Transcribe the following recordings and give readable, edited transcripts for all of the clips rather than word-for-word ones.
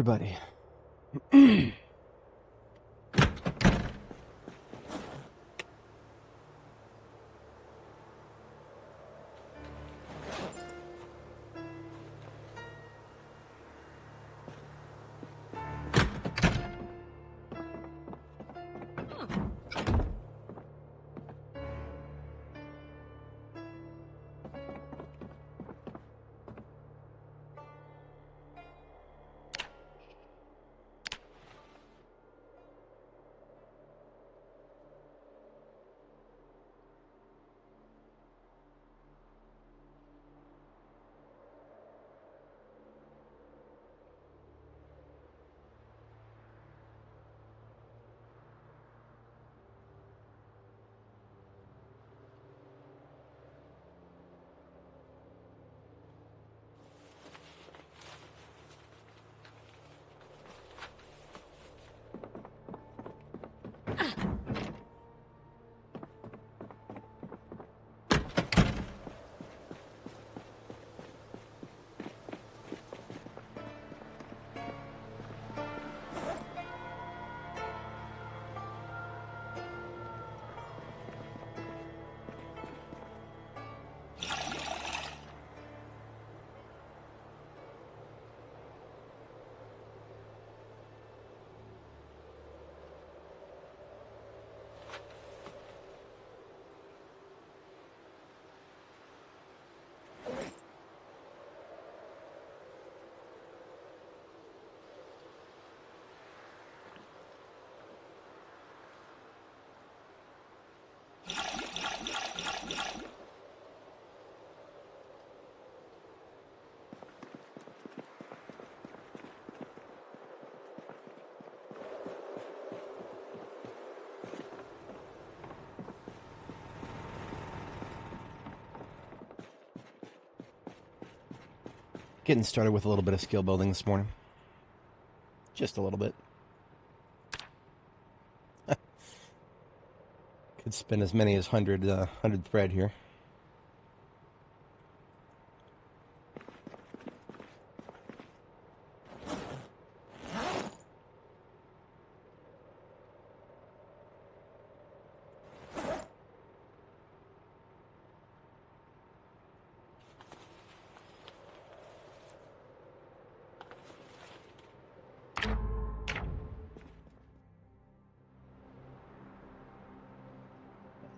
everybody. Getting started with a little bit of skill building this morning. Just a little bit. Could spin as many as 100 thread here.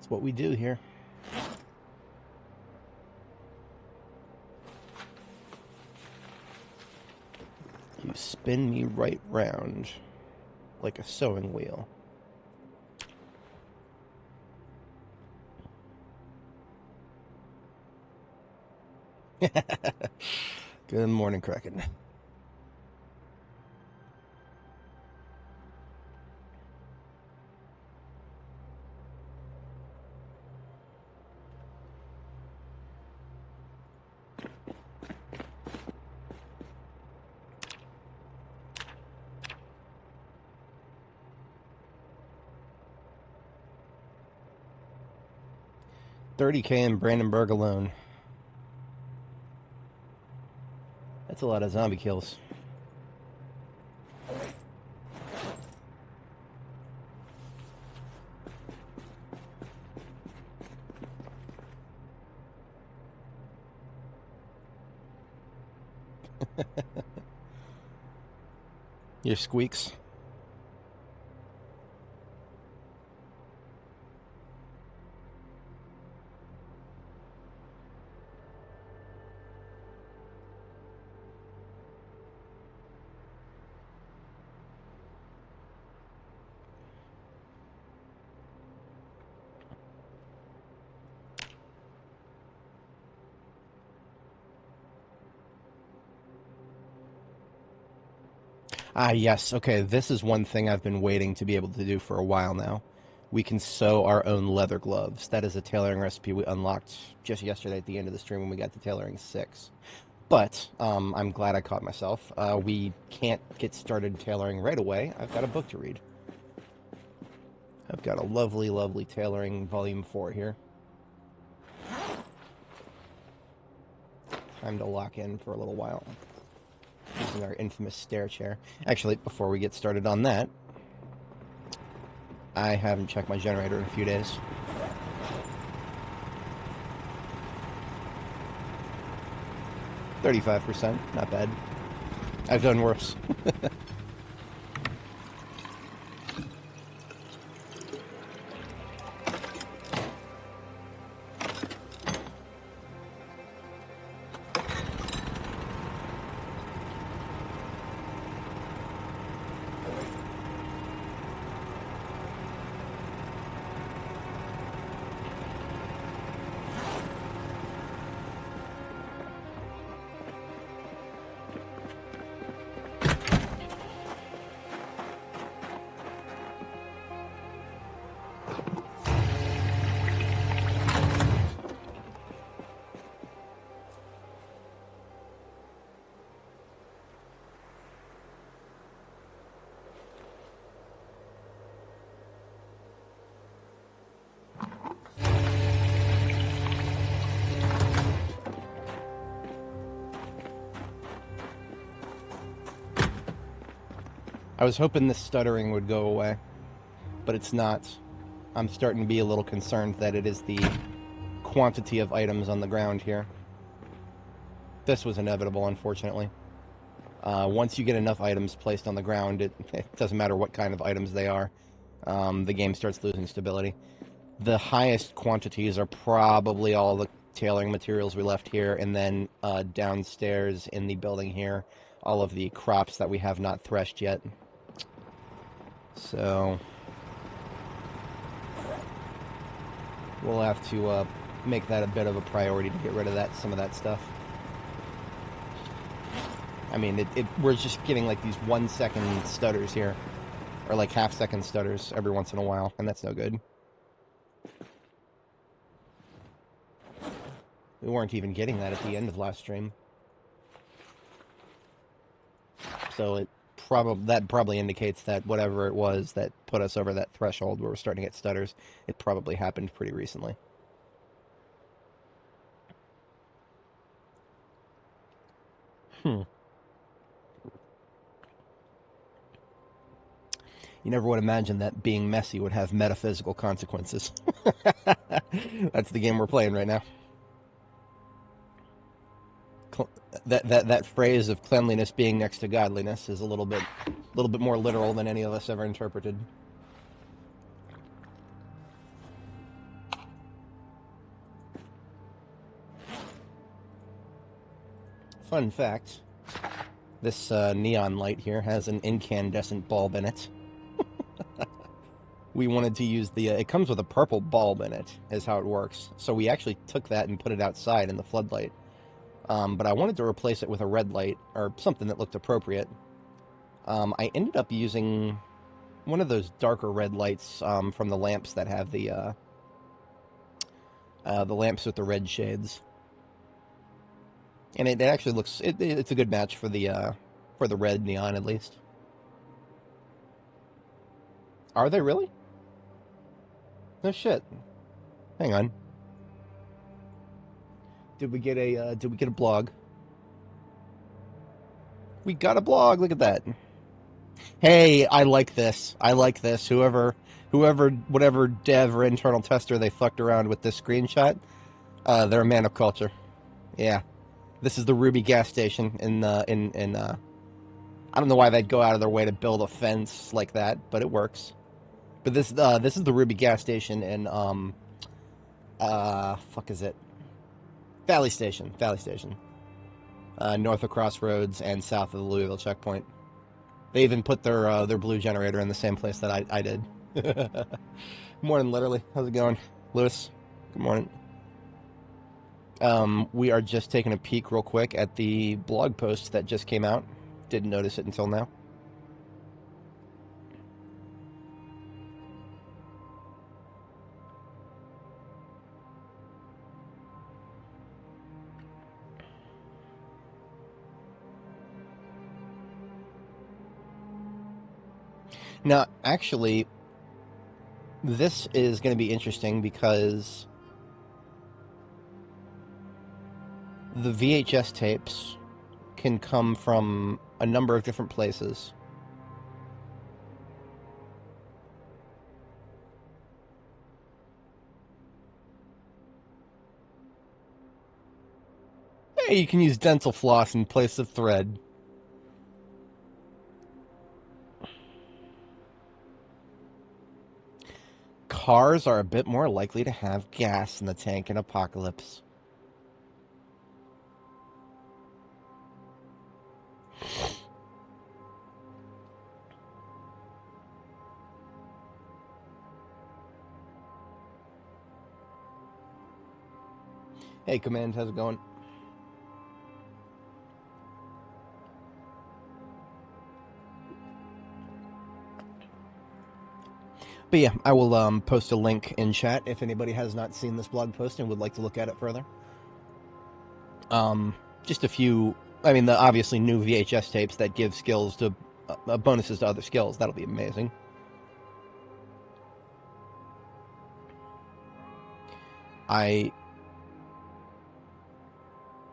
What we do here. You spin me right round like a sewing wheel. Good morning, Kraken. $30K in Brandenburg alone. That's a lot of zombie kills. Your squeaks. Ah, yes. Okay, this is one thing I've been waiting to be able to do for a while now. We can sew our own leather gloves. That is a tailoring recipe we unlocked just yesterday at the end of the stream when we got to tailoring 6. But I'm glad I caught myself. We can't get started tailoring right away. I've got a book to read. I've got a lovely, lovely tailoring volume 4 here. Time to lock in for a little while. using our infamous stair chair. Actually, before we get started on that, I haven't checked my generator in a few days. %, not bad. I've done worse. I was hoping this stuttering would go away, but it's not. I'm starting to be a little concerned that it is the quantity of items on the ground here. This was inevitable, unfortunately. Once you get enough items placed on the ground, it doesn't matter what kind of items they are, the game starts losing stability. The highest quantities are probably all the tailoring materials we left here, and then downstairs in the building here, all of the crops that we have not threshed yet. So we'll have to make that a bit of a priority to get rid of some of that stuff. I mean, we're just getting like these 1 second stutters here, or like half-second stutters every once in a while, and that's no good. We weren't even getting that at the end of last stream, so that probably indicates that whatever it was that put us over that threshold where we're starting to get stutters, it probably happened pretty recently. You never would imagine that being messy would have metaphysical consequences. That's the game we're playing right now. That phrase of cleanliness being next to godliness is a little bit more literal than any of us ever interpreted. Fun fact, this neon light here has an incandescent bulb in it. We wanted to use it comes with a purple bulb in it, is how it works. So we actually took that and put it outside in the floodlight. But I wanted to replace it with a red light, or something that looked appropriate. I ended up using one of those darker red lights from the lamps that have the lamps with the red shades. And it actually looks, it's a good match for the red neon, at least. Are they really? No shit. Hang on. Did we get a blog? We got a blog. Look at that. Hey, I like this. I like this. Whatever dev or internal tester they fucked around with this screenshot, they're a man of culture. Yeah. This is the Ruby gas station in I don't know why they'd go out of their way to build a fence like that, but it works. But this is the Ruby gas station in fuck is it? Valley Station. North of Crossroads and south of the Louisville checkpoint. They even put their blue generator in the same place that I did. Morning, literally. How's it going, Lewis? Good morning. We are just taking a peek real quick at the blog post that just came out. Didn't notice it until now. Now, actually, this is going to be interesting because the VHS tapes can come from a number of different places. Hey, you can use dental floss in place of thread. Cars are a bit more likely to have gas in the tank in Apocalypse. Hey, Command, how's it going? But yeah, I will post a link in chat if anybody has not seen this blog post and would like to look at it further. Just a few, I mean, the obviously new VHS tapes that give skills to bonuses to other skills. That'll be amazing.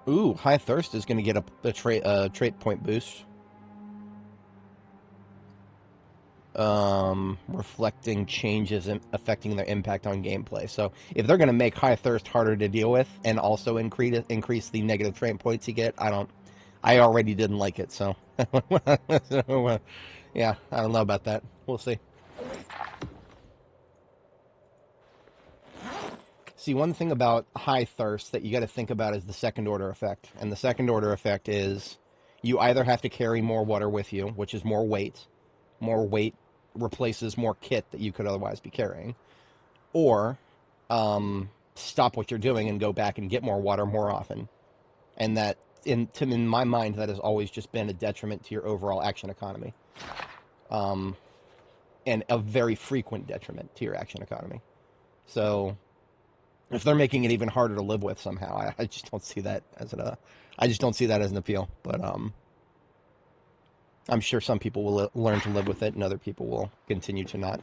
Ooh, High Thirst is going to get a trait point boost. Reflecting changes and affecting their impact on gameplay. So if they're going to make High Thirst harder to deal with and also increase the negative trait points you get, I already didn't like it, so, so yeah, I don't know about that. We'll see. See, one thing about High Thirst that you got to think about is the second order effect. And the second order effect is you either have to carry more water with you, which is more weight. More weight replaces more kit that you could otherwise be carrying. Or stop what you're doing and go back and get more water more often. And that, in my mind, that has always just been a detriment to your overall action economy. And a very frequent detriment to your action economy. So if they're making it even harder to live with somehow, I just don't see that as an appeal. But I'm sure some people will learn to live with it, and other people will continue to not.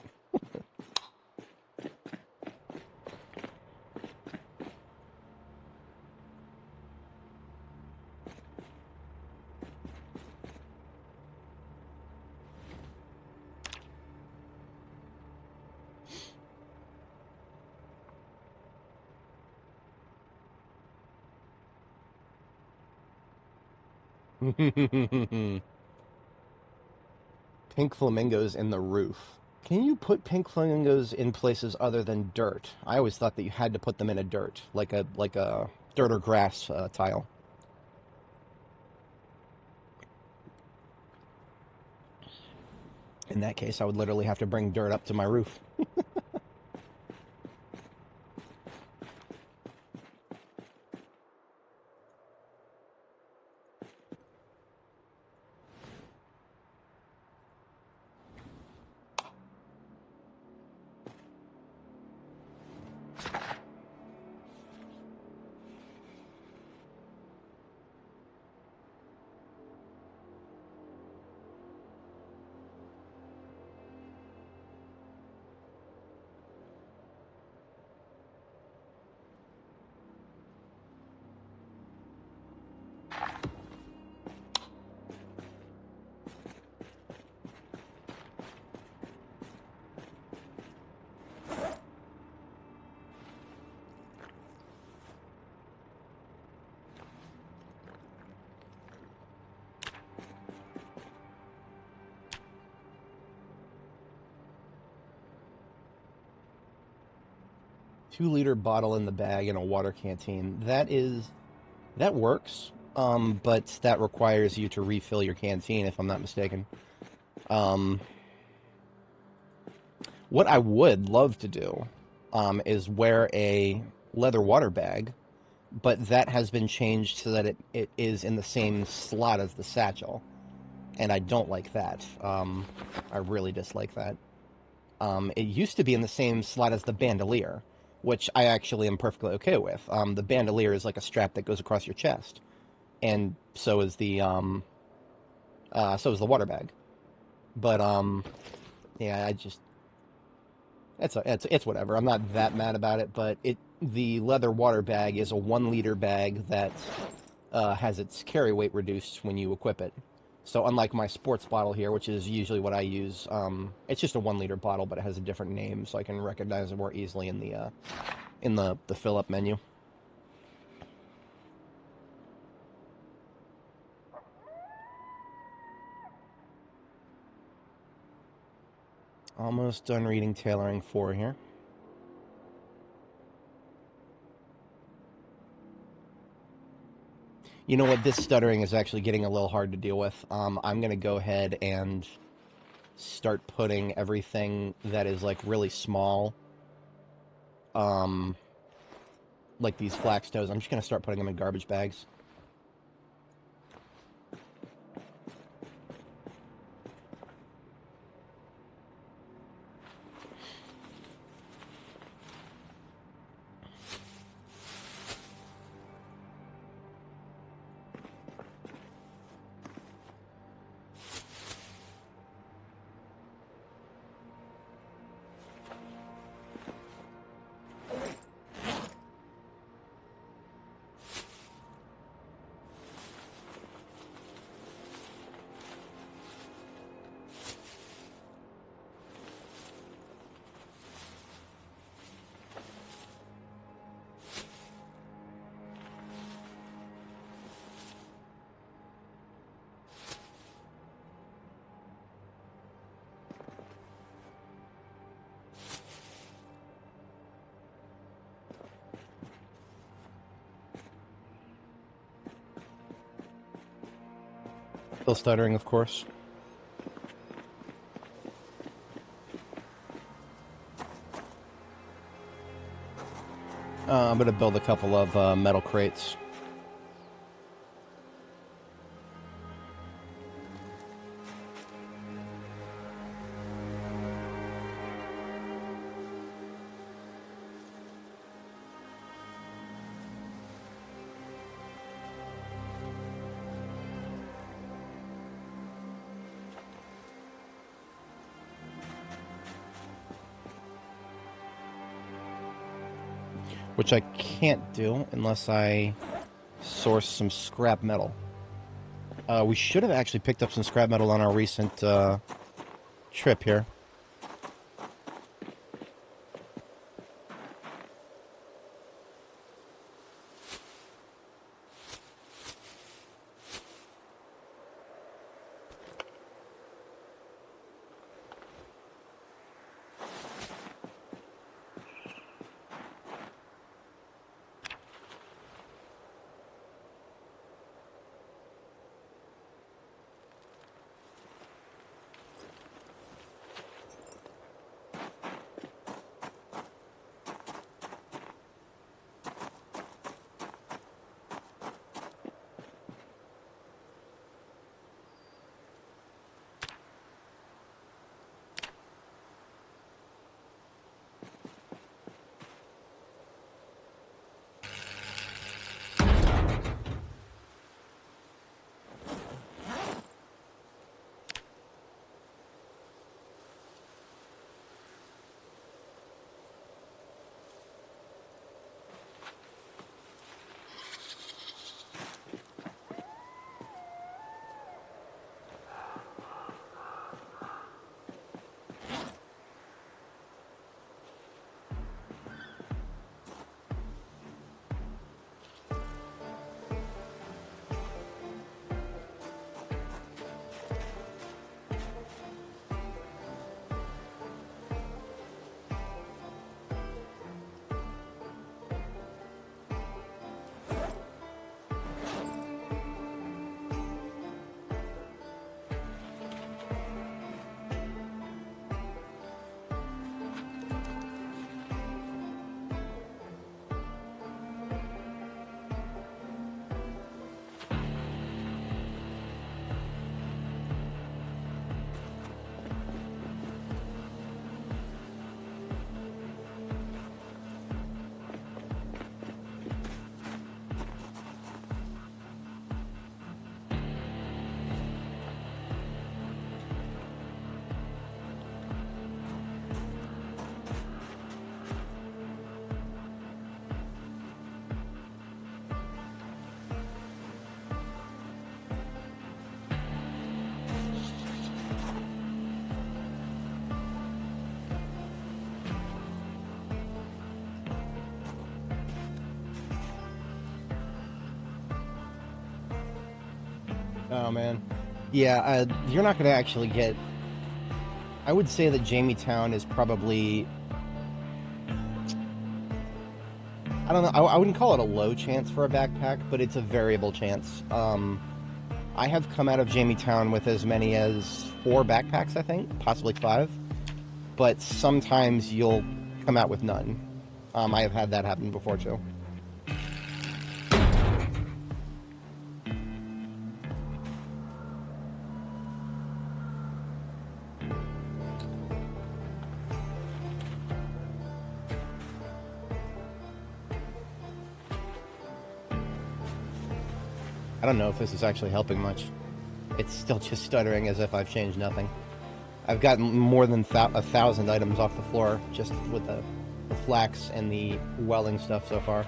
Pink flamingos in the roof. Can you put pink flamingos in places other than dirt? I always thought that you had to put them in a dirt, like a dirt or grass tile. In that case, I would literally have to bring dirt up to my roof. Two-liter bottle in the bag and a water canteen. That works, but that requires you to refill your canteen, if I'm not mistaken. What I would love to do is wear a leather water bag, but that has been changed so that it is in the same slot as the satchel, and I don't like that. I really dislike that. It used to be in the same slot as the bandolier, which I actually am perfectly okay with. The bandolier is like a strap that goes across your chest, and so is the water bag. But yeah, it's whatever. I'm not that mad about it, but the leather water bag is a 1 liter bag that has its carry weight reduced when you equip it. So unlike my sports bottle here, which is usually what I use, it's just a 1 liter bottle, but it has a different name, so I can recognize it more easily in the fill up menu. Almost done reading tailoring 4 here. You know what? This stuttering is actually getting a little hard to deal with. I'm going to go ahead and start putting everything that is like really small, like these flax toes. I'm just going to start putting them in garbage bags. Still stuttering, of course. I'm going to build a couple of metal crates. Which I can't do unless I source some scrap metal. We should have actually picked up some scrap metal on our recent trip here. Oh man. Yeah, you're not going to actually get. I would say that Jamie is probably. I don't know. I wouldn't call it a low chance for a backpack, but it's a variable chance. I have come out of Jamie with as many as 4 backpacks, I think, possibly 5. But sometimes you'll come out with none. I have had that happen before too. I don't know if this is actually helping much. It's still just stuttering as if I've changed nothing. I've gotten more than 1,000 items off the floor just with the flax and the welding stuff so far.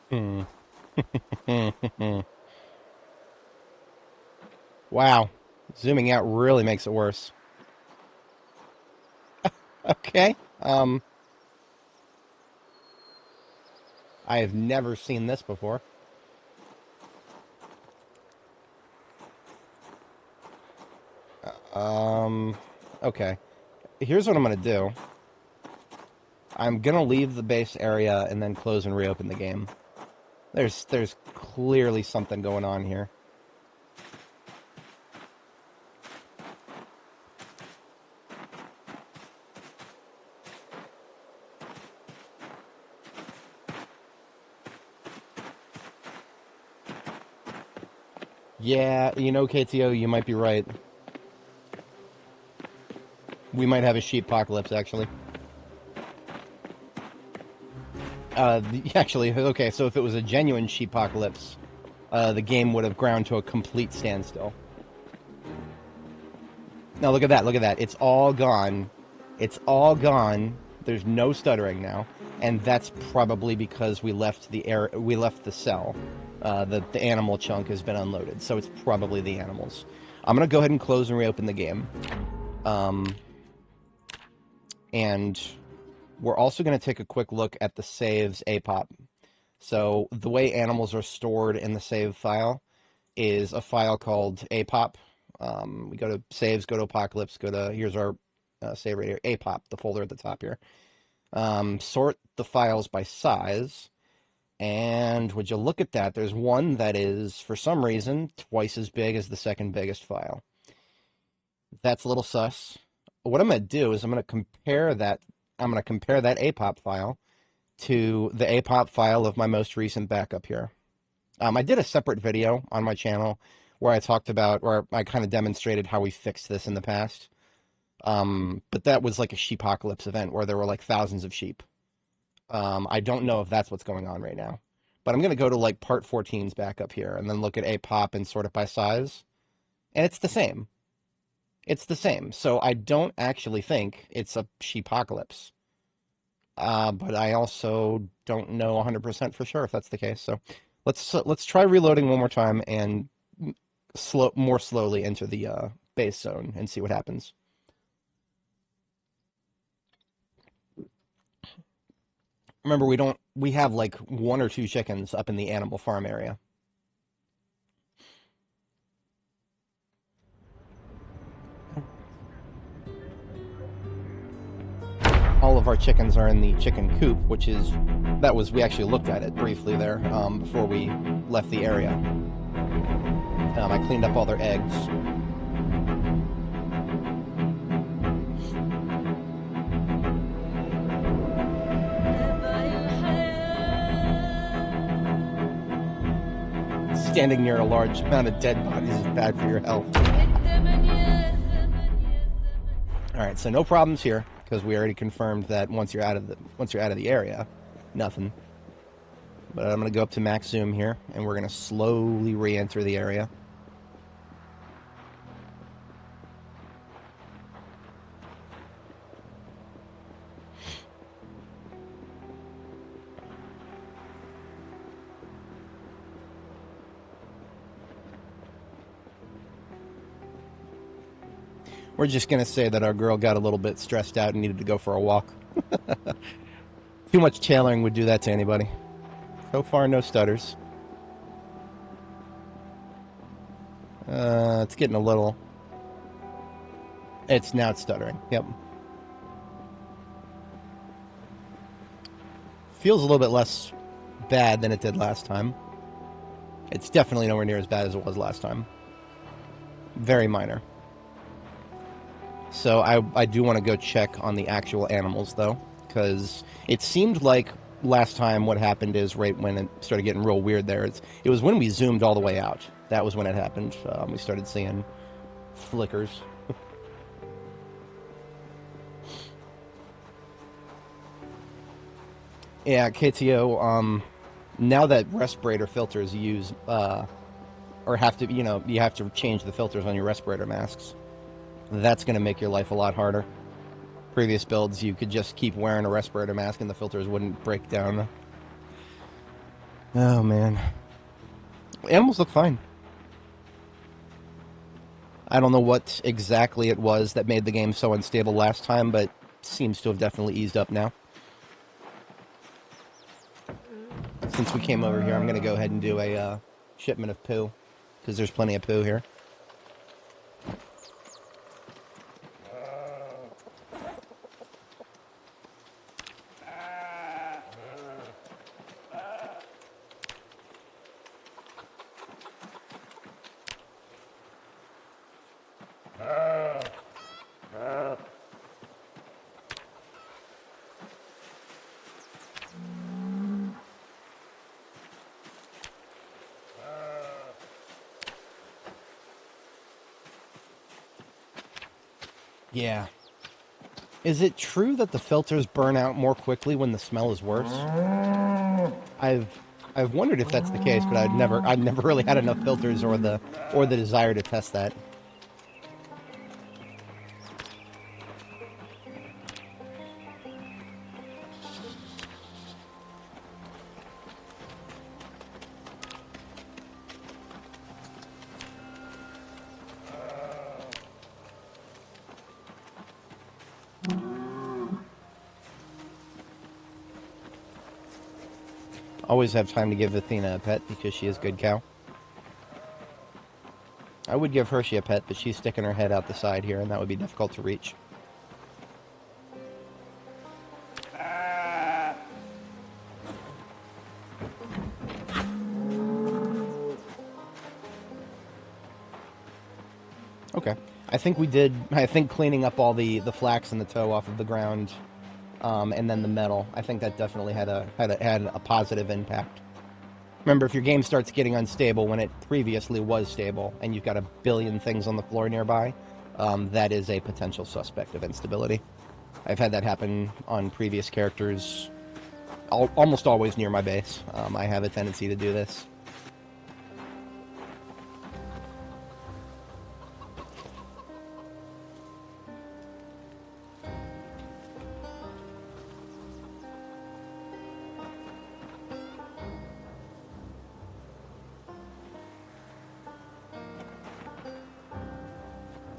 Hmm. Wow. Zooming out really makes it worse. Okay. I have never seen this before. Okay. Here's what I'm going to do. I'm going to leave the base area and then close and reopen the game. There's clearly something going on here. Yeah, you know, KTO, you might be right. We might have a sheep apocalypse, actually. Actually, okay, so if it was a genuine sheep apocalypse, the game would have ground to a complete standstill. Now look at that, look at that. It's all gone. It's all gone. There's no stuttering now, and that's probably because we left the cell. The animal chunk has been unloaded, so it's probably the animals. I'm gonna go ahead and close and reopen the game. And we're also going to take a quick look at the save's APOP. So the way animals are stored in the save file is a file called APOP. We go to saves, go to apocalypse, here's our save right here, APOP, the folder at the top here. Sort the files by size. And would you look at that, there's one that is, for some reason, twice as big as the second biggest file. That's a little sus. What I'm going to do is I'm going to compare that APOP file to the APOP file of my most recent backup here. I did a separate video on my channel where I kind of demonstrated how we fixed this in the past. But that was like a sheepocalypse event where there were like thousands of sheep. I don't know if that's what's going on right now. But I'm going to go to like part 14's backup here and then look at APOP and sort it by size. And it's the same. It's the same. So I don't actually think it's a sheepocalypse. But I also don't know 100% for sure if that's the case. So Let's try reloading one more time and more slowly enter the base zone and see what happens. Remember, we have like 1 or 2 chickens up in the animal farm area. All of our chickens are in the chicken coop, we actually looked at it briefly there before we left the area. I cleaned up all their eggs. Standing near a large amount of dead bodies is bad for your health. Alright, so no problems here, because we already confirmed that once you're out of the area, nothing. But I'm going to go up to max zoom here, and we're going to slowly re-enter the area. We're just going to say that our girl got a little bit stressed out and needed to go for a walk. Too much tailoring would do that to anybody. So far, no stutters. It's getting a little... Now it's stuttering. Yep. Feels a little bit less bad than it did last time. It's definitely nowhere near as bad as it was last time. Very minor. So I do want to go check on the actual animals, though, because it seemed like last time what happened is right when it started getting real weird there. It was when we zoomed all the way out. That was when it happened. We started seeing flickers. Yeah, KTO, now that respirator filters use, or have to, you have to change the filters on your respirator masks. That's going to make your life a lot harder. Previous builds, you could just keep wearing a respirator mask and the filters wouldn't break down. Oh, man. Animals look fine. I don't know what exactly it was that made the game so unstable last time, but seems to have definitely eased up now. Since we came over here, I'm going to go ahead and do a shipment of poo, because there's plenty of poo here. Yeah. Is it true that the filters burn out more quickly when the smell is worse? I've wondered if that's the case, but I've never really had enough filters or the desire to test that. Always have time to give Athena a pet because she is good cow. I would give Hershey a pet, but she's sticking her head out the side here, and that would be difficult to reach. Okay. I think cleaning up all the flax and the tow off of the ground, and then the metal, I think that definitely had a positive impact. Remember, if your game starts getting unstable when it previously was stable, and you've got a billion things on the floor nearby, that is a potential suspect of instability. I've had that happen on previous characters, almost always near my base. I have a tendency to do this.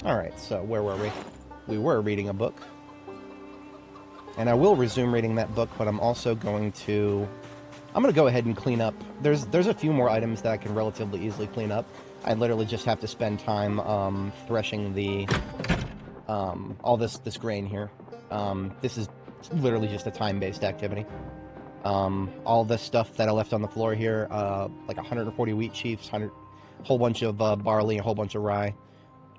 Alright, so where were we? We were reading a book. And I will resume reading that book, but I'm also going to... I'm going to go ahead and clean up. There's a few more items that I can relatively easily clean up. I literally just have to spend time threshing the... all this grain here. This is literally just a time-based activity. All this stuff that I left on the floor here, like 140 wheat sheaves, a whole bunch of barley, a whole bunch of rye.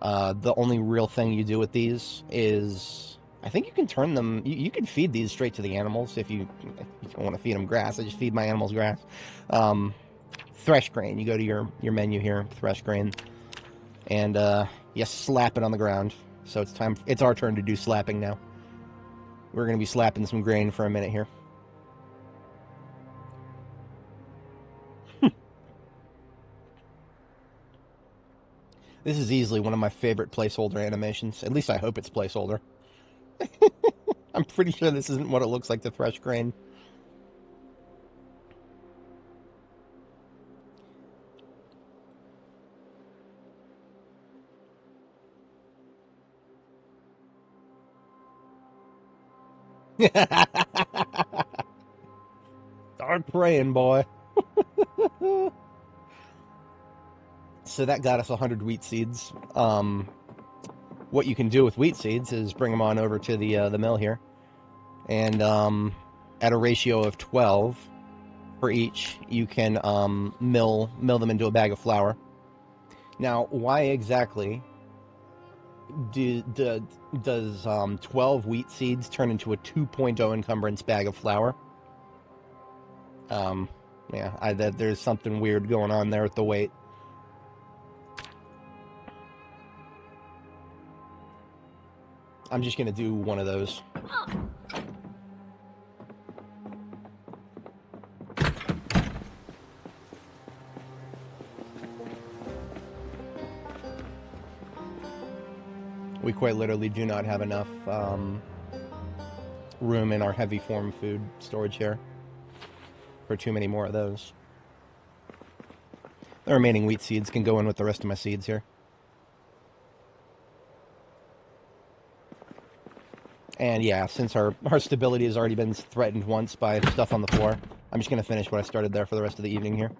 The only real thing you do with these is, I think you can turn them, you can feed these straight to the animals if you don't want to feed them grass. I just feed my animals grass. Thresh grain, you go to your menu here, thresh grain, and you slap it on the ground. So it's our turn to do slapping now. We're going to be slapping some grain for a minute here. This is easily one of my favorite placeholder animations. At least I hope it's placeholder. I'm pretty sure this isn't what it looks like to thresh grain. Start praying, boy. So that got us 100 wheat seeds. What you can do with wheat seeds is bring them on over to the mill here, and at a ratio of 12 for each, you can mill them into a bag of flour. Now, why exactly does 12 wheat seeds turn into a 2.0 encumbrance bag of flour? Yeah, there's something weird going on there with the weight. I'm just going to do one of those. We quite literally do not have enough room in our heavy form food storage here for too many more of those. The remaining wheat seeds can go in with the rest of my seeds here. And yeah, since our stability has already been threatened once by stuff on the floor, I'm just going to finish what I started there for the rest of the evening here.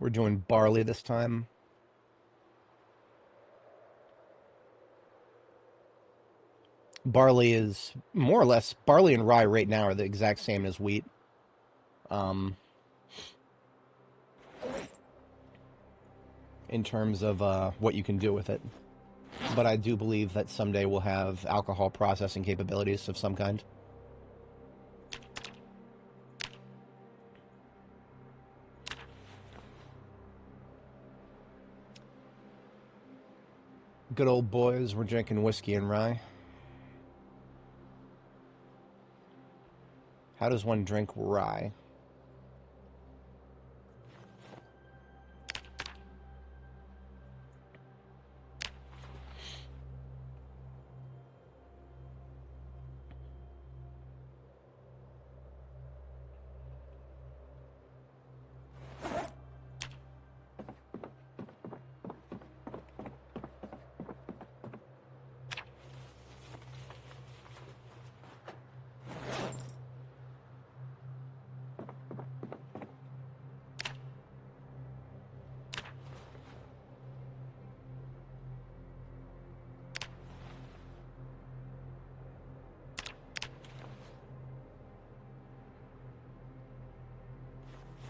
We're doing barley this time. Barley is more or less, barley and rye right now are the exact same as wheat. In terms of what you can do with it. But I do believe that someday we'll have alcohol processing capabilities of some kind. Good old boys, we're drinking whiskey and rye. How does one drink rye?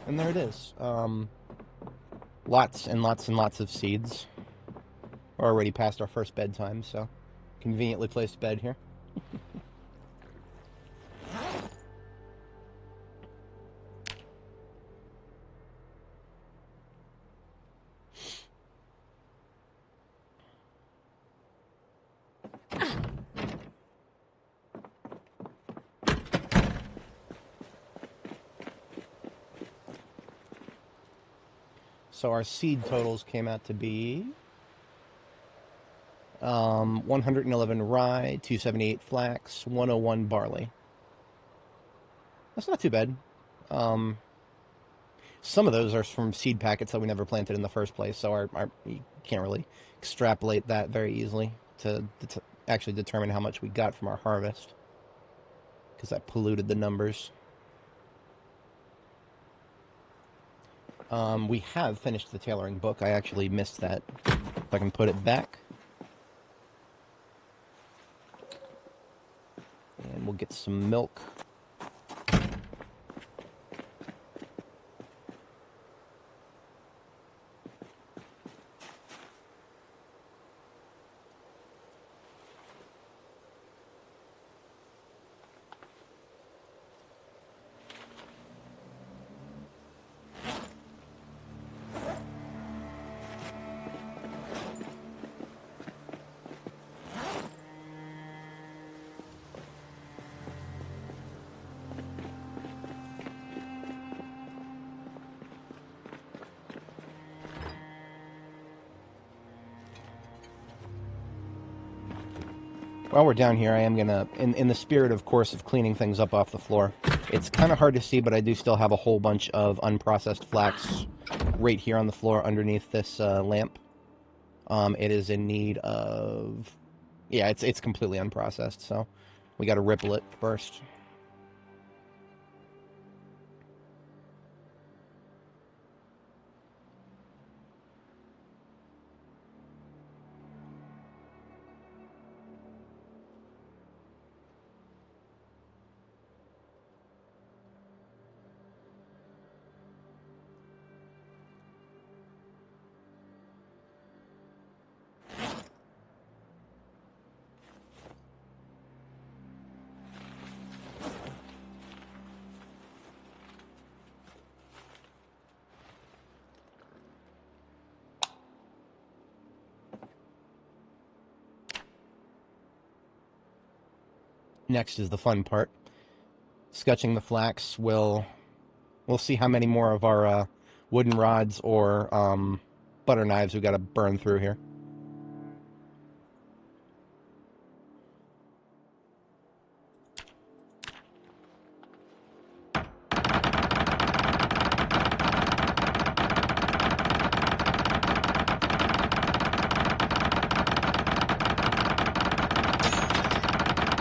And there it is. Lots and lots and lots of seeds. We're already past our first bedtime, so conveniently placed bed here. So our seed totals came out to be 111 rye, 278 flax, 101 barley. That's not too bad. Some of those are from seed packets that we never planted in the first place, so you can't really extrapolate that very easily to actually determine how much we got from our harvest, because that polluted the numbers. We have finished the tailoring book. I actually missed that. If I can put it back. And we'll get some milk. While we're down here, I am gonna, in the spirit, of course, of cleaning things up off the floor, it's kind of hard to see, but I do still have a whole bunch of unprocessed flax right here on the floor underneath this lamp. It is in need of, yeah, it's completely unprocessed, so we got to ripple it first. Next is the fun part. Sketching the flax. We'll see how many more of our wooden rods or butter knives we got to burn through here.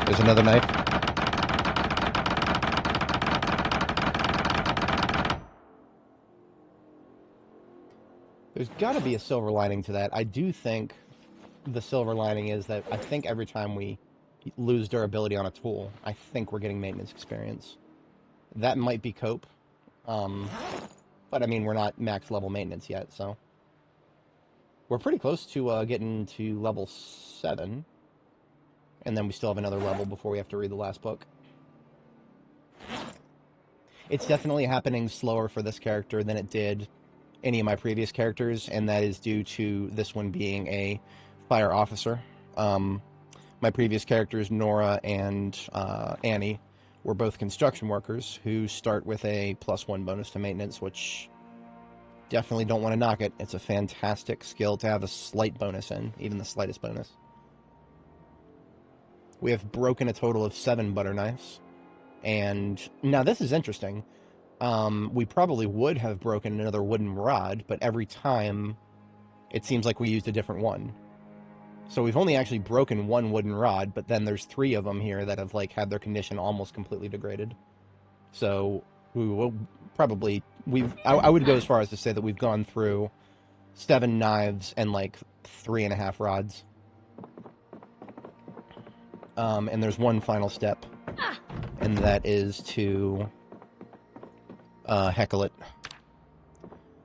There's another knife. There's got to be a silver lining to that. I do think the silver lining is that I think every time we lose durability on a tool, I think we're getting maintenance experience. That might be cope. But I mean, we're not max level maintenance yet, so. We're pretty close to getting to level 7. And then we still have another level before we have to read the last book. It's definitely happening slower for this character than it did any of my previous characters, and that is due to this one being a fire officer. My previous characters, Nora and Annie, were both construction workers who start with a +1 bonus to maintenance, which definitely don't want to knock it. It's a fantastic skill to have a slight bonus in, even the slightest bonus. We have broken a total of 7 butter knives. And now this is interesting. We probably would have broken another wooden rod, but every time it seems like we used a different one. So we've only actually broken 1 wooden rod, but then there's 3 of them here that have like had their condition almost completely degraded. So we will probably, I would go as far as to say that we've gone through 7 knives and like 3.5 rods. And there's one final step, and that is to heckle it.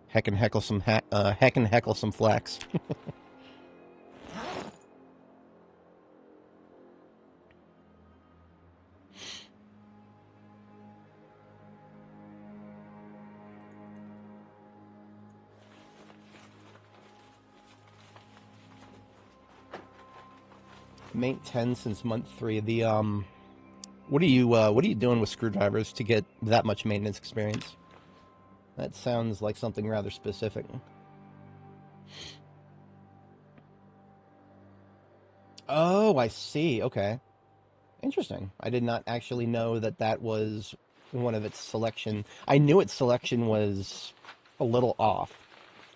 Heck and heckle some flax. Mate 10 since month 3. The what are you doing with screwdrivers to get that much maintenance experience? That sounds like something rather specific. Oh, I see. Okay. Interesting. I did not actually know that that was one of its selection. I knew its selection was a little off.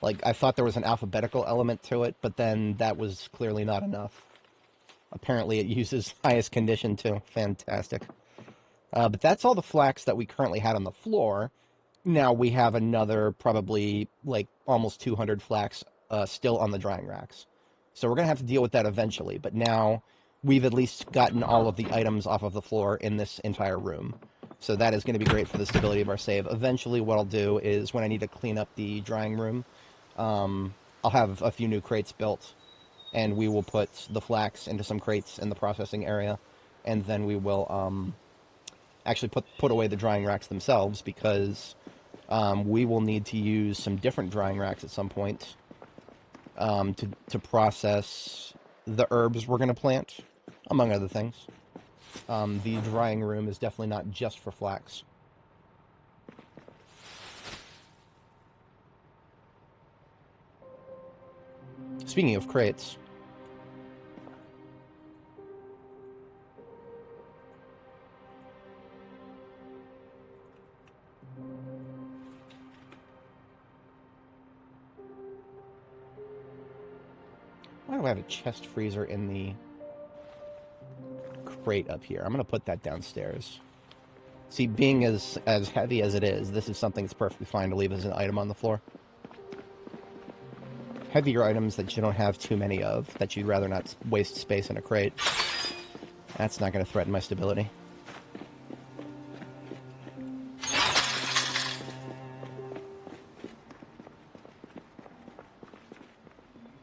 Like, I thought there was an alphabetical element to it, but then that was clearly not enough. Apparently it uses highest condition too. Fantastic. But that's all the flax that we currently had on the floor. Now we have another probably like almost 200 flax still on the drying racks. So we're going to have to deal with that eventually. But now we've at least gotten all of the items off of the floor in this entire room. So that is going to be great for the stability of our save. Eventually what I'll do is when I need to clean up the drying room, I'll have a few new crates built. And we will put the flax into some crates in the processing area. And then we will actually put away the drying racks themselves because we will need to use some different drying racks at some point to process the herbs we're going to plant, among other things. The drying room is definitely not just for flax. Speaking of crates, why do I have a chest freezer in the crate up here? I'm going to put that downstairs. See, being as heavy as it is, this is something that's perfectly fine to leave as an item on the floor. Heavier items that you don't have too many of, that you'd rather not waste space in a crate, that's not going to threaten my stability.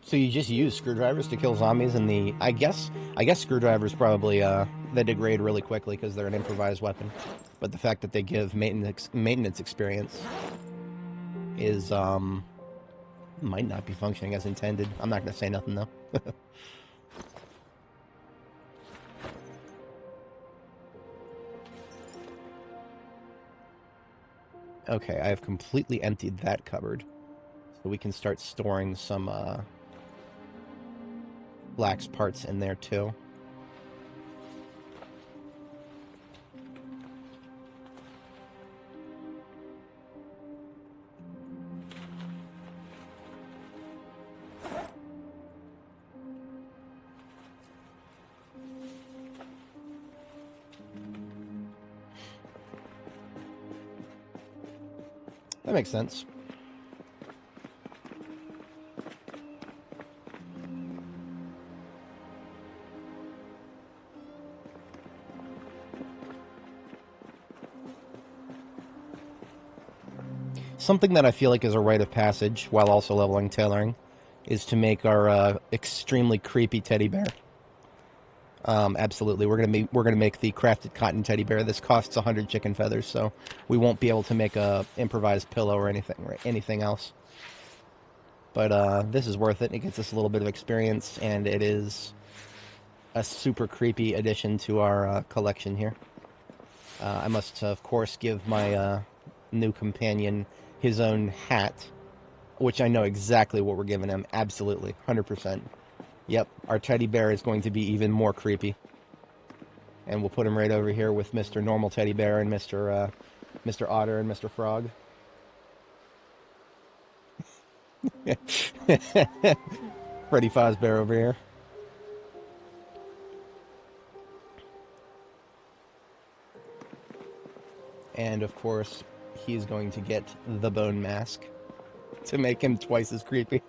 So you just use screwdrivers to kill zombies in the... I guess screwdrivers probably, they degrade really quickly because they're an improvised weapon. But the fact that they give maintenance experience is, might not be functioning as intended. I'm not going to say nothing, though. Okay, I have completely emptied that cupboard. So we can start storing some, flax parts in there, too. That makes sense. Something that I feel like is a rite of passage, while also leveling tailoring, is to make our extremely creepy teddy bear. Absolutely, we're gonna make the crafted cotton teddy bear. This costs 100 chicken feathers, so we won't be able to make a improvised pillow or anything else. But this is worth it. It gets us a little bit of experience, and it is a super creepy addition to our collection here. I must, of course, give my new companion his own hat, which I know exactly what we're giving him. Absolutely, 100%. Yep, our teddy bear is going to be even more creepy. And we'll put him right over here with Mr. Normal Teddy Bear and Mr. Otter and Mr. Frog. Freddy Fazbear over here. And, of course, he's going to get the bone mask to make him twice as creepy.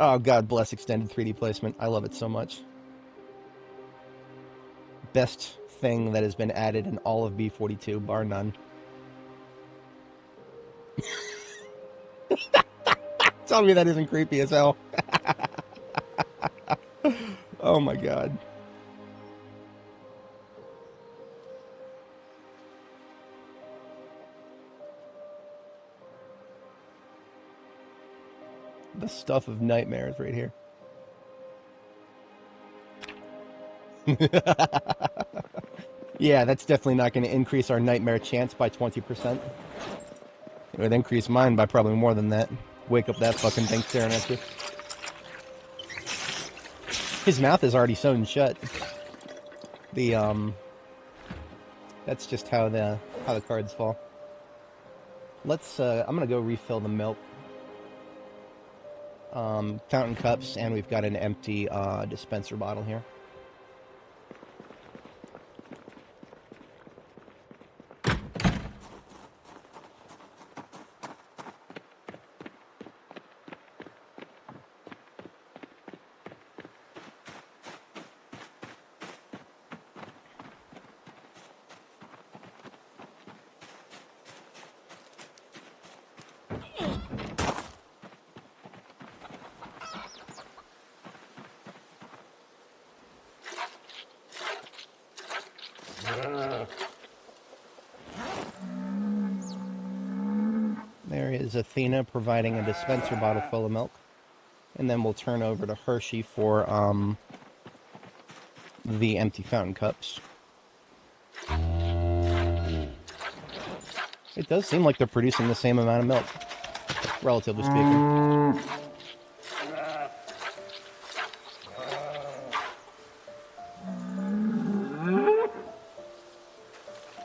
Oh, God bless extended 3D placement. I love it so much. Best thing that has been added in all of B42, bar none. Tell me that isn't creepy as hell. Oh, my God. The stuff of nightmares right here. Yeah, that's definitely not going to increase our nightmare chance by 20%. It would increase mine by probably more than that. Wake up that fucking thing staring at you. His mouth is already sewn shut. That's just how the cards fall. Let's. I'm gonna go refill the milk. Fountain cups, and we've got an empty dispenser bottle here. There is Athena providing a dispenser bottle full of milk. And then we'll turn over to Hershey for the empty fountain cups. It does seem like they're producing the same amount of milk, relatively speaking.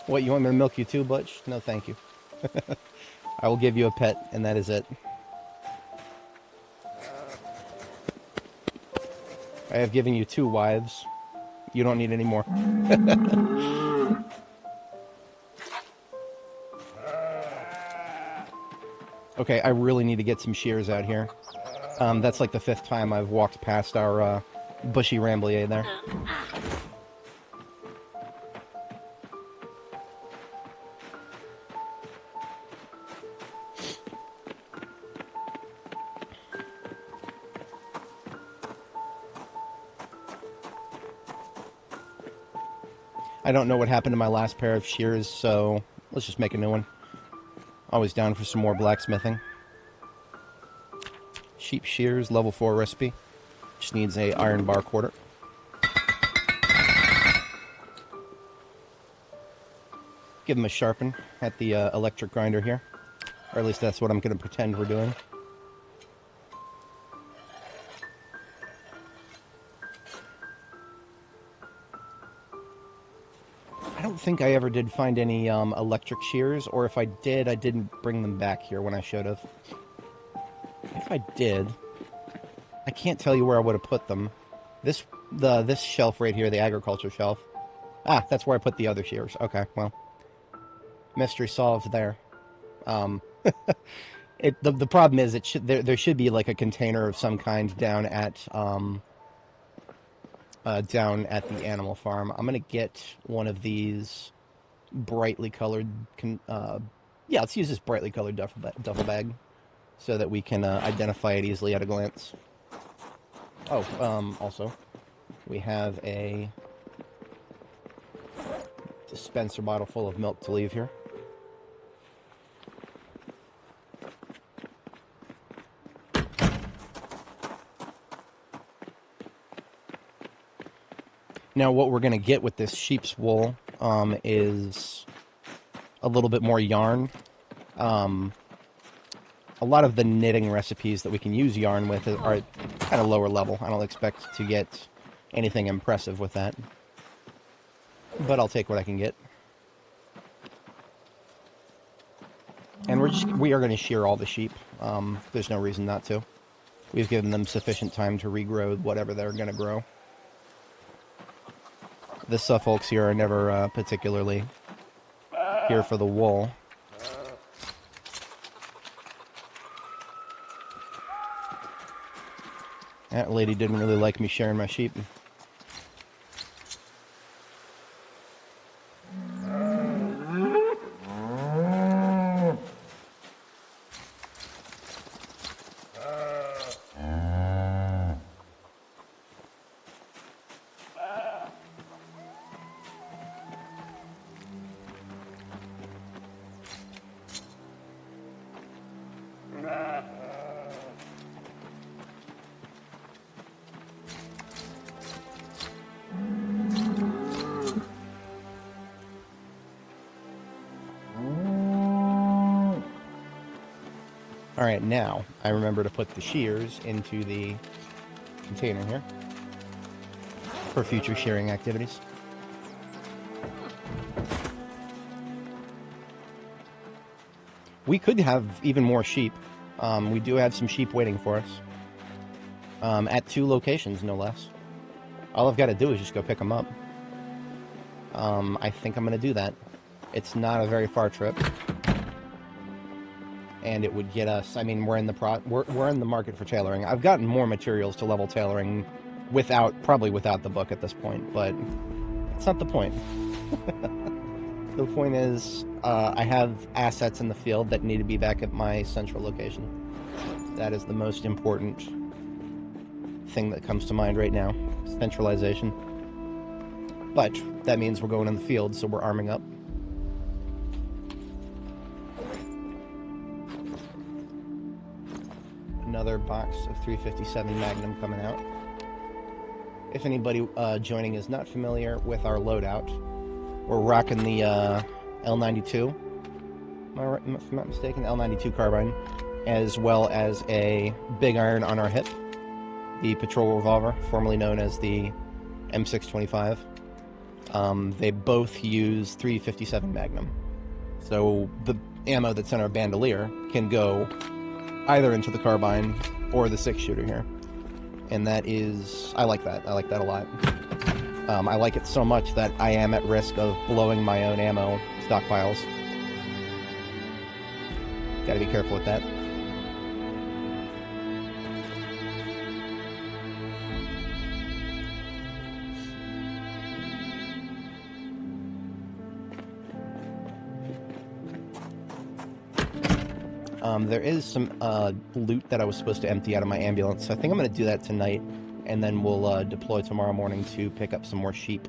What, you want me to milk you too, Butch? No, thank you. I will give you a pet, and that is it. I have given you 2 wives. You don't need any more. Okay, I really need to get some shears out here. That's like the 5th time I've walked past our bushy Ramblier there. I don't know what happened to my last pair of shears, so let's just make a new one. Always down for some more blacksmithing. Sheep shears, level 4 recipe. Just needs a iron bar quarter. Give them a sharpen at the electric grinder here. Or at least that's what I'm going to pretend we're doing. I don't think I ever did find any electric shears, or if I did, I didn't bring them back here when I should have. If I did, I can't tell you where I would have put them. This shelf right here, the agriculture shelf. Ah, that's where I put the other shears. Okay, well, mystery solved there. The problem is there should be like a container of some kind down at the animal farm. I'm gonna get one of these brightly colored. Yeah, let's use this brightly colored duffel bag so that we can identify it easily at a glance. Oh, also, we have a dispenser bottle full of milk to leave here. Now, what we're going to get with this sheep's wool is a little bit more yarn. A lot of the knitting recipes that we can use yarn with are kind of lower level. I don't expect to get anything impressive with that. But I'll take what I can get. And we are going to shear all the sheep. There's no reason not to. We've given them sufficient time to regrow whatever they're going to grow. The Suffolks here are never particularly here for the wool. That lady didn't really like me sharing my sheep. Alright, now I remember to put the shears into the container here for future shearing activities. We could have even more sheep. We do have some sheep waiting for us. At 2 locations, no less. All I've got to do is just go pick them up. I think I'm going to do that. It's not a very far trip. And it would get us, I mean, we're in the market for tailoring. I've gotten more materials to level tailoring probably without the book at this point, but it's not the point. The point is, I have assets in the field that need to be back at my central location. That is the most important thing that comes to mind right now, centralization. But that means we're going in the field, so we're arming up. Another box of 357 Magnum coming out. If anybody joining is not familiar with our loadout, we're rocking the L92, if I'm not mistaken, L92 carbine, as well as a big iron on our hip, the patrol revolver, formerly known as the M625. They both use 357 Magnum, so the ammo that's in our bandolier can go either into the carbine or the 6-shooter here, and that is, I like that a lot. I like it so much that I am at risk of blowing my own ammo stockpiles. Gotta be careful with that. There is some loot that I was supposed to empty out of my ambulance, so I think I'm going to do that tonight, and then we'll deploy tomorrow morning to pick up some more sheep.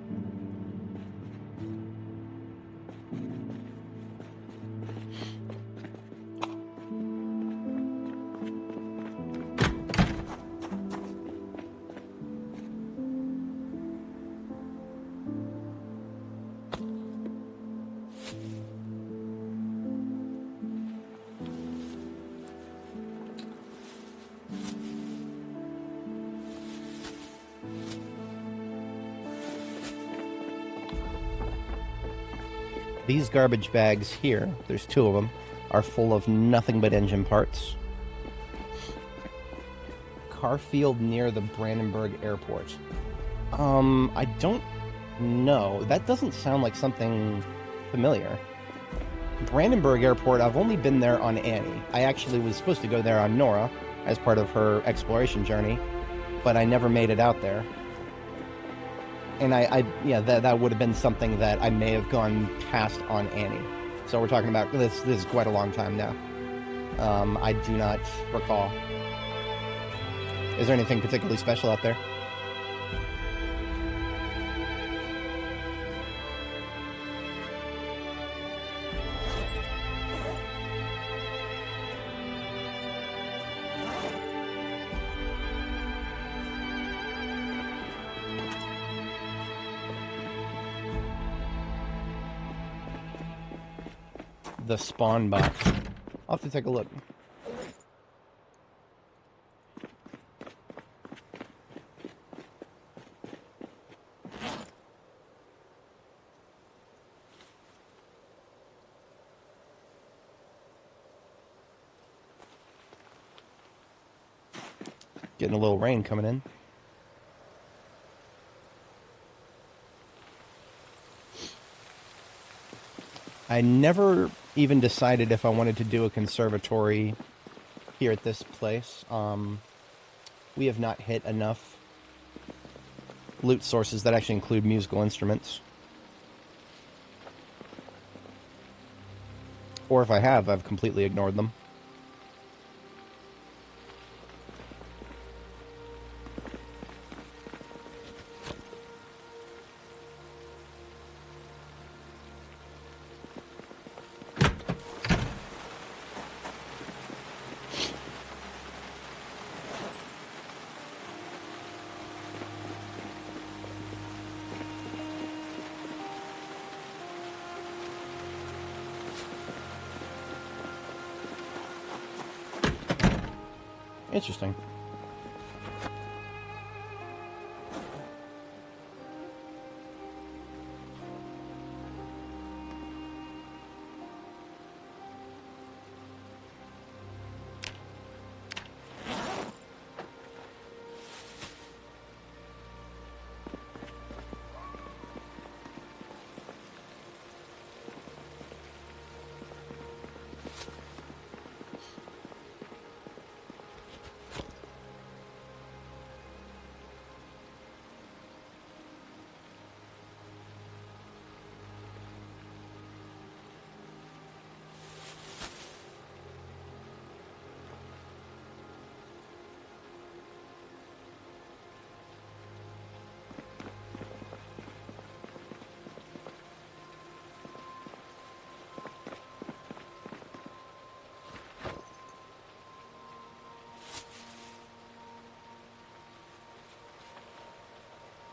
These garbage bags here, there's 2 of them, are full of nothing but engine parts. Car field near the Brandenburg airport. I don't know. That doesn't sound like something familiar. Brandenburg airport, I've only been there on Annie. I actually was supposed to go there on Nora as part of her exploration journey, but I never made it out there. And yeah, that would have been something that I may have gone past on Annie. So we're talking about, this is quite a long time now. I do not recall. Is there anything particularly special out there? The spawn box. I'll have to take a look. Getting a little rain coming in. I never even decided if I wanted to do a conservatory here at this place. We have not hit enough loot sources that actually include musical instruments. Or if I have, I've completely ignored them. Interesting.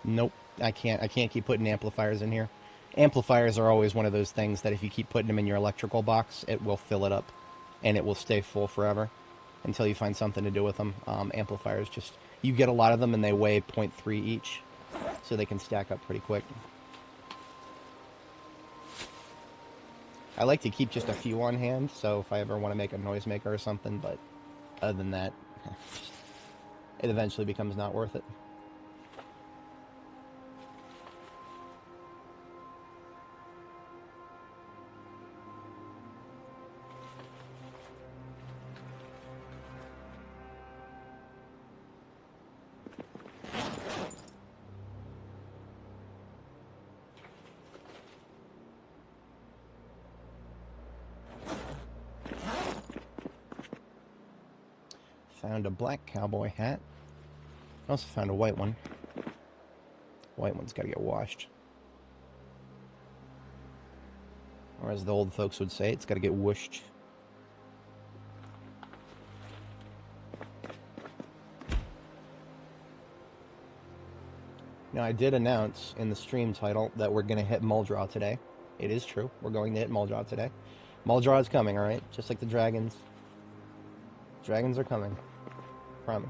Nope, I can't keep putting amplifiers in here. Amplifiers are always one of those things that if you keep putting them in your electrical box, it will fill it up, and it will stay full forever until you find something to do with them. Amplifiers just, you get a lot of them and they weigh 0.3 each, so they can stack up pretty quick. I like to keep just a few on hand, so if I ever want to make a noisemaker or something, but other than that, it eventually becomes not worth it. Found a black cowboy hat. I also found a white one. White one's got to get washed. Or as the old folks would say, it's got to get whooshed. Now, I did announce in the stream title that we're going to hit Muldra today. It is true. We're going to hit Muldra today. Muldra is coming, alright? Just like the dragons. Dragons are coming. Promise.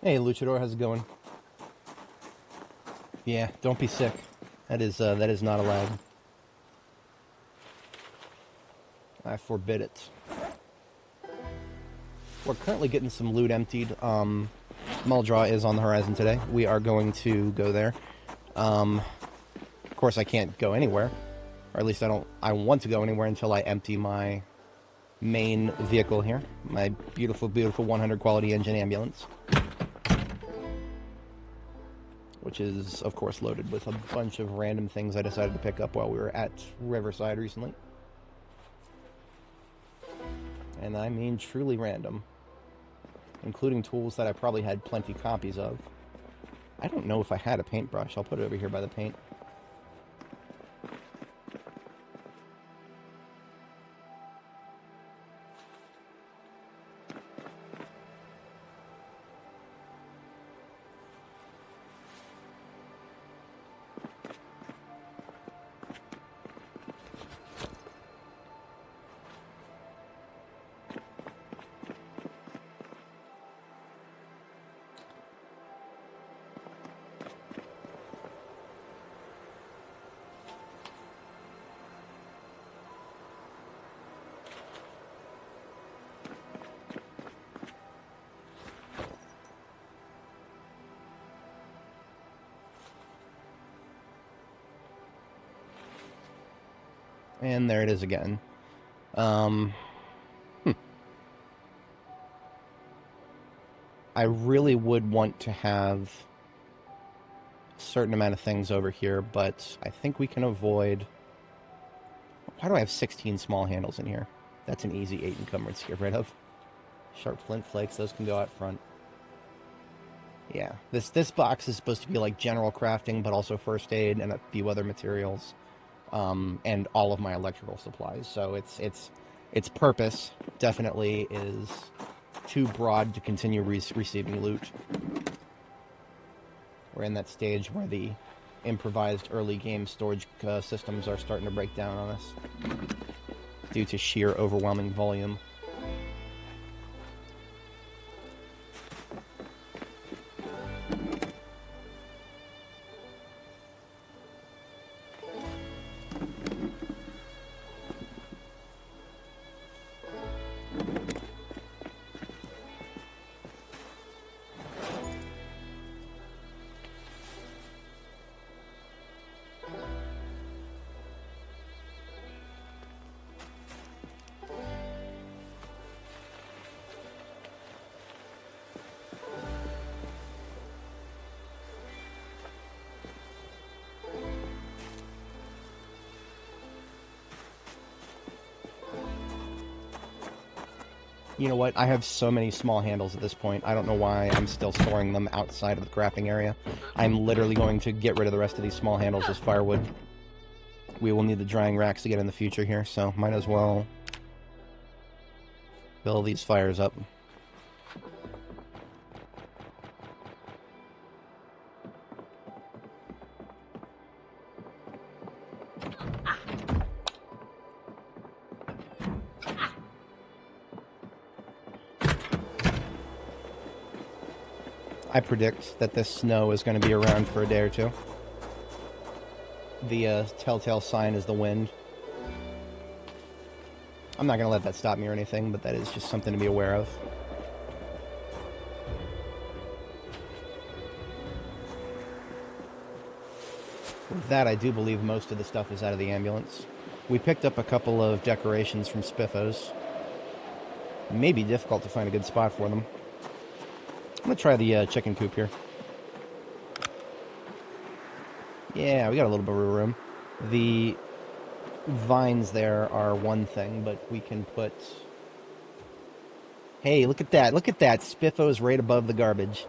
Hey, Luchador, how's it going? Yeah, don't be sick. That is not allowed. I forbid it. We're currently getting some loot emptied. Muldra is on the horizon today. We are going to go there. Of course, I can't go anywhere, or at least I want to go anywhere until I empty my main vehicle here, my beautiful, beautiful 100 quality engine ambulance, which is, of course, loaded with a bunch of random things I decided to pick up while we were at Riverside recently. And I mean truly random, including tools that I probably had plenty copies of. I don't know if I had a paintbrush. I'll put it over here by the paint. And there it is again. I really would want to have a certain amount of things over here, but I think we can avoid... Why do I have 16 small handles in here? That's an easy 8 encumbrance to get rid of. Sharp flint flakes, those can go out front. Yeah, this box is supposed to be like general crafting, but also first aid and a few other materials, and all of my electrical supplies. So its purpose definitely is too broad to continue receiving loot. We're in that stage where the improvised early game storage systems are starting to break down on us due to sheer overwhelming volume. You know what? I have so many small handles at this point. I don't know why I'm still storing them outside of the crafting area. I'm literally going to get rid of the rest of these small handles as firewood. We will need the drying racks again in the future here, so might as well build these fires up. I predict that this snow is going to be around for a day or two. The telltale sign is the wind. I'm not going to let that stop me or anything, but that is just something to be aware of. With that, I do believe most of the stuff is out of the ambulance. We picked up a couple of decorations from Spiffos. It may be difficult to find a good spot for them. I'm going to try the chicken coop here. Yeah, we got a little bit of room. The vines there are one thing, but we can put... Hey, look at that. Look at that. Spiffos right above the garbage.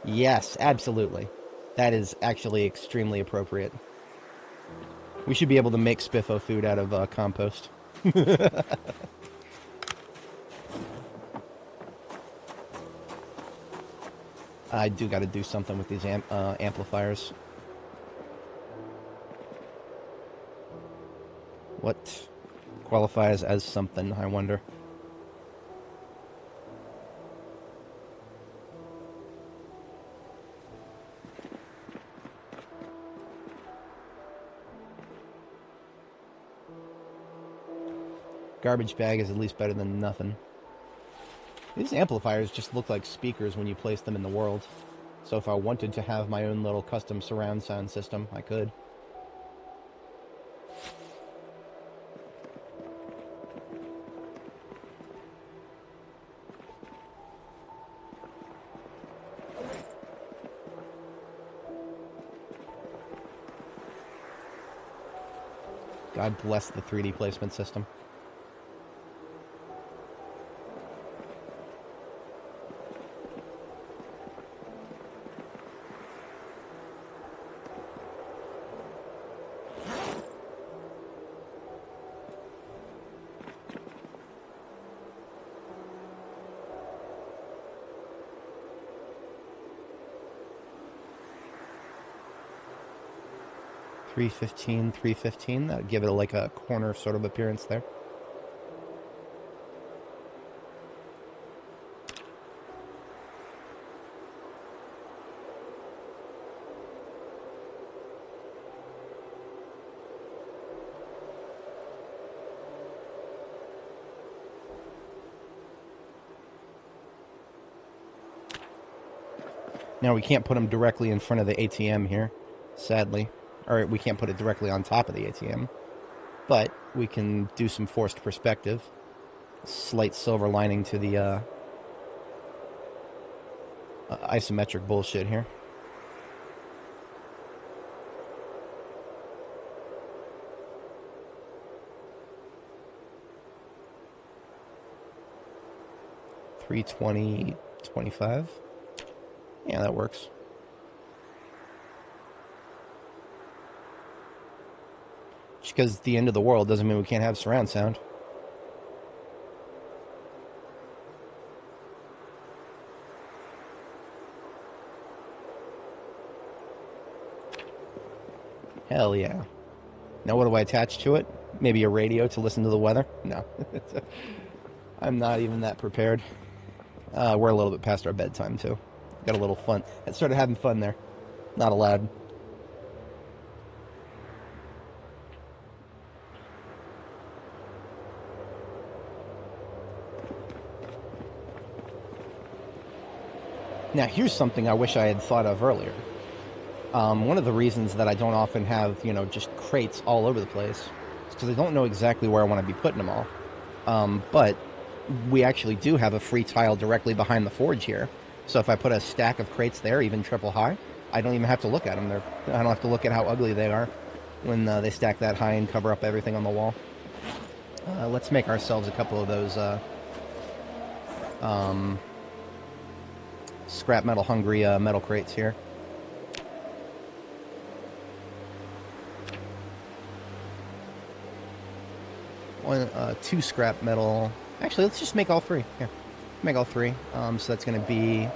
Yes, absolutely. That is actually extremely appropriate. We should be able to make Spiffo food out of compost. I do got to do something with these amplifiers. What qualifies as something, I wonder? Garbage bag is at least better than nothing. These amplifiers just look like speakers when you place them in the world. So if I wanted to have my own little custom surround sound system, I could. God bless the 3D placement system. $315. That would give it like a corner sort of appearance there. Now we can't put them directly in front of the ATM here, sadly. Or we can't put it directly on top of the ATM. But we can do some forced perspective. Slight silver lining to the isometric bullshit here. 320, 25. Yeah, that works. Just because it's the end of the world doesn't mean we can't have surround sound. Hell yeah. Now what do I attach to it? Maybe a radio to listen to the weather? No. I'm not even that prepared. We're a little bit past our bedtime, too. Got a little fun. I started having fun there. Not allowed. Now, here's something I wish I had thought of earlier. One of the reasons that I don't often have, just crates all over the place is because I don't know exactly where I want to be putting them all. But we actually do have a free tile directly behind the forge here. So if I put a stack of crates there, even triple high, I don't even have to look at them. I don't have to look at how ugly they are when they stack that high and cover up everything on the wall. Let's make ourselves a couple of those scrap metal hungry metal crates here. Two scrap metal. Actually, let's just make all three. Here, make all three. So that's going to be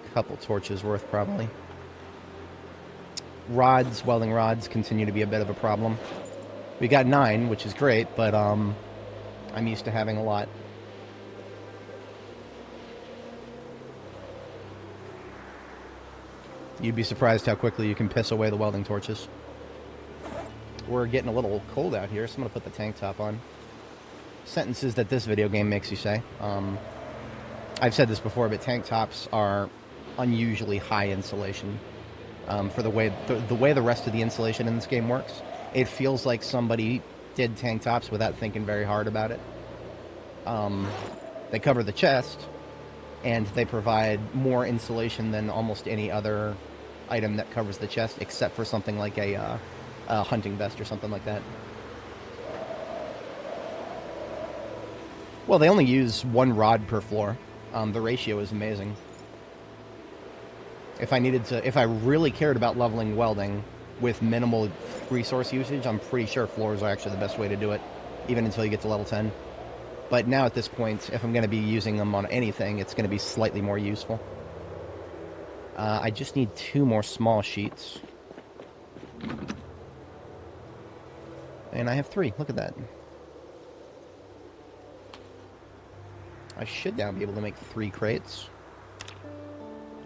a couple torches worth, probably. Rods, welding rods, continue to be a bit of a problem. We got 9, which is great, but I'm used to having a lot. You'd be surprised how quickly you can piss away the welding torches. We're getting a little cold out here, so I'm going to put the tank top on. Sentences that this video game makes you say. I've said this before, but tank tops are unusually high insulation. For the way the rest of the insulation in this game works, it feels like somebody did tank tops without thinking very hard about it. They cover the chest, and they provide more insulation than almost any other item that covers the chest, except for something like a hunting vest or something like that. Well, they only use 1 rod per floor. The ratio is amazing. If I really cared about leveling welding with minimal resource usage, I'm pretty sure floors are actually the best way to do it, even until you get to level 10. But now at this point, if I'm going to be using them on anything, it's going to be slightly more useful. I just need 2 more small sheets. And I have 3. Look at that. I should now be able to make 3 crates.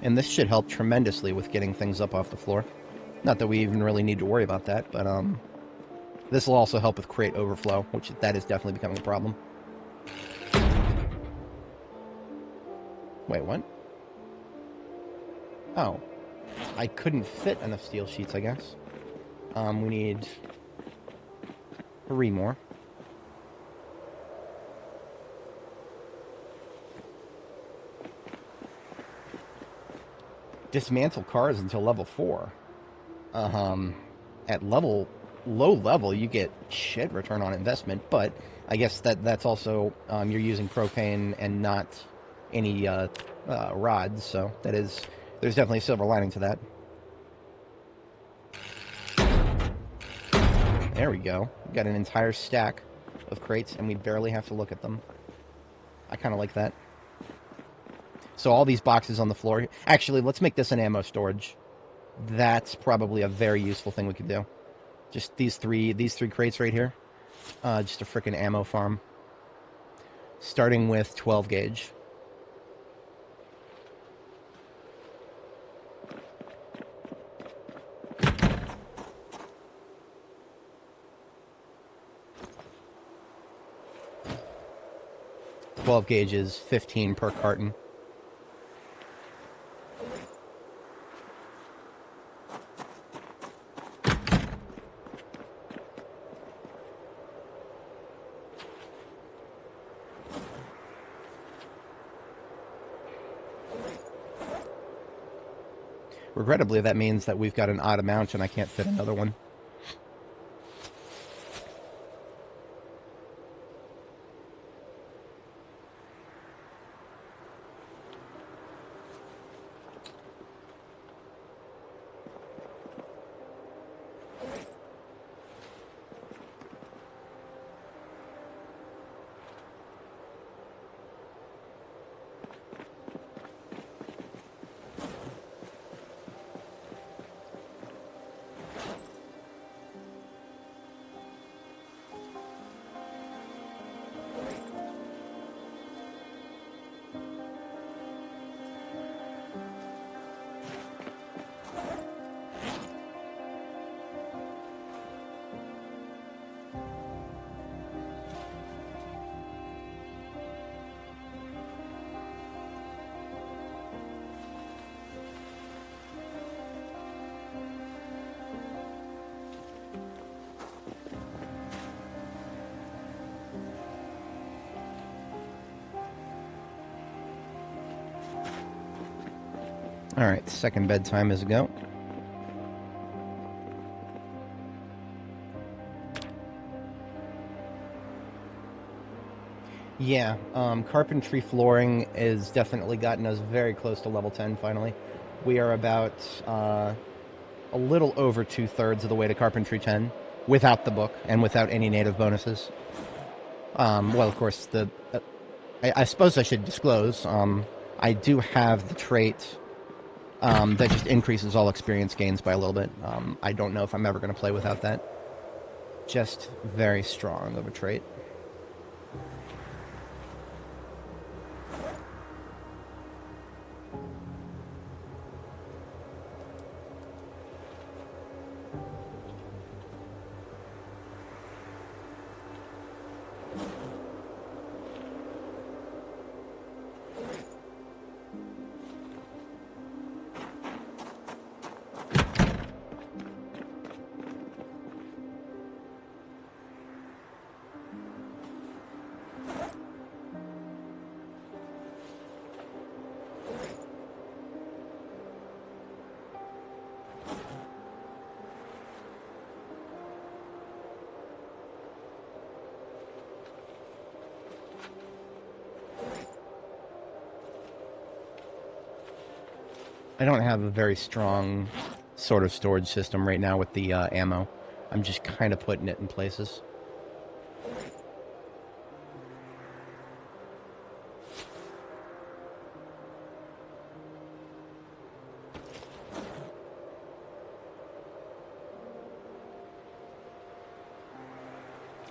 And this should help tremendously with getting things up off the floor. Not that we even really need to worry about that, but this will also help with crate overflow, which that is definitely becoming a problem. Wait, what? Oh. I couldn't fit enough steel sheets, I guess. We need 3 more. Dismantle cars until level 4. At low level, you get shit return on investment, but I guess that's also, you're using propane and not any rods, so there's definitely a silver lining to that. There we go. We got an entire stack of crates, and we barely have to look at them. I kind of like that. So all these boxes on the floor. Actually, let's make this an ammo storage. That's probably a very useful thing we could do. Just these three crates right here. Just a frickin' ammo farm. Starting with 12 gauge. .12 gauge is 15 per carton. Regrettably, that means that we've got an odd amount and I can't fit another one. Alright, second bedtime is a go. Yeah, carpentry flooring has definitely gotten us very close to level 10 finally. We are about a little over 2/3 of the way to carpentry 10 without the book and without any native bonuses. Well, of course, I suppose I should disclose, I do have the trait that just increases all experience gains by a little bit. I don't know if I'm ever going to play without that. Just very strong of a trait. I don't have a very strong sort of storage system right now with the ammo. I'm just kind of putting it in places.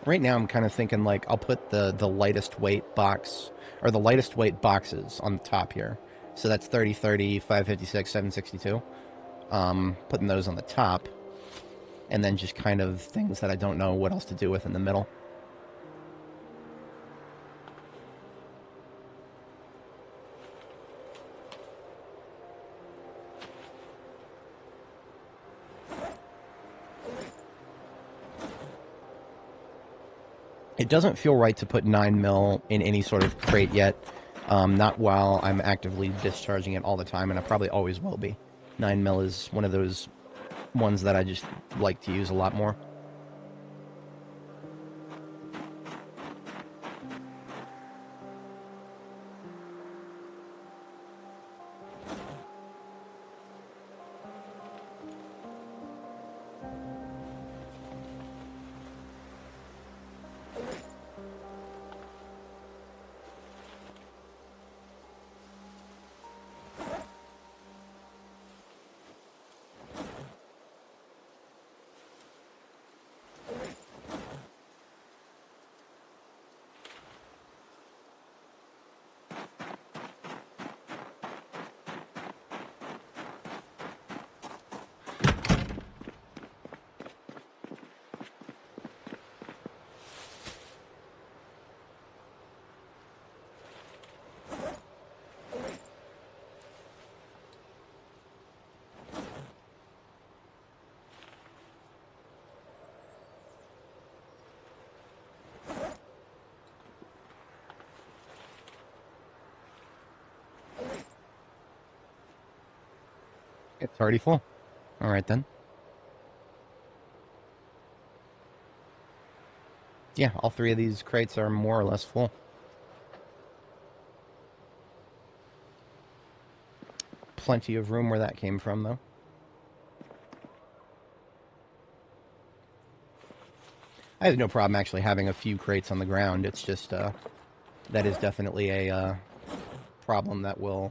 Right now I'm kind of thinking like I'll put the lightest weight box, or the lightest weight boxes on the top here. So that's 30/30, 556, 762. Putting those on the top, and then just kind of things that I don't know what else to do with in the middle. It doesn't feel right to put 9mm in any sort of crate yet. Not while I'm actively discharging it all the time, and I probably always will be. 9mm is one of those ones that I just like to use a lot more. It's already full. All right, then. Yeah, all three of these crates are more or less full. Plenty of room where that came from, though. I have no problem actually having a few crates on the ground. It's just, that is definitely a problem that will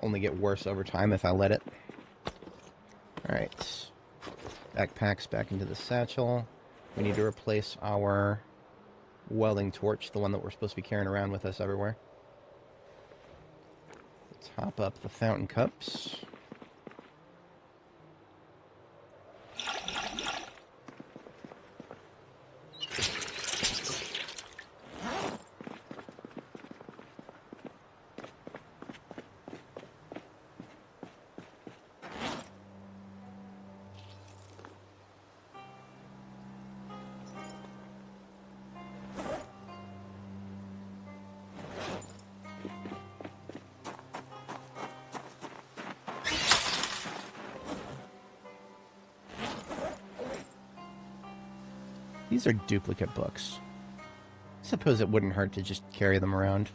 only get worse over time if I let it. Alright. Backpacks back into the satchel. We need to replace our welding torch, the one that we're supposed to be carrying around with us everywhere. Top up the fountain cups. These are duplicate books. I suppose it wouldn't hurt to just carry them around.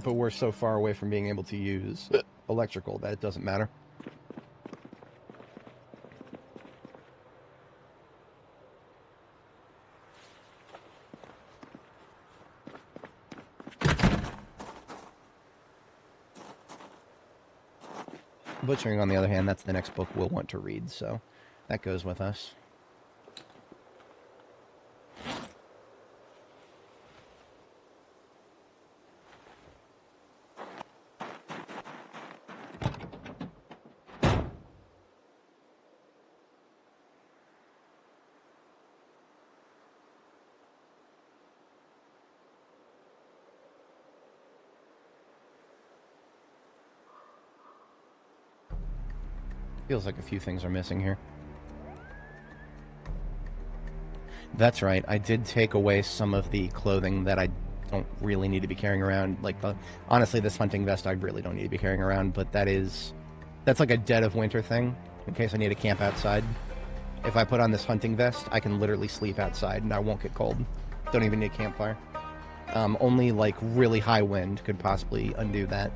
But we're so far away from being able to use electrical that it doesn't matter. Butchering, on the other hand, that's the next book we'll want to read, so that goes with us. Feels like a few things are missing here. That's right, I did take away some of the clothing that I don't really need to be carrying around. Like, honestly, this hunting vest I really don't need to be carrying around, but that's like a dead of winter thing, in case I need to camp outside. If I put on this hunting vest, I can literally sleep outside and I won't get cold. Don't even need a campfire. Only, like, really high wind could possibly undo that.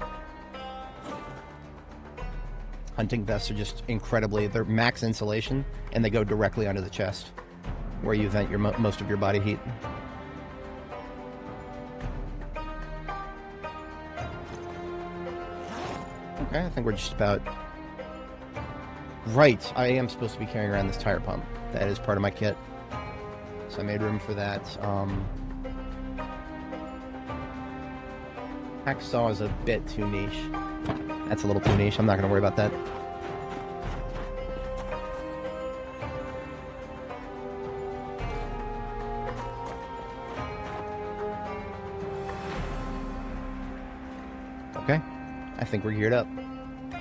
Hunting vests are just incredibly... They're max insulation, and they go directly under the chest, where you vent most of your body heat. Okay, I think we're just about... Right, I am supposed to be carrying around this tire pump. That is part of my kit. So I made room for that. Hacksaw is a bit too niche. That's a little too niche. I'm not going to worry about that. Okay. I think we're geared up.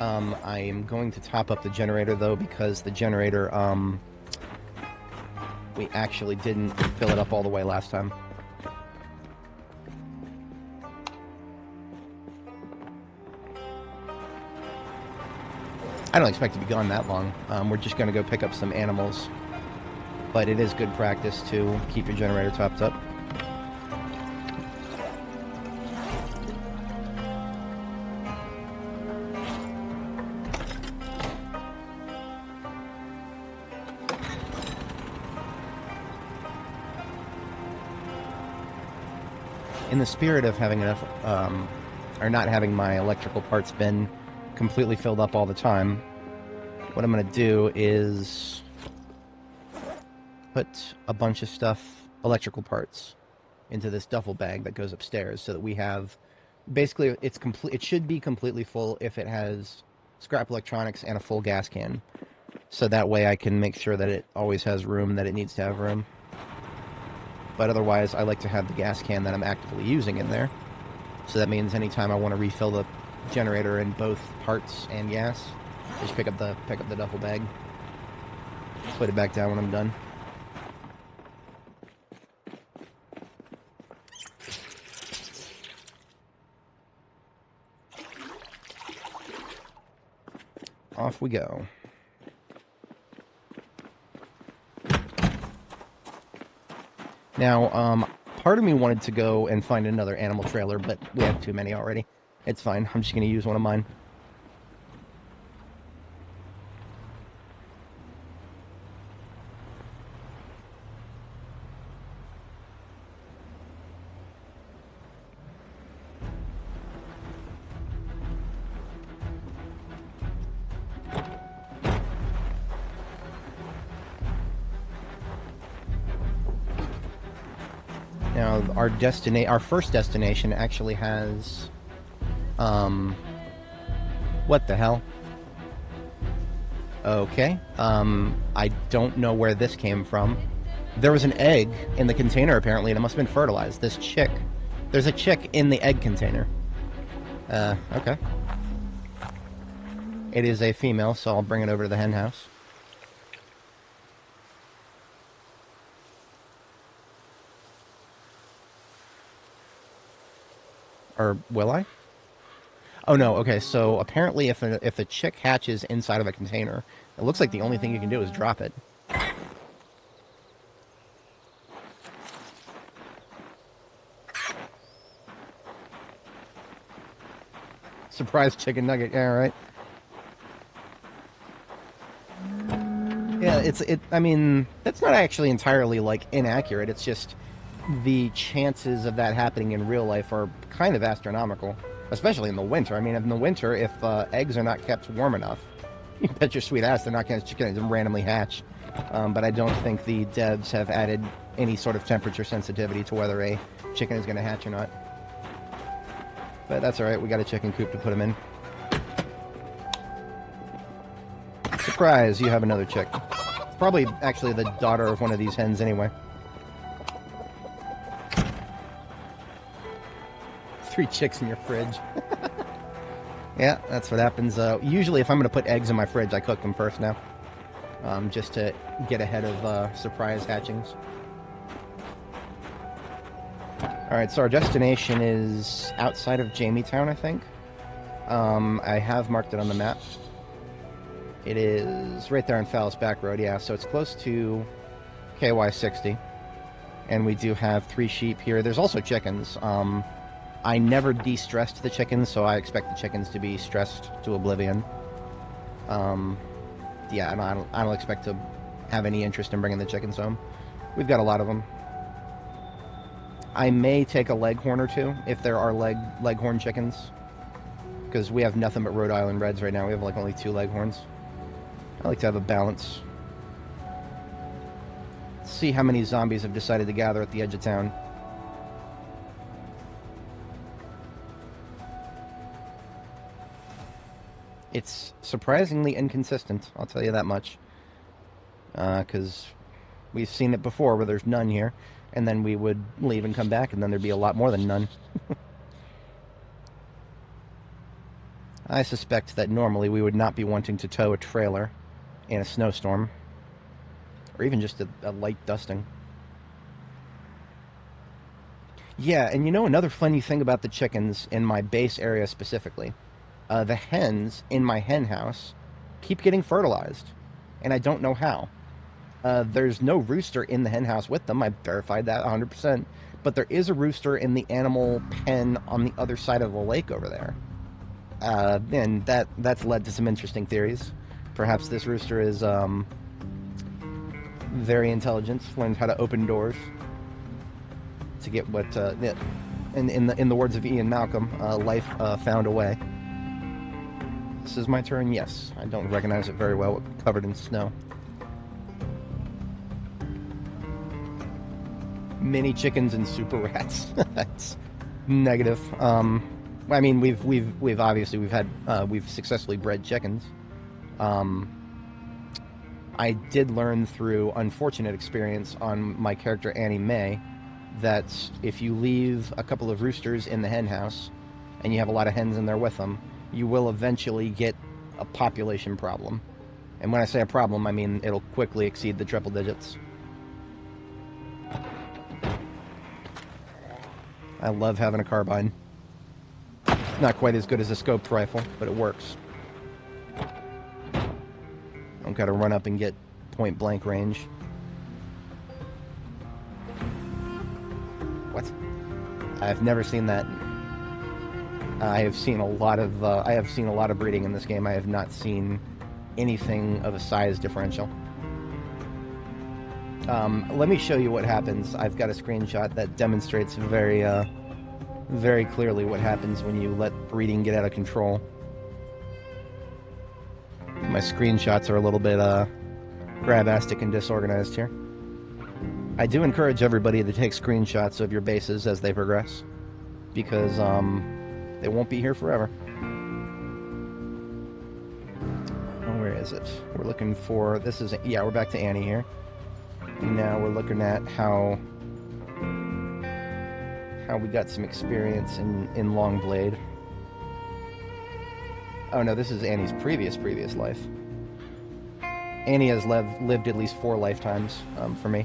I am going to top up the generator, though, because the generator, we actually didn't fill it up all the way last time. I don't expect to be gone that long. We're just going to go pick up some animals. But it is good practice to keep your generator topped up. In the spirit of having enough, or not having my electrical parts bin completely filled up all the time, what I'm going to do is put a bunch of stuff, electrical parts, into this duffel bag that goes upstairs, so that we have, basically, it should be completely full if it has scrap electronics and a full gas can. So that way I can make sure that it always has room that it needs to have room. But otherwise, I like to have the gas can that I'm actively using in there. So that means anytime I want to refill the generator in both parts and gas, just pick up the duffel bag, put it back down when I'm done. Off we go. Now, part of me wanted to go and find another animal trailer, but we have too many already. It's fine. I'm just going to use one of mine. Now, our first destination actually has, what the hell? Okay, I don't know where this came from. There was an egg in the container, apparently, and it must have been fertilized. There's a chick in the egg container. Okay. It is a female, so I'll bring it over to the hen house. Or will I? Oh no, okay, so apparently if a chick hatches inside of a container, it looks like the only thing you can do is drop it. Surprise chicken nugget, yeah, right? Yeah, I mean, that's not actually entirely, like, inaccurate, it's just the chances of that happening in real life are kind of astronomical, especially in the winter. I mean, in the winter, if eggs are not kept warm enough, you bet your sweet ass they're not going to randomly hatch. But I don't think the devs have added any sort of temperature sensitivity to whether a chicken is going to hatch or not. But that's alright, we got a chicken coop to put them in. Surprise, you have another chick. It's probably actually the daughter of one of these hens anyway. 3 chicks in your fridge. Yeah, that's what happens. Usually if I'm going to put eggs in my fridge, I cook them first now. Just to get ahead of surprise hatchings. Alright, so our destination is outside of Jamie-town, I think. I have marked it on the map. It is right there on Fallis Back Road, yeah, so it's close to KY60. And we do have 3 sheep here. There's also chickens. I never de-stressed the chickens, so I expect the chickens to be stressed to oblivion. Yeah, and I don't expect to have any interest in bringing the chickens home. We've got a lot of them. I may take a leghorn or two if there are leghorn chickens, because we have nothing but Rhode Island Reds right now. We have like only 2 leghorns. I like to have a balance. Let's see how many zombies have decided to gather at the edge of town. It's surprisingly inconsistent, I'll tell you that much. Because we've seen it before where there's none here, and then we would leave and come back, and then there'd be a lot more than none. I suspect that normally we would not be wanting to tow a trailer in a snowstorm, or even just a light dusting. Yeah, and you know another funny thing about the chickens in my base area specifically? The hens in my hen house keep getting fertilized, and I don't know how. There's no rooster in the hen house with them. I verified that 100%. But there is a rooster in the animal pen on the other side of the lake over there. And that's led to some interesting theories. Perhaps this rooster is very intelligent, learned how to open doors to get what, in the words of Ian Malcolm, life found a way. This is my turn? Yes. I don't recognize it very well. It's covered in snow. Mini chickens and super rats. That's negative. I mean, we've successfully bred chickens. I did learn through unfortunate experience on my character Annie Mae that if you leave a couple of roosters in the hen house and you have a lot of hens in there with them, you will eventually get a population problem. And when I say a problem, I mean it'll quickly exceed the triple digits. I love having a carbine. It's not quite as good as a scoped rifle, but it works. Don't gotta run up and get point blank range. What? I've never seen that. I have seen a lot of breeding in this game. I have not seen anything of a size differential. Let me show you what happens. I've got a screenshot that demonstrates very clearly what happens when you let breeding get out of control. My screenshots are a little bit grabastic and disorganized here. I do encourage everybody to take screenshots of your bases as they progress, because they won't be here forever. Oh, where is it? We're looking for... we're back to Annie here. Now we're looking at how we got some experience in Longblade. Oh no, this is Annie's previous life. Annie has lived at least 4 lifetimes for me.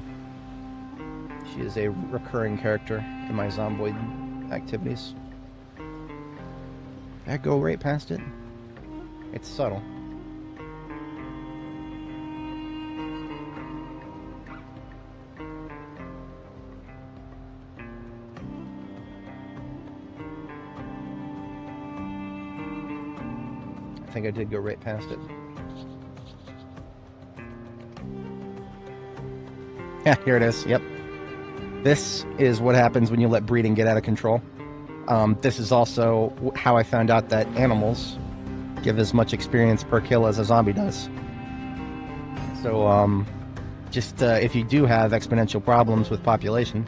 She is a recurring character in my Zomboid activities. Did I go right past it? It's subtle. I think I did go right past it. Yeah, here it is. Yep. This is what happens when you let breeding get out of control. This is also how I found out that animals give as much experience per kill as a zombie does. So, just if you do have exponential problems with population,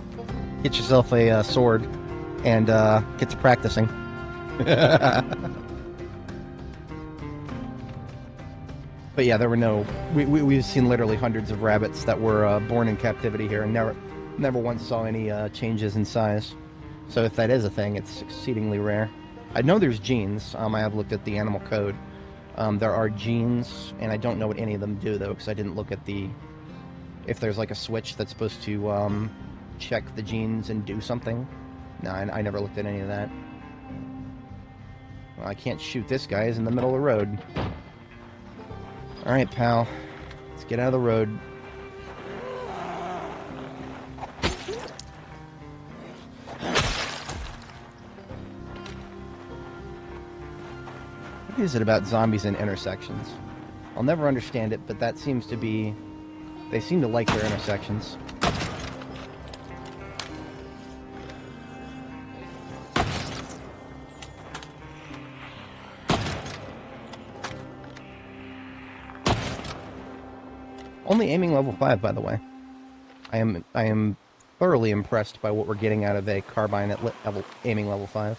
get yourself a sword and get to practicing. But yeah, there were no... We've seen literally hundreds of rabbits that were born in captivity here and never once saw any changes in size. So if that is a thing, it's exceedingly rare. I know there's genes. I have looked at the animal code. There are genes, and I don't know what any of them do, though, because I didn't look at the... If there's like a switch that's supposed to check the genes and do something. No, I never looked at any of that. Well, I can't shoot this guy. He's in the middle of the road. Alright, pal. Let's get out of the road. What is it about zombies in intersections? I'll never understand it, but that seems to be... They seem to like their intersections. Only aiming level 5, by the way. I am thoroughly impressed by what we're getting out of a carbine at aiming level 5.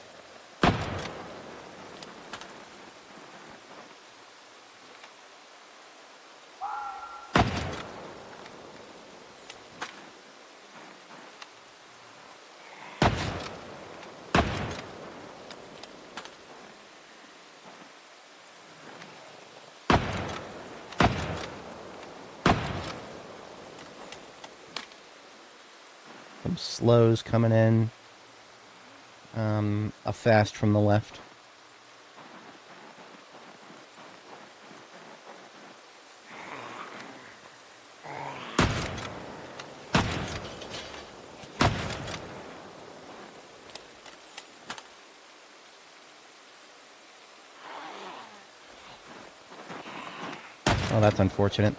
Some slows coming in. A fast from the left. Oh, that's unfortunate.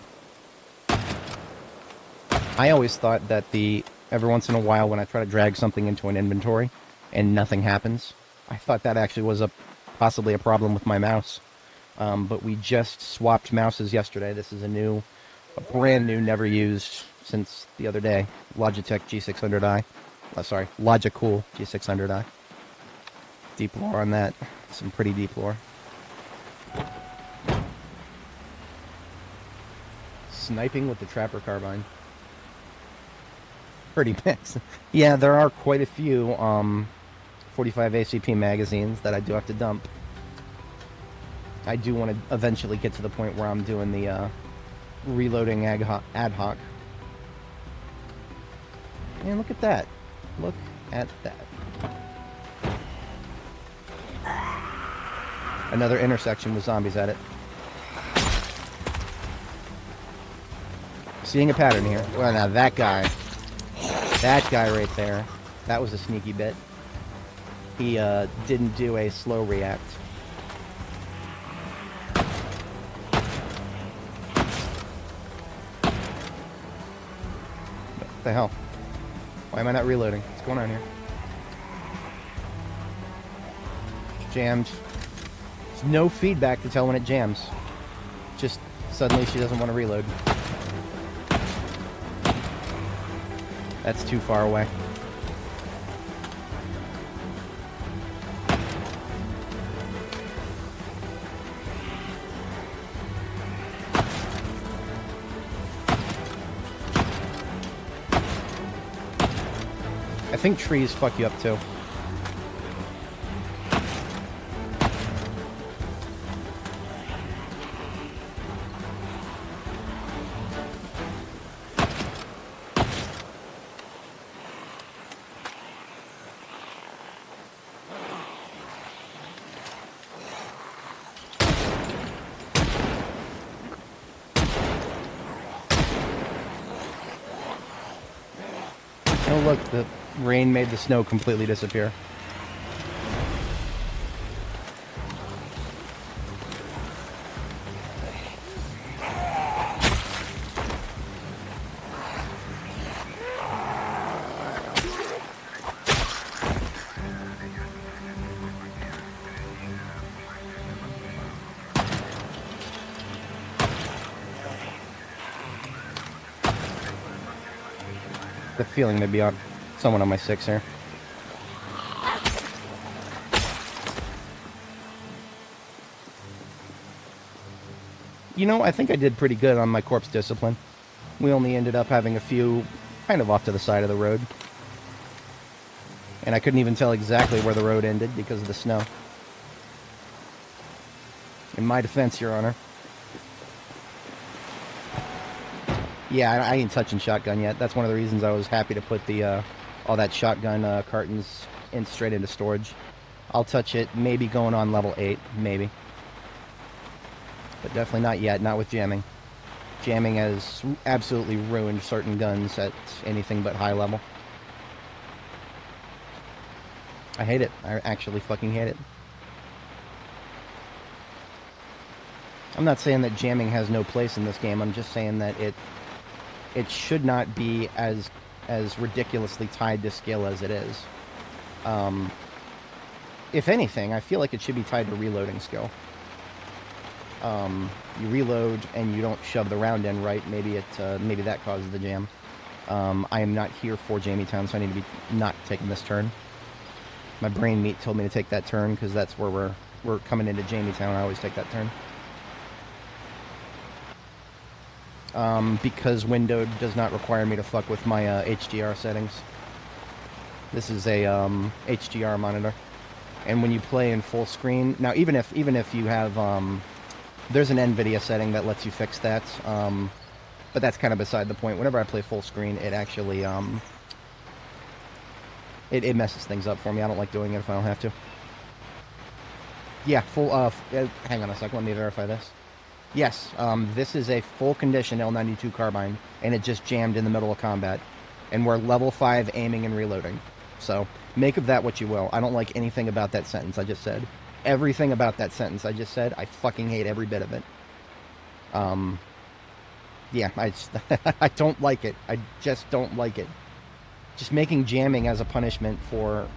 I always thought that every once in a while when I try to drag something into an inventory and nothing happens, I thought that actually was possibly a problem with my mouse. But we just swapped mouses yesterday. This is a brand new, never used since the other day, Logitech G600i. Sorry, Logicool G600i. Deep lore on that. Some pretty deep lore. Sniping with the Trapper carbine. Pretty mixed. Yeah, there are quite a few 45 ACP magazines that I do have to dump. I do want to eventually get to the point where I'm doing the reloading ad hoc. And look at that. Look at that. Another intersection with zombies at it. Seeing a pattern here. Well, now that guy right there, that was a sneaky bit. He didn't do a slow react. What the hell? Why am I not reloading? What's going on here? Jammed. There's no feedback to tell when it jams. Just suddenly she doesn't want to reload. That's too far away. I think trees fuck you up too. Oh look, the rain made the snow completely disappear. The feeling there'd be someone on my 6 here. You know, I think I did pretty good on my corpse discipline. We only ended up having a few kind of off to the side of the road. And I couldn't even tell exactly where the road ended because of the snow. In my defense, Your Honor. Yeah, I ain't touching shotgun yet. That's one of the reasons I was happy to put the all that shotgun cartons straight into storage. I'll touch it maybe going on level 8, maybe. But definitely not yet, not with jamming. Jamming has absolutely ruined certain guns at anything but high level. I hate it. I actually fucking hate it. I'm not saying that jamming has no place in this game. I'm just saying that it should not be as ridiculously tied to skill as it is. If anything, I feel like it should be tied to reloading skill. You reload and you don't shove the round in right. Maybe that causes the jam. I am not here for Jamie-town, so I need to be not taking this turn. My brain meat told me to take that turn because that's where we're coming into Jamie-town. I always take that turn. Because windowed does not require me to fuck with my HDR settings. This is a HDR monitor, and when you play in full screen, now even if you have there's an NVIDIA setting that lets you fix that, but that's kind of beside the point. Whenever I play full screen, it actually it messes things up for me. I don't like doing it if I don't have to. Yeah, full. Hang on a second. Let me verify this. Yes, this is a full condition L92 carbine, and it just jammed in the middle of combat. And we're level 5 aiming and reloading. So, make of that what you will. I don't like anything about that sentence I just said. Everything about that sentence I just said, I fucking hate every bit of it. Yeah, I don't like it. I just don't like it. Just making jamming as a punishment for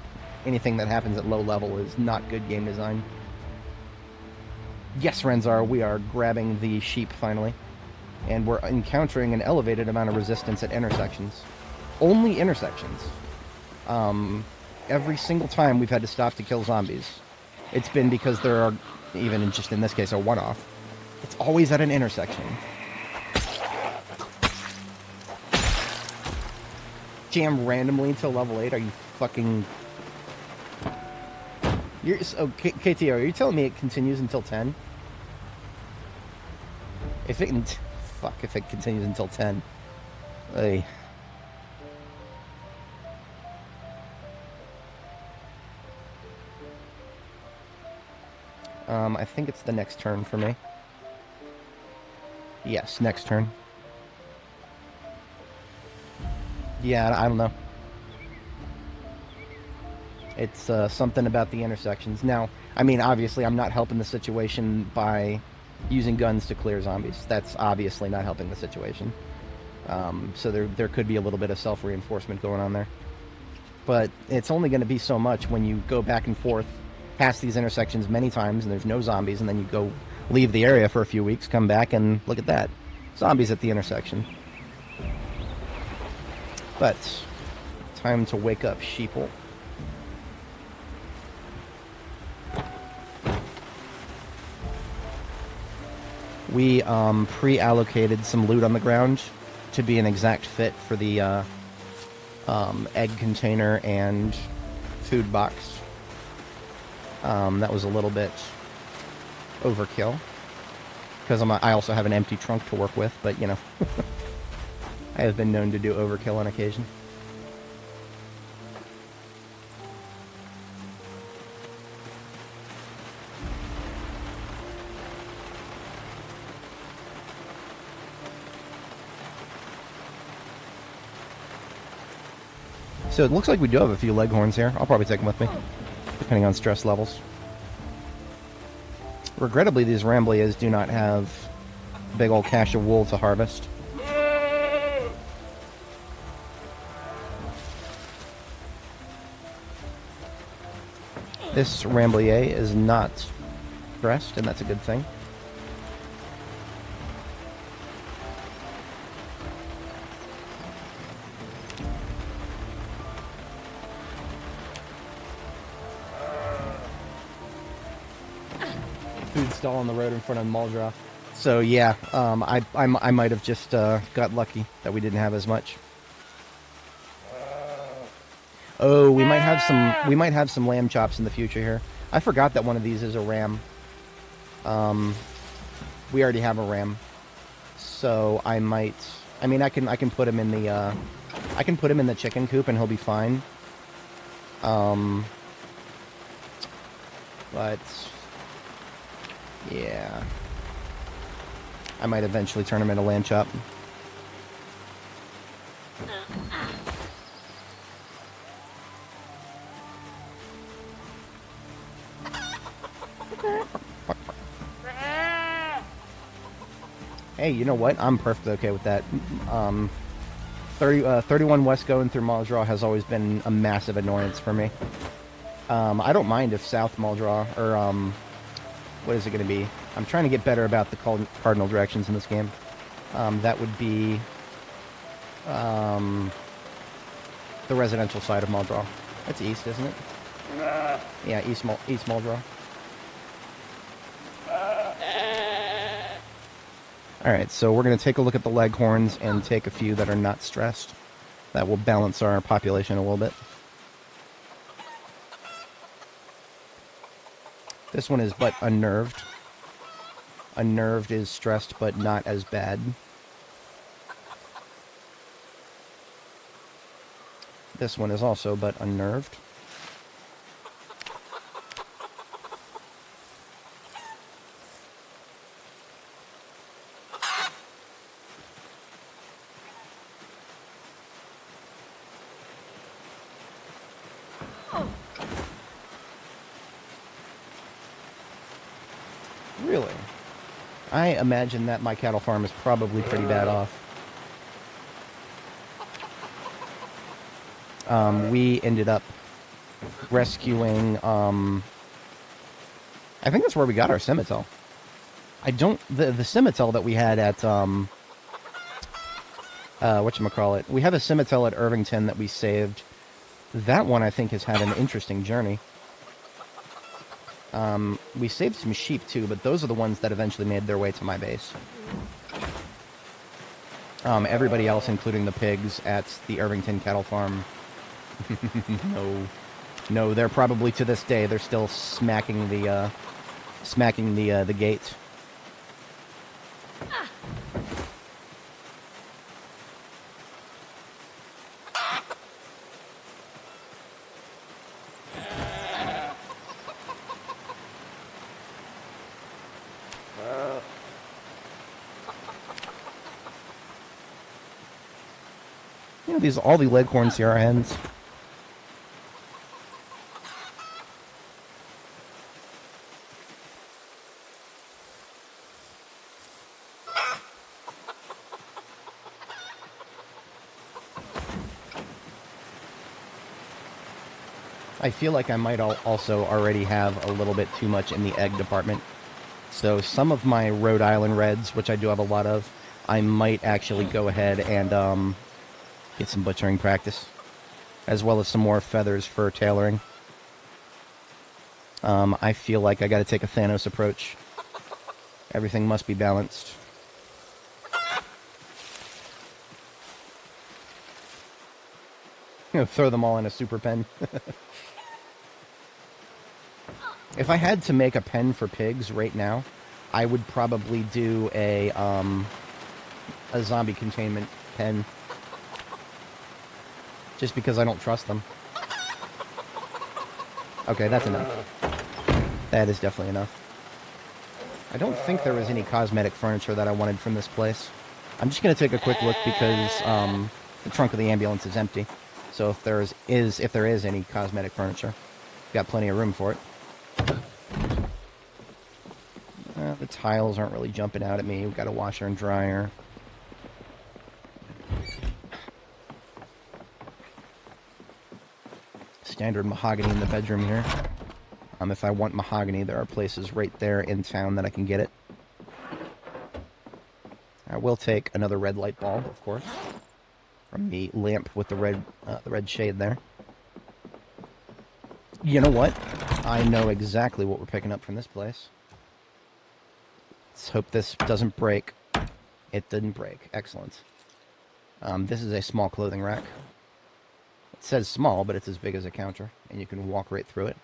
anything that happens at low level is not good game design. Yes, Renzar, we are grabbing the sheep finally. And we're encountering an elevated amount of resistance at intersections. Only intersections. Every single time we've had to stop to kill zombies, it's been because there are, even just in this case, a one-off. It's always at an intersection. Jam randomly until level 8? Are you fucking... KTO, are you telling me it continues until 10? If it continues until 10. Hey. I think it's the next turn for me. Yes, next turn. Yeah, I don't know. It's something about the intersections. Now, I mean, obviously, I'm not helping the situation by using guns to clear zombies. That's obviously not helping the situation. So there could be a little bit of self-reinforcement going on there. But it's only going to be so much when you go back and forth past these intersections many times and there's no zombies, and then you go leave the area for a few weeks, come back, and look at that. Zombies at the intersection. But, time to wake up, sheeple. We pre-allocated some loot on the ground to be an exact fit for the egg container and food box. That was a little bit overkill, because I also have an empty trunk to work with, but you know, I have been known to do overkill on occasion. So it looks like we do have a few leghorns here. I'll probably take them with me, depending on stress levels. Regrettably, these Rambliers do not have a big old cache of wool to harvest. This Ramblier is not stressed, and that's a good thing. Food stall on the road in front of Muldrow. So yeah, I might have just got lucky that we didn't have as much. Oh, we might have some lamb chops in the future here. I forgot that one of these is a ram. We already have a ram, so I might. I mean, I can put him in the I can put him in the chicken coop and he'll be fine. But yeah, I might eventually turn him into lamb chop. Hey, you know what? I'm perfectly okay with that. 31 West going through Muldrow has always been a massive annoyance for me. I don't mind if South Muldrow, or, what is it going to be? I'm trying to get better about the cardinal directions in this game. That would be, the residential side of Muldrow. That's east, isn't it? Yeah, East Muldrow. Alright, so we're going to take a look at the leghorns and take a few that are not stressed. That will balance our population a little bit. This one is but unnerved. Unnerved is stressed, but not as bad. This one is also but unnerved. Really? I imagine that my cattle farm is probably pretty bad off. We ended up rescuing, I think that's where we got our Scimitar. The Scimitar that we had at, whatchamacallit, we have a Scimitar at Irvington that we saved. That one, I think, has had an interesting journey. We saved some sheep, too, but those are the ones that eventually made their way to my base. Everybody else, including the pigs at the Irvington cattle farm, no, they're probably, to this day, they're still smacking the gate. You know, all the leghorns here are hens. I feel like I might also already have a little bit too much in the egg department. So some of my Rhode Island Reds, which I do have a lot of, I might actually go ahead and get some butchering practice, as well as some more feathers for tailoring. I feel like I got to take a Thanos approach. Everything must be balanced. You know, throw them all in a super pen. If I had to make a pen for pigs right now, I would probably do a zombie containment pen. Just because I don't trust them. Okay, that's enough. That is definitely enough. I don't think there was any cosmetic furniture that I wanted from this place. I'm just going to take a quick look because the trunk of the ambulance is empty. So if there is any cosmetic furniture, got plenty of room for it. The tiles aren't really jumping out at me. We've got a washer and dryer. Standard mahogany in the bedroom here. If I want mahogany, there are places right there in town that I can get it. I will take another red light bulb, of course, from the lamp with the red shade there. You know what? I know exactly what we're picking up from this place. Let's hope this doesn't break. It didn't break. Excellent. This is a small clothing rack. It says small, but it's as big as a counter, and you can walk right through it.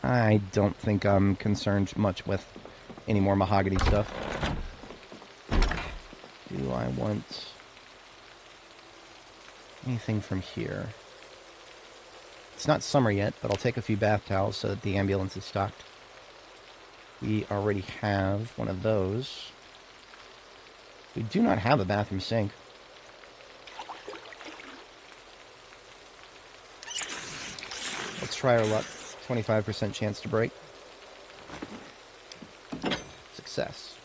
I don't think I'm concerned much with any more mahogany stuff. Do I want anything from here? It's not summer yet, but I'll take a few bath towels so that the ambulance is stocked. We already have one of those. We do not have a bathroom sink. Let's try our luck. 25% chance to break. Success.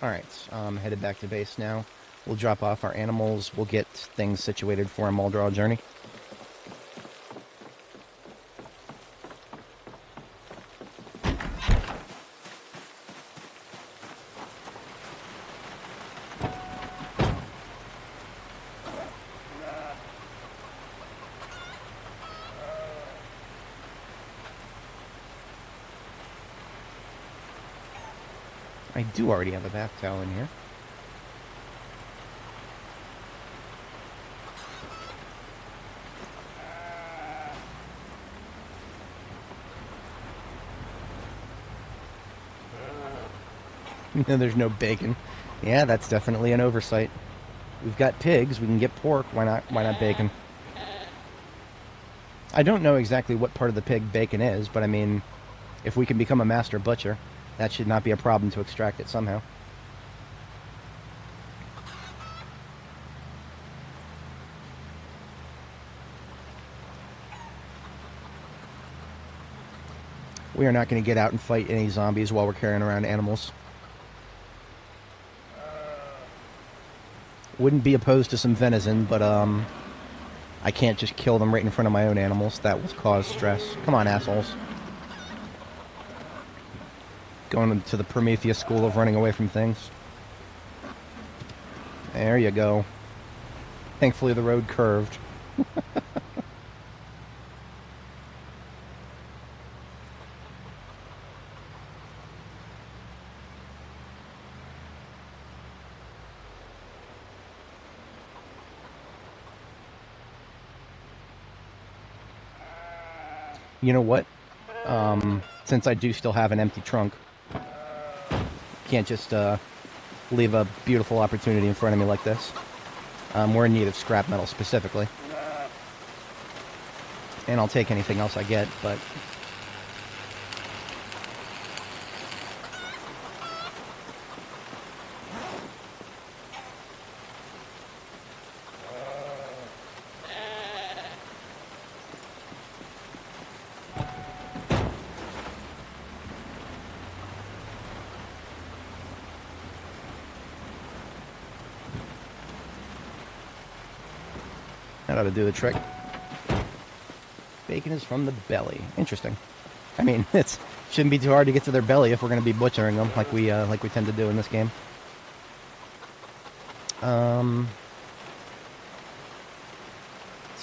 Alright, headed back to base now. We'll drop off our animals. We'll get things situated for a Muldrow journey. I do already have a bath towel in here. No, there's no bacon. Yeah, that's definitely an oversight. We've got pigs, we can get pork, why not bacon? I don't know exactly what part of the pig bacon is, but I mean, if we can become a master butcher, that should not be a problem to extract it somehow. We are not going to get out and fight any zombies while we're carrying around animals. Wouldn't be opposed to some venison, but I can't just kill them right in front of my own animals. That would cause stress. Come on, assholes. Going to the Prometheus school of running away from things. There you go. Thankfully the road curved. You know what? Since I do still have an empty trunk, can't just leave a beautiful opportunity in front of me like this. We're in need of scrap metal specifically. And I'll take anything else I get, but... that ought to do the trick. Bacon is from the belly. Interesting. I mean, it shouldn't be too hard to get to their belly if we're going to be butchering them like we tend to do in this game. Let's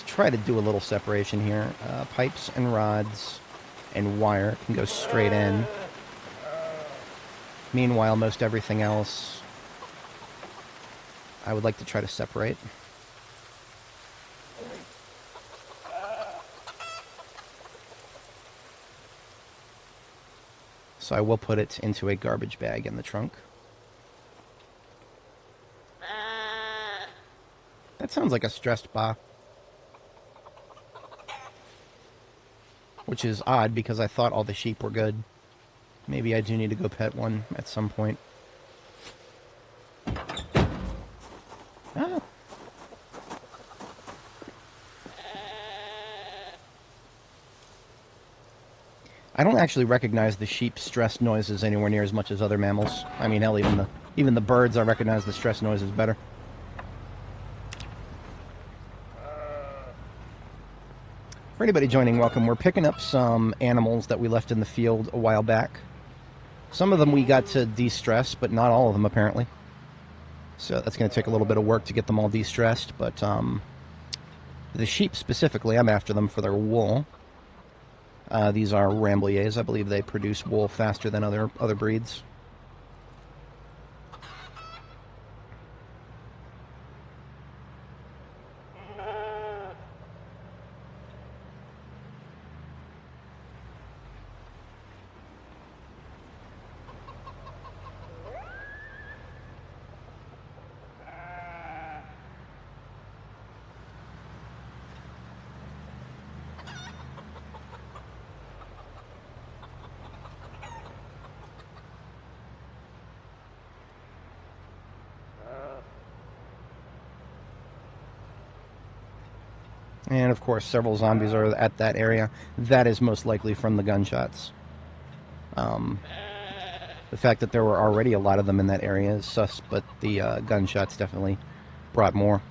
try to do a little separation here. Pipes and rods and wire can go straight in. Meanwhile, most everything else I would like to try to separate. So I will put it into a garbage bag in the trunk. That sounds like a stressed ba. Which is odd because I thought all the sheep were good. Maybe I do need to go pet one at some point. Ah. I don't actually recognize the sheep's stress noises anywhere near as much as other mammals. I mean, hell, even the birds, I recognize the stress noises better. For anybody joining, welcome. We're picking up some animals that we left in the field a while back. Some of them we got to de-stress, but not all of them, apparently. So that's going to take a little bit of work to get them all de-stressed, but the sheep specifically, I'm after them for their wool. These are Rambouillets. I believe they produce wool faster than other breeds. And of course, several zombies are at that area. That is most likely from the gunshots. The fact that there were already a lot of them in that area is sus, but the gunshots definitely brought more.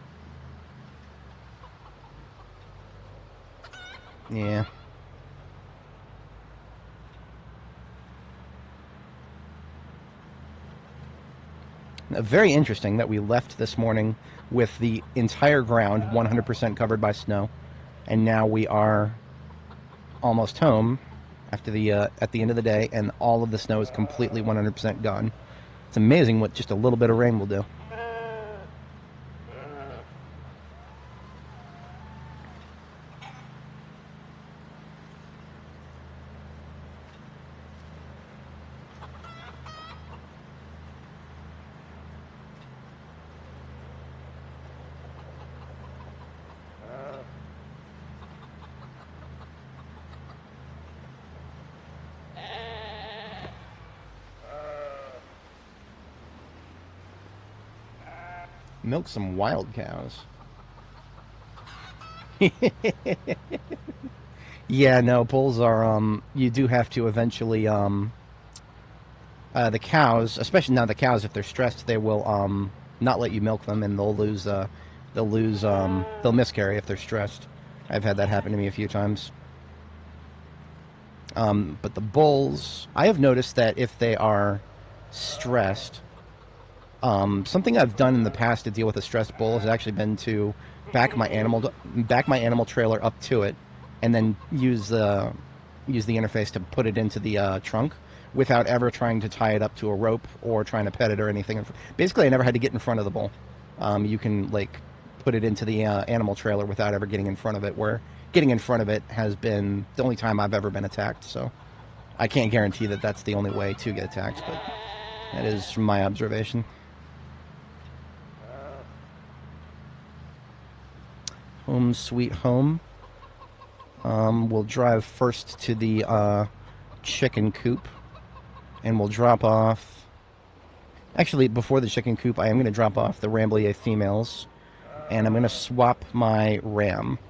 Yeah. Very interesting that we left this morning with the entire ground 100% covered by snow, and now we are almost home after at the end of the day, and all of the snow is completely 100% gone. It's amazing what just a little bit of rain will do. Milk some wild cows. Yeah, no, bulls are, you do have to eventually, the cows, especially now the cows, if they're stressed, they will, not let you milk them, and they'll miscarry if they're stressed. I've had that happen to me a few times. But the bulls, I have noticed that if they are stressed, something I've done in the past to deal with a stressed bull has actually been to back my animal trailer up to it, and then use the interface to put it into the trunk without ever trying to tie it up to a rope or trying to pet it or anything. Basically, I never had to get in front of the bull. You can like put it into the animal trailer without ever getting in front of it, where getting in front of it has been the only time I've ever been attacked. So I can't guarantee that that's the only way to get attacked, but that is from my observation. Home sweet home. We'll drive first to the chicken coop, and we'll drop off... Actually, before the chicken coop, I am going to drop off the Rambouillet females, and I'm going to swap my ram.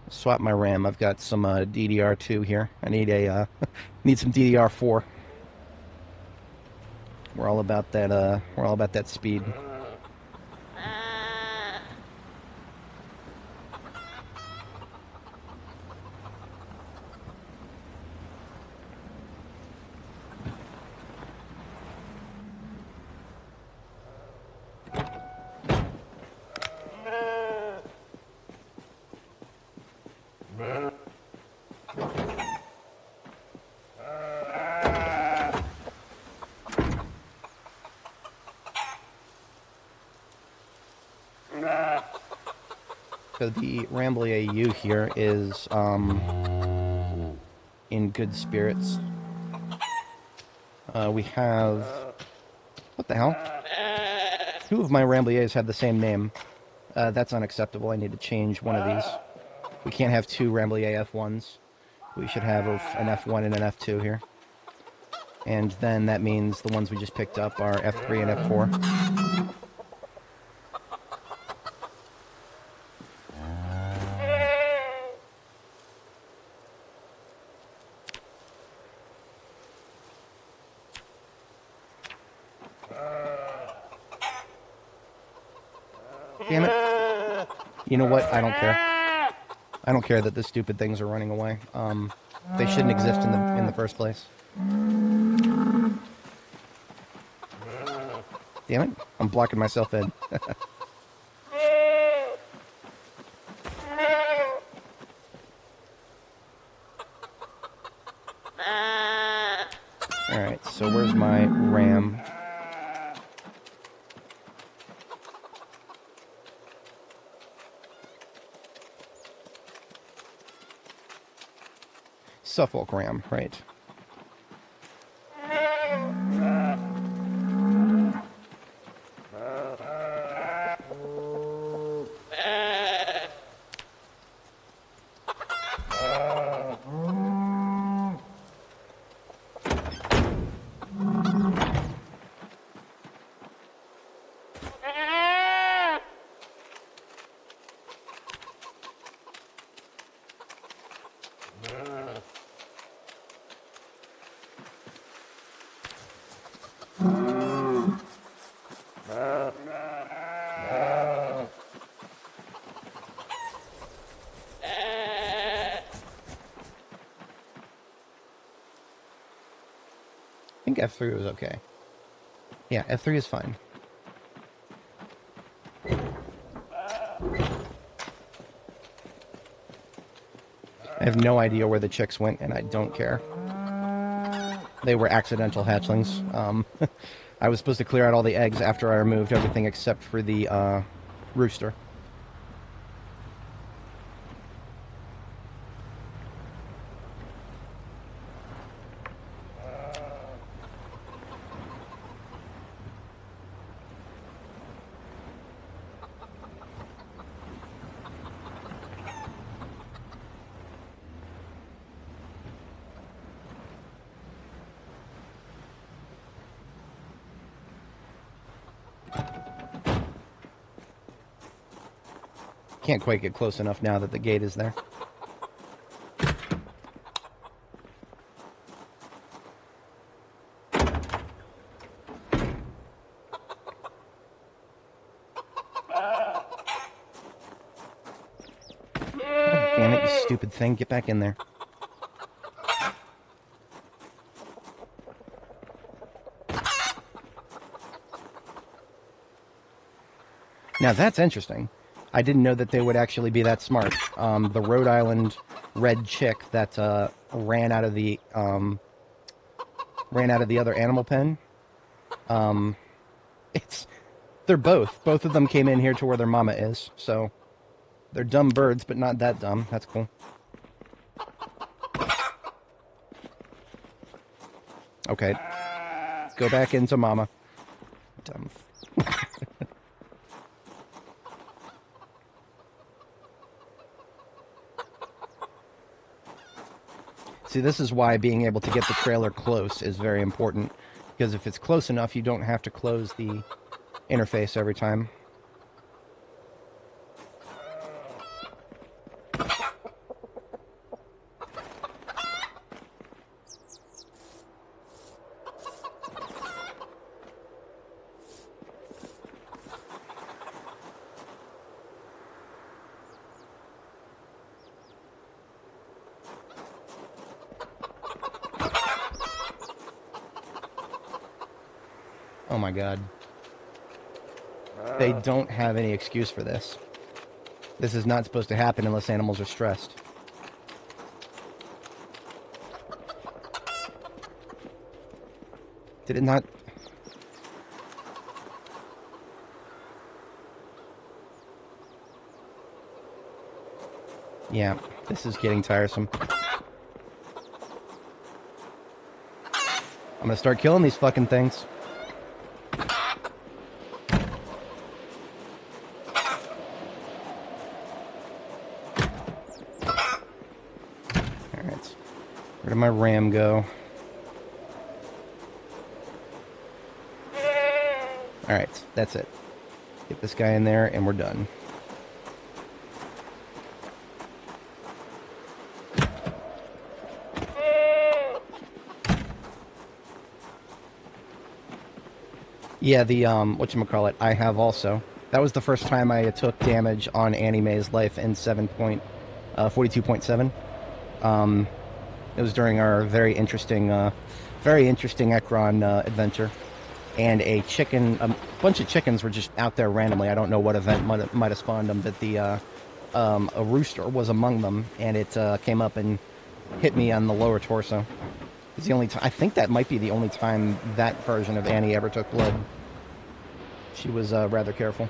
I've got some DDR2 here. I need need some DDR4. We're all about that. We're all about that speed. So the Rambouillet U here is in good spirits. We have... What the hell? Two of my Rambliers have the same name. That's unacceptable. I need to change one of these. We can't have two Ramblier F1s. We should have an F1 and an F2 here. And then that means the ones we just picked up are F3 and F4. Damn it. You know what? I don't care. I don't care that the stupid things are running away. They shouldn't exist in the first place. Damn it. I'm blocking myself in. Alright, so where's my ram? Suffolk ram, right. I think F3 was okay. Yeah, F3 is fine. I have no idea where the chicks went, and I don't care. They were accidental hatchlings. I was supposed to clear out all the eggs after I removed everything except for the rooster. Can't quite get close enough now that the gate is there. Oh, damn it, you stupid thing. Get back in there. Now that's interesting. I didn't know that they would actually be that smart. The Rhode Island red chick that ran out of the other animal pen. They're both. Both of them came in here to where their mama is. So they're dumb birds, but not that dumb. That's cool. Okay, go back into mama. Dumb. See, this is why being able to get the trailer close is very important, because if it's close enough, you don't have to close the interface every time. Oh my god. They don't have any excuse for this. This is not supposed to happen unless animals are stressed. Did it not? Yeah, this is getting tiresome. I'm gonna start killing these fucking things. my RAM go? Alright, that's it. Get this guy in there, and we're done. Yeah, the, whatchamacallit, I have also. That was the first time I took damage on Annie Mae's life in 42.7. It was during our very interesting Ekron adventure. And a bunch of chickens were just out there randomly. I don't know what event might have spawned them, but a rooster was among them, and it came up and hit me on the lower torso. It's the only time. I think that might be the only time that version of Annie ever took blood. She was rather careful.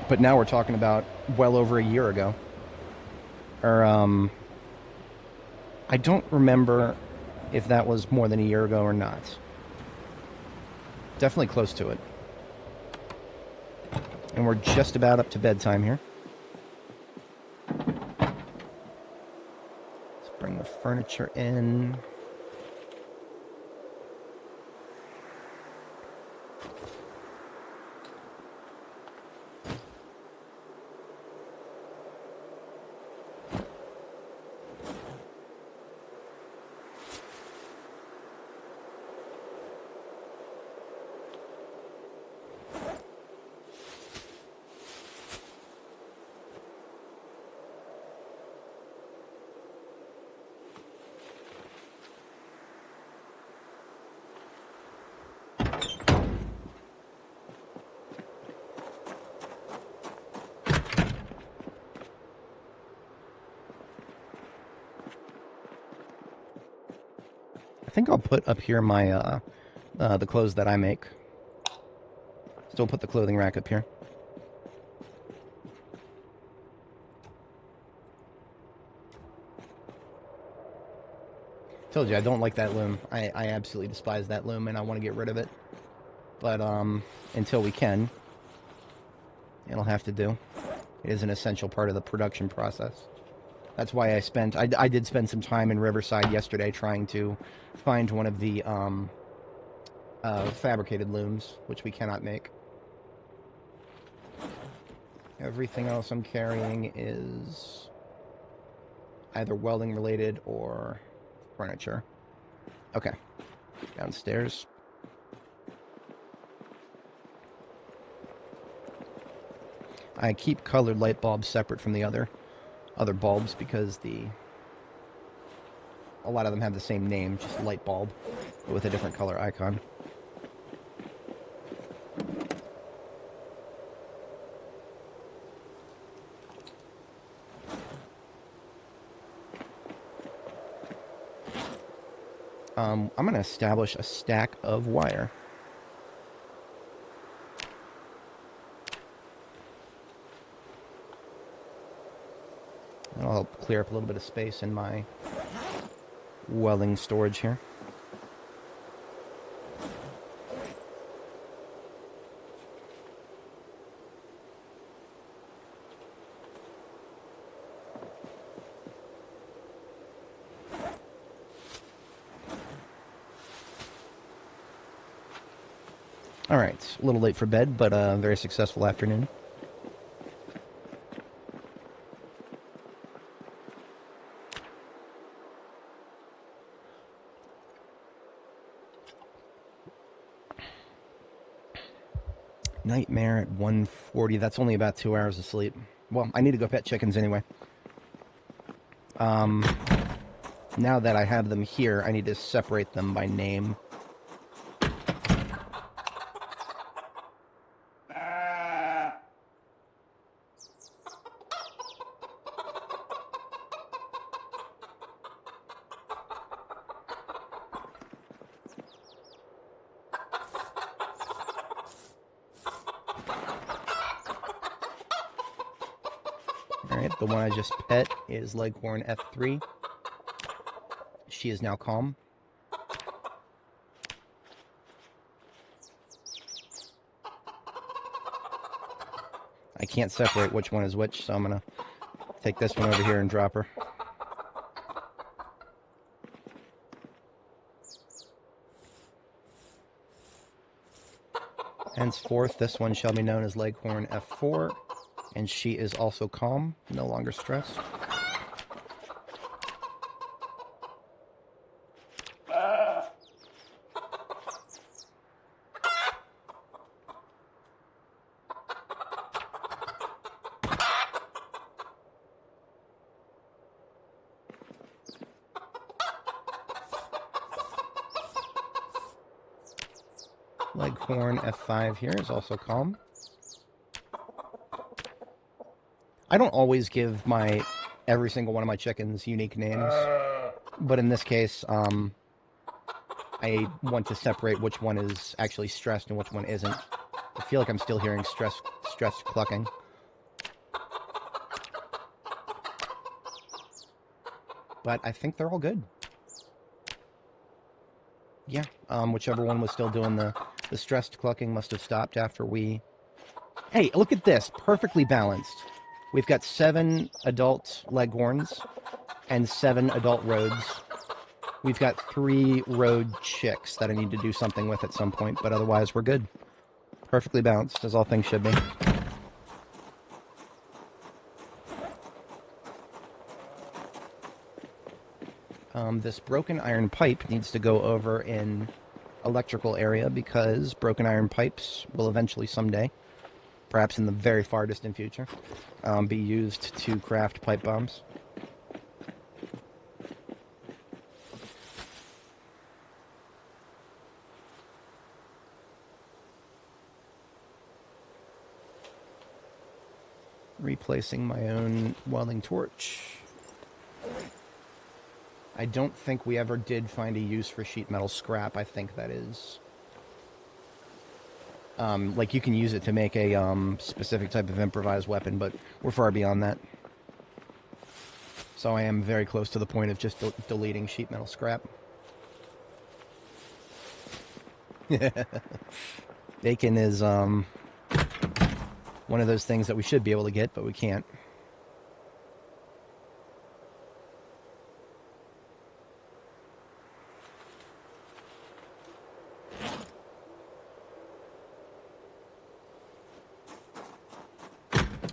But now we're talking about well over a year ago. Or, I don't remember if that was more than a year ago or not. Definitely close to it. And we're just about up to bedtime here. Let's bring the furniture in. I think I'll put up here my, the clothes that I make. Still put the clothing rack up here. Told you, I don't like that loom. I absolutely despise that loom, and I want to get rid of it. But, until we can, it'll have to do. It is an essential part of the production process. That's why I did spend some time in Riverside yesterday trying to find one of the fabricated looms, which we cannot make. Everything else I'm carrying is either welding related or furniture. Okay, downstairs. I keep colored light bulbs separate from the other bulbs because a lot of them have the same name, just light bulb, but with a different color icon. I'm going to establish a stack of wire. That'll help clear up a little bit of space in my welding storage here. Alright, a little late for bed, but a very successful afternoon. Nightmare at 1:40. That's only about 2 hours of sleep. Well, I need to go pet chickens anyway. Now that I have them here, I need to separate them by name. Alright, the one I just pet is Leghorn F3. She is now calm. I can't separate which one is which, so I'm gonna take this one over here and drop her. Henceforth, this one shall be known as Leghorn F4, and she is also calm, no longer stressed. Leghorn F5 here is also calm. I don't always give every single one of my chickens unique names, but in this case, I want to separate which one is actually stressed and which one isn't. I feel like I'm still hearing stressed clucking. But I think they're all good. Yeah, whichever one was still doing the stressed clucking must have stopped after we... Hey, look at this. Perfectly balanced. We've got 7 adult Leghorns and 7 adult Rhodes. We've got 3 Rhode chicks that I need to do something with at some point, but otherwise we're good. Perfectly balanced, as all things should be. This broken iron pipe needs to go over in electrical area because broken iron pipes will eventually someday, perhaps in the very far distant future, be used to craft pipe bombs. Replacing my own welding torch. I don't think we ever did find a use for sheet metal scrap. I think that is... like, you can use it to make a specific type of improvised weapon, but we're far beyond that. So I am very close to the point of just deleting sheet metal scrap. Bacon is one of those things that we should be able to get, but we can't.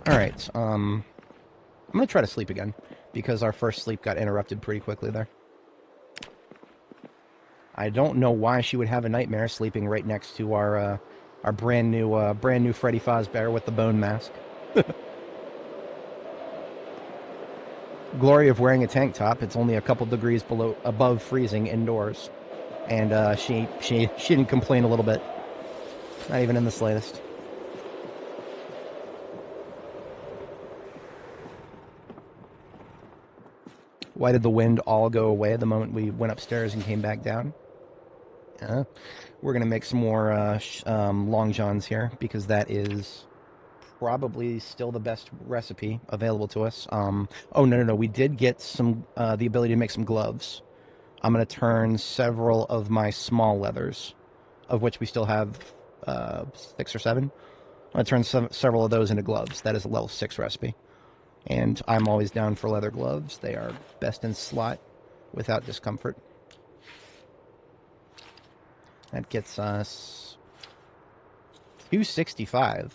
Alright, I'm going to try to sleep again, because our first sleep got interrupted pretty quickly there. I don't know why she would have a nightmare sleeping right next to our brand new Freddy Fazbear with the bone mask. Glory of wearing a tank top. It's only a couple degrees above freezing indoors, and she didn't complain a little bit, not even in the slightest. Why did the wind all go away the moment we went upstairs and came back down? We're going to make some more Long Johns here, because that is probably still the best recipe available to us. Oh, no. We did get some the ability to make some gloves. I'm going to turn several of my small leathers, of which we still have 6 or 7. I'm going to turn several of those into gloves. That is a level 6 recipe. And I'm always down for leather gloves. They are best in slot without discomfort. That gets us 265.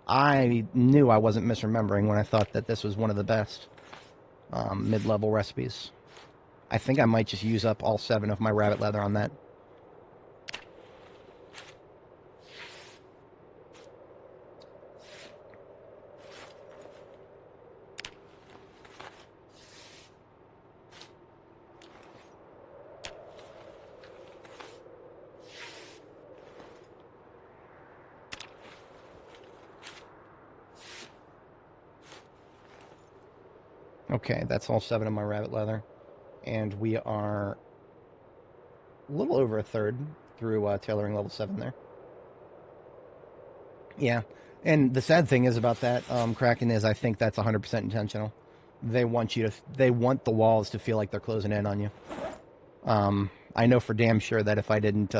I knew I wasn't misremembering when I thought that this was one of the best mid-level recipes. I think I might just use up all 7 of my rabbit leather on that. Okay, that's all 7 of my rabbit leather. And we are a little over a third through tailoring level 7 there. Yeah, and the sad thing is about that, Kraken, is I think that's 100% intentional. They want the walls to feel like they're closing in on you. I know for damn sure that if I didn't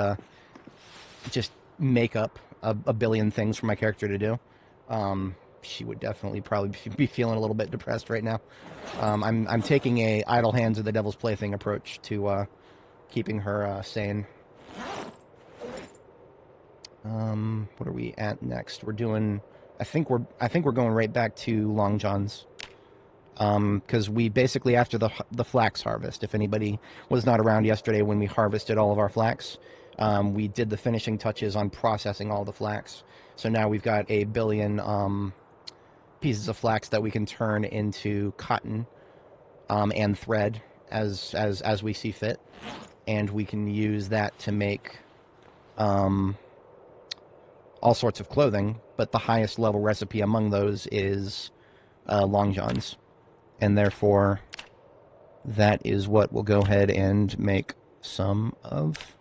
just make up a billion things for my character to do, she would definitely probably be feeling a little bit depressed right now. I'm taking a idle hands of the devil's plaything approach to keeping her sane. What are we at next? We're doing. I think we're going right back to Long John's. Because we basically, after the flax harvest, if anybody was not around yesterday when we harvested all of our flax, we did the finishing touches on processing all the flax. So now we've got a billion pieces of flax that we can turn into cotton and thread as we see fit, and we can use that to make all sorts of clothing. But the highest level recipe among those is Long John's. And therefore, that is what we'll go ahead and make some of.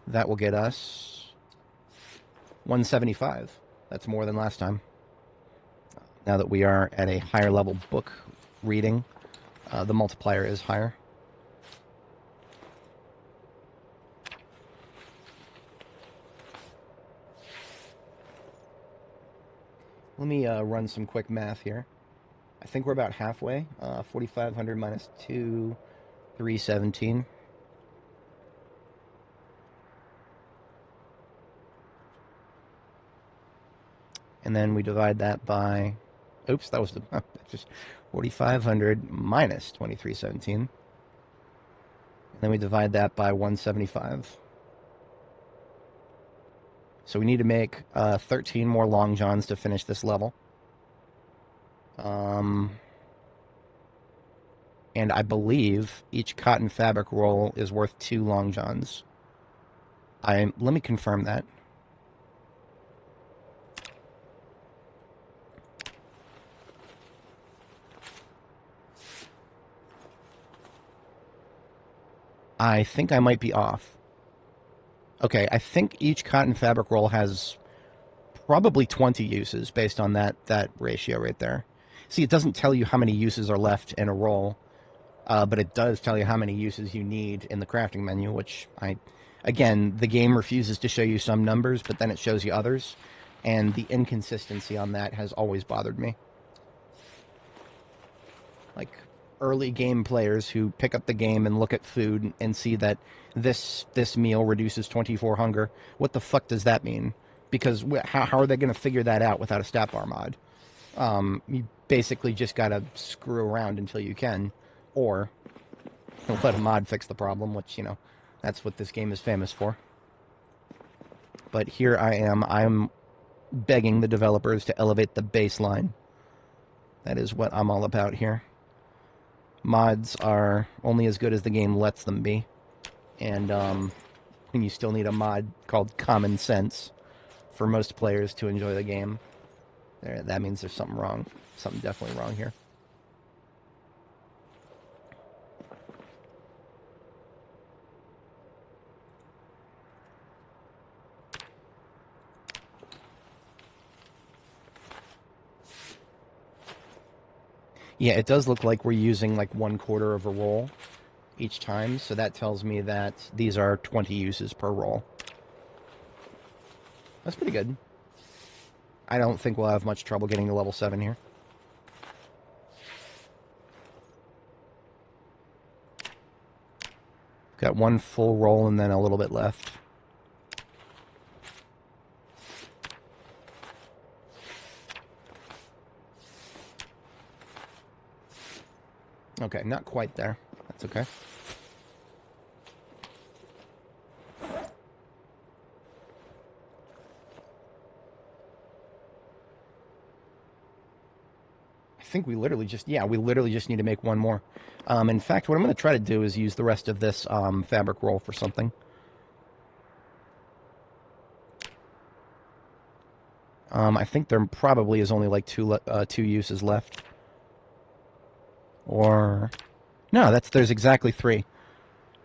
That will get us 175. That's more than last time. Now that we are at a higher level book reading, the multiplier is higher. Let me run some quick math here. I think we're about halfway. 4,500 minus 2, 317. And then we divide that by... Oops, that was just 4,500 minus 2317. And then we divide that by 175. So we need to make 13 more Long Johns to finish this level. And I believe each cotton fabric roll is worth 2 Long Johns. Let me confirm that. I think I might be off. Okay, I think each cotton fabric roll has probably 20 uses based on that ratio right there. See, it doesn't tell you how many uses are left in a roll, but it does tell you how many uses you need in the crafting menu, which again, the game refuses to show you some numbers, but then it shows you others, and the inconsistency on that has always bothered me. Like, early game players who pick up the game and look at food and see that this meal reduces 24 hunger. What the fuck does that mean? Because how are they going to figure that out without a stat bar mod? You basically just got to screw around until you can, or let a mod fix the problem, which, that's what this game is famous for. But here I'm begging the developers to elevate the baseline. That is what I'm all about here. Mods are only as good as the game lets them be. And you still need a mod called Common Sense for most players to enjoy the game. That means there's something wrong. Something definitely wrong here. Yeah, it does look like we're using like 1/4 of a roll each time, so that tells me that these are 20 uses per roll. That's pretty good. I don't think we'll have much trouble getting to level 7 here. Got one full roll and then a little bit left. Okay, not quite there. That's okay. I think we literally just need to make one more. In fact, what I'm going to try to do is use the rest of this fabric roll for something. I think there probably is only like two uses left. Or no, there's exactly 3.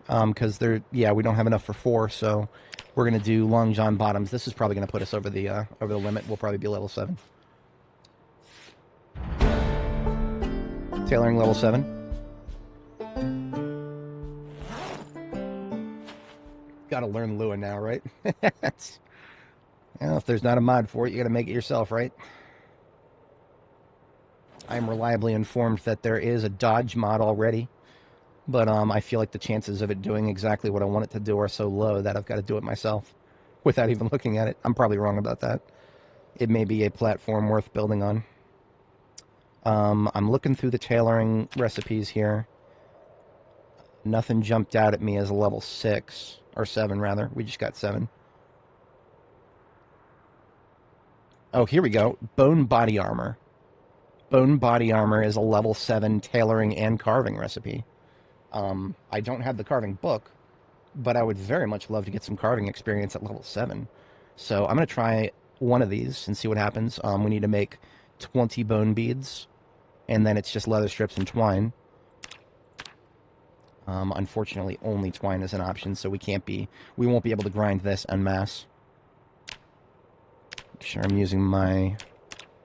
Because we don't have enough for 4, so we're gonna do Long John bottoms. This is probably gonna put us over the limit. We'll probably be level 7. Tailoring level 7. Gotta learn Lua now, right? If there's not a mod for it, you gotta make it yourself, right? I'm reliably informed that there is a dodge mod already, But I feel like the chances of it doing exactly what I want it to do are so low that I've got to do it myself without even looking at it. I'm probably wrong about that. It may be a platform worth building on. I'm looking through the tailoring recipes here. Nothing jumped out at me as a level 6, or 7 rather. We just got 7. Oh, here we go. Bone body armor. Bone body armor is a level 7 tailoring and carving recipe. I don't have the carving book, but I would very much love to get some carving experience at level 7. So I'm going to try one of these and see what happens. We need to make 20 bone beads, and then it's just leather strips and twine. Unfortunately, only twine is an option, so we won't be able to grind this en masse. Make sure I'm using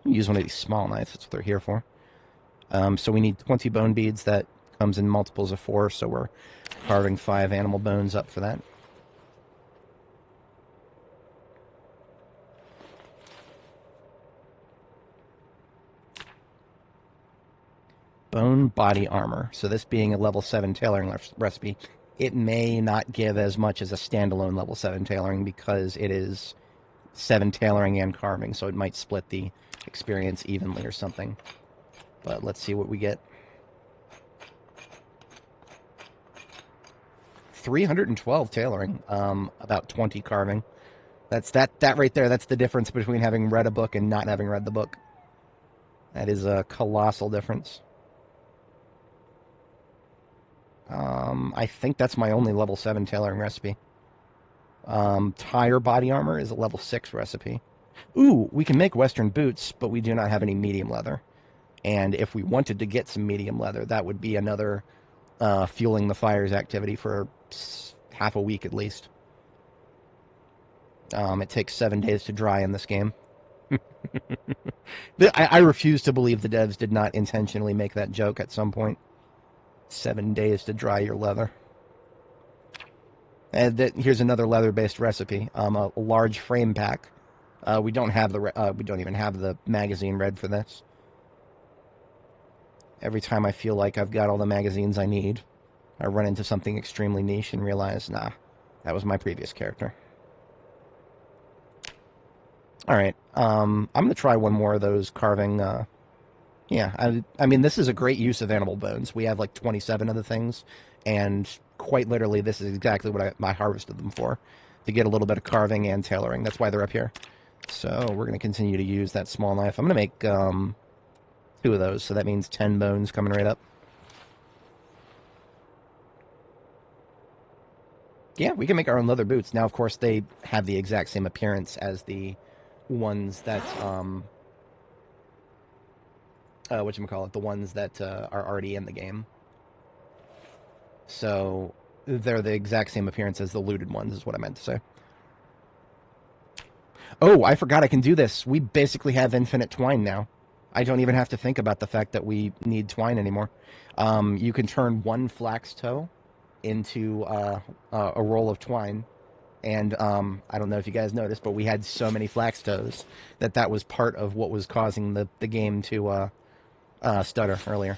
use one of these small knives. That's what they're here for. So we need 20 bone beads. That comes in multiples of 4, so we're carving 5 animal bones up for that. Bone body armor. So this being a level 7 tailoring recipe, it may not give as much as a standalone level 7 tailoring because it is 7 tailoring and carving, so it might split the experience evenly or something. But let's see what we get. 312 tailoring, about 20 carving. That's that right there. That's the difference between having read a book and not having read the book. That is a colossal difference. I think that's my only level 7 tailoring recipe. Tire body armor is a level 6 recipe. Ooh, we can make Western boots, but we do not have any medium leather. And if we wanted to get some medium leather, that would be another fueling the fires activity for half a week at least. It takes 7 days to dry in this game. I refuse to believe the devs did not intentionally make that joke at some point. 7 days to dry your leather. And here's another leather-based recipe. A large frame pack. We don't even have the magazine read for this. Every time I feel like I've got all the magazines I need, I run into something extremely niche and realize, nah, that was my previous character. All right, I'm going to try one more of those carving. Yeah, I mean, this is a great use of animal bones. We have like 27 of the things, and quite literally, this is exactly what I harvested them for, to get a little bit of carving and tailoring. That's why they're up here. So we're going to continue to use that small knife. I'm going to make 2 of those, so that means 10 bones coming right up. Yeah, we can make our own leather boots. Now, of course, they have the exact same appearance as the ones that, whatchamacallit, the ones that are already in the game. So they're the exact same appearance as the looted ones, is what I meant to say. Oh, I forgot I can do this. We basically have infinite twine now. I don't even have to think about the fact that we need twine anymore. You can turn 1 flax toe into a roll of twine. And I don't know if you guys noticed, but we had so many flax toes that was part of what was causing the game to stutter earlier.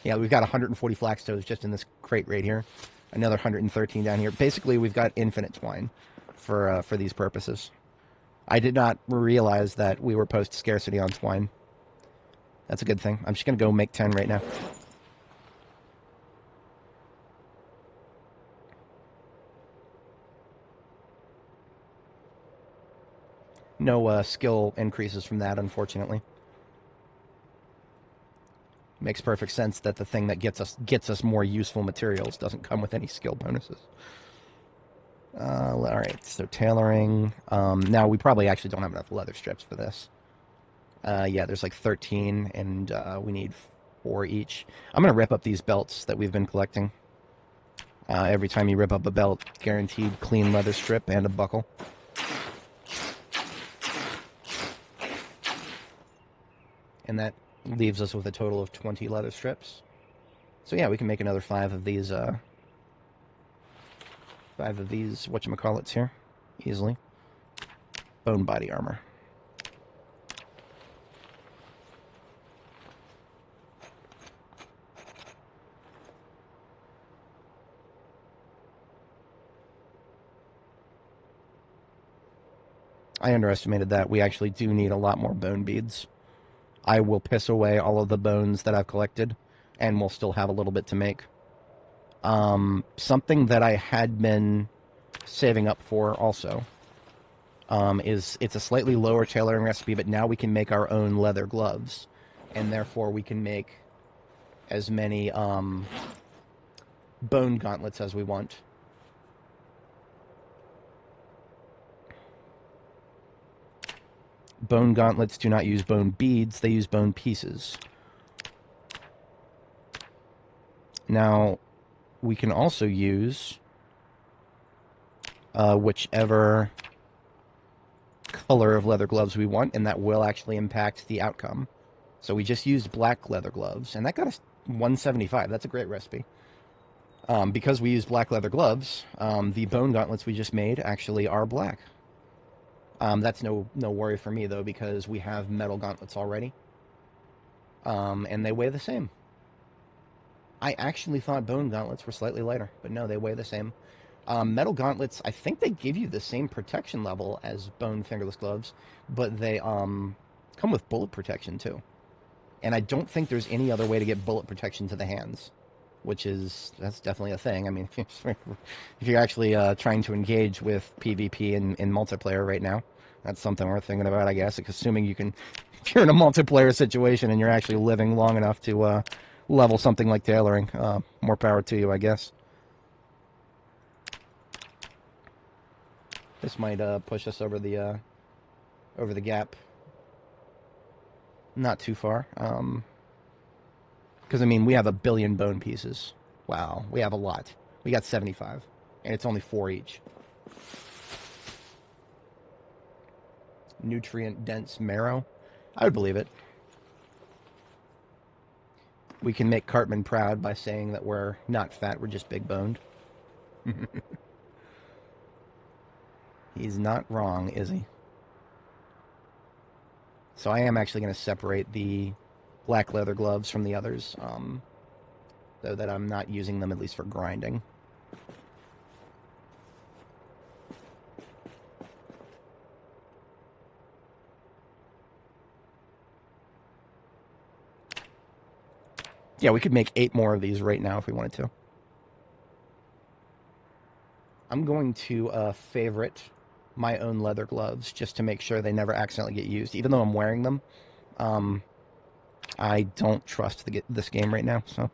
Yeah, we've got 140 flax toes just in this crate right here. Another 113 down here. Basically, we've got infinite twine for these purposes. I did not realize that we were post-scarcity on twine. That's a good thing. I'm just going to go make 10 right now. No skill increases from that, unfortunately. Makes perfect sense that the thing that gets us more useful materials doesn't come with any skill bonuses. All right, so tailoring. Now, we probably actually don't have enough leather strips for this. Yeah, there's like 13, and we need 4 each. I'm going to rip up these belts that we've been collecting. Every time you rip up a belt, guaranteed clean leather strip and a buckle. And that leaves us with a total of 20 leather strips. So yeah, we can make another 5 of these, whatchamacallits here, easily. Bone body armor. I underestimated that. We actually do need a lot more bone beads. I will piss away all of the bones that I've collected, and we'll still have a little bit to make. Something that I had been saving up for also is it's a slightly lower tailoring recipe, but now we can make our own leather gloves, and therefore we can make as many bone gauntlets as we want. Bone gauntlets do not use bone beads, they use bone pieces. Now, we can also use whichever color of leather gloves we want, and that will actually impact the outcome. So we just used black leather gloves, and that got us 175. That's a great recipe. Because we used black leather gloves, the bone gauntlets we just made actually are black. That's no worry for me, though, because we have metal gauntlets already. And they weigh the same. I actually thought bone gauntlets were slightly lighter, but no, they weigh the same. Metal gauntlets, I think they give you the same protection level as bone fingerless gloves, but they come with bullet protection, too. And I don't think there's any other way to get bullet protection to the hands, that's definitely a thing. I mean, if you're actually trying to engage with PvP in multiplayer right now, that's something worth thinking about, I guess, assuming if you're in a multiplayer situation and you're actually living long enough to level something like tailoring, more power to you, I guess. This might push us over the gap. Not too far. Because, I mean, we have 1 billion bone pieces. Wow, we have a lot. We got 75, and it's only 4 each. Nutrient-dense marrow? I would believe it. We can make Cartman proud by saying that we're not fat, we're just big-boned. He's not wrong, is he? So I am actually going to separate the black leather gloves from the others, so that I'm not using them, at least for grinding. Yeah, we could make 8 more of these right now if we wanted to. I'm going to favorite my own leather gloves just to make sure they never accidentally get used. Even though I'm wearing them, I don't trust this game right now, so...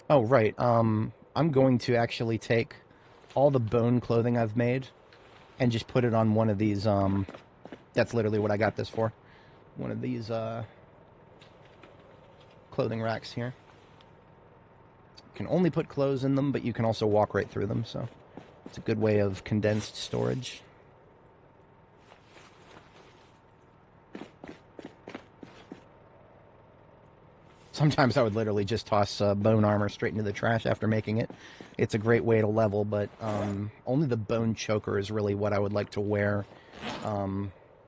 Oh, right. I'm going to actually take all the bone clothing I've made and just put it on one of these, that's literally what I got this for. One of these, clothing racks here. You can only put clothes in them, but you can also walk right through them, so it's a good way of condensed storage. Sometimes I would literally just toss bone armor straight into the trash after making it. It's a great way to level, but only the bone choker is really what I would like to wear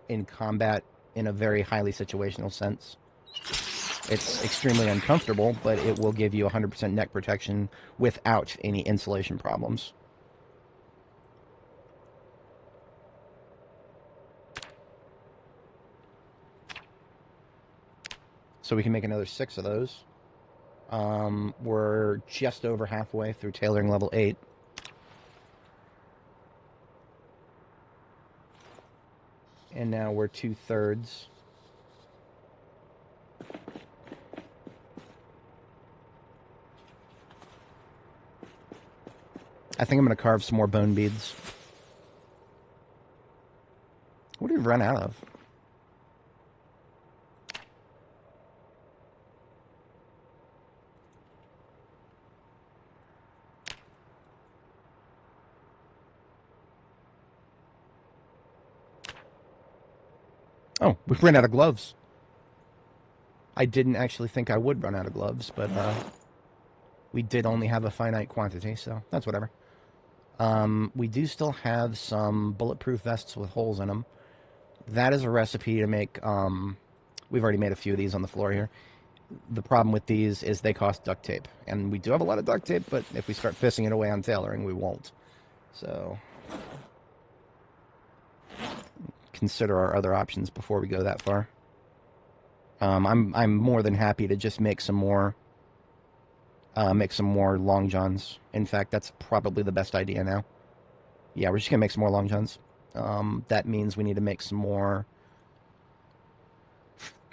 in combat in a very highly situational sense. It's extremely uncomfortable, but it will give you 100% neck protection without any insulation problems. So we can make another 6 of those. We're just over halfway through tailoring level 8. And now we're 2/3. I think I'm going to carve some more bone beads. What did we run out of? Oh, we ran out of gloves. I didn't actually think I would run out of gloves, but we did only have a finite quantity, so that's whatever. We do still have some bulletproof vests with holes in them. That is a recipe to make. We've already made a few of these on the floor here. The problem with these is they cost duct tape. And we do have a lot of duct tape, but if we start pissing it away on tailoring, we won't. So consider our other options before we go that far. I'm more than happy to just make some more long johns. In fact, that's probably the best idea now. Yeah, we're just gonna make some more long johns. That means we need to make some more.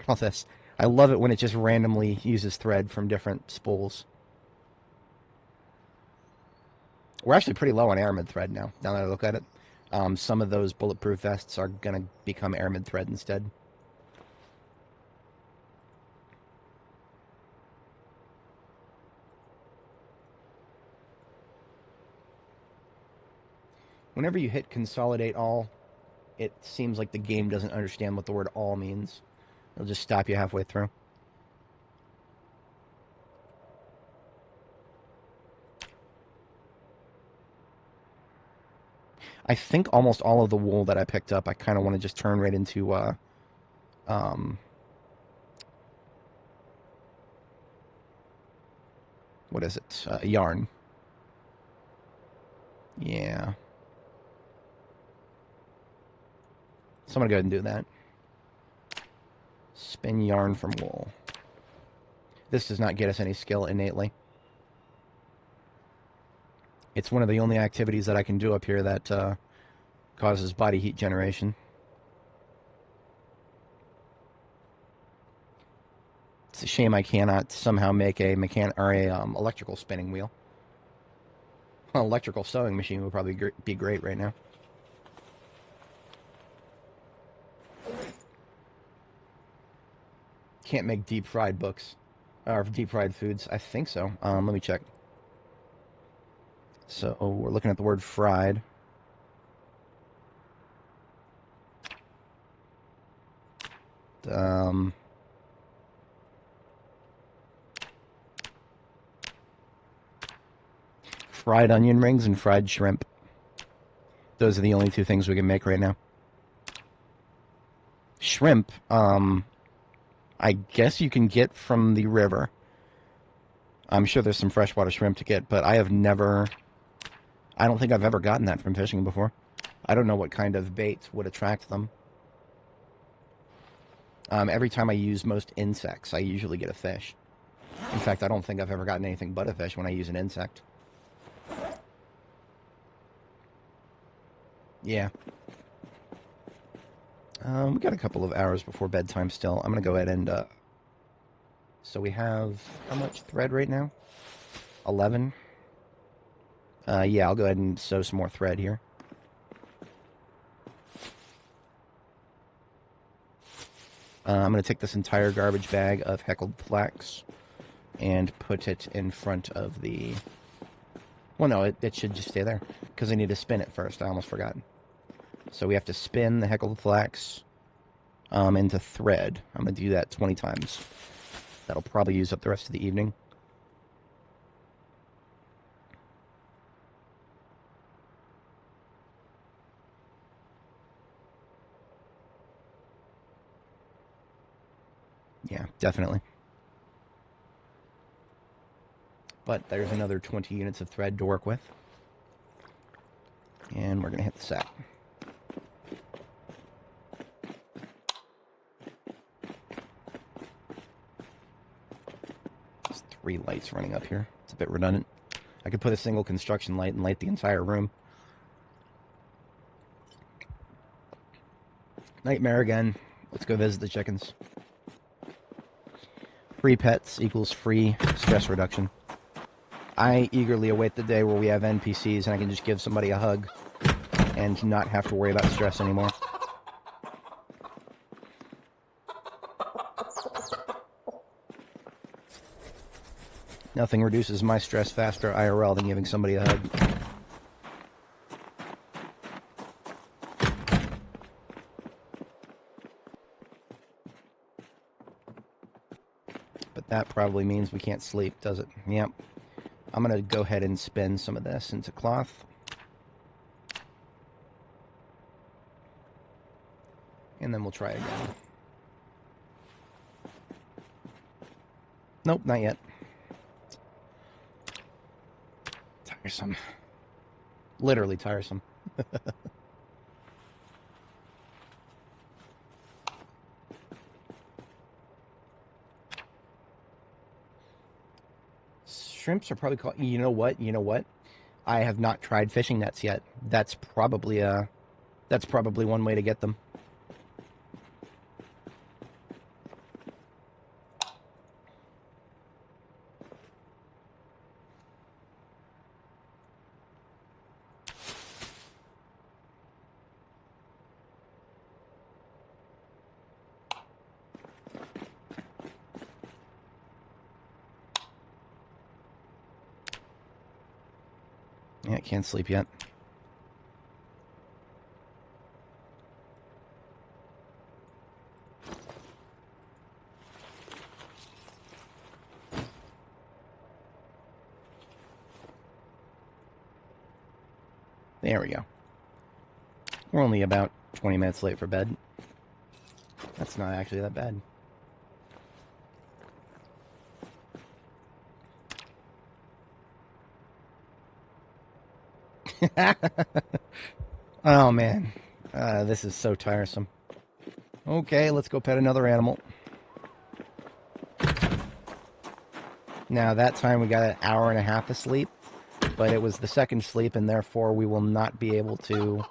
All this. I love it when it just randomly uses thread from different spools. We're actually pretty low on aramid thread now. Now that I look at it, some of those bulletproof vests are gonna become aramid thread instead. Whenever you hit consolidate all, it seems like the game doesn't understand what the word all means. It'll just stop you halfway through. I think almost all of the wool that I picked up, I kind of want to just turn right into, what is it? Yarn. Yeah. So I'm going to go ahead and do that. Spin yarn from wool. This does not get us any skill innately. It's one of the only activities that I can do up here that causes body heat generation. It's a shame I cannot somehow make a electrical spinning wheel. An electrical sewing machine would probably be great right now. Can't make deep fried books or deep fried foods. I think so. Let me check. So we're looking at the word fried. Fried onion rings and fried shrimp. Those are the only two things we can make right now. Shrimp, I guess you can get from the river. I'm sure there's some freshwater shrimp to get, but I don't think I've ever gotten that from fishing before. I don't know what kind of bait would attract them. Every time I use most insects, I usually get a fish. In fact, I don't think I've ever gotten anything but a fish when I use an insect. Yeah. We got a couple of hours before bedtime still. I'm going to go ahead and... So we have... How much thread right now? 11. Yeah, I'll go ahead and sew some more thread here. I'm going to take this entire garbage bag of heckled flax and put it in front of the... Well, no, it should just stay there, because I need to spin it first. I almost forgot. So we have to spin the heckled flax into thread. I'm going to do that 20 times. That'll probably use up the rest of the evening. Yeah, definitely. But there's another 20 units of thread to work with. And we're going to hit the set. There's 3 lights running up here. It's a bit redundant. I could put a single construction light and light the entire room. Nightmare again. Let's go visit the chickens. Free pets equals free stress reduction. I eagerly await the day where we have NPCs and I can just give somebody a hug and not have to worry about stress anymore. Nothing reduces my stress faster IRL than giving somebody a hug. But that probably means we can't sleep, does it? Yep. I'm going to go ahead and spin some of this into cloth. And then we'll try again. Nope, not yet. Tiresome. Literally tiresome. Shrimps are probably called... You know what? You know what? I have not tried fishing nets yet. That's probably one way to get them. Yeah, I can't sleep yet. There we go. We're only about 20 minutes late for bed. That's not actually that bad. Oh, man. This is so tiresome. Okay, let's go pet another animal. Now, that time we got an hour and a half of sleep, but it was the second sleep, and therefore we will not be able to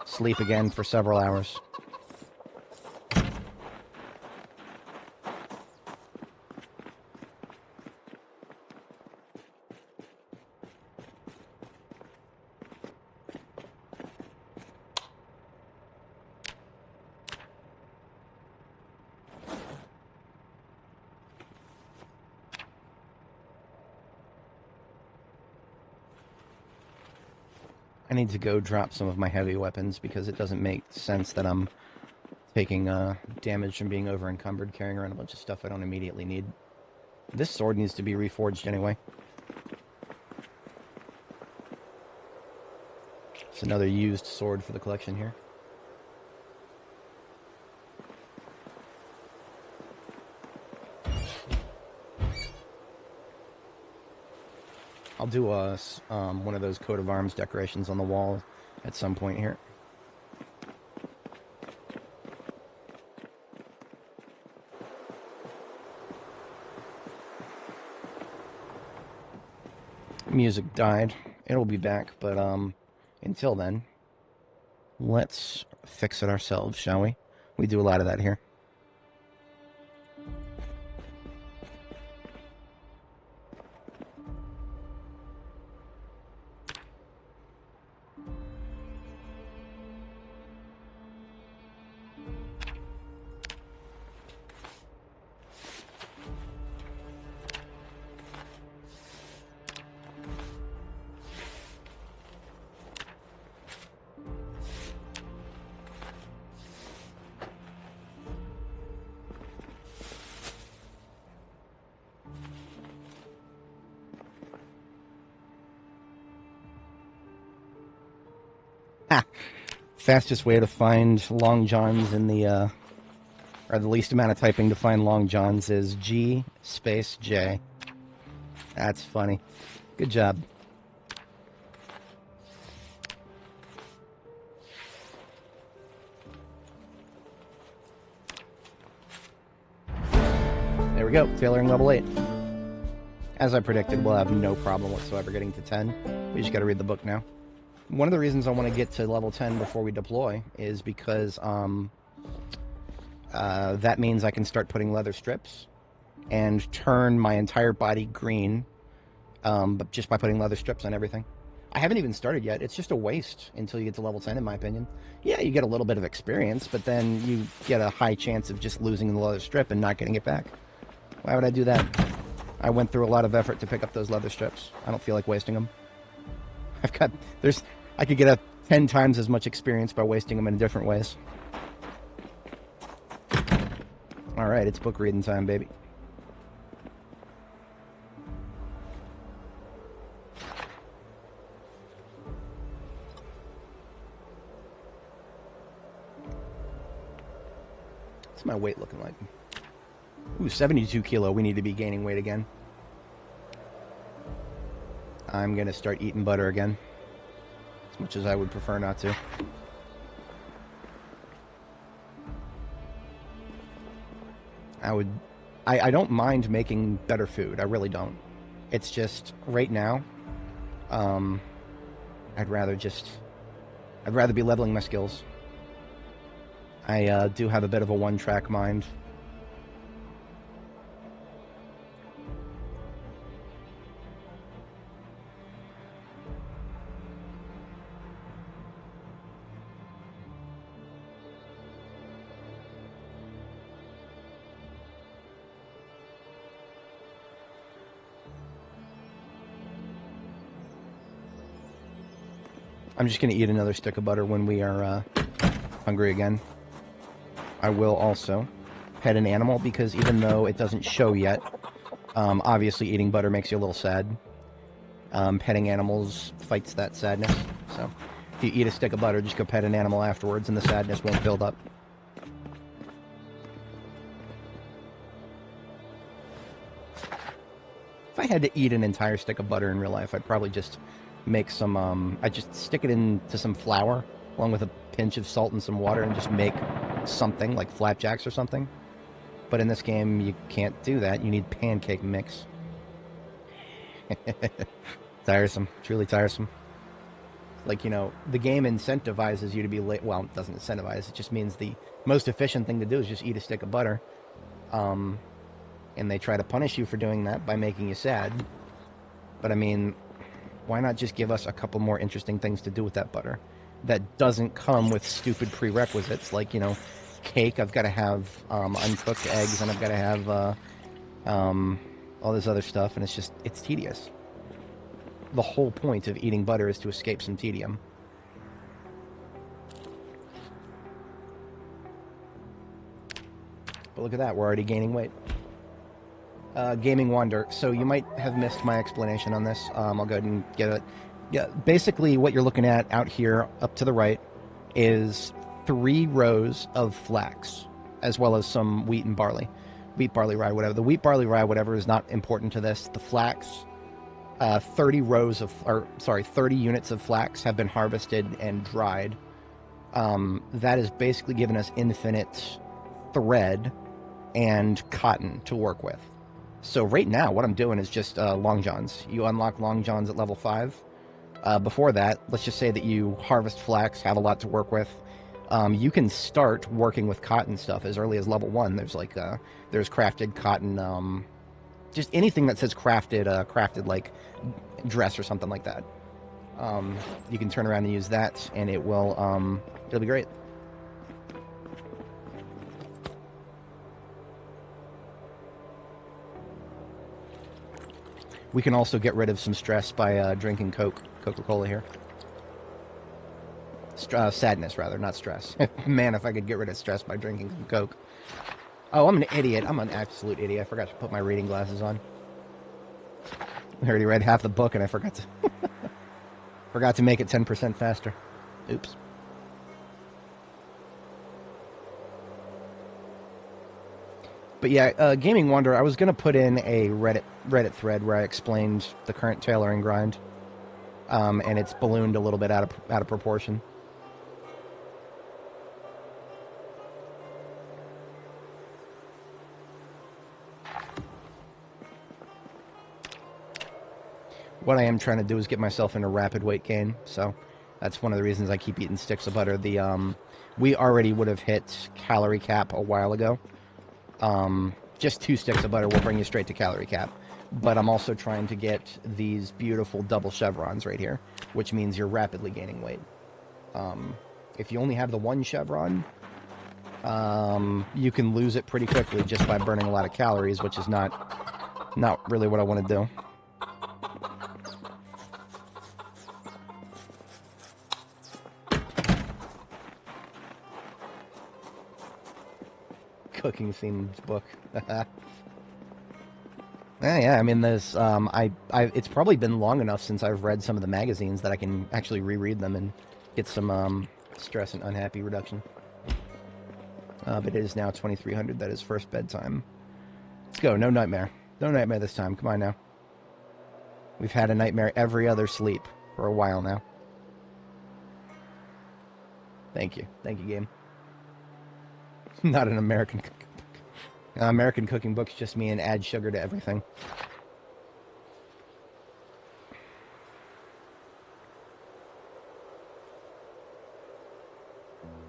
sleep again for several hours. I need to go drop some of my heavy weapons because it doesn't make sense that I'm taking damage from being over-encumbered, carrying around a bunch of stuff I don't immediately need. This sword needs to be reforged anyway. It's another used sword for the collection here. I'll do one of those coat of arms decorations on the wall at some point here. Music died. It'll be back, but until then, let's fix it ourselves, shall we? We do a lot of that here. Fastest way to find long johns in the, or the least amount of typing to find long johns is G space J. That's funny. Good job. There we go, tailoring level 8. As I predicted, we'll have no problem whatsoever getting to 10. We just gotta read the book now. One of the reasons I want to get to level 10 before we deploy is because that means I can start putting leather strips and turn my entire body green, but just by putting leather strips on everything. I haven't even started yet. It's just a waste until you get to level 10, in my opinion. Yeah, you get a little bit of experience, but then you get a high chance of just losing the leather strip and not getting it back. Why would I do that? I went through a lot of effort to pick up those leather strips. I don't feel like wasting them. I could get 10 times as much experience by wasting them in different ways. Alright, it's book reading time, baby. What's my weight looking like? Ooh, 72 kilo. We need to be gaining weight again. I'm going to start eating butter again. As much as I would prefer not to. I don't mind making better food. I really don't. It's just, right now, I'd rather be leveling my skills. I do have a bit of a one-track mind. I'm just going to eat another stick of butter when we are hungry again. I will also pet an animal, because even though it doesn't show yet, obviously eating butter makes you a little sad. Petting animals fights that sadness. So if you eat a stick of butter, just go pet an animal afterwards and the sadness won't build up. If I had to eat an entire stick of butter in real life, I'd probably just make some, I'd just stick it into some flour along with a pinch of salt and some water and just make something like flapjacks or something. But in this game, you can't do that. You need pancake mix. Tiresome. Truly tiresome. Like, you know, the game incentivizes you to be late. Well, it doesn't incentivize. It just means the most efficient thing to do is just eat a stick of butter. And they try to punish you for doing that by making you sad. But, I mean, why not just give us a couple more interesting things to do with that butter that doesn't come with stupid prerequisites, like, you know, cake. I've got to have uncooked eggs, and I've got to have all this other stuff, and it's tedious. The whole point of eating butter is to escape some tedium. But look at that, we're already gaining weight. Gaming Wander. So you might have missed my explanation on this. I'll go ahead and give it. Yeah, basically what you're looking at out here up to the right is 3 rows of flax, as well as some wheat and barley. Wheat, barley, rye, whatever. The wheat, barley, rye, whatever is not important to this. The flax, 30 units of flax have been harvested and dried. That has basically given us infinite thread and cotton to work with. So right now, what I'm doing is just long johns. You unlock long johns at level 5. Before that, let's just say that you harvest flax, have a lot to work with. You can start working with cotton stuff as early as level 1. There's like there's crafted cotton, just anything that says crafted like dress or something like that. You can turn around and use that, and it will it'll be great. We can also get rid of some stress by drinking Coca-Cola here. Sadness, rather, not stress. Man, if I could get rid of stress by drinking some Coke. Oh, I'm an idiot. I'm an absolute idiot. I forgot to put my reading glasses on. I already read half the book, and I forgot to... forgot to make it 10% faster. Oops. But yeah, Gaming Wanderer, I was going to put in a Reddit thread where I explained the current tailoring grind. And it's ballooned a little bit out of proportion. What I am trying to do is get myself into rapid weight gain, so that's one of the reasons I keep eating sticks of butter. We already would have hit calorie cap a while ago. Just 2 sticks of butter will bring you straight to calorie cap. But I'm also trying to get these beautiful double chevrons right here, which means you're rapidly gaining weight. If you only have the 1 chevron, you can lose it pretty quickly just by burning a lot of calories, which is not really what I want to do. Cooking themed book. Yeah, I mean, there's it's probably been long enough since I've read some of the magazines that I can actually reread them and get some stress and unhappy reduction. but it is now 2300. That is first bedtime. Let's go. No nightmare. No nightmare this time. Come on now. We've had a nightmare every other sleep for a while now. Thank you. Thank you, game. Not an American cooking book. American cooking books just mean add sugar to everything.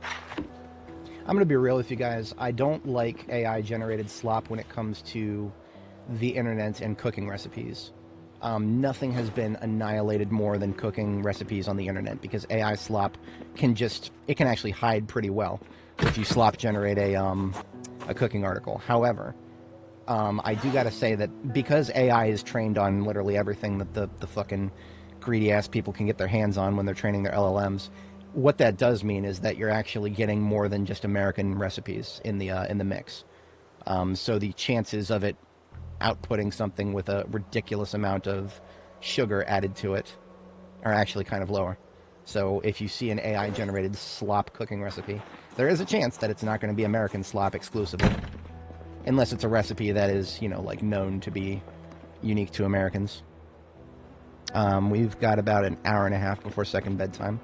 I'm going to be real with you guys. I don't like AI-generated slop when it comes to the internet and cooking recipes. Nothing has been annihilated more than cooking recipes on the internet, because AI slop can actually hide pretty well if you slop generate a cooking article. However, I do got to say that because AI is trained on literally everything that the fucking greedy-ass people can get their hands on when they're training their LLMs, what that does mean is that you're actually getting more than just American recipes in the mix. So the chances of it outputting something with a ridiculous amount of sugar added to it are actually kind of lower. So if you see an AI-generated slop cooking recipe, there is a chance that it's not going to be American slop exclusively. Unless it's a recipe that is, like known to be unique to Americans. We've got about an hour and a half before second bedtime.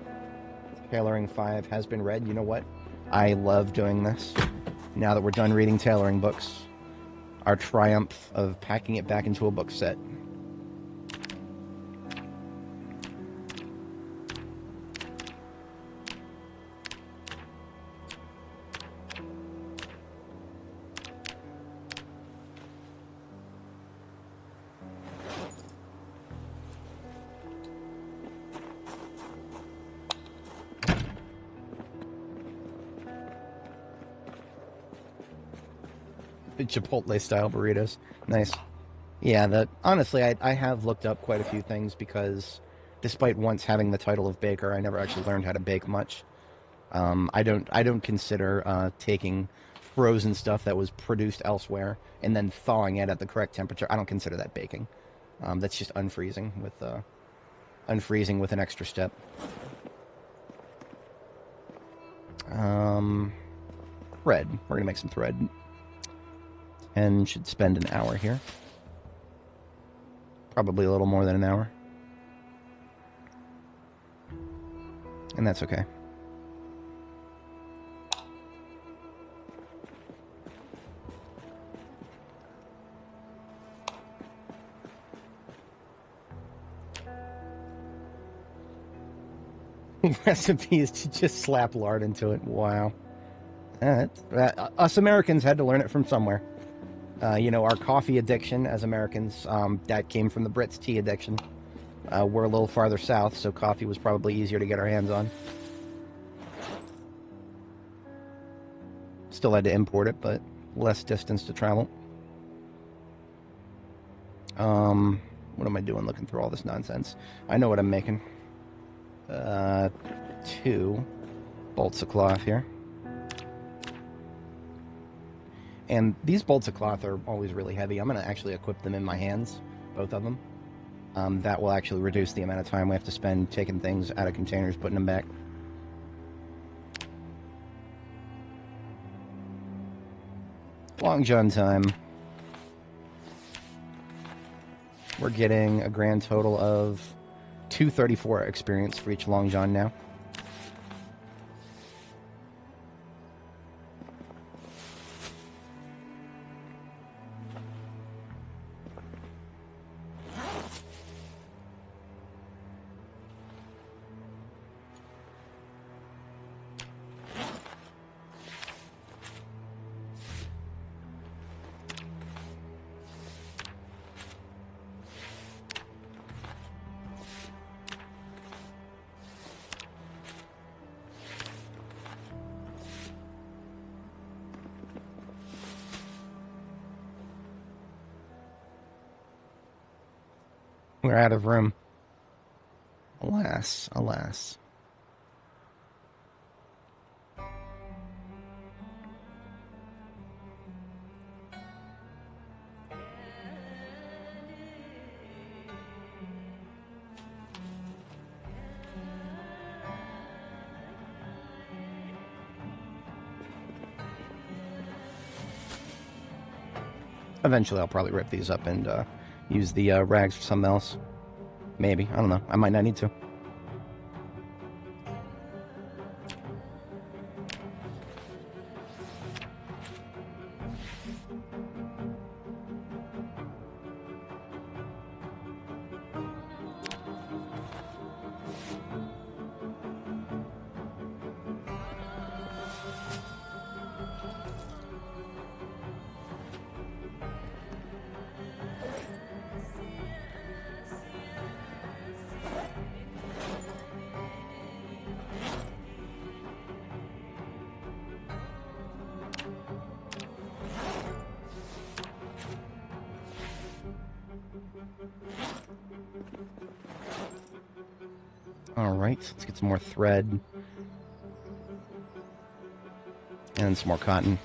Tailoring 5 has been read. You know what? I love doing this. Now that we're done reading tailoring books, our triumph of packing it back into a book set. Chipotle style burritos. Nice. Yeah, honestly, I have looked up quite a few things, because despite once having the title of baker, I never actually learned how to bake much. I don't consider taking frozen stuff that was produced elsewhere and then thawing it at the correct temperature. I don't consider that baking. That's just unfreezing with an extra step. Thread. We're gonna make some thread. And should spend an hour here. Probably a little more than an hour. And that's okay. Recipes to just slap lard into it. Wow. Us Americans had to learn it from somewhere. Our coffee addiction as Americans, that came from the Brits' tea addiction. We're a little farther south, so coffee was probably easier to get our hands on. Still had to import it, but less distance to travel. What am I doing looking through all this nonsense? I know what I'm making. 2 bolts of cloth here. And these bolts of cloth are always really heavy. I'm going to actually equip them in my hands, both of them. That will actually reduce the amount of time we have to spend taking things out of containers, putting them back. Long John time. We're getting a grand total of 234 experience for each Long John now. We're out of room. Alas, alas. Eventually I'll probably rip these up and use the rags for something else. Maybe. I don't know. I might not need to. Alright, let's get some more thread. And some more cotton.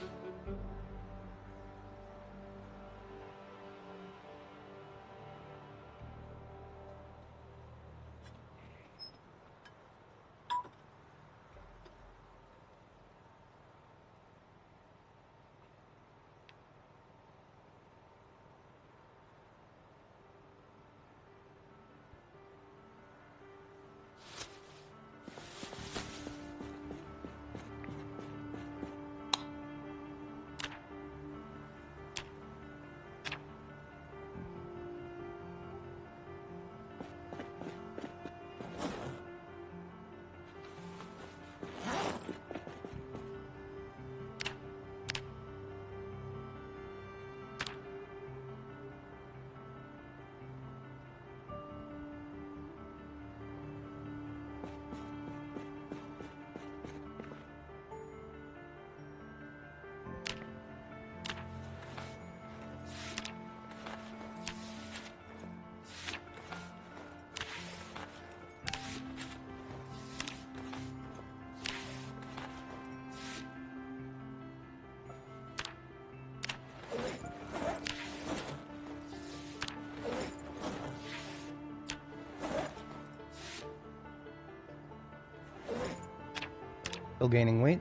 Still gaining weight.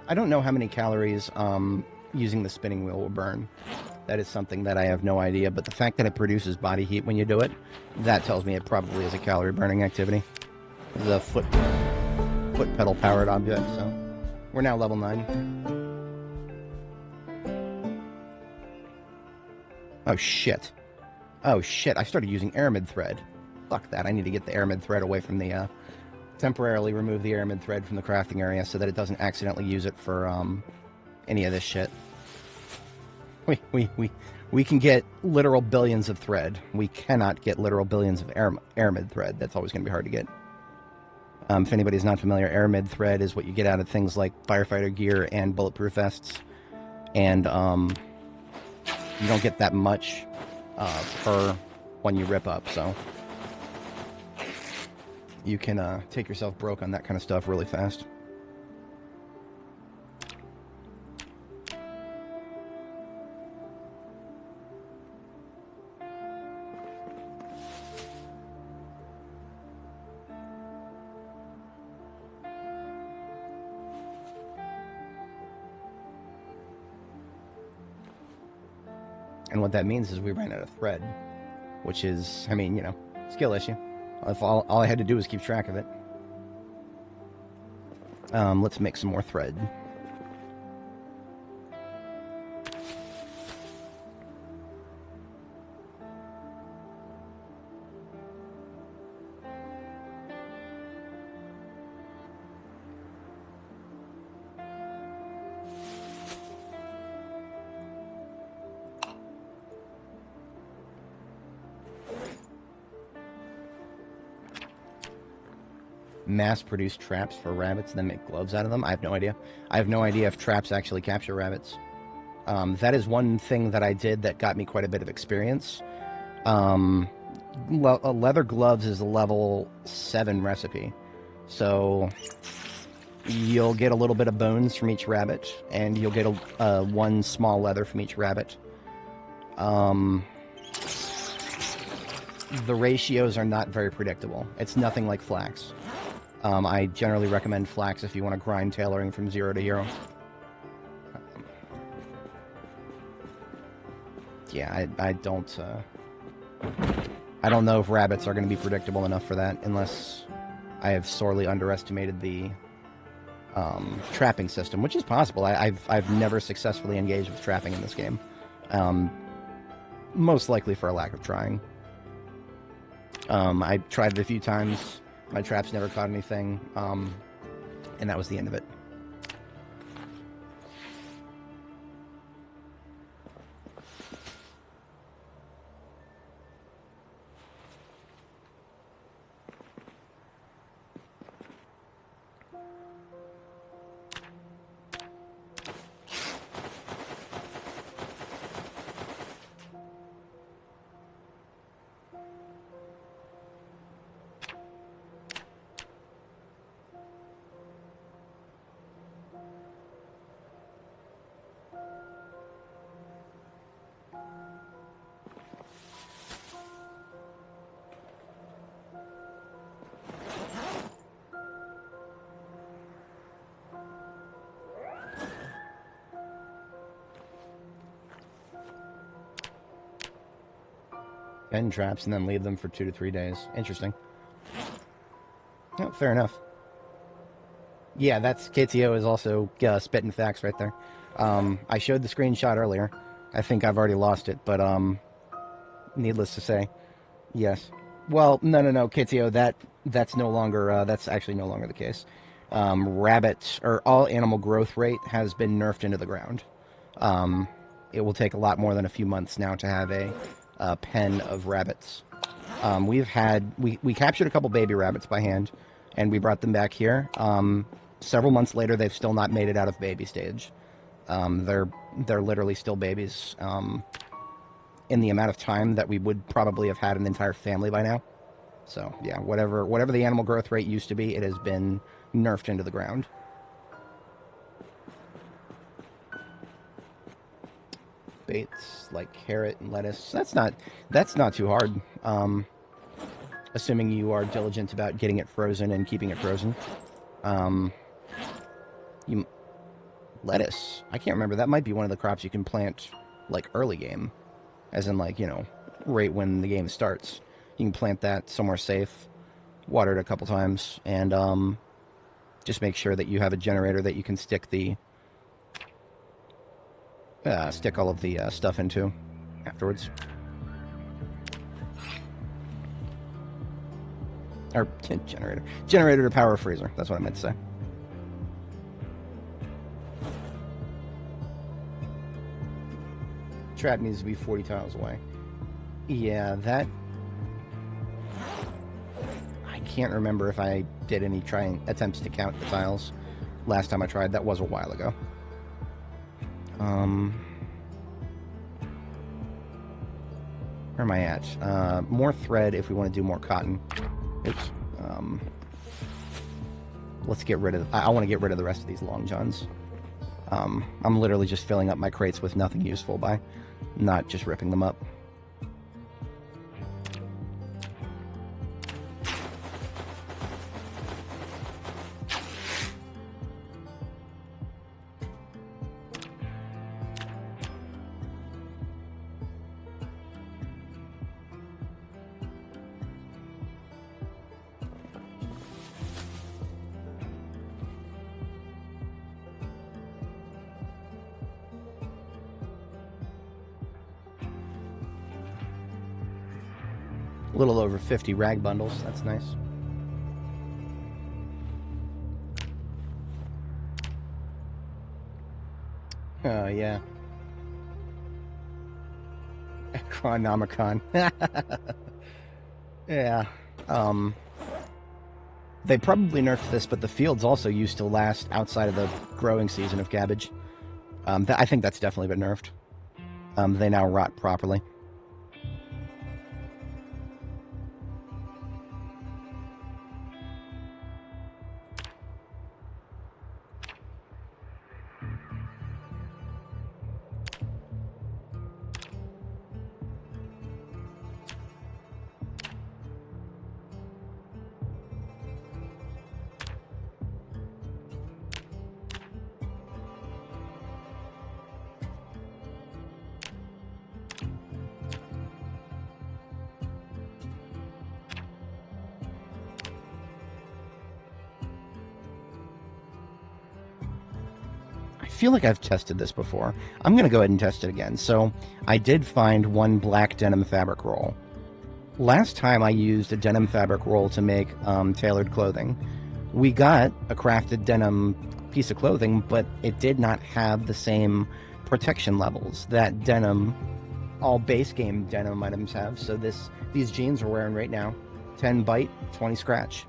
I don't know how many calories using the spinning wheel will burn. That is something that I have no idea, but the fact that it produces body heat when you do it, that tells me it probably is a calorie burning activity. The foot pedal powered object, so we're now level 9. Oh shit. Oh shit, I started using aramid thread. Fuck that, I need to get the aramid thread away from the temporarily remove the aramid thread from the crafting area so that it doesn't accidentally use it for any of this shit. We can get literal billions of thread. We cannot get literal billions of aramid thread. That's always going to be hard to get. If anybody's not familiar, aramid thread is what you get out of things like firefighter gear and bulletproof vests. And you don't get that much per one you rip up, so you can take yourself broke on that kind of stuff really fast. And what that means is we ran out of thread, which is, I mean, you know, skill issue. If all I had to do was keep track of it. Let's make some more thread. Mass-produce traps for rabbits and then make gloves out of them? I have no idea. I have no idea if traps actually capture rabbits. That is one thing that I did that got me quite a bit of experience. Leather gloves is a level 7 recipe. So you'll get a little bit of bones from each rabbit, and you'll get one small leather from each rabbit. The ratios are not very predictable. It's nothing like flax. I generally recommend flax if you want to grind tailoring from 0 to hero. yeah, I don't know if rabbits are going to be predictable enough for that, unless I have sorely underestimated the trapping system, which is possible. I've never successfully engaged with trapping in this game, most likely for a lack of trying. I tried it a few times. My traps never caught anything, and that was the end of it. End traps and then leave them for 2 to 3 days. Interesting. Oh, fair enough. Yeah, that's KTO is also spitting facts right there. I showed the screenshot earlier. I think I've already lost it, but needless to say, yes. Well, no, KTO. That's no longer. That's actually no longer the case. Rabbit or all animal growth rate has been nerfed into the ground. It will take a lot more than a few months now to have a pen of rabbits. We captured a couple baby rabbits by hand, and we brought them back here. Several months later, they've still not made it out of baby stage. They're literally still babies. In the amount of time that we would probably have had an entire family by now. So yeah, whatever the animal growth rate used to be, it has been nerfed into the ground. Baits like carrot and lettuce. That's not too hard. Assuming you are diligent about getting it frozen and keeping it frozen. Lettuce. I can't remember. That might be one of the crops you can plant like early game. As in, like, right when the game starts. You can plant that somewhere safe, water it a couple times, and just make sure that you have a generator that you can stick all of the stuff into afterwards. Or generator to power a freezer. That's what I meant to say. Trap needs to be 40 tiles away. Yeah, that... I can't remember if I did any attempts to count the tiles last time I tried. That was a while ago. Where am I at? More thread if we want to do more cotton. Oops. Let's get rid of... I want to get rid of the rest of these long johns. I'm literally just filling up my crates with nothing useful by not just ripping them up. A little over 50 rag bundles. That's nice. Oh, yeah. Chronomicon. Yeah. They probably nerfed this, but the fields also used to last outside of the growing season of cabbage. I think that's definitely been nerfed. They now rot properly. feel like I've tested this before. I'm going to go ahead and test it again. So I did find one black denim fabric roll. Last time I used a denim fabric roll to make tailored clothing. We got a crafted denim piece of clothing, but it did not have the same protection levels that denim, all base game denim items have. So these jeans we're wearing right now, 10 bite, 20 scratch.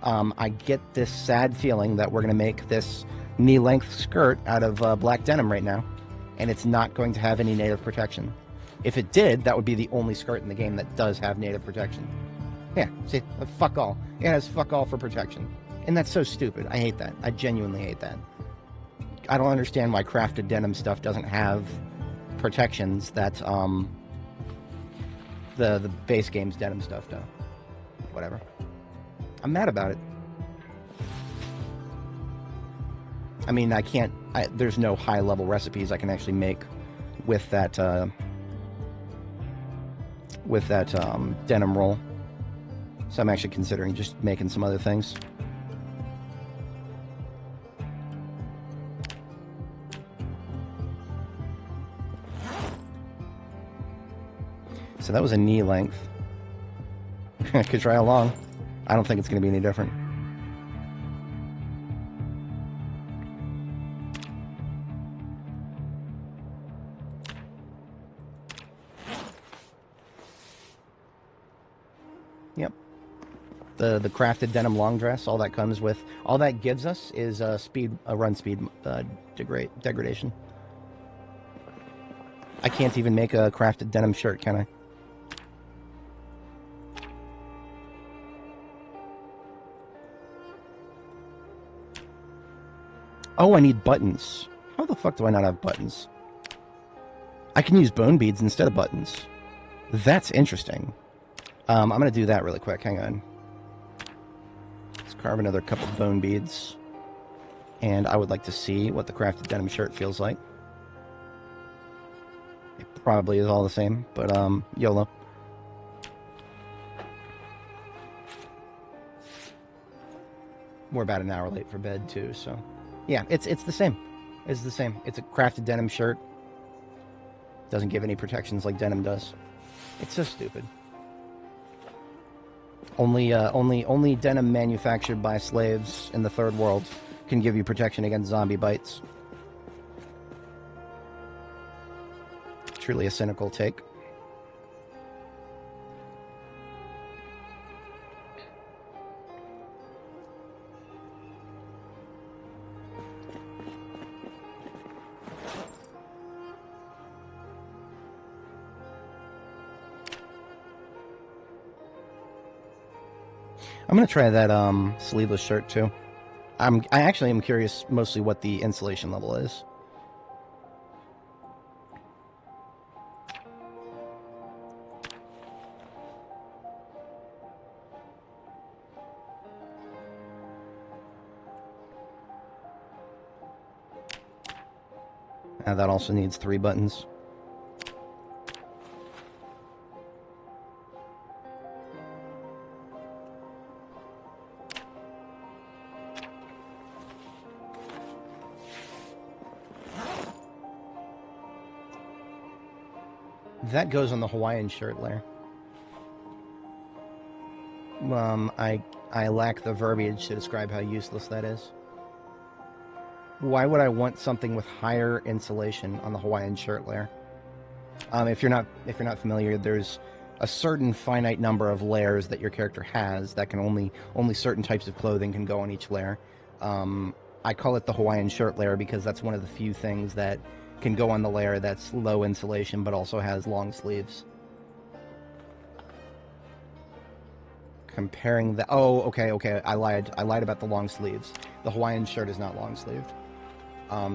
I get this sad feeling that we're going to make this knee-length skirt out of black denim right now, and it's not going to have any native protection. If it did, that would be the only skirt in the game that does have native protection. Yeah, see, fuck all. It has fuck all for protection. And that's so stupid. I hate that. I genuinely hate that. I don't understand why crafted denim stuff doesn't have protections that the base game's denim stuff does. Whatever. I'm mad about it. I mean, there's no high-level recipes I can actually make with that denim roll. So I'm actually considering just making some other things. So that was a knee length. I could try along. I don't think it's going to be any different. Yep. The crafted denim long dress, all that comes with, all that gives us is run speed degradation. I can't even make a crafted denim shirt, can I? Oh, I need buttons. How the fuck do I not have buttons? I can use bone beads instead of buttons. That's interesting. I'm going to do that really quick. Hang on. Let's carve another couple bone beads. And I would like to see what the crafted denim shirt feels like. It probably is all the same, but YOLO. We're about an hour late for bed, too, so... Yeah, it's the same. It's the same. It's a crafted denim shirt. Doesn't give any protections like denim does. It's so stupid. Only denim manufactured by slaves in the third world can give you protection against zombie bites. Truly a cynical take. I'm going to try that sleeveless shirt too. I actually am curious mostly what the insulation level is. That also needs 3 buttons. That goes on the Hawaiian shirt layer. I lack the verbiage to describe how useless that is. Why would I want something with higher insulation on the Hawaiian shirt layer? If you're not familiar, there's a certain finite number of layers that your character has that can only certain types of clothing can go on each layer. I call it the Hawaiian shirt layer because that's one of the few things that can go on the layer that's low insulation but also has long sleeves. Comparing the... Oh, okay, I lied about the long sleeves. The Hawaiian shirt is not long sleeved.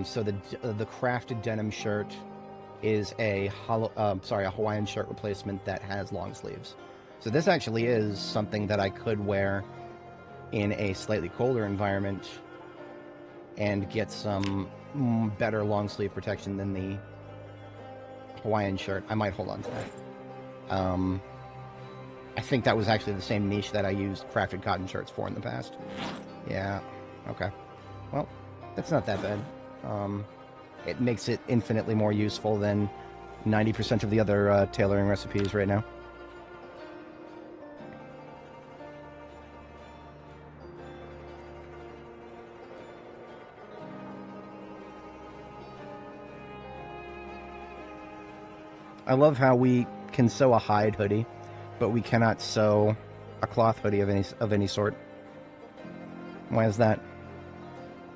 So the crafted denim shirt is a Hawaiian shirt replacement that has long sleeves. So this actually is something that I could wear in a slightly colder environment and get some better long sleeve protection than the Hawaiian shirt. I might hold on to that. I think that was actually the same niche that I used crafted cotton shirts for in the past. Yeah, okay. Well, that's not that bad. it makes it infinitely more useful than 90% of the other tailoring recipes right now. I love how we can sew a hide hoodie, but we cannot sew a cloth hoodie of any sort. Why is that?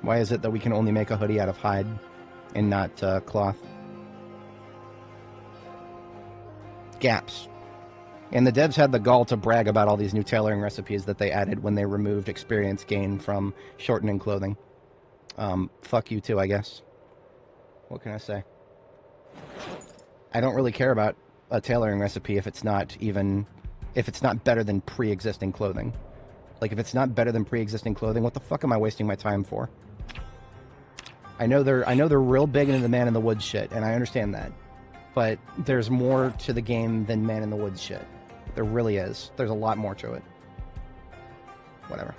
Why is it that we can only make a hoodie out of hide and not cloth? Gaps. And the devs had the gall to brag about all these new tailoring recipes that they added when they removed experience gain from shortening clothing. Fuck you too, I guess. What can I say? I don't really care about a tailoring recipe if it's not better than pre-existing clothing. Like, if it's not better than pre-existing clothing, what the fuck am I wasting my time for? I know they're real big into the Man in the Woods shit, and I understand that. But there's more to the game than Man in the Woods shit. There really is. There's a lot more to it. Whatever.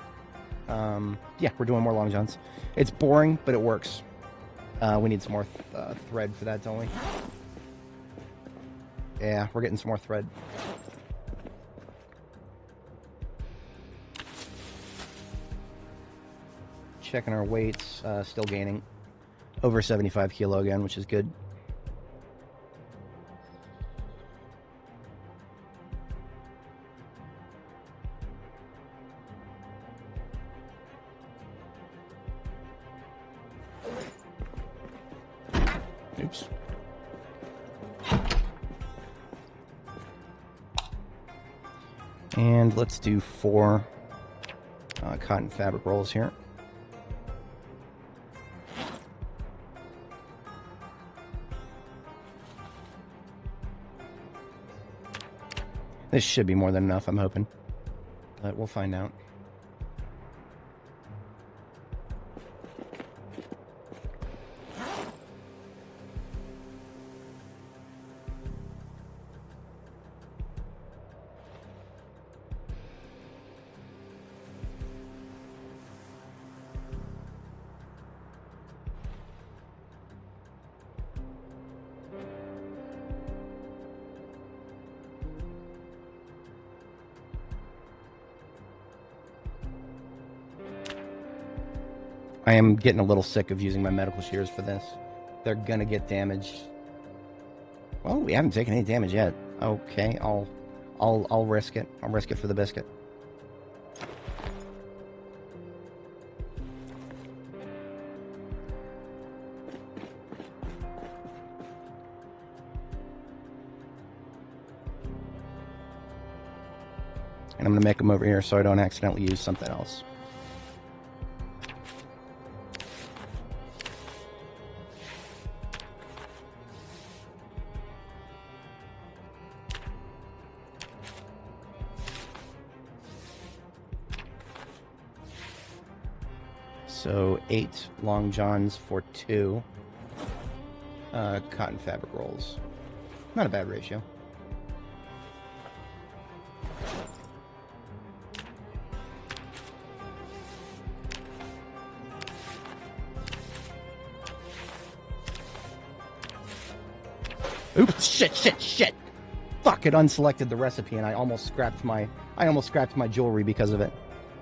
Yeah, we're doing more long johns. It's boring, but it works. We need some more thread for that, don't we? Yeah, we're getting some more thread. Checking our weights, still gaining. Over 75 kilo again, which is good. Oops. And let's do 4 cotton fabric rolls here. This should be more than enough, I'm hoping. But we'll find out. I am getting a little sick of using my medical shears for this. They're gonna get damaged. Well, we haven't taken any damage yet. Okay, I'll risk it. I'll risk it for the biscuit. And I'm gonna make them over here so I don't accidentally use something else. So 8 long johns for 2 cotton fabric rolls. Not a bad ratio. Oops! Shit! Fuck! It unselected the recipe, and I almost scrapped my jewelry because of it.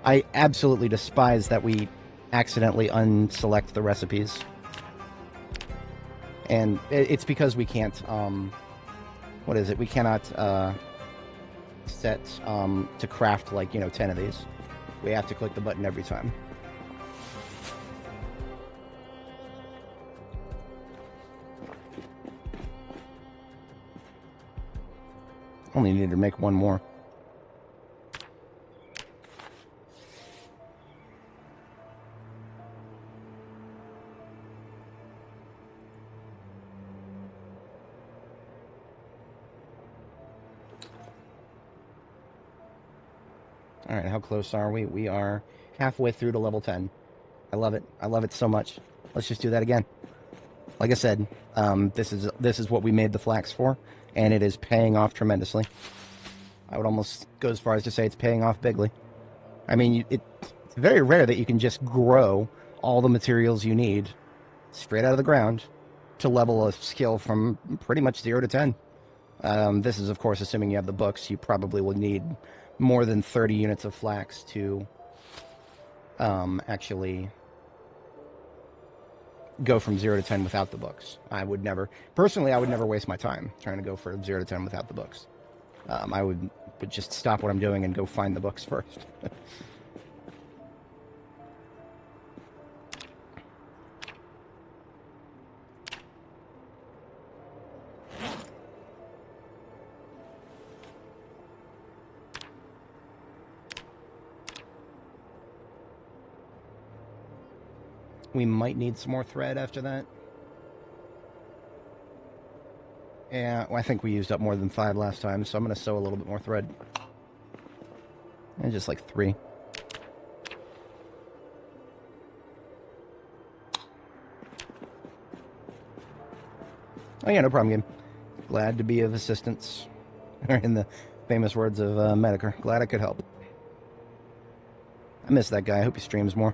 I absolutely despise that we accidentally unselect the recipes, and it's because we can't what is it, we cannot set to craft, like, 10 of these. We have to click the button every time. Only need to make one more. All right, how close are we? We are halfway through to level 10. I love it. I love it so much. Let's just do that again. Like I said, this is what we made the flax for, and it is paying off tremendously. I would almost go as far as to say it's paying off bigly. I mean, it's very rare that you can just grow all the materials you need straight out of the ground to level a skill from pretty much 0 to 10. This is, of course, assuming you have the books. You probably will need more than 30 units of flax to actually go from 0 to 10 without the books. Personally, I would never waste my time trying to go from 0 to 10 without the books. I would just stop what I'm doing and go find the books first. We might need some more thread after that. Yeah, well, I think we used up more than 5 last time, so I'm going to sew a little bit more thread. And just like 3. Oh yeah, no problem, game. Glad to be of assistance. In the famous words of Medicare, glad I could help. I miss that guy. I hope he streams more.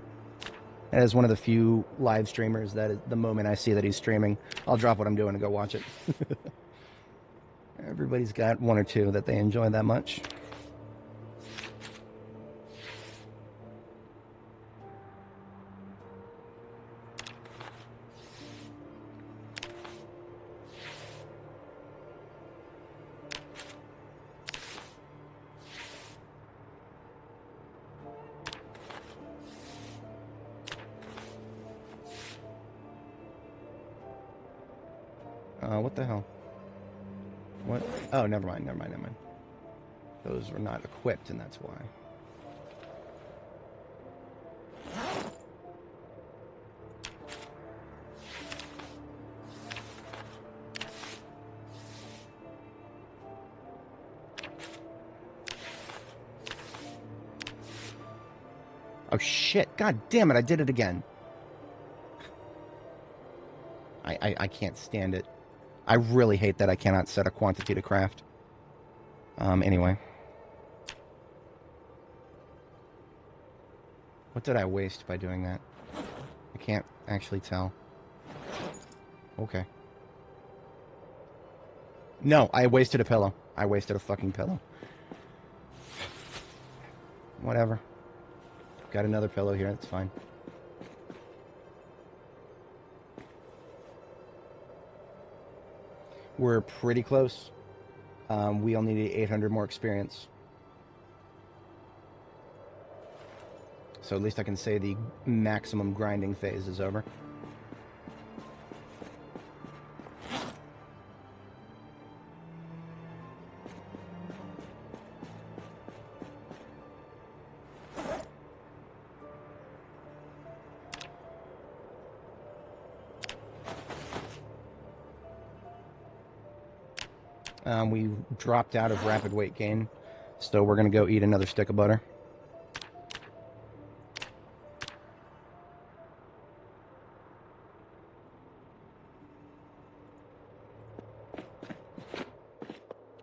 As one of the few live streamers that is, the moment I see that he's streaming, I'll drop what I'm doing and go watch it. Everybody's got 1 or 2 that they enjoy that much. What the hell? What? Oh, never mind. Those were not equipped, and that's why. Oh, shit. God damn it, I did it again. I can't stand it. I really hate that I cannot set a quantity to craft. Anyway. What did I waste by doing that? I can't actually tell. Okay. No, I wasted a pillow. I wasted a fucking pillow. Whatever. Got another pillow here, that's fine. We're pretty close. We only need 800 more experience. So at least I can say the maximum grinding phase is over. We dropped out of rapid weight gain, so we're going to go eat another stick of butter.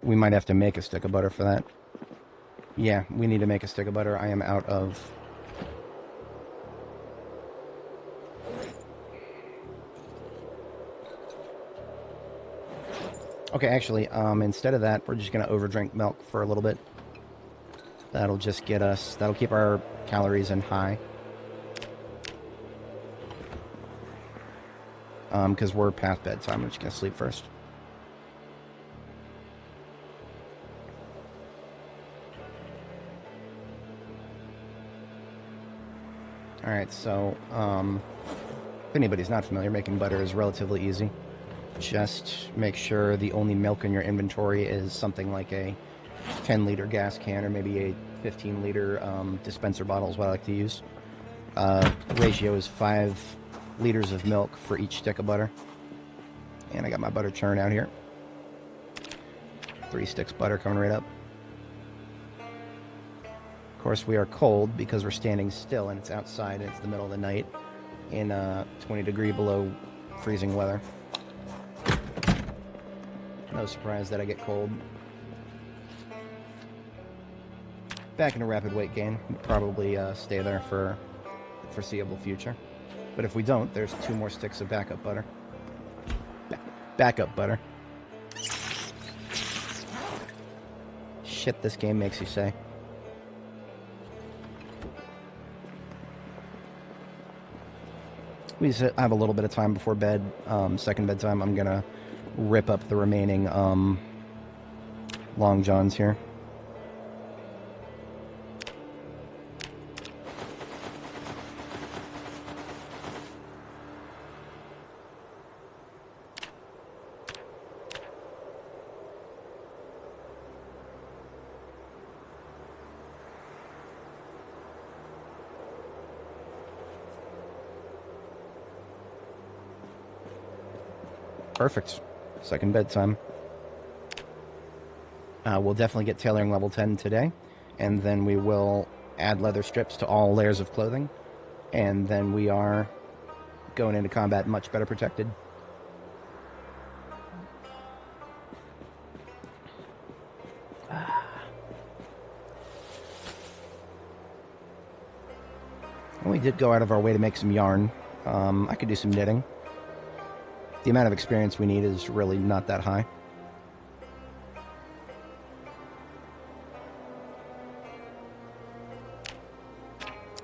We might have to make a stick of butter for that. Yeah, we need to make a stick of butter. I am out of... Okay, actually, instead of that, we're just going to overdrink milk for a little bit. That'll just get us... That'll keep our calories in high. Because we're past bedtime. I'm just going to sleep first. Alright, so, if anybody's not familiar, making butter is relatively easy. Just make sure the only milk in your inventory is something like a 10-liter gas can or maybe a 15-liter dispenser bottle is what I like to use. Ratio is 5 liters of milk for each stick of butter. And I got my butter churn out here. 3 sticks of butter coming right up. Of course, we are cold because we're standing still and it's outside and it's the middle of the night in 20 degree below freezing weather. No surprise that I get cold. Back in a rapid weight gain. We'll probably stay there for the foreseeable future. But if we don't, there's 2 more sticks of backup butter. Back up, butter. Shit, this game makes you say. We have a little bit of time before bed. Second bedtime, I'm gonna rip up the remaining Long Johns here. Perfect. Second bedtime. We'll definitely get tailoring level 10 today, and then we will add leather strips to all layers of clothing, and then we are going into combat much better protected. We did go out of our way to make some yarn. I could do some knitting. The amount of experience we need is really not that high.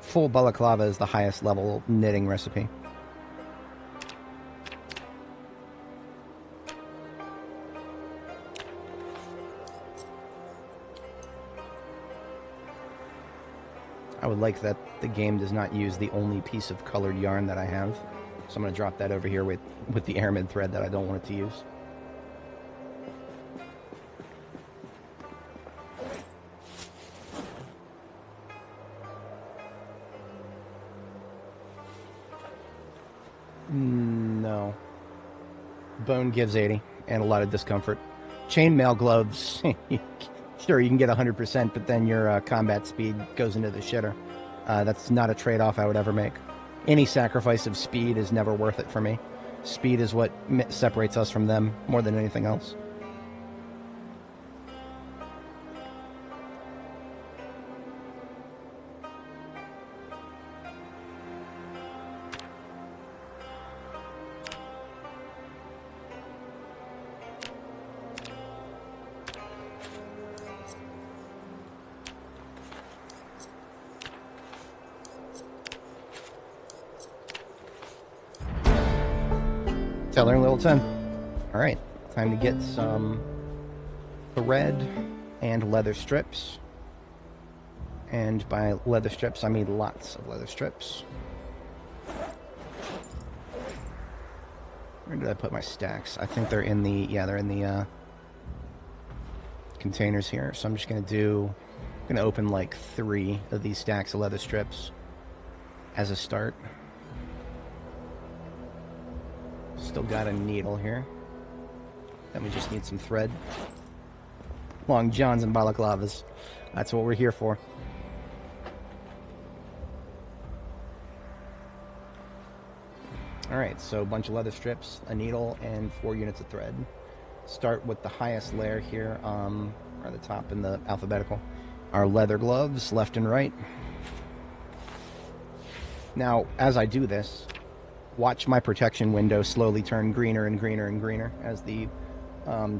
Full balaclava is the highest level knitting recipe. I would like that the game does not use the only piece of colored yarn that I have. So I'm going to drop that over here with the aramid thread that I don't want it to use. No. Bone gives 80 and a lot of discomfort. Chainmail gloves, sure, you can get 100%, but then your combat speed goes into the shitter. That's not a trade-off I would ever make. Any sacrifice of speed is never worth it for me. Speed is what separates us from them more than anything else. Tailoring level 10. Alright, time to get some thread and leather strips. And by leather strips, I mean lots of leather strips. Where did I put my stacks? I think they're in the, yeah, they're in the containers here. So I'm just going to open like 3 of these stacks of leather strips as a start. Still got a needle here. Then we just need some thread. Long johns and balaclavas. That's what we're here for. Alright, so a bunch of leather strips, a needle, and 4 units of thread. Start with the highest layer here, or the top in the alphabetical. Our leather gloves, left and right. Now, as I do this, watch my protection window slowly turn greener and greener and greener as the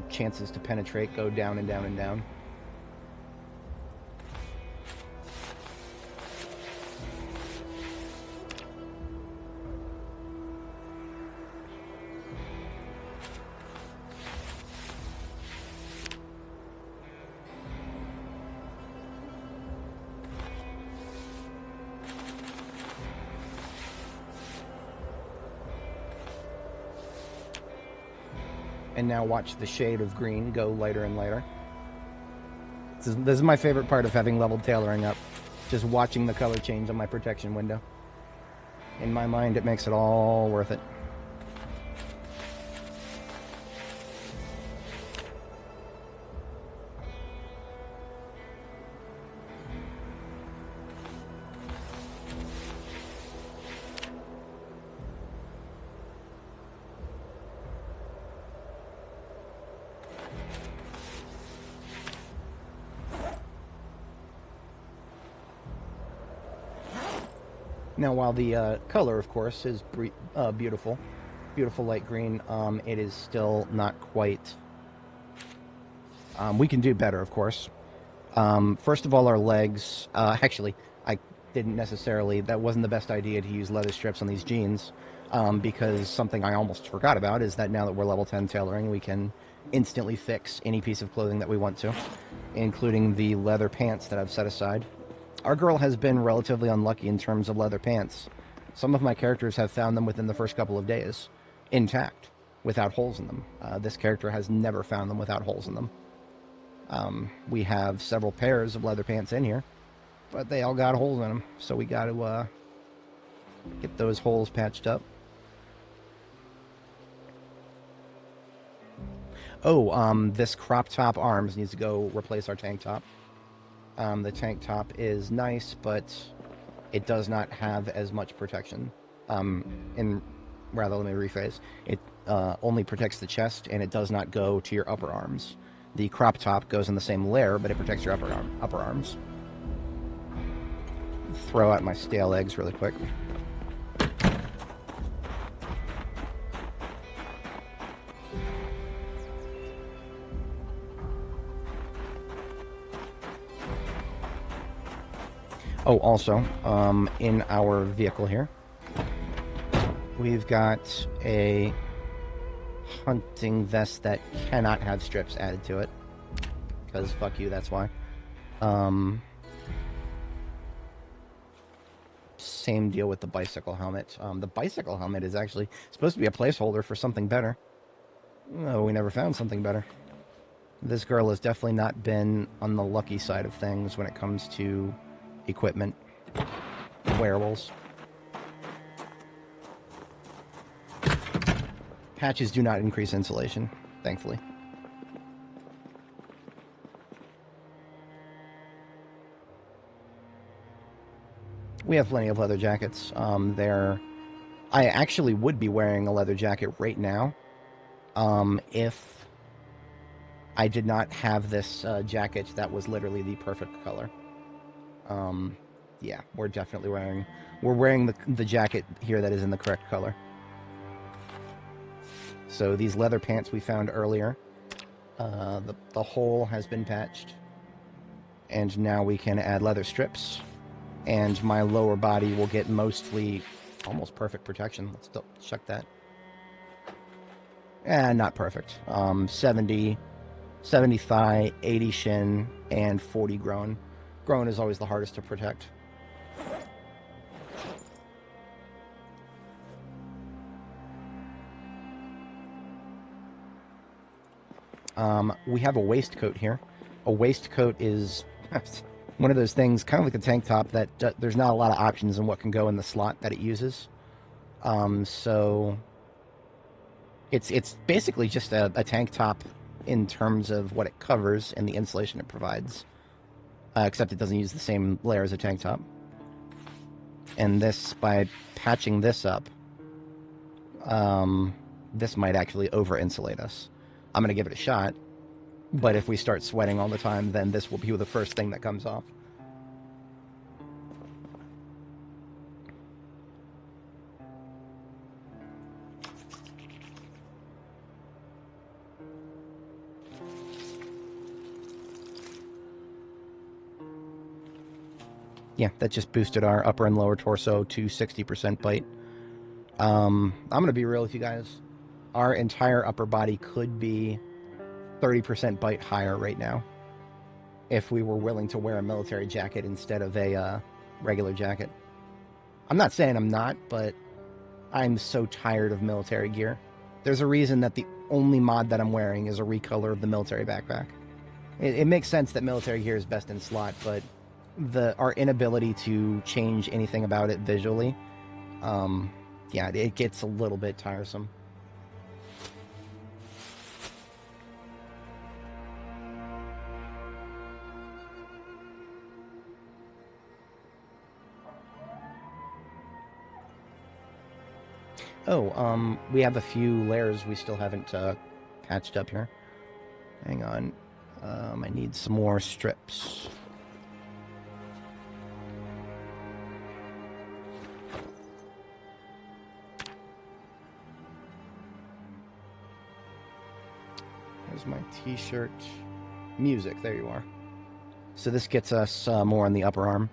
chances to penetrate go down and down and down. And now watch the shade of green go lighter and lighter. This is my favorite part of having leveled tailoring up. Just watching the color change on my protection window. In my mind, it makes it all worth it. Now, while the color, of course, is beautiful, beautiful light green. It is still not quite... we can do better, of course. First of all, our legs... actually, I didn't necessarily... That wasn't the best idea to use leather strips on these jeans, because something I almost forgot about is that now that we're level 10 tailoring, we can instantly fix any piece of clothing that we want to, including the leather pants that I've set aside. Our girl has been relatively unlucky in terms of leather pants. Some of my characters have found them within the first couple of days, intact, without holes in them. This character has never found them without holes in them. We have several pairs of leather pants in here, but they all got holes in them, so we got to get those holes patched up. Oh, this crop top arms needs to go replace our tank top. The tank top is nice, but it does not have as much protection. Let me rephrase. It only protects the chest, and it does not go to your upper arms. The crop top goes in the same layer, but it protects your upper arms. Throw out my stale eggs really quick. Oh, also, in our vehicle here, we've got a hunting vest that cannot have strips added to it. Because fuck you, that's why. Same deal with the bicycle helmet. The bicycle helmet is actually supposed to be a placeholder for something better. Oh, we never found something better. This girl has definitely not been on the lucky side of things when it comes to equipment, wearables. Patches do not increase insulation, thankfully. We have plenty of leather jackets. I actually would be wearing a leather jacket right now, if I did not have this jacket that was literally the perfect color. Yeah, we're definitely wearing the jacket here that is in the correct color. So these leather pants we found earlier, the hole has been patched, and now we can add leather strips, and my lower body will get mostly almost perfect protection. Let's check that. Not perfect. 70 thigh, 80 shin, and 40 groin. Groin is always the hardest to protect. We have a waistcoat here. A waistcoat is one of those things, kind of like a tank top, that there's not a lot of options in what can go in the slot that it uses. So it's basically just a tank top in terms of what it covers and the insulation it provides. Except it doesn't use the same layer as a tank top. And this, by patching this up, this might actually over-insulate us. I'm going to give it a shot, but if we start sweating all the time, then this will be the first thing that comes off. Yeah, that just boosted our upper and lower torso to 60% bite. I'm going to be real with you guys. Our entire upper body could be 30% bite higher right now if we were willing to wear a military jacket instead of a regular jacket. I'm not saying I'm not, but I'm so tired of military gear. There's a reason that the only mod that I'm wearing is a recolor of the military backpack. It makes sense that military gear is best in slot, but our inability to change anything about it visually, yeah, it gets a little bit tiresome. Oh, we have a few layers we still haven't patched up here. Hang on. I need some more strips. Where's my t-shirt? Music, there you are. So this gets us more on the upper arm.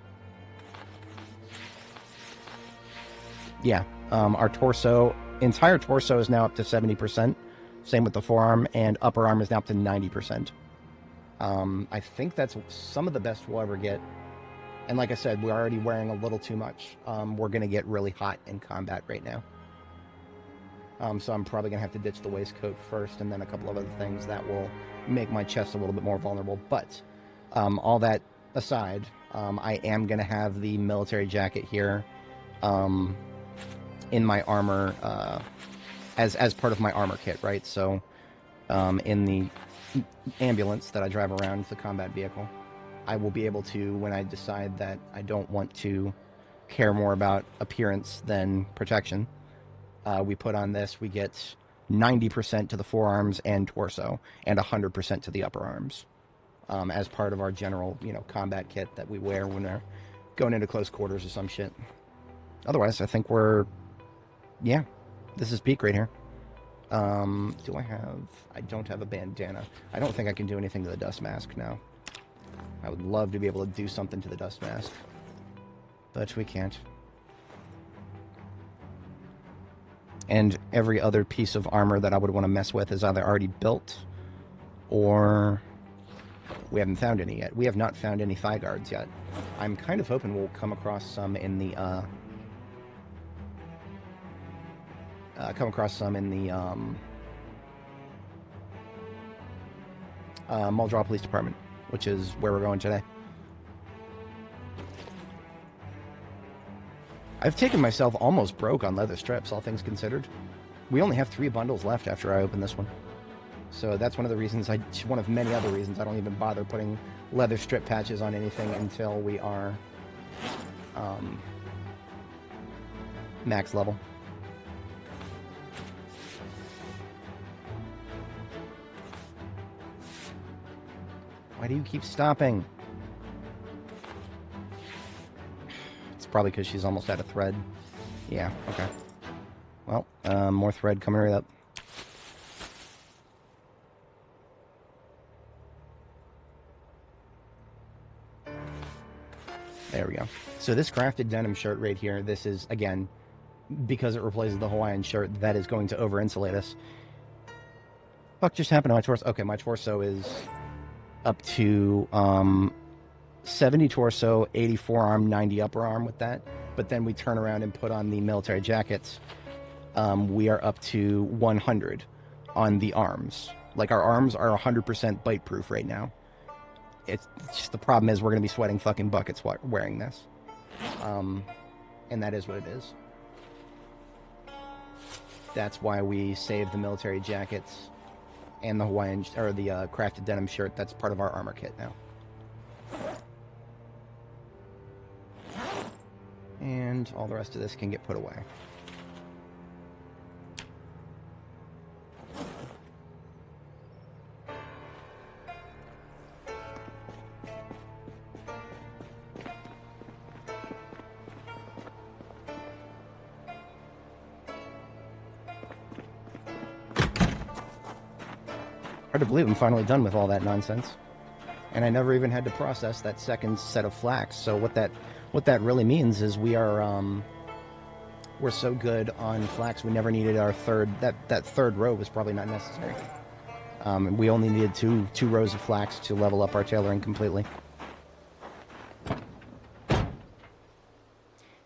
Yeah, our torso, entire torso is now up to 70%. Same with the forearm, and upper arm is now up to 90%. I think that's some of the best we'll ever get. And like I said, we're already wearing a little too much. We're going to get really hot in combat right now. So I'm probably going to have to ditch the waistcoat first, and then a couple of other things that will make my chest a little bit more vulnerable. But all that aside, I am going to have the military jacket here in my armor as part of my armor kit, right? So in the ambulance that I drive around, the combat vehicle, I will be able to, when I decide that I don't want to care more about appearance than protection, we put on this, we get 90% to the forearms and torso, and 100% to the upper arms, as part of our general, combat kit that we wear when we're going into close quarters or some shit. Otherwise, I think we're, yeah, this is peak right here. Do I don't have a bandana. I don't think I can do anything to the dust mask now. I would love to be able to do something to the dust mask, but we can't. And every other piece of armor that I would want to mess with is either already built, or we haven't found any yet. We have not found any thigh guards yet. I'm kind of hoping we'll come across some in the, Muldraugh Police Department, which is where we're going today. I've taken myself almost broke on leather strips, all things considered. We only have 3 bundles left after I open this one. So that's one of the reasons, one of many other reasons, I don't even bother putting leather strip patches on anything until we are max level. Why do you keep stopping? It's probably because she's almost out of thread. Yeah, okay. Well, more thread coming right up. There we go. So this crafted denim shirt right here, this is, again, because it replaces the Hawaiian shirt, that is going to over-insulate us. Fuck just happened to my torso? Okay, my torso is up to 70 torso, 80 forearm, 90 upper arm with that. But then we turn around and put on the military jackets. We are up to 100 on the arms. Like, our arms are 100% bite proof right now. It's just, the problem is we're going to be sweating fucking buckets wearing this. And that is what it is. That's why we saved the military jackets and the Hawaiian, or the crafted denim shirt. That's part of our armor kit now. And all the rest of this can get put away. Hard to believe I'm finally done with all that nonsense. And I never even had to process that second set of flax. So what that really means is we're so good on flax, we never needed our third, that third row was probably not necessary. We only needed two rows of flax to level up our tailoring completely.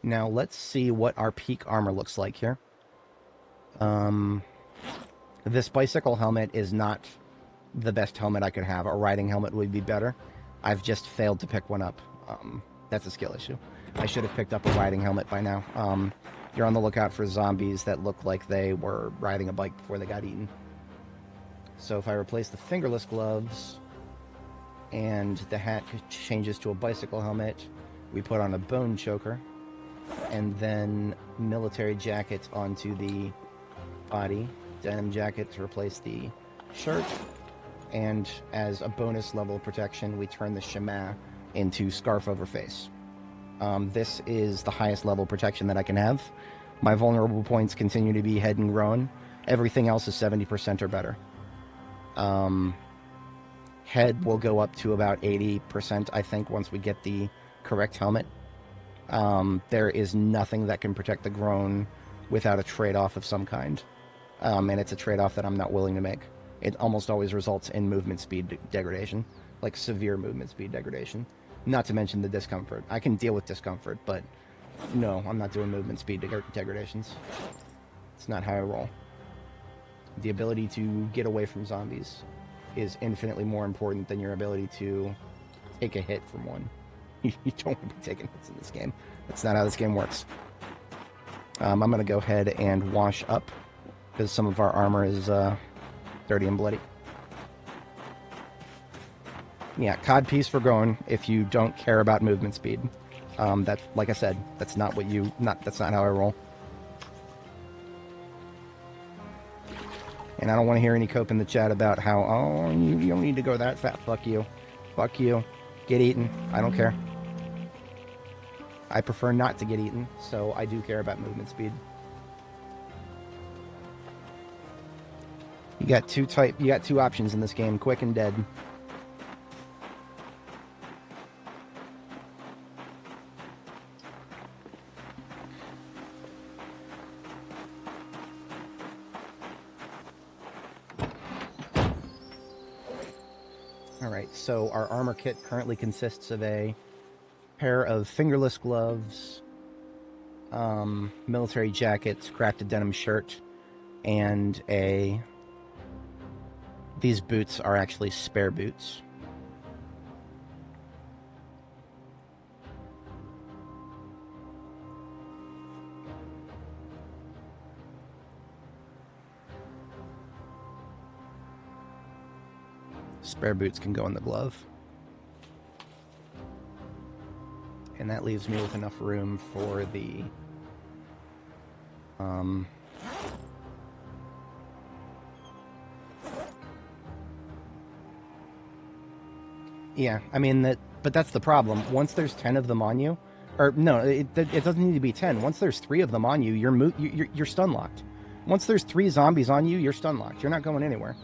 Now let's see what our peak armor looks like here. This bicycle helmet is not the best helmet I could have. A riding helmet would be better. I've just failed to pick one up. That's a skill issue. I should have picked up a riding helmet by now. You're on the lookout for zombies that look like they were riding a bike before they got eaten. So if I replace the fingerless gloves and the hat changes to a bicycle helmet, we put on a bone choker, and then military jacket onto the body, denim jacket to replace the shirt, and as a bonus level of protection, we turn the chemin into scarf over face. This is the highest level of protection that I can have. My vulnerable points continue to be head and groin. Everything else is 70% or better. Head will go up to about 80%, I think, once we get the correct helmet. There is nothing that can protect the Grown without a trade-off of some kind. And it's a trade-off that I'm not willing to make. It almost always results in movement speed degradation, like severe movement speed degradation. Not to mention the discomfort. I can deal with discomfort, but no, I'm not doing movement speed degradations. It's not how I roll. The ability to get away from zombies is infinitely more important than your ability to take a hit from one. You don't want to be taking hits in this game. That's not how this game works. I'm going to go ahead and wash up, because some of our armor is dirty and bloody. Yeah, cod piece for Grown if you don't care about movement speed. That, like I said, that's not what you... that's not how I roll. And I don't want to hear any cope in the chat about how, oh, you don't need to go that fast. Fuck you. Fuck you. Get eaten. I don't care. I prefer not to get eaten, so I do care about movement speed. You got two options in this game, quick and dead. Alright, so our armor kit currently consists of a pair of fingerless gloves, military jackets, crafted denim shirt, and these boots are actually spare boots. Spare boots can go in the glove. And that leaves me with enough room for the yeah, I mean but that's the problem. Once there's 10 of them on you, or no, it doesn't need to be 10. Once there's 3 of them on you, you're stun locked. Once there's 3 zombies on you, you're stun locked. You're not going anywhere.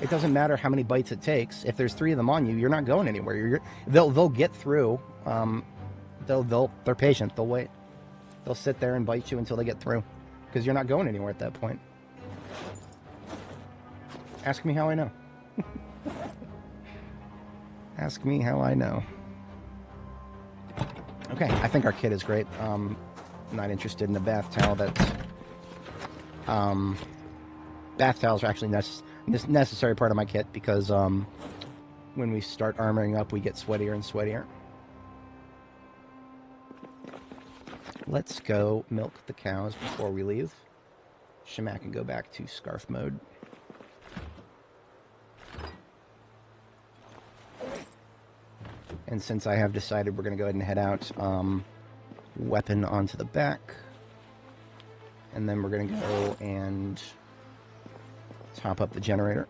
It doesn't matter how many bites it takes. If there's 3 of them on you, you're not going anywhere. They'll get through. They're patient. They'll wait. They'll sit there and bite you until they get through, because you're not going anywhere at that point. Ask me how I know. Ask me how I know. Okay, I think our kit is great. Not interested in the bath towel. Bath towels are actually necessary part of my kit, because when we start armoring up, we get sweatier and sweatier. Let's go milk the cows before we leave. Shamak can go back to scarf mode. And since I have decided we're going to go ahead and head out, weapon onto the back. And then we're going to go and top up the generator.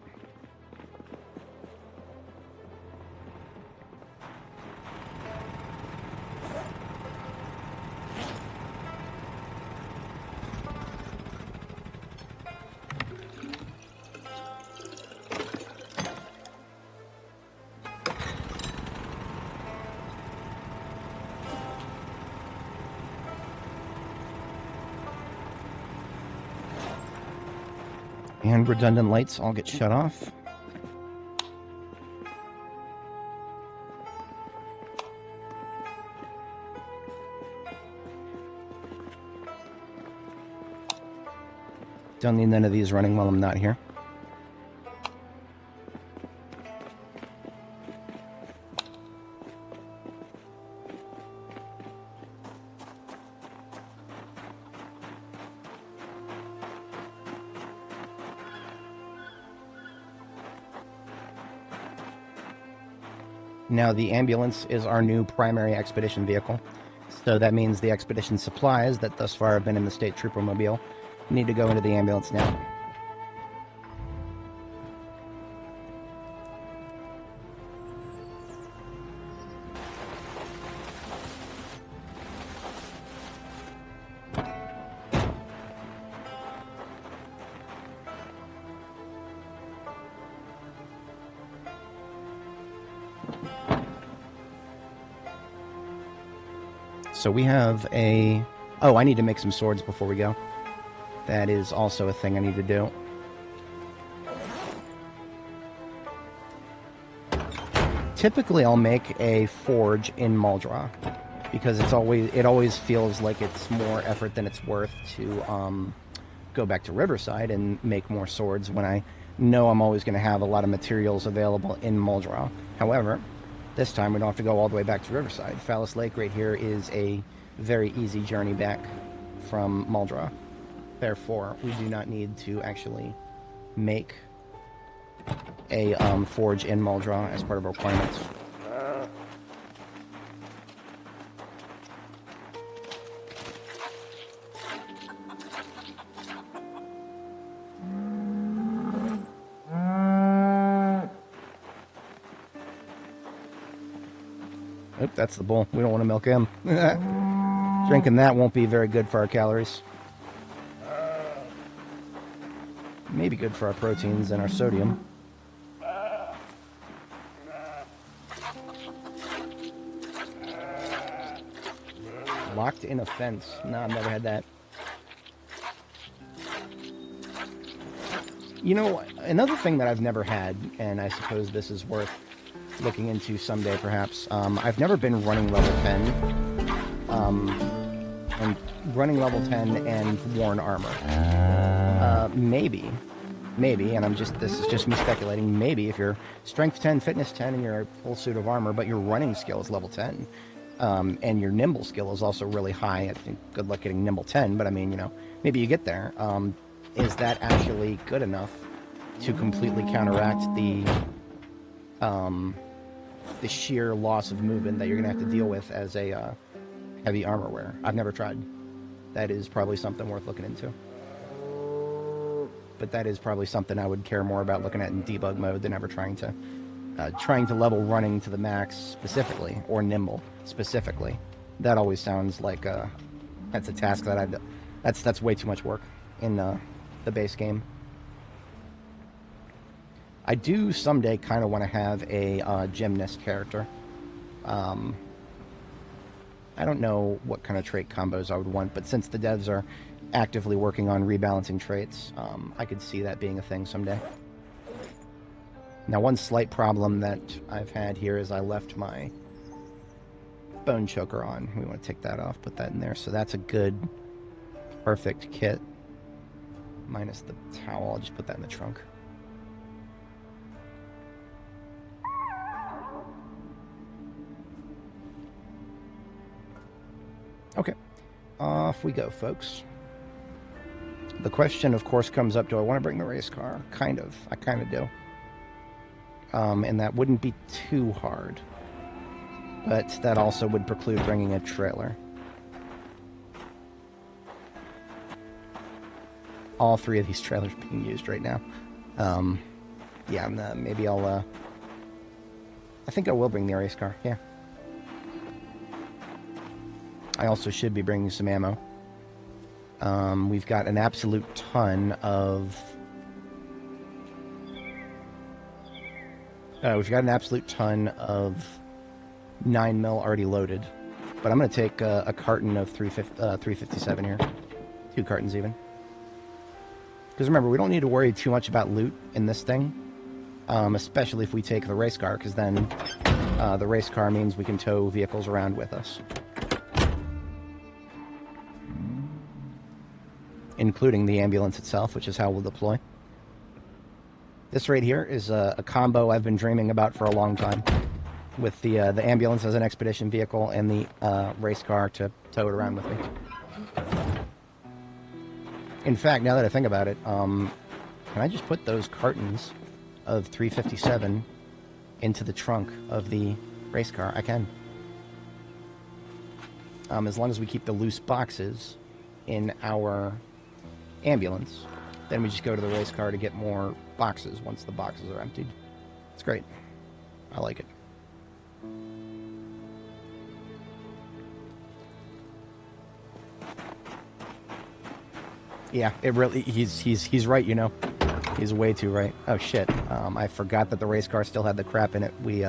And redundant lights all get shut off. Don't need none of these running while I'm not here. Now, the ambulance is our new primary expedition vehicle. So that means the expedition supplies that thus far have been in the State Trooper Mobile need to go into the ambulance now. So we have a... Oh, I need to make some swords before we go. That is also a thing I need to do. Typically, I'll make a forge in Muldraugh, because it always feels like it's more effort than it's worth to go back to Riverside and make more swords when I know I'm always going to have a lot of materials available in Muldraugh. However, this time we don't have to go all the way back to Riverside. Phallus Lake right here is a very easy journey back from Muldraugh. Therefore, we do not need to actually make a forge in Muldraugh as part of our requirements. Oop, that's the bull. We don't want to milk him. Drinking that won't be very good for our calories. Maybe good for our proteins and our sodium. Locked in a fence. No, I've never had that. You know, another thing that I've never had, and I suppose this is worth looking into someday perhaps, I've never been running level 10. And running level 10 and worn armor. Maybe, and this is just me speculating, maybe if you're strength 10, fitness 10, and you're a full suit of armor, but your running skill is level 10, and your nimble skill is also really high. I think good luck getting nimble 10, but I mean, you know, maybe you get there. Is that actually good enough to completely counteract the sheer loss of movement that you're going to have to deal with as a heavy armor wearer? I've never tried. That is probably something worth looking into. But that is probably something I would care more about looking at in debug mode than ever trying to level running to the max specifically, or nimble specifically. That always sounds like that's a task that that's way too much work in the base game. I do someday kind of want to have a gymnast character. I don't know what kind of trait combos I would want, but since the devs are actively working on rebalancing traits, I could see that being a thing someday. Now, one slight problem that I've had here is I left my bone choker on. We want to take that off, put that in there. So that's a good, perfect kit. Minus the towel, I'll just put that in the trunk. Okay, off we go, folks. The question, of course, comes up, do I want to bring the race car? Kind of. I kind of do. And that wouldn't be too hard. But that also would preclude bringing a trailer. All three of these trailers being used right now. Yeah, maybe I'll... I think I will bring the race car, yeah. I also should be bringing some ammo. We've got an absolute ton of... we've got an absolute ton of 9mm already loaded. But I'm going to take a carton of 357 here. 2 cartons even. Because remember, we don't need to worry too much about loot in this thing. Especially if we take the race car, because then the race car means we can tow vehicles around with us. Including the ambulance itself, which is how we'll deploy. This right here is a combo I've been dreaming about for a long time, with the ambulance as an expedition vehicle and the race car to tow it around with me. In fact, now that I think about it, can I just put those cartons of 357 into the trunk of the race car? I can. As long as we keep the loose boxes in our ambulance, then we just go to the race car to get more boxes once the boxes are emptied. It's great. I like it. Yeah, it really, he's right, you know. He's way too right. Oh shit. I forgot that the race car still had the crap in it we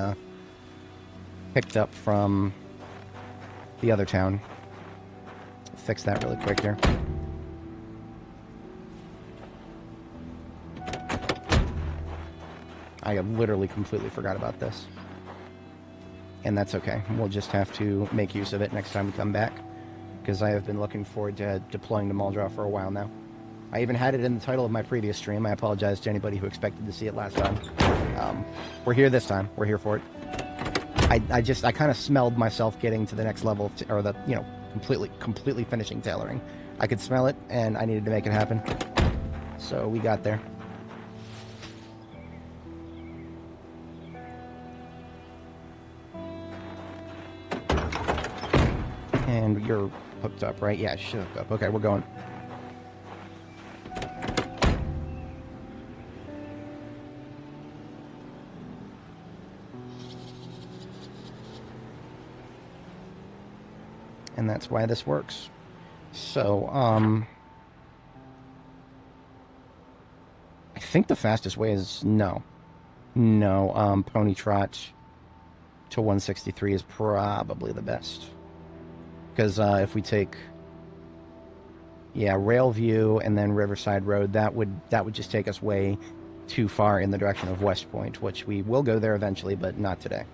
picked up from the other town. fix that really quick here. I literally completely forgot about this. And that's okay. We'll just have to make use of it next time we come back, because I have been looking forward to deploying to Muldraw for a while now. I even had it in the title of my previous stream. I apologize to anybody who expected to see it last time. We're here this time. We're here for it. I kind of smelled myself getting to the next level, or the, you know, completely finishing tailoring. I could smell it, and I needed to make it happen. So we got there. And you're hooked up, right? Yeah, she's hooked up. Okay, we're going. And that's why this works. So, I think the fastest way is no. Pony Trot to 163 is probably the best. Because if we take, yeah, Railview and then Riverside Road, that would just take us way too far in the direction of West Point, which we will go there eventually, but not today.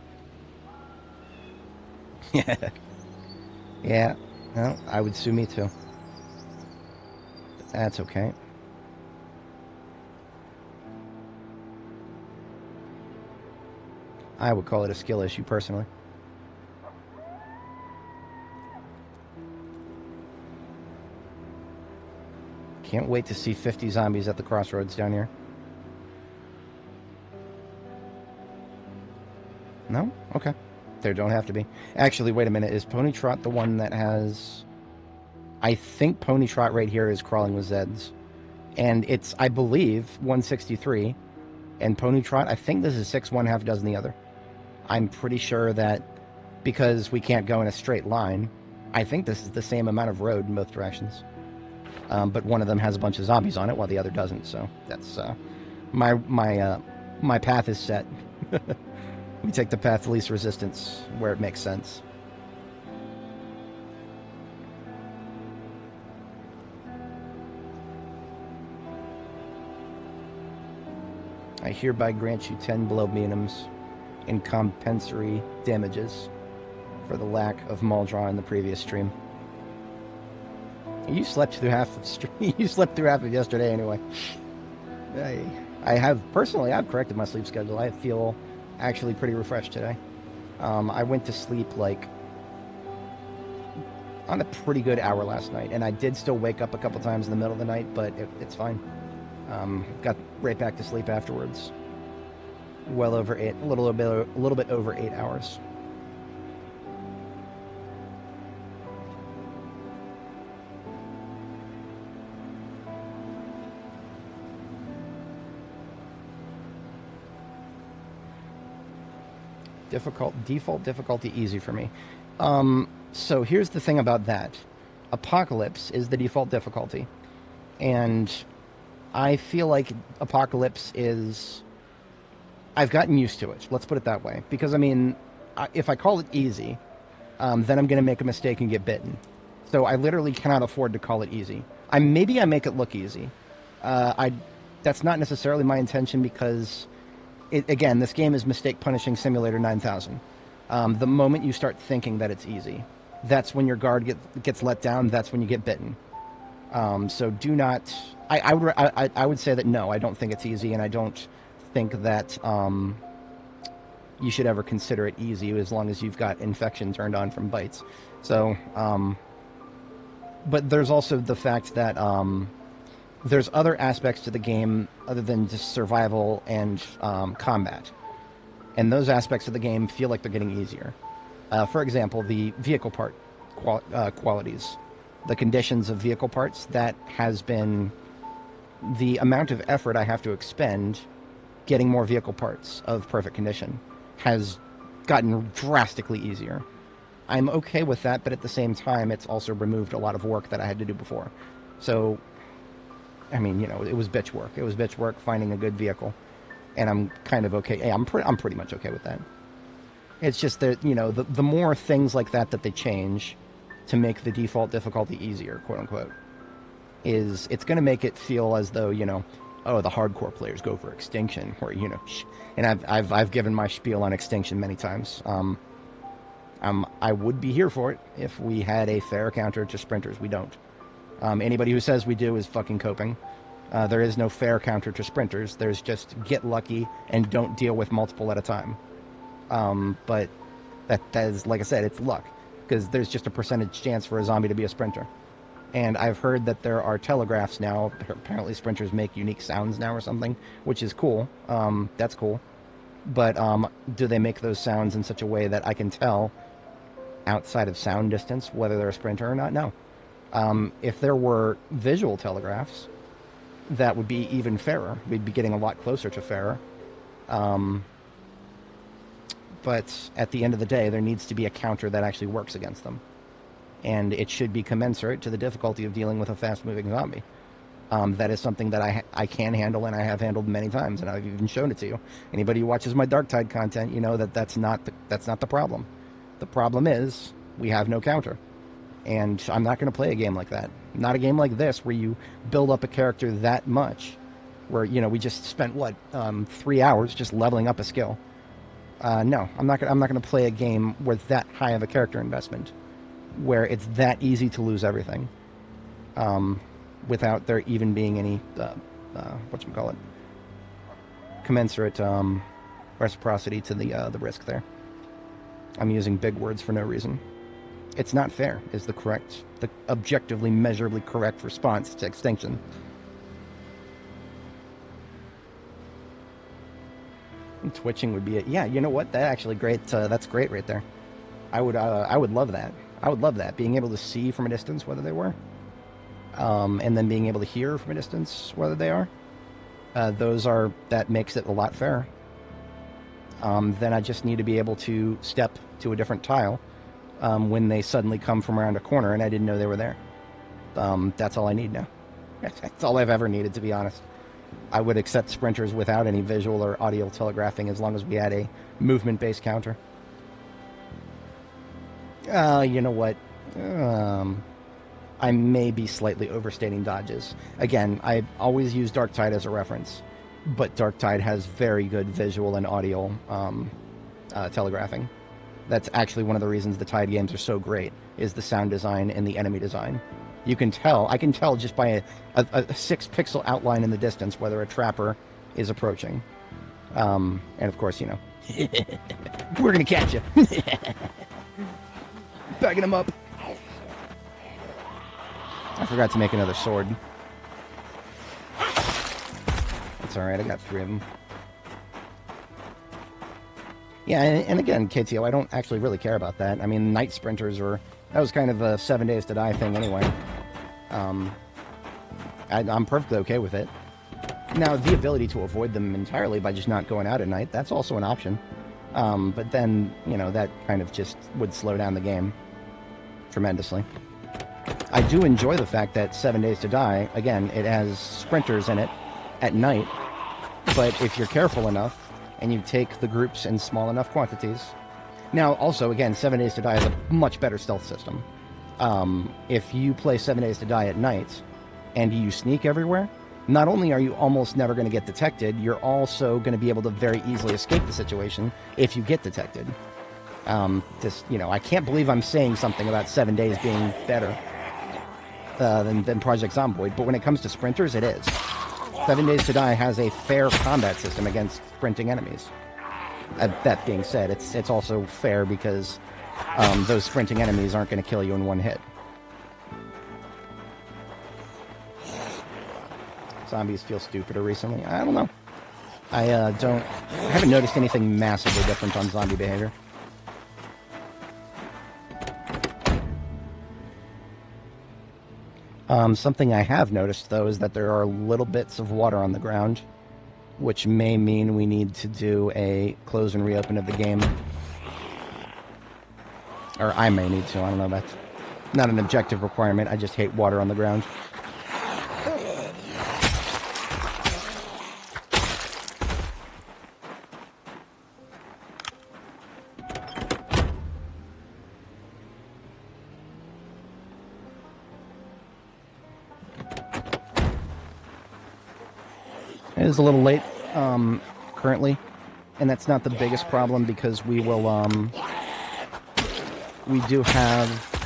Yeah, well, I would sue me too. But that's okay. I would call it a skill issue, personally. Can't wait to see 50 zombies at the crossroads down here. No? Okay. There don't have to be. Actually, wait a minute. Is Pony Trot the one that has... I think Pony Trot right here is crawling with Zeds. And it's, I believe, 163. And Pony Trot, I think this is 6, 1/2 dozen the other. I'm pretty sure that because we can't go in a straight line, I think this is the same amount of road in both directions. But one of them has a bunch of zombies on it while the other doesn't. So that's my path is set. We take the path of least resistance where it makes sense. I hereby grant you 10 blow mediums in compensatory damages for the lack of Muldraw in the previous stream. You slept through half of stream. You slept through half of yesterday anyway. I've corrected my sleep schedule. I feel actually pretty refreshed today. I went to sleep like on a pretty good hour last night, and I did still wake up a couple times in the middle of the night, but it's fine. Got right back to sleep afterwards. Well over 8, a little bit over 8 hours. Default difficulty easy for me. So here's the thing about that. Apocalypse is the default difficulty. And I feel like Apocalypse is... I've gotten used to it. Let's put it that way. Because, I mean, if I call it easy, then I'm going to make a mistake and get bitten. So I literally cannot afford to call it easy. Maybe I make it look easy. That's not necessarily my intention because... Again, this game is Mistake Punishing Simulator 9000. The moment you start thinking that it's easy, that's when your guard gets let down. That's when you get bitten. So do not... I would say that no, I don't think it's easy, and I don't think that you should ever consider it easy as long as you've got infection turned on from bites. So, but there's also the fact that there's other aspects to the game other than just survival and combat. And those aspects of the game feel like they're getting easier. For example, the vehicle part qualities. The conditions of vehicle parts, that has been the amount of effort I have to expend getting more vehicle parts of perfect condition has gotten drastically easier. I'm okay with that, but at the same time, it's also removed a lot of work that I had to do before. So... I mean, you know, it was bitch work. It was bitch work finding a good vehicle, and I'm kind of okay. Hey, I'm pretty much okay with that. It's just that, you know, the more things like that they change, to make the default difficulty easier, quote unquote, is it's going to make it feel as though, oh, the hardcore players go for extinction, or and I've given my spiel on extinction many times. I would be here for it if we had a fair counter to sprinters. We don't. Anybody who says we do is fucking coping. There is no fair counter to sprinters. There's just get lucky and don't deal with multiple at a time. But that is, like I said, it's luck, because there's just a percentage chance for a zombie to be a sprinter. And I've heard that there are telegraphs now. Apparently sprinters make unique sounds now or something, which is cool. That's cool. But do they make those sounds in such a way that I can tell outside of sound distance whether they're a sprinter or not? No. If there were visual telegraphs, that would be even fairer. We'd be getting a lot closer to fairer. But at the end of the day, there needs to be a counter that actually works against them. And it should be commensurate to the difficulty of dealing with a fast-moving zombie. That is something that I can handle, and I have handled many times, and I've even shown it to you. Anybody who watches my Darktide content, you know that that's not the problem. The problem is we have no counter. And I'm not going to play a game like that. Not a game like this where you build up a character that much, where, we just spent, 3 hours just leveling up a skill. No, I'm not going to play a game with that high of a character investment, where it's that easy to lose everything, without there even being any, commensurate reciprocity to the risk there. I'm using big words for no reason. It's not fair is the objectively, measurably correct response to extinction. And twitching would be it. Yeah, you know what? That actually great. That's great right there. I would love that. I would love that, being able to see from a distance whether they were, and then being able to hear from a distance whether they are. That makes it a lot fairer. Then I just need to be able to step to a different tile when they suddenly come from around a corner and I didn't know they were there. That's all I need now. That's all I've ever needed, to be honest. I would accept sprinters without any visual or audio telegraphing as long as we had a movement-based counter. You know what? I may be slightly overstating dodges. Again, I always use Darktide as a reference, but Darktide has very good visual and audio telegraphing. That's actually one of the reasons the Tide games are so great, is the sound design and the enemy design. You can tell, I can tell just by a 6-pixel outline in the distance whether a trapper is approaching. And of course, we're gonna catch you. Bagging him up. I forgot to make another sword. It's alright, I got 3 of them. Yeah, and again, KTO, I don't actually really care about that. I mean, night sprinters that was kind of a 7 days to die thing anyway. I'm perfectly okay with it. Now, the ability to avoid them entirely by just not going out at night, that's also an option. But then, that kind of just would slow down the game tremendously. I do enjoy the fact that 7 days to die, again, it has sprinters in it at night, but if you're careful enough, and you take the groups in small enough quantities. Now, also, again, 7 Days to Die is a much better stealth system. If you play 7 Days to Die at night, and you sneak everywhere, not only are you almost never going to get detected, you're also going to be able to very easily escape the situation if you get detected. I can't believe I'm saying something about 7 Days being better than Project Zomboid, but when it comes to sprinters, it is. 7 Days to Die has a fair combat system against sprinting enemies. That being said, it's also fair because those sprinting enemies aren't going to kill you in one hit. Zombies feel stupider recently. I don't know. I haven't noticed anything massively different on zombie behavior. Something I have noticed, though, is that there are little bits of water on the ground, which may mean we need to do a close and reopen of the game. Or I may need to, I don't know, that's not an objective requirement, I just hate water on the ground. It is a little late, currently, and that's not the biggest problem because we will, we do have,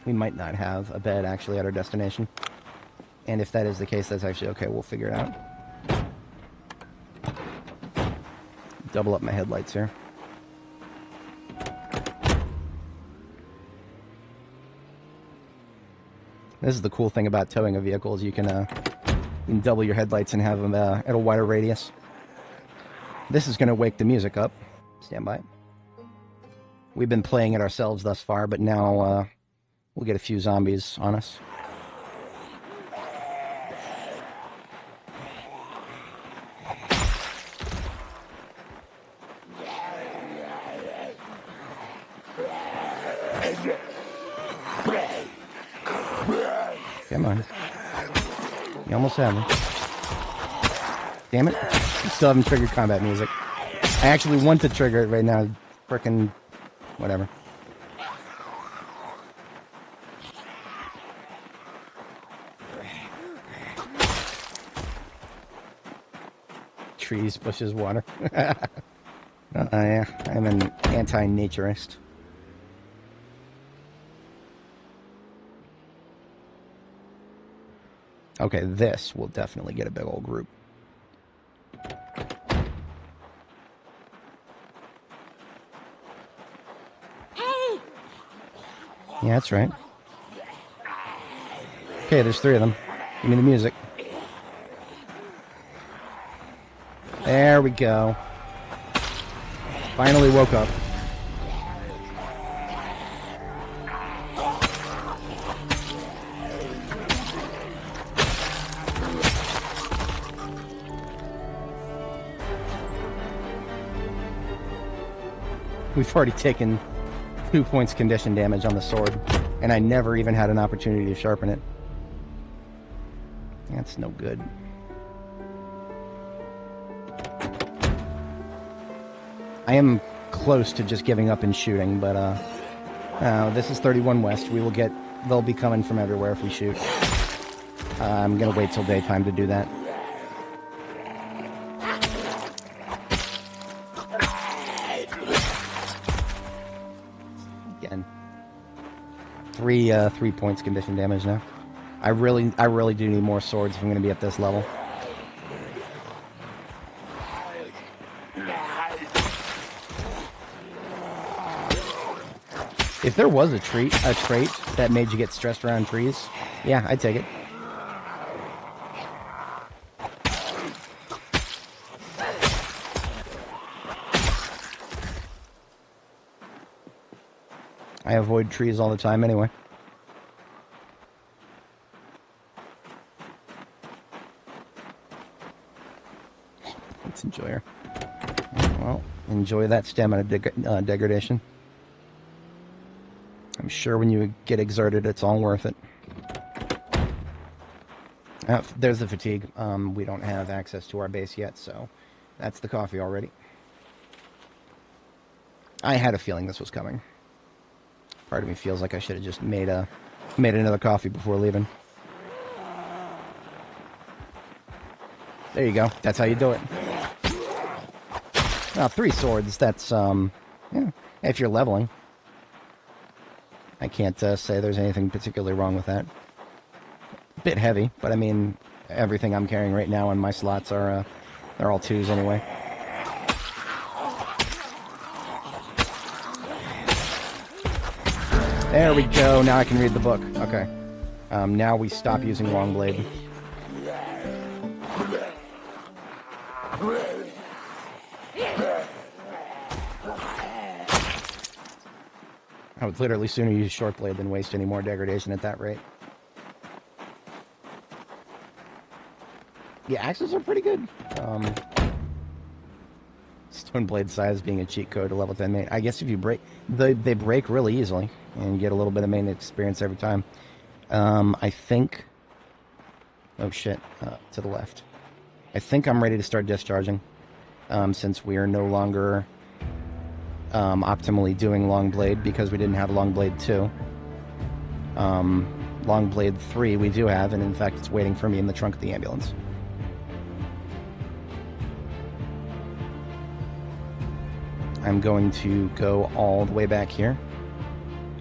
we might not have a bed actually at our destination. And if that is the case, that's actually okay. We'll figure it out. Double up my headlights here. This is the cool thing about towing a vehicle is you can double your headlights and have them at a wider radius. This is going to wake the music up. Stand by. We've been playing it ourselves thus far, but now we'll get a few zombies on us. Come on. You almost have me. Damn it. You still haven't triggered combat music. I actually want to trigger it right now. Frickin' whatever. Trees, bushes, water. Yeah, I'm an anti-naturist. Okay, this will definitely get a big old group. Yeah, that's right. Okay, there's 3 of them. Give me the music. There we go. Finally woke up. We've already taken 2 points condition damage on the sword, and I never even had an opportunity to sharpen it. That's no good. I am close to just giving up and shooting, but this is 31 West. We will get, they'll be coming from everywhere if we shoot. I'm gonna wait till daytime to do that. Again, 3 points condition damage now. I really do need more swords if I'm gonna be at this level. If there was a trait that made you get stressed around trees, yeah, I'd take it. I avoid trees all the time anyway. Let's enjoy her. Well, enjoy that stamina degradation. I'm sure when you get exerted, it's all worth it. There's the fatigue. We don't have access to our base yet, so that's the coffee already. I had a feeling this was coming. Part of me feels like I should have just made another coffee before leaving. There you go. That's how you do it. Now, 3 swords. That's yeah. If you're leveling. I can't say there's anything particularly wrong with that. Bit heavy, but I mean, everything I'm carrying right now on my slots are they're all 2s anyway. There we go. Now I can read the book. Okay. Now we stop using Longblade. I would literally sooner use short blade than waste any more degradation at that rate. Yeah, axes are pretty good. Stone blade size being a cheat code to level 10 main. I guess if you break, they break really easily, and you get a little bit of main experience every time. I think. Oh shit! To the left. I think I'm ready to start discharging, since we are no longer optimally doing Longblade because we didn't have Longblade 2. Longblade 3 we do have, and in fact it's waiting for me in the trunk of the ambulance. I'm going to go all the way back here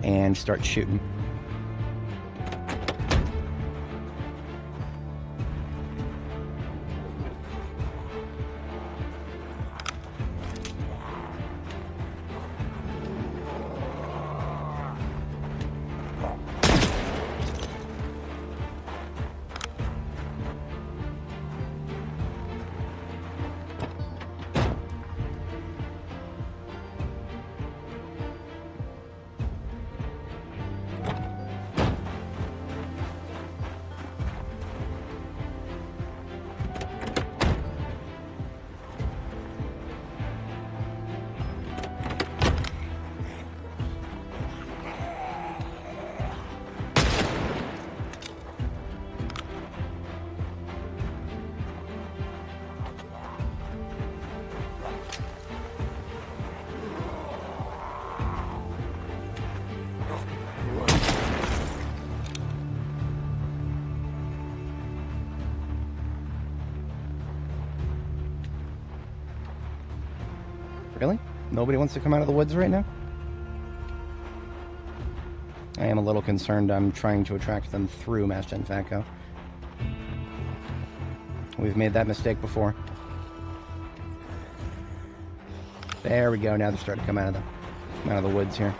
and start shooting. Really? Nobody wants to come out of the woods right now? I am a little concerned I'm trying to attract them through Mass Gen Fatco. We've made that mistake before. There we go, now they're starting to come out of the woods here.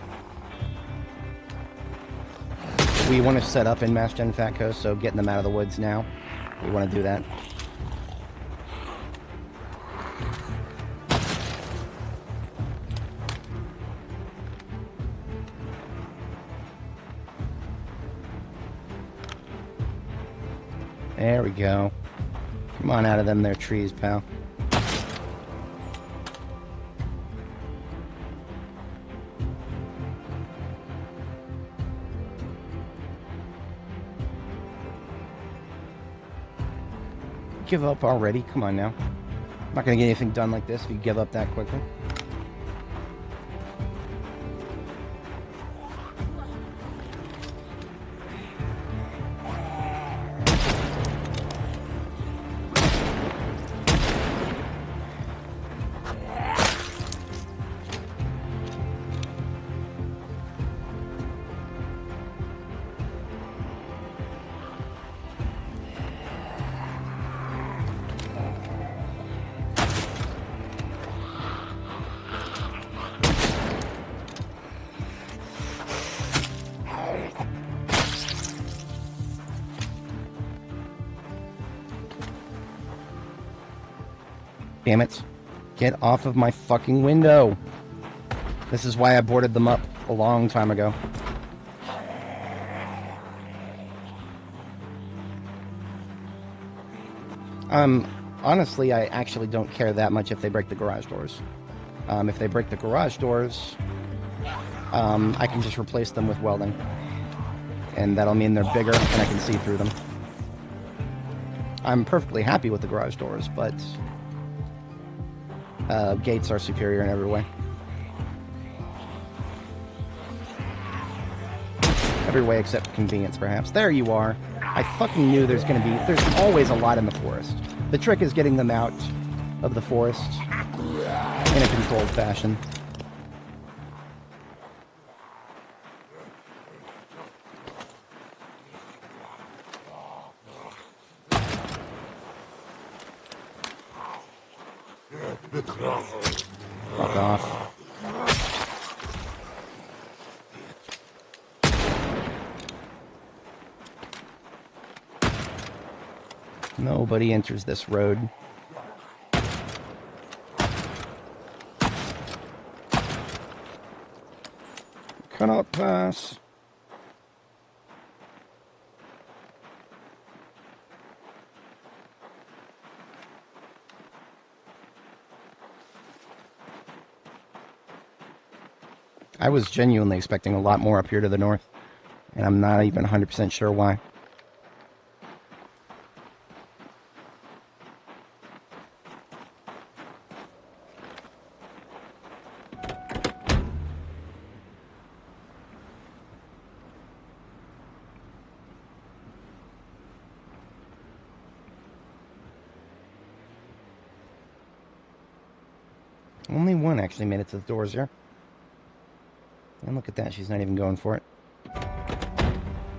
We want to set up in Mass Gen Fatco, so getting them out of the woods now, we want to do that. There we go. Come on out of them there trees, pal. Give up already? Come on now. I'm not going to get anything done like this if you give up that quickly. Damn it. Get off of my fucking window. This is why I boarded them up a long time ago. Honestly, I actually don't care that much if they break the garage doors. If they break the garage doors, I can just replace them with welding. And that'll mean they're bigger and I can see through them. I'm perfectly happy with the garage doors, but gates are superior in every way. Every way except convenience, perhaps. There you are. I fucking knew there's always a lot in the forest. The trick is getting them out of the forest in a controlled fashion. Fuck off. Nobody enters this road. Cannot pass. I was genuinely expecting a lot more up here to the north, and I'm not even 100% sure why. Only one actually made it to the doors here. And look at that, she's not even going for it.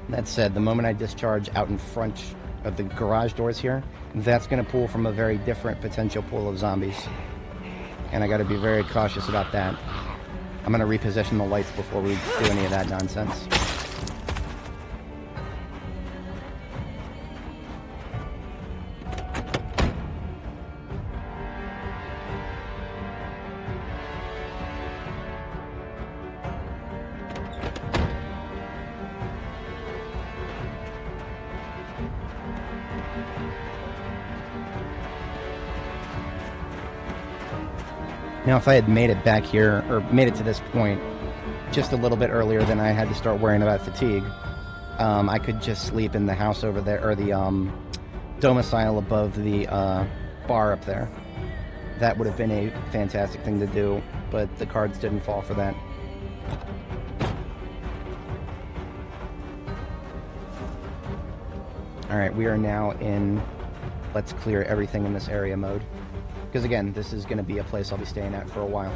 That said, the moment I discharge out in front of the garage doors here, that's going to pull from a very different potential pool of zombies. And I got to be very cautious about that. I'm going to reposition the lights before we do any of that nonsense. Now, if I had made it back here, or made it to this point just a little bit earlier than I had to start worrying about fatigue, I could just sleep in the house over there, or the domicile above the bar up there. That would have been a fantastic thing to do, but the cards didn't fall for that. Alright, we are now in let's clear everything in this area mode. Because again, this is going to be a place I'll be staying at for a while.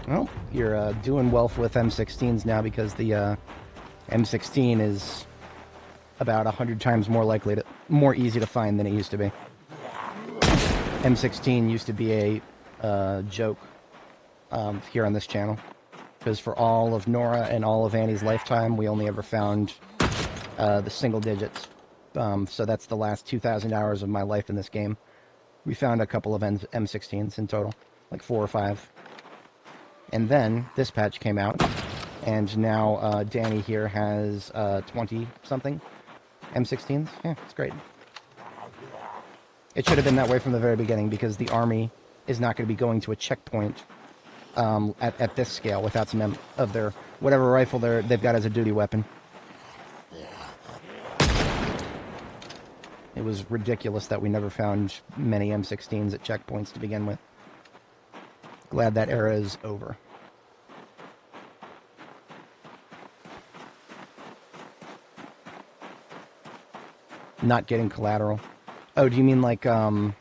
Well, you're doing well with M16s now because the M16 is about 100 times more easy to find than it used to be. M16 used to be a joke here on this channel, because for all of Nora and all of Annie's lifetime, we only ever found the single digits. So that's the last 2,000 hours of my life in this game. We found a couple of M16s in total, like 4 or 5. And then this patch came out, and now Dani here has 20-something M16s. Yeah, it's great. It should have been that way from the very beginning, because the army is not going to be going to a checkpoint at this scale without some of their whatever rifle they've got as a duty weapon. It was ridiculous that we never found many M16s at checkpoints to begin with. Glad that era is over. Not getting collateral. Oh, do you mean like, not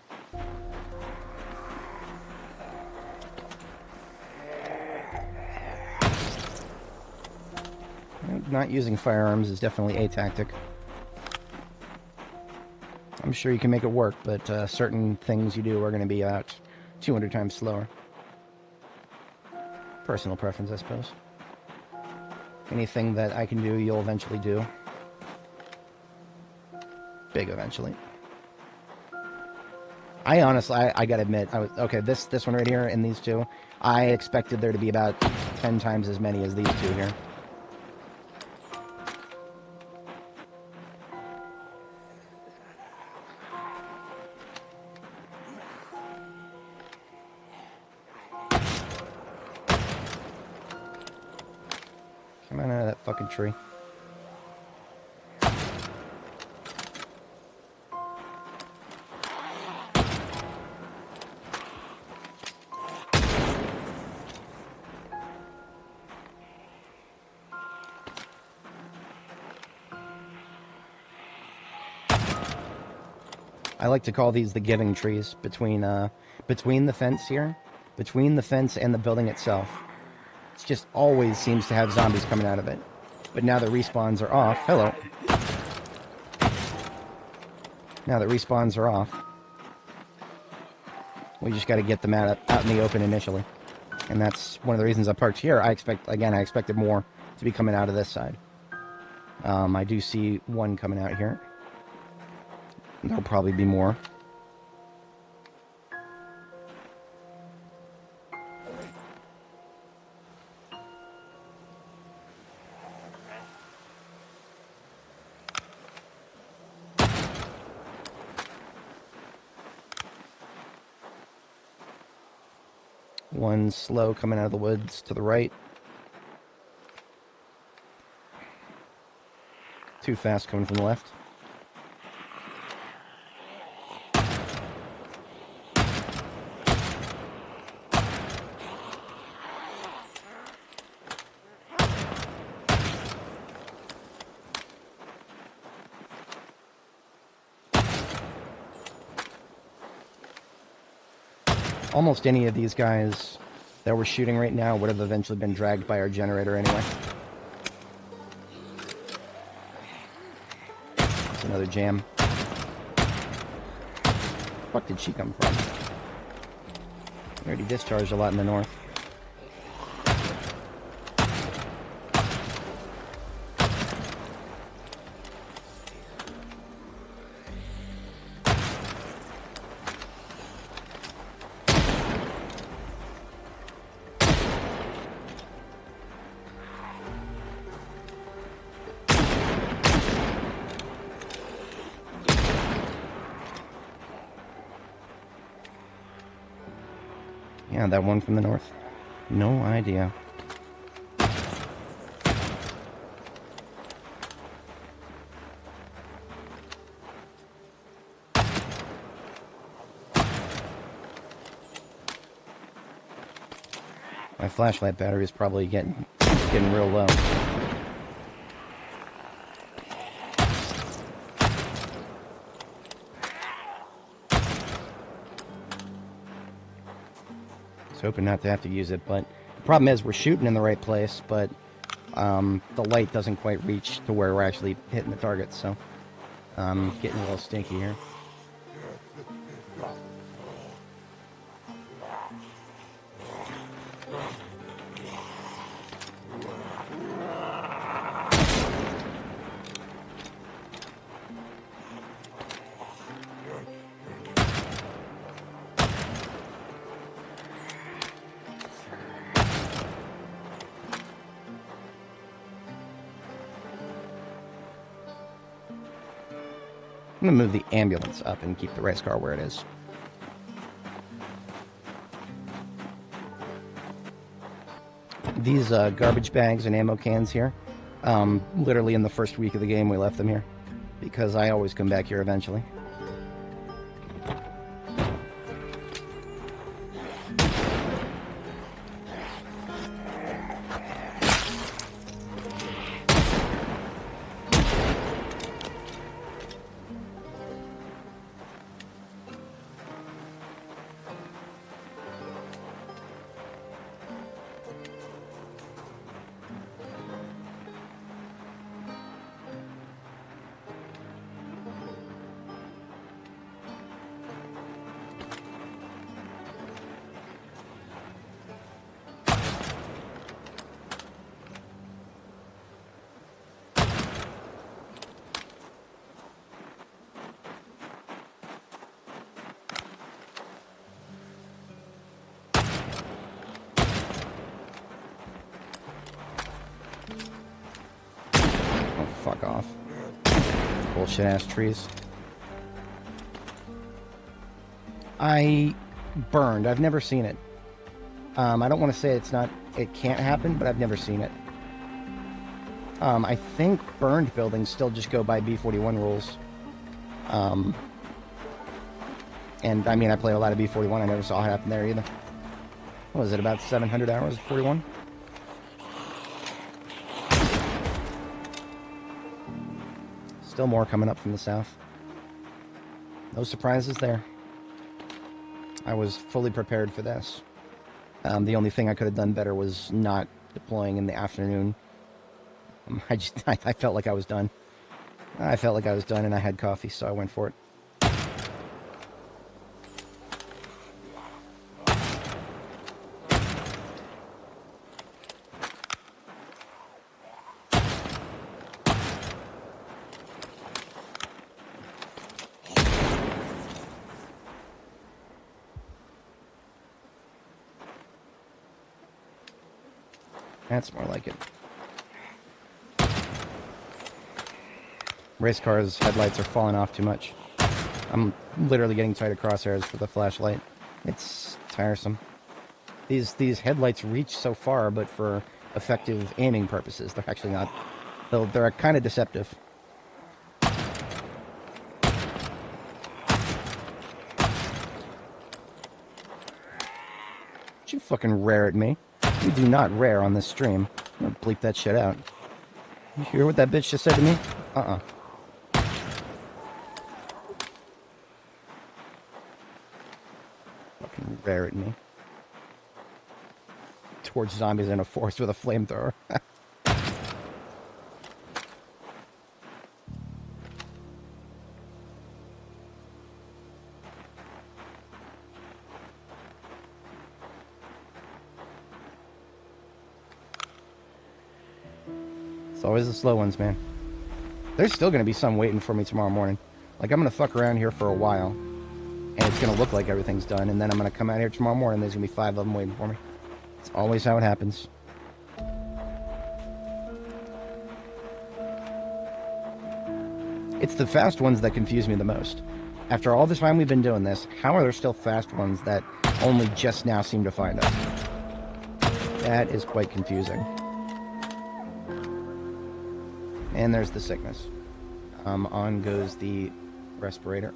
using firearms is definitely a tactic. I'm sure you can make it work, but certain things you do are going to be about 200 times slower. Personal preference, I suppose. Anything that I can do, you'll eventually do. Big eventually. I honestly, I gotta admit, okay, this one right here and these two, I expected there to be about 10 times as many as these two here. Come on out of that fucking tree. I like to call these the giving trees between the fence here, between the fence and the building itself. It just always seems to have zombies coming out of it. But now the respawns are off. Hello. Now that respawns are off, we just got to get them out in the open initially. And that's one of the reasons I parked here. I expected more to be coming out of this side. I do see one coming out here. There'll probably be more. One slow coming out of the woods to the right. Too fast coming from the left. Almost any of these guys that we're shooting right now would have eventually been dragged by our generator anyway. That's another jam. Fuck did she come from? We already discharged a lot in the north. Yeah, that one from the north. No idea. My flashlight battery is probably getting real low. Hoping not to have to use it, but the problem is we're shooting in the right place, but the light doesn't quite reach to where we're actually hitting the targets, so getting a little stinky here. I'm going to move the ambulance up and keep the race car where it is. These garbage bags and ammo cans here, literally in the first week of the game we left them here, because I always come back here eventually. Fuck off. Bullshit ass trees. I burned. I've never seen it. I don't want to say it can't happen, but I've never seen it. I think burned buildings still just go by B41 rules. And I mean, I play a lot of B41. I never saw it happen there either. What was it, about 700 hours of 41? Still more coming up from the south. No surprises there. I was fully prepared for this. The only thing I could have done better was not deploying in the afternoon. I felt like I was done. I felt like I was done and I had coffee, so I went for it. That's more like it. Race cars' headlights are falling off too much. I'm literally getting tight of crosshairs for the flashlight. It's tiresome. These headlights reach so far, but for effective aiming purposes, they're actually not. They're kind of deceptive. Don't you fucking rare at me. You do not rare on this stream. I'm gonna bleep that shit out. You hear what that bitch just said to me? The Fucking raring me. Towards zombies in a forest with a flamethrower. It's always the slow ones, man. There's still going to be some waiting for me tomorrow morning. Like, I'm going to fuck around here for a while, and it's going to look like everything's done, and then I'm going to come out here tomorrow morning, and there's going to be 5 of them waiting for me. It's always how it happens. It's the fast ones that confuse me the most. After all the time we've been doing this, how are there still fast ones that only just now seem to find us? That is quite confusing. And there's the sickness. On goes the respirator.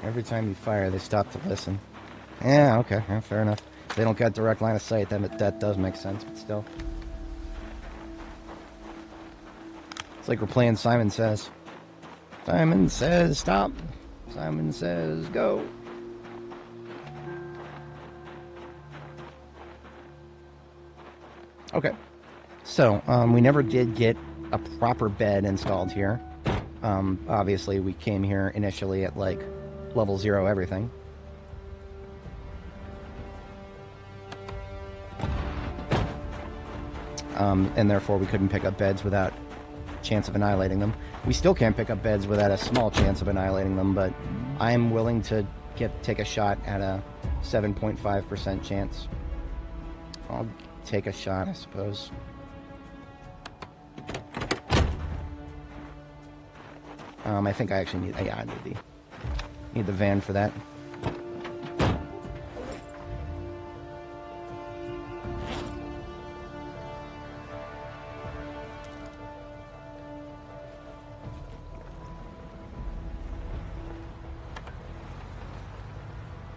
Every time you fire, they stop to listen. Yeah, okay, yeah, fair enough. They don't got direct line of sight, then that does make sense, but still. It's like we're playing Simon Says. Simon says stop. Simon says go. Okay. So, we never did get a proper bed installed here. Obviously, we came here initially at, like, level 0 everything. And therefore we couldn't pick up beds without chance of annihilating them. We still can't pick up beds without a small chance of annihilating them, but I'm willing to take a shot at a 7.5% chance. I'll take a shot, I suppose. I think I actually need... Yeah, I need the van for that.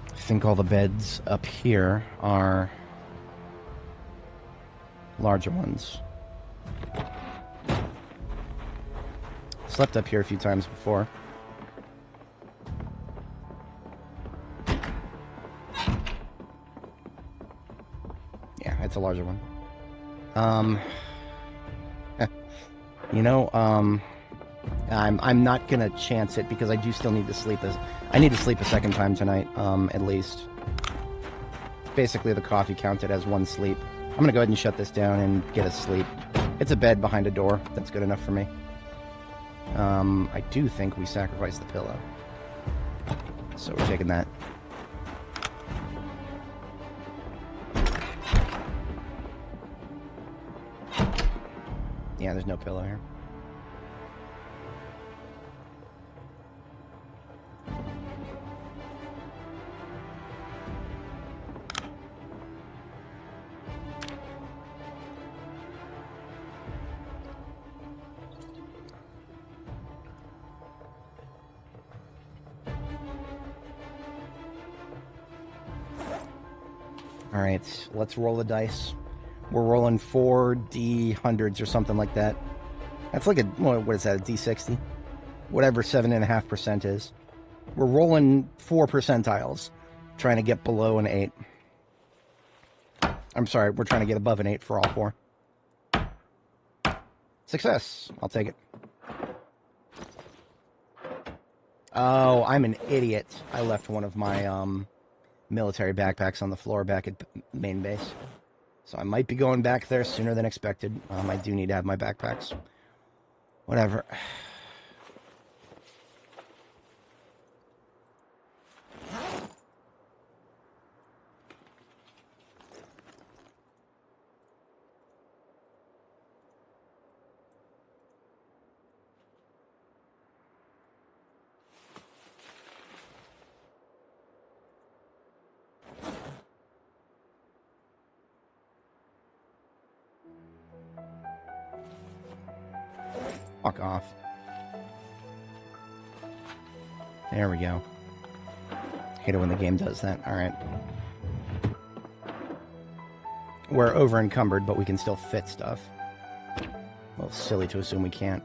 I think all the beds up here are larger ones. Slept up here a few times before. Yeah, it's a larger one. You know, I'm not gonna chance it because I do still need to sleep. I need to sleep a second time tonight, at least. Basically, the coffee counted as one sleep. I'm gonna go ahead and shut this down and get a sleep. It's a bed behind a door. That's good enough for me. I do think we sacrificed the pillow. So we're taking that. Yeah, there's no pillow here. Alright, let's roll the dice. We're rolling 4D100s or something like that. That's like a, what is that, a D60? Whatever 7.5% is. We're rolling 4 percentiles, trying to get below an 8. I'm sorry, we're trying to get above an 8 for all 4. Success. I'll take it. Oh, I'm an idiot. I left one of my military backpacks on the floor back at main base. So I might be going back there sooner than expected. I do need to have my backpacks. Whatever. Fuck off. There we go. Hate it when the game does that. Alright. We're over encumbered, but we can still fit stuff. A little silly to assume we can't.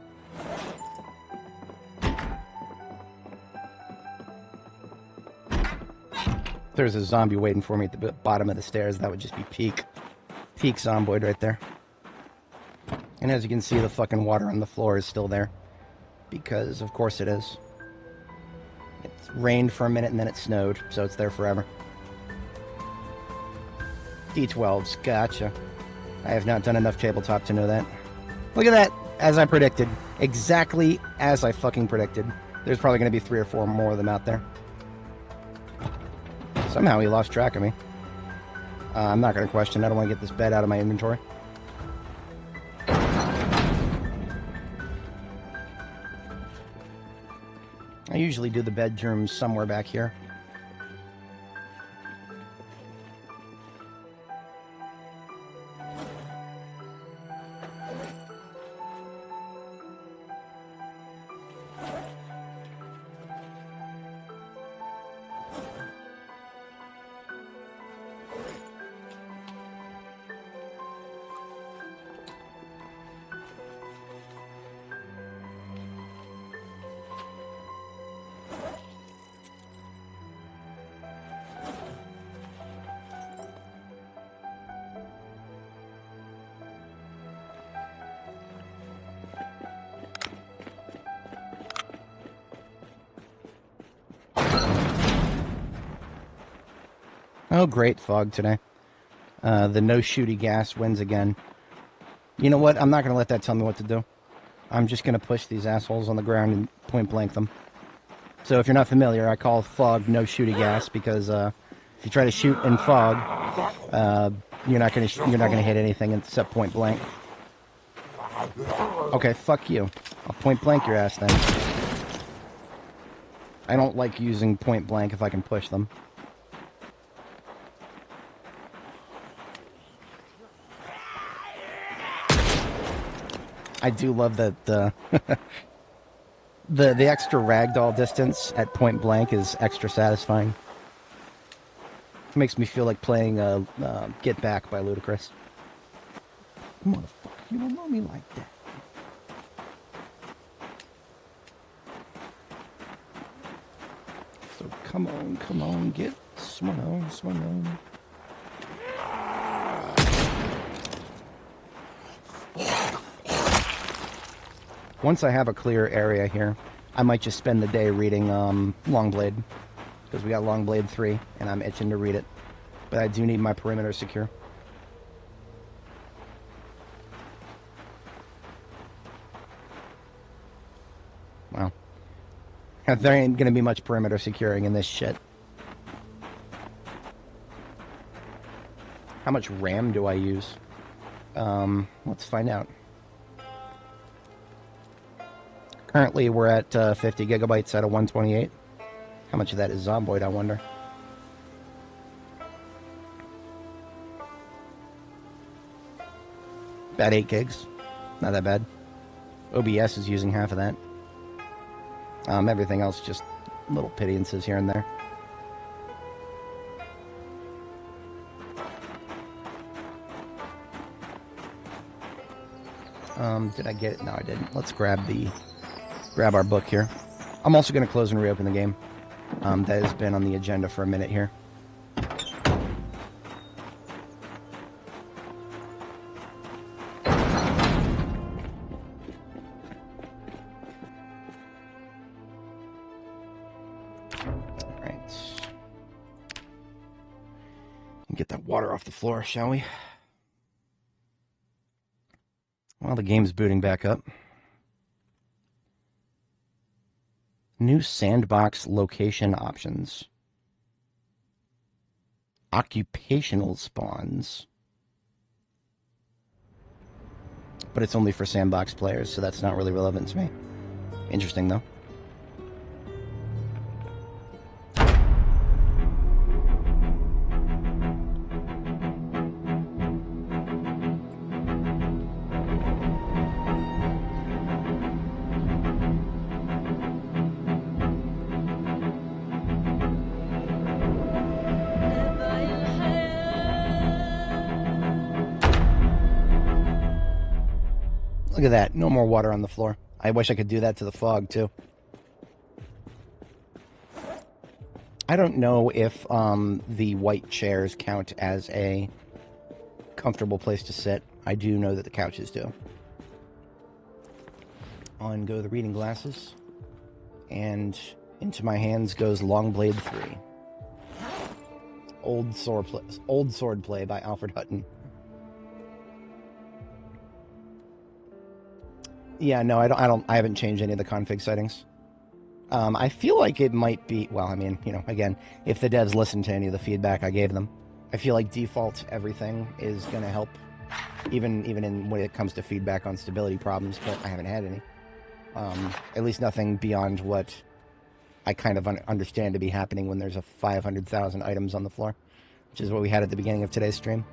There's a zombie waiting for me at the bottom of the stairs. That would just be peak Zomboid right there. And as you can see, the fucking water on the floor is still there. Because, of course it is. It rained for a minute and then it snowed, so it's there forever. D12s, gotcha. I have not done enough tabletop to know that. Look at that! As I predicted. Exactly as I fucking predicted. There's probably going to be 3 or 4 more of them out there. Somehow he lost track of me. I'm not going to question. I don't want to get this bed out of my inventory. I usually do the bedroom somewhere back here. Oh, great fog today. The no shooty gas wins again. You know what? I'm not going to let that tell me what to do. I'm just going to push these assholes on the ground and point blank them. So if you're not familiar, I call fog no shooty gas because if you try to shoot in fog, you're not going to hit anything except point blank. Okay, fuck you. I'll point blank your ass then. I don't like using point blank if I can push them. I do love that the extra ragdoll distance at point blank is extra satisfying. It makes me feel like playing Get Back by Ludacris. Motherfucker, you don't know me like that. So come on, get swung on. Once I have a clear area here, I might just spend the day reading Longblade, because we got Longblade 3, and I'm itching to read it. But I do need my perimeter secure. Well, there ain't gonna be much perimeter securing in this shit. How much RAM do I use? Let's find out. Currently, we're at 50 gigabytes out of 128. How much of that is Zomboid, I wonder? About 8 gigs. Not that bad. OBS is using half of that. Everything else just little pittances here and there. Did I get it? No, I didn't. Let's grab our book here. I'm also going to close and reopen the game. That has been on the agenda for a minute here. Alright. Get that water off the floor, shall we? Well, the game's booting back up. New sandbox location options. Occupational spawns. But it's only for sandbox players, so that's not really relevant to me. Interesting, though. Look at that. No more water on the floor. I wish I could do that to the fog, too. I don't know if the white chairs count as a comfortable place to sit. I do know that the couches do. On go the reading glasses. And into my hands goes Longblade 3. Old sword play by Alfred Hutton. Yeah, no, I haven't changed any of the config settings. I feel like it might be, well, I mean, you know, again, if the devs listen to any of the feedback I gave them, I feel like default everything is going to help, even in when it comes to feedback on stability problems, but I haven't had any. At least nothing beyond what I kind of understand to be happening when there's a 500,000 items on the floor, which is what we had at the beginning of today's stream.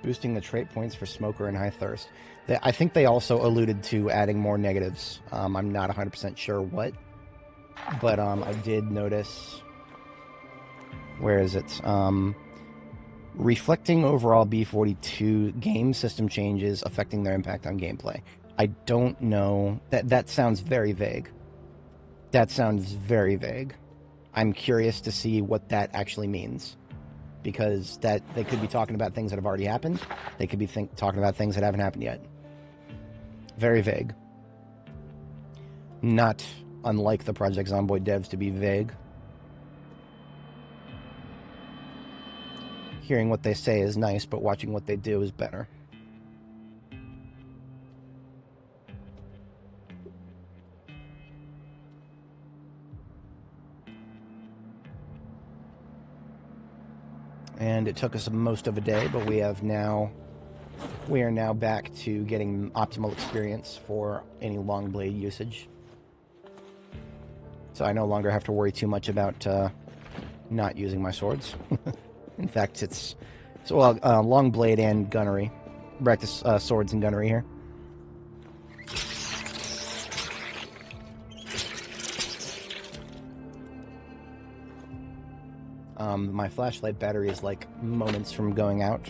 Boosting the trait points for Smoker and High Thirst. I think they also alluded to adding more negatives. I'm not 100% sure what, but I did notice... Where is it? Reflecting overall B42 game system changes affecting their impact on gameplay. I don't know. That sounds very vague. That sounds very vague. I'm curious to see what that actually means. Because that they could be talking about things that have already happened. They could be talking about things that haven't happened yet. Very vague. Not unlike the Project Zomboid devs to be vague. Hearing what they say is nice, but watching what they do is better. And it took us most of a day, but we are now back to getting optimal experience for any long blade usage. So I no longer have to worry too much about not using my swords. In fact, it's long blade and gunnery. Practice swords and gunnery here. My flashlight battery is like moments from going out.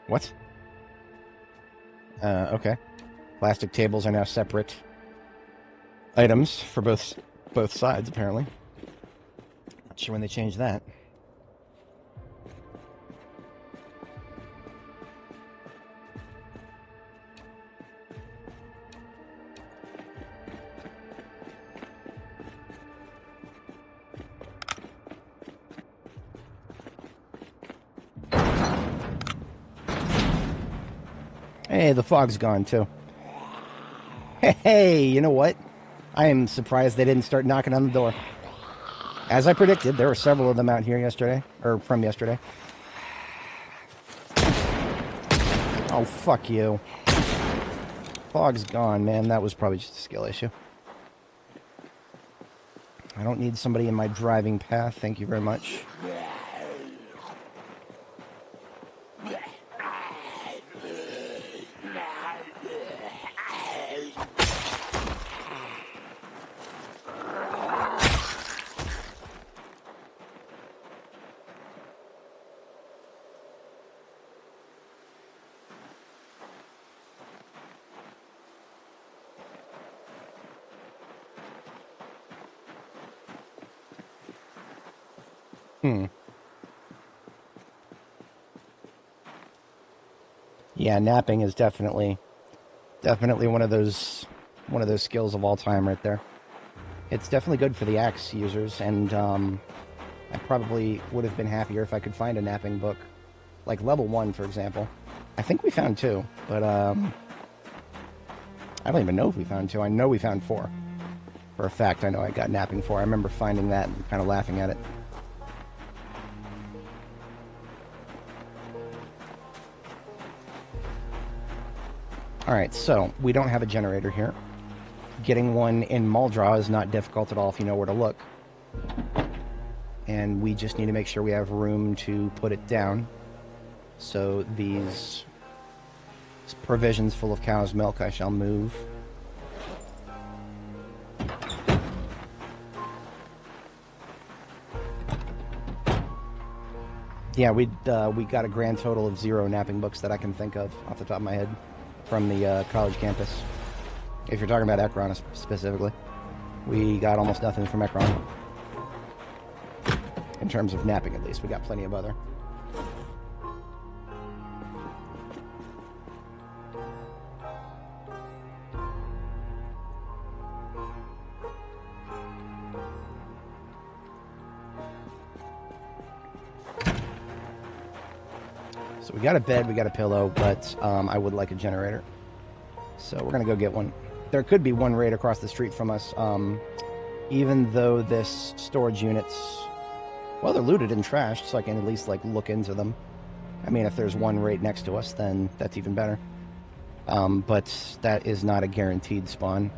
What? Okay. Plastic tables are now separate items for both sides, apparently. Not sure when they changed that. Hey, the fog's gone, too. Hey, you know what? I am surprised they didn't start knocking on the door. As I predicted, there were several of them out here yesterday, or from yesterday. Oh, fuck you. Fog's gone, man. That was probably just a skill issue. I don't need somebody in my driving path. Thank you very much. Yeah, napping is definitely one of those skills of all time right there. It's definitely good for the axe users, and I probably would have been happier if I could find a napping book, like level 1, for example. I think we found 2, but I don't even know if we found 2. I know we found 4. For a fact, I know I got napping 4. I remember finding that and kind of laughing at it. Alright, so we don't have a generator here. Getting one in Muldraw is not difficult at all if you know where to look. and we just need to make sure we have room to put it down. So these provisions full of cow's milk I shall move. Yeah, we got a grand total of 0 napping books that I can think of off the top of my head from the college campus. If you're talking about Ekron specifically, we got almost nothing from Ekron. In terms of napping, at least. We got plenty of other. So we got a bed, we got a pillow, but I would like a generator. So we're going to go get one. There could be one right across the street from us. Even though this storage unit's... Well, they're looted and trashed, so I can at least, like, look into them. I mean, if there's one right next to us, then that's even better. But that is not a guaranteed spawn.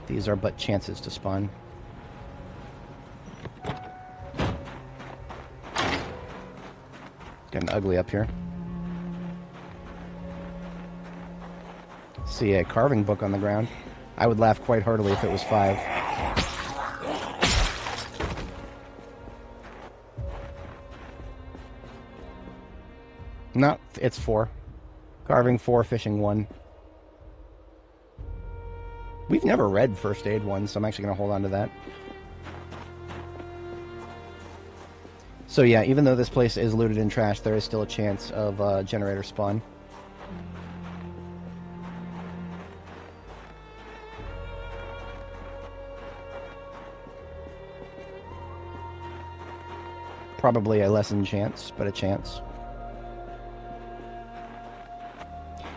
These are but chances to spawn. Getting ugly up here. See a carving book on the ground. I would laugh quite heartily if it was 5. No, it's 4. Carving 4, fishing 1. We've never read First Aid 1, so I'm actually going to hold on to that. So yeah, even though this place is looted and trashed, there is still a chance of generator spawn. Probably a lessened chance, but a chance.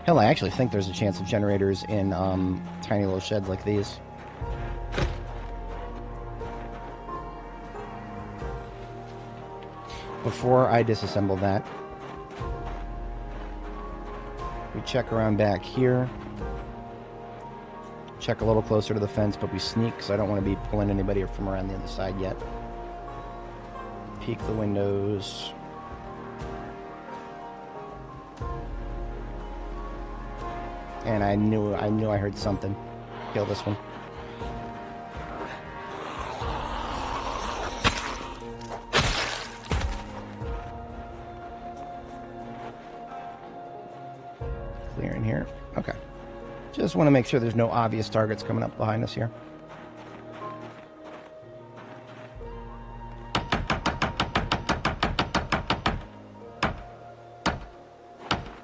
Hell, I actually think there's a chance of generators in tiny little sheds like these. Before I disassemble that, we check around back here. Check a little closer to the fence, but we sneak because I don't want to be pulling anybody from around the other side yet. Peek the windows. And I knew I heard something. Kill this one. Clear in here. Okay. Just want to make sure there's no obvious targets coming up behind us here.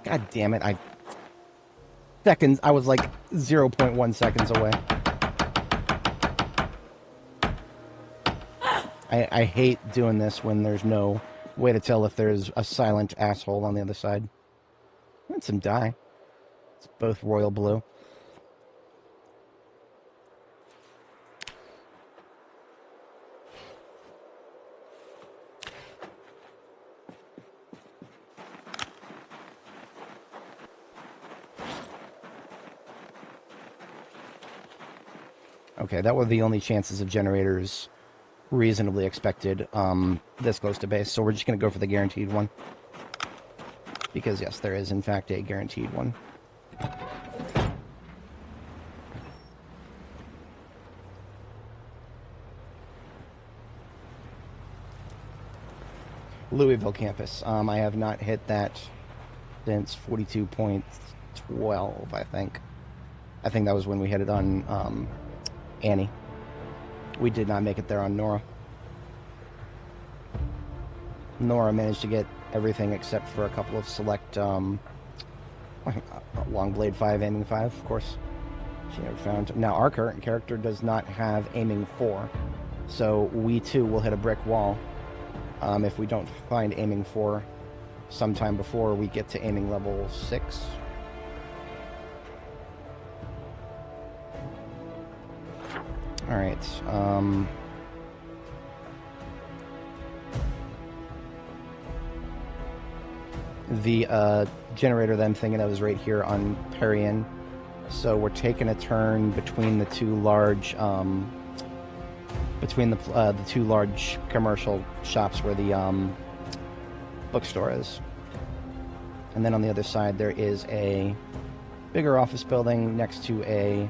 God damn it, I was like 0.1 seconds away. I hate doing this when there's no way to tell if there's a silent asshole on the other side. And some dye. It's both royal blue. Okay, that were the only chances of generators reasonably expected this close to base, so we're just going to go for the guaranteed one. Because, yes, there is, in fact, a guaranteed one. Louisville campus. I have not hit that since 42.12, I think. I think that was when we hit it on Annie. We did not make it there on Nora. Nora managed to get everything except for a couple of select long blade 5, aiming 5, of course. She never found. Now, our current character does not have aiming 4, so we too will hit a brick wall if we don't find aiming 4 sometime before we get to aiming level 6. Alright, the generator that I'm thinking of is right here on Parian. So we're taking a turn between the two large between the two large commercial shops where the bookstore is. And then on the other side there is a bigger office building next to a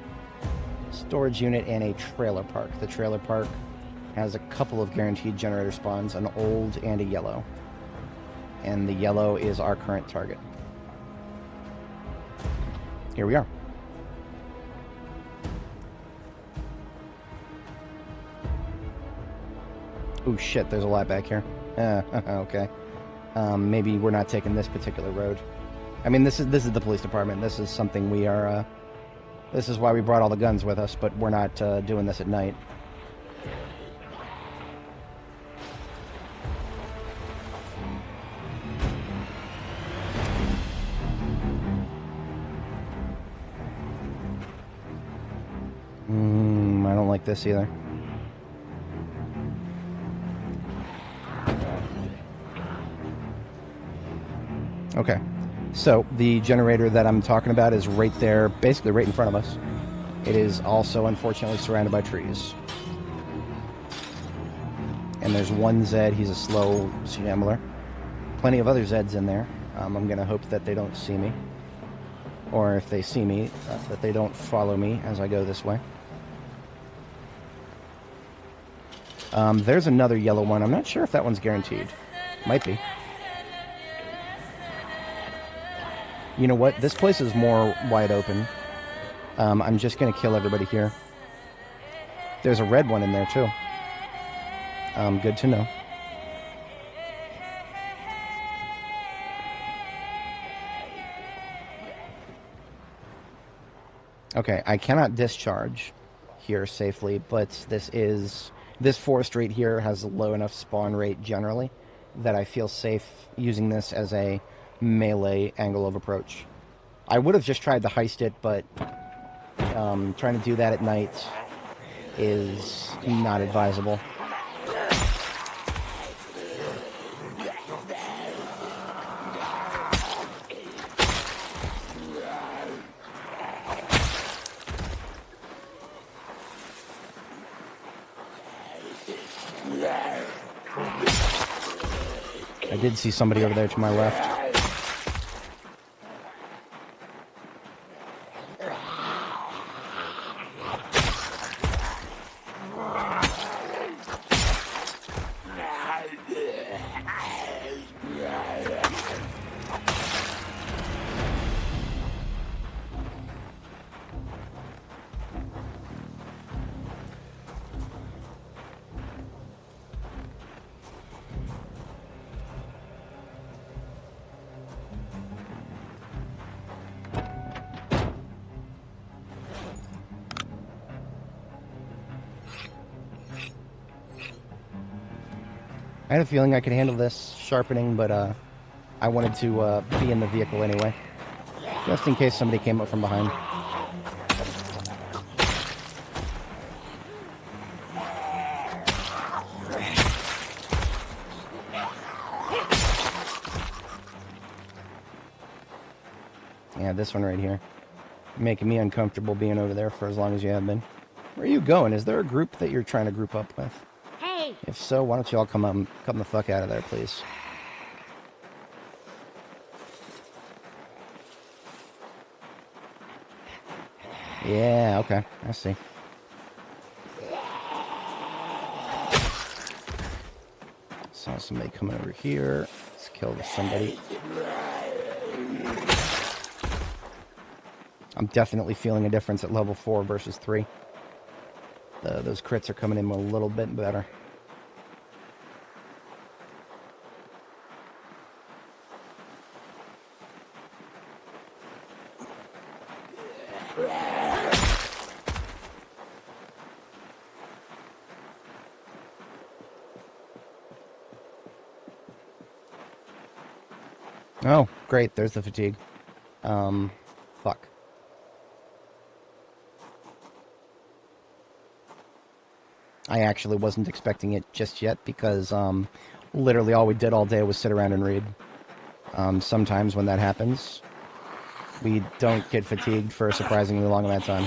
storage unit and a trailer park. The trailer park has a couple of guaranteed generator spawns, an old and a yellow. And the yellow is our current target. Here we are. Oh shit, there's a lot back here. Okay. Maybe we're not taking this particular road. I mean, this is the police department. This is something we are, this is why we brought all the guns with us, but we're not doing this at night. I don't like this either. Okay, so the generator that I'm talking about is right there, basically right in front of us. It is also unfortunately surrounded by trees. And there's one Zed, he's a slow shambler. Plenty of other Zeds in there. I'm going to hope that they don't see me. Or if they see me, that they don't follow me as I go this way. There's another yellow one. I'm not sure if that one's guaranteed. Might be. You know what? This place is more wide open. I'm just going to kill everybody here. There's a red one in there, too. Good to know. Okay, I cannot discharge here safely, but this forest right here has a low enough spawn rate generally that I feel safe using this as a melee angle of approach. I would have just tried to heist it, but trying to do that at night is not advisable. I did see somebody over there to my left. I had a feeling I could handle this sharpening, but I wanted to be in the vehicle anyway, just in case somebody came up from behind. Yeah, this one right here. Making me uncomfortable being over there for as long as you have been. Where are you going? Is there a group that you're trying to group up with? If so, why don't you all come the fuck out of there, please? Yeah, okay, I see. Saw somebody coming over here. Let's kill somebody. I'm definitely feeling a difference at level 4 versus 3. Those crits are coming in a little bit better. Oh, great, there's the fatigue. Fuck. I actually wasn't expecting it just yet because, literally all we did all day was sit around and read. Sometimes when that happens, we don't get fatigued for a surprisingly long amount of time.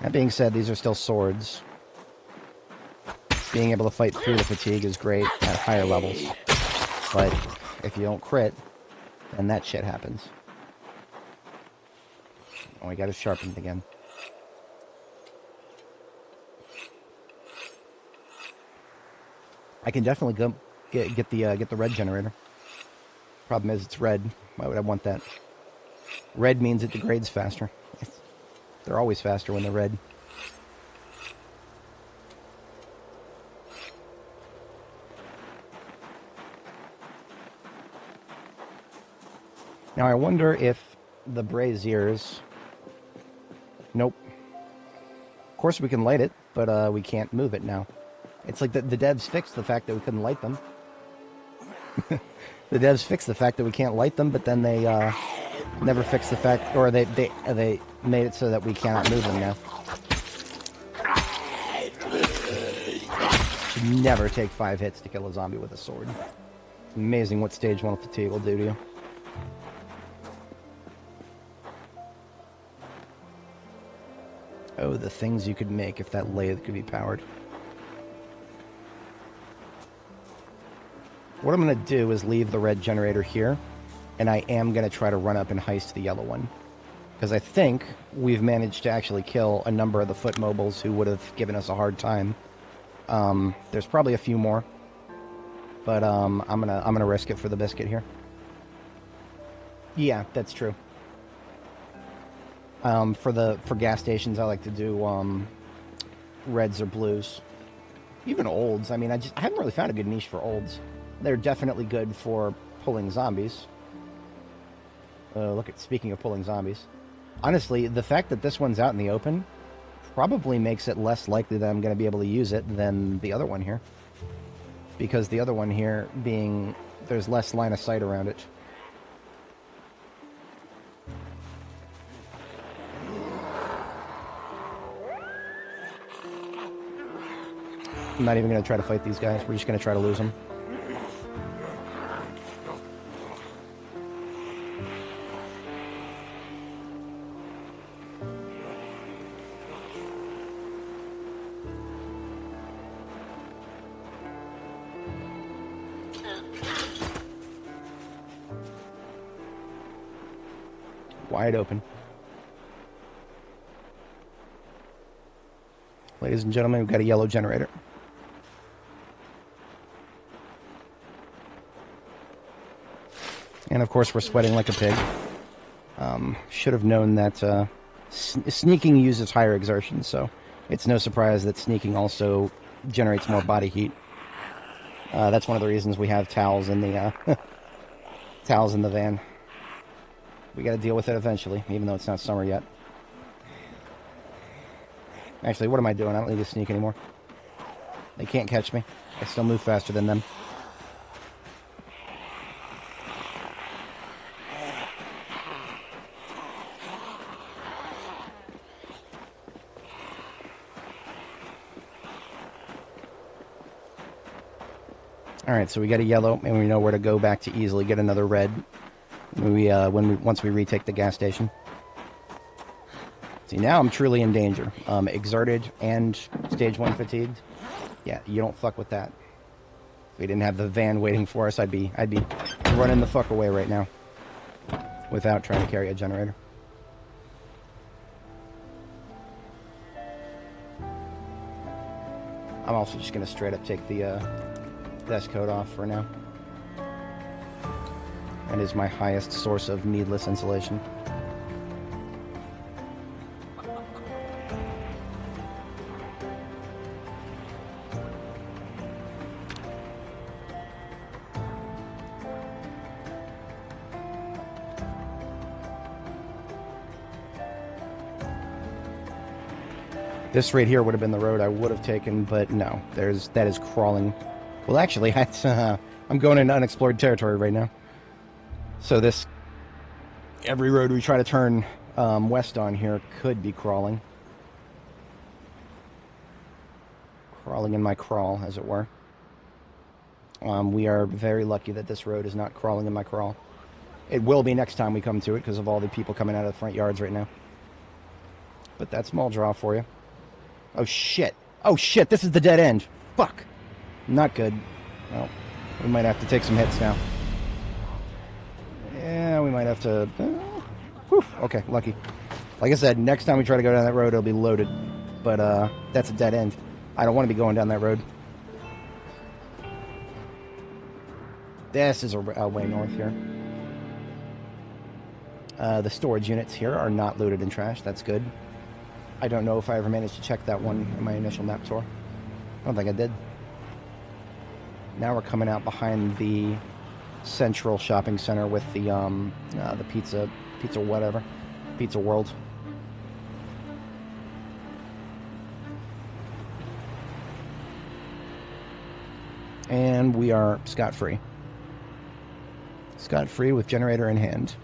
That being said, these are still swords. Being able to fight through the fatigue is great at higher levels. But if you don't crit, then that shit happens. Oh, we got it sharpened again. I can definitely go get the red generator. Problem is it's red. Why would I want that? Red means it degrades faster. They're always faster when they're red. Now I wonder if the braziers... Nope. Of course we can light it, but we can't move it now. It's like the devs fixed the fact that we couldn't light them. The devs fixed the fact that we can't light them, but then they never fixed the fact, or they made it so that we cannot move them now. Should never take 5 hits to kill a zombie with a sword. It's amazing what stage 1 fatigue will do to you. Oh, the things you could make if that lathe could be powered. What I'm going to do is leave the red generator here, and I am going to try to run up and heist the yellow one. Because I think we've managed to actually kill a number of the foot mobiles who would have given us a hard time. There's probably a few more, but I'm gonna risk it for the biscuit here. Yeah, that's true. For gas stations, I like to do reds or blues, even olds. I mean, I haven't really found a good niche for olds. They're definitely good for pulling zombies. Speaking of pulling zombies, honestly, the fact that this one's out in the open probably makes it less likely that I'm going to be able to use it than the other one here, because the other one here there's less line of sight around it. I'm not even going to try to fight these guys. We're just going to try to lose them. Wide open. Ladies and gentlemen, we've got a yellow generator. And of course, we're sweating like a pig. Should have known that sneaking uses higher exertion, so it's no surprise that sneaking also generates more body heat. That's one of the reasons we have towels in the towels in the van. We got to deal with it eventually, even though it's not summer yet. Actually, what am I doing? I don't need to sneak anymore. They can't catch me. I still move faster than them. Alright, so we got a yellow, and we know where to go back to easily get another red once we retake the gas station. See, now I'm truly in danger. Exerted and stage 1 fatigued. Yeah, you don't fuck with that. If we didn't have the van waiting for us, I'd be running the fuck away right now without trying to carry a generator. I'm also just going to straight up take the desk coat off for now. That is my highest source of needless insulation. This right here would have been the road I would have taken, but no, that is crawling. Well, actually, I'm going into unexplored territory right now. So every road we try to turn west on here could be crawling. Crawling in my crawl, as it were. We are very lucky that this road is not crawling in my crawl. It will be next time we come to it because of all the people coming out of the front yards right now. But that's small draw for you. Oh shit. Oh shit, this is the dead end. Fuck. Not good. Well, we might have to take some hits now. Yeah, we might have to... whew, okay, lucky. Like I said, next time we try to go down that road, it'll be loaded. But that's a dead end. I don't want to be going down that road. This is a way north here. The storage units here are not looted and trashed. That's good. I don't know if I ever managed to check that one in my initial map tour. I don't think I did. Now we're coming out behind the central shopping center with the pizza whatever, Pizza World. And we are scot-free. Scot-free with generator in hand.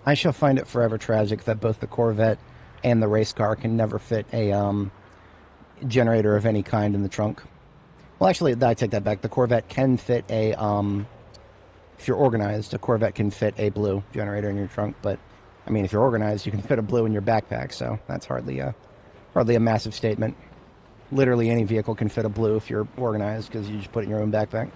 I shall find it forever tragic that both the Corvette and the race car can never fit a generator of any kind in the trunk. Well, actually, I take that back. The Corvette can fit a, if you're organized, a Corvette can fit a blue generator in your trunk. But, I mean, if you're organized, you can fit a blue in your backpack. So that's hardly a massive statement. Literally any vehicle can fit a blue if you're organized because you just put it in your own backpack.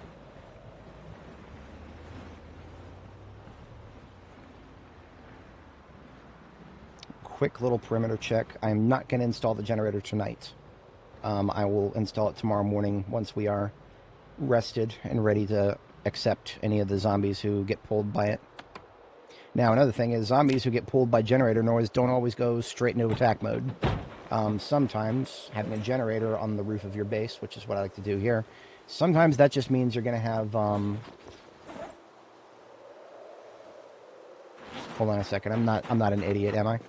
Quick little perimeter check. I'm not going to install the generator tonight. I will install it tomorrow morning once we are rested and ready to accept any of the zombies who get pulled by it. Now, another thing is zombies who get pulled by generator noise don't always go straight into attack mode. Sometimes having a generator on the roof of your base, which is what I like to do here, sometimes that just means you're going to have... Hold on a second. I'm not an idiot, am I?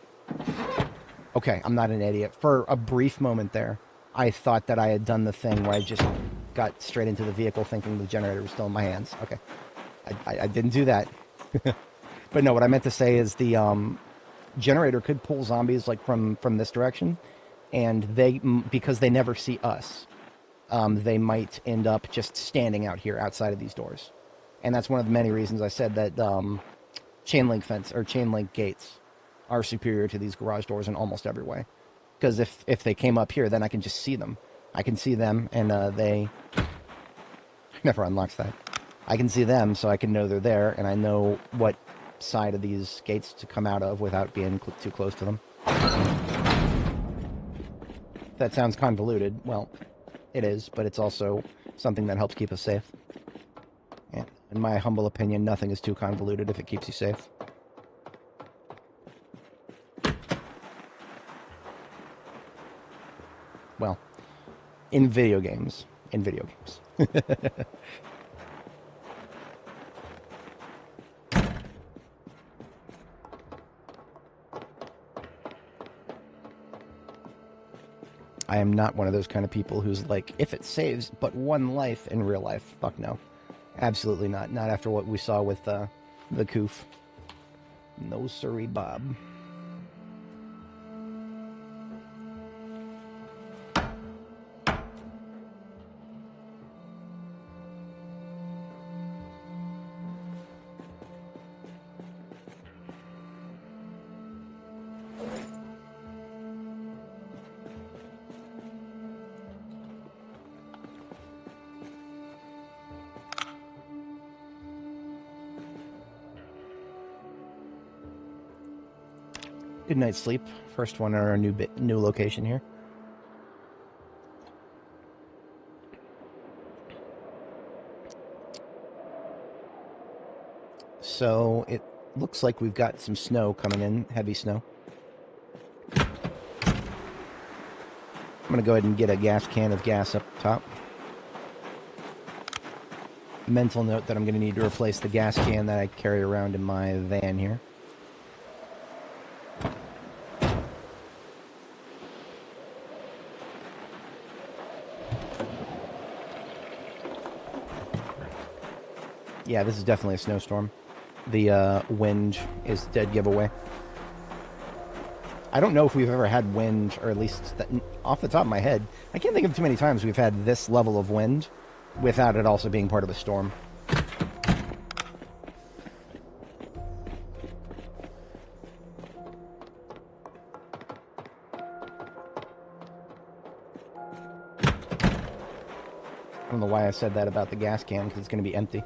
Okay, I'm not an idiot. For a brief moment there, I thought that I had done the thing where I just got straight into the vehicle thinking the generator was still in my hands. Okay. I didn't do that. But no, what I meant to say is the generator could pull zombies like from this direction, and because they never see us, they might end up just standing out here outside of these doors. And that's one of the many reasons I said that chain link fence or chain link gates are superior to these garage doors in almost every way. Because if they came up here, then I can just see them. I can see them, and they... Never unlocks that. I can see them, so I can know they're there, and I know what side of these gates to come out of without being too close to them. That sounds convoluted. Well, it is, but it's also something that helps keep us safe. Yeah. In my humble opinion, nothing is too convoluted if it keeps you safe. Well, in video games. In video games. I am not one of those kind of people who's like, if it saves but one life in real life, fuck no. Absolutely not. Not after what we saw with the Coof. No siree, Bob. Good night's sleep. First one at our new location here. So it looks like we've got some snow coming in, heavy snow. I'm going to go ahead and get a gas can of gas up top. Mental note that I'm going to need to replace the gas can that I carry around in my van here. Yeah, this is definitely a snowstorm. The wind is dead giveaway. I don't know if we've ever had wind, or at least off the top of my head, I can't think of too many times we've had this level of wind without it also being part of a storm. I don't know why I said that about the gas can, because it's going to be empty.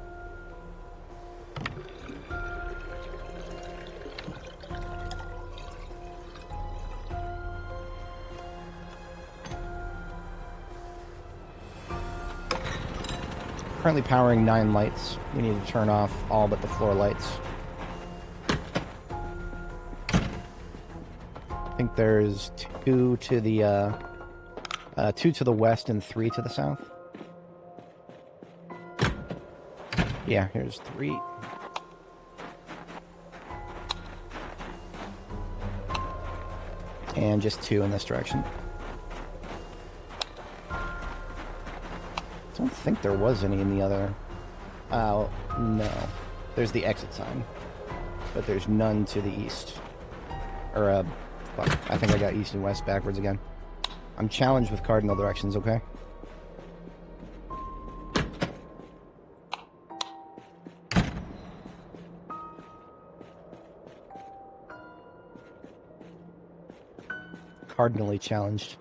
Currently powering 9 lights. We need to turn off all but the floor lights. I think there's 2 to the 2 to the west and 3 to the south. Yeah, here's 3. And just 2 in this direction. I don't think there was any in the other... Oh, no. There's the exit sign. But there's none to the east. Or, fuck. I think I got east and west backwards again. I'm challenged with cardinal directions, okay? Cardinally challenged.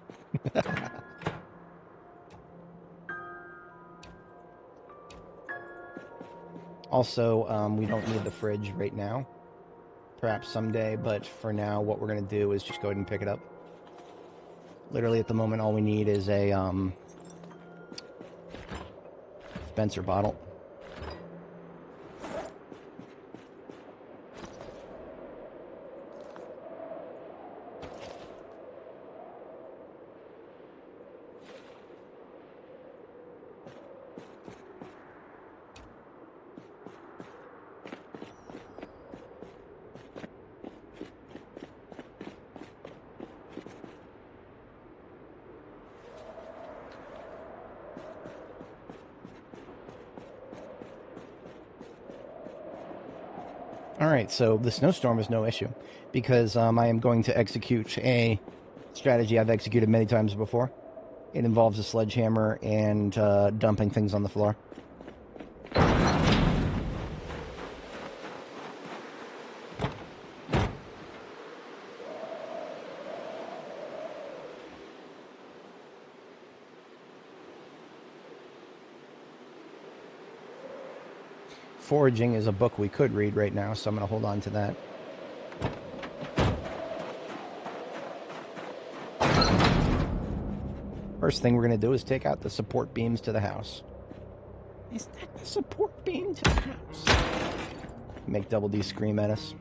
Also, we don't need the fridge right now. Perhaps someday, but for now, what we're going to do is just go ahead and pick it up. Literally, at the moment, all we need is a Spencer bottle. Alright, so the snowstorm is no issue, because I am going to execute a strategy I've executed many times before. It involves a sledgehammer and dumping things on the floor. Foraging is a book we could read right now, so I'm going to hold on to that. First thing we're going to do is take out the support beams to the house. Is that the support beam to the house? Make Double D scream at us.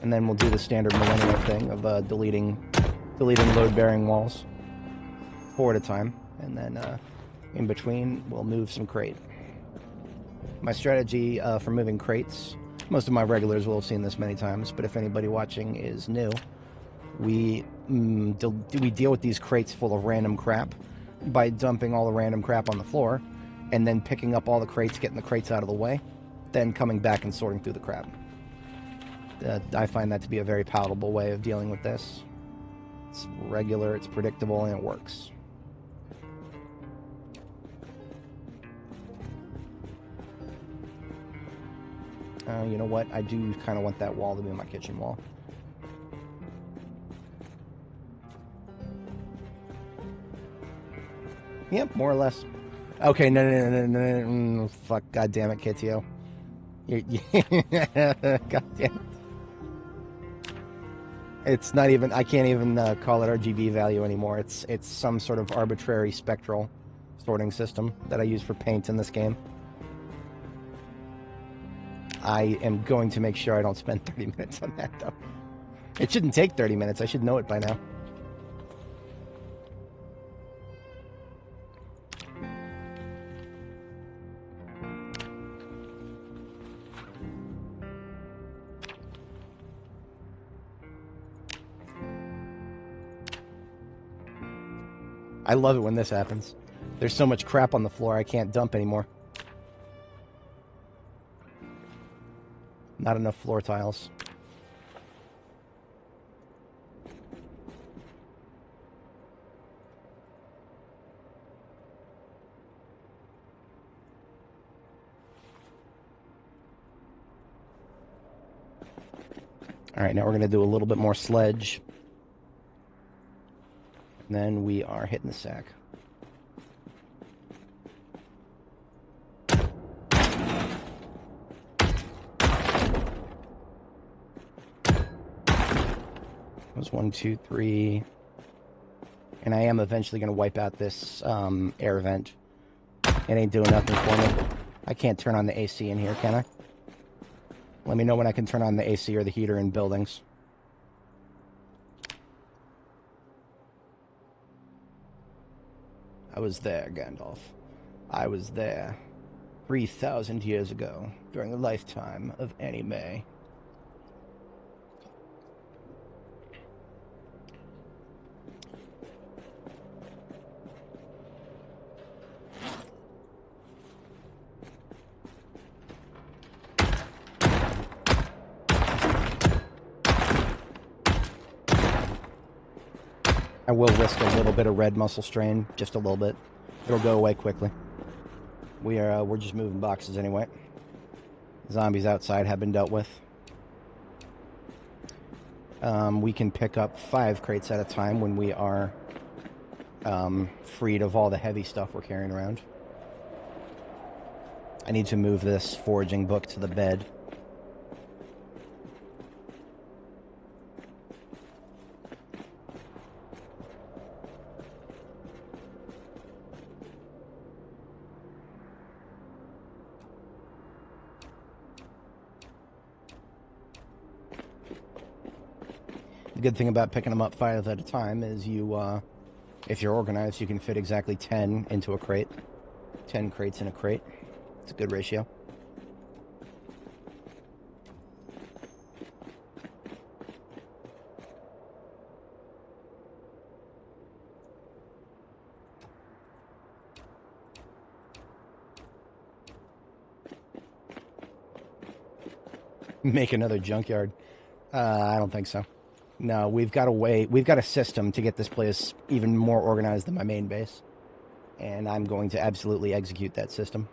And then we'll do the standard millennial thing of deleting load-bearing walls. 4 at a time. And then in between, we'll move some crate. My strategy for moving crates, most of my regulars will have seen this many times, but if anybody watching is new, we deal with these crates full of random crap by dumping all the random crap on the floor, and then picking up all the crates, getting the crates out of the way, then coming back and sorting through the crap. I find that to be a very palatable way of dealing with this. It's regular, it's predictable, and it works. You know what? I do kind of want that wall to be my kitchen wall. Yep, more or less. Okay, no. Fuck, god damn it, Kitio. God damn it. It's not even, I can't even call it RGB value anymore. It's some sort of arbitrary spectral sorting system that I use for paint in this game. I am going to make sure I don't spend 30 minutes on that, though. It shouldn't take 30 minutes. I should know it by now. I love it when this happens. There's so much crap on the floor I can't dump anymore. Not enough floor tiles. All right, now we're going to do a little bit more sledge. And then we are hitting the sack. That was 1, 2, 3. And I am eventually going to wipe out this air vent. It ain't doing nothing for me. I can't turn on the AC in here, can I? Let me know when I can turn on the AC or the heater in buildings. I was there, Gandalf. I was there 3,000 years ago, during the lifetime of Annie May. I will risk a little bit of red muscle strain, just a little bit. It'll go away quickly. We're just moving boxes anyway. Zombies outside have been dealt with. We can pick up 5 crates at a time when we are freed of all the heavy stuff we're carrying around. I need to move this foraging book to the bed. The good thing about picking them up 5 at a time is you, if you're organized, you can fit exactly 10 into a crate. 10 crates in a crate. It's a good ratio. Make another junkyard. I don't think so. No, we've got a system to get this place even more organized than my main base. And I'm going to absolutely execute that system.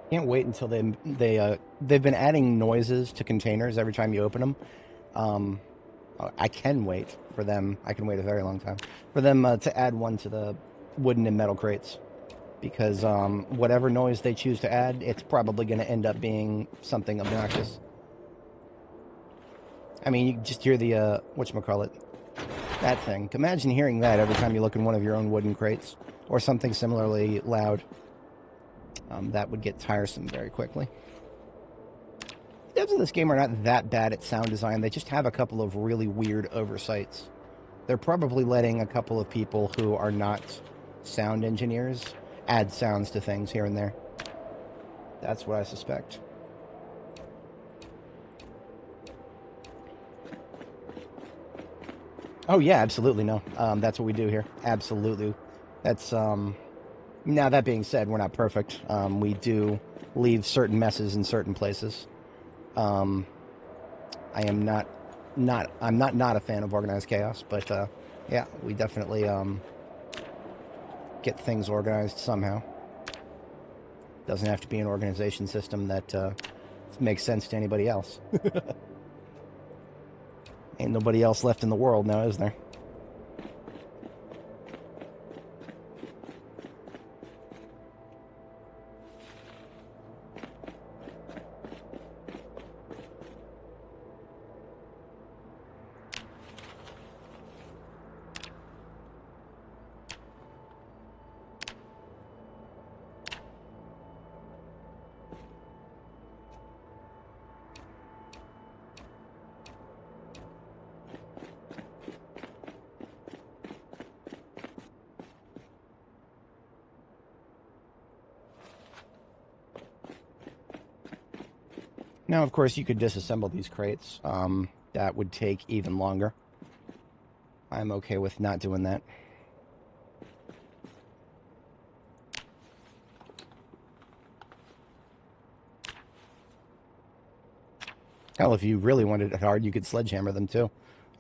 Can't wait until they've been adding noises to containers every time you open them. I can wait for them. I can wait a very long time for them to add one to the wooden and metal crates, because whatever noise they choose to add, it's probably going to end up being something obnoxious. I mean, you just hear the, whatchamacallit, that thing. Imagine hearing that every time you look in one of your own wooden crates, or something similarly loud. That would get tiresome very quickly. The devs of this game are not that bad at sound design. They just have a couple of really weird oversights. They're probably letting a couple of people who are not sound engineers add sounds to things here and there. That's what I suspect. Oh, yeah, absolutely, no. That's what we do here. Absolutely. That's, now, that being said, we're not perfect. We do leave certain messes in certain places. I am not a fan of organized chaos, but, yeah, we definitely, get things organized somehow. Doesn't have to be an organization system that, makes sense to anybody else. Ain't nobody else left in the world now, is there? Now, of course, you could disassemble these crates. That would take even longer. I'm okay with not doing that. Hell, if you really wanted it hard, you could sledgehammer them too.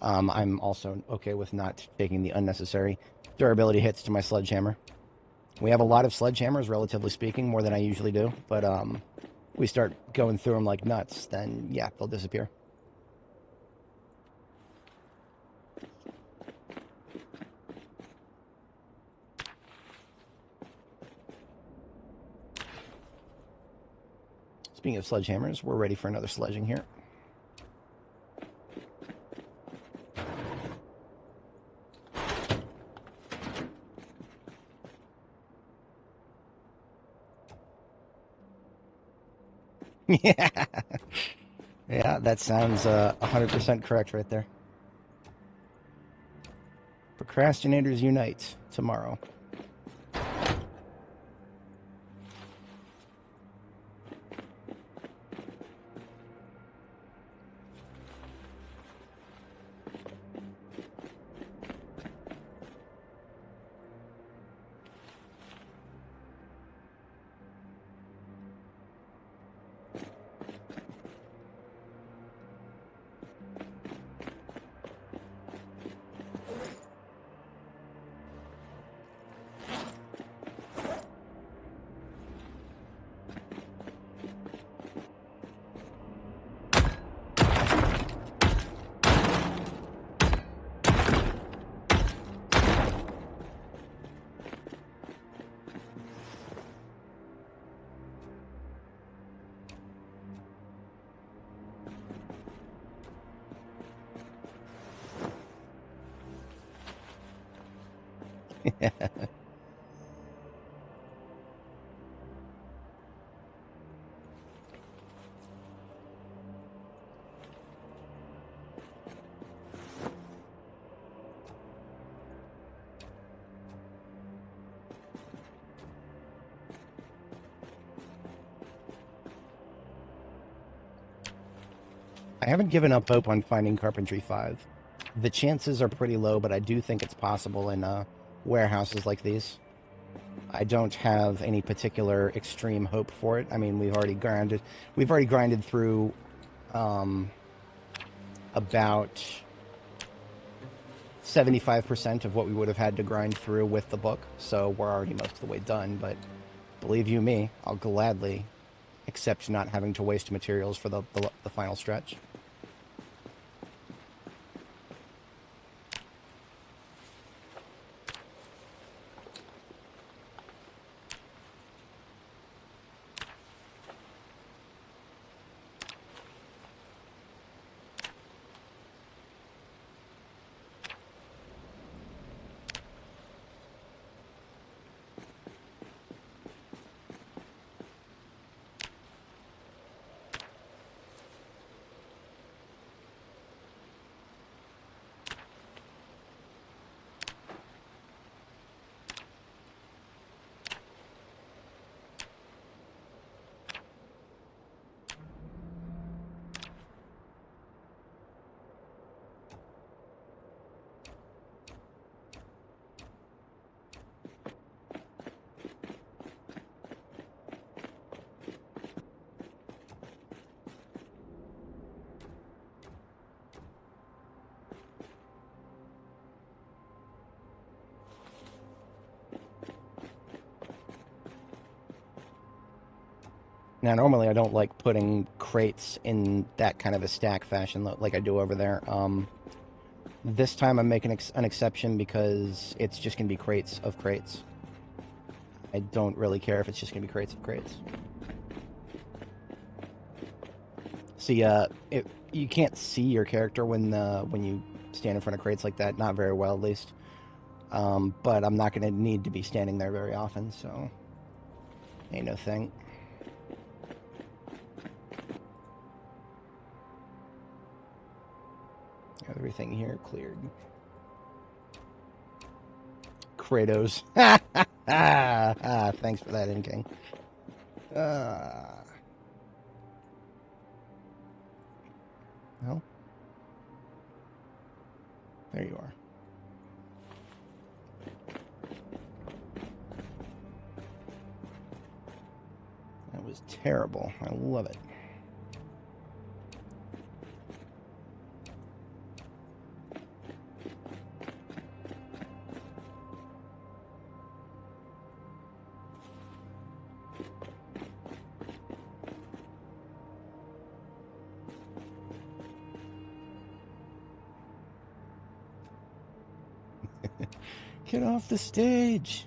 I'm also okay with not taking the unnecessary durability hits to my sledgehammer. We have a lot of sledgehammers, relatively speaking, more than I usually do, but we start going through them like nuts, then yeah, they'll disappear. Speaking of sledgehammers, we're ready for another sledging here. Yeah. Yeah, that sounds 100% correct right there. Procrastinators unite tomorrow. I haven't given up hope on finding Carpentry 5. The chances are pretty low, but I do think it's possible in warehouses like these. I don't have any particular extreme hope for it. I mean, we've already grinded through about 75% of what we would have had to grind through with the book, so we're already most of the way done, but believe you me, I'll gladly accept not having to waste materials for the final stretch. Now, normally I don't like putting crates in that kind of a stack fashion like I do over there. This time I'm making an exception because it's just going to be crates of crates. I don't really care if it's just going to be crates of crates. See, you can't see your character when you stand in front of crates like that. Not very well, at least. But I'm not going to need to be standing there very often, so ain't no thing. Everything here cleared. Kratos. Thanks for that, King. Well, there you are. That was terrible. I love it. Get off the stage.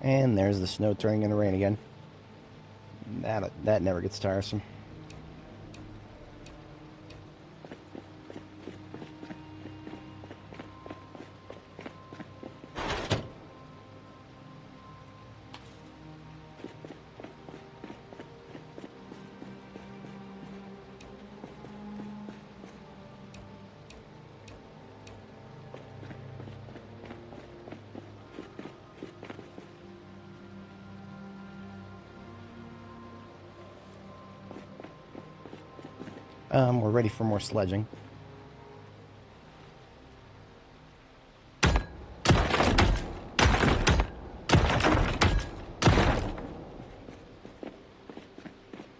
And there's the snow turning into rain again. That never gets tiresome. We're ready for more sledging.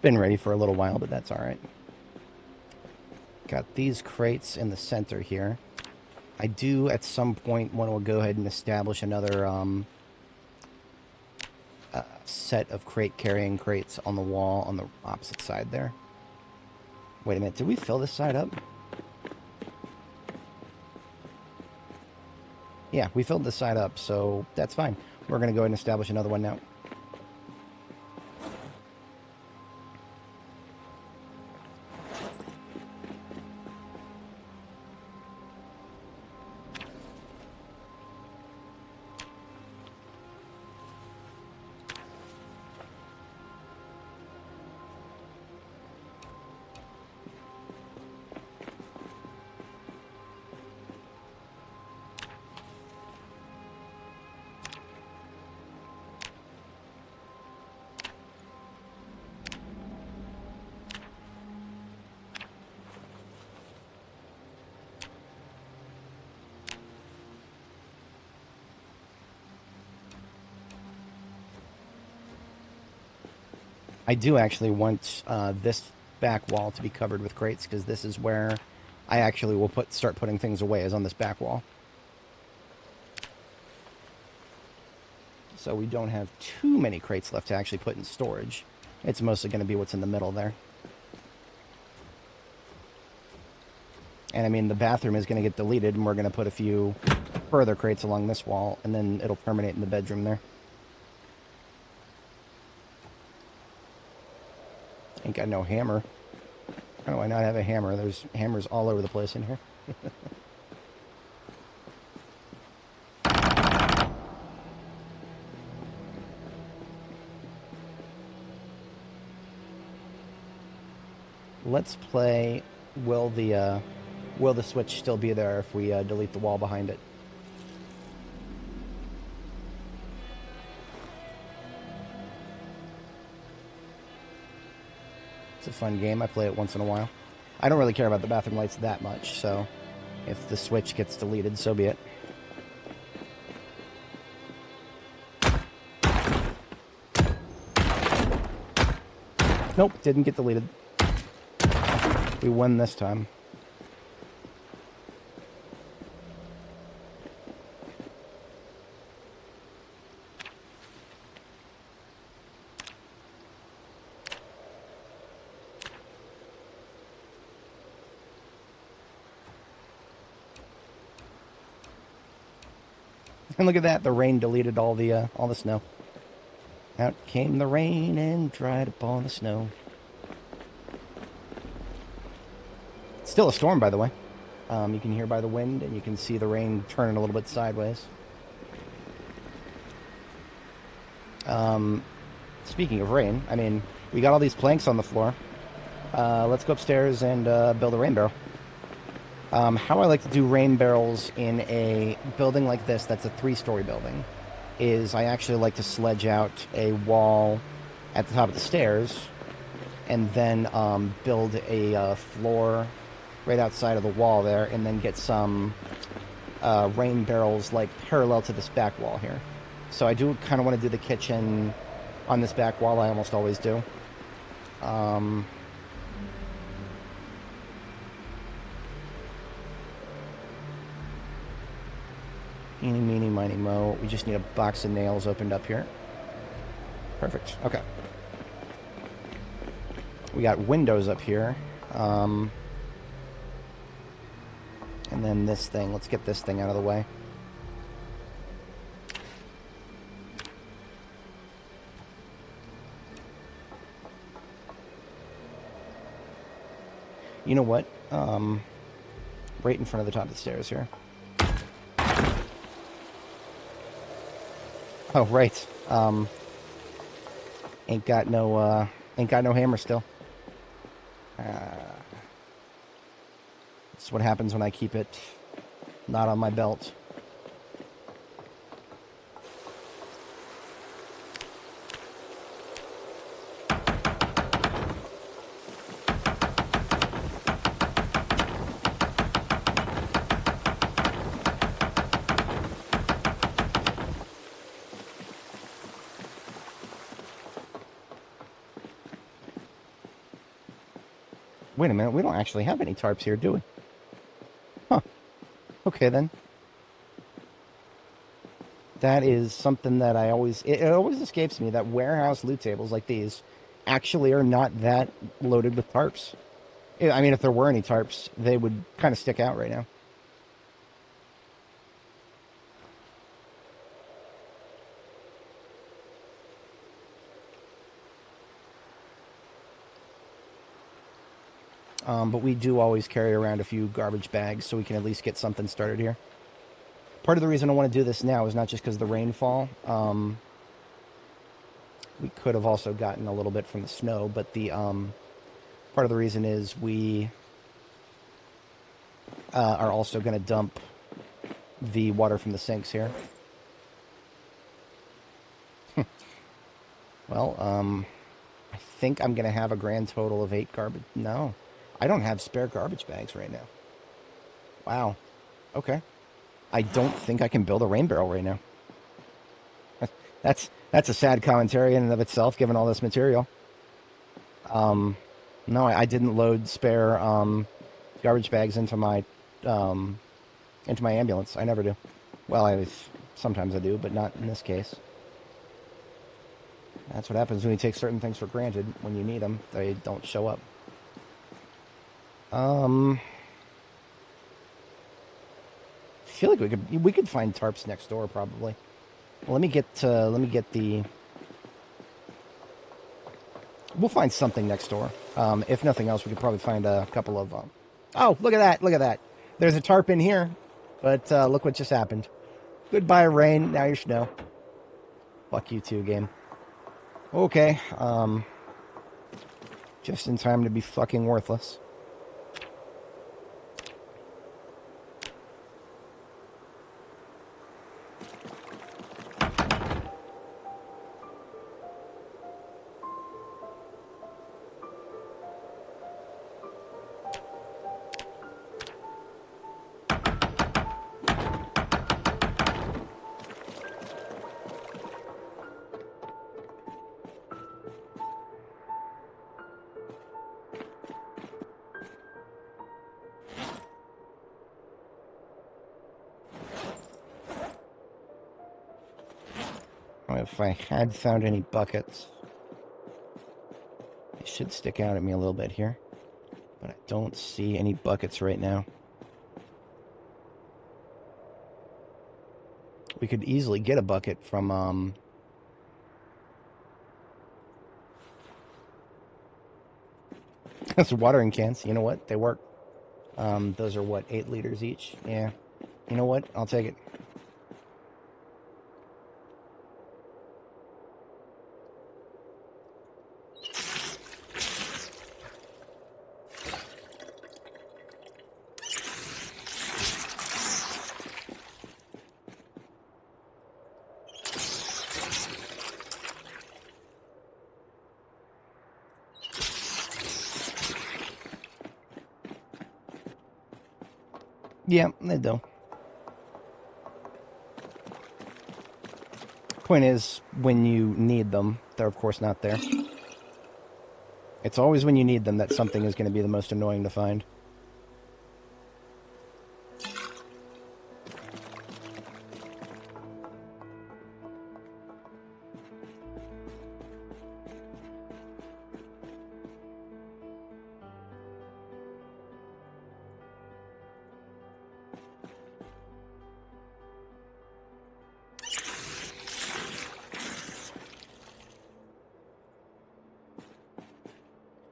Been ready for a little while, but that's all right. Got these crates in the center here. I do, at some point, want to go ahead and establish another set of crate-carrying crates on the wall on the opposite side there. Wait a minute, did we fill this side up? Yeah, we filled this side up, so that's fine. We're going to go ahead and establish another one now. I do actually want this back wall to be covered with crates, because this is where I actually will start putting things away, is on this back wall. So we don't have too many crates left to actually put in storage. It's mostly going to be what's in the middle there. And I mean, the bathroom is going to get deleted, and we're going to put a few further crates along this wall, and then it'll terminate in the bedroom there. Ain't got no hammer. How do I not have a hammer? There's hammers all over the place in here. Let's play will the switch still be there if we delete the wall behind it? It's a fun game. I play it once in a while. I don't really care about the bathroom lights that much, so if the switch gets deleted, so be it. Nope, didn't get deleted. We won this time. And look at that, the rain deleted all the snow. Out came the rain and dried up all the snow. It's still a storm, by the way. You can hear by the wind, and you can see the rain turning a little bit sideways. Speaking of rain, I mean, we got all these planks on the floor. Let's go upstairs and build a rain barrel. How I like to do rain barrels in a building like this that's a 3-story building is I actually like to sledge out a wall at the top of the stairs and then build a floor right outside of the wall there and then get some rain barrels like parallel to this back wall here. So I do kind of want to do the kitchen on this back wall. I almost always do. Eeny, meeny, miny, mo. We just need a box of nails opened up here. Perfect. Okay. We got windows up here. And then this thing. Let's get this thing out of the way. You know what? Right in front of the top of the stairs here. Oh, right. Ain't got no hammer still. That's what happens when I keep it not on my belt. Wait a minute, we don't actually have any tarps here, do we? Huh. Okay, then. That is something that I always... It always escapes me that warehouse loot tables like these actually are not that loaded with tarps. I mean, if there were any tarps, they would kind of stick out right now. But we do always carry around a few garbage bags so we can at least get something started here. Part of the reason I want to do this now is not just because of the rainfall. We could have also gotten a little bit from the snow, but the part of the reason is we are also going to dump the water from the sinks here. Well, I think I'm going to have a grand total of 8 garbage... No. I don't have spare garbage bags right now. Wow. Okay. I don't think I can build a rain barrel right now. That's a sad commentary in and of itself, given all this material. No, I didn't load spare garbage bags into my ambulance. I never do. Well, sometimes I do, but not in this case. That's what happens when you take certain things for granted. When you need them, they don't show up. I feel like we could find tarps next door probably. Well, let me get the. We'll find something next door. If nothing else, we could probably find a couple of. Oh, look at that! Look at that! There's a tarp in here, but look what just happened. Goodbye, rain. Now you're snow. Fuck you too, game. Okay. Just in time to be fucking worthless. If I had found any buckets, they should stick out at me a little bit here. But I don't see any buckets right now. We could easily get a bucket from, those watering cans. You know what? They work. Those are what, 8 liters each? Yeah. You know what? I'll take it. Yeah, they do. Point is, when you need them, they're of course not there. It's always when you need them that something is going to be the most annoying to find.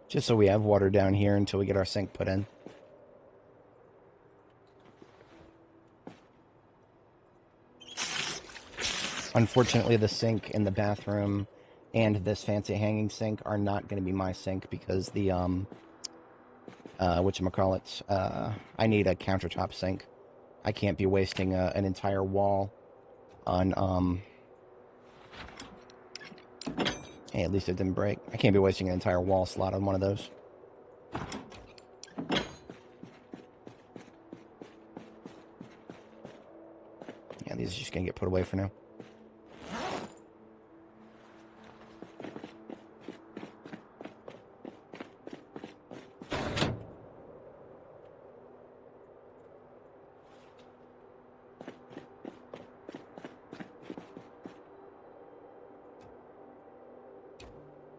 Just so we have water down here until we get our sink put in. Unfortunately, the sink in the bathroom and this fancy hanging sink are not going to be my sink because the, whatchamacallit, I need a countertop sink. I can't be wasting an entire wall on, hey, at least it didn't break. I can't be wasting an entire wall slot on one of those. Yeah, these are just going to get put away for now.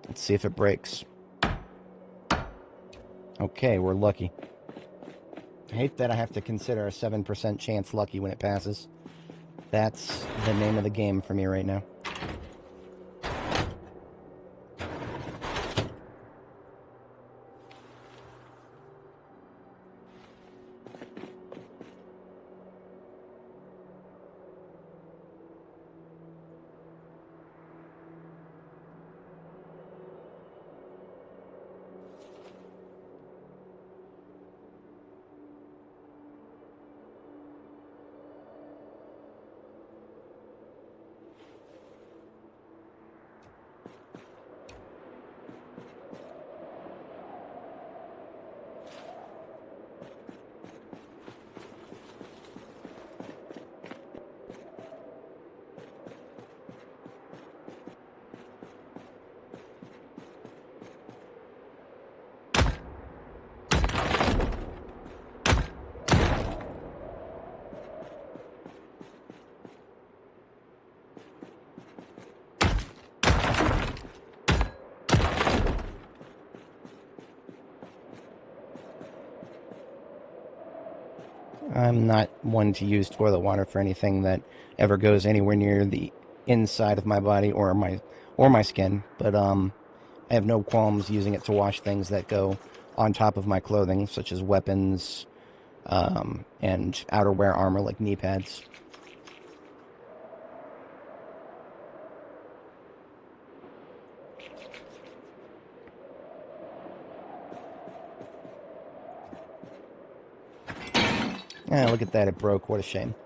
Let's see if it breaks. Okay, we're lucky. I hate that I have to consider a 7% chance lucky when it passes. That's the name of the game for me right now. I'm not one to use toilet water for anything that ever goes anywhere near the inside of my body or my skin, but I have no qualms using it to wash things that go on top of my clothing, such as weapons and outerwear armor like knee pads. Look at that, it broke. What a shame.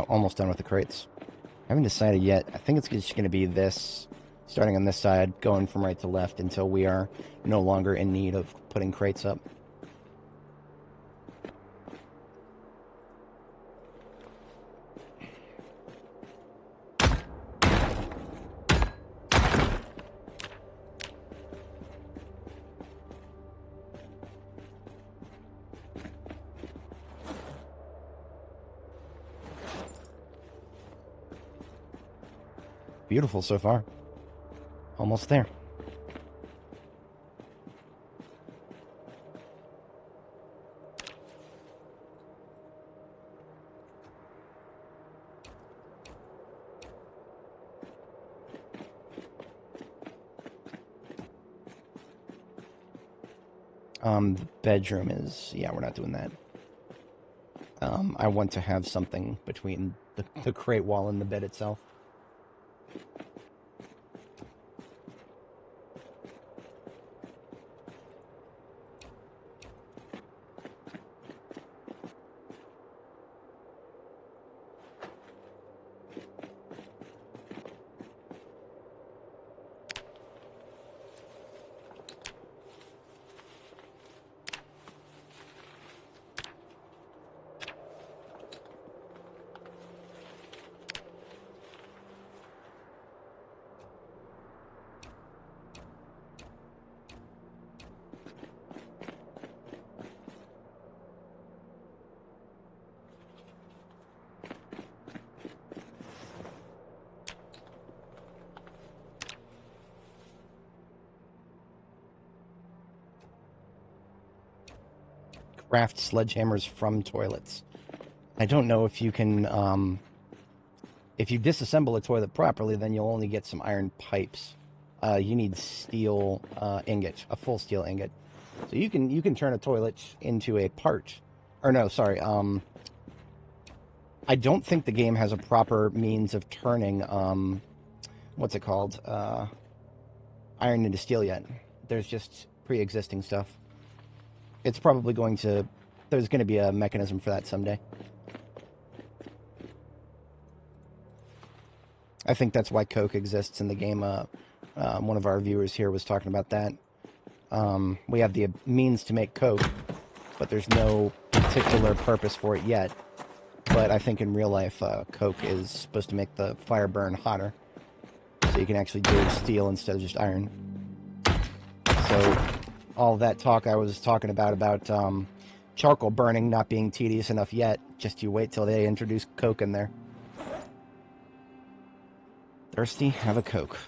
Almost done with the crates. I haven't decided yet. I think it's just going to be this, starting on this side, going from right to left until we are no longer in need of putting crates up. beautiful so far. Almost there. The bedroom is, yeah, we're not doing that. I want to have something between the crate wall and the bed itself. Craft sledgehammers from toilets. I don't know if you can, if you disassemble a toilet properly, then you'll only get some iron pipes. You need steel ingot, a full steel ingot. So you can turn a toilet into a part. Or no, sorry. I don't think the game has a proper means of turning, what's it called? Iron into steel yet. There's just pre-existing stuff. It's probably going to... There's going to be a mechanism for that someday. I think that's why coke exists in the game. One of our viewers here was talking about that. We have the means to make coke, but there's no particular purpose for it yet. But I think in real life, coke is supposed to make the fire burn hotter. So you can actually do steel instead of just iron. So all that talk I was talking about charcoal burning not being tedious enough yet, just you wait till they introduce coke in there. Thirsty? Have a coke.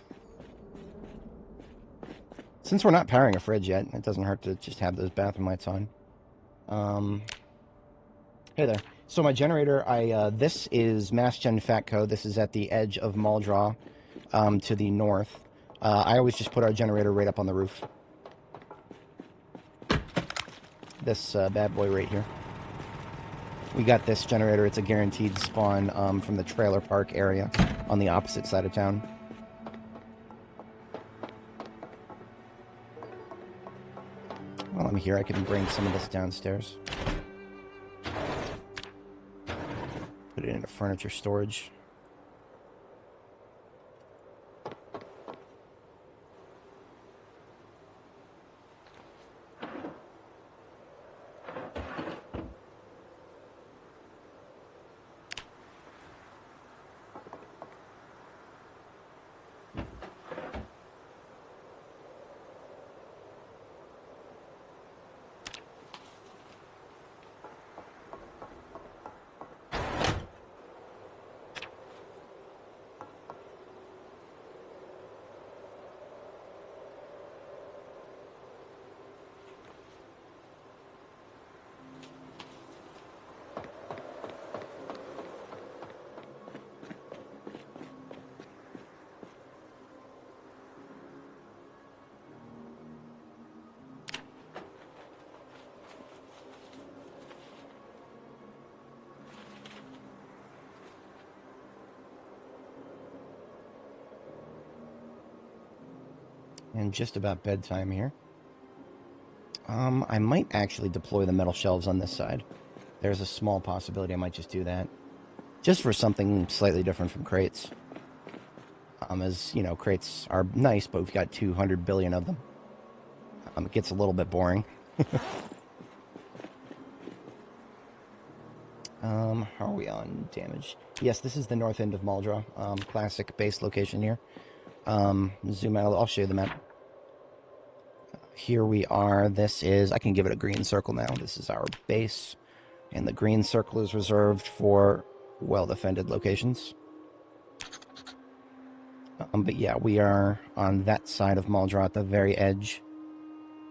Since we're not powering a fridge yet, it doesn't hurt to just have those bathroom lights on. Hey there. So my generator, this is MassGen Fatco. This is at the edge of Muldraw, to the north. I always just put our generator right up on the roof. This bad boy right here. We got this generator. It's a guaranteed spawn from the trailer park area on the opposite side of town. While I'm here, I can bring some of this downstairs. Put it into furniture storage. And just about bedtime here. I might actually deploy the metal shelves on this side. There's a small possibility I might just do that. Just for something slightly different from crates. As, you know, crates are nice, but we've got 200 billion of them. It gets a little bit boring. How are we on damage? Yes, this is the north end of Muldraw. Classic base location here. Zoom out. I'll show you the map. Here we are. This is... I can give it a green circle now. This is our base. And the green circle is reserved for well-defended locations. But yeah, we are on that side of Muldra at the very edge.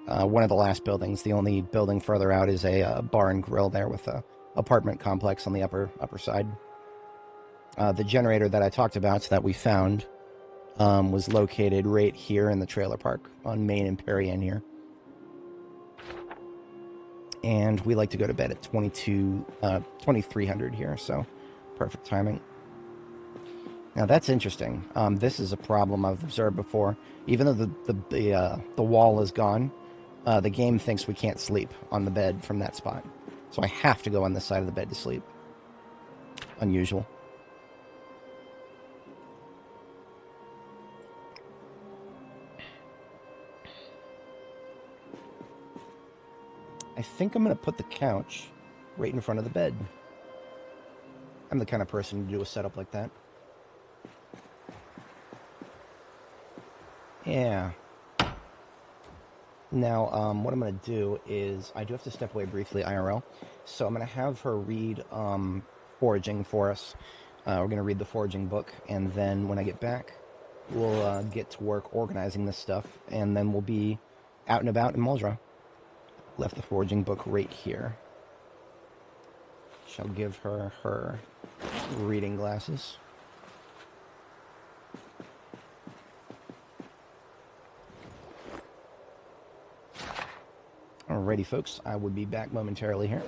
One of the last buildings. The only building further out is a bar and grill there with a apartment complex on the upper side. The generator that I talked about that we found was located right here in the trailer park on Main and Perrier here. And we like to go to bed at 2300 here, so perfect timing. Now that's interesting. This is a problem I've observed before. Even though the wall is gone, the game thinks we can't sleep on the bed from that spot. So I have to go on this side of the bed to sleep. Unusual. I think I'm going to put the couch right in front of the bed. I'm the kind of person to do a setup like that. Yeah. Now, what I'm going to do is, I do have to step away briefly, IRL. So I'm going to have her read foraging for us. We're going to read the foraging book, and then when I get back, we'll get to work organizing this stuff, and then we'll be out and about in Muldra. Left the foraging book right here. Shall give her her reading glasses. Alrighty, folks, I will be back momentarily here.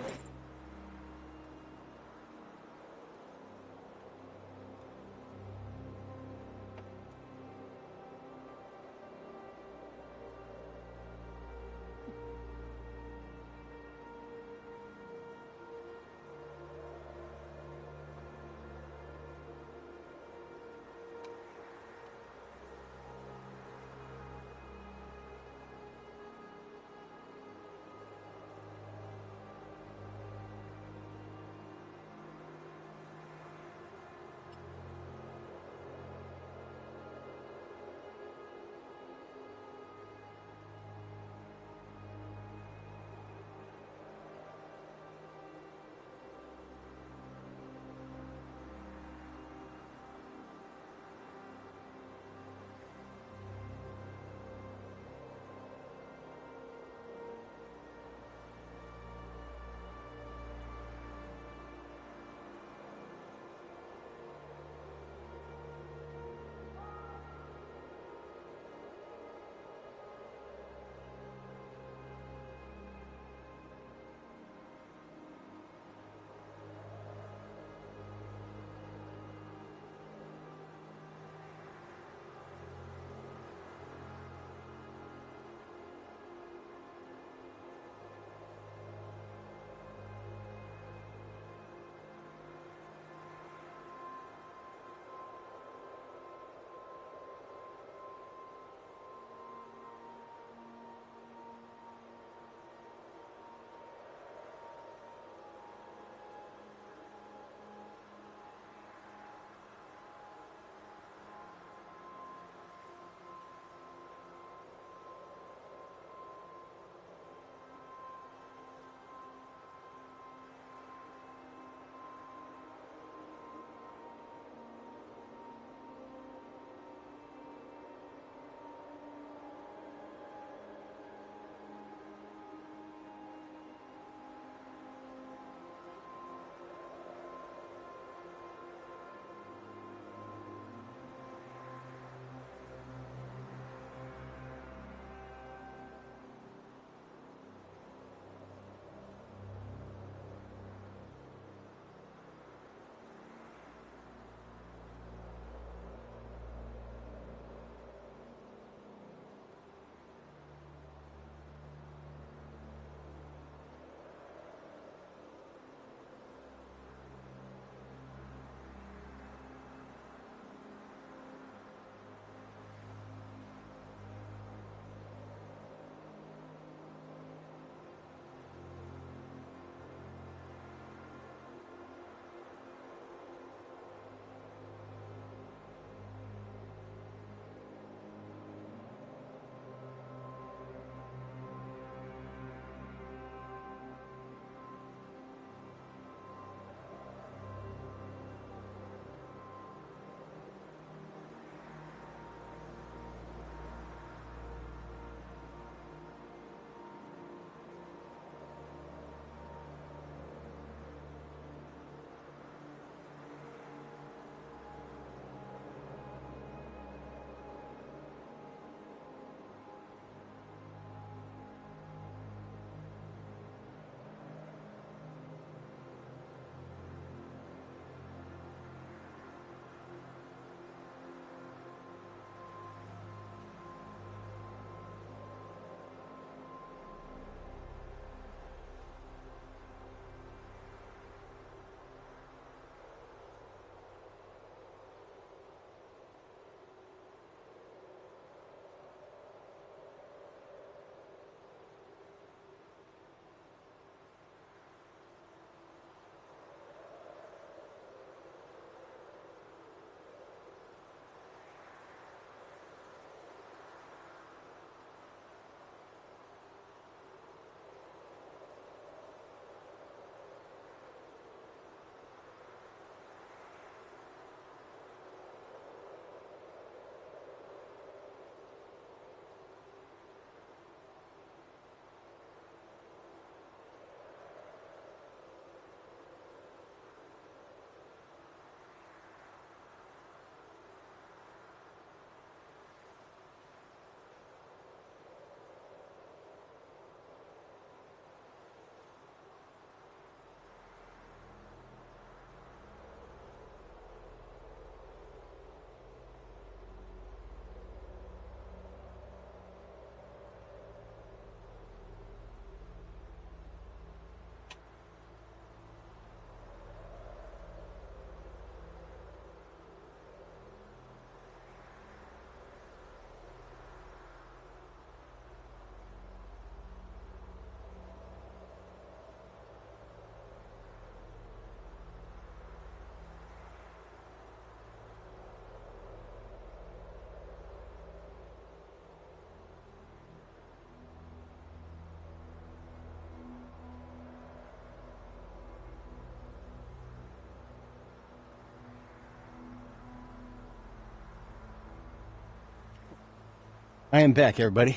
I am back, everybody.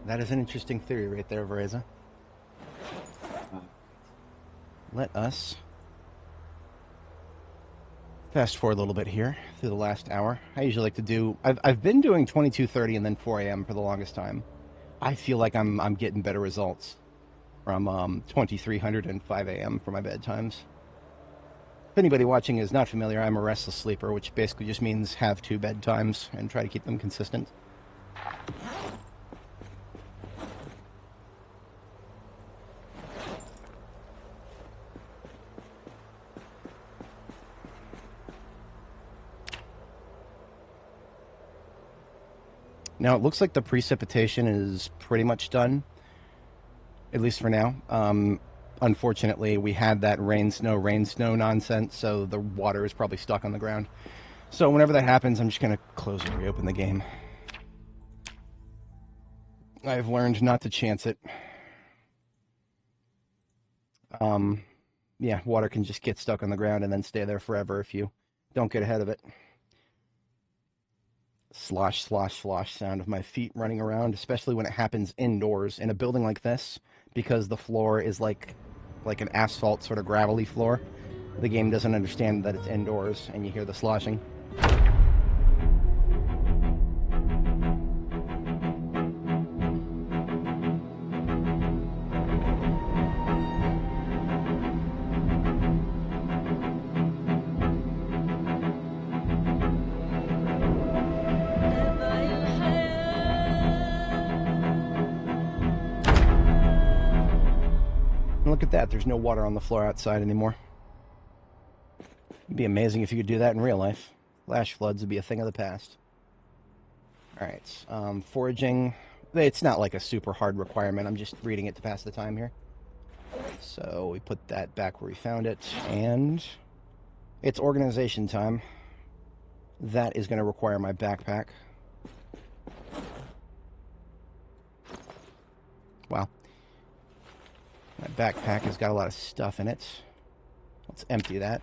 That is an interesting theory right there, Vereza. Let us fast forward a little bit here through the last hour. I usually like to do. I've been doing 22:30 and then 4 a.m. for the longest time. I feel like I'm getting better results from 2300 and 5 a.m. for my bedtimes. If anybody watching is not familiar, I'm a restless sleeper, which basically just means have two bedtimes and try to keep them consistent. Now, it looks like the precipitation is pretty much done, at least for now. Unfortunately, we had that rain, snow nonsense, so the water is probably stuck on the ground. So whenever that happens, I'm just going to close and reopen the game. I've learned not to chance it. Yeah, water can just get stuck on the ground and then stay there forever if you don't get ahead of it. Slosh, slosh, slosh sound of my feet running around, especially when it happens indoors in a building like this, because the floor is like an asphalt sort of gravelly floor. The game doesn't understand that it's indoors, and you hear the sloshing. Look at that, there's no water on the floor outside anymore. It'd be amazing if you could do that in real life. Flash floods would be a thing of the past. Alright, foraging. It's not like a super hard requirement, I'm just reading it to pass the time here. So we put that back where we found it, and it's organization time. That is going to require my backpack. Wow. My backpack has got a lot of stuff in it. Let's empty that.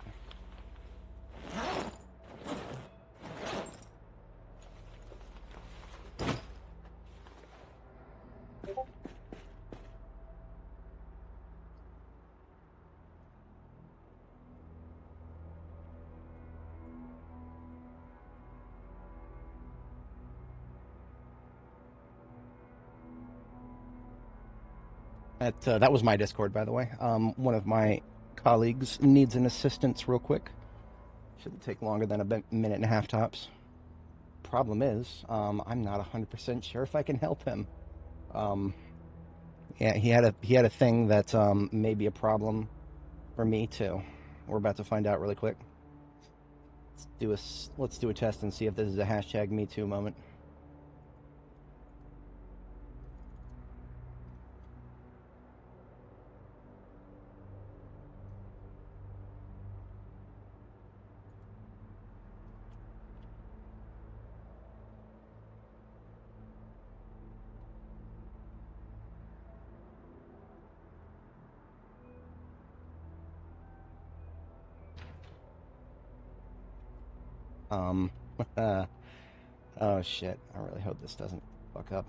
That was my Discord, by the way. One of my colleagues needs an assistance real quick. Shouldn't take longer than a minute and a half tops. Problem is, I'm not 100% sure if I can help him. Yeah, he had a thing that may be a problem for me too. We're about to find out really quick. Let's do a test and see if this is a hashtag Me Too moment. Oh shit, I really hope this doesn't fuck up.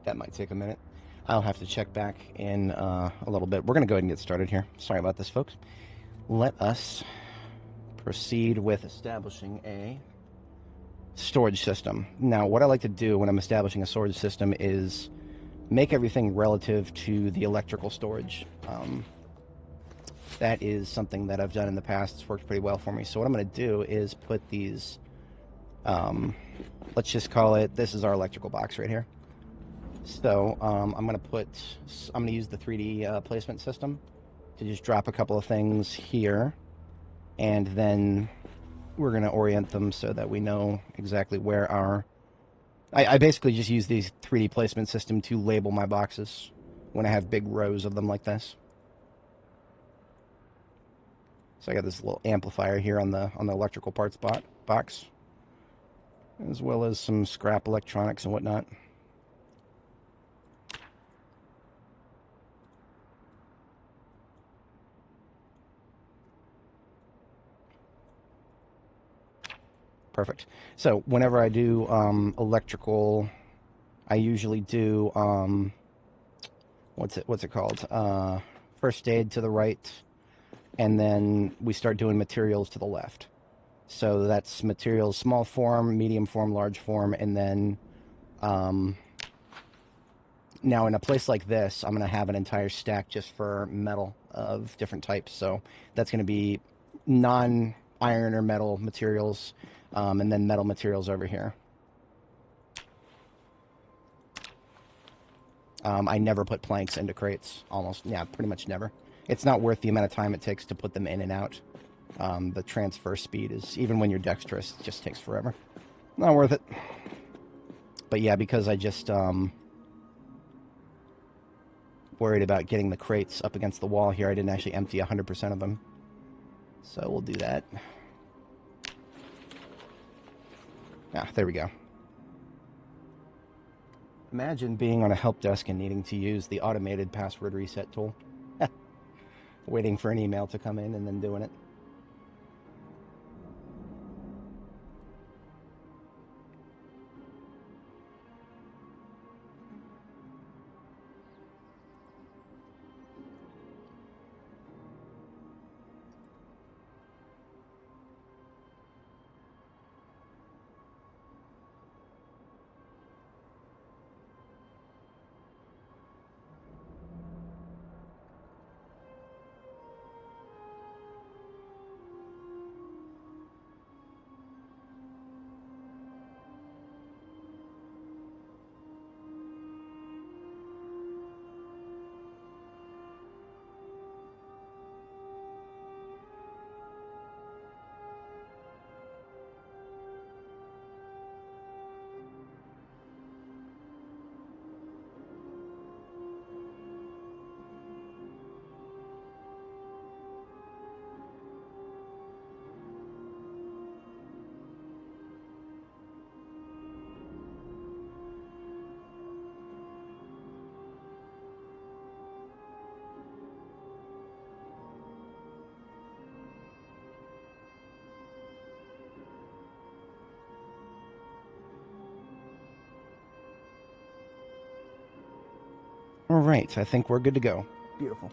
That might take a minute. I'll have to check back in a little bit. We're going to go ahead and get started here. Sorry about this, folks. Let us proceed with establishing a storage system. Now, what I like to do when I'm establishing a storage system is make everything relative to the electrical storage. That is something that I've done in the past. It's worked pretty well for me. So what I'm going to do is put these, let's just call it, this is our electrical box right here. So I'm going to use the 3D placement system to just drop a couple of things here, and then we're going to orient them so that we know exactly where our... I basically just use the 3D placement system to label my boxes when I have big rows of them like this. So I got this little amplifier here on the electrical parts box, as well as some scrap electronics and whatnot. Perfect. So whenever I do electrical, I usually do what's it called? First aid to the right, and then we start doing materials to the left. So that's materials, small form, medium form, large form, and then now in a place like this, I'm going to have an entire stack just for metal of different types. So that's going to be non-iron or metal materials, and then metal materials over here. I never put planks into crates, pretty much never. It's not worth the amount of time it takes to put them in and out. The transfer speed is, even when you're dexterous, it just takes forever. Not worth it. But yeah, because I just worried about getting the crates up against the wall here, I didn't actually empty 100% of them. So we'll do that. Ah, there we go. Imagine being on a help desk and needing to use the automated password reset tool. Waiting for an email to come in and then doing it. All right, I think we're good to go. Beautiful.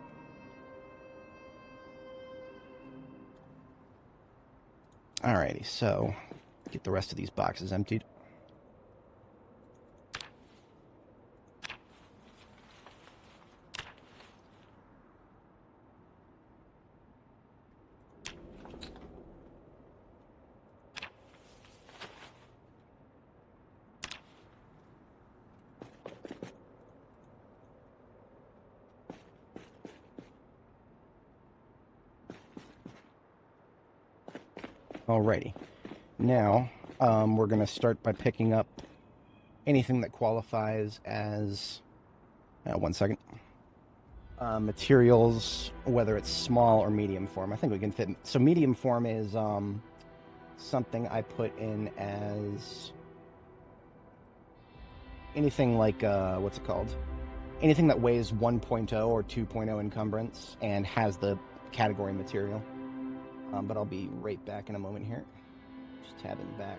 Alrighty, so get the rest of these boxes emptied. Alrighty, now we're going to start by picking up anything that qualifies as, one second, materials, whether it's small or medium form. I think we can fit, so medium form is something I put in as anything like, what's it called? Anything that weighs 1.0 or 2.0 encumbrance and has the category material. But I'll be right back in a moment here. Just tabbing back.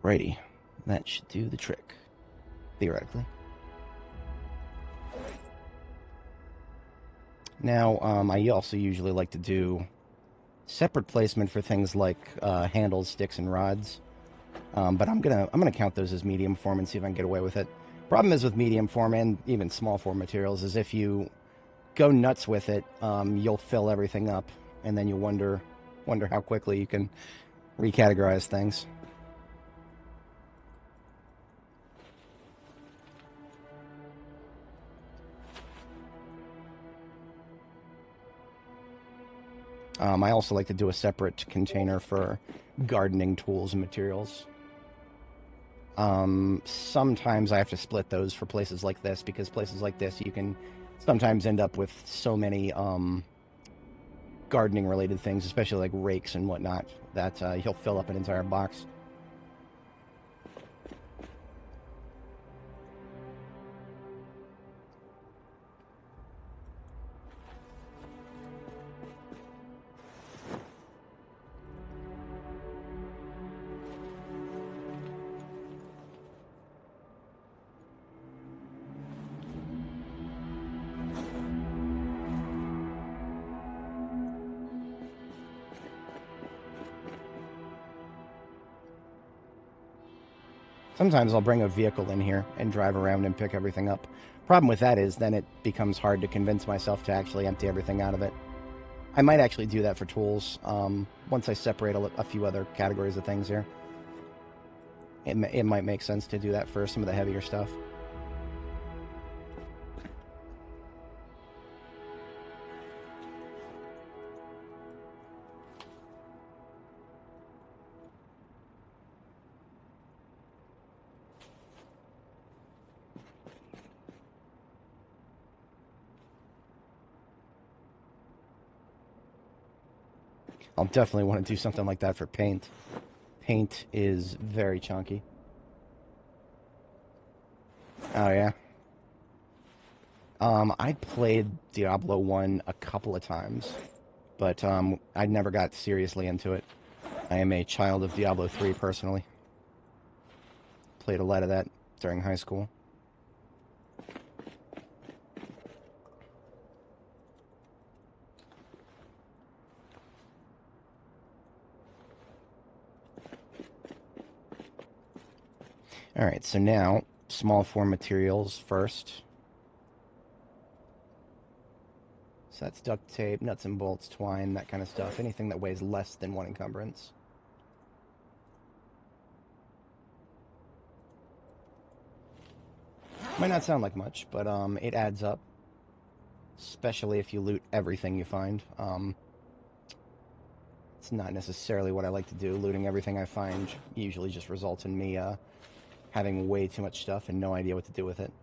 Alrighty, that should do the trick, theoretically. Now, I also usually like to do separate placement for things like handles, sticks, and rods. But I'm gonna count those as medium form and see if I can get away with it. Problem is with medium form and even small form materials is if you go nuts with it, you'll fill everything up, and then you wonder how quickly you can recategorize things. I also like to do a separate container for gardening tools and materials. Sometimes I have to split those for places like this, because places like this you can sometimes end up with so many gardening related things, especially like rakes and whatnot, that he'll fill up an entire box. Sometimes I'll bring a vehicle in here and drive around and pick everything up. Problem with that is then it becomes hard to convince myself to actually empty everything out of it. I might actually do that for tools once I separate a few other categories of things here. It might make sense to do that for some of the heavier stuff. I'll definitely want to do something like that for paint. Paint is very chunky. Oh, yeah? I played Diablo 1 a couple of times, but I never got seriously into it. I am a child of Diablo 3, personally. Played a lot of that during high school. Alright, so now, small form materials first. So that's duct tape, nuts and bolts, twine, that kind of stuff. Anything that weighs less than 1 encumbrance. Might not sound like much, but it adds up. Especially if you loot everything you find. It's not necessarily what I like to do. Looting everything I find usually just results in me having way too much stuff and no idea what to do with it.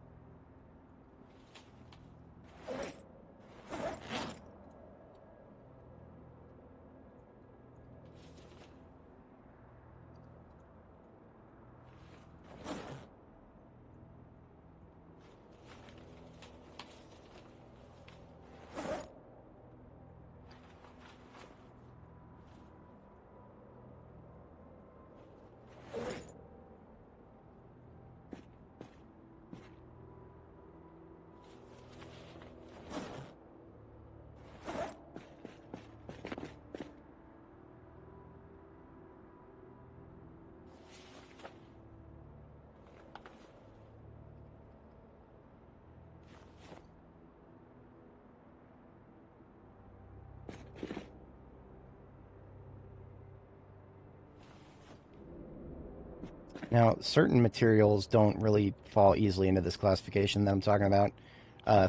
Now, certain materials don't really fall easily into this classification that I'm talking about.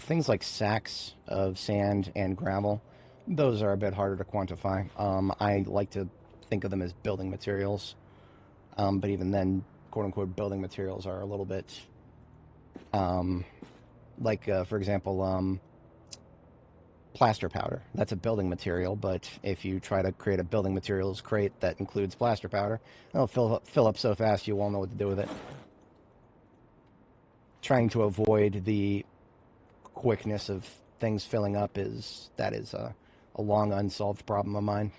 Things like sacks of sand and gravel, those are a bit harder to quantify. I like to think of them as building materials, but even then, quote-unquote, building materials are a little bit, for example, plaster powder. That's a building material, but if you try to create a building materials crate that includes plaster powder, it'll fill up so fast you won't know what to do with it. Trying to avoid the quickness of things filling up is a long unsolved problem of mine.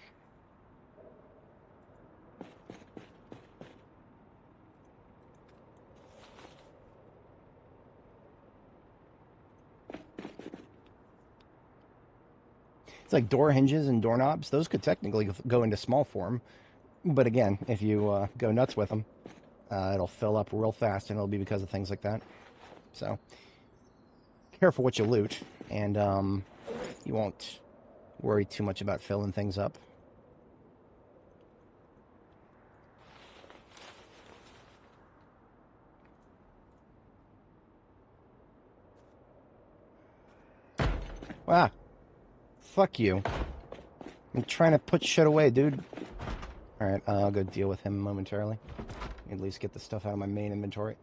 It's like door hinges and doorknobs. Those could technically go into small form. But again, if you go nuts with them, it'll fill up real fast, and it'll be because of things like that. So, careful what you loot, and you won't worry too much about filling things up. Ah, fuck you. I'm trying to put shit away, dude. Alright, I'll go deal with him momentarily. At least get the stuff out of my main inventory.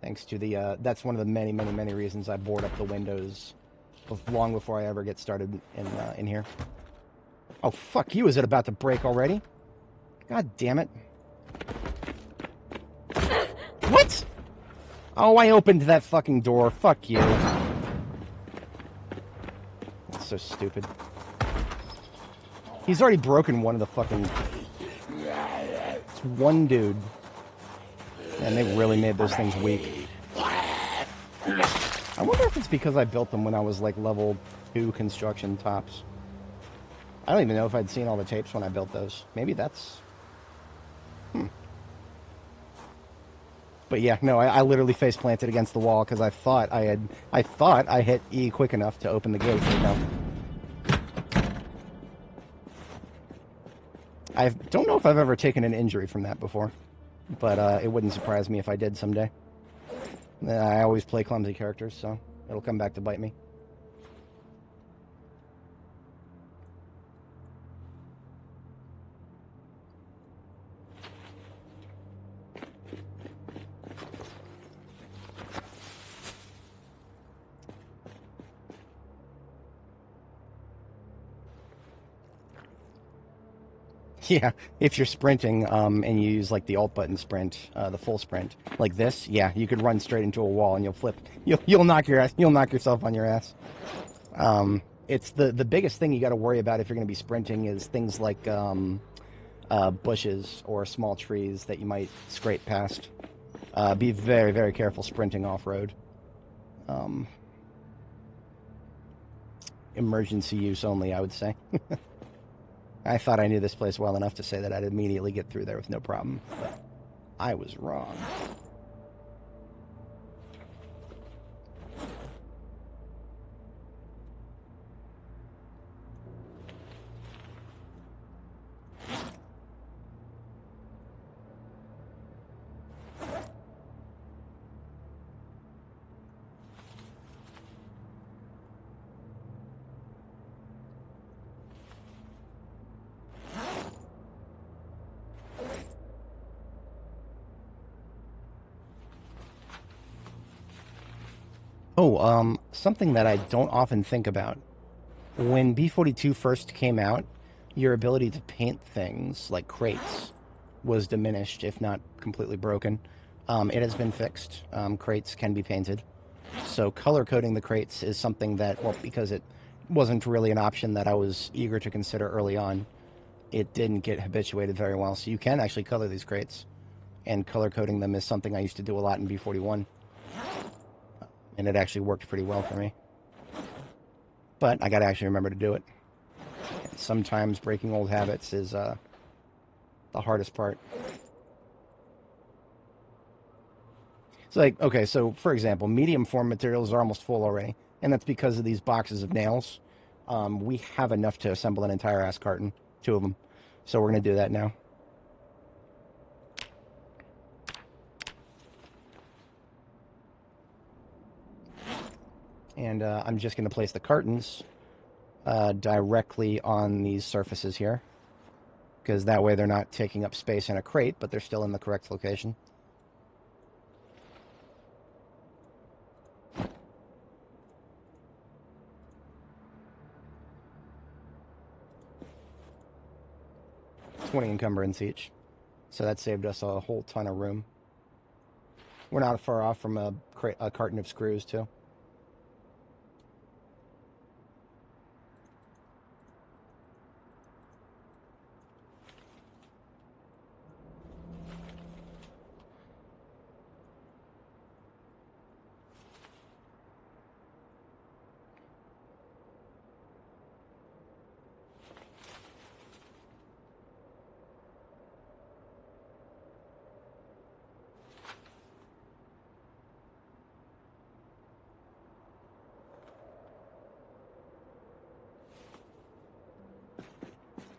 Thanks to the, that's one of the many reasons I board up the windows long before I ever get started in here. Oh, fuck you, is it about to break already? God damn it. What? Oh, I opened that fucking door. Fuck you. That's so stupid. He's already broken one of the fucking... It's one dude. And they really made those things weak. I wonder if it's because I built them when I was like level 2 construction tops. I don't even know if I'd seen all the tapes when I built those. Maybe that's... But yeah, no, I literally face planted against the wall because I thought I hit E quick enough to open the gate. But no. I don't know if I've ever taken an injury from that before, but it wouldn't surprise me if I did someday. I always play clumsy characters, so it'll come back to bite me. Yeah, if you're sprinting and you use like the alt button sprint, the full sprint, like this, yeah, you could run straight into a wall and you'll flip. You'll knock your ass. You'll knock yourself on your ass. It's the biggest thing you got to worry about if you're going to be sprinting is things like bushes or small trees that you might scrape past. Be very careful sprinting off road. Emergency use only, I would say. I thought I knew this place well enough to say that I'd immediately get through there with no problem, but I was wrong. Oh, something that I don't often think about. When B42 first came out, your ability to paint things, like crates, was diminished, if not completely broken. It has been fixed. Crates can be painted. So color coding the crates is something that, well, because it wasn't really an option that I was eager to consider early on, it didn't get habituated very well. So you can actually color these crates. And color coding them is something I used to do a lot in B41. And it actually worked pretty well for me. But I gotta actually remember to do it. Sometimes breaking old habits is the hardest part. It's like, okay, so for example, medium form materials are almost full already. And that's because of these boxes of nails. We have enough to assemble an entire ass carton. 2 of them. So we're going to do that now. And I'm just going to place the cartons directly on these surfaces here. Because that way they're not taking up space in a crate, but they're still in the correct location. $20 encumbrance each. So that saved us a whole ton of room. We're not far off from a carton of screws, too.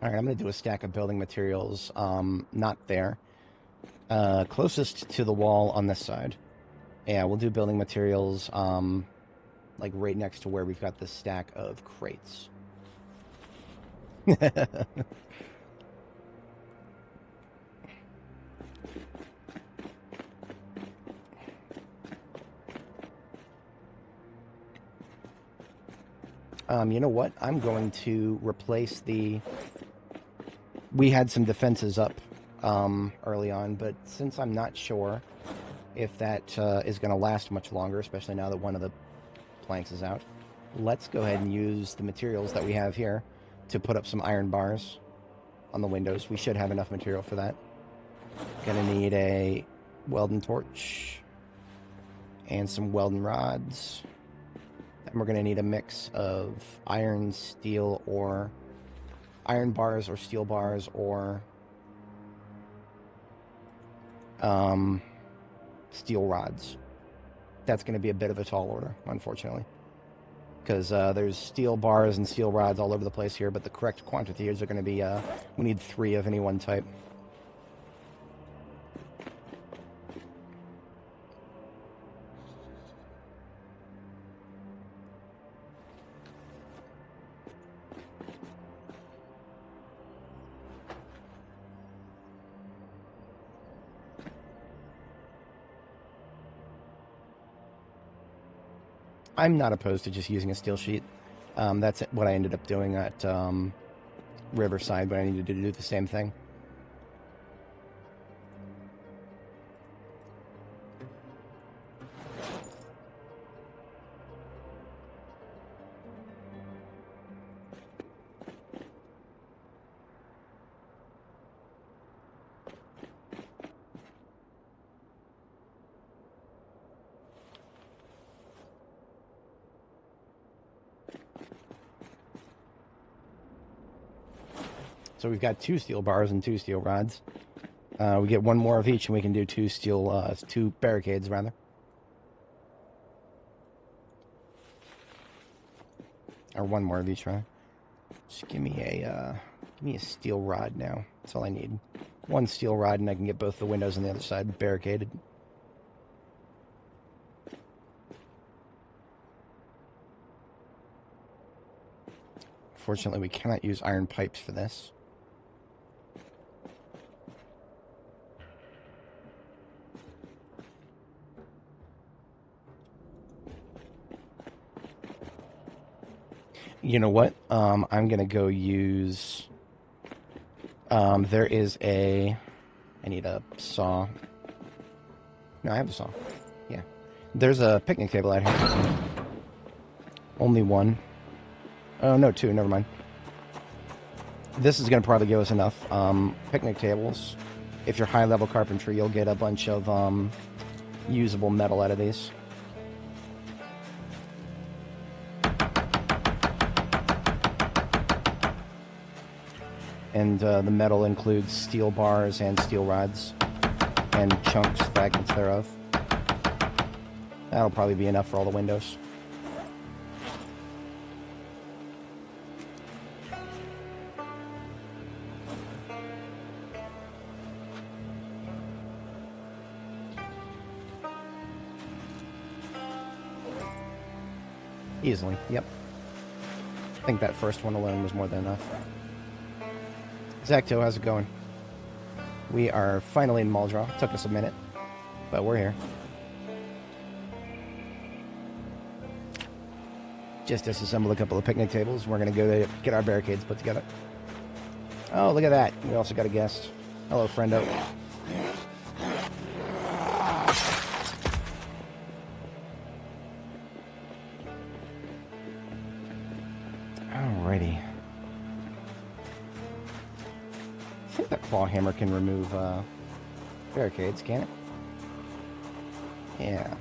All right, I'm going to do a stack of building materials, not there. Closest to the wall on this side. Yeah, we'll do building materials, like right next to where we've got this stack of crates. You know what? I'm going to replace the... We had some defenses up early on, but since I'm not sure if that is going to last much longer, especially now that one of the planks is out, let's go ahead and use the materials that we have here to put up some iron bars on the windows. We should have enough material for that. Gonna need a welding torch and some welding rods. And we're gonna need a mix of iron, steel, or iron bars or steel bars or steel rods. That's going to be a bit of a tall order, unfortunately, because there's steel bars and steel rods all over the place here, but the correct quantities are going to be, we need 3 of any one type. I'm not opposed to just using a steel sheet. That's what I ended up doing at Riverside, but I needed to do the same thing. So we've got 2 steel bars and 2 steel rods. We get 1 more of each, and we can do 2 steel, 2 barricades, rather. Or 1 more of each, rather. Just give me a steel rod now. That's all I need. 1 steel rod, and I can get both the windows on the other side barricaded. Fortunately, we cannot use iron pipes for this. You know what? I'm going to go use... there is a... I need a saw. No, I have a saw. Yeah. There's a picnic table out here. Only 1. Oh, no, 2. Never mind. This is going to probably give us enough. Picnic tables. If you're high-level carpentry, you'll get a bunch of usable metal out of these. And the metal includes steel bars and steel rods and chunks, fragments thereof. That'll probably be enough for all the windows. Easily, yep. I think that first one alone was more than enough. Zacto, how's it going? We are finally in Muldraw. Took us a minute, but we're here. Just disassembled a couple of picnic tables. We're going to go to get our barricades put together. Oh, look at that. We also got a guest. Hello, friendo. Alrighty. I think that claw hammer can remove barricades, can it? Yeah.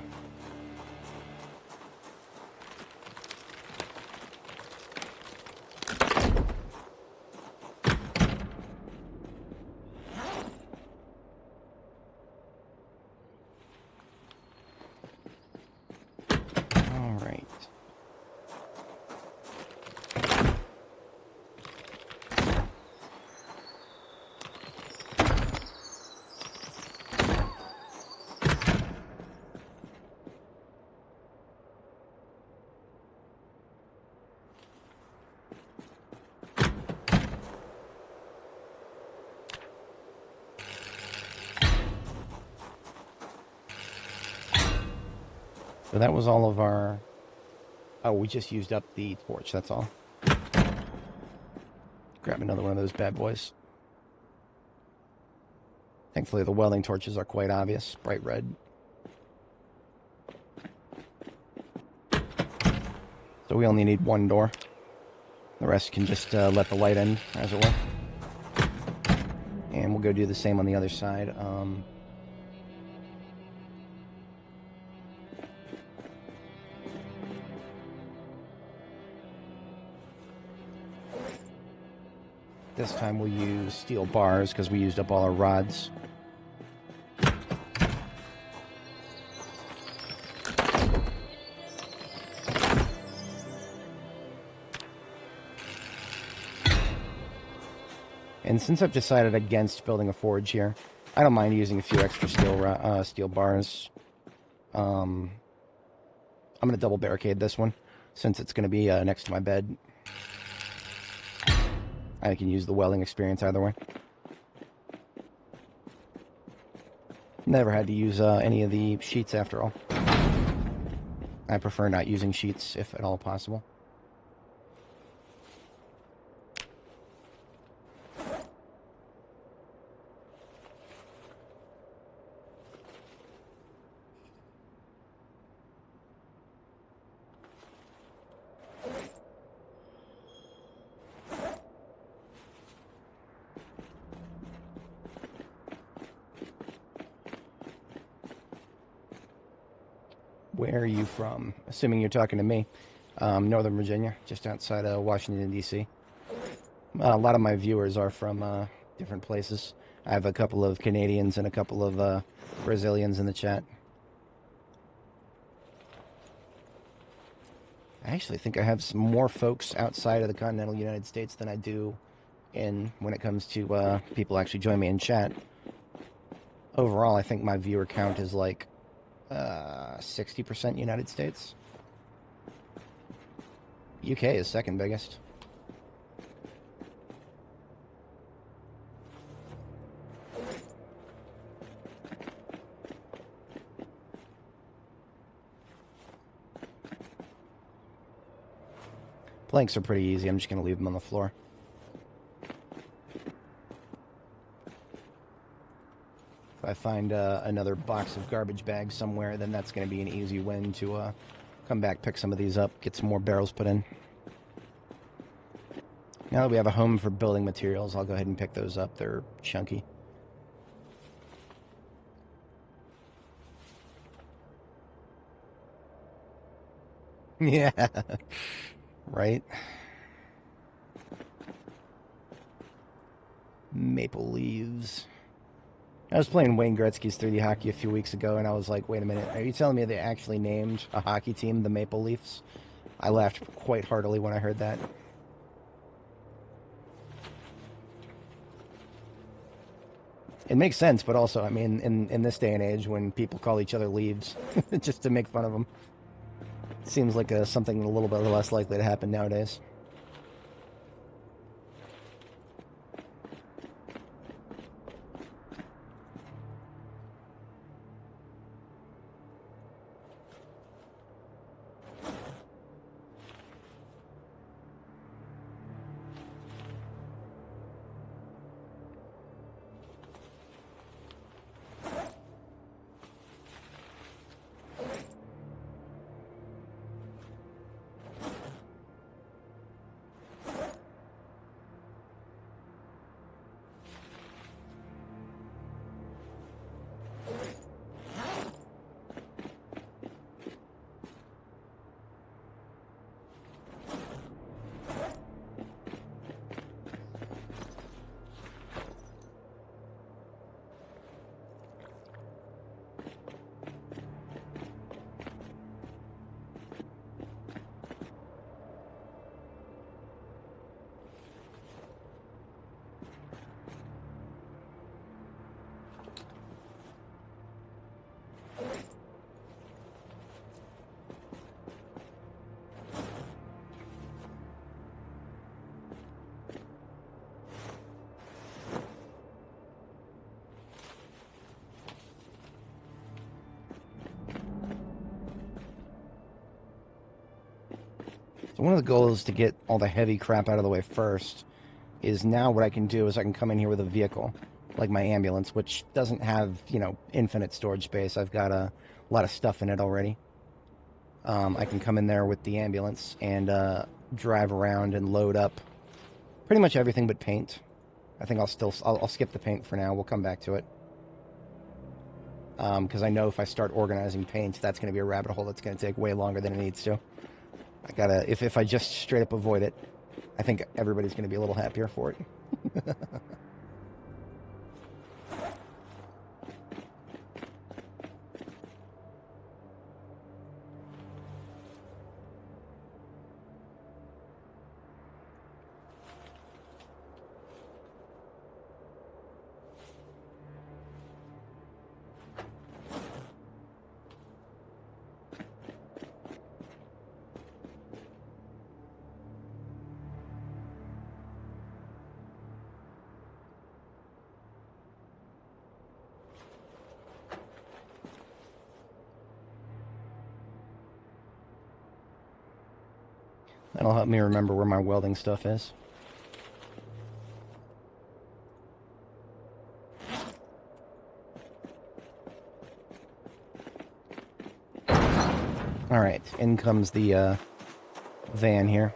So that was all of our... Oh, we just used up the torch, that's all. Grab another one of those bad boys. Thankfully, the welding torches are quite obvious, bright red. So we only need one door. The rest can just let the light in, as it were. And we'll go do the same on the other side. This time we'll use steel bars because we used up all our rods. And since I've decided against building a forge here, I don't mind using a few extra steel bars. I'm going to double barricade this one, since it's going to be next to my bed. I can use the welding experience either way. Never had to use any of the sheets after all. I prefer not using sheets if at all possible. Where are you from? Assuming you're talking to me. Northern Virginia, just outside of Washington, D.C. A lot of my viewers are from different places. I have a couple of Canadians and a couple of Brazilians in the chat. I actually think I have some more folks outside of the continental United States than I do when it comes to people actually join me in chat. Overall, I think my viewer count is like 60% United States. UK is second biggest. Planks are pretty easy. I'm just going to leave them on the floor. If I find another box of garbage bags somewhere, then that's going to be an easy win to come back, pick some of these up, get some more barrels put in. Now that we have a home for building materials, I'll go ahead and pick those up. They're chunky. Yeah, right. Maple leaves. I was playing Wayne Gretzky's 3D hockey a few weeks ago, and I was like, wait a minute, are you telling me they actually named a hockey team the Maple Leafs? I laughed quite heartily when I heard that. It makes sense, but also, I mean, in this day and age, when people call each other leaves, just to make fun of them, it seems like something a little bit less likely to happen nowadays. So one of the goals to get all the heavy crap out of the way first is now what I can do is I can come in here with a vehicle, like my ambulance, which doesn't have, you know, infinite storage space. I've got a lot of stuff in it already. I can come in there with the ambulance and drive around and load up pretty much everything but paint. I think I'll skip the paint for now. We'll come back to it. Because I know if I start organizing paint, that's going to be a rabbit hole that's going to take way longer than it needs to. I gotta, if I just straight up avoid it, I think everybody's going to be a little happier for it. That'll help me remember where my welding stuff is. Alright, in comes the van here.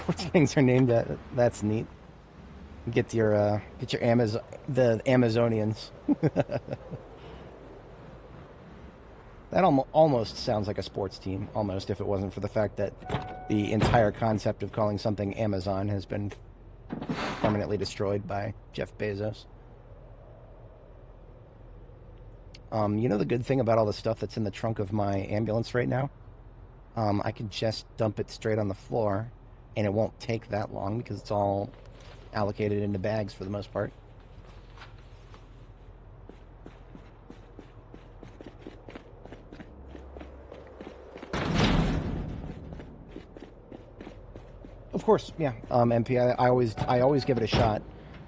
What things are named that? That's neat. Get your the Amazonians. That almost sounds like a sports team, almost, if it wasn't for the fact that the entire concept of calling something Amazon has been permanently destroyed by Jeff Bezos. You know the good thing about all the stuff that's in the trunk of my ambulance right now? I can just dump it straight on the floor, and it won't take that long because it's all allocated into bags for the most part. Of course, yeah. MP, I always give it a shot.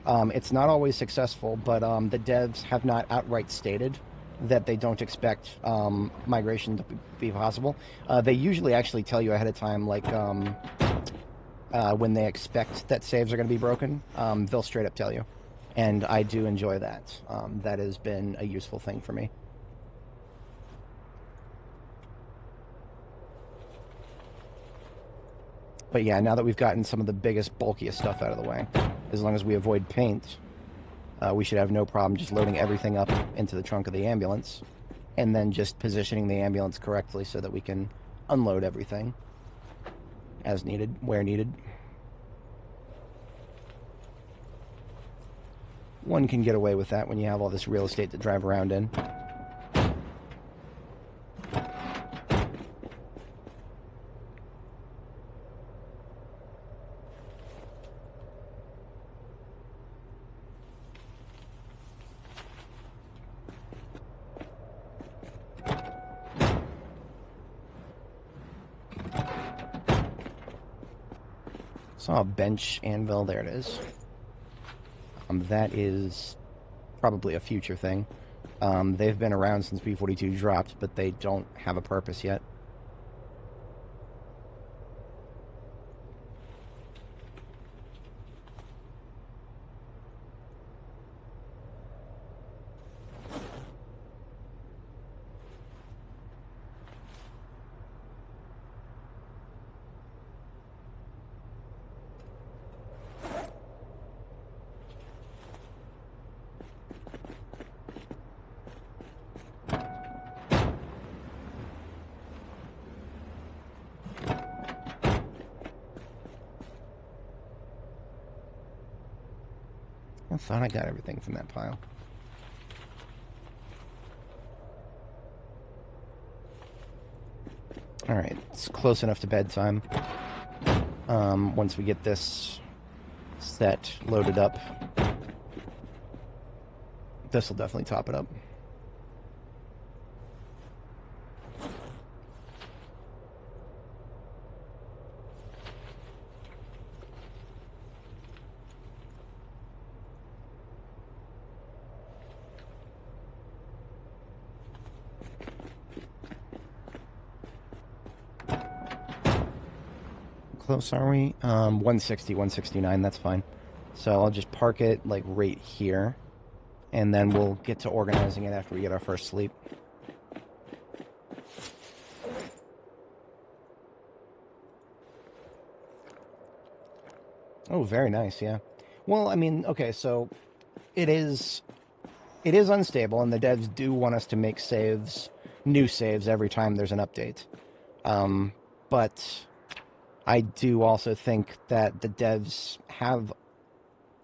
It's not always successful, but the devs have not outright stated that they don't expect migration to be possible. They usually actually tell you ahead of time, like when they expect that saves are going to be broken. They'll straight up tell you, and I do enjoy that. That has been a useful thing for me. But yeah, now that we've gotten some of the biggest, bulkiest stuff out of the way, as long as we avoid paint, we should have no problem just loading everything up into the trunk of the ambulance, and then just positioning the ambulance correctly so that we can unload everything as needed, where needed. One can get away with that when you have all this real estate to drive around in. Saw a bench anvil. There it is. That is probably a future thing. They've been around since B42 dropped, but they don't have a purpose yet. I thought I got everything from that pile. Alright, it's close enough to bedtime. Once we get this set loaded up, this will definitely top it up. close are we? 160, 169, that's fine. So I'll just park it like right here, and then we'll get to organizing it after we get our first sleep. Oh, very nice, yeah. Well, I mean, okay, so it is unstable, and the devs do want us to make saves, new saves, every time there's an update. But I do also think that the devs have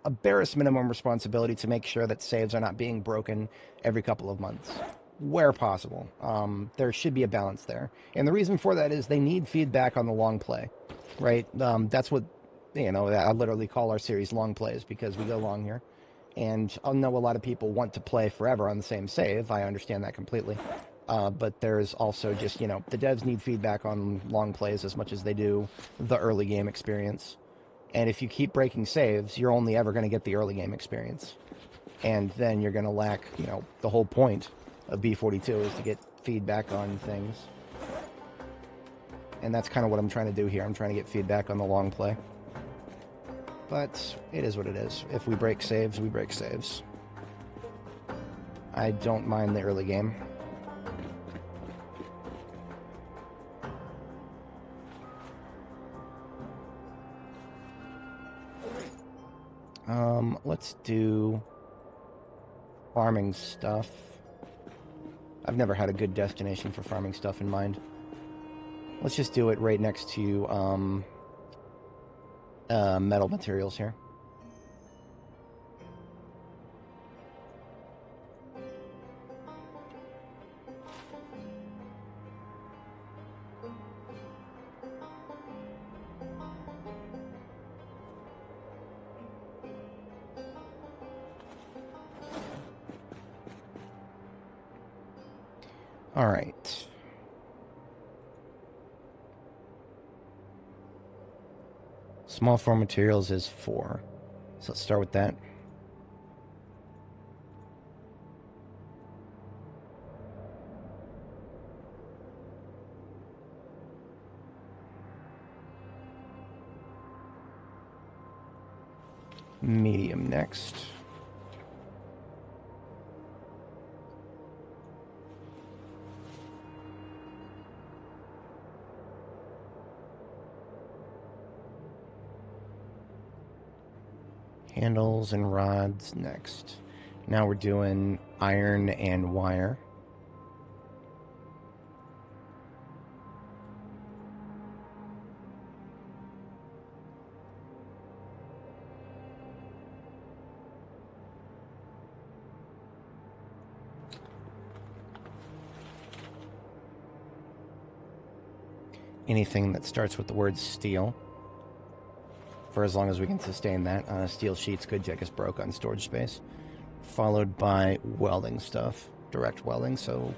a barest minimum responsibility to make sure that saves are not being broken every couple of months, where possible. There should be a balance there. And the reason for that is they need feedback on the long play, right? That's what, I literally call our series long plays, because we go long here. And I know a lot of people want to play forever on the same save. I understand that completely. But there's also just, the devs need feedback on long plays as much as they do the early game experience. And if you keep breaking saves, you're only ever going to get the early game experience. And then you're going to lack, the whole point of B42 is to get feedback on things. And that's kind of what I'm trying to do here. I'm trying to get feedback on the long play. But it is what it is. If we break saves, we break saves. I don't mind the early game. Let's do farming stuff. I've never had a good destination for farming stuff in mind. Let's just do it right next to metal materials here. All right. Small form materials is 4. So let's start with that. Medium next. Handles and rods next. Now we're doing iron and wire. Anything that starts with the word steel, for as long as we can sustain that. Steel sheets could get us broke on storage space. Followed by welding stuff, direct welding, so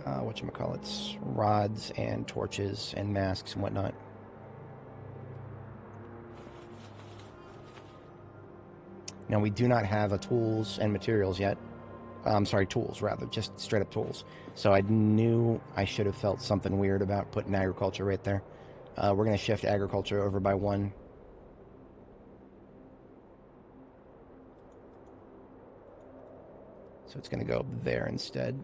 whatchamacallits, rods and torches and masks and whatnot. Now we do not have a tools and materials yet. Tools rather, just straight up tools. So I knew I should have felt something weird about putting agriculture right there. We're going to shift agriculture over by 1. So it's going to go up there instead.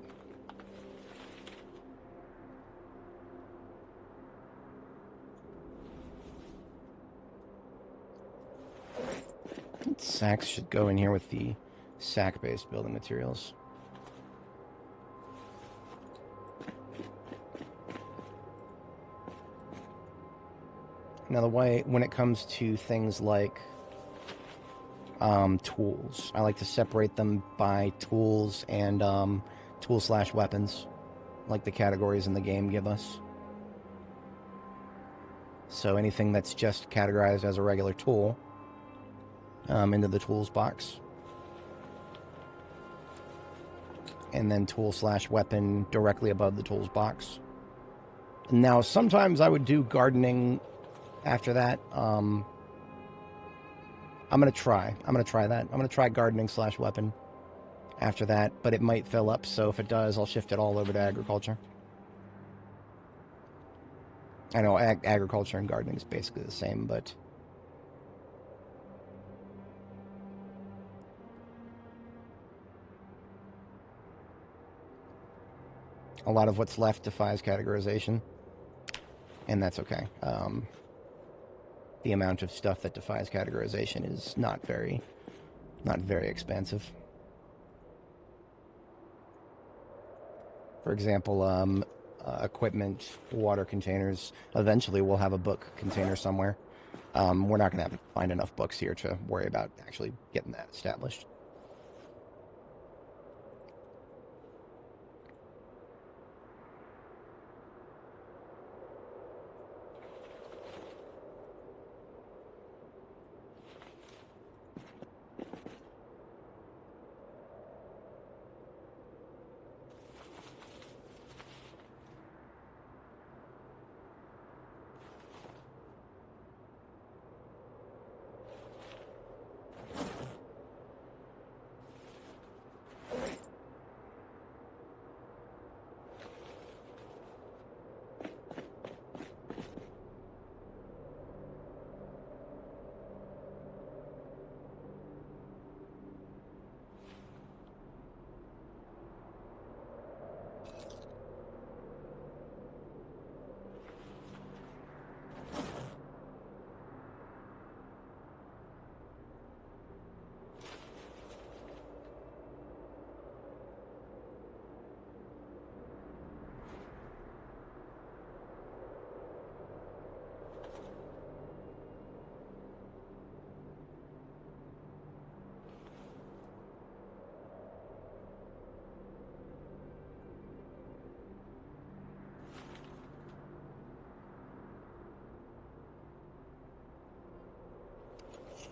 Sacks should go in here with the sack-based building materials. Now the way, when it comes to things like tools, I like to separate them by tools and tool/weapons, like the categories in the game give us. So anything that's just categorized as a regular tool, into the tools box. And then tool/weapon directly above the tools box. Now, sometimes I would do gardening after that. I'm going to try that. I'm going to try gardening/weapon after that, but it might fill up, so if it does, I'll shift it all over to agriculture. I know agriculture and gardening is basically the same, but a lot of what's left defies categorization, and that's okay. The amount of stuff that defies categorization is not very expansive. For example, equipment, water containers. Eventually, we'll have a book container somewhere. We're not going to find enough books here to worry about actually getting that established.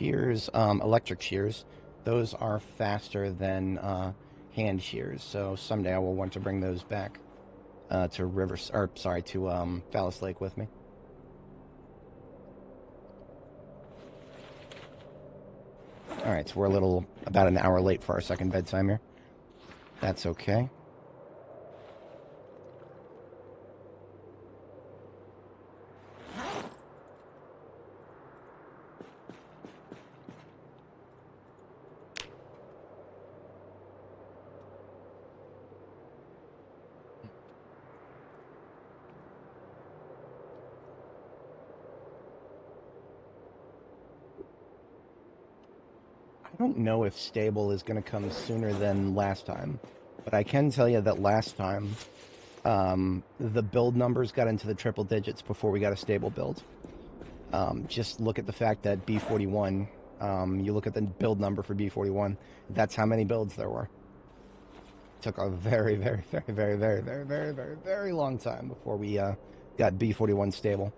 Shears, electric shears, those are faster than hand shears. So someday I will want to bring those back to Fallis Lake with me. All right, so we're about an hour late for our second bedtime here. That's okay. I don't know if stable is going to come sooner than last time, but I can tell you that last time the build numbers got into the triple digits before we got a stable build. Just look at the fact that B41, you look at the build number for B41, that's how many builds there were. It took a very, very, very, very, very, very, very, very, very long time before we got B41 stable.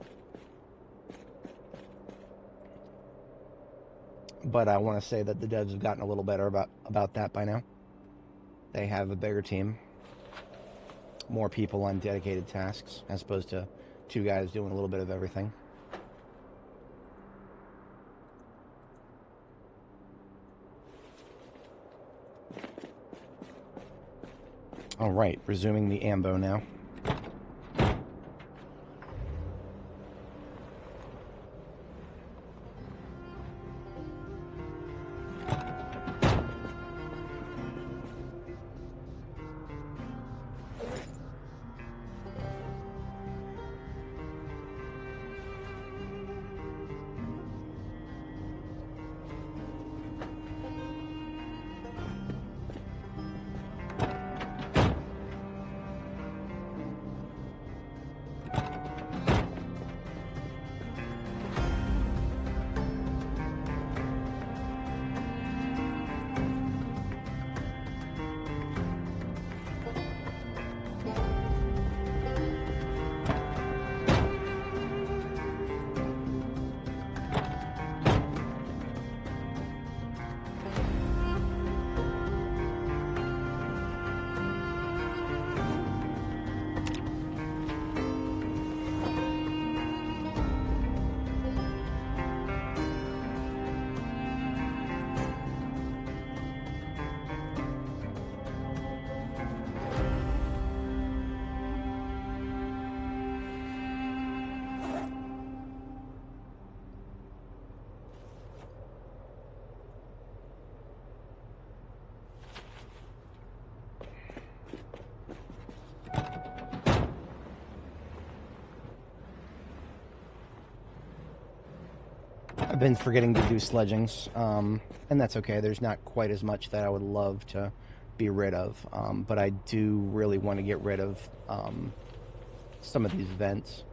But I want to say that the devs have gotten a little better about that by now. They have a bigger team, more people on dedicated tasks, as opposed to two guys doing a little bit of everything. All right, resuming the ambo now. I've been forgetting to do sledgings, and that's okay. There's not quite as much that I would love to be rid of, but I do really want to get rid of some of these vents.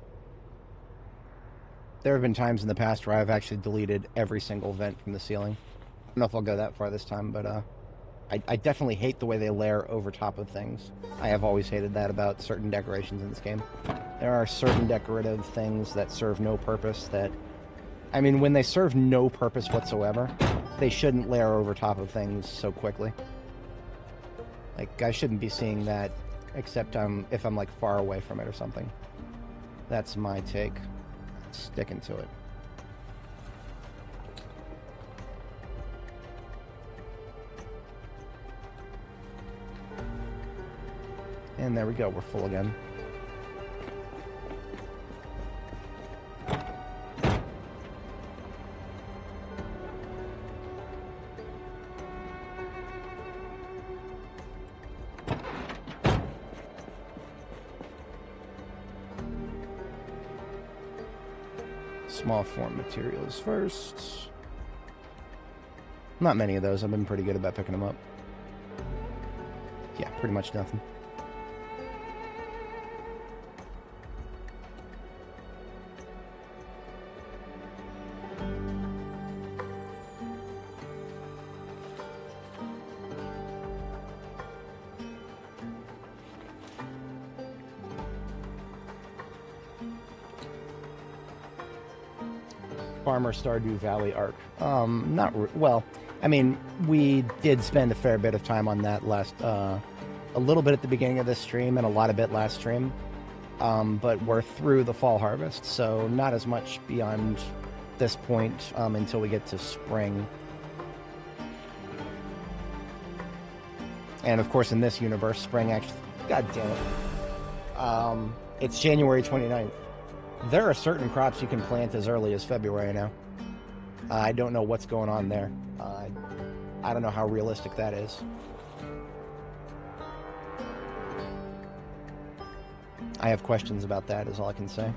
There have been times in the past where I've actually deleted every single vent from the ceiling. I don't know if I'll go that far this time, but I definitely hate the way they layer over top of things. I have always hated that about certain decorations in this game. There are certain decorative things that serve no purpose that... I mean, when they serve no purpose whatsoever, they shouldn't layer over top of things so quickly. Like, I shouldn't be seeing that, except if I'm, like, far away from it or something. That's my take. Sticking to it. And there we go, we're full again. Small form materials first. Not many of those. I've been pretty good about picking them up. Yeah, pretty much nothing. Farmer Stardew Valley arc. Well, I mean, we did spend a fair bit of time on that last, a little bit at the beginning of this stream and a lot of it last stream. But we're through the fall harvest, so not as much beyond this point until we get to spring. And of course, in this universe, spring actually... God damn it. It's January 29th. There are certain crops you can plant as early as February now. I don't know what's going on there. I don't know how realistic that is. I have questions about that, is all I can say.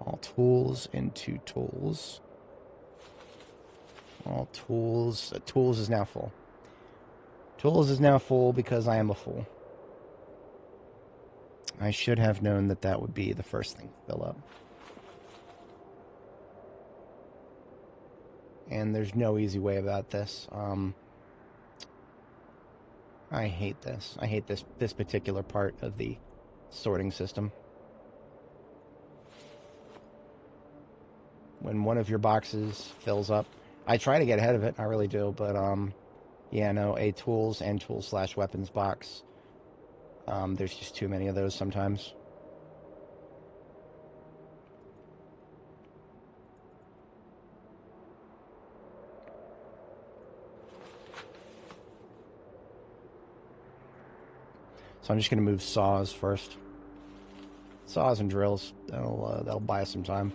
All tools into tools. All tools. Tools is now full. Tools is now full because I am a fool. I should have known that that would be the first thing to fill up. And there's no easy way about this. I hate this. I hate this particular part of the sorting system. When one of your boxes fills up, I try to get ahead of it, I really do, but yeah, no, a tools and tools/weapons box, there's just too many of those sometimes. So I'm just going to move saws first. Saws and drills, that'll buy us some time.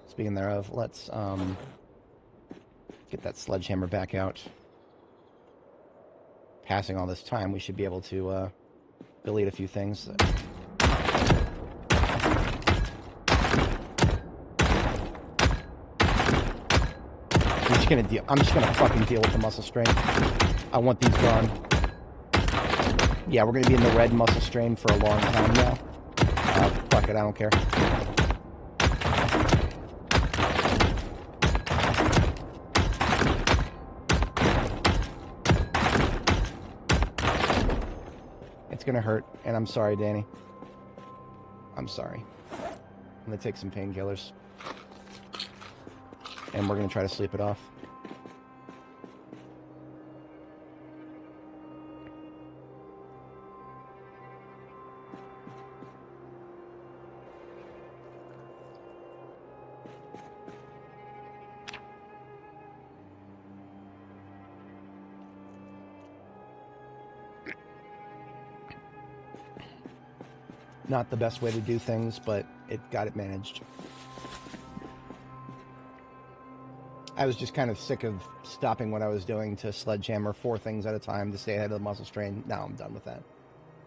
Speaking thereof, let's get that sledgehammer back out. Passing all this time, we should be able to delete a few things. I'm just gonna fucking deal with the muscle strain. I want these gone. Yeah, we're gonna be in the red muscle strain for a long time now. Fuck it, I don't care. gonna hurt, and I'm sorry, Danny. I'm sorry. I'm gonna take some painkillers. And we're gonna try to sleep it off. Not the best way to do things, but it got it managed. I was just kind of sick of stopping what I was doing to sledgehammer 4 things at a time to stay ahead of the muscle strain. Now I'm done with that.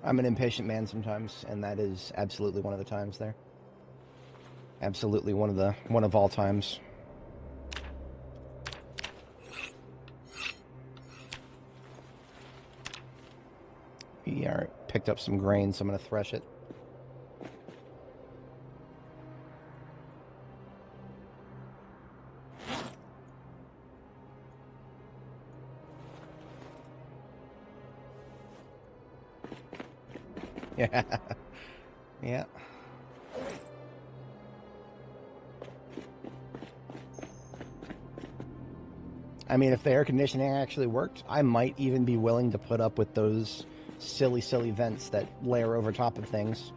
I'm an impatient man sometimes, and that is absolutely one of the times there. Absolutely one of all times. We picked up some grain, so I'm going to thresh it. Yeah. Yeah. I mean, if the air conditioning actually worked, I might even be willing to put up with those silly vents that layer over top of things.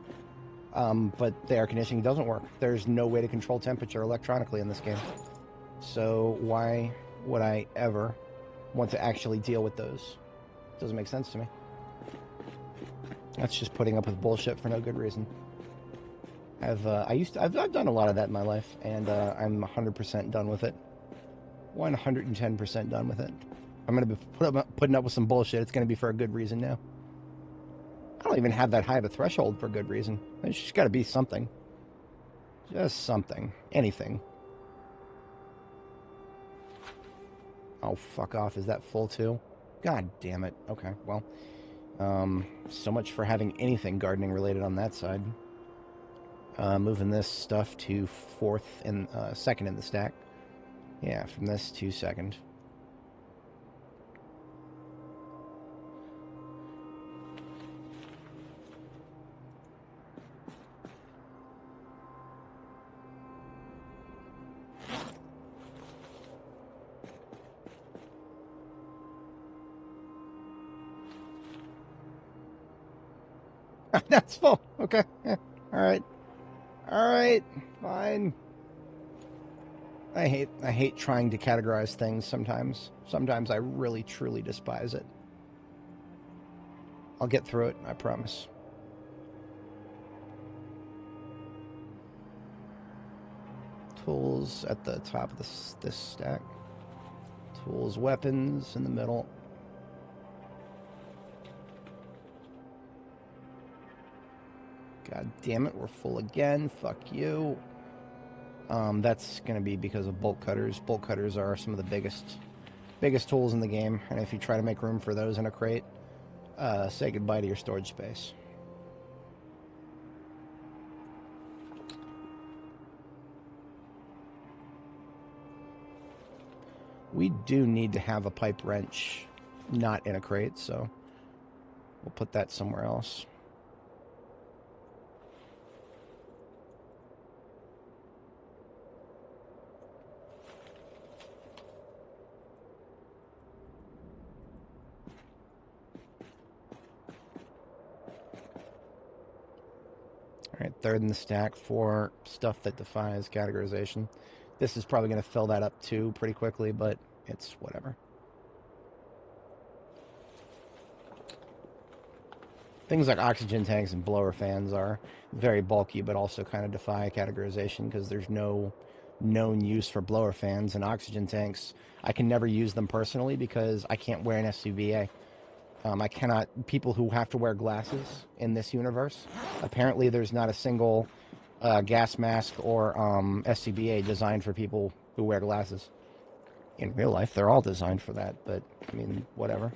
But the air conditioning doesn't work. There's no way to control temperature electronically in this game. So why would I ever want to actually deal with those? Doesn't make sense to me. That's just putting up with bullshit for no good reason. I've done a lot of that in my life, and I'm 100% done with it. 110% done with it. I'm gonna be putting up with some bullshit. It's gonna be for a good reason now. I don't even have that high of a threshold for a good reason. There's just got to be something. Just something. Anything. Oh, fuck off. Is that full too? God damn it. Okay, well. So much for having anything gardening related on that side. Moving this stuff to second in the stack. Yeah, from this to second. That's full. Okay. Yeah. All right. All right. Fine. I hate trying to categorize things sometimes. Sometimes I really, truly despise it. I'll get through it, I promise. Tools at the top of this stack. Tools, weapons in the middle. God damn it, we're full again. Fuck you. That's going to be because of bolt cutters. Bolt cutters are some of the biggest tools in the game, and if you try to make room for those in a crate, say goodbye to your storage space. We do need to have a pipe wrench not in a crate, so we'll put that somewhere else. All right, third in the stack for stuff that defies categorization. This is probably going to fill that up too pretty quickly, but it's whatever. Things like oxygen tanks and blower fans are very bulky, but also kind of defy categorization because there's no known use for blower fans. And oxygen tanks, I can never use them personally because I can't wear an SCBA. I cannot. People who have to wear glasses in this universe, apparently there's not a single gas mask or SCBA designed for people who wear glasses. In real life, they're all designed for that, but I mean, whatever.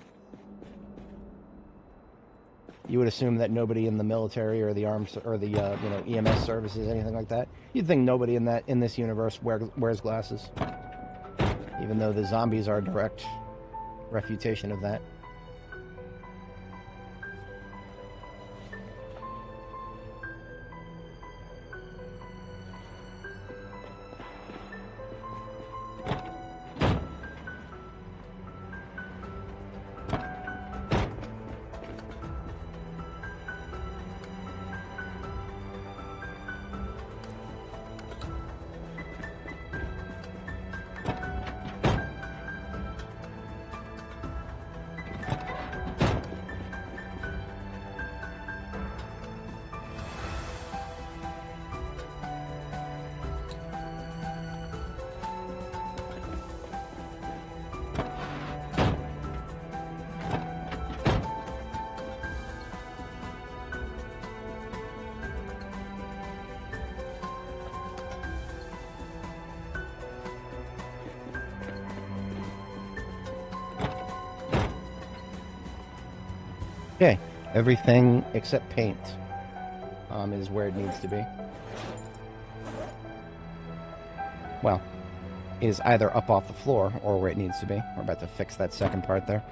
You would assume that nobody in the military or the arms or the EMS services, anything like that. You'd think nobody in this universe wears glasses, even though the zombies are a direct refutation of that. Okay, everything except paint is where it needs to be. Well, is either up off the floor or where it needs to be. We're about to fix that second part there.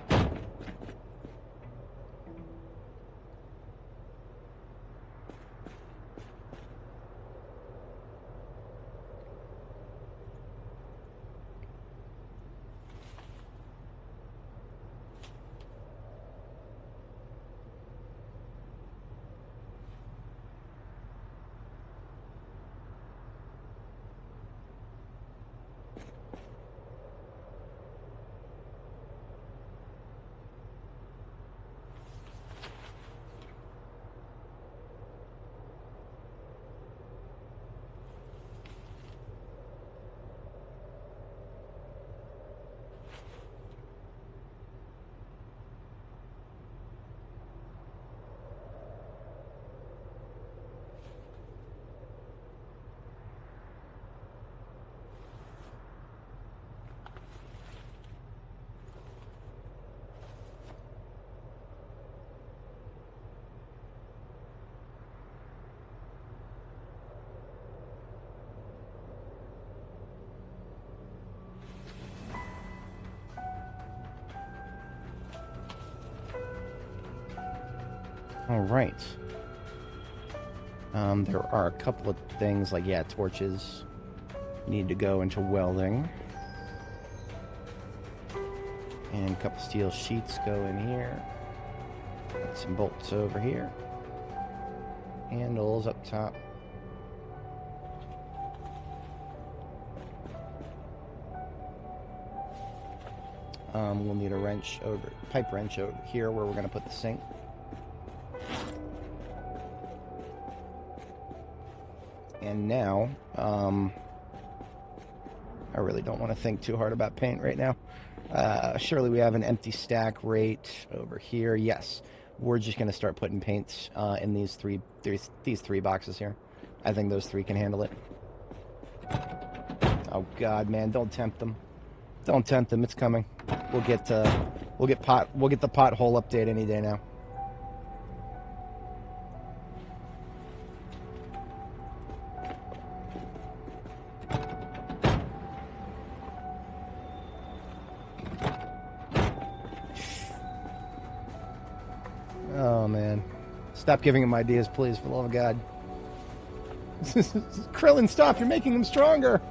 All right. There are a couple of things like, yeah, torches need to go into welding. And a couple steel sheets go in here. Got some bolts over here. Handles up top. We'll need a wrench over, pipe wrench over here where we're going to put the sink. And now, I really don't want to think too hard about paint right now. Surely we have an empty stack right over here. Yes, we're just going to start putting paints in these three boxes here. I think those three can handle it. Oh God, man, don't tempt them. Don't tempt them. It's coming. We'll get the pothole update any day now. Oh man, stop giving him ideas, please, for the love of God. Krillin, stop! You're making him stronger.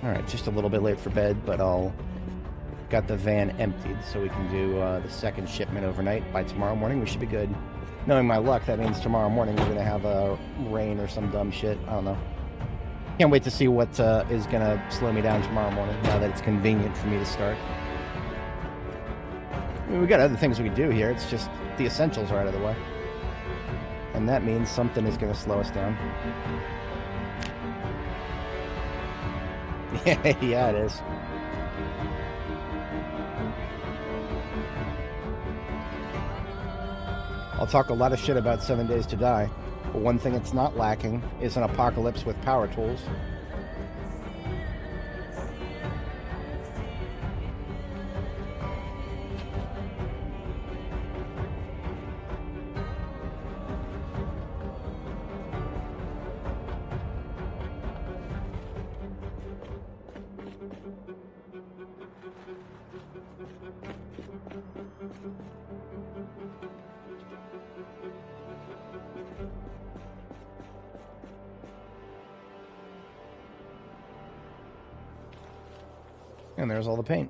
Alright, just a little bit late for bed, but I'll got the van emptied so we can do the second shipment overnight. By tomorrow morning, we should be good. Knowing my luck, that means tomorrow morning we're going to have a rain or some dumb shit. I don't know. Can't wait to see what is going to slow me down tomorrow morning, now that it's convenient for me to start. I mean, we got other things we can do here. It's just the essentials are out of the way. And that means something is going to slow us down. Yeah, it is. I'll talk a lot of shit about 7 Days to Die, but one thing it's not lacking is an apocalypse with power tools. And there's all the paint.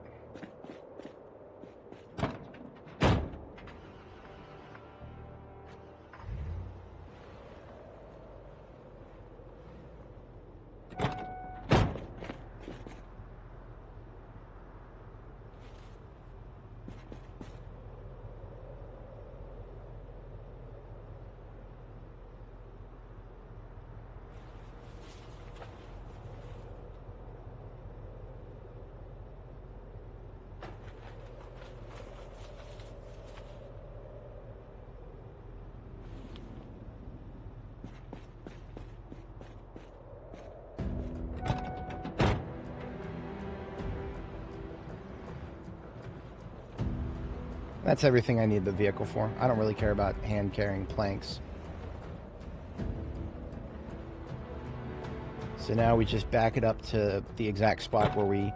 That's everything I need the vehicle for. I don't really care about hand-carrying planks. So now we just back it up to the exact spot where we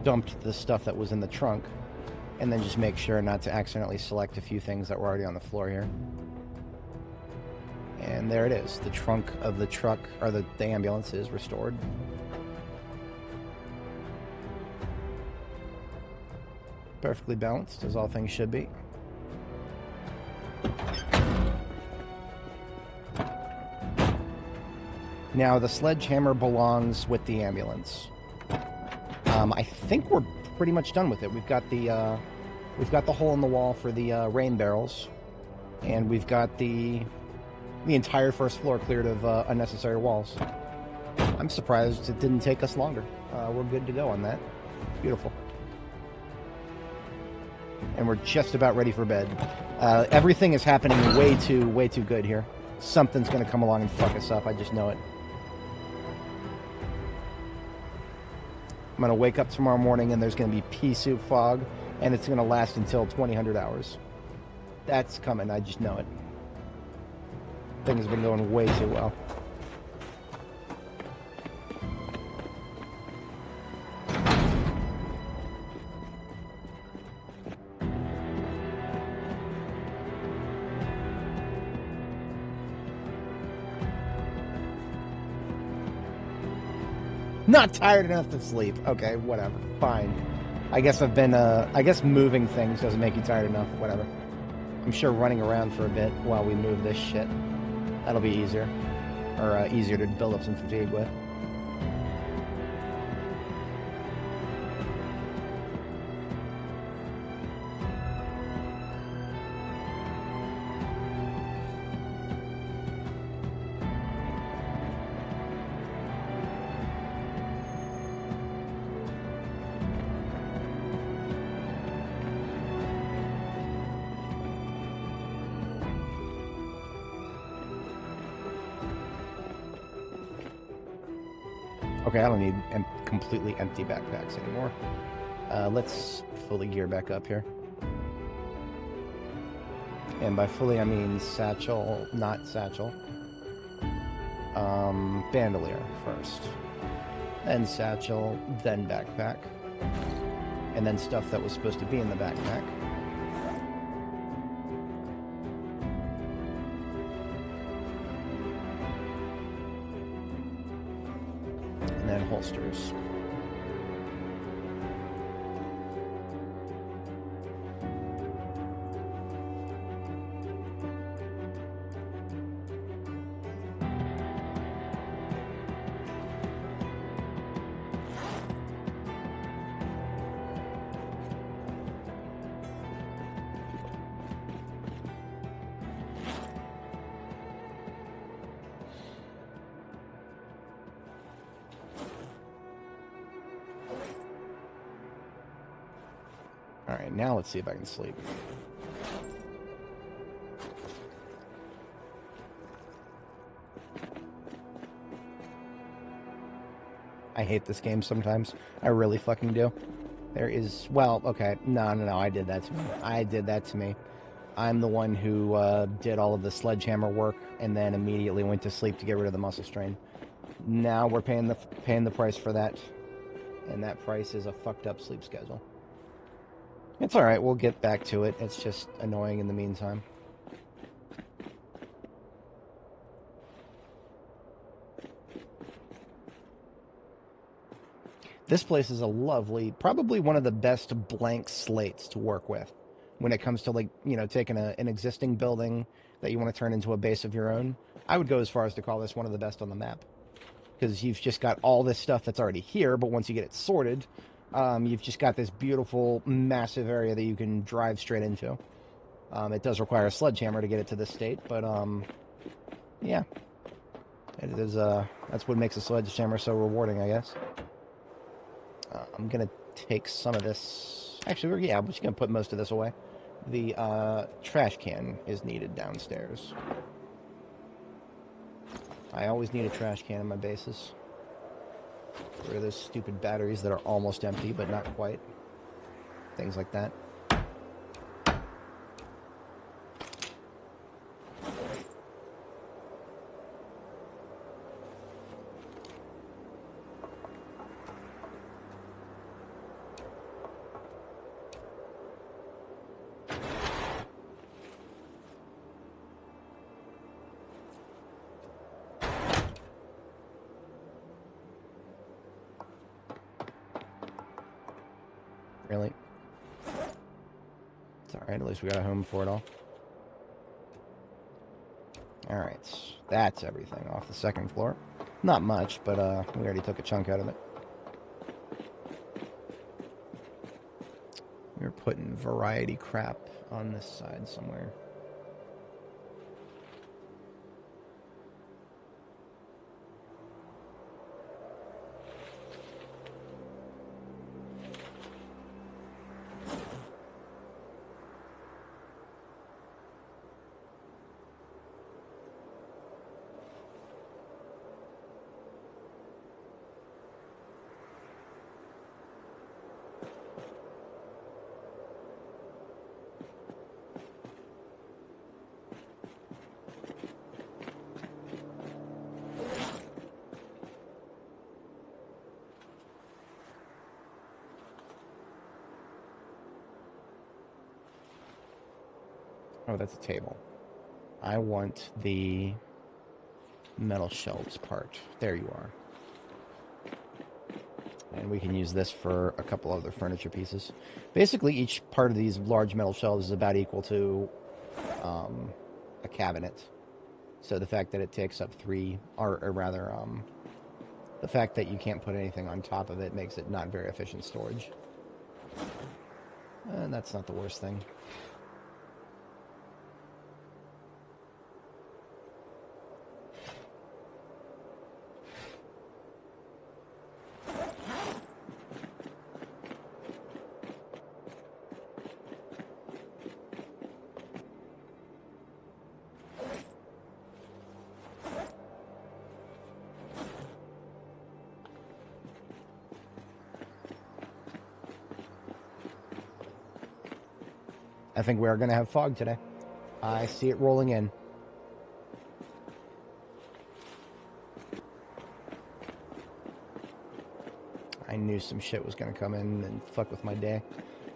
dumped the stuff that was in the trunk, and then just make sure not to accidentally select a few things that were already on the floor here. And there it is. The trunk of the truck, or the ambulance, is restored. Perfectly balanced, as all things should be. Now, the sledgehammer belongs with the ambulance. I think we're pretty much done with it. We've got the hole in the wall for the rain barrels, and we've got the entire first floor cleared of unnecessary walls. I'm surprised it didn't take us longer. We're good to go on that. Beautiful. And we're just about ready for bed. Everything is happening way too good here. Something's going to come along and fuck us up. I just know it. I'm going to wake up tomorrow morning and there's going to be pea soup fog, and it's going to last until 2000 hours. That's coming. I just know it. Things have been going way too well. Not tired enough to sleep. Okay, whatever. Fine. I guess I've been, I guess moving things doesn't make you tired enough. Whatever. I'm sure running around for a bit while we move this shit, that'll be easier. Or easier to build up some fatigue with. Okay, I don't need completely empty backpacks anymore. Let's fully gear back up here. And by fully, I mean satchel, not satchel. Bandolier first. Then satchel, then backpack. And then stuff that was supposed to be in the backpack. And then holsters. Alright, now let's see if I can sleep. I hate this game sometimes. I really fucking do. There is... Well, okay. No, I did that to me. I did that to me. I'm the one who did all of the sledgehammer work and then immediately went to sleep to get rid of the muscle strain. Now we're paying the price for that. And that price is a fucked up sleep schedule. It's alright, we'll get back to it. It's just annoying in the meantime. This place is a lovely, probably one of the best blank slates to work with when it comes to, like, you know, taking an existing building that you want to turn into a base of your own. I would go as far as to call this one of the best on the map, because you've just got all this stuff that's already here, but once you get it sorted, you've just got this beautiful, massive area that you can drive straight into. It does require a sledgehammer to get it to this state, but yeah, it is. That's what makes a sledgehammer so rewarding, I guess. I'm gonna take some of this. Actually, yeah, we're just gonna put most of this away. The trash can is needed downstairs. I always need a trash can in my bases. Get rid of those stupid batteries that are almost empty, but not quite. Things like that. Really? It's alright, at least we got a home for it all. Alright, that's everything off the second floor. Not much, but we already took a chunk out of it. We're putting variety crap on this side somewhere. Oh, that's a table. I want the metal shelves part. There you are. And we can use this for a couple other furniture pieces. Basically, each part of these large metal shelves is about equal to a cabinet. So the fact that it takes up three, or rather, the fact that you can't put anything on top of it makes it not very efficient storage. And that's not the worst thing. I think we are going to have fog today. I see it rolling in. I knew some shit was going to come in and fuck with my day.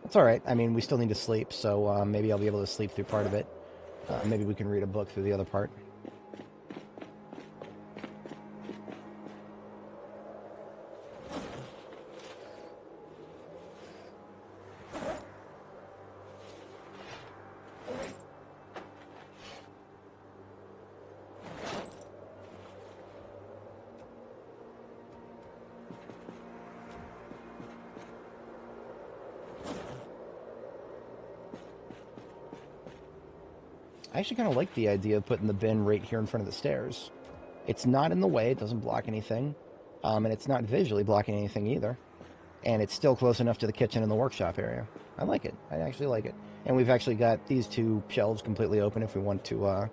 That's alright. I mean, we still need to sleep, so maybe I'll be able to sleep through part of it. Maybe we can read a book through the other part. I actually kind of like the idea of putting the bin right here in front of the stairs. It's not in the way, it doesn't block anything, and it's not visually blocking anything either. And it's still close enough to the kitchen and the workshop area. I like it. I actually like it. And we've actually got these two shelves completely open if we want to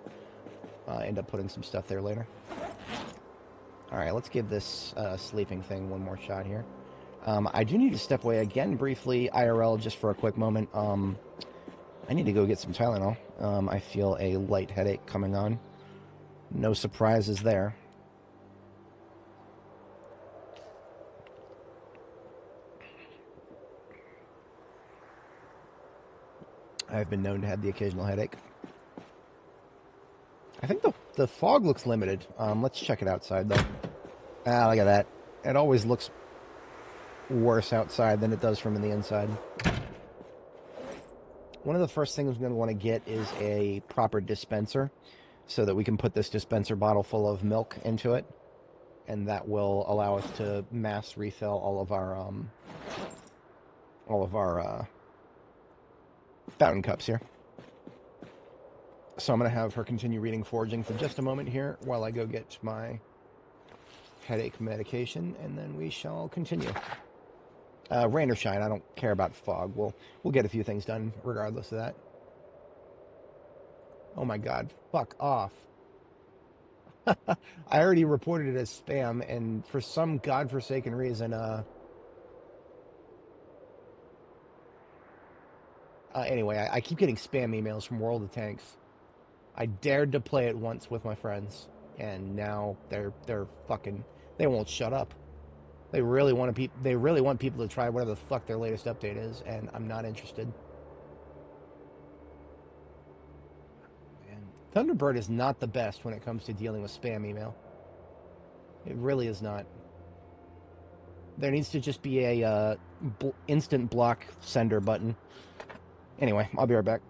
end up putting some stuff there later. Alright, let's give this sleeping thing one more shot here. I do need to step away again briefly, IRL, just for a quick moment. I need to go get some Tylenol. I feel a light headache coming on. No surprises there. I've been known to have the occasional headache. I think the fog looks limited. Let's check it outside, though. Ah, look at that. It always looks worse outside than it does from the inside. One of the first things I'm going to want to get is a proper dispenser so that we can put this dispenser bottle full of milk into it, and that will allow us to mass refill all of our fountain cups here. So I'm going to have her continue reading Foraging for just a moment here while I go get my headache medication, and then we shall continue. Rain or shine, I don't care about fog. We'll get a few things done regardless of that. Oh my god, fuck off. I already reported it as spam, and for some godforsaken reason, anyway, I keep getting spam emails from World of Tanks. I dared to play it once with my friends, and now they're fucking, they won't shut up. They really want people to try whatever the fuck their latest update is, and I'm not interested. And Thunderbird is not the best when it comes to dealing with spam email. It really is not. There needs to just be a instant block sender button. Anyway, I'll be right back.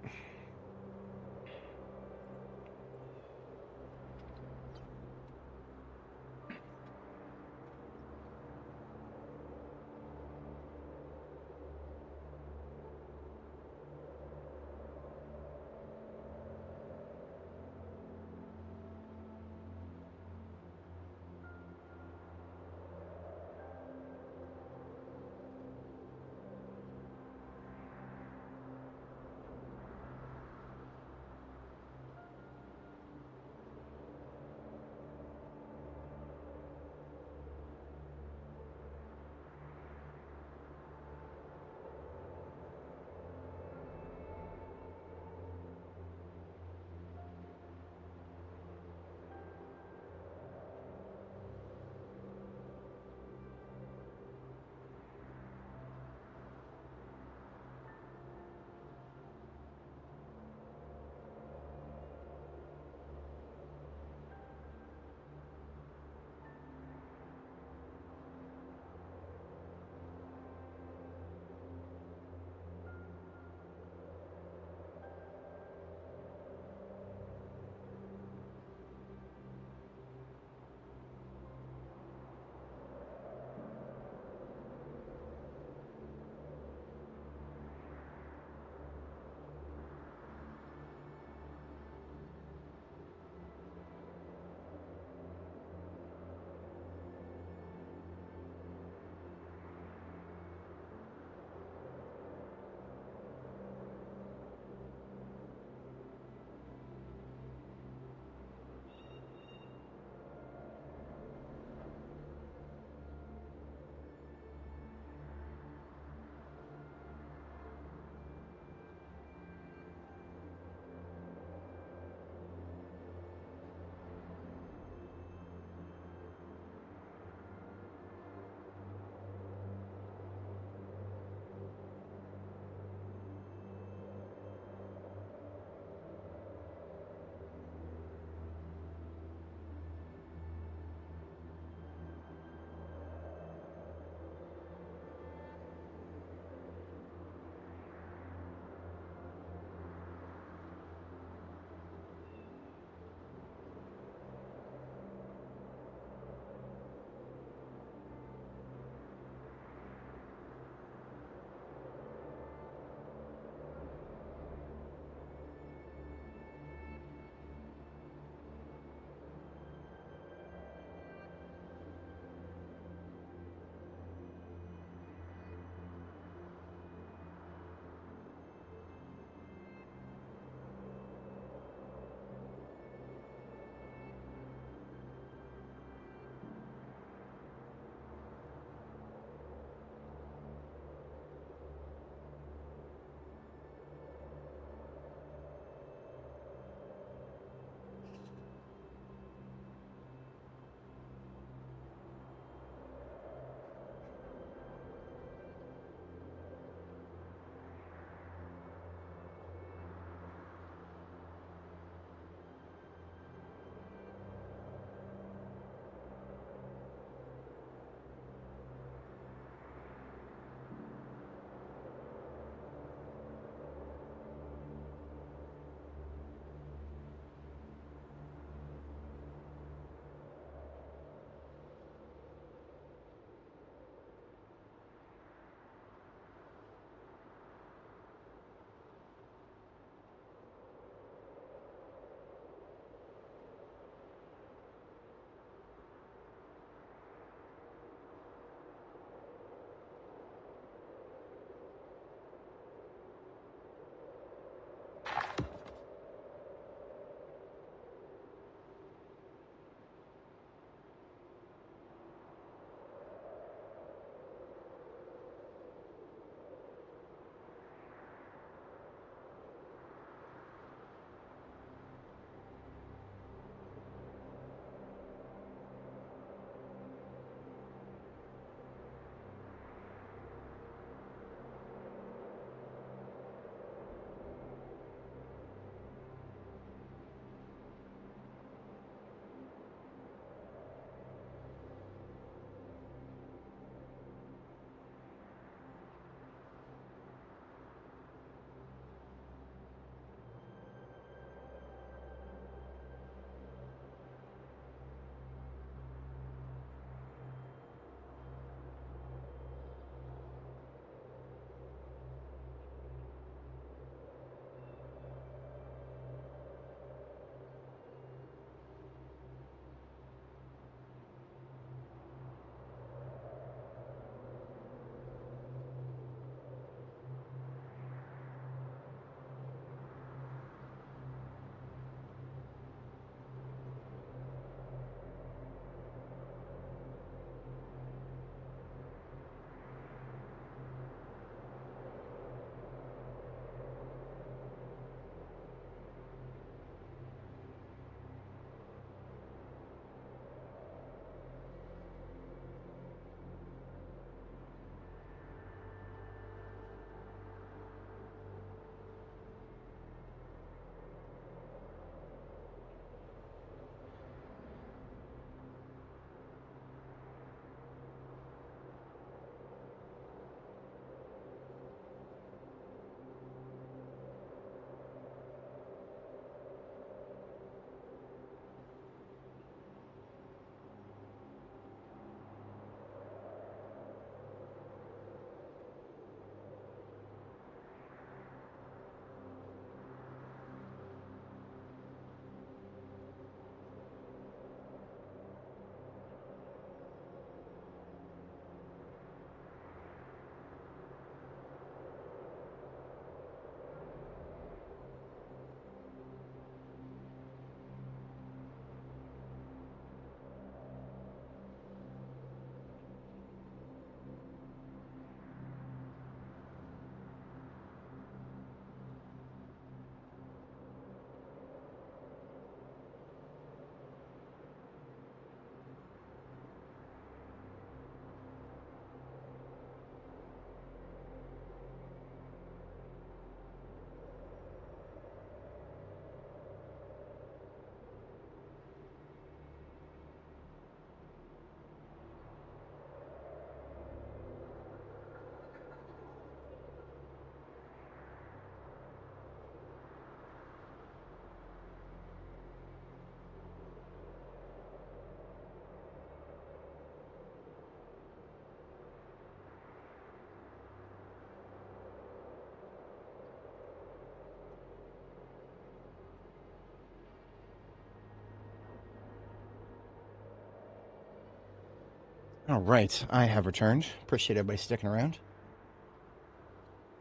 All right, I have returned. Appreciate everybody sticking around.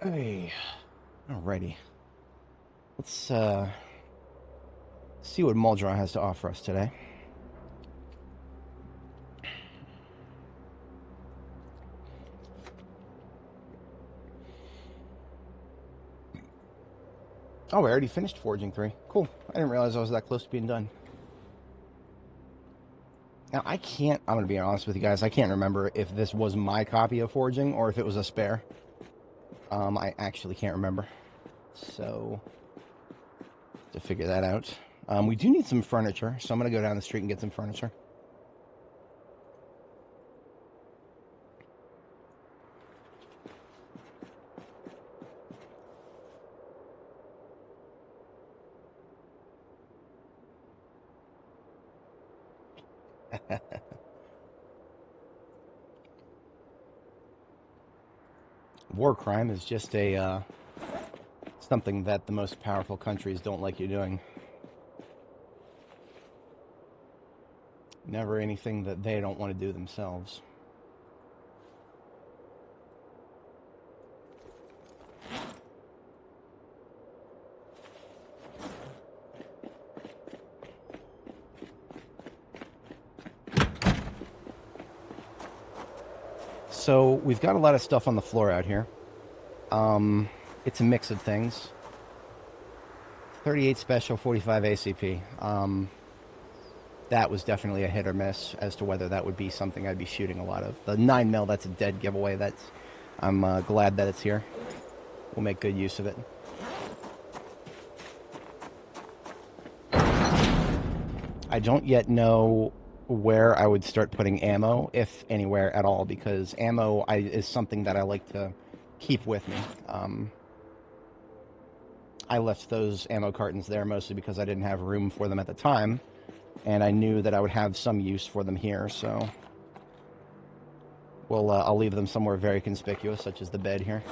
Hey, alrighty. Let's see what Muldra has to offer us today. Oh, we already finished Forging 3. Cool. I didn't realize I was that close to being done. Now, I'm going to be honest with you guys, I can't remember if this was my copy of Forging or if it was a spare. I actually can't remember. So, to figure that out. We do need some furniture, so I'm going to go down the street and get some furniture. War crime is just a something that the most powerful countries don't like you doing. Never anything that they don't want to do themselves. So we've got a lot of stuff on the floor out here. It's a mix of things. 38 special, 45 ACP. That was definitely a hit or miss as to whether that would be something I'd be shooting a lot of. The 9mm, that's a dead giveaway. I'm glad that it's here. We'll make good use of it. I don't yet know where I would start putting ammo, if anywhere at all, because ammo is something that I like to keep with me. I left those ammo cartons there mostly because I didn't have room for them at the time, and I knew that I would have some use for them here, so I'll leave them somewhere very conspicuous, such as the bed here.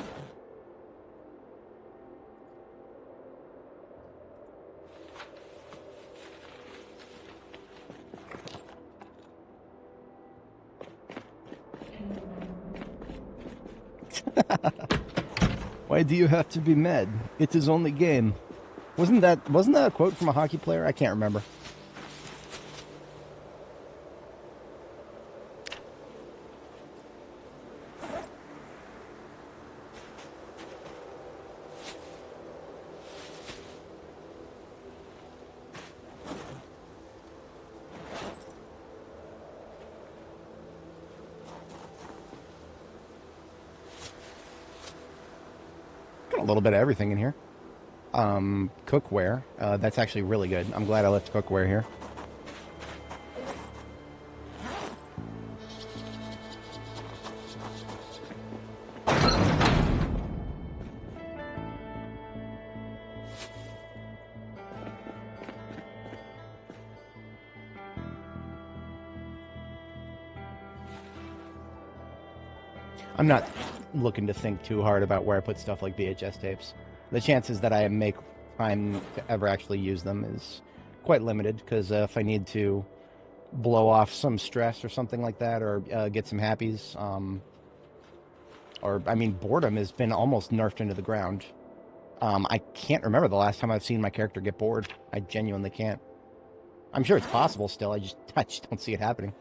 Why do you have to be mad? It is only game. Wasn't that a quote from a hockey player? I can't remember. Got a little bit of everything in here. Cookware. That's actually really good. I'm glad I left cookware here. I'm not looking to think too hard about where I put stuff like VHS tapes. The chances that I make time to ever actually use them is quite limited, because if I need to blow off some stress or something like that, or get some happies, boredom has been almost nerfed into the ground. I can't remember the last time I've seen my character get bored. I genuinely can't. I'm sure it's possible still, I just don't see it happening.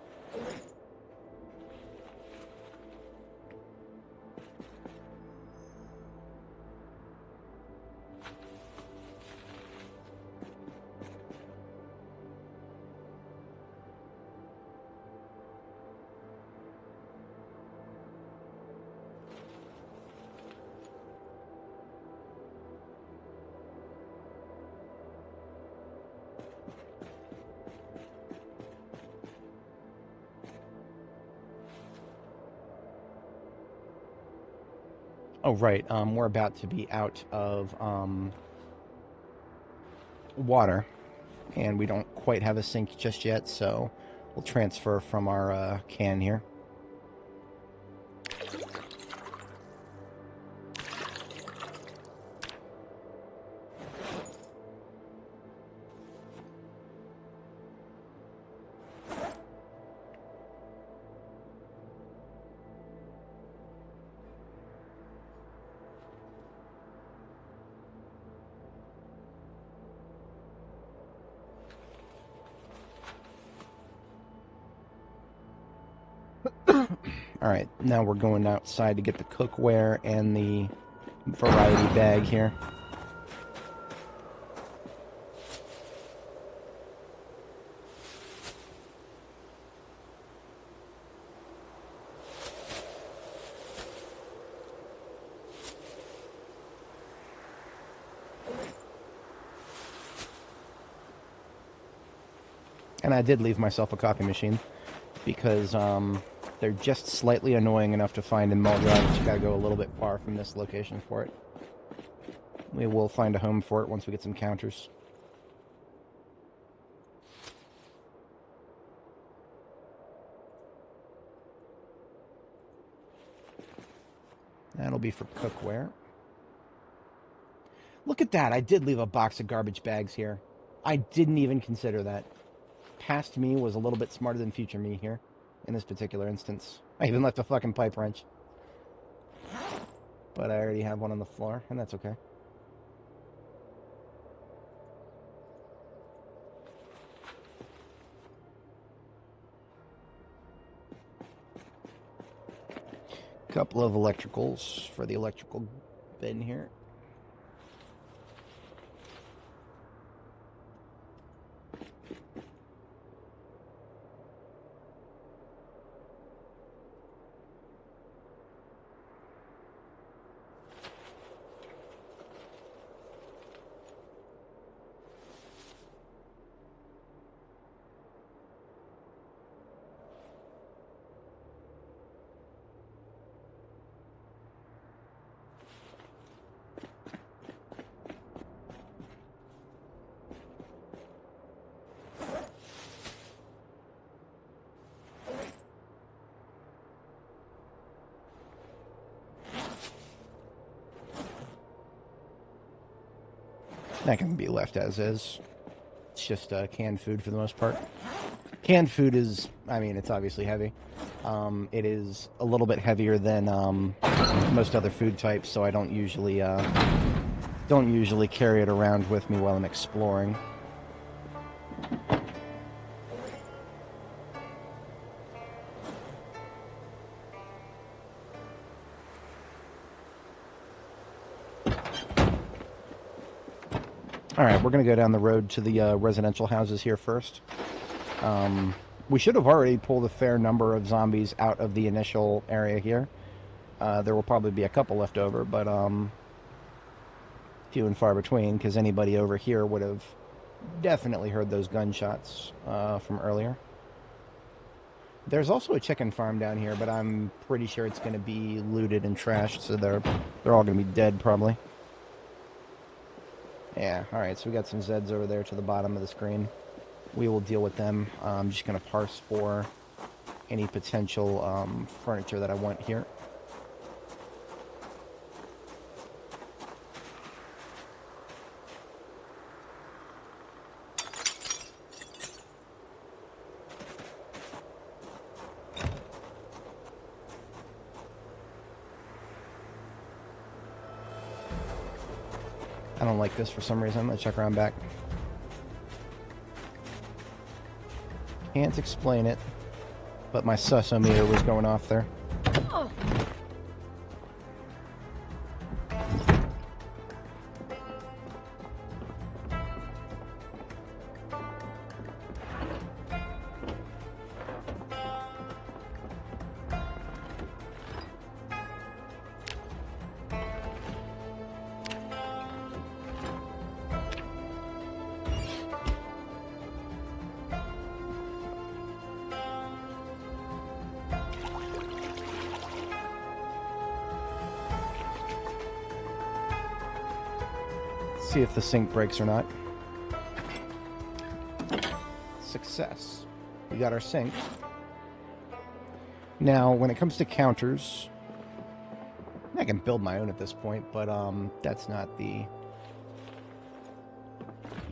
Oh, right. We're about to be out of water, and we don't quite have a sink just yet, so we'll transfer from our can here. Alright, now we're going outside to get the cookware and the variety bag here. And I did leave myself a coffee machine because they're just slightly annoying enough to find in Mulgrave, but you gotta go a little bit far from this location for it. We will find a home for it once we get some counters. That'll be for cookware. Look at that, I did leave a box of garbage bags here. I didn't even consider that. Past me was a little bit smarter than future me here, in this particular instance. I even left a fucking pipe wrench. But I already have one on the floor, and that's okay. Couple of electricals for the electrical bin here. That can be left as is. It's just canned food for the most part. Canned food is, I mean, it's obviously heavy. It is a little bit heavier than most other food types, so I don't usually carry it around with me while I'm exploring. Alright, we're going to go down the road to the residential houses here first. We should have already pulled a fair number of zombies out of the initial area here. There will probably be a couple left over, but few and far between, because anybody over here would have definitely heard those gunshots from earlier. There's also a chicken farm down here, but I'm pretty sure it's going to be looted and trashed, so they're all going to be dead, probably. Yeah, alright, so we got some Zeds over there to the bottom of the screen. We will deal with them. I'm just going to parse for any potential furniture that I want here. I don't like this for some reason. Let's check around back. Can't explain it, but my sus-o-meter was going off there. Oh. See if the sink breaks or not. Success. We got our sink. Now, when it comes to counters, I can build my own at this point, but that's not the...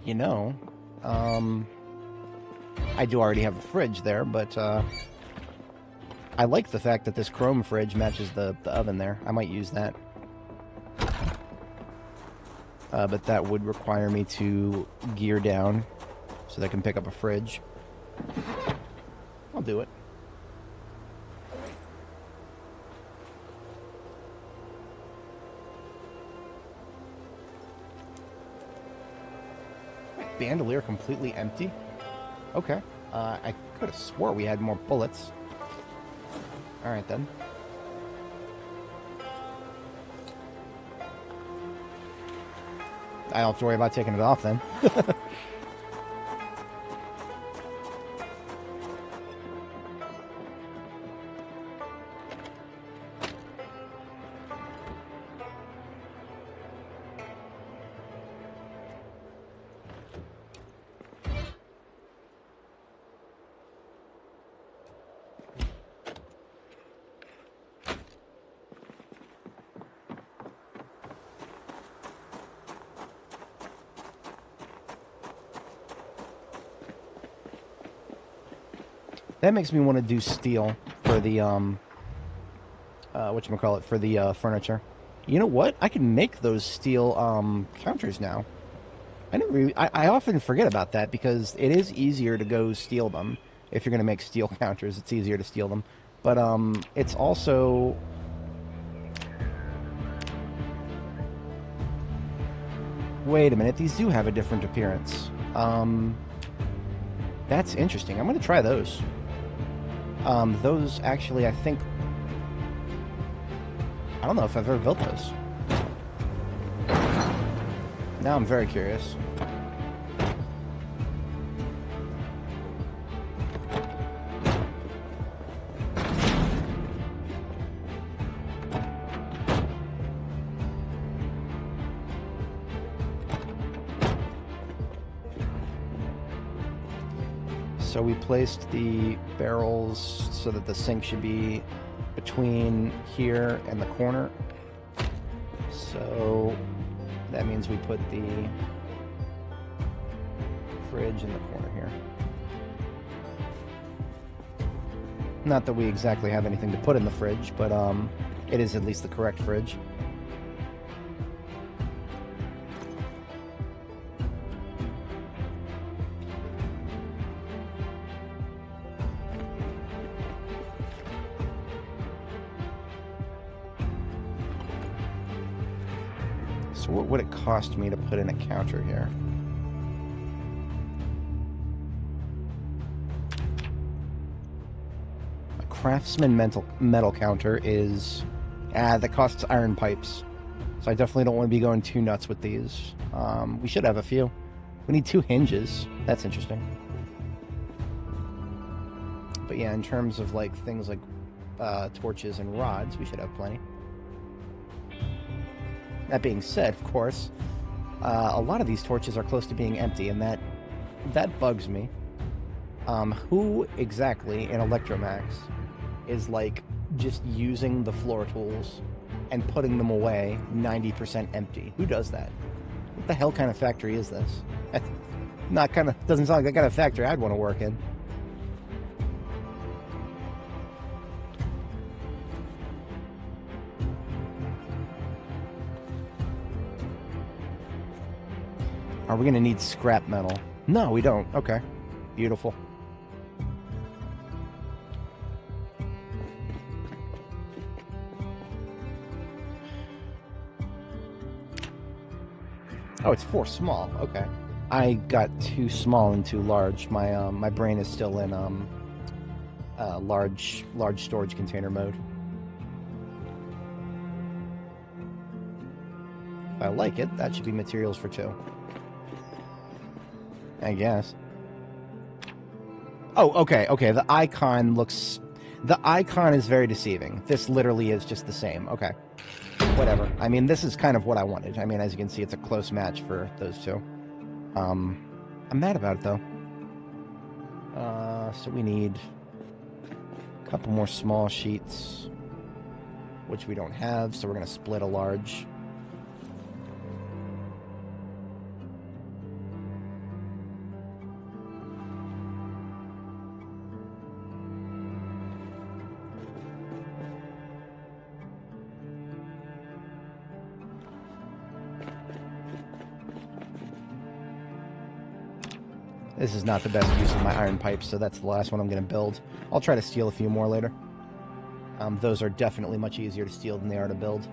You know, I do already have a fridge there, but I like the fact that this chrome fridge matches the oven there. I might use that. But that would require me to gear down so that I can pick up a fridge. I'll do it. bandolier completely empty? Okay. I could have swore we had more bullets. Alright then. I don't have to worry about taking it off then. That makes me want to do steel for the, whatchamacallit, for the, furniture. You know what? I can make those steel, counters now. I often forget about that because it is easier to go steal them. If you're going to make steel counters, it's easier to steal them. But, it's also... Wait a minute, these do have a different appearance. That's interesting. I'm going to try those. Those actually, I think... I don't know if I've ever built those. Now I'm very curious. So we placed the barrels so that the sink should be between here and the corner. So that means we put the fridge in the corner here. Not that we exactly have anything to put in the fridge, but it is at least the correct fridge. So what would it cost me to put in a counter here? A craftsman metal counter is... that costs iron pipes. So I definitely don't want to be going too nuts with these. We should have a few. We need 2 hinges. That's interesting. But yeah, in terms of like things like torches and rods, we should have plenty. That being said, of course, a lot of these torches are close to being empty, and that bugs me. Who exactly in Electromax is like just using the floor tools and putting them away 90% empty? Who does that? What the hell kind of factory is this? Doesn't sound like the kind of factory I'd want to work in. Are we going to need scrap metal? No, we don't. Okay. Beautiful. Oh, it's 4 small. Okay. I got too small and too large. My brain is still in large storage container mode. If I like it, that should be materials for 2. I guess. Oh, okay, okay. The icon is very deceiving. This literally is just the same. Okay. Whatever. I mean, this is kind of what I wanted. I mean, as you can see, it's a close match for those 2. I'm mad about it, though. So we need a couple more small sheets, which we don't have, so we're going to split a large. This is not the best use of my iron pipes, so that's the last one I'm going to build. I'll try to steal a few more later. Those are definitely much easier to steal than they are to build.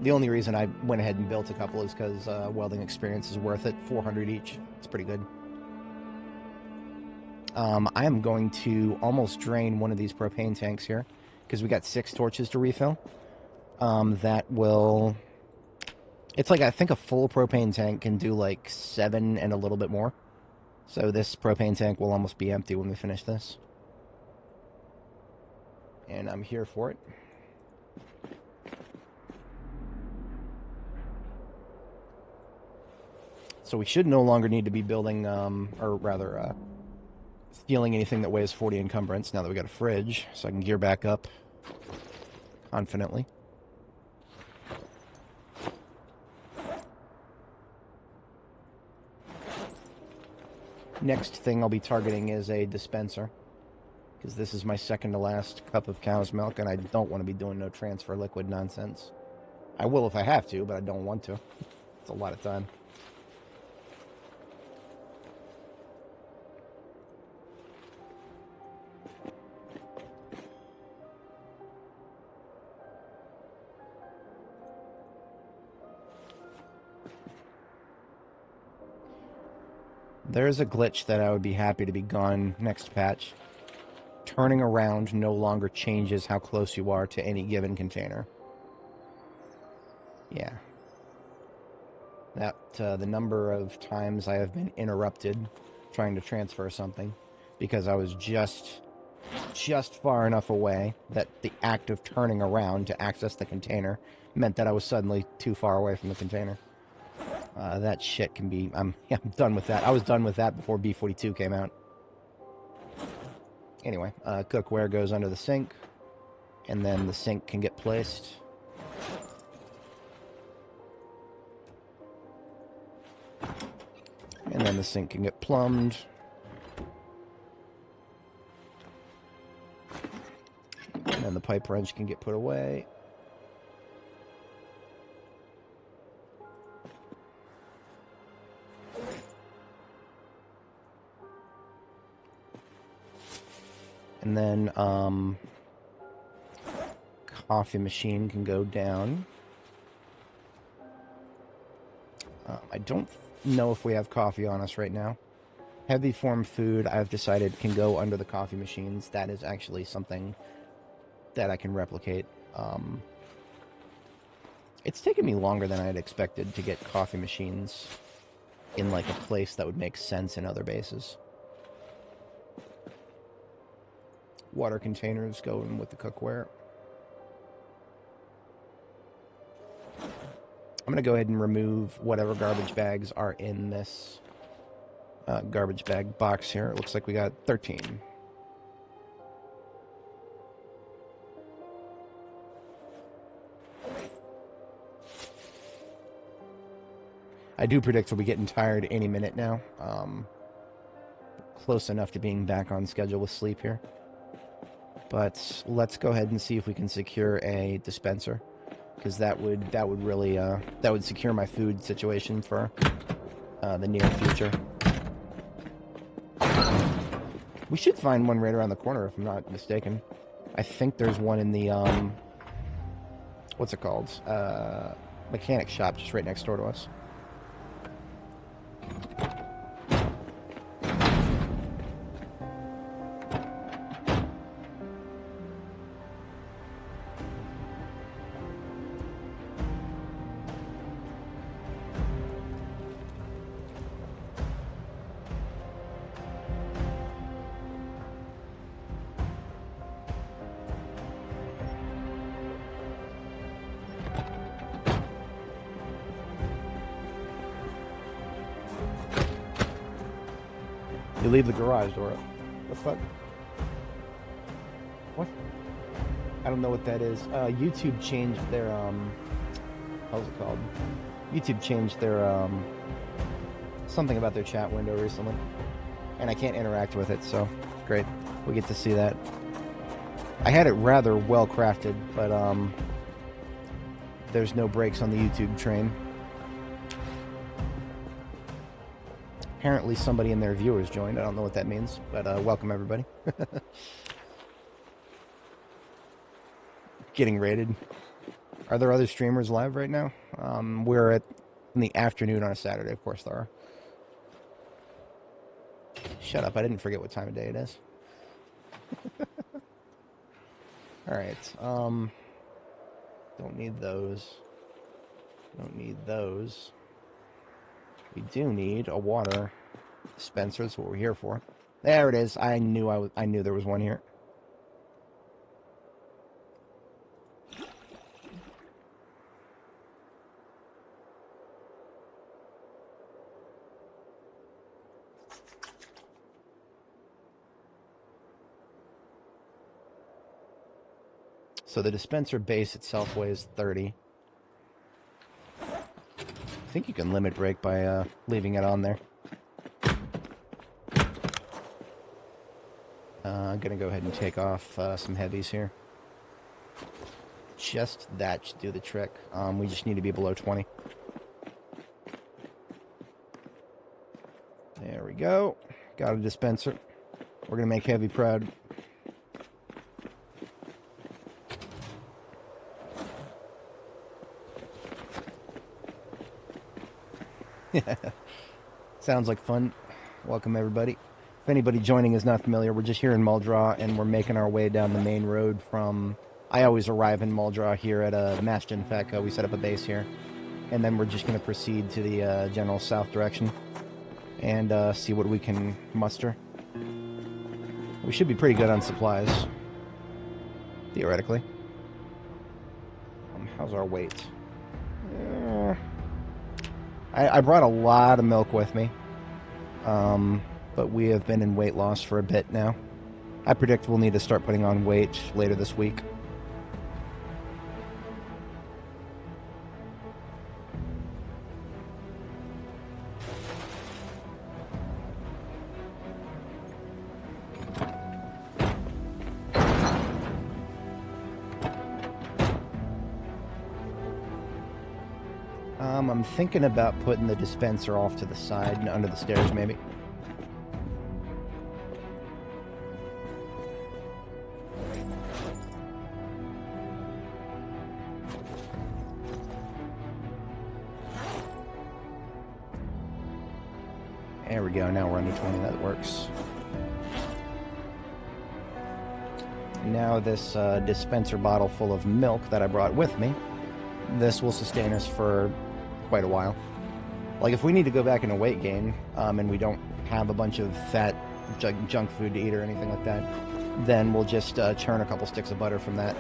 The only reason I went ahead and built a couple is because welding experience is worth it. 400 each. It's pretty good. I am going to almost drain one of these propane tanks here because we got 6 torches to refill. That will... It's like, I think a full propane tank can do like 7 and a little bit more. So this propane tank will almost be empty when we finish this. And I'm here for it. So we should no longer need to be building, or rather, stealing anything that weighs 40 encumbrance now that we got a fridge, so I can gear back up confidently. Next thing I'll be targeting is a dispenser, because this is my second to last cup of cow's milk, and I don't want to be doing no transfer liquid nonsense. I will if I have to, but I don't want to. It's a lot of time. There's a glitch that I would be happy to be gone next patch. Turning around no longer changes how close you are to any given container. Yeah. That, the number of times I have been interrupted trying to transfer something because I was just far enough away that the act of turning around to access the container meant that I was suddenly too far away from the container. That shit can be... I'm done with that. I was done with that before B42 came out. Anyway, cookware goes under the sink, and then the sink can get placed. And then the sink can get plumbed. And then the pipe wrench can get put away. And then, coffee machine can go down. I don't know if we have coffee on us right now. Heavy form food, I've decided, can go under the coffee machines. That is actually something that I can replicate. It's taken me longer than I had expected to get coffee machines in, like, a place that would make sense in other bases. Water containers go in with the cookware. I'm going to go ahead and remove whatever garbage bags are in this garbage bag box here. It looks like we got 13. I do predict we'll be getting tired any minute now. Close enough to being back on schedule with sleep here. But let's go ahead and see if we can secure a dispenser, because that would really that would secure my food situation for the near future. We should find one right around the corner, if I'm not mistaken. I think there's one in the what's it called? Mechanic shop just right next door to us. You leave the garage door up. The fuck? What? I don't know what that is. YouTube changed their, how's it called? YouTube changed their, something about their chat window recently. And I can't interact with it, so great. We get to see that. I had it rather well crafted, but, there's no brakes on the YouTube train. Apparently somebody in their viewers joined. I don't know what that means, but welcome everybody. Getting rated. Are there other streamers live right now? We're in the afternoon on a Saturday, of course there are. shut up. I didn't forget what time of day it is. Alright, don't need those. Don't need those. We do need a water dispenser. That's what we're here for. There it is. I knew there was one here. So the dispenser base itself weighs 30. I think you can limit break by leaving it on there. I'm going to go ahead and take off some heavies here. Just that should do the trick. We just need to be below 20. There we go. Got a dispenser. We're going to make heavy proud. Sounds like fun. Welcome, everybody. If anybody joining is not familiar, we're just here in Muldraugh, and we're making our way down the main road from... I always arrive in Muldraugh here at Maston Fecca. We set up a base here. And then we're just going to proceed to the general south direction and see what we can muster. We should be pretty good on supplies, theoretically. How's our weight? I brought a lot of milk with me, but we have been in weight loss for a bit now. I predict we'll need to start putting on weight later this week. I'm thinking about putting the dispenser off to the side and under the stairs, maybe. There we go. Now we're under 20. That works. Now this dispenser bottle full of milk that I brought with me, this will sustain us for quite a while. Like if we need to go back into weight gain and we don't have a bunch of fat junk food to eat or anything like that, then we'll just churn a couple sticks of butter from that.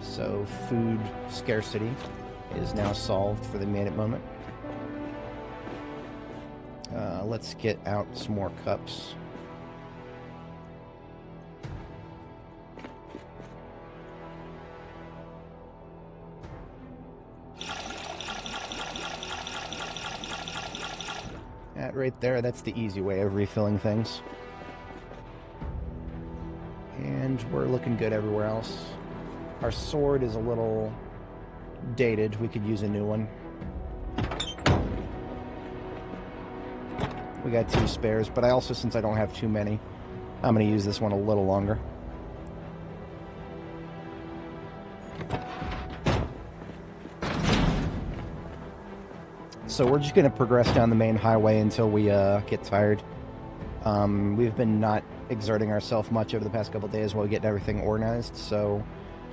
So food scarcity is now solved for the immediate moment. Let's get out some more cups. That right there, that's the easy way of refilling things. And we're looking good everywhere else. Our sword is a little dated. We could use a new one. We got 2 spares, but I also, since I don't have too many, I'm going to use this one a little longer. So we're just going to progress down the main highway until we get tired. We've been not exerting ourselves much over the past couple days while getting everything organized, so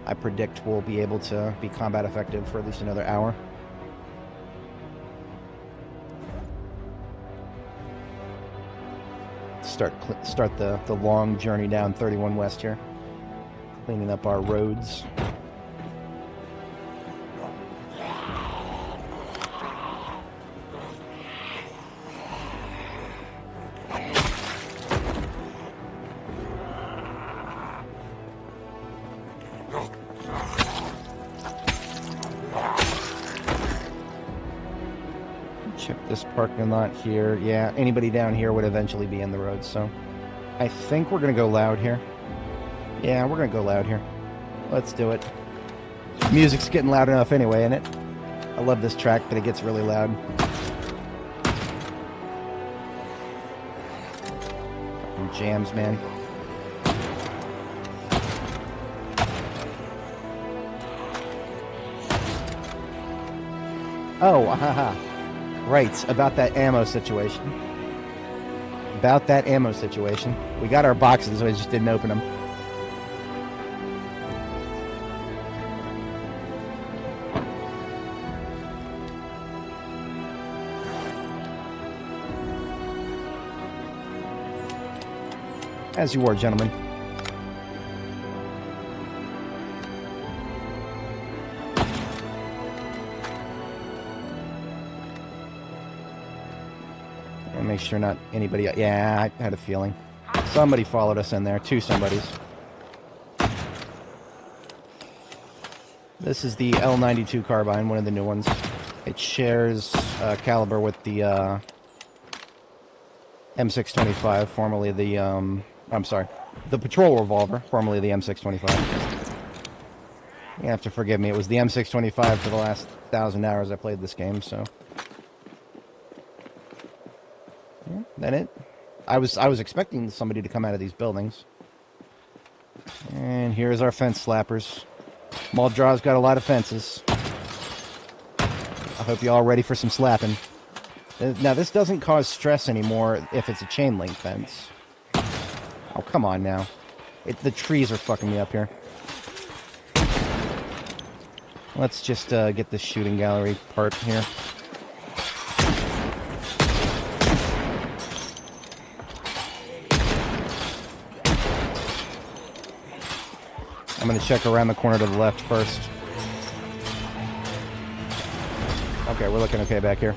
I predict we'll be able to be combat effective for at least another hour. Start the long journey down 31 West here, cleaning up our roads. Check this parking lot here. Yeah, anybody down here would eventually be in the road, so I think we're going to go loud here. Yeah, we're going to go loud here. Let's do it. Music's getting loud enough anyway, isn't it? I love this track, but it gets really loud. Fucking jams, man. Oh, haha. Right, about that ammo situation. about that ammo situation. We got our boxes, so I just didn't open them. As you were, gentlemen. And make sure not anybody... Yeah, I had a feeling. Somebody followed us in there. Two somebodies. This is the L92 carbine, one of the new ones. It shares caliber with the M625, formerly the... I'm sorry, the patrol revolver, formerly the M625. You have to forgive me, it was the M625 for the last 1,000 hours I played this game, so... Yeah, that it. I was expecting somebody to come out of these buildings. And here's our fence slappers. Muldraw's got a lot of fences. I hope you're all ready for some slapping. Now, this doesn't cause stress anymore if it's a chain link fence. Oh, come on now. The trees are fucking me up here. Let's just get this shooting gallery part here. I'm going to check around the corner to the left first. Okay, we're looking okay back here.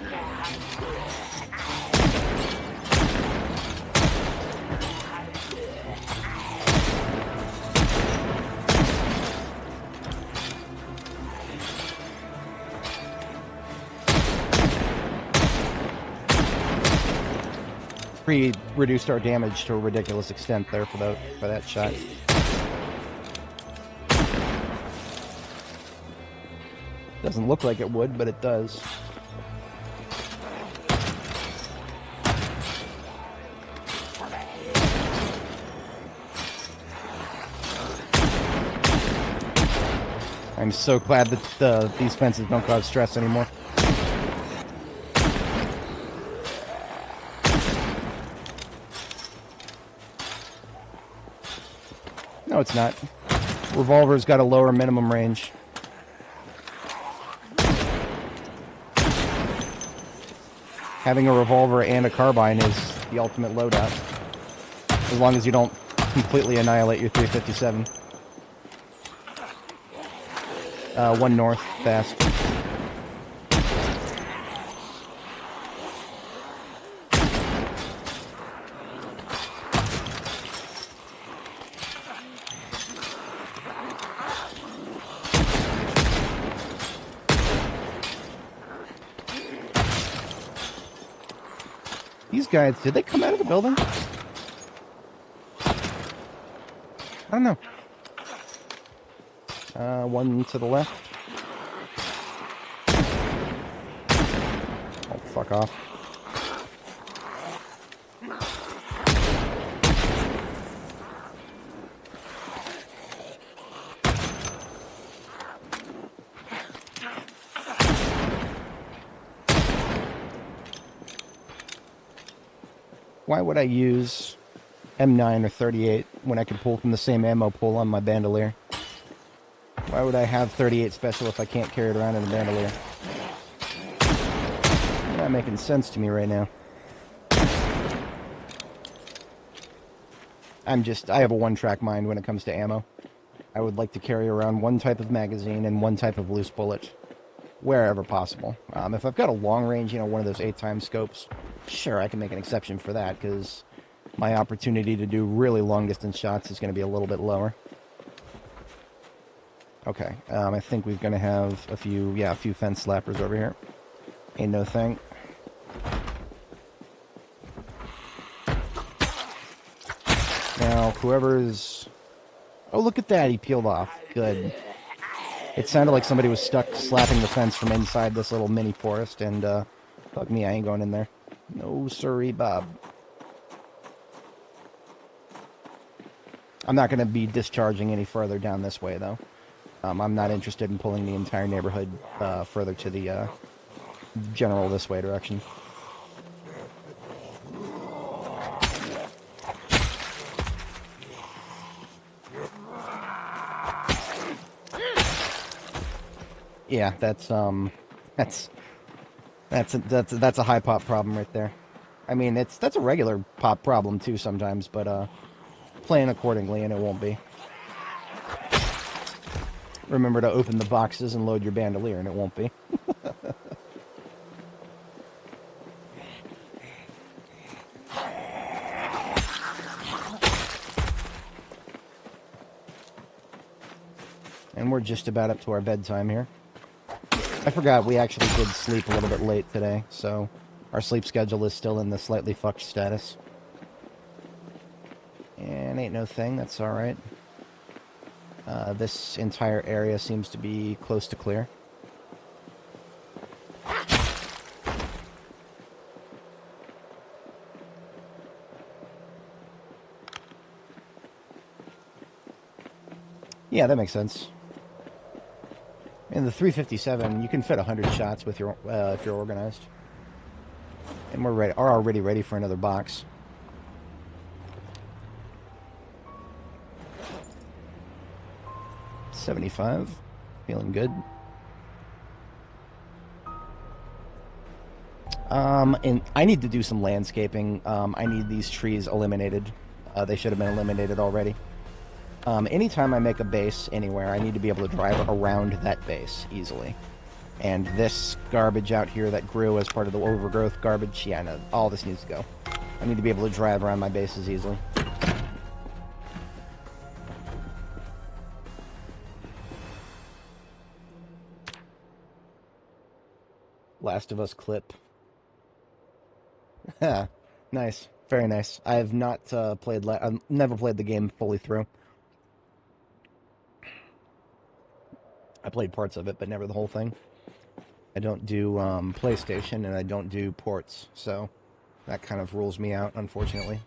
We reduced our damage to a ridiculous extent there for that shot. Doesn't look like it would, but it does. I'm so glad that these fences don't cause stress anymore. No, it's not. Revolver's got a lower minimum range. Having a revolver and a carbine is the ultimate loadout. As long as you don't completely annihilate your 357. One north, fast. These guys, did they come out of the building? I don't know. One to the left. Oh, fuck off. Why would I use M9 or 38 when I could pull from the same ammo pool on my bandolier? Why would I have 38 special if I can't carry it around in a bandolier? Not making sense to me right now. I have a one-track mind when it comes to ammo. I would like to carry around one type of magazine and one type of loose bullet, wherever possible. If I've got a long range, one of those 8x scopes, sure, I can make an exception for that, because my opportunity to do really long-distance shots is going to be a little bit lower. Okay, I think we're going to have a few fence slappers over here. Ain't no thing. Now, whoever's... Oh, look at that, he peeled off. Good. It sounded like somebody was stuck slapping the fence from inside this little mini forest, and, fuck me, I ain't going in there. No siree, Bob. I'm not going to be discharging any further down this way, though. I'm not interested in pulling the entire neighborhood further to the general this way direction. Yeah, that's that's a high pop problem right there. I mean, that's a regular pop problem too sometimes, but plan accordingly and it won't be. Remember to open the boxes and load your bandolier and it won't be. And we're just about up to our bedtime here. I forgot we actually did sleep a little bit late today, so our sleep schedule is still in the slightly fucked status. And ain't no thing, that's alright. This entire area seems to be close to clear. Yeah, that makes sense. In the 357, you can fit 100 shots with your if you're organized. And we're ready, are already ready for another box. $75, feeling good. And I need to do some landscaping. I need these trees eliminated. They should have been eliminated already. Anytime I make a base anywhere, I need to be able to drive around that base easily. And this garbage out here that grew as part of the overgrowth garbage, yeah, no, all this needs to go. I need to be able to drive around my bases easily. Last of Us clip. Nice. Very nice. I have not played... I've never played the game fully through. I played parts of it, but never the whole thing. I don't do PlayStation, and I don't do ports, so that kind of rules me out, unfortunately.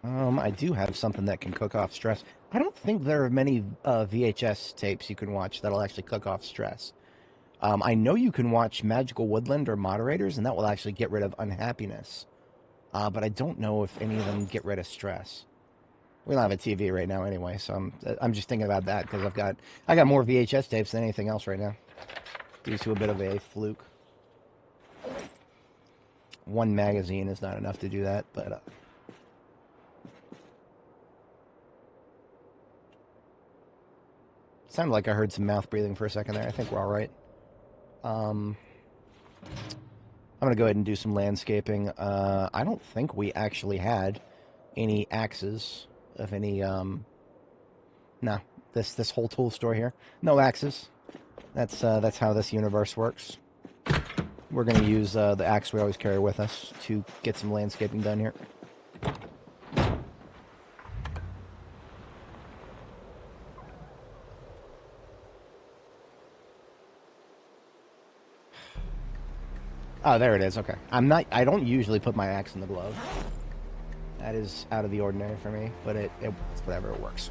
I do have something that can cook off stress. I don't think there are many VHS tapes you can watch that'll actually cook off stress. I know you can watch Magical Woodland or Moderators, and that will actually get rid of unhappiness. But I don't know if any of them get rid of stress. We don't have a TV right now anyway, so I'm just thinking about that because I got more VHS tapes than anything else right now, due to a bit of a fluke. One magazine is not enough to do that, but sounded like I heard some mouth breathing for a second there. I think we're all right. I'm gonna go ahead and do some landscaping. I don't think we actually had any axes of any. No, this whole tool store here, no axes. That's how this universe works. We're gonna use the axe we always carry with us to get some landscaping done here. Oh, there it is. Okay. I don't usually put my axe in the glove. That is out of the ordinary for me, but it's whatever, it works.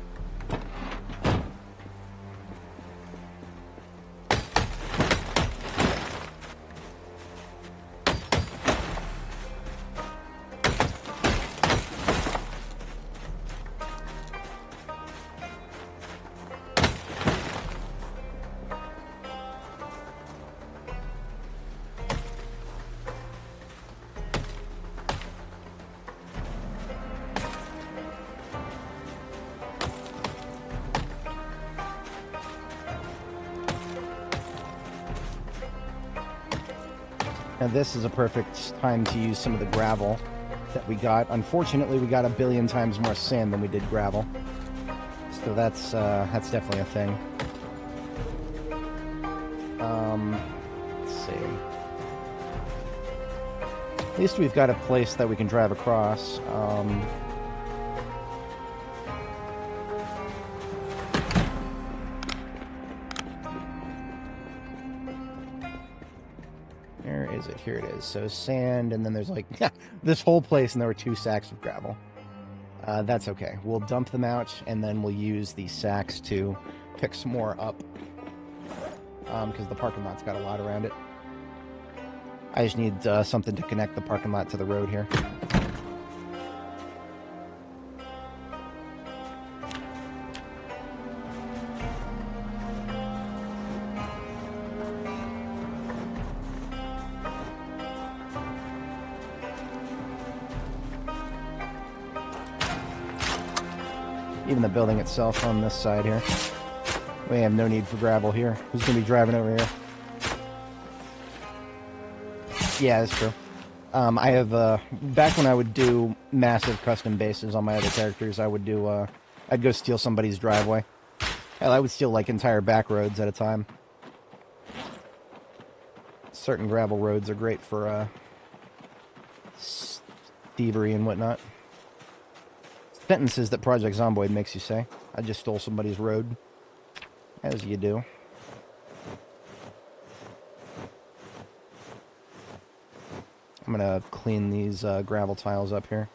Now this is a perfect time to use some of the gravel that we got. Unfortunately, we got 1 billion times more sand than we did gravel. So that's definitely a thing. Let's see. At least we've got a place that we can drive across. Where is it? Here it is. So sand, and then there's like this whole place, and there were 2 sacks of gravel. That's okay. We'll dump them out, and then we'll use the sacks to pick some more up. Because the parking lot's got a lot around it. I just need something to connect the parking lot to the road here. Even the building itself on this side here. We have no need for gravel here. Who's going to be driving over here? Yeah, that's true. I have, back when I would do massive custom bases on my other characters, I would do, I'd go steal somebody's driveway. Hell, I would steal, like, entire back roads at a time. Certain gravel roads are great for, thievery and whatnot. Sentences that Project Zomboid makes you say. I just stole somebody's road. As you do. I'm gonna clean these gravel tiles up here.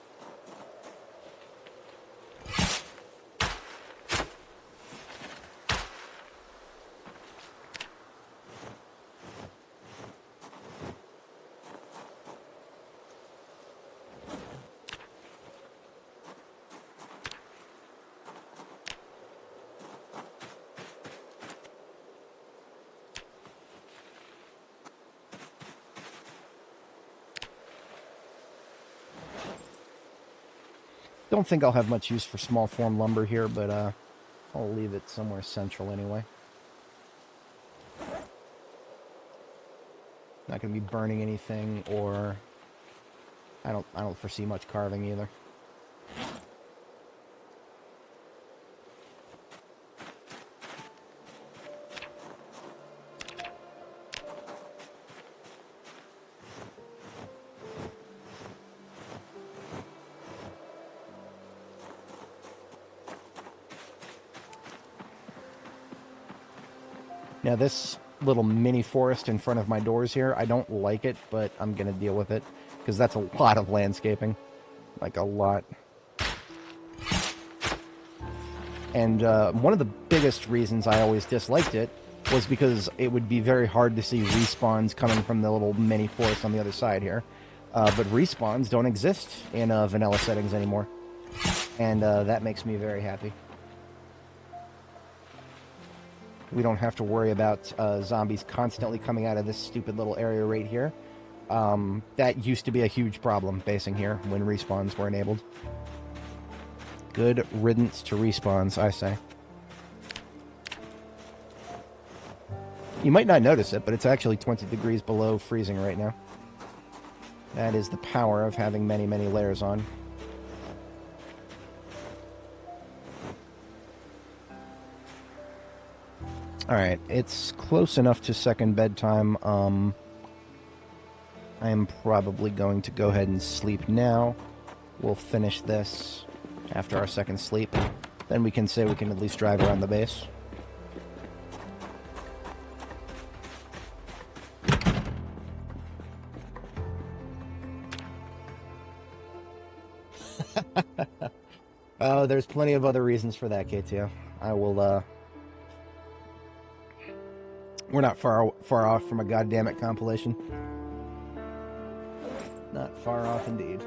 Don't think I'll have much use for small form lumber here, but I'll leave it somewhere central anyway. Not going to be burning anything, or I don't foresee much carving either. Now this little mini forest in front of my doors here, I don't like it, but I'm going to deal with it, because that's a lot of landscaping. Like, a lot. And one of the biggest reasons I always disliked it was because it would be very hard to see respawns coming from the little mini forest on the other side here. But respawns don't exist in vanilla settings anymore. And that makes me very happy. We don't have to worry about zombies constantly coming out of this stupid little area right here. That used to be a huge problem basing here when respawns were enabled. Good riddance to respawns, I say. You might not notice it, but it's actually 20 degrees below freezing right now. That is the power of having many, many layers on. Alright, it's close enough to second bedtime. I am probably going to go ahead and sleep now. We'll finish this after our second sleep. Then we can say we can at least drive around the base. Oh, there's plenty of other reasons for that, KTO. I will, We're not far off from a goddammit compilation. Not far off indeed.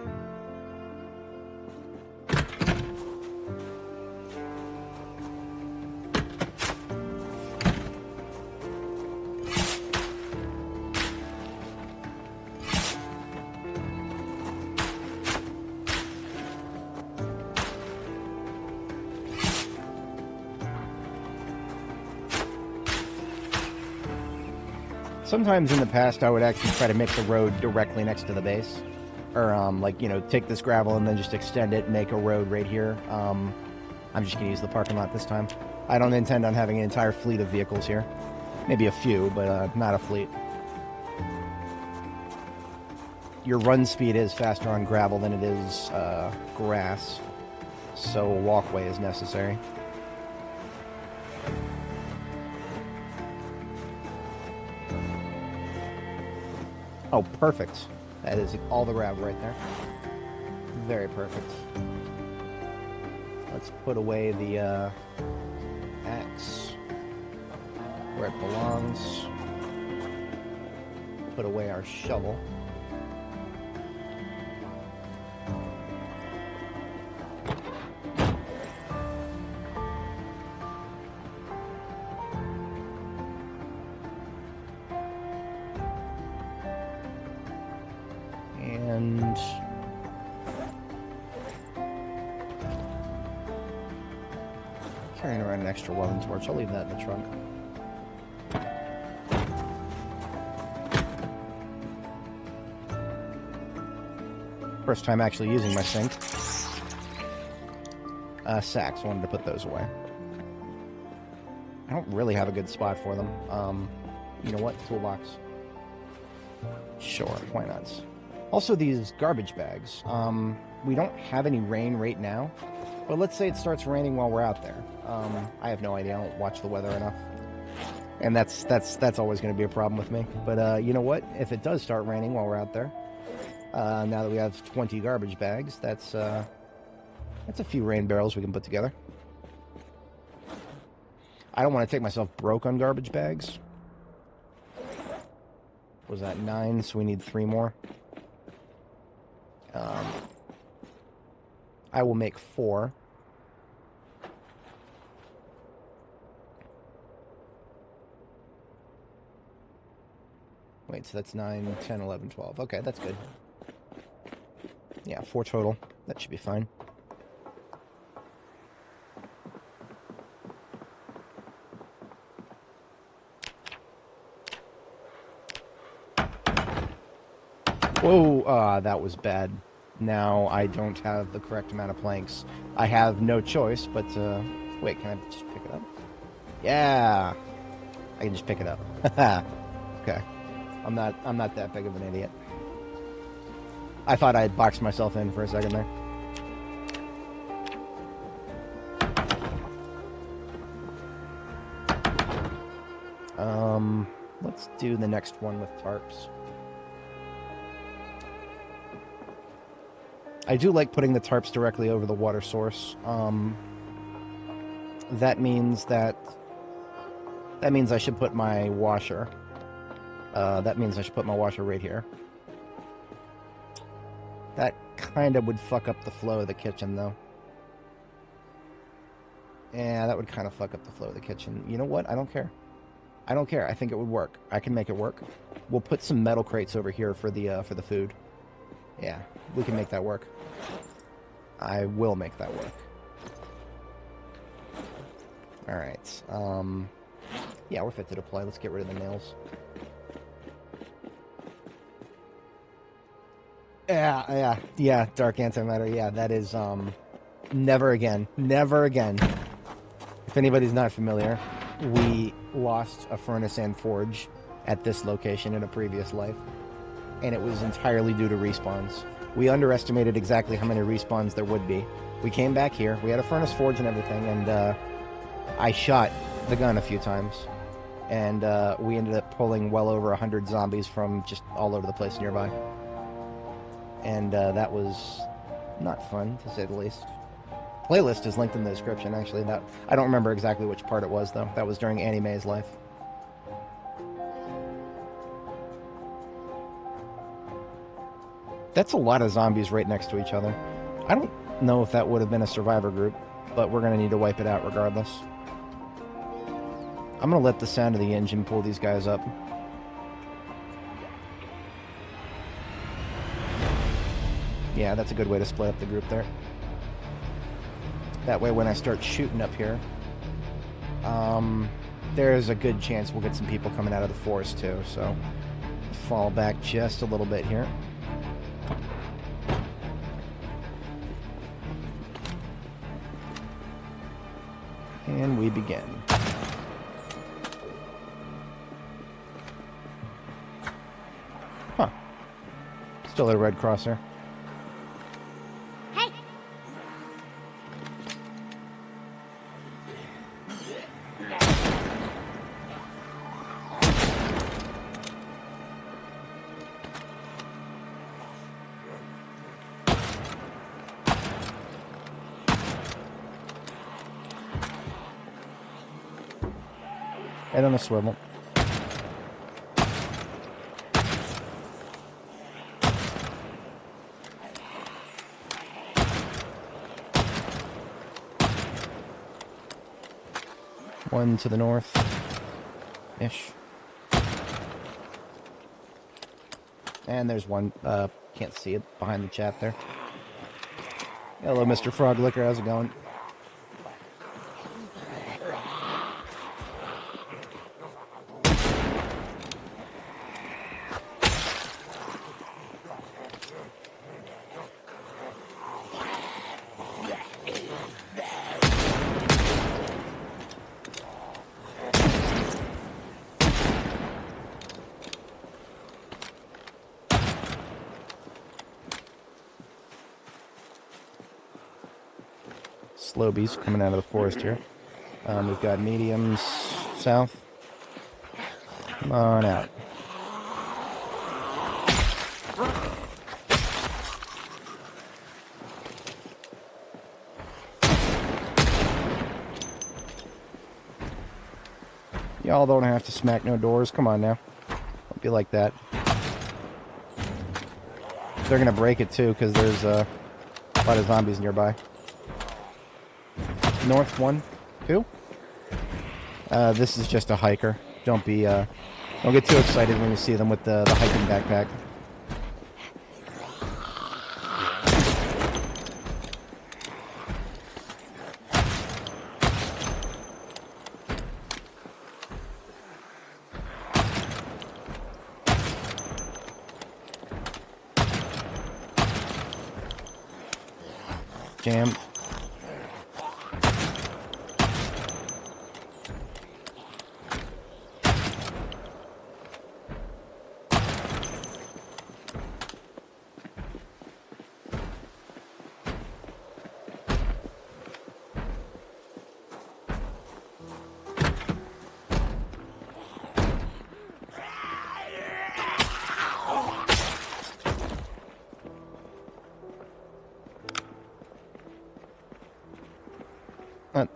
Sometimes in the past, I would actually try to make the road directly next to the base. Or, like, you know, take this gravel and then just extend it and make a road right here. I'm just going to use the parking lot this time. I don't intend on having an entire fleet of vehicles here. Maybe a few, but not a fleet. Your run speed is faster on gravel than it is grass. So a walkway is necessary. Oh, perfect. That is all the gravel right there. Very perfect. Let's put away the axe where it belongs. Put away our shovel. carrying around an extra welding torch. I'll leave that in the trunk. First time actually using my sink. Sacks. Wanted to put those away. I don't really have a good spot for them. You know what? Toolbox. Sure, why not? Also, these garbage bags. We don't have any rain right now, but let's say it starts raining while we're out there. I have no idea. I don't watch the weather enough, and that's always going to be a problem with me. But you know what? If it does start raining while we're out there, now that we have 20 garbage bags, that's a few rain barrels we can put together. I don't want to take myself broke on garbage bags. Was that 9? So we need 3 more. I will make 4. Wait, so that's 9, 10, 11, 12. Okay, that's good. Yeah, 4 total. That should be fine. Whoa, that was bad. Now I don't have the correct amount of planks. I have no choice but to... Wait, can I just pick it up? Yeah! I can just pick it up. Okay. I'm not that big of an idiot. I thought I had boxed myself in for a second there. Let's do the next one with tarps. I do like putting the tarps directly over the water source. That means I should put my washer. That means I should put my washer right here. That kind of would fuck up the flow of the kitchen, though. Yeah, that would kind of fuck up the flow of the kitchen. You know what? I don't care. I don't care. I think it would work. I can make it work. We'll put some metal crates over here for the food. Yeah, we can make that work. I will make that work. Alright. Yeah, we're fit to deploy. Let's get rid of the nails. Yeah, dark antimatter. Yeah, that is, never again. Never again. If anybody's not familiar, we lost a furnace and forge at this location in a previous life. And it was entirely due to respawns. We underestimated exactly how many respawns there would be. We came back here, we had a furnace forge and everything, and I shot the gun a few times. And we ended up pulling well over 100 zombies from just all over the place nearby. And that was not fun, to say the least. Playlist is linked in the description, actually. That I don't remember exactly which part it was, though. That was during Annie Mae's life. That's a lot of zombies right next to each other. I don't know if that would have been a survivor group, but we're going to need to wipe it out regardless. I'm going to let the sound of the engine pull these guys up. Yeah, that's a good way to split up the group there. That way when I start shooting up here, there's a good chance we'll get some people coming out of the forest too, so fall back just a little bit here. And we begin. Huh. Still a red crosser. Hey! Head on a swivel. One to the north-ish. And there's one, can't see it behind the chat there. Hello, Mr. Frog Licker, how's it going? Slobies coming out of the forest here. We've got mediums south. Come on out. Y'all don't have to smack no doors. Come on now. Don't be like that. They're gonna break it too, because there's a lot of zombies nearby. North 1, 2. This is just a hiker. Don't get too excited when you see them with the hiking backpack. Jammed.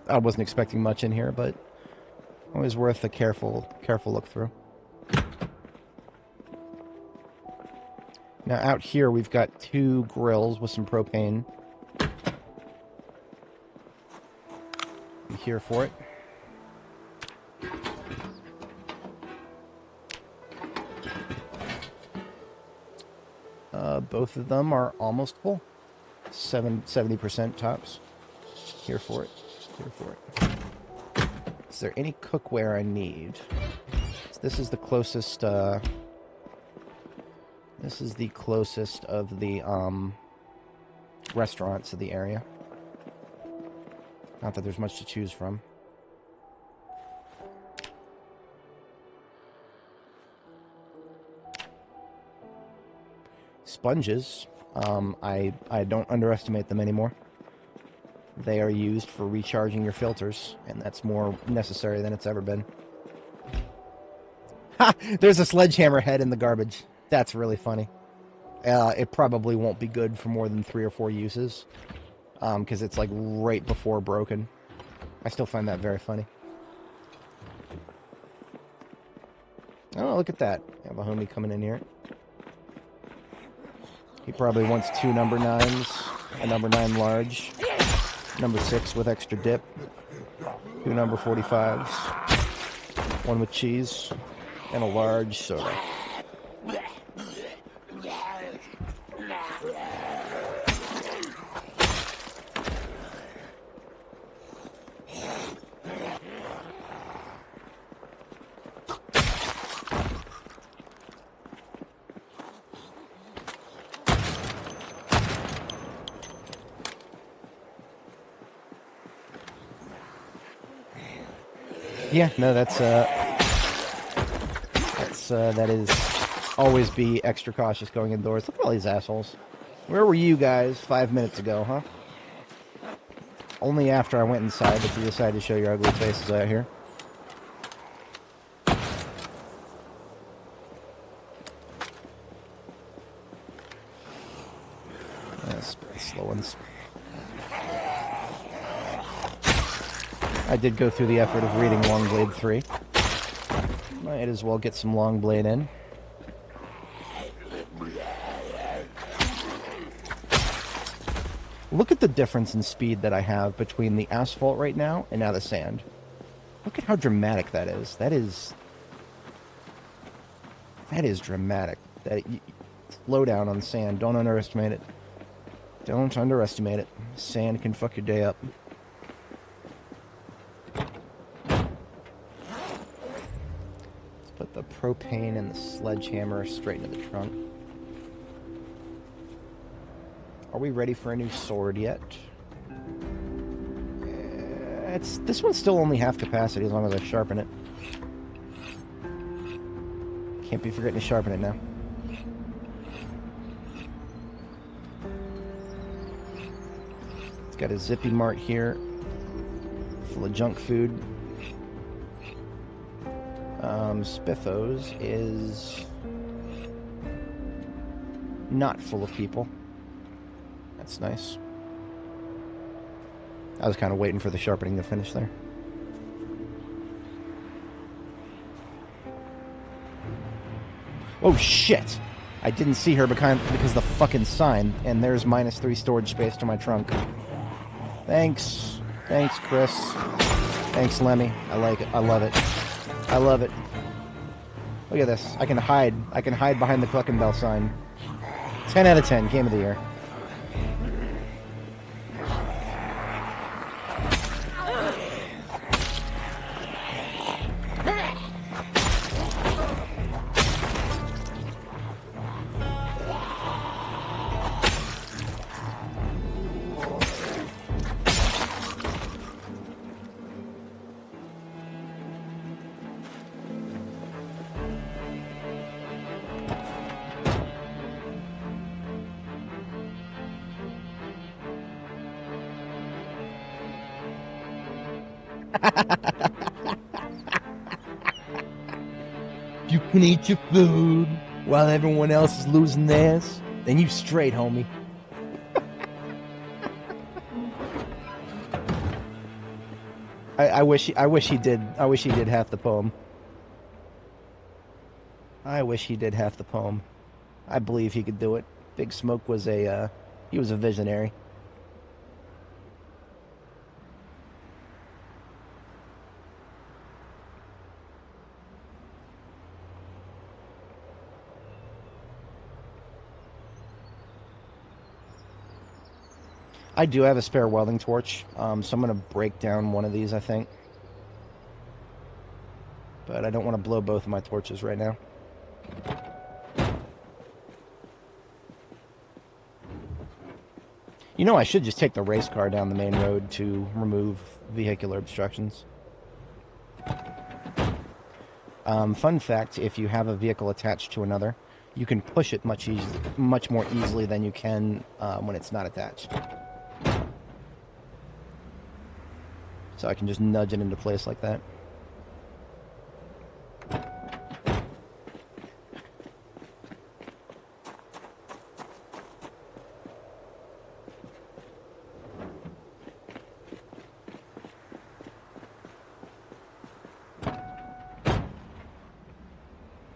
I wasn't expecting much in here, but always worth a careful look through. Now out here we've got 2 grills with some propane. I'm here for it. Both of them are almost full. 70% tops. Here for it. Here for it. Is there any cookware I need? So this is the closest. This is the closest of the restaurants of the area. Not that there's much to choose from. Sponges. I don't underestimate them anymore. They are used for recharging your filters, and that's more necessary than it's ever been. Ha! There's a sledgehammer head in the garbage. That's really funny. It probably won't be good for more than 3 or 4 uses, because it's like right before broken. I still find that very funny. Oh, look at that. I have a homie coming in here. He probably wants 2 number 9s, a number 9 large, number 6 with extra dip, 2 number 45s, 1 with cheese, and a large soda. Yeah, no, that is always be extra cautious going indoors. Look at all these assholes. Where were you guys 5 minutes ago, huh? Only after I went inside did you decide to show your ugly faces out here. Slow ones. I did go through the effort of reading Longblade 3. Might as well get some Longblade in. Look at the difference in speed that I have between the asphalt right now and now the sand. Look at how dramatic that is. That is dramatic. Slow down on sand. Don't underestimate it. Don't underestimate it. Sand can fuck your day up. Put the propane and the sledgehammer straight into the trunk. Are we ready for a new sword yet? This one's still only half capacity as long as I sharpen it. Can't be forgetting to sharpen it now. got a Zippy Mart here, full of junk food. Spiffos is not full of people. That's nice. I was kind of waiting for the sharpening to finish there. Oh shit! I didn't see her because of the fucking sign, and there's -3 storage space to my trunk. Thanks. Thanks, Chris. Thanks, Lemmy. I like it. I love it. I love it. Look at this. I can hide. I can hide behind the Cluckin' Bell sign. 10 out of 10. Game of the year. You can eat your food while everyone else is losing theirs, then you straight, homie. I wish he did half the poem. I wish he did half the poem. I believe he could do it. Big Smoke was he was a visionary. I do have a spare welding torch, so I'm going to break down one of these, I think. But I don't want to blow both of my torches right now. You know, I should just take the race car down the main road to remove vehicular obstructions. Fun fact, if you have a vehicle attached to another, you can push it much more easily than you can when it's not attached. So I can just nudge it into place like that.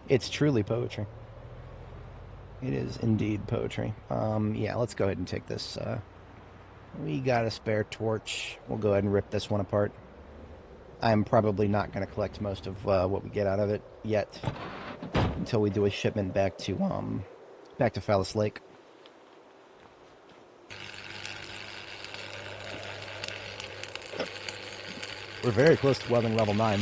It's truly poetry. It is indeed poetry. Yeah, let's go ahead and take this. We got a spare torch. We'll go ahead and rip this one apart. I'm probably not going to collect most of what we get out of it yet until we do a shipment back to Phallus Lake. We're very close to welding level 9.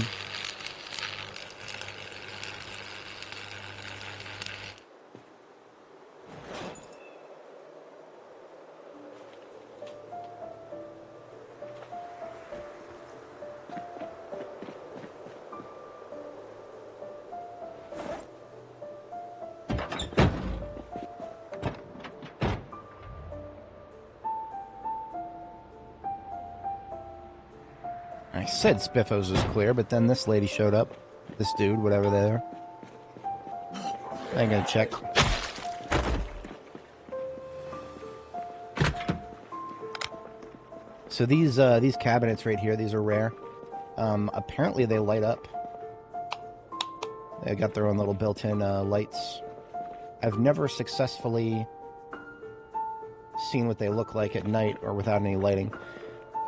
I said Spiffos was clear, but then this lady showed up. This dude, whatever they are. I ain't gonna check. So these cabinets right here, these are rare. Apparently they light up. They got their own little built-in lights. I've never successfully seen what they look like at night or without any lighting.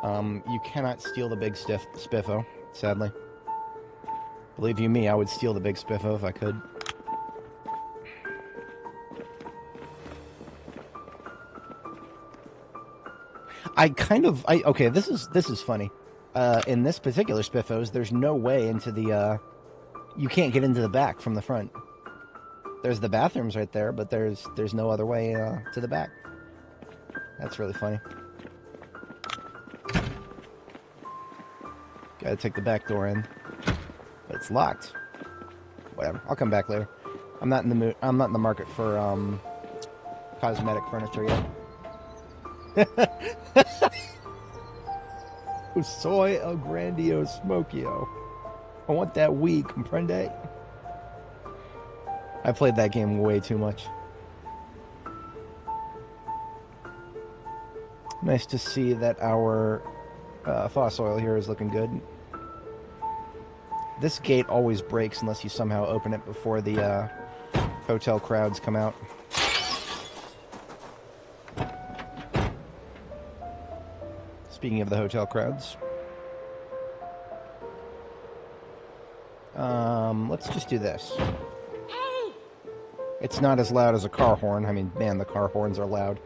You cannot steal the big Spiffo, sadly. Believe you me, I would steal the big Spiffo if I could. Okay, this is funny. In this particular Spiffos, there's no way into the, you can't get into the back from the front. There's the bathrooms right there, but there's no other way to the back. That's really funny. Gotta take the back door in, but it's locked. Whatever, I'll come back later. I'm not in the mood. I'm not in the market for cosmetic furniture yet. soy el grandio smokio. I want that weed, comprende? I played that game way too much. Nice to see that our fossil oil here is looking good. This gate always breaks unless you somehow open it before the hotel crowds come out. Speaking of the hotel crowds. Let's just do this. It's not as loud as a car horn. I mean, man, the car horns are loud.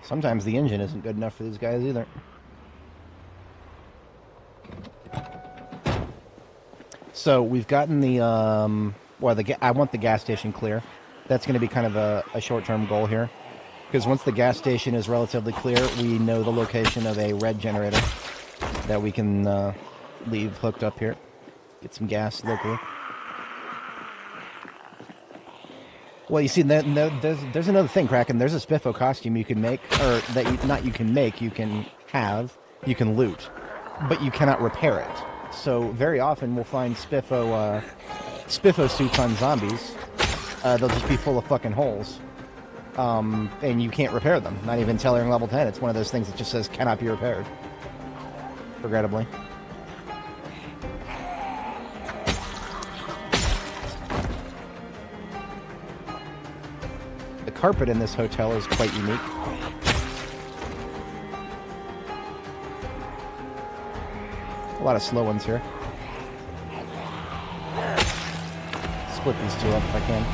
Sometimes the engine isn't good enough for these guys either. So we've gotten the I want the gas station clear. That's going to be kind of a short-term goal here, because once the gas station is relatively clear, we know the location of a red generator that we can leave hooked up here. Get some gas locally. Well, you see, there's another thing, Kraken. There's a Spiffo costume you can make, or that you can have, you can loot, but you cannot repair it. So very often we'll find Spiffo suits on zombies. They'll just be full of fucking holes, and you can't repair them. Not even Tellering level 10. It's one of those things that just says cannot be repaired. Regrettably. The carpet in this hotel is quite unique. A lot of slow ones here. Split these two up if I can.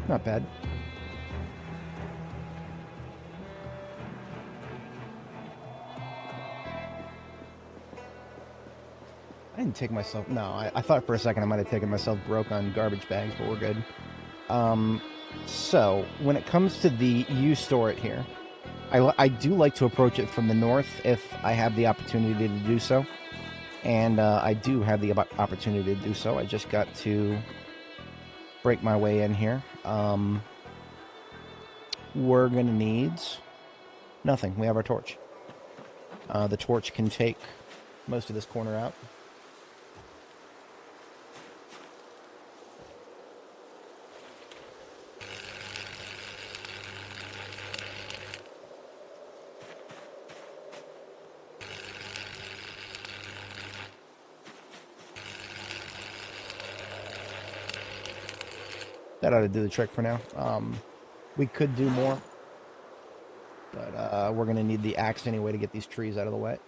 Not bad. I didn't take myself... No, I thought for a second I might have taken myself broke on garbage bags, but we're good. So, when it comes to the you store it here, I do like to approach it from the north if I have the opportunity to do so. And I do have the opportunity to do so. I just got to break my way in here. We're going to need nothing. We have our torch. The torch can take most of this corner out. That ought to do the trick for now. We could do more, but we're going to need the axe anyway to get these trees out of the way.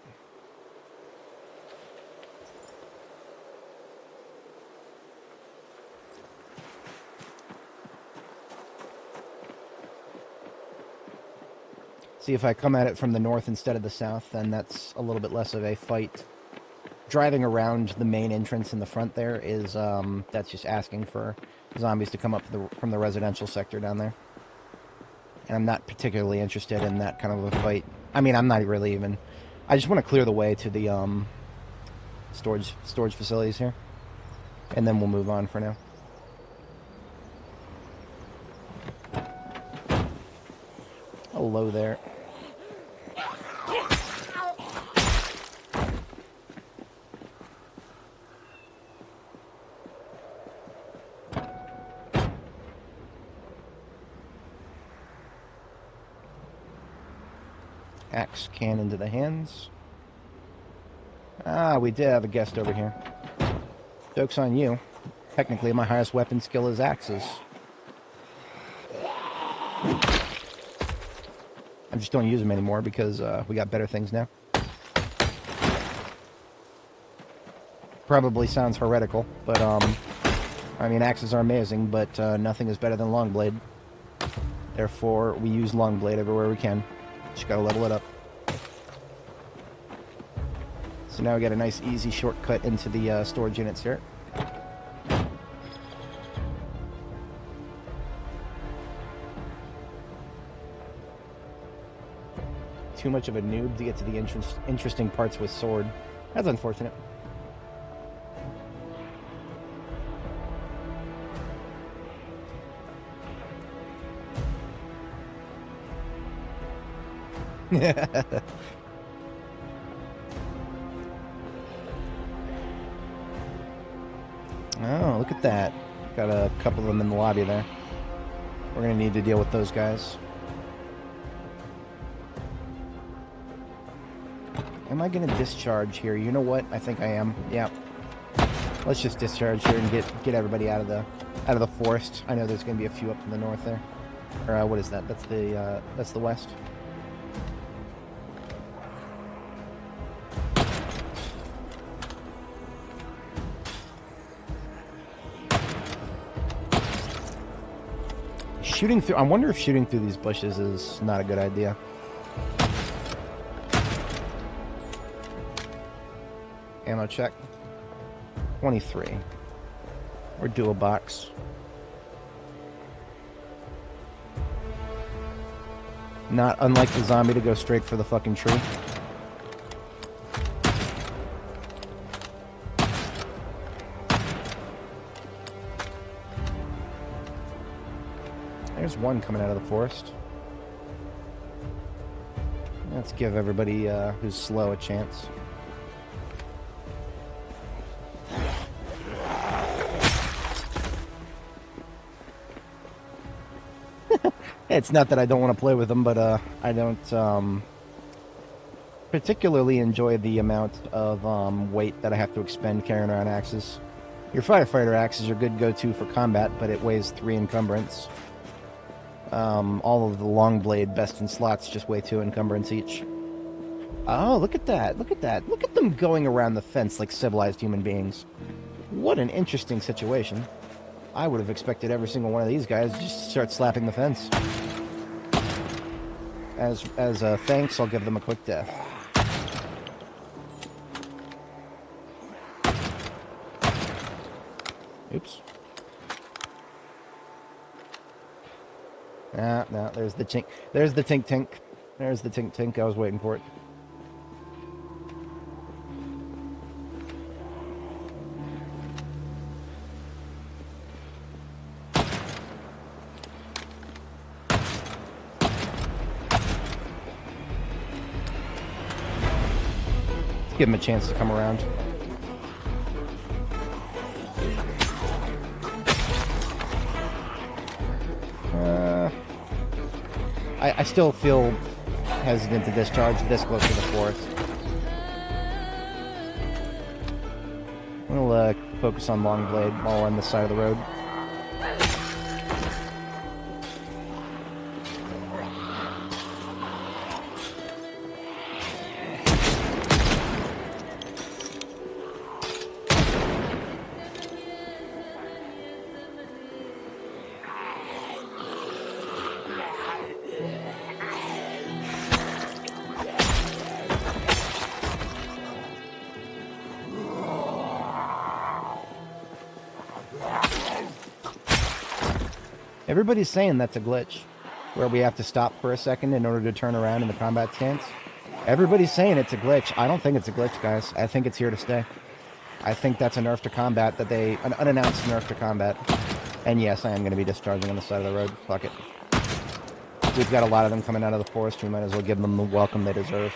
See, if I come at it from the north instead of the south, then that's a little bit less of a fight. Driving around the main entrance in the front there is, that's just asking for zombies to come up from the residential sector down there. And I'm not particularly interested in that kind of a fight. I mean, I'm not really even... I just want to clear the way to the storage facilities here. And then we'll move on for now. Hello there. Axe cannon to the hands. Ah, we did have a guest over here. Joke's on you. Technically, my highest weapon skill is axes. I just don't use them anymore because we got better things now. Probably sounds heretical, but I mean, axes are amazing, but nothing is better than Longblade. Therefore, we use Longblade everywhere we can. Just gotta level it up. So now we got a nice easy shortcut into the storage units here. too much of a noob to get to the interesting parts with sword. That's unfortunate. Oh, look at that. Got a couple of them in the lobby there. We're going to need to deal with those guys. Am I going to discharge here? You know what? I think I am. Yeah. Let's just discharge here and get everybody out of the forest. I know there's going to be a few up to the north there. Or what is that? That's the west. Shooting through... I wonder if shooting through these bushes is not a good idea. Ammo check. 23. Or do a box. Not unlike the zombie to go straight for the fucking tree. There's one coming out of the forest. Let's give everybody who's slow a chance. It's not that I don't want to play with them, but I don't particularly enjoy the amount of weight that I have to expend carrying around axes. Your firefighter axes are good go-to for combat, but it weighs 3 encumbrance. All of the long blade best in slots just weigh 2 encumbrance each. Oh, look at that. Look at that. Look at them going around the fence like civilized human beings. What an interesting situation. I would have expected every single one of these guys to just start slapping the fence. As thanks, I'll give them a quick death. Oops. No, there's the tink. There's the tink. There's the tink. I was waiting for it. Give him a chance to come around. I still feel hesitant to discharge this close to the forest. We'll focus on Longblade while we're on this side of the road. Everybody's saying that's a glitch, where we have to stop for a second in order to turn around in the combat stance. Everybody's saying it's a glitch. I don't think it's a glitch, guys. I think it's here to stay. I think that's a nerf to combat, an unannounced nerf to combat. And yes, I am going to be discharging on the side of the road. Fuck it. We've got a lot of them coming out of the forest. We might as well give them the welcome they deserve.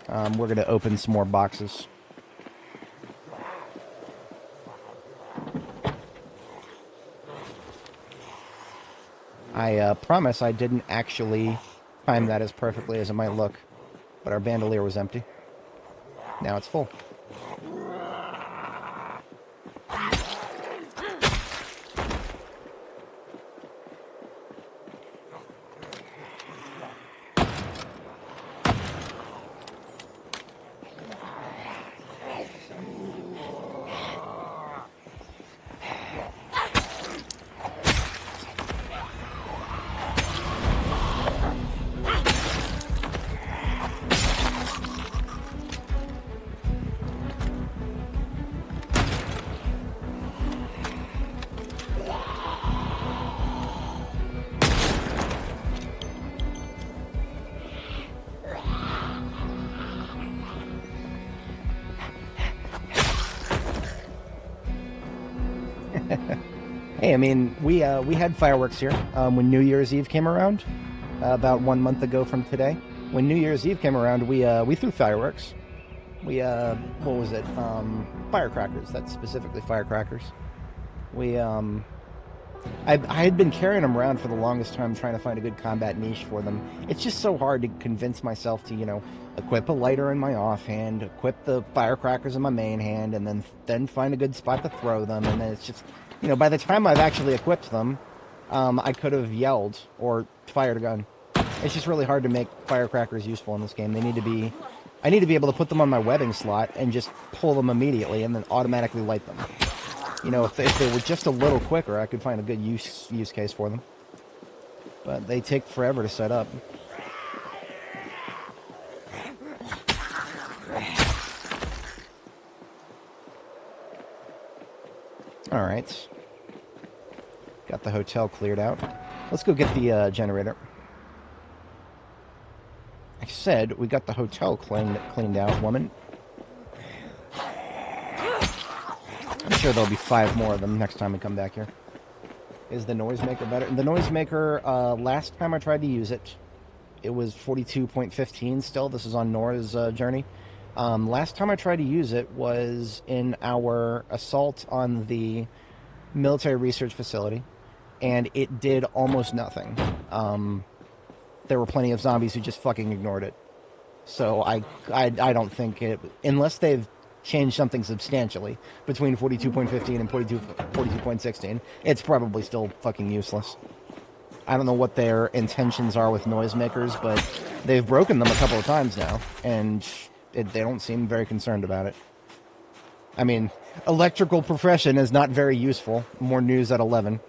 We're going to open some more boxes. I promise I didn't actually time that as perfectly as it might look, but our bandolier was empty. Now it's full. Hey, I mean, we had fireworks here when New Year's Eve came around, about 1 month ago from today. When New Year's Eve came around, we threw fireworks. We what was it? Firecrackers. That's specifically firecrackers. We I had been carrying them around for the longest time, trying to find a good combat niche for them. It's just so hard to convince myself to, equip a lighter in my offhand, equip the firecrackers in my main hand, and then find a good spot to throw them. And then it's just, by the time I've actually equipped them, I could have yelled or fired a gun. It's just really hard to make firecrackers useful in this game. I need to be able to put them on my webbing slot and just pull them immediately and then automatically light them. If they were just a little quicker, I could find a good use case for them. But they take forever to set up. Alright. Got the hotel cleared out. Let's go get the generator. I said we got the hotel cleaned out, woman. I'm sure there'll be 5 more of them next time we come back here. Is the noisemaker better? The noisemaker, last time I tried to use it, it was 42.15 still. This is on Nora's journey. Last time I tried to use it was in our assault on the military research facility, and it did almost nothing. There were plenty of zombies who just fucking ignored it. So I don't think it... Unless they've changed something substantially between 42.15 and 42.16, it's probably still fucking useless. I don't know what their intentions are with noisemakers, but they've broken them a couple of times now, and they don't seem very concerned about it. I mean, electrical profession is not very useful. More news at 11.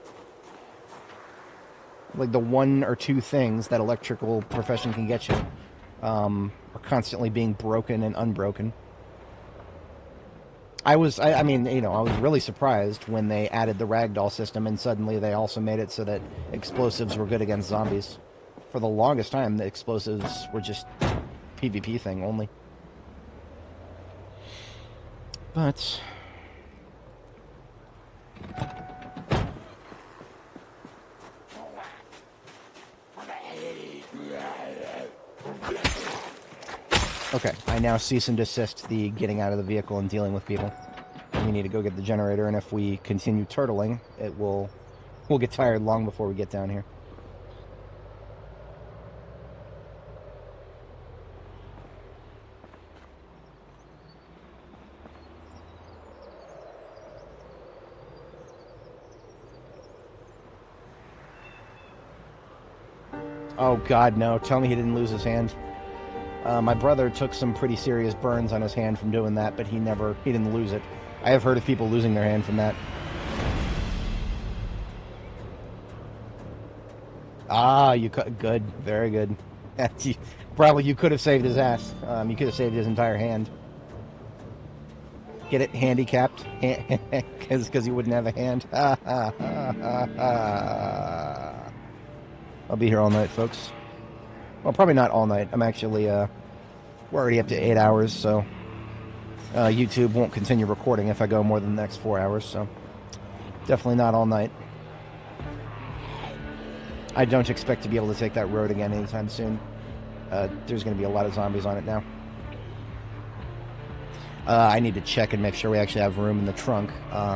Like, the 1 or 2 things that electrical profession can get you are constantly being broken and unbroken. I was really surprised when they added the ragdoll system, and suddenly they also made it so that explosives were good against zombies. For the longest time, the explosives were just PvP thing only. But... Okay, I now cease and desist the getting out of the vehicle and dealing with people. We need to go get the generator, and if we continue turtling, we'll get tired long before we get down here. Oh god, no. Tell me he didn't lose his hand. My brother took some pretty serious burns on his hand from doing that, but he didn't lose it. I have heard of people losing their hand from that. Ah, good, very good. Probably you could have saved his ass. You could have saved his entire hand. Get it handicapped, because he wouldn't have a hand. I'll be here all night, folks. Well, probably not all night. I'm actually, we're already up to 8 hours, so YouTube won't continue recording if I go more than the next 4 hours, so definitely not all night. I don't expect to be able to take that road again anytime soon. There's going to be a lot of zombies on it now. I need to check and make sure we actually have room in the trunk.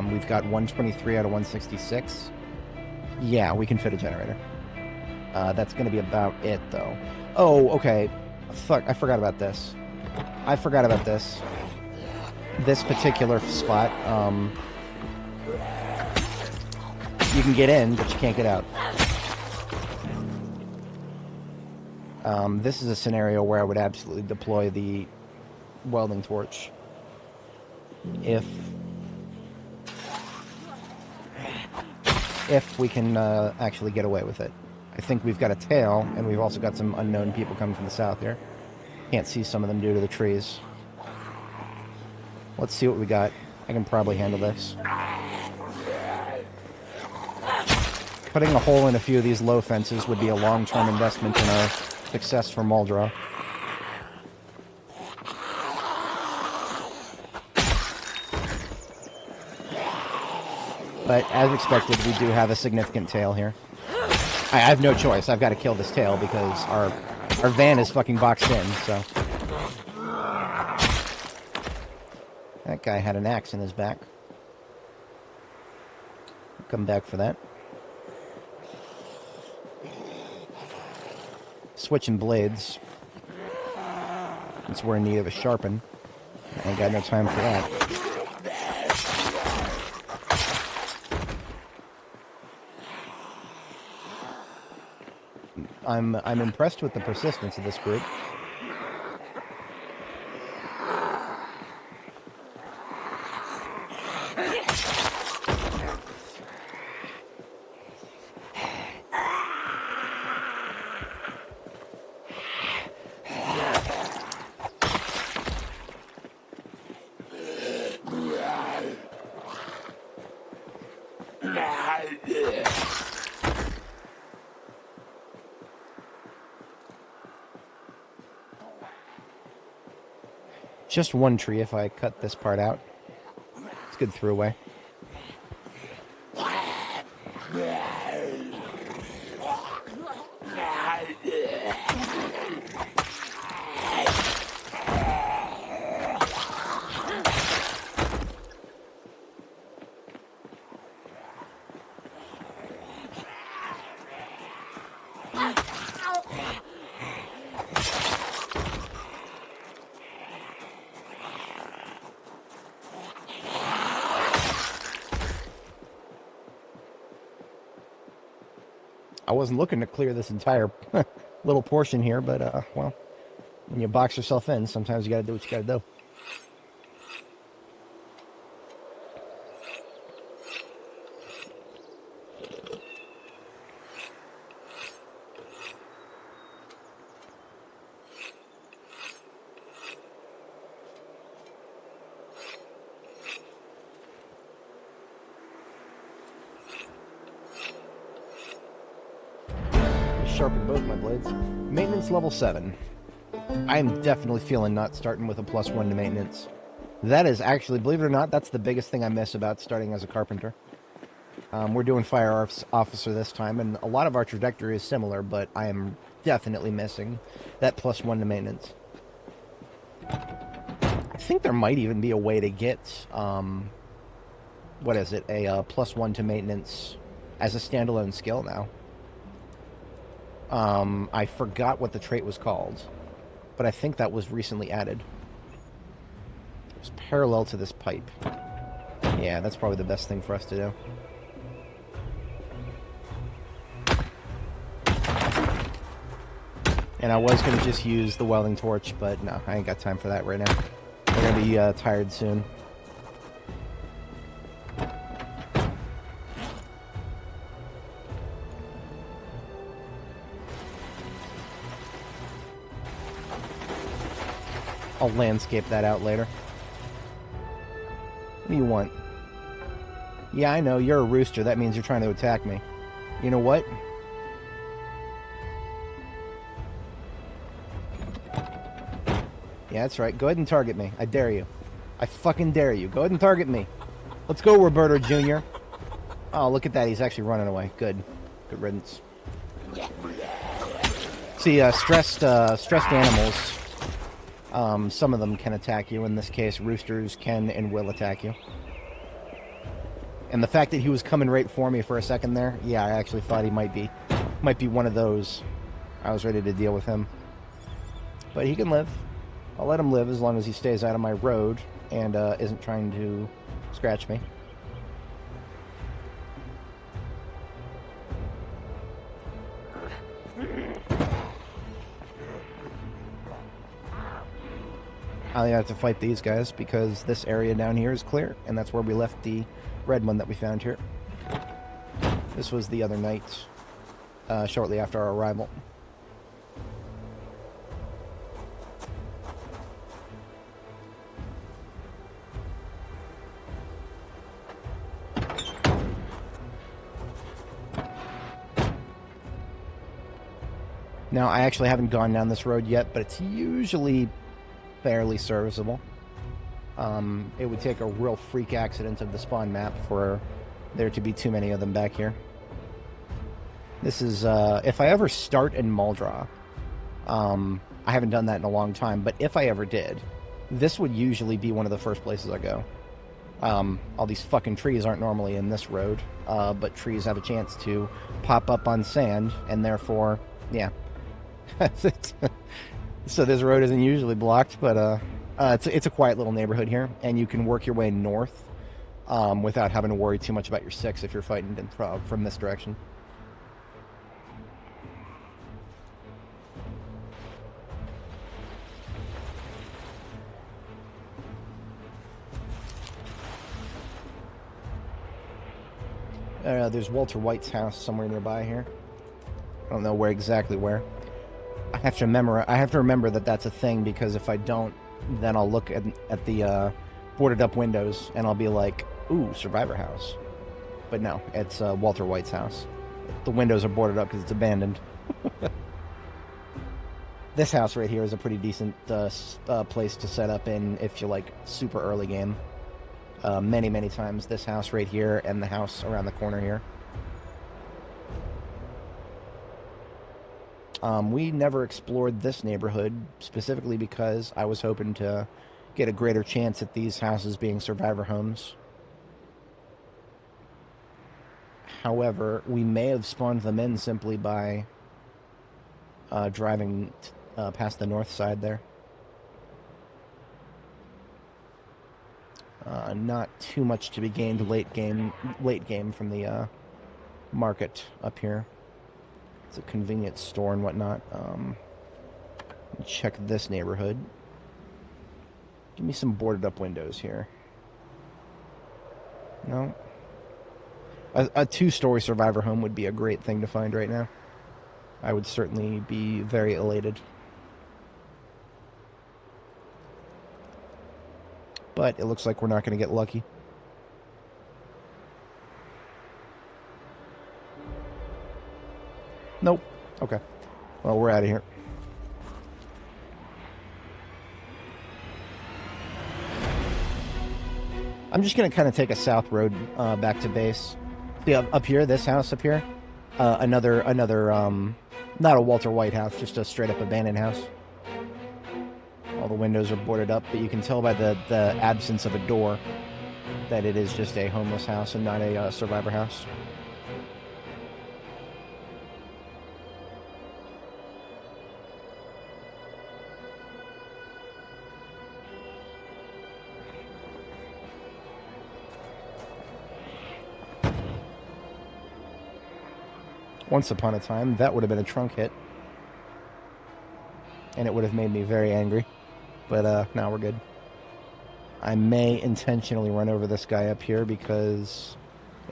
We've got 123 out of 166. Yeah, we can fit a generator. That's going to be about it, though. Oh, okay. Fuck, I forgot about this. This particular spot, you can get in, but you can't get out. This is a scenario where I would absolutely deploy the welding torch. If we can actually get away with it. I think we've got a tail, and we've also got some unknown people coming from the south here. Can't see some of them due to the trees. Let's see what we got. I can probably handle this. Putting a hole in a few of these low fences would be a long-term investment in our success for Muldrow. But as expected, we do have a significant tail here. I have no choice. I've got to kill this tail because our van is fucking boxed in, so. That guy had an axe in his back. Come back for that. Switching blades. Since we're in need of a sharpen. I ain't got no time for that. I'm impressed with the persistence of this group. Just one tree if I cut this part out. It's a good throughway. I wasn't looking to clear this entire little portion here, but, well, when you box yourself in, sometimes you gotta do what you gotta do. Sharpen both my blades. Maintenance level 7. I'm definitely feeling not starting with a +1 to maintenance. That is actually, believe it or not, that's the biggest thing I miss about starting as a carpenter. We're doing fire officer this time, and a lot of our trajectory is similar, but I am definitely missing that +1 to maintenance. I think there might even be a way to get, what is it, a +1 to maintenance as a standalone skill now. I forgot what the trait was called, but I think that was recently added. It was parallel to this pipe. Yeah, that's probably the best thing for us to do. And I was going to just use the welding torch, but no, I ain't got time for that right now. We're going to be tired soon. I'll landscape that out later. What do you want? Yeah, I know, you're a rooster. That means you're trying to attack me. You know what? Yeah, that's right. Go ahead and target me. I dare you. I fucking dare you. Go ahead and target me. Let's go, Roberto Jr. Oh, look at that. He's actually running away. Good. Good riddance. See, stressed animals... some of them can attack you. In this case, roosters can and will attack you. And the fact that he was coming right for me for a second there, yeah, I actually thought he might be one of those. I was ready to deal with him. But he can live. I'll let him live as long as he stays out of my road and isn't trying to scratch me. I have to fight these guys because this area down here is clear, and that's where we left the red one that we found here. This was the other night, shortly after our arrival. Now, I actually haven't gone down this road yet, but it's usually fairly serviceable. It would take a real freak accident of the spawn map for there to be too many of them back here. This is, if I ever start in Muldra, I haven't done that in a long time, but if I ever did, this would usually be one of the first places I go. All these fucking trees aren't normally in this road, but trees have a chance to pop up on sand, and therefore, yeah. So this road isn't usually blocked, but it's a quiet little neighborhood here, and you can work your way north without having to worry too much about your 6 if you're fighting from this direction. There's Walter White's house somewhere nearby here. I don't know exactly where. I have to remember that that's a thing, because if I don't, then I'll look at the boarded up windows and I'll be like, ooh, survivor house. But no, it's Walter White's house. The windows are boarded up because it's abandoned. This house right here is a pretty decent place to set up in if you like super early game. Many times this house right here and the house around the corner here. We never explored this neighborhood specifically because I was hoping to get a greater chance at these houses being survivor homes. However, we may have spawned them in simply by driving past the north side there. Not too much to be gained late game from the market up here. It's a convenience store and whatnot. Check this neighborhood. Give me some boarded up windows here. No. A 2-story survivor home would be a great thing to find right now. I would certainly be very elated. But it looks like we're not going to get lucky. Nope. Okay. Well, we're out of here. I'm just going to kind of take a south road back to base. See, up here, this house up here, another, not a Walter White house, just a straight-up abandoned house. All the windows are boarded up, but you can tell by the absence of a door that it is just a homeless house and not a survivor house. Once upon a time, that would have been a trunk hit. And it would have made me very angry. But now we're good. I may intentionally run over this guy up here because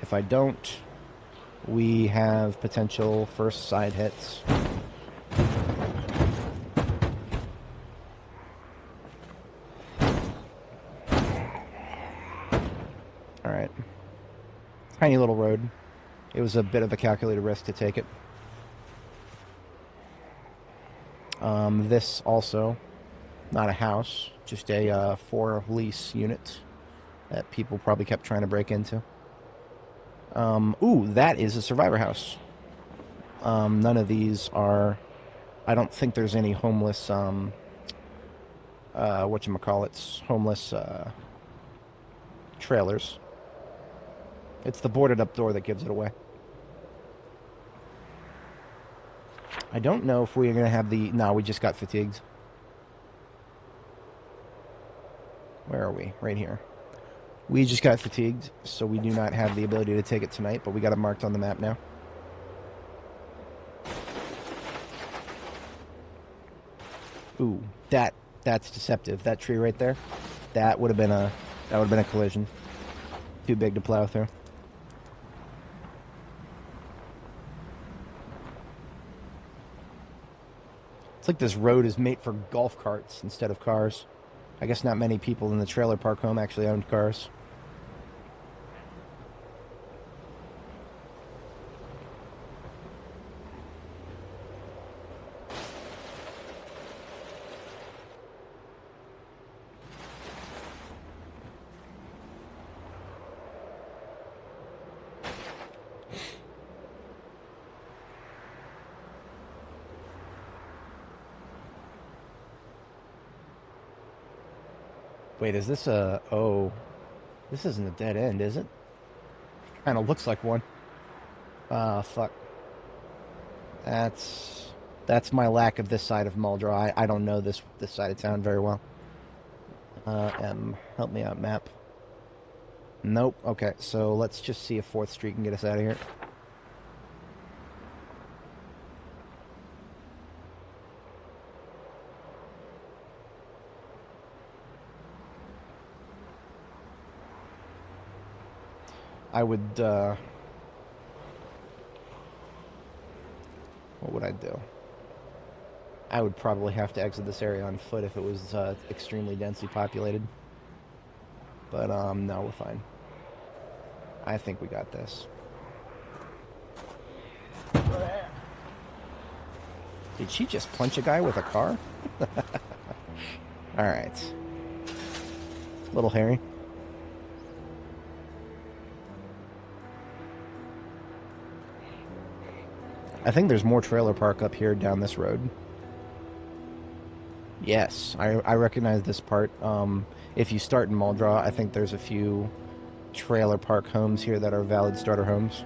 if I don't, we have potential first side hits. Alright. Tiny little road. It was a bit of a calculated risk to take it. This also, not a house, just a for-lease unit that people probably kept trying to break into. Ooh, that is a survivor house. None of these are... I don't think there's any homeless, whatchamacallits, homeless trailers. It's the boarded up door that gives it away. I don't know if we're going to have the... No, we just got fatigued. Where are we? Right here. We just got fatigued, so we do not have the ability to take it tonight, but we got it marked on the map now. Ooh, that's deceptive. That tree right there, that would have been a collision. Too big to plow through. It's like this road is made for golf carts instead of cars. I guess not many people in the trailer park home actually owned cars. Wait, is this a... Oh, this isn't a dead end, is it? Kind of looks like one. Ah, fuck. That's my lack of this side of Muldra. I don't know this side of town very well. Help me out, map. Nope. Okay, so let's just see if 4th Street can get us out of here. I would, what would I do? I would probably have to exit this area on foot if it was extremely densely populated. But, no, we're fine. I think we got this. Did she just punch a guy with a car? Alright. Little hairy. I think there's more trailer park up here down this road. Yes, I recognize this part. If you start in Muldra, I think there's a few trailer park homes here that are valid starter homes.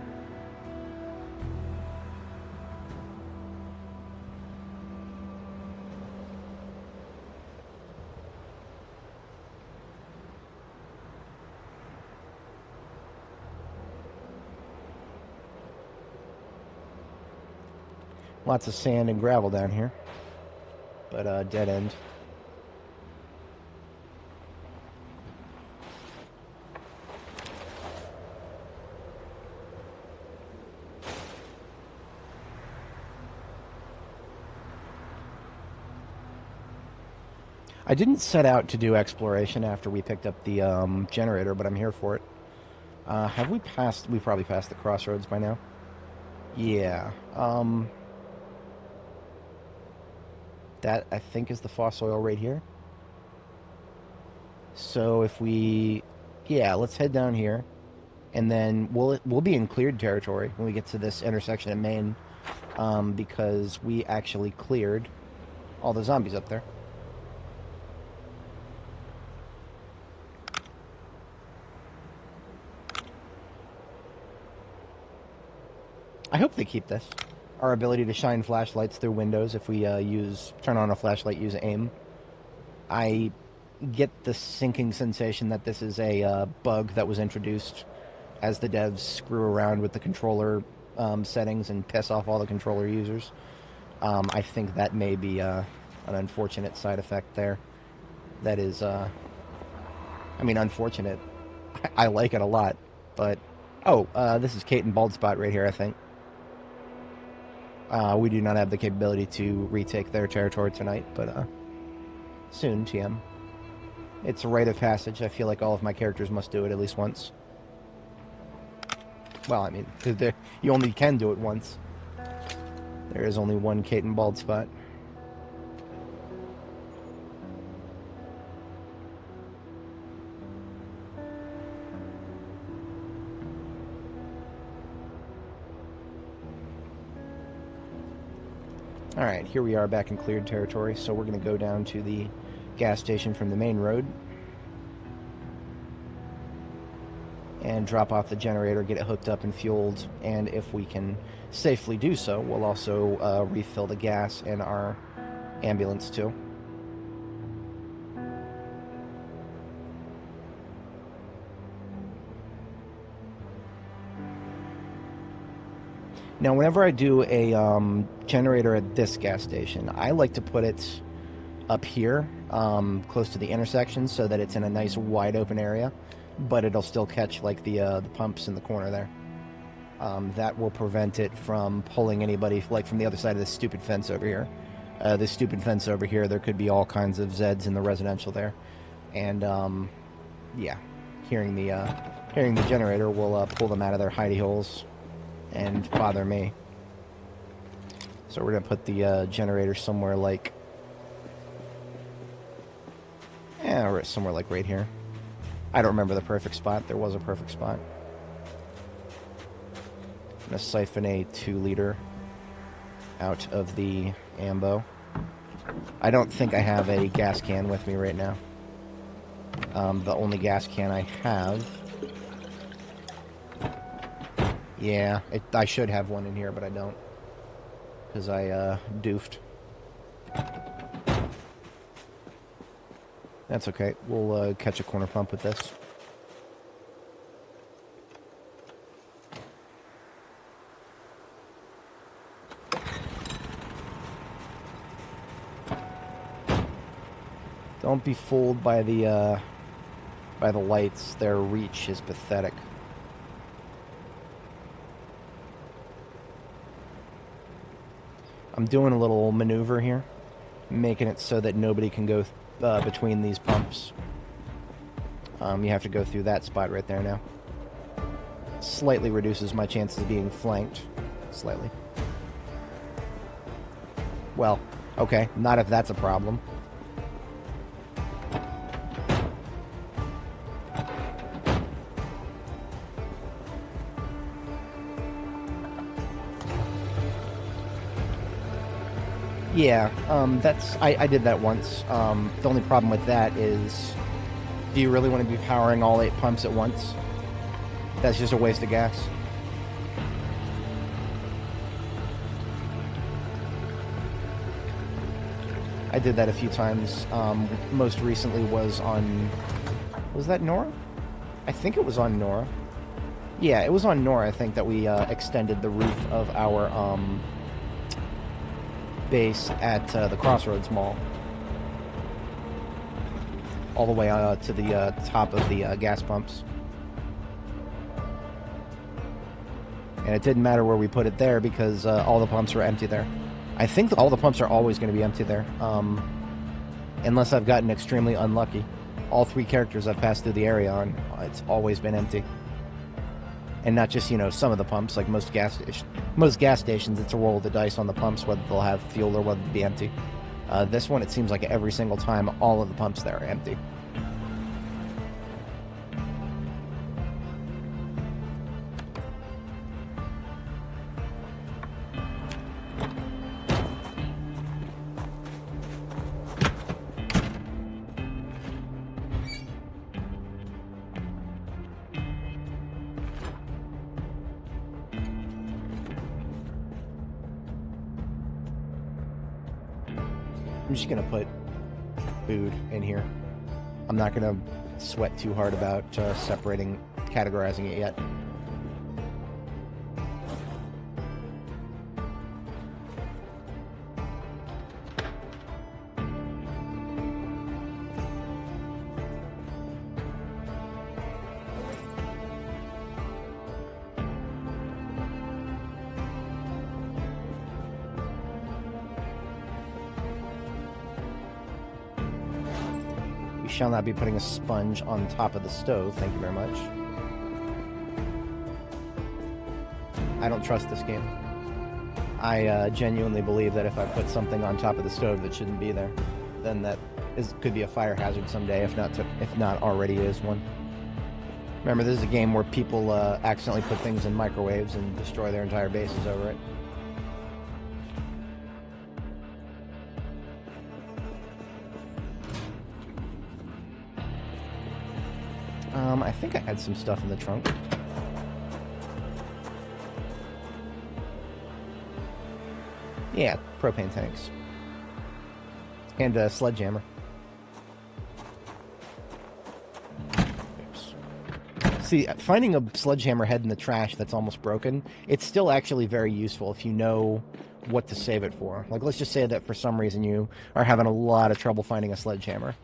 Lots of sand and gravel down here, but dead end. I didn't set out to do exploration after we picked up the generator, but I'm here for it. Have we passed? We probably passed the crossroads by now. Yeah. That, I think, is the fossil oil right here. So if we... Yeah, let's head down here. And then we'll be in cleared territory when we get to this intersection at Main. Because we actually cleared all the zombies up there. I hope they keep this. Our ability to shine flashlights through windows if we turn on a flashlight, use aim. I get the sinking sensation that this is a bug that was introduced as the devs screw around with the controller settings and piss off all the controller users. I think that may be an unfortunate side effect there. That is, I mean, unfortunate. I like it a lot, but... Oh, this is Kate and Baldspot right here, I think. We do not have the capability to retake their territory tonight, but soon, TM. It's a rite of passage. I feel like all of my characters must do it at least once. Well, I mean, because you only can do it once. There is only one Kate and Baldspot. Alright, here we are back in cleared territory, so we're going to go down to the gas station from the main road and drop off the generator, get it hooked up and fueled, and if we can safely do so, we'll also refill the gas in our ambulance too. Now, whenever I do a generator at this gas station, I like to put it up here, close to the intersection, so that it's in a nice wide open area, but it'll still catch like the pumps in the corner there. That will prevent it from pulling anybody like from the other side of this stupid fence over here. This stupid fence over here, there could be all kinds of Zeds in the residential there, and yeah, hearing the generator will pull them out of their hidey holes and bother me. So we're gonna put the generator somewhere like, yeah, somewhere like right here. I don't remember the perfect spot. There was a perfect spot. I'm gonna siphon a 2-liter out of the ambo. I don't think I have a gas can with me right now. The only gas can I have. Yeah, I should have one in here, but I don't. Because I, doofed. That's okay. We'll, catch a corner pump with this. Don't be fooled by the lights. Their reach is pathetic. I'm doing a little maneuver here, making it so that nobody can go between these pumps. You have to go through that spot right there now. Slightly reduces my chances of being flanked. Slightly. Well, okay, not if that's a problem. Yeah, I did that once. The only problem with that is, do you really want to be powering all 8 pumps at once? That's just a waste of gas. I did that a few times. Most recently was on... Was that Nora? I think it was on Nora. Yeah, it was on Nora, I think, that we extended the roof of our base at the Crossroads Mall. All the way to the top of the gas pumps. And it didn't matter where we put it there because all the pumps were empty there. I think all the pumps are always going to be empty there. Unless I've gotten extremely unlucky. All 3 characters I've passed through the area on, it's always been empty. And not just, some of the pumps, like most gas stations, it's a roll of the dice on the pumps, whether they'll have fuel or whether they'll be empty. This one, it seems like every single time, all of the pumps there are empty. I'm just going to put food in here. I'm not going to sweat too hard about categorizing it yet. Shall not be putting a sponge on top of the stove. Thank you very much. I don't trust this game. I genuinely believe that if I put something on top of the stove that shouldn't be there, then could be a fire hazard someday, if not already is one. Remember, this is a game where people accidentally put things in microwaves and destroy their entire bases over it. I think I had some stuff in the trunk. Yeah, propane tanks. And a sledgehammer. Oops. See, finding a sledgehammer head in the trash that's almost broken, it's still actually very useful if you know what to save it for. Like, let's just say that for some reason you are having a lot of trouble finding a sledgehammer.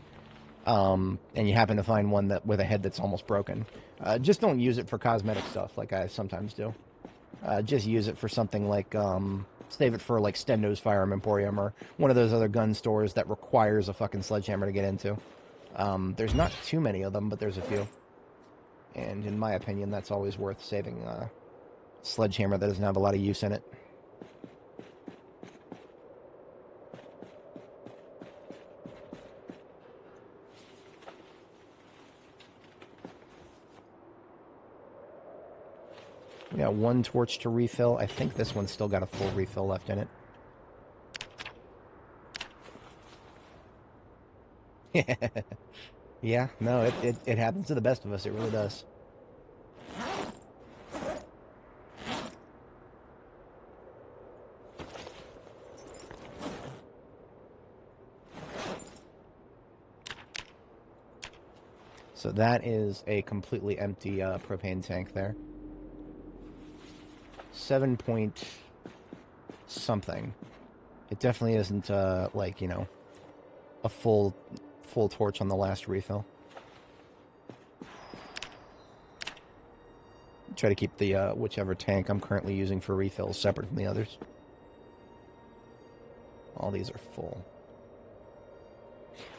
And you happen to find one with a head that's almost broken. Just don't use it for cosmetic stuff like I sometimes do. Just use it for something like, save it for like Stendo's Firearm Emporium or one of those other gun stores that requires a fucking sledgehammer to get into. There's not too many of them, but there's a few. And in my opinion, that's always worth saving a sledgehammer that doesn't have a lot of use in it. We got 1 torch to refill. I think this one's still got a full refill left in it. Yeah, no, it happens to the best of us. It really does. So that is a completely empty propane tank there. 7 point something. It definitely isn't like, you know, a full torch on the last refill. Try to keep the whichever tank I'm currently using for refills separate from the others. All these are full.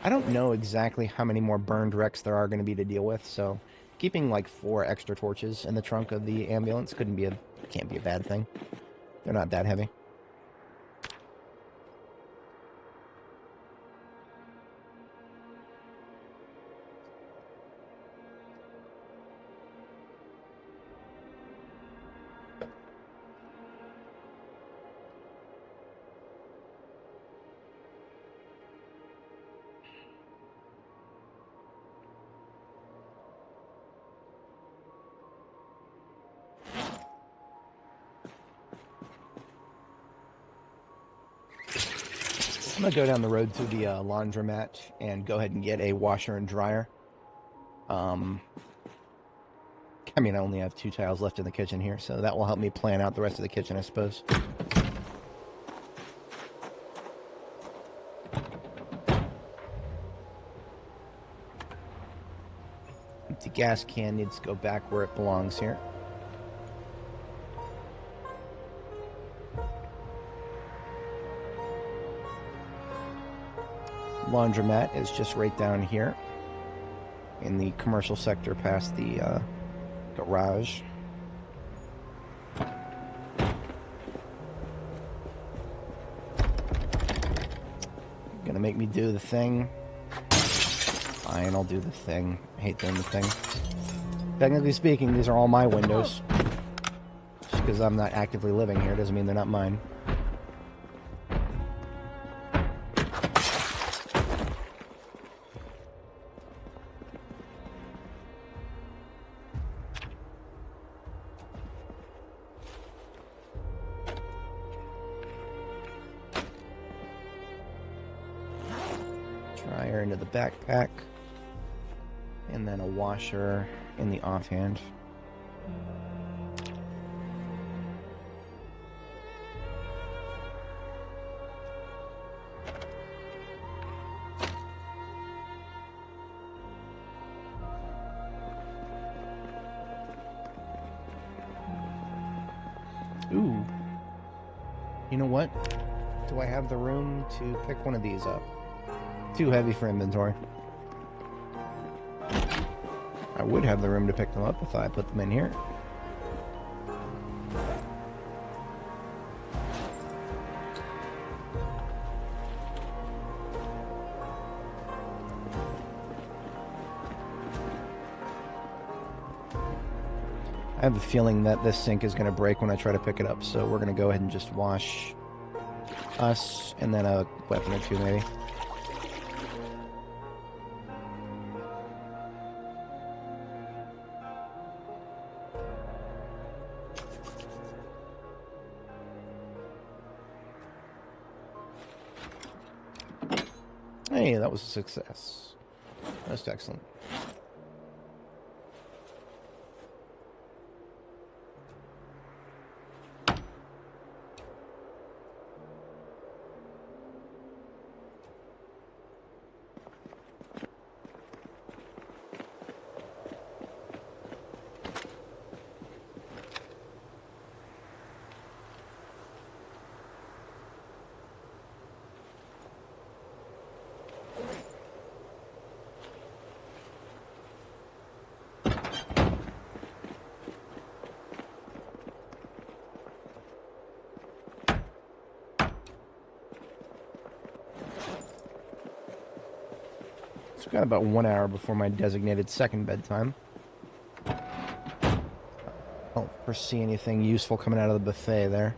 I don't know exactly how many more burned wrecks there are going to be to deal with, so keeping like 4 extra torches in the trunk of the ambulance can't be a bad thing. They're not that heavy. I'm going to go down the road to the laundromat and go ahead and get a washer and dryer. I mean, I only have 2 tiles left in the kitchen here, so that will help me plan out the rest of the kitchen, I suppose. Empty gas can needs to go back where it belongs here. Laundromat is just right down here in the commercial sector past the garage. Gonna make me do the thing. Fine, I'll do the thing. I hate doing the thing. Technically speaking, these are all my windows. Just because I'm not actively living here doesn't mean they're not mine. Dryer into the backpack. And then a washer in the offhand. Ooh. You know what? Do I have the room to pick one of these up? Too heavy for inventory. I would have the room to pick them up if I put them in here. I have a feeling that this sink is going to break when I try to pick it up, so we're going to go ahead and just wash us and then a weapon or two maybe. Hey, that was a success. Most excellent. So I've got about 1 hour before my designated second bedtime. I don't foresee anything useful coming out of the buffet there.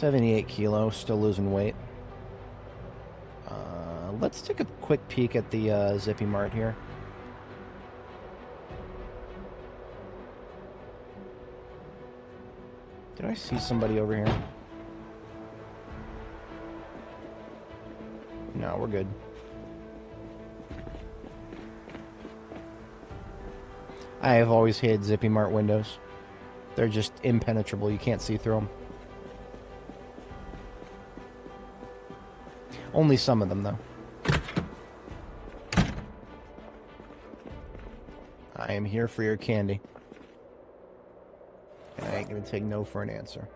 78 kilo, still losing weight. Let's take a quick peek at the Zippy Mart here. Did I see somebody over here? No, we're good. I have always hated Zippy Mart windows. They're just impenetrable. You can't see through them. Only some of them, though. I am here for your candy. And I ain't gonna take no for an answer.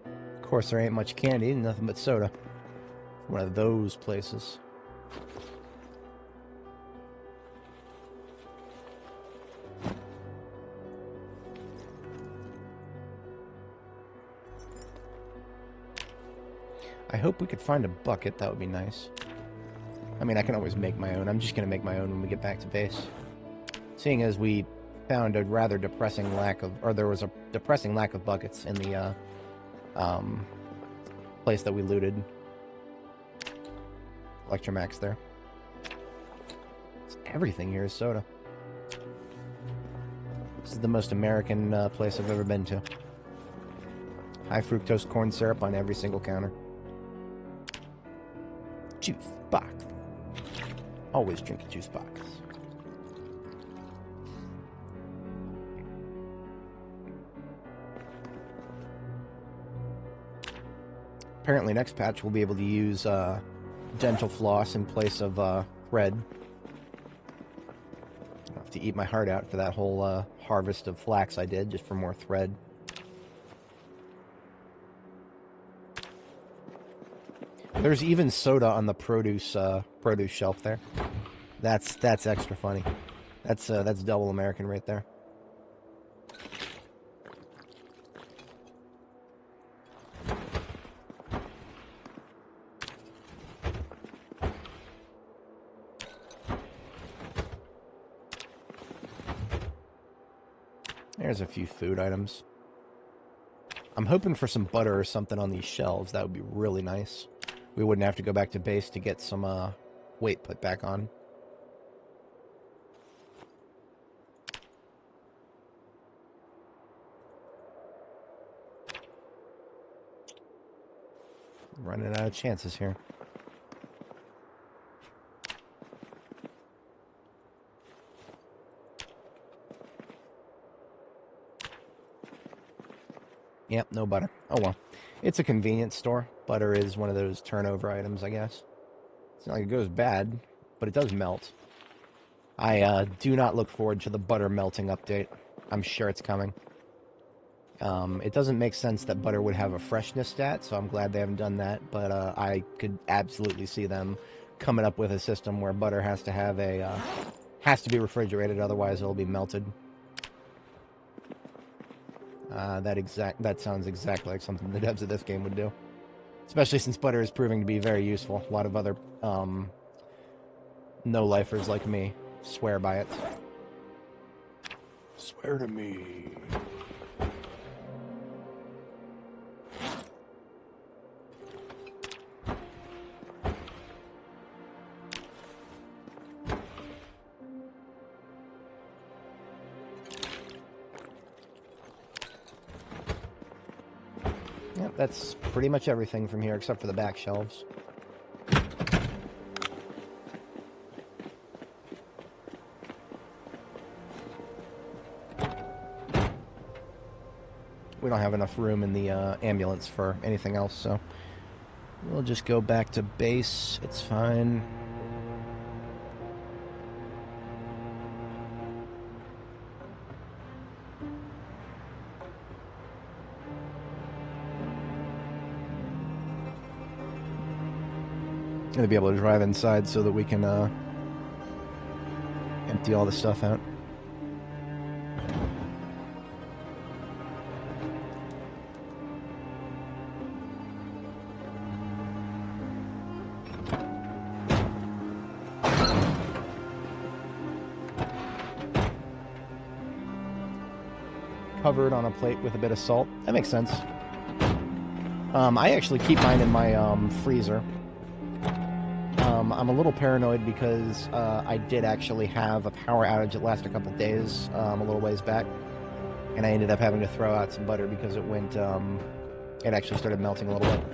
Of course, there ain't much candy, nothing but soda. One of those places. I hope we could find a bucket. That would be nice. I mean, I can always make my own. I'm just going to make my own when we get back to base. Seeing as we found a rather depressing lack of... Or there was a depressing lack of buckets in the place that we looted. Electromax there. Everything here is soda. This is the most American place I've ever been to. High fructose corn syrup on every single counter. Juice box. Always drink a juice box. Apparently next patch we'll be able to use dental floss in place of thread. I'll have to eat my heart out for that whole harvest of flax I did just for more thread. There's even soda on the produce shelf there. That's extra funny. That's double American right there. There's a few food items. I'm hoping for some butter or something on these shelves. That would be really nice. We wouldn't have to go back to base to get some weight put back on. Running out of chances here. Yep, no butter. Oh well. It's a convenience store. Butter is one of those turnover items, I guess. It's not like it goes bad, but it does melt. I do not look forward to the butter melting update. I'm sure it's coming. It doesn't make sense that butter would have a freshness stat, so I'm glad they haven't done that, but I could absolutely see them coming up with a system where butter has to have a has to be refrigerated, otherwise it'll be melted. That sounds exactly like something the devs of this game would do. Especially since butter is proving to be very useful. A lot of other no-lifers like me swear by it. Swear to me. Yep, that's pretty much everything from here except for the back shelves. We don't have enough room in the ambulance for anything else, so we'll just go back to base. It's fine. Gonna be able to drive inside so that we can empty all the stuff out. covered on a plate with a bit of salt. That makes sense. I actually keep mine in my freezer. I'm a little paranoid because I did actually have a power outage that lasted a couple days a little ways back, and I ended up having to throw out some butter because it went, it actually started melting a little bit.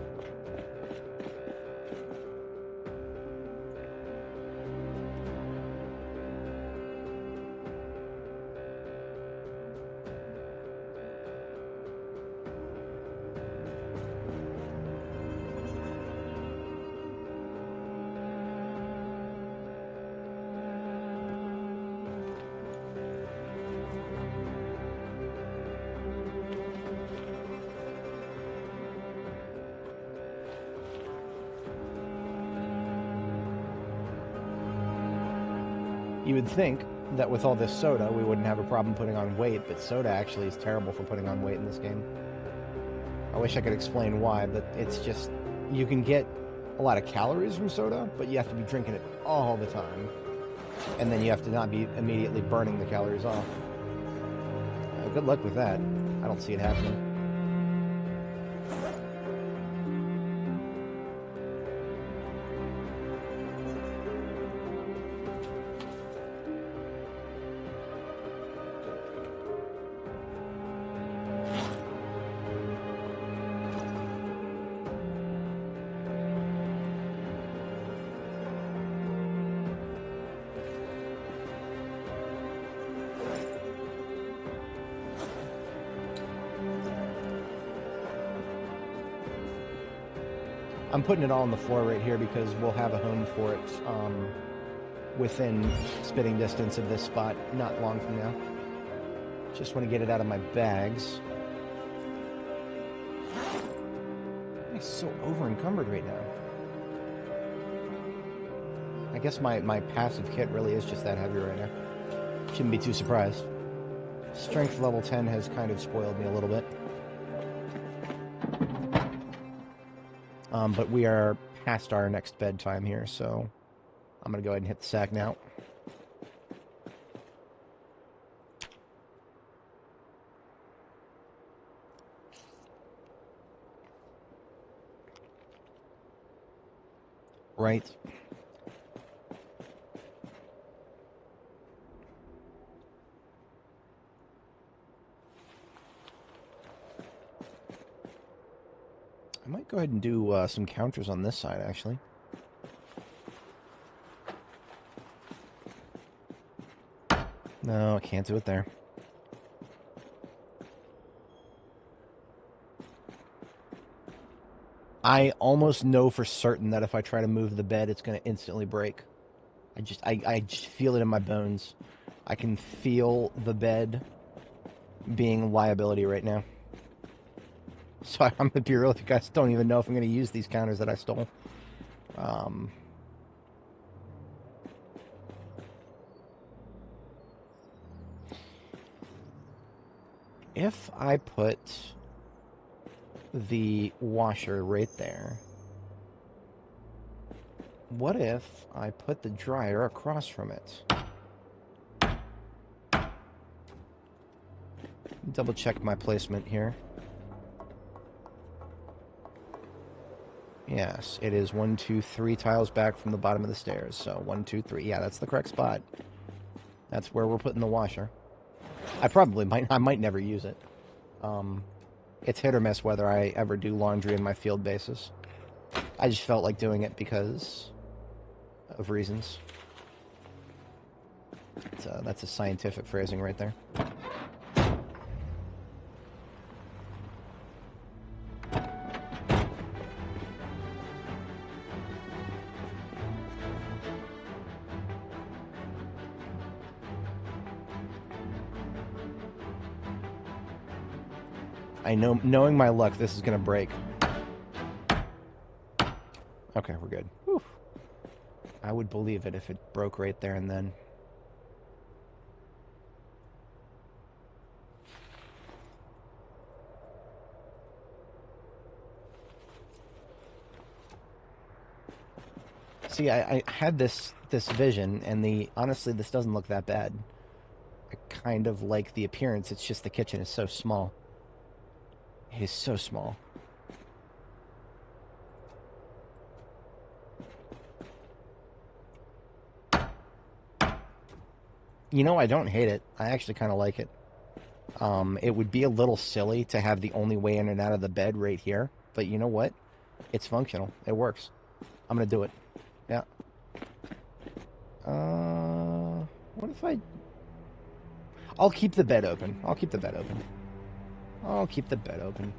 You would think that with all this soda, we wouldn't have a problem putting on weight, but soda actually is terrible for putting on weight in this game. I wish I could explain why, but it's just, you can get a lot of calories from soda, but you have to be drinking it all the time. And then you have to not be immediately burning the calories off. Good luck with that. I don't see it happening. I'm putting it all on the floor right here because we'll have a home for it within spitting distance of this spot not long from now. Just want to get it out of my bags. It's so over encumbered right now. I guess my passive kit really is just that heavy right now. Shouldn't be too surprised. Strength level 10 has kind of spoiled me a little bit. But we are past our next bedtime here, so I'm going to go ahead and hit the sack now. Right. I might go ahead and do some counters on this side, actually. No, I can't do it there. I almost know for certain that if I try to move the bed, it's going to instantly break. I just feel it in my bones. I can feel the bed being a liability right now. So I'm going to be real with you guys. Don't even know if I'm going to use these counters that I stole. If I put the washer right there, what if I put the dryer across from it? Double check my placement here. Yes, it is 1, 2, 3 tiles back from the bottom of the stairs. So 1, 2, 3. Yeah, that's the correct spot. That's where we're putting the washer. I might never use it. It's hit or miss whether I ever do laundry in my field basis. I just felt like doing it because of reasons. That's a scientific phrasing right there. I know, knowing my luck, this is going to break. Okay, we're good. Whew. I would believe it if it broke right there and then. See, I had this vision, and honestly, this doesn't look that bad. I kind of like the appearance. It's just the kitchen is so small. It is so small. You know, I don't hate it. I actually kind of like it. It would be a little silly to have the only way in and out of the bed right here. But you know what? It's functional. It works. I'm going to do it. Yeah. What if I... I'll keep the bed open. I'll keep the bed open. I'll keep the bed open.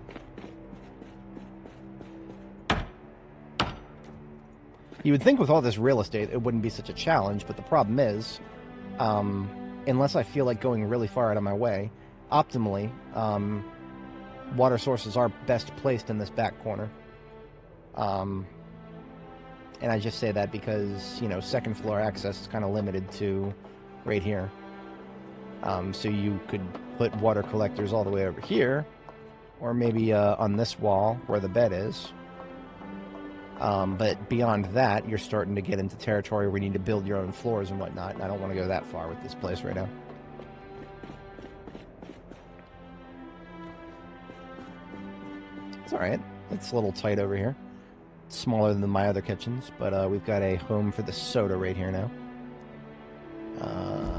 You would think with all this real estate, it wouldn't be such a challenge, but the problem is, unless I feel like going really far out of my way, optimally, water sources are best placed in this back corner. And I just say that because, you know, second floor access is kind of limited to right here. So you could put water collectors all the way over here, or maybe on this wall where the bed is. But beyond that, you're starting to get into territory where you need to build your own floors and whatnot, and I don't want to go that far with this place right now. It's alright. It's a little tight over here. It's smaller than my other kitchens, but we've got a home for the soda right here now.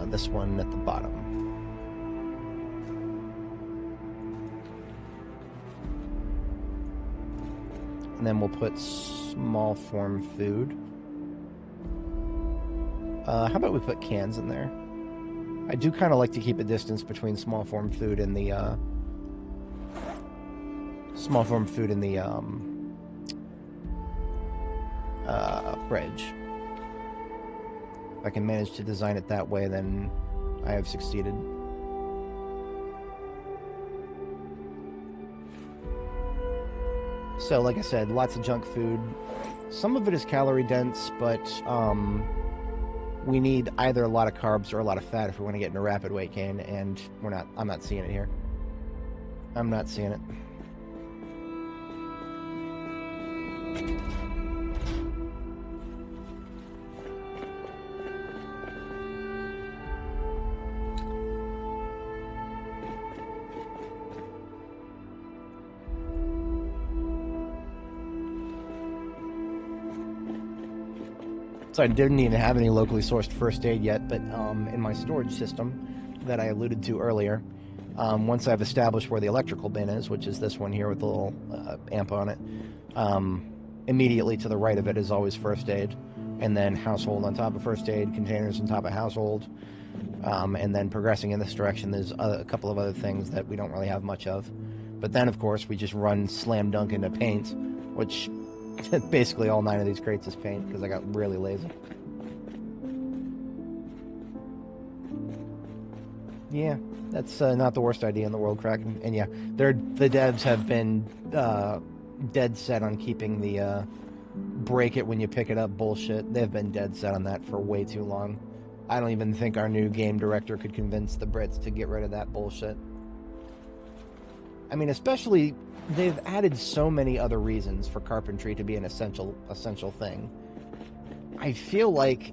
This one at the bottom. And then we'll put small form food. How about we put cans in there? I do kind of like to keep a distance between small form food and the fridge. If I can manage to design it that way, then I have succeeded. So, like I said, lots of junk food. Some of it is calorie dense, but we need either a lot of carbs or a lot of fat if we want to get in a rapid weight gain, and I'm not seeing it here. I'm not seeing it. So I didn't even have any locally sourced first aid yet, but in my storage system that I alluded to earlier, once I've established where the electrical bin is, which is this one here with the little amp on it, immediately to the right of it is always first aid, and then household on top of first aid, containers on top of household, and then progressing in this direction, there's a couple of other things that we don't really have much of. But then, of course, we just run slam dunk into paint, which... basically all 9 of these crates is paint because I got really lazy. Yeah, that's not the worst idea in the world, Kraken. And yeah, the devs have been dead set on keeping the break it when you pick it up bullshit. They've been dead set on that for way too long. I don't even think our new game director could convince the Brits to get rid of that bullshit. I mean, especially... they've added so many other reasons for carpentry to be an essential thing. I feel like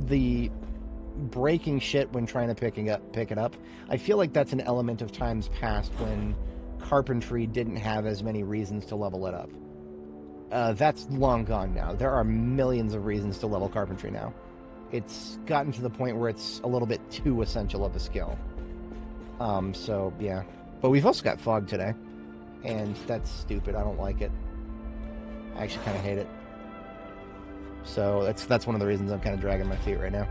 the breaking shit when trying to pick it up, I feel like that's an element of times past when carpentry didn't have as many reasons to level it up. That's long gone now. There are millions of reasons to level carpentry now. It's gotten to the point where it's a little bit too essential of a skill. So, yeah. But we've also got fog today. And that's stupid. I don't like it. I actually kind of hate it. So that's one of the reasons I'm kind of dragging my feet right now.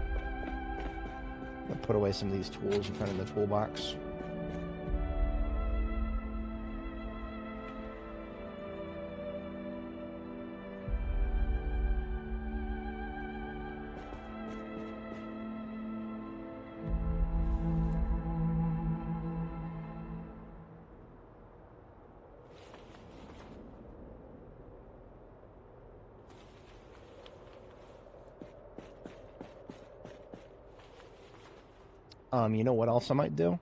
I'm going to put away some of these tools in front of the toolbox. You know what else I might do?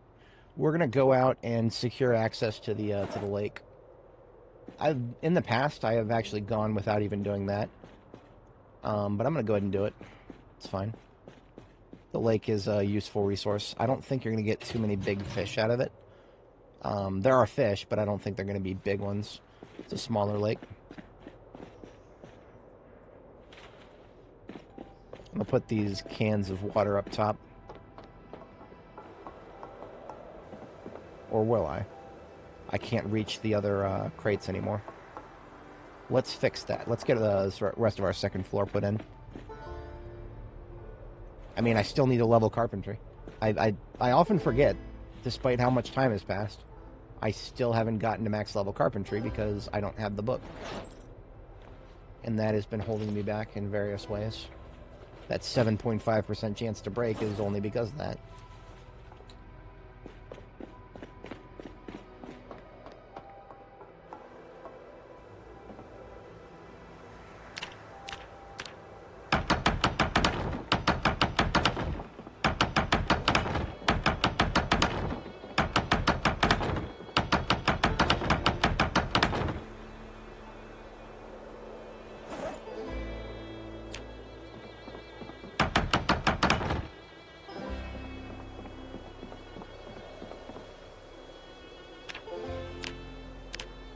We're gonna go out and secure access to the lake. In the past I have actually gone without even doing that, but I'm gonna go ahead and do it. It's fine. The lake is a useful resource. I don't think you're going to get too many big fish out of it. There are fish, but I don't think they're going to be big ones. It's a smaller lake. I'm going to put these cans of water up top. Or will I? I can't reach the other crates anymore. Let's fix that. Let's get the rest of our second floor put in. I mean, I still need a level carpentry. I often forget, despite how much time has passed, I still haven't gotten to max level carpentry because I don't have the book. And that has been holding me back in various ways. That 7.5% chance to break is only because of that.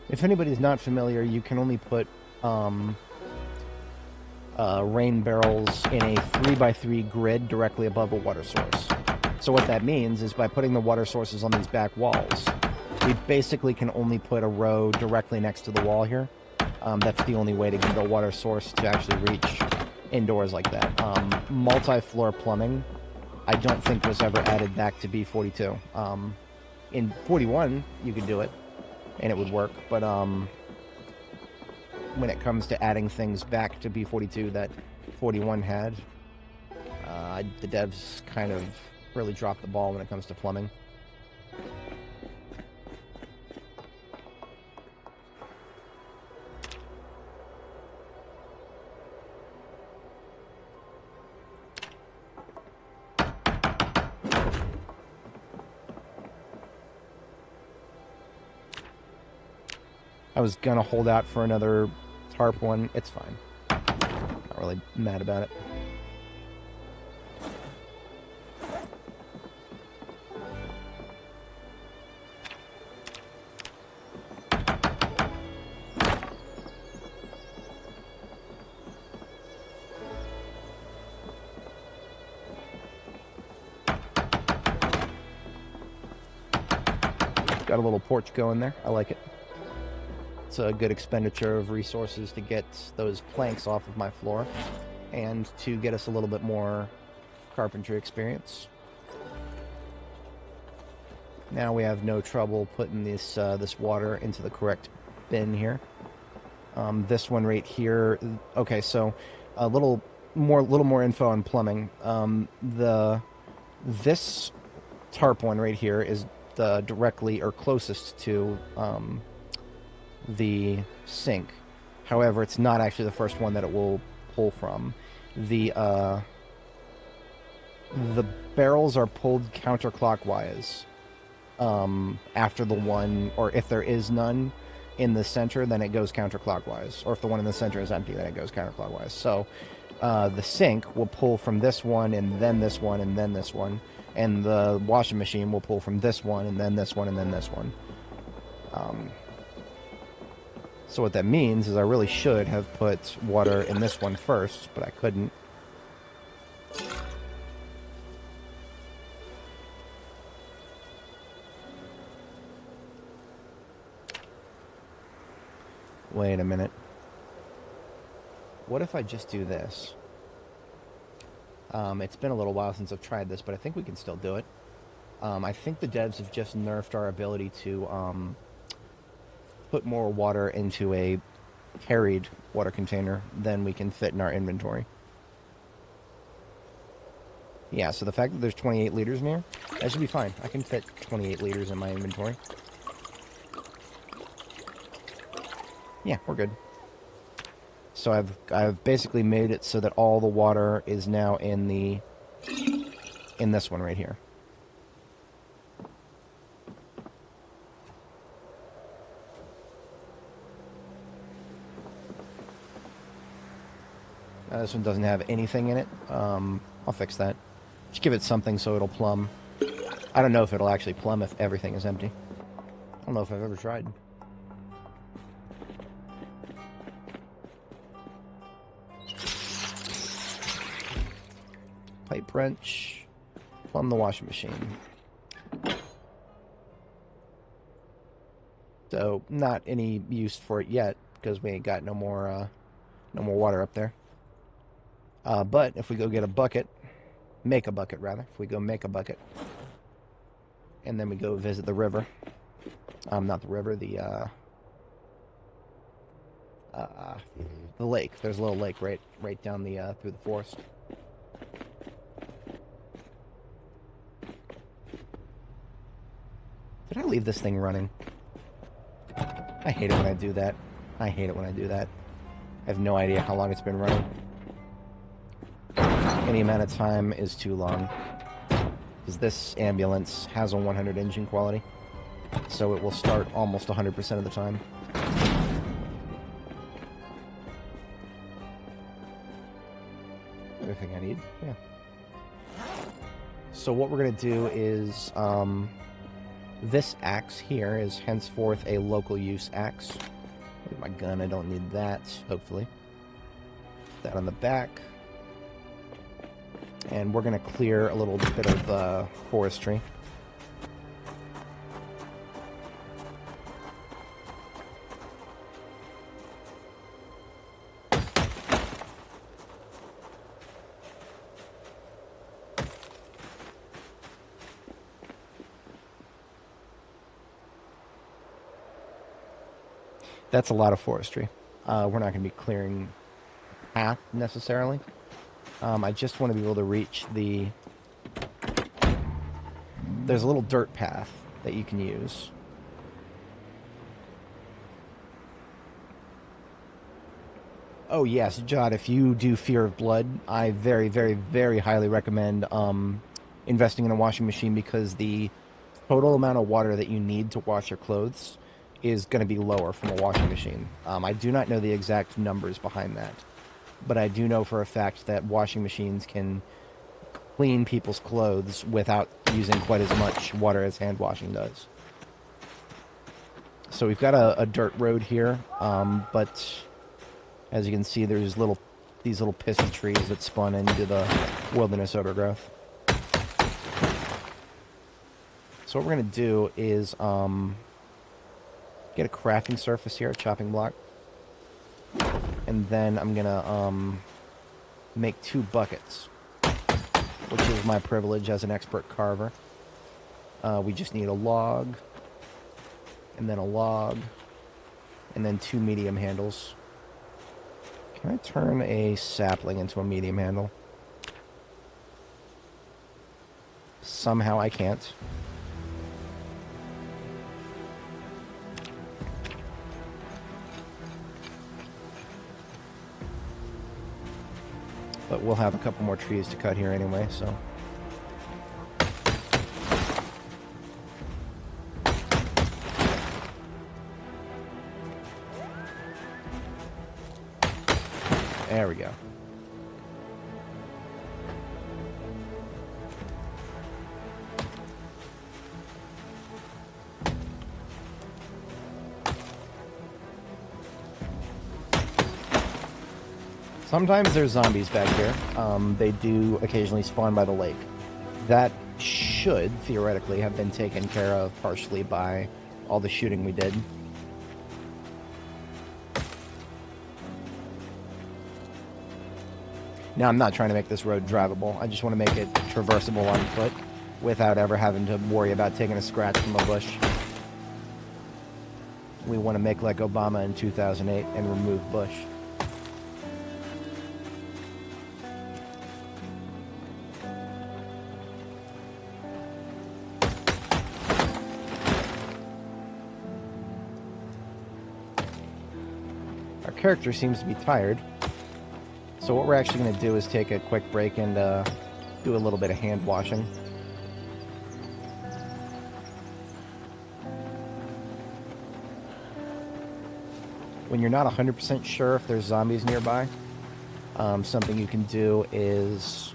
If anybody's not familiar, you can only put rain barrels in a 3x3 grid directly above a water source. So what that means is by putting the water sources on these back walls, we basically can only put a row directly next to the wall here. That's the only way to get a water source to actually reach indoors like that. Multi-floor plumbing, I don't think was ever added back to B42. In 41, you could do it, and it would work, but when it comes to adding things back to B42 that 41 had, the devs kind of really dropped the ball when it comes to plumbing. I was gonna hold out for another tarp one. It's fine. Not really mad about it. Got a little porch going there. I like it. It's a good expenditure of resources to get those planks off of my floor and to get us a little bit more carpentry experience. Now we have no trouble putting this water into the correct bin here. This one right here. Okay, so a little more info on plumbing. This tarp one right here is the directly or closest to the sink. However, it's not actually the first one that it will pull from. The barrels are pulled counterclockwise after the one, or if there is none in the center, then it goes counterclockwise. Or if the one in the center is empty, then it goes counterclockwise. So the sink will pull from this one, and then this one, and then this one. And the washing machine will pull from this one, and then this one, and then this one. So what that means is I really should have put water in this one first, but I couldn't. Wait a minute. What if I just do this? It's been a little while since I've tried this, but I think we can still do it. I think the devs have just nerfed our ability to put more water into a carried water container than we can fit in our inventory. Yeah, so the fact that there's 28 liters in here, that should be fine. I can fit 28 liters in my inventory. Yeah, we're good. So I've basically made it so that all the water is now in this one right here. Now this one doesn't have anything in it. I'll fix that. Just give it something so it'll plumb. I don't know if it'll actually plumb if everything is empty. I don't know if I've ever tried. Pipe wrench. Plumb the washing machine. So, not any use for it yet, because we ain't got no more water up there. But if we go get a bucket, make a bucket rather, if we go make a bucket, and then we go visit the river, not the river, the lake. There's a little lake right down the through the forest. Did I leave this thing running? I hate it when I do that. I hate it when I do that. I have no idea how long it's been running. Any amount of time is too long. Because this ambulance has a 100 engine quality. So it will start almost 100% of the time. Everything I need, yeah. So what we're going to do is... this axe here is henceforth a local use axe. Look at my gun, I don't need that, hopefully. Put that on the back. And we're going to clear a little bit of forestry. That's a lot of forestry. We're not going to be clearing path necessarily. I just want to be able to reach the... There's a little dirt path that you can use. Oh yes, Jod, if you do Fear of Blood, I very, very, very highly recommend investing in a washing machine, because the total amount of water that you need to wash your clothes is going to be lower from a washing machine. I do not know the exact numbers behind that, but I do know for a fact that washing machines can clean people's clothes without using quite as much water as hand washing does. So we've got a dirt road here, but as you can see, there's these little pissy trees that spawn into the wilderness overgrowth. So what we're going to do is get a crafting surface here, a chopping block. And then I'm going to make 2 buckets, which is my privilege as an expert carver. We just need a log, and then a log, and then 2 medium handles. Can I turn a sapling into a medium handle? Somehow I can't. But we'll have a couple more trees to cut here anyway, so... There we go. Sometimes there's zombies back here. They do occasionally spawn by the lake. That should, theoretically, have been taken care of partially by all the shooting we did. Now, I'm not trying to make this road drivable. I just want to make it traversable on foot without ever having to worry about taking a scratch from a bush. We want to make like Obama in 2008 and remove bush. Our character seems to be tired. So what we're actually going to do is take a quick break and do a little bit of hand washing. When you're not 100% sure if there's zombies nearby, something you can do is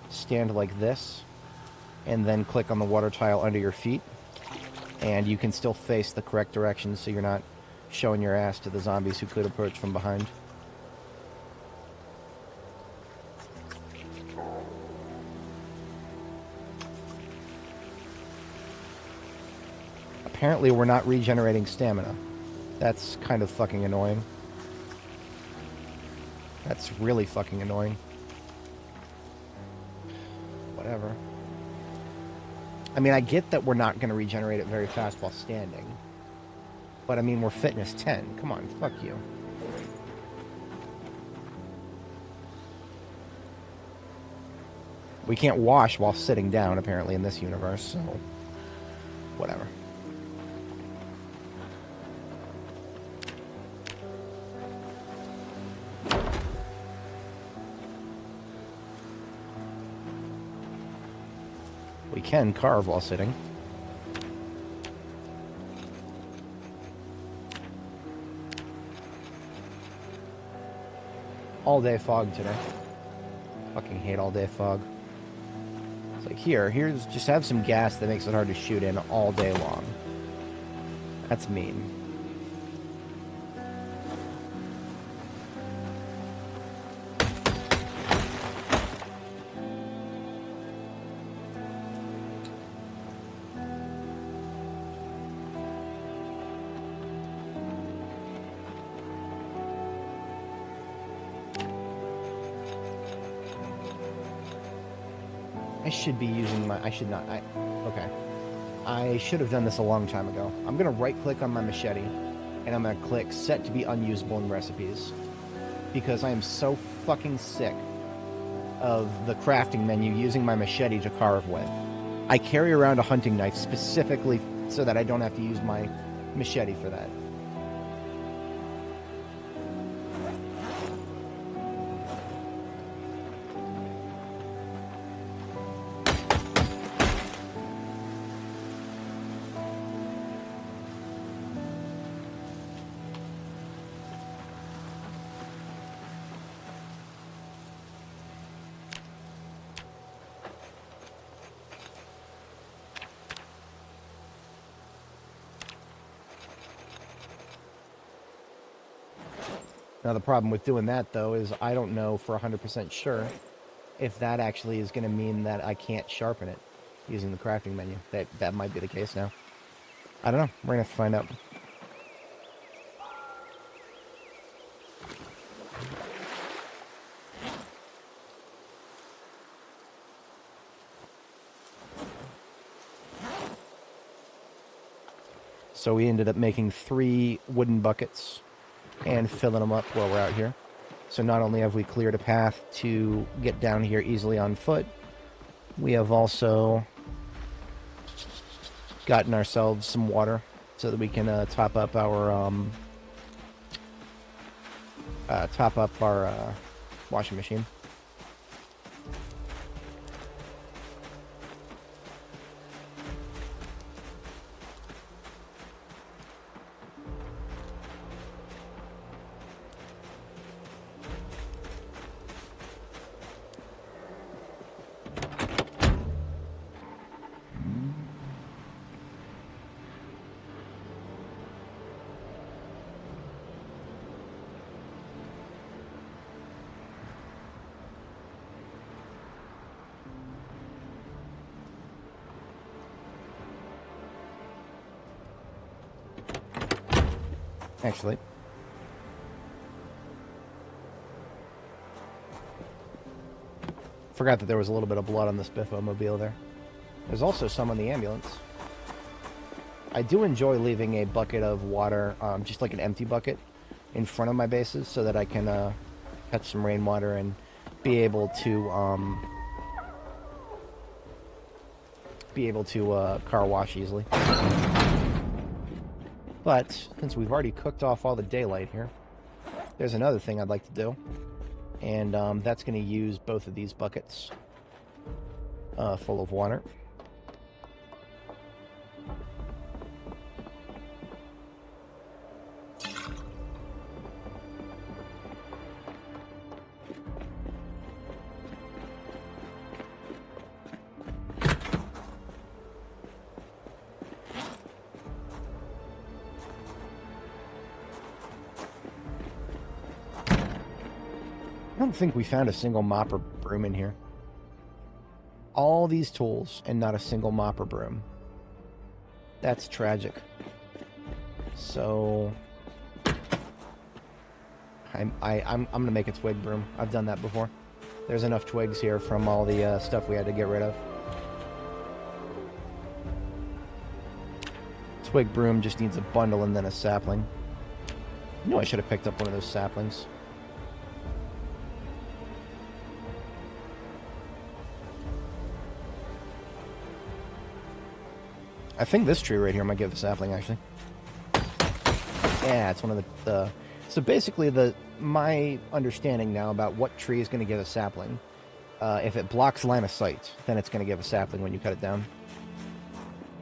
stand like this and then click on the water tile under your feet, and you can still face the correct direction so you're not showing your ass to the zombies who could approach from behind. Apparently we're not regenerating stamina. That's kind of fucking annoying. That's really fucking annoying. Whatever. I mean, I get that we're not going to regenerate it very fast while standing. But, I mean, we're fitness 10. Come on, fuck you. We can't wash while sitting down, apparently, in this universe, so... whatever. We can carve while sitting. All day fog today. Fucking hate all day fog. It's like, here's just have some gas that makes it hard to shoot in all day long. That's mean. I should be using my... I should not... okay. I should have done this a long time ago. I'm going to right-click on my machete, and I'm going to click Set to be Unusable in Recipes. Because I am so fucking sick of the crafting menu using my machete to carve with. I carry around a hunting knife specifically so that I don't have to use my machete for that. Now, the problem with doing that, though, is I don't know for 100% sure if that actually is going to mean that I can't sharpen it using the crafting menu. That might be the case now. I don't know. We're going to have to find out. So we ended up making 3 wooden buckets and filling them up while we're out here. So not only have we cleared a path to get down here easily on foot, we have also gotten ourselves some water so that we can top up our washing machine. Actually, forgot that there was a little bit of blood on this Biffo-mobile there. There's also some on the ambulance. I do enjoy leaving a bucket of water, just like an empty bucket, in front of my bases so that I can catch some rainwater and be able to car wash easily. But, since we've already cooked off all the daylight here, there's another thing I'd like to do. And that's going to use both of these buckets full of water. don't think we found a single mop or broom in here. All these tools and not a single mop or broom. That's tragic. So I'm gonna make a twig broom. I've done that before. There's enough twigs here from all the stuff we had to get rid of. Twig broom just needs a bundle and then a sapling. You know, I should have picked up one of those saplings. I think this tree right here might give a sapling, actually. Yeah, it's one of the so basically, my understanding now about what tree is going to give a sapling, if it blocks line of sight, then it's going to give a sapling when you cut it down.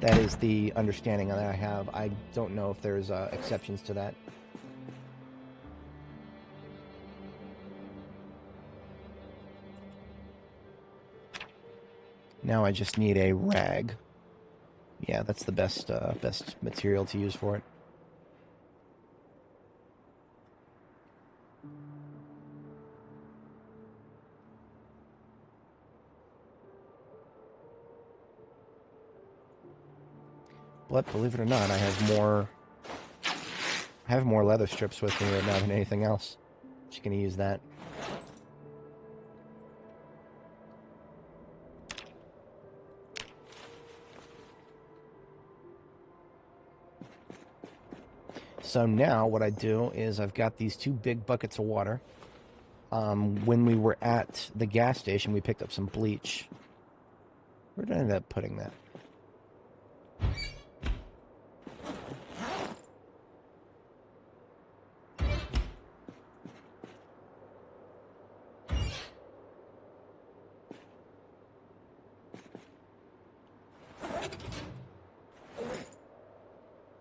That is the understanding that I have. I don't know if there's exceptions to that. Now I just need a rag. Yeah, that's the best material to use for it. But believe it or not, I have more leather strips with me right now than anything else. Just gonna use that. So now what I do is I've got these 2 big buckets of water. When we were at the gas station, we picked up some bleach. Where did I end up putting that?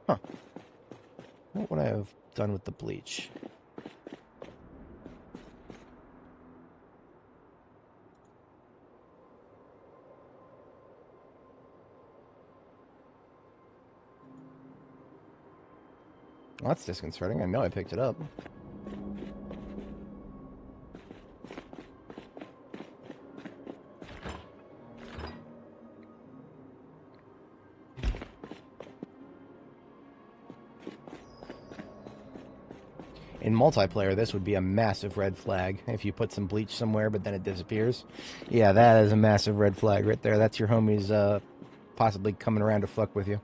Huh. What would I have done with the bleach? Well, that's disconcerting. I know I picked it up. In multiplayer, this would be a massive red flag. If you put some bleach somewhere, but then it disappears. Yeah, that is a massive red flag right there. That's your homies possibly coming around to fuck with you.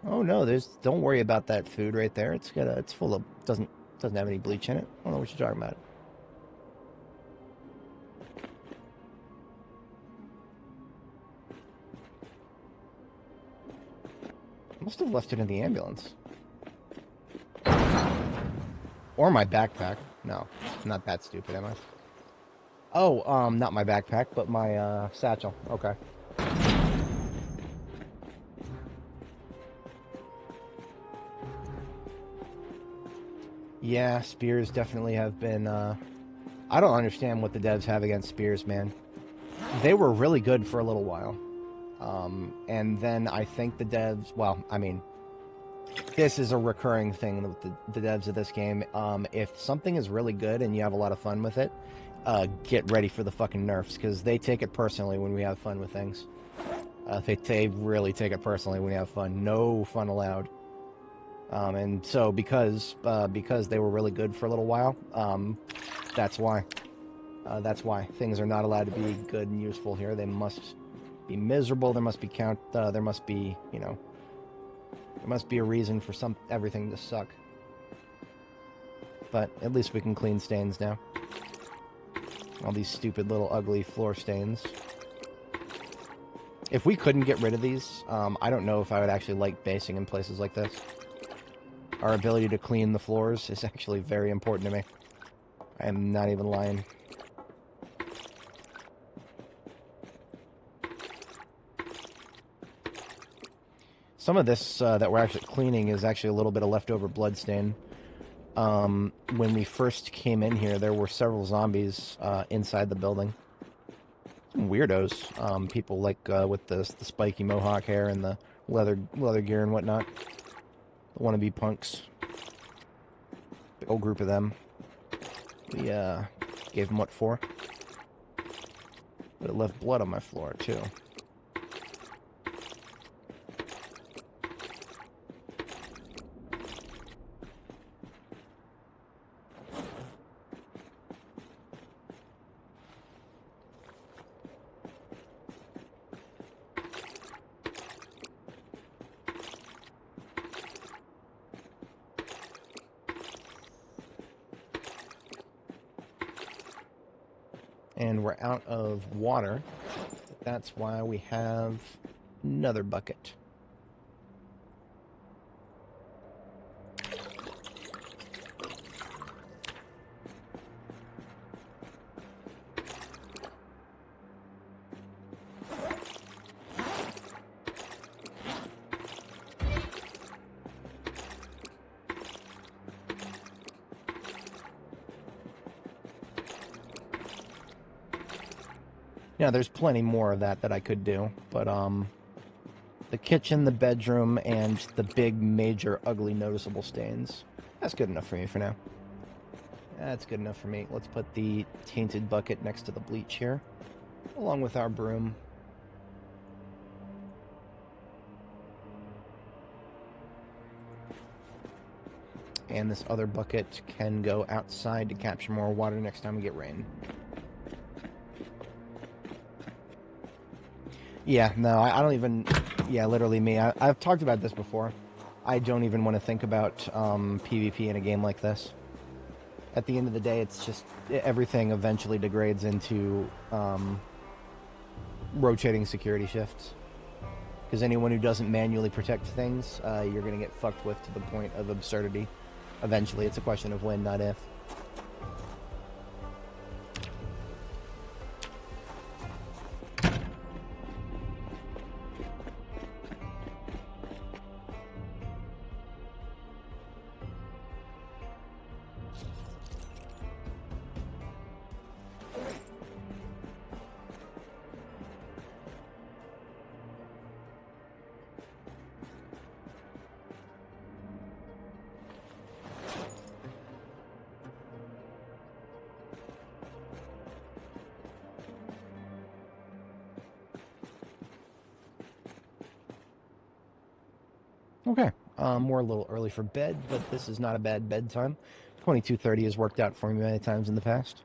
Oh no, don't worry about that food right there. It's full of doesn't have any bleach in it. I don't know what you're talking about. I must have left it in the ambulance. Or my backpack. No, I'm not that stupid, am I? Oh, not my backpack, but my satchel. Okay. Yeah, spears definitely have been, I don't understand what the devs have against spears, man. They were really good for a little while. And then I think the devs, well, I mean, this is a recurring thing with the devs of this game. If something is really good and you have a lot of fun with it, get ready for the fucking nerfs, because they take it personally when we have fun with things. They really take it personally when we have fun. No fun allowed. And so because they were really good for a little while, that's why. That's why things are not allowed to be good and useful here. They must be miserable. There must be there must be, you know, there must be a reason for everything to suck. But at least we can clean stains now. All these stupid little ugly floor stains. If we couldn't get rid of these, I don't know if I would actually like basing in places like this. Our ability to clean the floors is actually very important to me. I am not even lying. Some of this that we're actually cleaning is actually a little bit of leftover bloodstain. When we first came in here, there were several zombies inside the building. Some weirdos. People like with the spiky mohawk hair and the leather gear and whatnot. The wannabe punks. Big old group of them. We gave him what for? But it left blood on my floor, too. And we're out of water. That's why we have another bucket. Yeah, there's plenty more of that I could do, but the kitchen, the bedroom, and the big, major, ugly, noticeable stains, that's good enough for me for now. That's good enough for me. Let's put the tainted bucket next to the bleach here, along with our broom. And this other bucket can go outside to capture more water next time we get rain. Yeah, no, I don't even... Yeah, literally me. I've talked about this before. I don't even want to think about PvP in a game like this. At the end of the day, it's just... Everything eventually degrades into rotating security shifts. Because anyone who doesn't manually protect things, you're going to get fucked with to the point of absurdity. Eventually, it's a question of when, not if. Okay, we're a little early for bed, but this is not a bad bedtime. 22:30 has worked out for me many times in the past.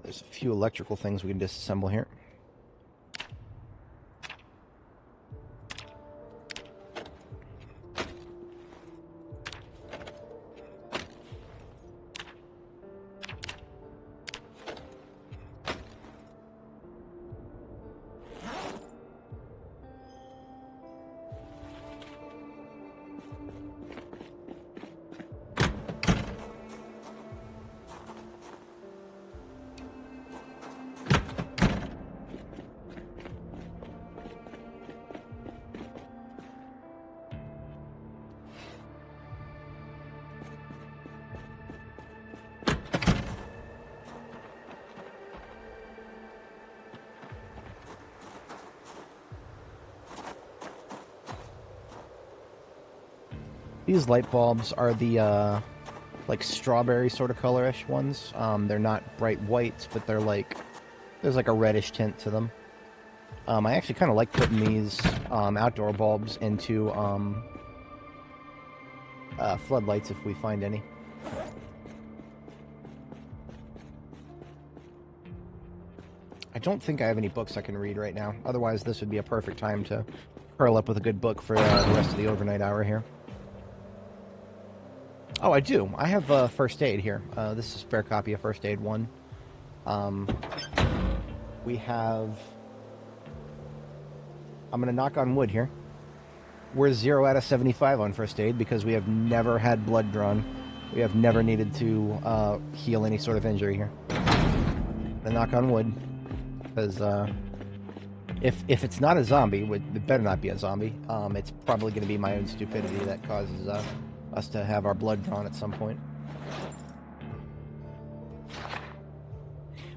There's a few electrical things we can disassemble here. These light bulbs are the, like, strawberry sort of colorish ones. They're not bright white, but they're like, there's like a reddish tint to them. I actually kind of like putting these outdoor bulbs into floodlights if we find any. I don't think I have any books I can read right now. Otherwise, this would be a perfect time to curl up with a good book for the rest of the overnight hour here. Oh, I do. I have First Aid here. This is a spare copy of First Aid 1. We have... I'm going to knock on wood here. We're 0 out of 75 on First Aid because we have never had blood drawn. We have never needed to heal any sort of injury here. I'm going to knock on wood because If it's not a zombie, it better not be a zombie. It's probably going to be my own stupidity that causes us to have our blood drawn at some point.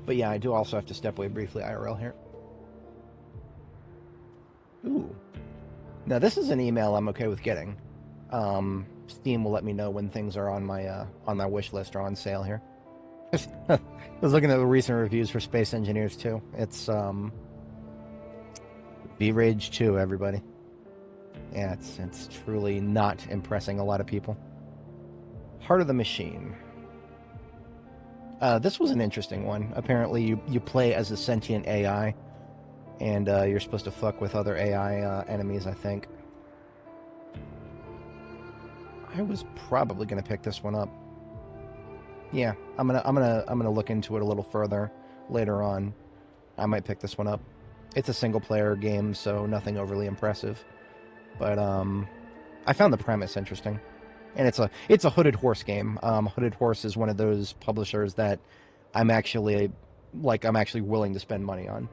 But yeah, I do also have to step away briefly IRL here. Ooh. Now this is an email I'm okay with getting. Steam will let me know when things are on my wish list or on sale here. I was looking at the recent reviews for Space Engineers 2. It's V-Rage 2, everybody. Yeah, it's truly not impressing a lot of people. Heart of the Machine. This was an interesting one. Apparently, you play as a sentient AI, and you're supposed to fuck with other AI enemies, I think. I was probably gonna pick this one up. Yeah, I'm gonna look into it a little further later on. I might pick this one up. It's a single player game, so nothing overly impressive. But I found the premise interesting, and it's a Hooded Horse game. Hooded Horse is one of those publishers that I'm actually willing to spend money on.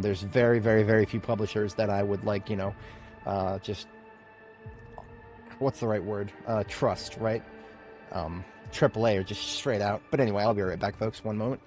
There's very, very, very few publishers that I would just what's the right word? Trust, right? AAA or just straight out. But anyway, I'll be right back, folks. One moment.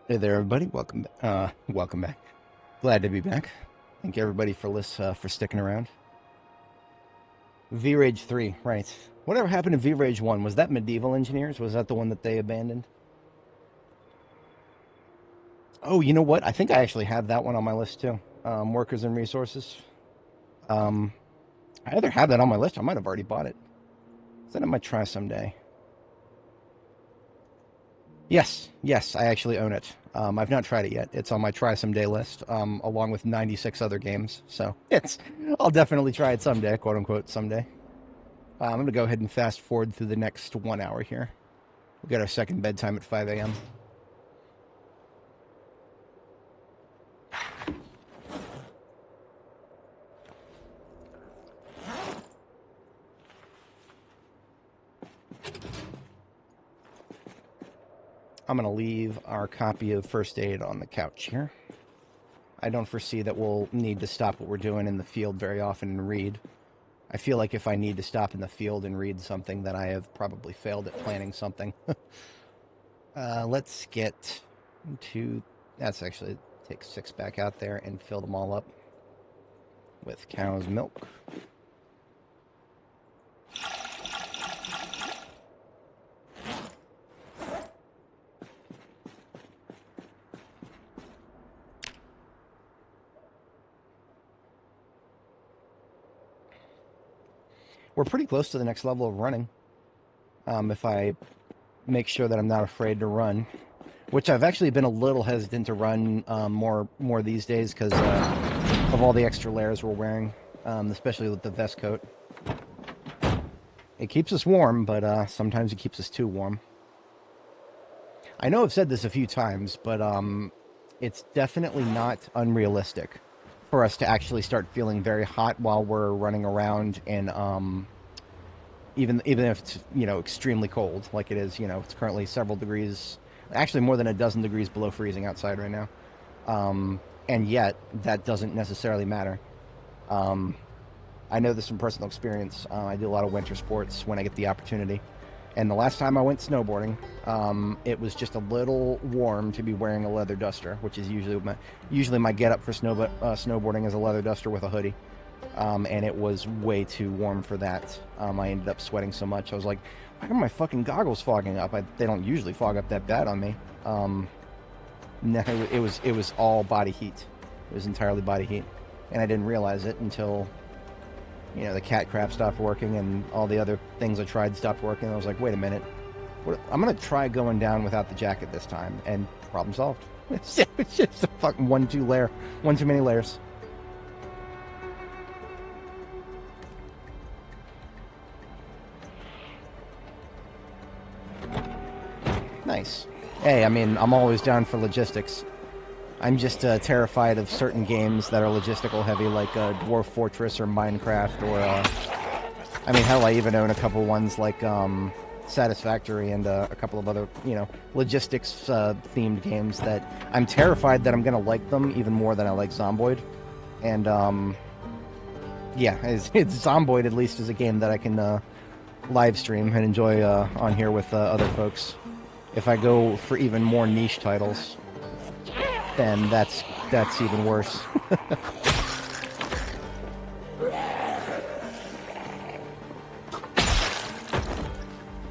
Hey there, everybody. Welcome back. Glad to be back. Thank you, everybody, for sticking around. V-Rage 3, right. Whatever happened to V-Rage 1? Was that Medieval Engineers? Was that the one that they abandoned? Oh, you know what? I think I actually have that one on my list, too. Workers and Resources. Um, I either have that on my list, I might have already bought it. Then I might try someday. Yes, I actually own it. I've not tried it yet. It's on my try someday list, along with 96 other games. So I'll definitely try it someday, quote unquote, someday. I'm going to go ahead and fast forward through the next 1 hour here. We got our second bedtime at 5 a.m. I'm going to leave our copy of First Aid on the couch here. I don't foresee that we'll need to stop what we're doing in the field very often and read. I feel like if I need to stop in the field and read something, then I have probably failed at planning something. Let's get to... That's actually... Take 6 back out there and fill them all up with cow's milk. We're pretty close to the next level of running. If I make sure that I'm not afraid to run, which I've actually been a little hesitant to run more these days because of all the extra layers we're wearing, especially with the vest coat. It keeps us warm, but sometimes it keeps us too warm. I know I've said this a few times, but it's definitely not unrealistic for us to actually start feeling very hot while we're running around, and even if it's extremely cold, like it is. It's currently several degrees, actually more than a dozen degrees below freezing outside right now, and yet that doesn't necessarily matter. I know this from personal experience. I do a lot of winter sports when I get the opportunity. And the last time I went snowboarding, it was just a little warm to be wearing a leather duster, which is usually my get up for snowboarding is a leather duster with a hoodie. And it was way too warm for that. I ended up sweating so much. I was like, why are my fucking goggles fogging up? They don't usually fog up that bad on me. No, it was all body heat. It was entirely body heat. And I didn't realize it until... the cat crap stopped working and all the other things I tried stopped working. I was like, wait a minute. I'm going to try going down without the jacket this time. And problem solved. It's just a fucking one too many layers. Nice. Hey, I mean, I'm always down for logistics. I'm just terrified of certain games that are logistical heavy, like Dwarf Fortress or Minecraft, or hell, I even own a couple ones like Satisfactory and a couple of other logistics themed games that I'm terrified that I'm gonna like them even more than I like Zomboid. And it's Zomboid at least is a game that I can live stream and enjoy on here with other folks. If I go for even more niche titles, then that's even worse.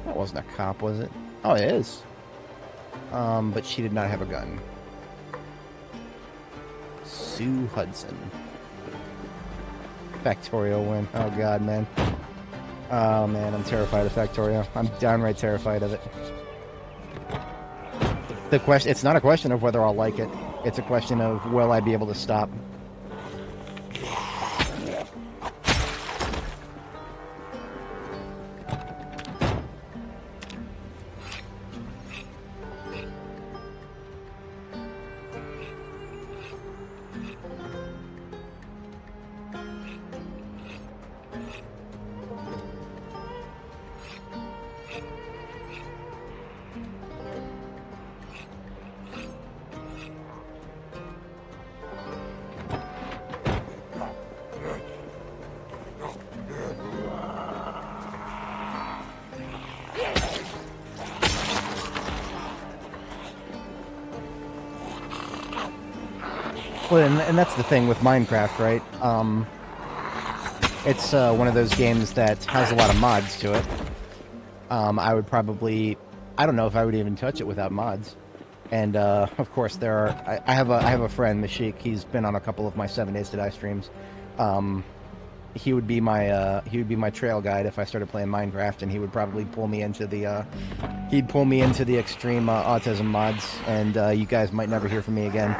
That wasn't a cop, was it? Oh, it is. But she did not have a gun. Sue Hudson. Factorio win. Oh god, man. Oh man, I'm terrified of Factorio. I'm downright terrified of it. It's not a question of whether I'll like it. It's a question of will I be able to stop. Well, and that's the thing with Minecraft, right? It's one of those games that has a lot of mods to it. I would probably, I don't know if I would even touch it without mods. And of course, there are. I have a friend, Mashik. He's been on a couple of my 7 Days to Die streams. He would be my trail guide if I started playing Minecraft, and he would probably pull me into the extreme autism mods, and you guys might never hear from me again.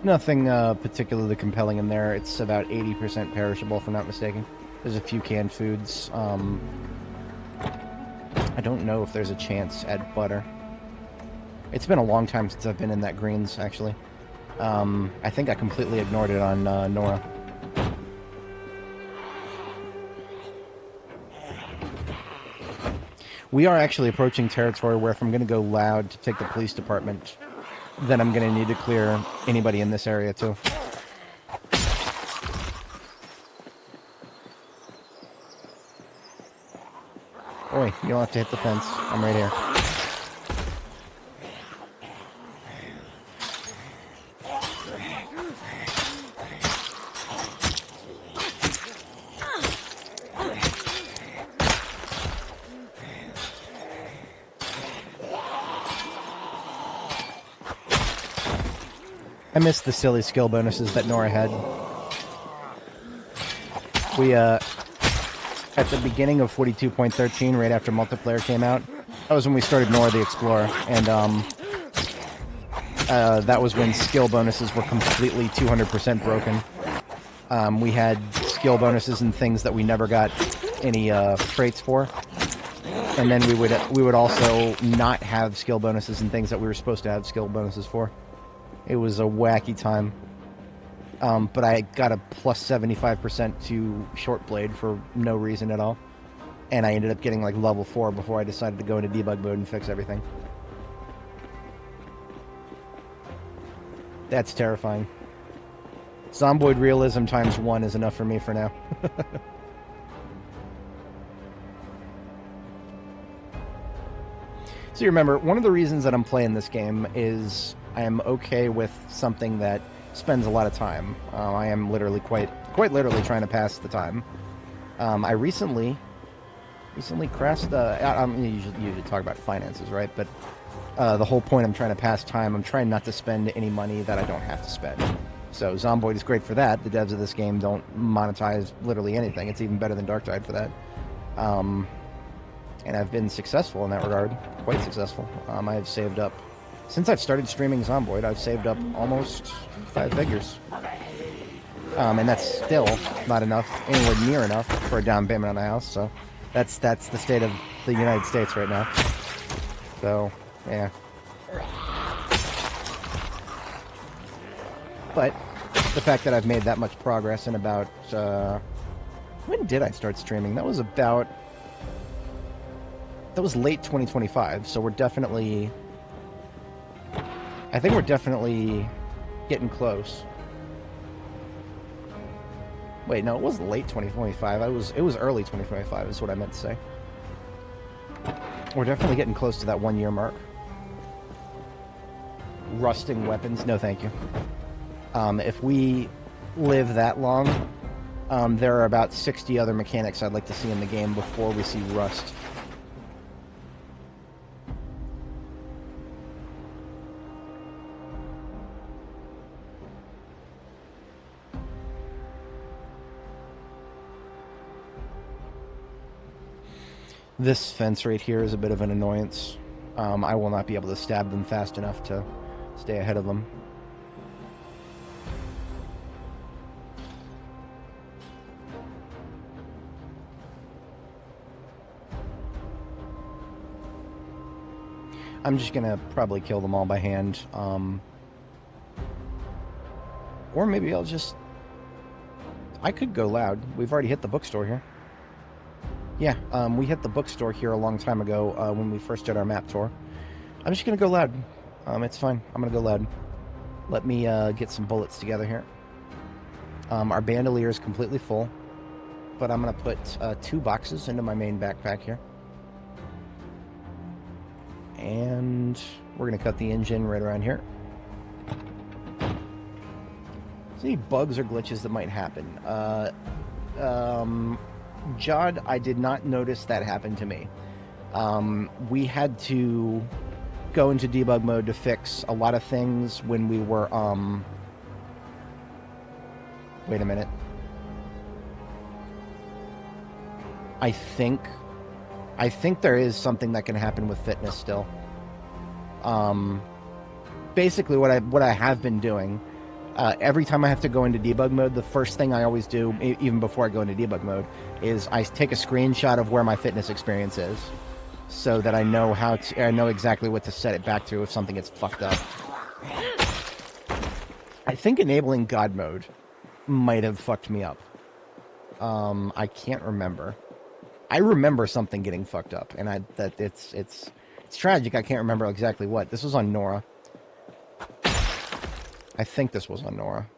Nothing particularly compelling in there. It's about 80% perishable, if I'm not mistaken. There's a few canned foods. I don't know if there's a chance at butter. It's been a long time since I've been in that greens, actually. I think I completely ignored it on Nora. We are actually approaching territory where if I'm going to go loud to take the police department, then I'm going to need to clear anybody in this area, too. Oi, you don't have to hit the fence. I'm right here. I missed the silly skill bonuses that Nora had. We, at the beginning of 42.13, right after multiplayer came out, that was when we started Nora the Explora, and, that was when skill bonuses were completely 200% broken. We had skill bonuses and things that we never got any, traits for. And then we would also not have skill bonuses and things that we were supposed to have skill bonuses for. It was a wacky time. But I got a plus 75% to short blade for no reason at all. And I ended up getting like level 4 before I decided to go into debug mode and fix everything. That's terrifying. Zomboid realism times 1 is enough for me for now. So you remember, one of the reasons that I'm playing this game is I am okay with something that spends a lot of time. I am literally quite literally trying to pass the time. I recently crashed you usually talk about finances, right? But the whole point, I'm trying to pass time. I'm trying not to spend any money that I don't have to spend. So Zomboid is great for that. The devs of this game don't monetize literally anything. It's even better than Darktide for that. And I've been successful in that regard. Quite successful. I have saved up. Since I've started streaming Zomboid, I've saved up almost 5 figures. And that's still not enough, anywhere near enough, for a down payment on a house. So that's the state of the United States right now. So, yeah. But the fact that I've made that much progress in about... when did I start streaming? That was late 2025, so we're definitely... I think we're definitely getting close. Wait, no, it wasn't late 2025. It was early 2025 is what I meant to say. We're definitely getting close to that 1-year mark. Rusting weapons? No, thank you. If we live that long, there are about 60 other mechanics I'd like to see in the game before we see rust. This fence right here is a bit of an annoyance. I will not be able to stab them fast enough to stay ahead of them. I'm just gonna probably kill them all by hand. Or maybe I'll just... I could go loud. We've already hit the bookstore here. Yeah, we hit the bookstore here a long time ago when we first did our map tour. I'm just going to go loud. It's fine. I'm going to go loud. Let me get some bullets together here. Our bandolier is completely full, but I'm going to put 2 boxes into my main backpack here. And we're going to cut the engine right around here. Is there any bugs or glitches that might happen? Jod, I did not notice that happen to me. We had to go into debug mode to fix a lot of things when we were, wait a minute. I think there is something that can happen with fitness still. Basically what I have been doing, every time I have to go into debug mode, the first thing I always do, even before I go into debug mode, is I take a screenshot of where my fitness experience is, so that I know I know exactly what to set it back to if something gets fucked up. I think enabling God mode might have fucked me up. I can't remember. I remember something getting fucked up, and it's tragic. I can't remember exactly what. This was on Nora. I think this was on Nora.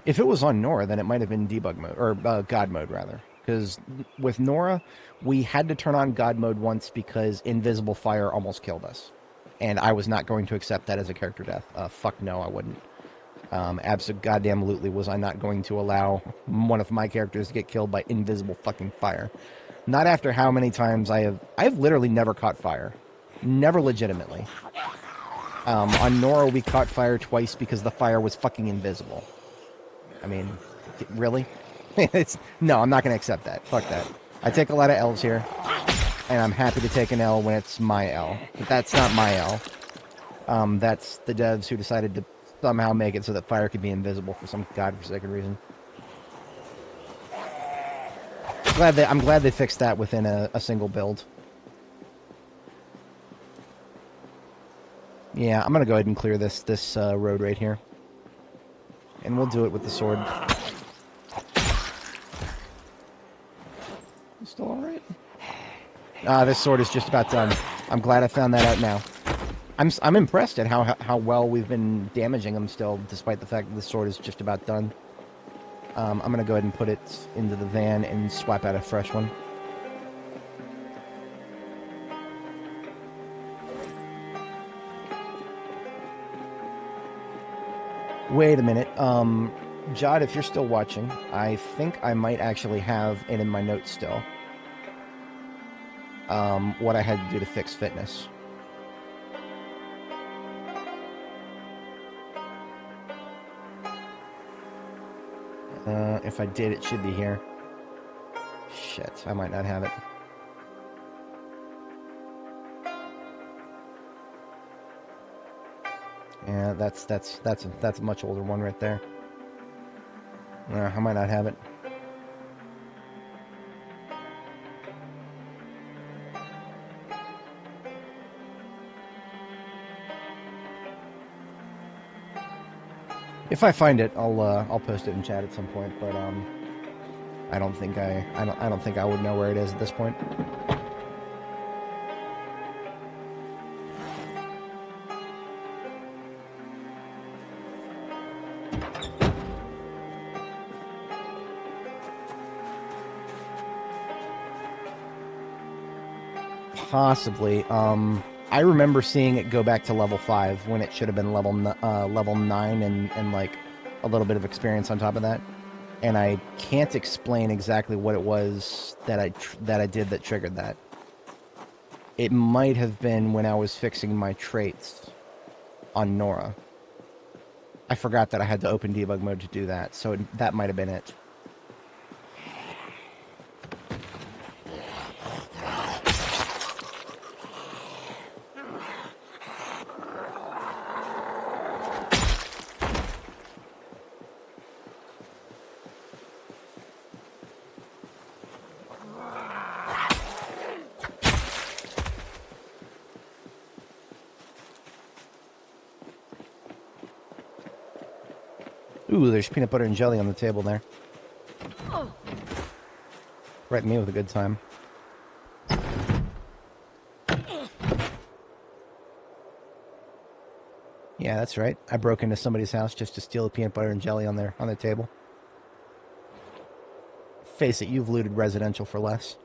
If it was on Nora, then it might have been debug mode, or God mode, rather. Because with Nora, we had to turn on God mode once because invisible fire almost killed us. And I was not going to accept that as a character death. Fuck no, I wouldn't. Goddamn-lutely was I not going to allow one of my characters to get killed by invisible fucking fire. Not after how many times I've literally never caught fire. Never legitimately. On Nora, we caught fire twice because the fire was fucking invisible. I mean, really? No, I'm not going to accept that. Fuck that. I take a lot of L's here, and I'm happy to take an L when it's my L. But that's not my L. That's the devs who decided to somehow make it so that fire could be invisible for some godforsaken reason. I'm glad they fixed that within a single build. Yeah, I'm gonna go ahead and clear this road right here, and we'll do it with the sword. Still all right? This sword is just about done. I'm glad I found that out now. I'm impressed at how well we've been damaging them still, despite the fact that the sword is just about done. I'm gonna go ahead and put it into the van and swap out a fresh one. Wait a minute. Jod, if you're still watching, I think I might actually have it in my notes still. What I had to do to fix fitness. If I did, it should be here. Shit, I might not have it. Yeah, that's a much older one right there. I might not have it. If I find it, I'll post it in chat at some point. But I don't think I would know where it is at this point. Possibly. I remember seeing it go back to level 5 when it should have been level 9 and like a little bit of experience on top of that. And I can't explain exactly what it was that I did that triggered that. It might have been when I was fixing my traits on Nora. I forgot that I had to open debug mode to do that, so that might have been it. Ooh, there's peanut butter and jelly on the table there. Threaten me with a good time. Yeah, that's right. I broke into somebody's house just to steal the peanut butter and jelly on their table. Face it, you've looted residential for less.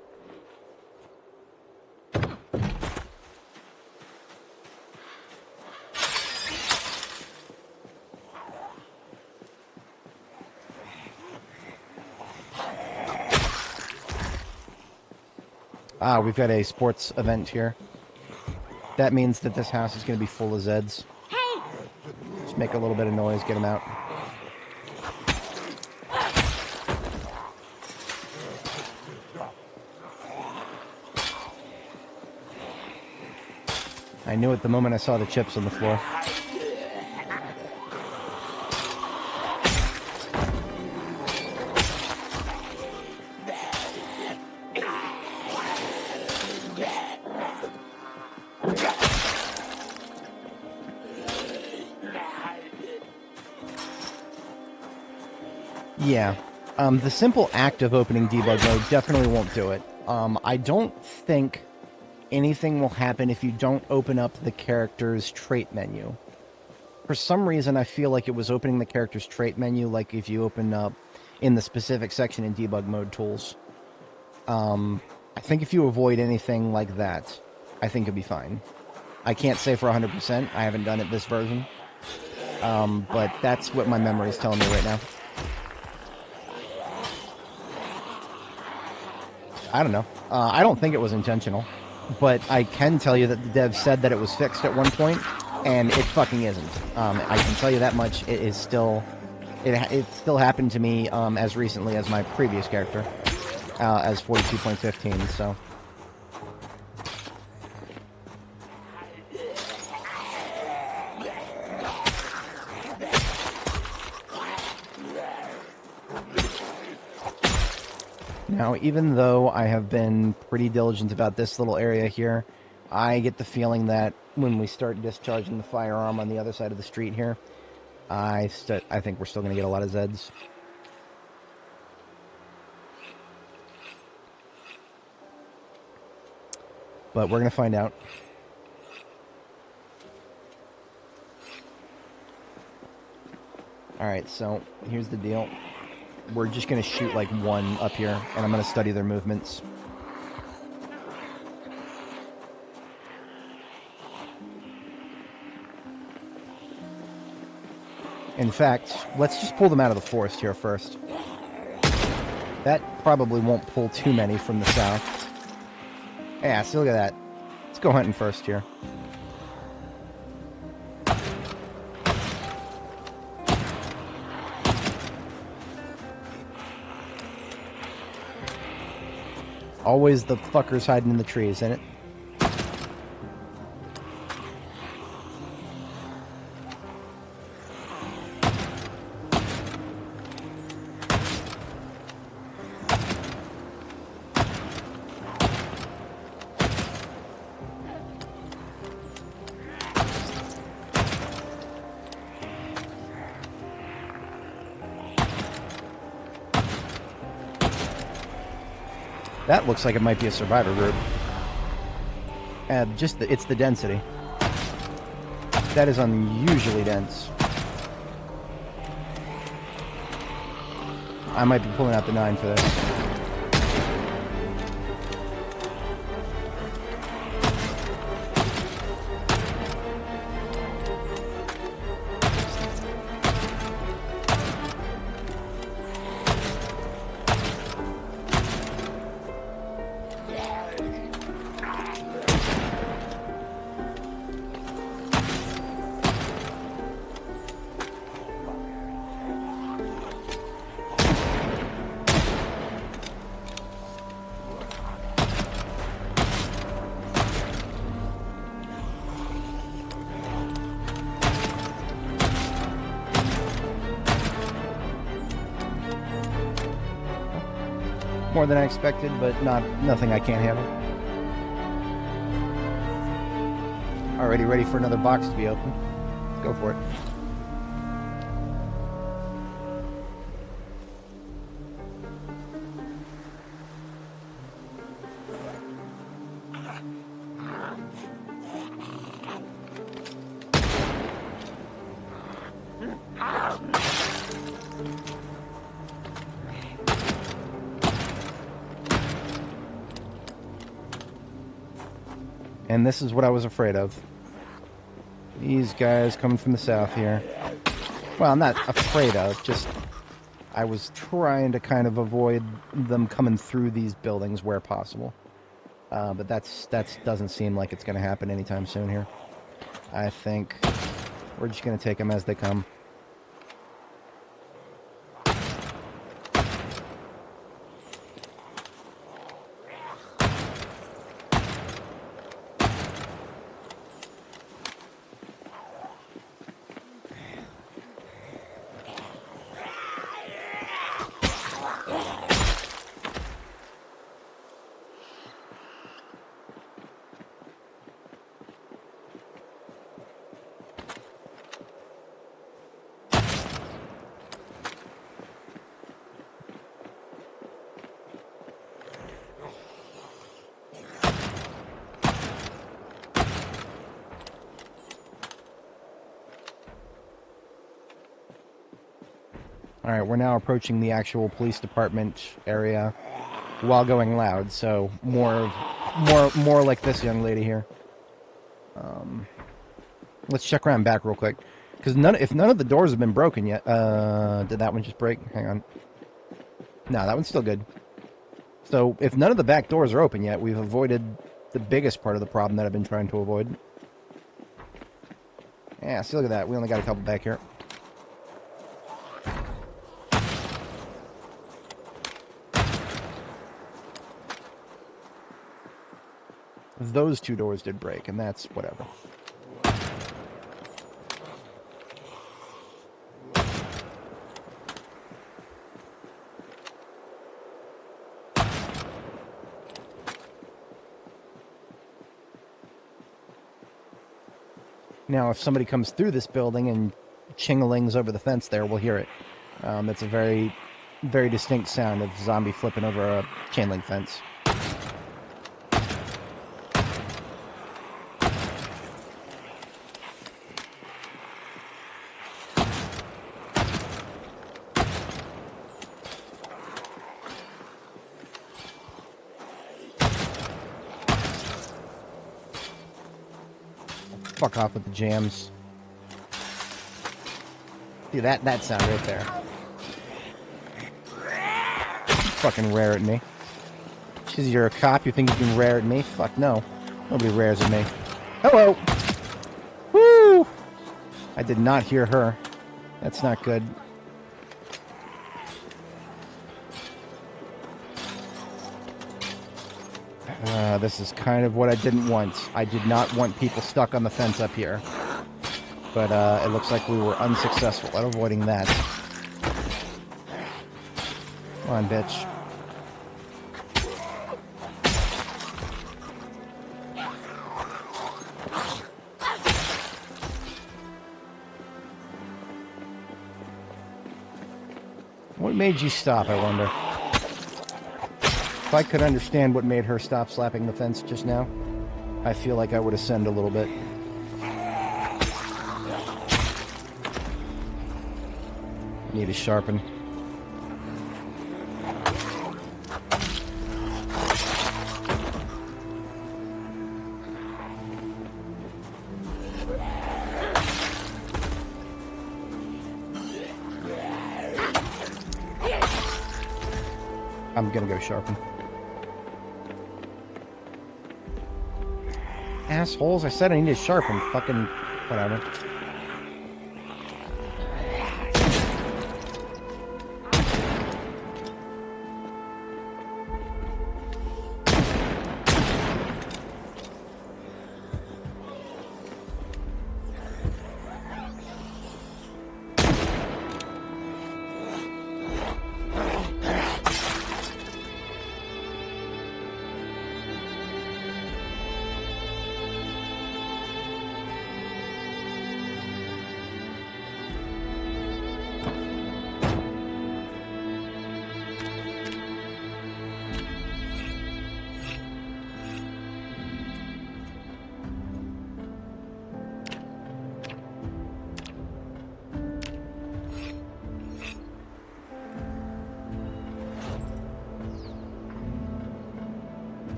Ah, we've got a sports event here. That means that this house is going to be full of Zeds. Hey! Just make a little bit of noise, get them out. I knew it the moment I saw the chips on the floor. Yeah. The simple act of opening debug mode definitely won't do it. I don't think anything will happen if you don't open up the character's trait menu. For some reason, I feel like it was opening the character's trait menu, like if you open up in the specific section in debug mode tools. I think if you avoid anything like that, I think it'll be fine. I can't say for 100%. I haven't done it this version. But that's what my memory is telling me right now. I don't know. I don't think it was intentional. But I can tell you that the dev said that it was fixed at one point, and it fucking isn't. I can tell you that much. It is still... It still happened to me as recently as my previous character, as 42.15, so... Now, even though I have been pretty diligent about this little area here, I get the feeling that when we start discharging the firearm on the other side of the street here, I think we're still going to get a lot of Zeds. But we're going to find out. Alright, so here's the deal. We're just going to shoot like one up here, and I'm going to study their movements. In fact, let's just pull them out of the forest here first. That probably won't pull too many from the south. Yeah, so look at that. Let's go hunting first here. Always the fuckers hiding in the trees, isn't it? That looks like it might be a survivor group. It's the density. That is unusually dense. I might be pulling out the 9 for this. More than I expected, but nothing I can't handle. Already ready for another box to be opened. Let's go for it. And this is what I was afraid of. These guys coming from the south here. Well, I'm not afraid of, just I was trying to kind of avoid them coming through these buildings where possible. But that doesn't seem like it's going to happen anytime soon here. I think we're just going to take them as they come. Alright, we're now approaching the actual police department area while going loud, so more like this young lady here. Let's check around back real quick. Because if none of the doors have been broken yet... did that one just break? Hang on. No, that one's still good. So, if none of the back doors are open yet, we've avoided the biggest part of the problem that I've been trying to avoid. Yeah, see, look at that. We only got a couple back here. Those two doors did break, and that's whatever. Now, if somebody comes through this building and ching-a-lings over the fence there, we'll hear it. That's a very, very distinct sound of zombie flipping over a chain-link fence. Fuck off with the jams. See that sound right there. Fucking rare at me. Because you're a cop, you think you can rare at me? Fuck no. Nobody rares at me. Hello! Woo! I did not hear her. That's not good. This is kind of what I didn't want. I did not want people stuck on the fence up here. But it looks like we were unsuccessful at avoiding that. Come on, bitch. What made you stop, I wonder? If I could understand what made her stop slapping the fence just now, I feel like I would ascend a little bit. Need to sharpen. I'm gonna go sharpen. Assholes, I said I need to sharpen. Fucking whatever.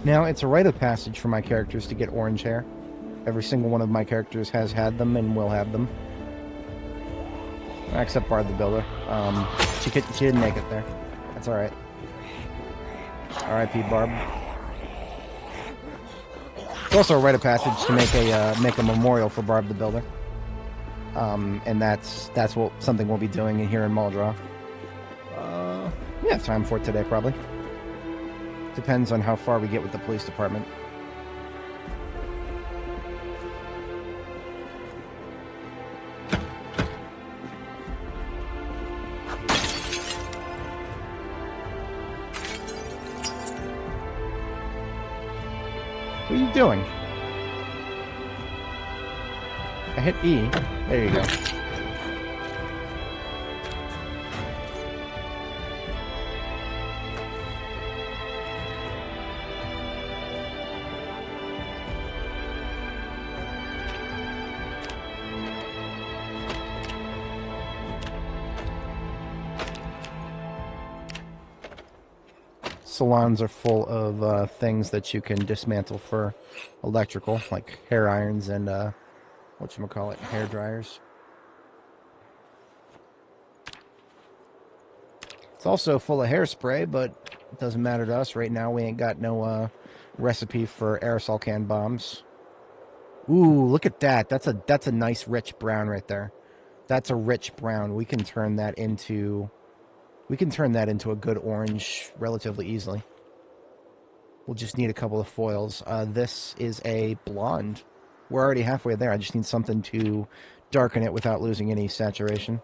Now, it's a rite of passage for my characters to get orange hair. Every single one of my characters has had them and will have them. Except Barb the Builder. She didn't make it there. That's alright. R.I.P. Barb. It's also a rite of passage to make a memorial for Barb the Builder. And that's something we'll be doing here in Muldraugh. Yeah, time for it today, probably. Depends on how far we get with the police department. What are you doing? I hit E. There you go. Salons are full of things that you can dismantle for electrical, like hair irons and whatchamacallit, hair dryers. It's also full of hairspray, but it doesn't matter to us right now. We ain't got no recipe for aerosol can bombs. Ooh, look at that. That's a nice rich brown right there. That's a rich brown. We can turn that into a good orange relatively easily. We'll just need a couple of foils. This is a blonde. We're already halfway there. I just need something to darken it without losing any saturation.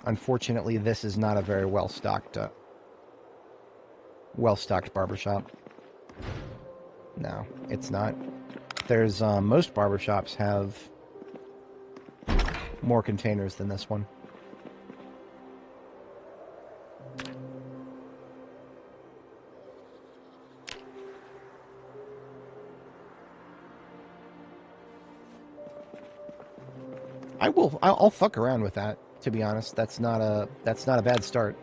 Unfortunately, this is not a very well-stocked barbershop. No, it's not. There's most barbershops have more containers than this one. I'll fuck around with that, to be honest. That's not a bad start.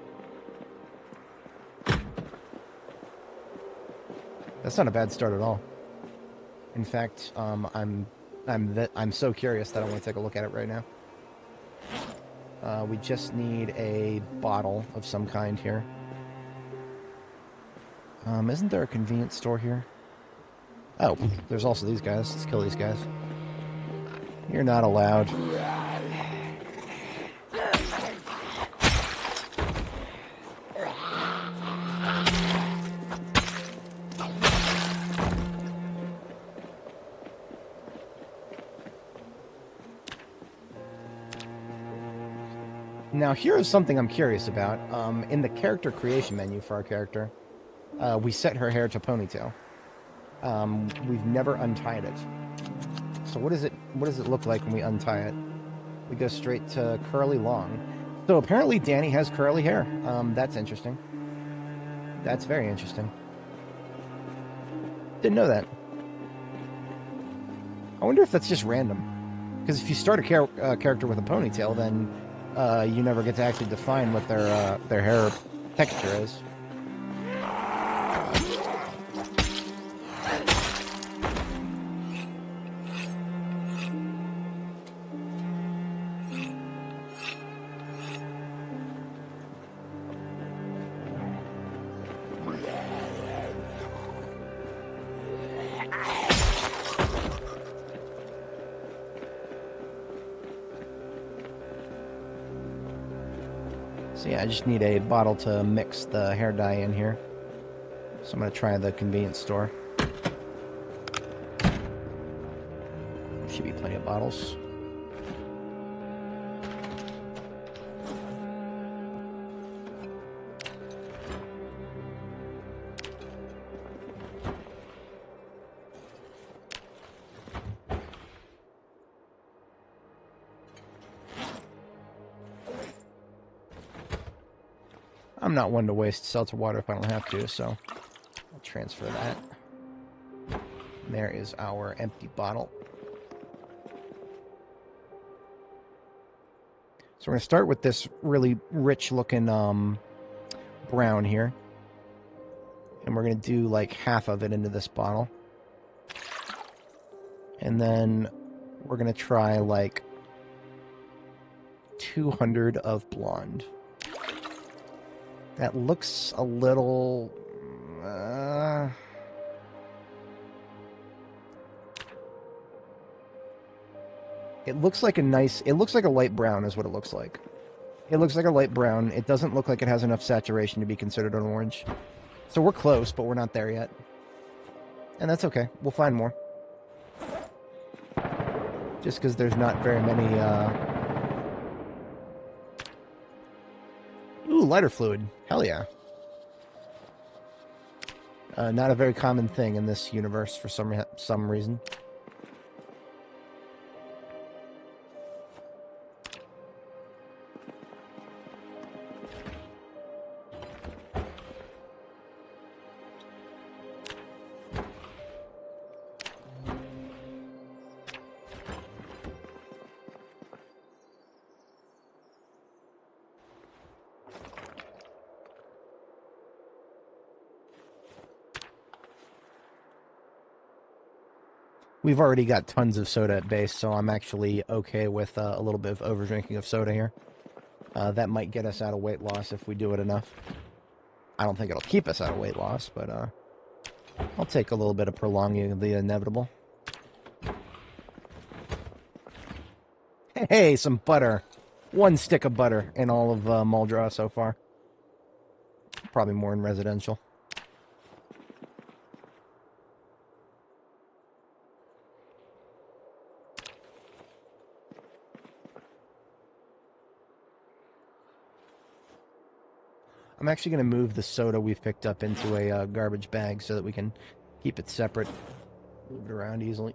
That's not a bad start at all. In fact, I'm so curious that I want to take a look at it right now. We just need a bottle of some kind here. Isn't there a convenience store here? Oh, there's also these guys. Let's kill these guys. You're not allowed. Now, here's something I'm curious about. In the character creation menu for our character, we set her hair to ponytail. We've never untied it. So what does it look like when we untie it? We go straight to curly long. So apparently Dani has curly hair. That's interesting. That's very interesting. Didn't know that. I wonder if that's just random. Because if you start a character with a ponytail, then you never get to actually define what their hair texture is. So yeah, I just need a bottle to mix the hair dye in here. So I'm going to try the convenience store. Should be plenty of bottles. I'm not one to waste seltzer water if I don't have to, so I'll transfer that. And there is our empty bottle. So we're going to start with this really rich-looking brown here. And we're going to do like half of it into this bottle. And then we're going to try like 200 of blonde. That looks a little... it looks like a nice... It looks like a light brown is what it looks like. It looks like a light brown. It doesn't look like it has enough saturation to be considered an orange. So we're close, but we're not there yet. And that's okay. We'll find more. Just because there's not very many... Ooh, lighter fluid. Hell yeah. Not a very common thing in this universe for some reason. We've already got tons of soda at base, so I'm actually okay with a little bit of over-drinking of soda here. That might get us out of weight loss if we do it enough. I don't think it'll keep us out of weight loss, but I'll take a little bit of prolonging the inevitable. Hey, some butter. One stick of butter in all of Muldraugh so far. Probably more in residential. I'm actually going to move the soda we've picked up into a garbage bag so that we can keep it separate. Move it around easily.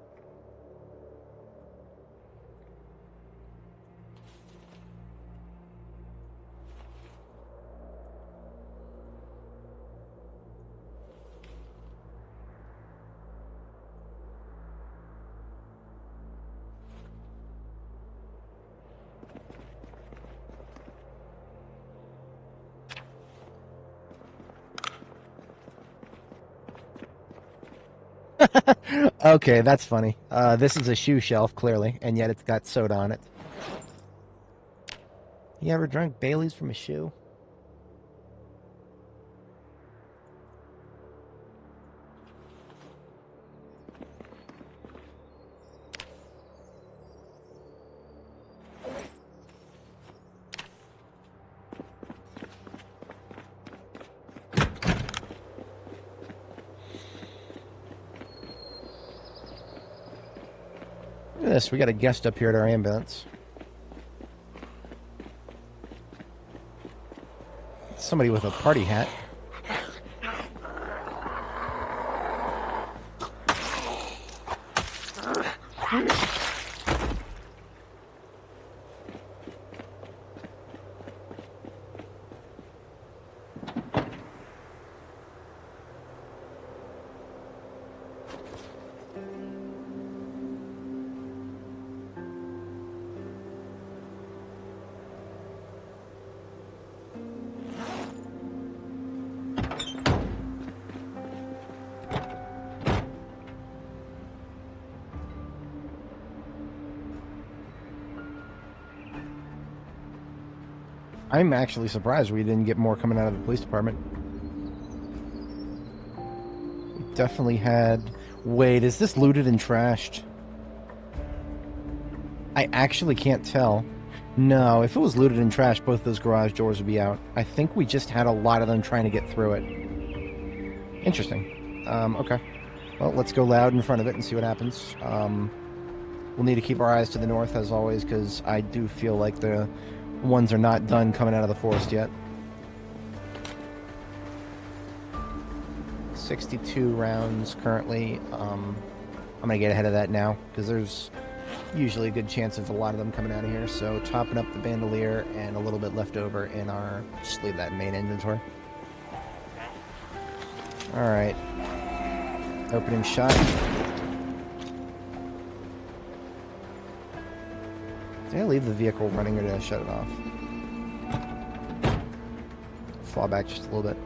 Okay, that's funny. This is a shoe shelf, clearly, and yet it's got soda on it. You ever drank Bailey's from a shoe? Look at this, we got a guest up here at our ambulance. Somebody with a party hat. I'm actually surprised we didn't get more coming out of the police department. We definitely had... Wait, is this looted and trashed? I actually can't tell. No, if it was looted and trashed, both those garage doors would be out. I think we just had a lot of them trying to get through it. Interesting. Okay. Well, let's go loud in front of it and see what happens. We'll need to keep our eyes to the north, as always, because I do feel like the ones are not done coming out of the forest yet. 62 rounds currently. I'm going to get ahead of that now, because there's usually a good chance of a lot of them coming out of here. So topping up the bandolier and a little bit left over in our... Just leave that in main inventory. Alright. Opening shot. Did I leave the vehicle running or did I shut it off? fall back just a little bit.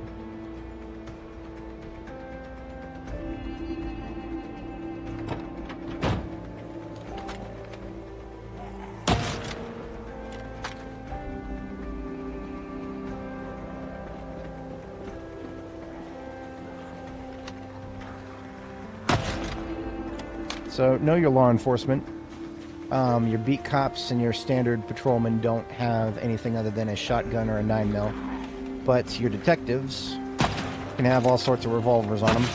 So, know your law enforcement. Your beat cops and your standard patrolmen don't have anything other than a shotgun or a 9mm. But your detectives can have all sorts of revolvers on them.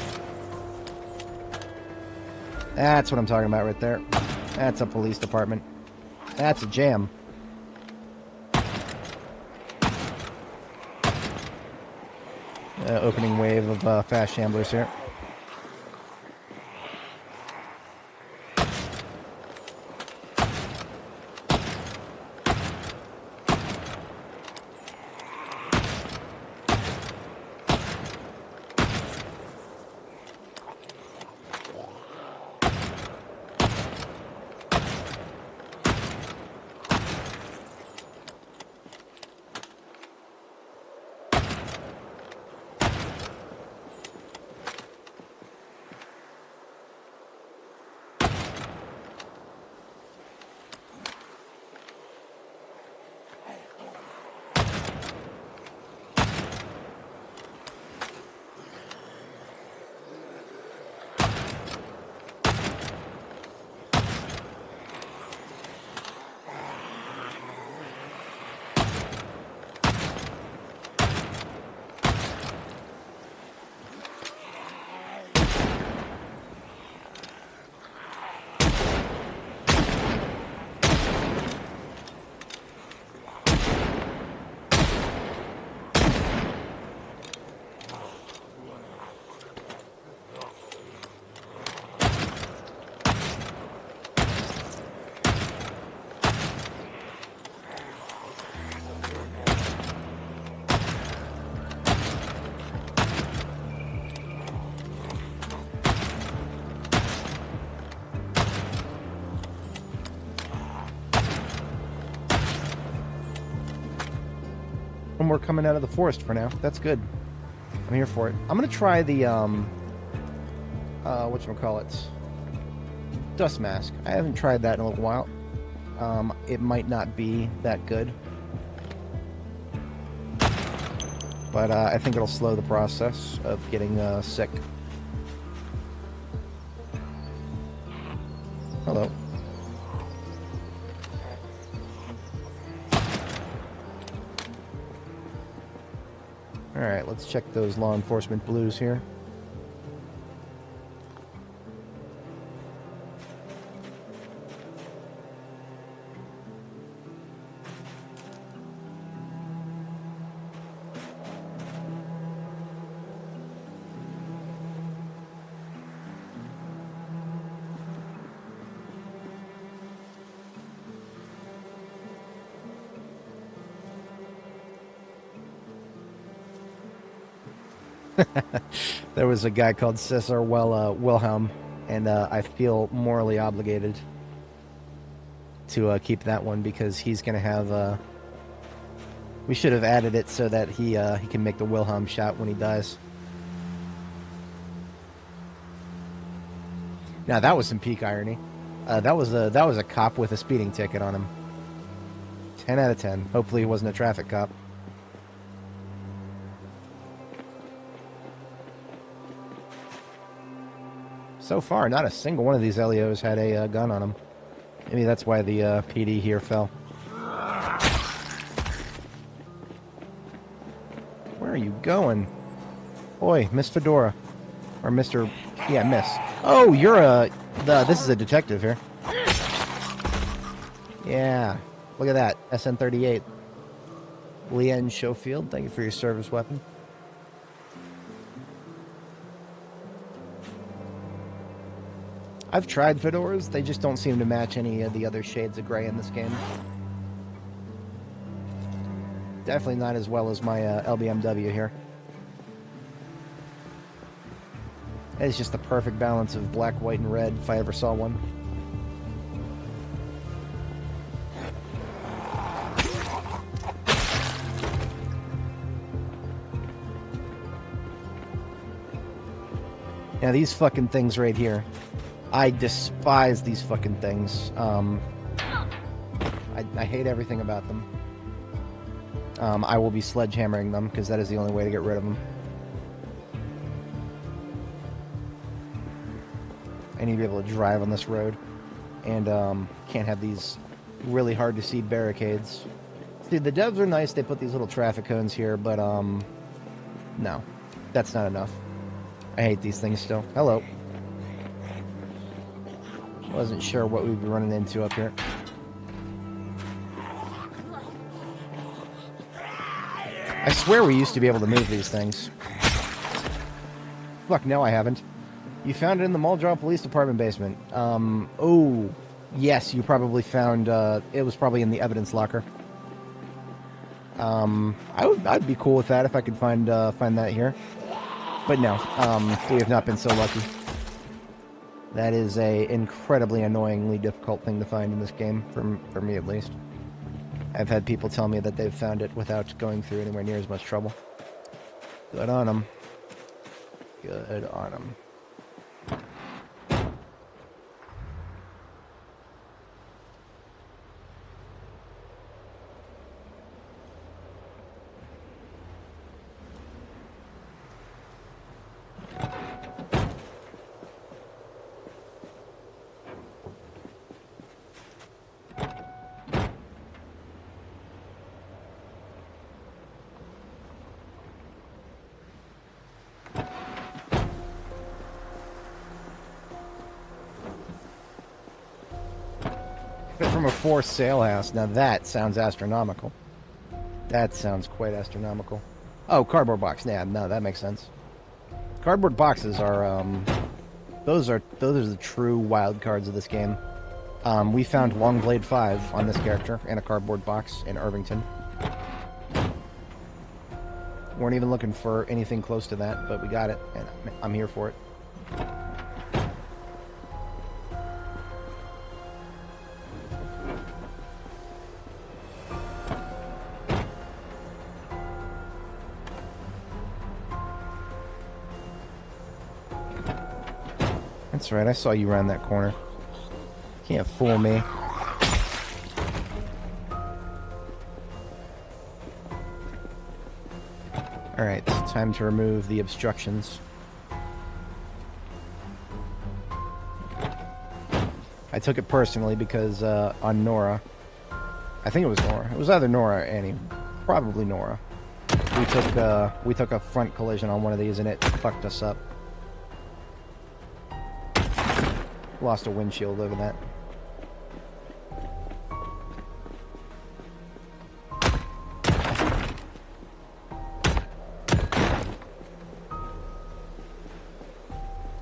That's what I'm talking about right there. That's a police department. That's a jam. Opening wave of fast shamblers here. We're coming out of the forest for now. That's good. I'm here for it. I'm gonna try the whatchamacallit, dust mask. I haven't tried that in a little while. It might not be that good, but I think it'll slow the process of getting sick. Hello. Alright, let's check those law enforcement blues here. There was a guy called Cesar Wilhelm, and I feel morally obligated to keep that one because he's going to have... we should have added it so that he can make the Wilhelm shot when he dies. Now that was some peak irony. That was a cop with a speeding ticket on him. 10 out of 10. Hopefully he wasn't a traffic cop. So far, not a single one of these LEOs had a gun on them. Maybe that's why the PD here fell. Where are you going? Oi, Miss Fedora. Or Mr... Yeah, Miss. Oh, you're this is a detective here. Yeah. Look at that. SN-38. Leanne Schofield, thank you for your service weapon. I've tried fedoras, they just don't seem to match any of the other shades of gray in this game. Definitely not as well as my LBMW here. It's just the perfect balance of black, white, and red if I ever saw one. Now, these fucking things right here. I despise these fucking things. I hate everything about them. I will be sledgehammering them, because that is the only way to get rid of them. I need to be able to drive on this road. And can't have these really hard to see barricades. See, the devs are nice. They put these little traffic cones here, but no. That's not enough. I hate these things still. Hello. Wasn't sure what we'd be running into up here. I swear we used to be able to move these things. Fuck, no I haven't. You found it in the Muldraw Police Department basement. Oh, yes, you probably found, it was probably in the evidence locker. I'd be cool with that if I could find that here. But no, we have not been so lucky. That is a incredibly annoyingly difficult thing to find in this game, for me at least. I've had people tell me that they've found it without going through anywhere near as much trouble. Good on them. Good on them. From a forced sale house. Now that sounds astronomical. That sounds quite astronomical. Oh, cardboard box. Yeah, no, that makes sense. Cardboard boxes are, those are the true wild cards of this game. We found Longplay 5 on this character in a cardboard box in Irvington. Weren't even looking for anything close to that, but we got it, and I'm here for it. That's right, I saw you around that corner. Can't fool me. Alright, it's time to remove the obstructions. I took it personally because on Nora, I think it was Nora. It was either Nora or Annie. Probably Nora. We took a front collision on one of these and it fucked us up. Lost a windshield over that.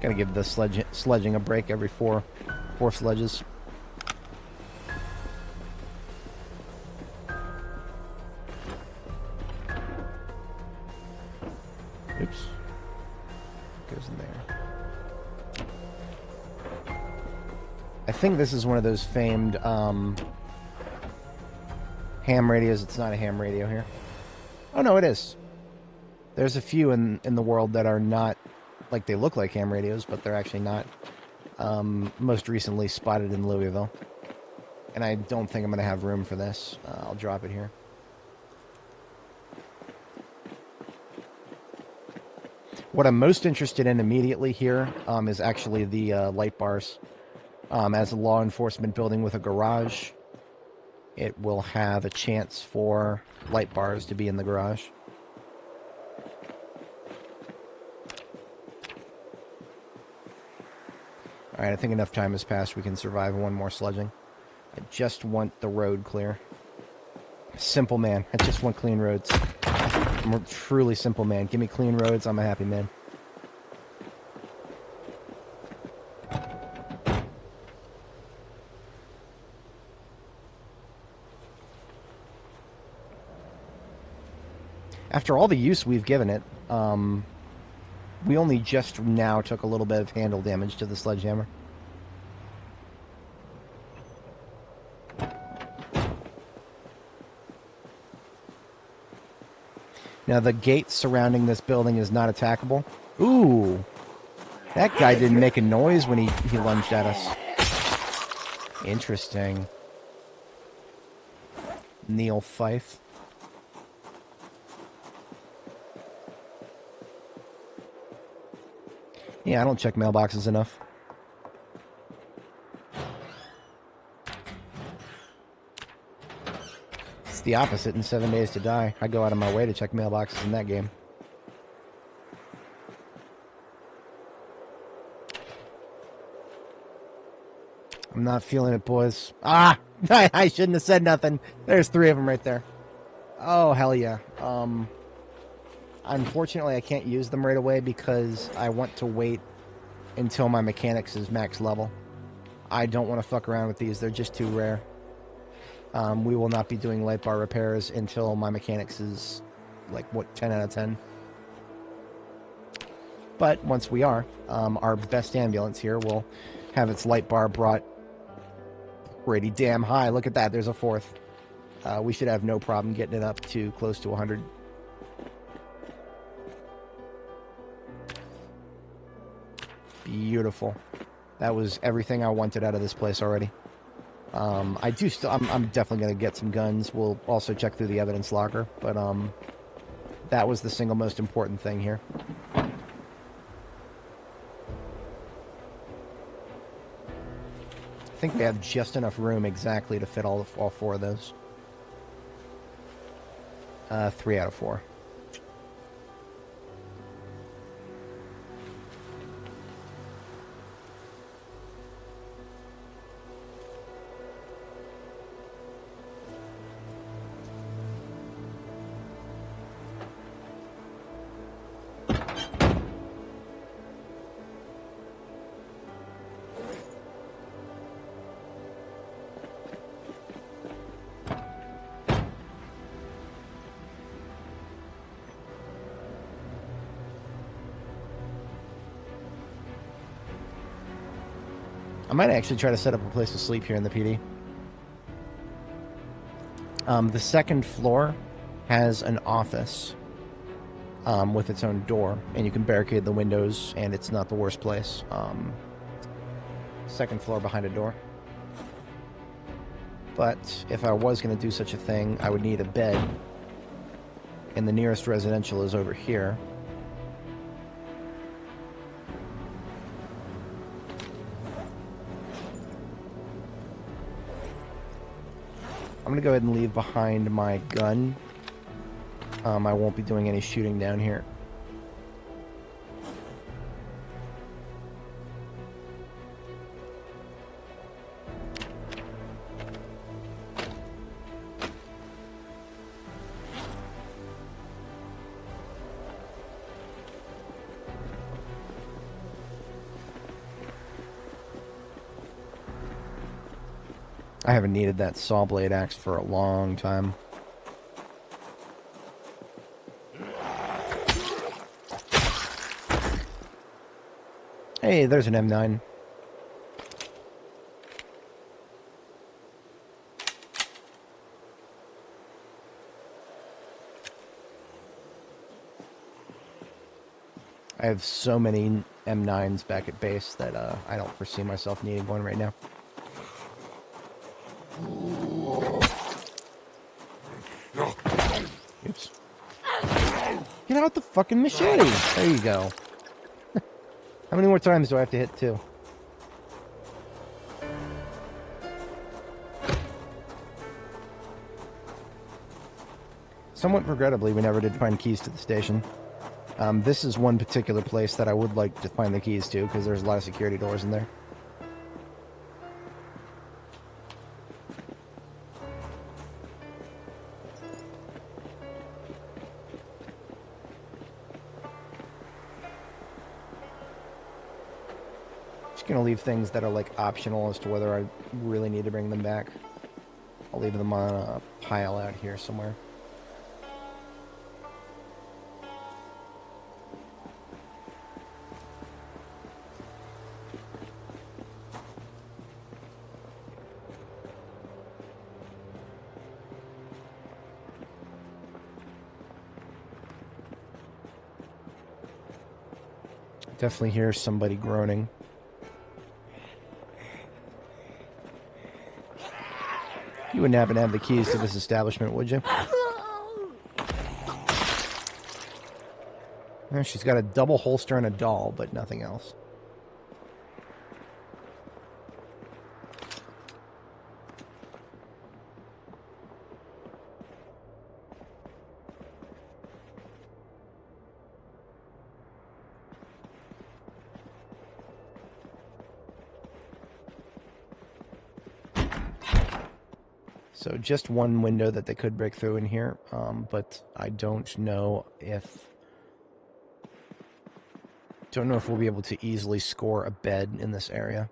Gotta give the sledging a break every four sledges. Oops. Goes in there. I think this is one of those famed ham radios. It's not a ham radio here. Oh no, it is. There's a few in the world that are not, like, they look like ham radios, but they're actually not. Most recently spotted in Louisville. And I don't think I'm going to have room for this. I'll drop it here. What I'm most interested in immediately here is actually the light bars. As a law enforcement building with a garage, it will have a chance for light bars to be in the garage. Alright, I think enough time has passed. We can survive one more sledging. I just want the road clear. Simple man. I just want clean roads. I'm a truly simple man. Give me clean roads, I'm a happy man. After all the use we've given it, we only just now took a little bit of handle damage to the sledgehammer. Now the gate surrounding this building is not attackable. Ooh! That guy didn't make a noise when he lunged at us. Interesting. Neil Fife. Yeah, I don't check mailboxes enough. It's the opposite in 7 Days to Die. I go out of my way to check mailboxes in that game. I'm not feeling it, boys. Ah! I shouldn't have said nothing. There's 3 of them right there. Oh, hell yeah. Unfortunately, I can't use them right away because I want to wait until my mechanics is max level. I don't want to fuck around with these. They're just too rare. We will not be doing light bar repairs until my mechanics is, like, what, 10 out of 10? But once we are, our best ambulance here will have its light bar brought pretty damn high. Look at that. There's a 4th. We should have no problem getting it up to close to 100. Beautiful. That was everything I wanted out of this place already. I'm definitely going to get some guns. We'll also check through the evidence locker, but that was the single most important thing here. I think we have just enough room exactly to fit all 4 of those. 3 out of 4. I might actually try to set up a place to sleep here in the PD. The second floor has an office with its own door, and you can barricade the windows, and it's not the worst place. Second floor behind a door. But if I was going to do such a thing, I would need a bed, and the nearest residential is over here. I'm going to go ahead and leave behind my gun. I won't be doing any shooting down here. I haven't needed that saw blade axe for a long time. Hey, there's an M9. I have so many M9s back at base that I don't foresee myself needing one right now. Oops. Get out the fucking machete! There you go. How many more times do I have to hit 2? Somewhat regrettably, we never did find keys to the station. This is one particular place that I would like to find the keys to, because there's a lot of security doors in there. Gonna leave things that are like optional as to whether I really need to bring them back. I'll leave them on a pile out here somewhere. Definitely hear somebody groaning. You wouldn't happen to have the keys to this establishment, would you? No, she's got a double holster and a doll, but nothing else. So just one window that they could break through in here, but I don't know if we'll be able to easily score a bed in this area.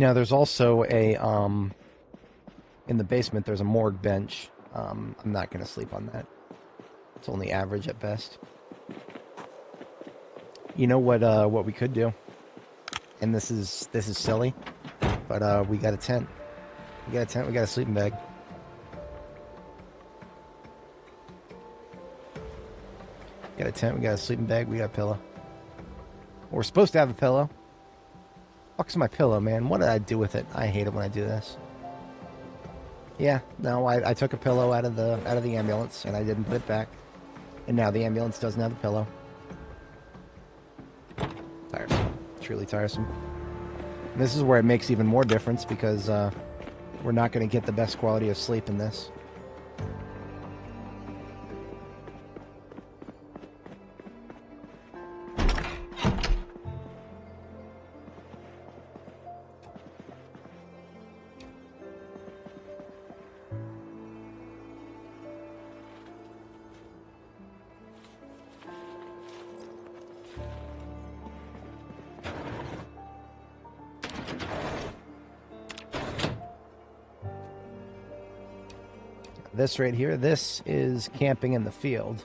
Now, there's also a, in the basement, there's a morgue bench. I'm not going to sleep on that. It's only average at best. You know what we could do? And this is silly, but we got a tent. We got a tent, we got a sleeping bag. We got a tent, we got a sleeping bag, we got a pillow. We're supposed to have a pillow. Fuck's my pillow, man? What did I do with it? I hate it when I do this. Yeah, no, I took a pillow out of the ambulance and I didn't put it back, and now the ambulance doesn't have the pillow. Tiresome, truly tiresome. And this is where it makes even more difference because we're not going to get the best quality of sleep in this. This right here, this is camping in the field.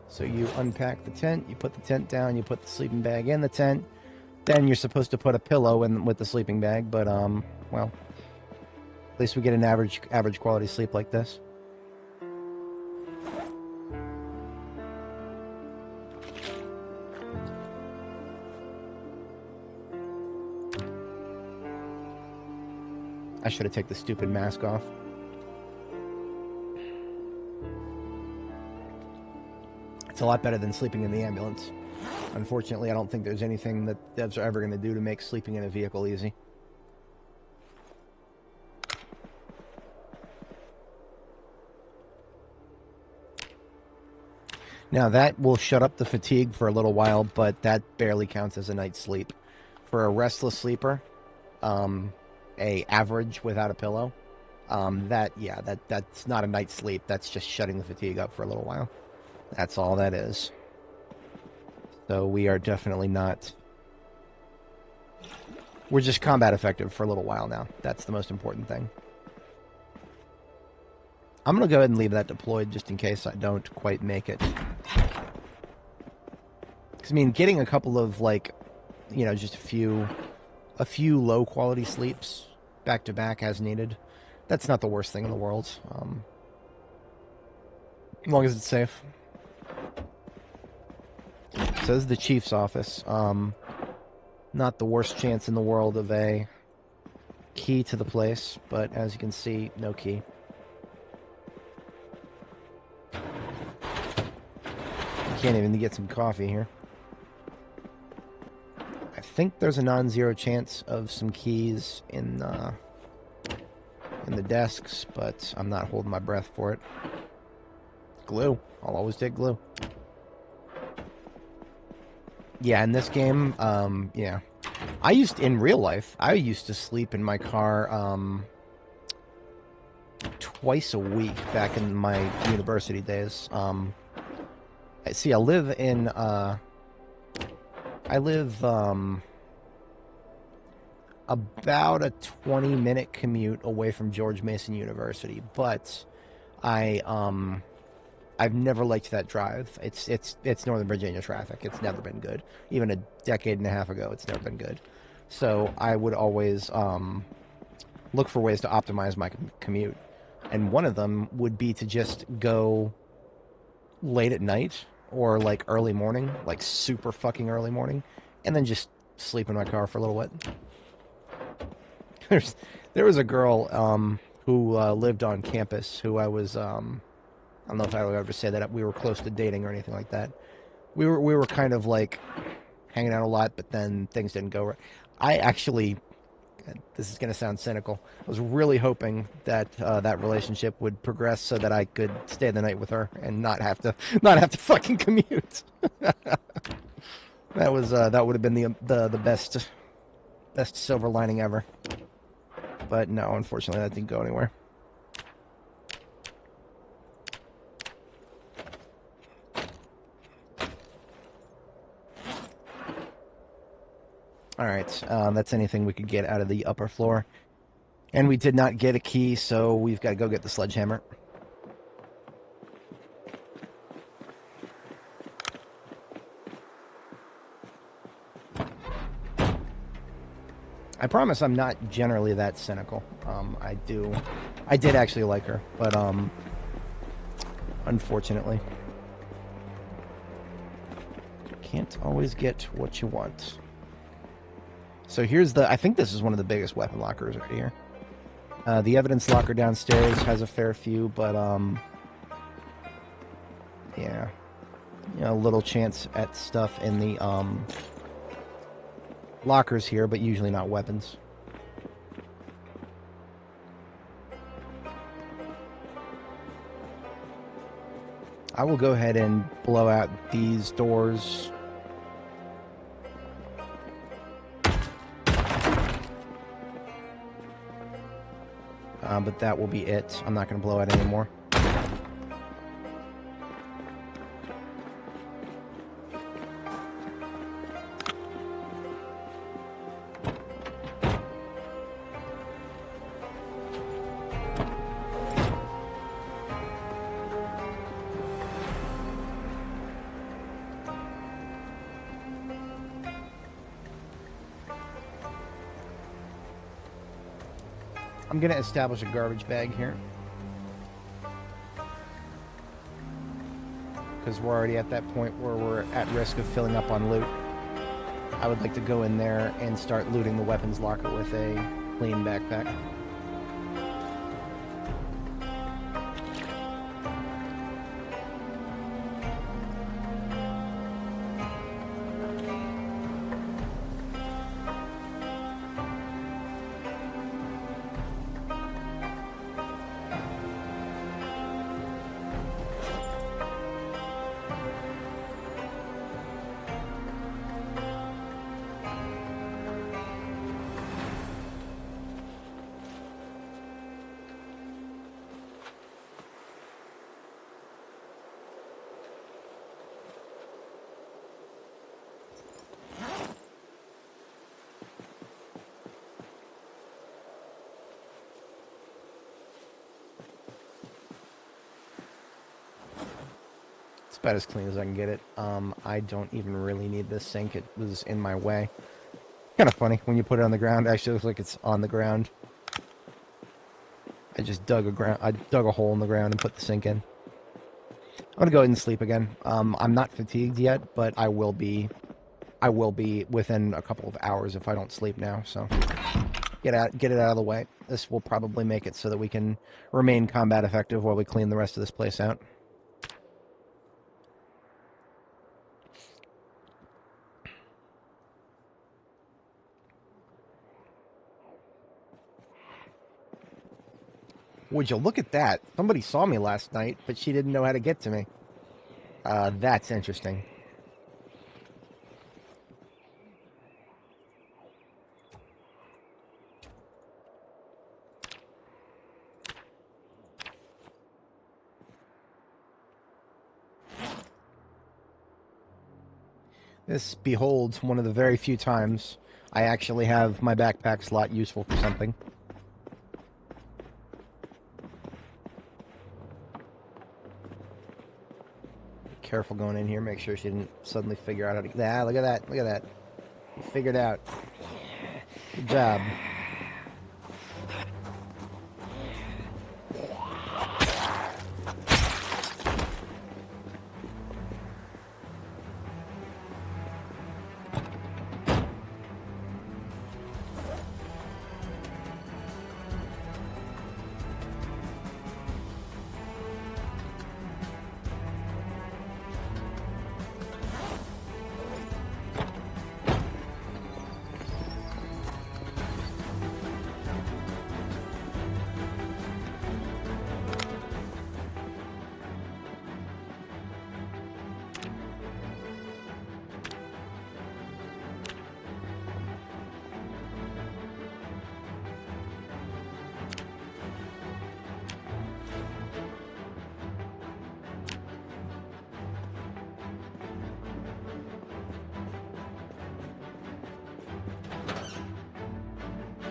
So you unpack the tent, you put the tent down, you put the sleeping bag in the tent, then you're supposed to put a pillow in with the sleeping bag, but well, at least we get an average quality sleep like this. I should have taken the stupid mask off. It's a lot better than sleeping in the ambulance. Unfortunately, I don't think there's anything that devs are ever going to do to make sleeping in a vehicle easy. Now that will shut up the fatigue for a little while, but that barely counts as a night's sleep. For a restless sleeper, a average without a pillow, that's not a night's sleep. That's just shutting the fatigue up for a little while. That's all that is. So we are definitely not... We're just combat effective for a little while now. That's the most important thing. I'm going to go ahead and leave that deployed just in case I don't quite make it. Because, I mean, getting a couple of, like, you know, just a few low-quality sleeps back-to-back as needed, that's not the worst thing in the world. As long as it's safe. So this is the chief's office. Not the worst chance in the world of a key to the place, but as you can see, no key. You can't even get some coffee here. I think there's a non-zero chance of some keys in the desks, but I'm not holding my breath for it. Glue. I'll always take glue. Yeah, in this game, yeah. In real life, I used to sleep in my car, twice a week back in my university days. See, I live, about a 20-minute commute away from George Mason University, but I've never liked that drive. It's Northern Virginia traffic. It's never been good. Even a decade and a half ago, it's never been good. So I would always look for ways to optimize my commute. And one of them would be to just go late at night or like early morning, like super fucking early morning, and then just sleep in my car for a little bit. There was a girl who lived on campus who I was... I don't know if I would ever say that we were close to dating or anything like that. We were kind of like hanging out a lot, but then things didn't go right. I actually, this is going to sound cynical, I was really hoping that that relationship would progress so that I could stay the night with her and not have to fucking commute. That would have been the best silver lining ever. But no, unfortunately, that didn't go anywhere. Alright, that's anything we could get out of the upper floor. And we did not get a key, so we've got to go get the sledgehammer. I promise I'm not generally that cynical. I did actually like her, but unfortunately, can't always get what you want. So here's I think this is one of the biggest weapon lockers right here. The evidence locker downstairs has a fair few, but yeah, a little chance at stuff in the lockers here, but usually not weapons. I will go ahead and blow out these doors. But that will be it. I'm not going to blow out anymore. I'm going to establish a garbage bag here. Because we're already at that point where we're at risk of filling up on loot. I would like to go in there and start looting the weapons locker with a clean backpack. It's about as clean as I can get it. I don't even really need this sink. It was in my way. Kind of funny. When you put it on the ground, it actually looks like it's on the ground. I just dug a hole in the ground and put the sink in. I'm gonna go ahead and sleep again. I'm not fatigued yet, but I will be. I will be within a couple of hours if I don't sleep now. So get it out of the way. This will probably make it so that we can remain combat effective while we clean the rest of this place out. Would you look at that? Somebody saw me last night, but she didn't know how to get to me. That's interesting. This beholds one of the very few times I actually have my backpack slot useful for something. Careful going in here. Make sure she didn't suddenly figure out how to... Ah, look at that. Look at that. You figured out. Good job.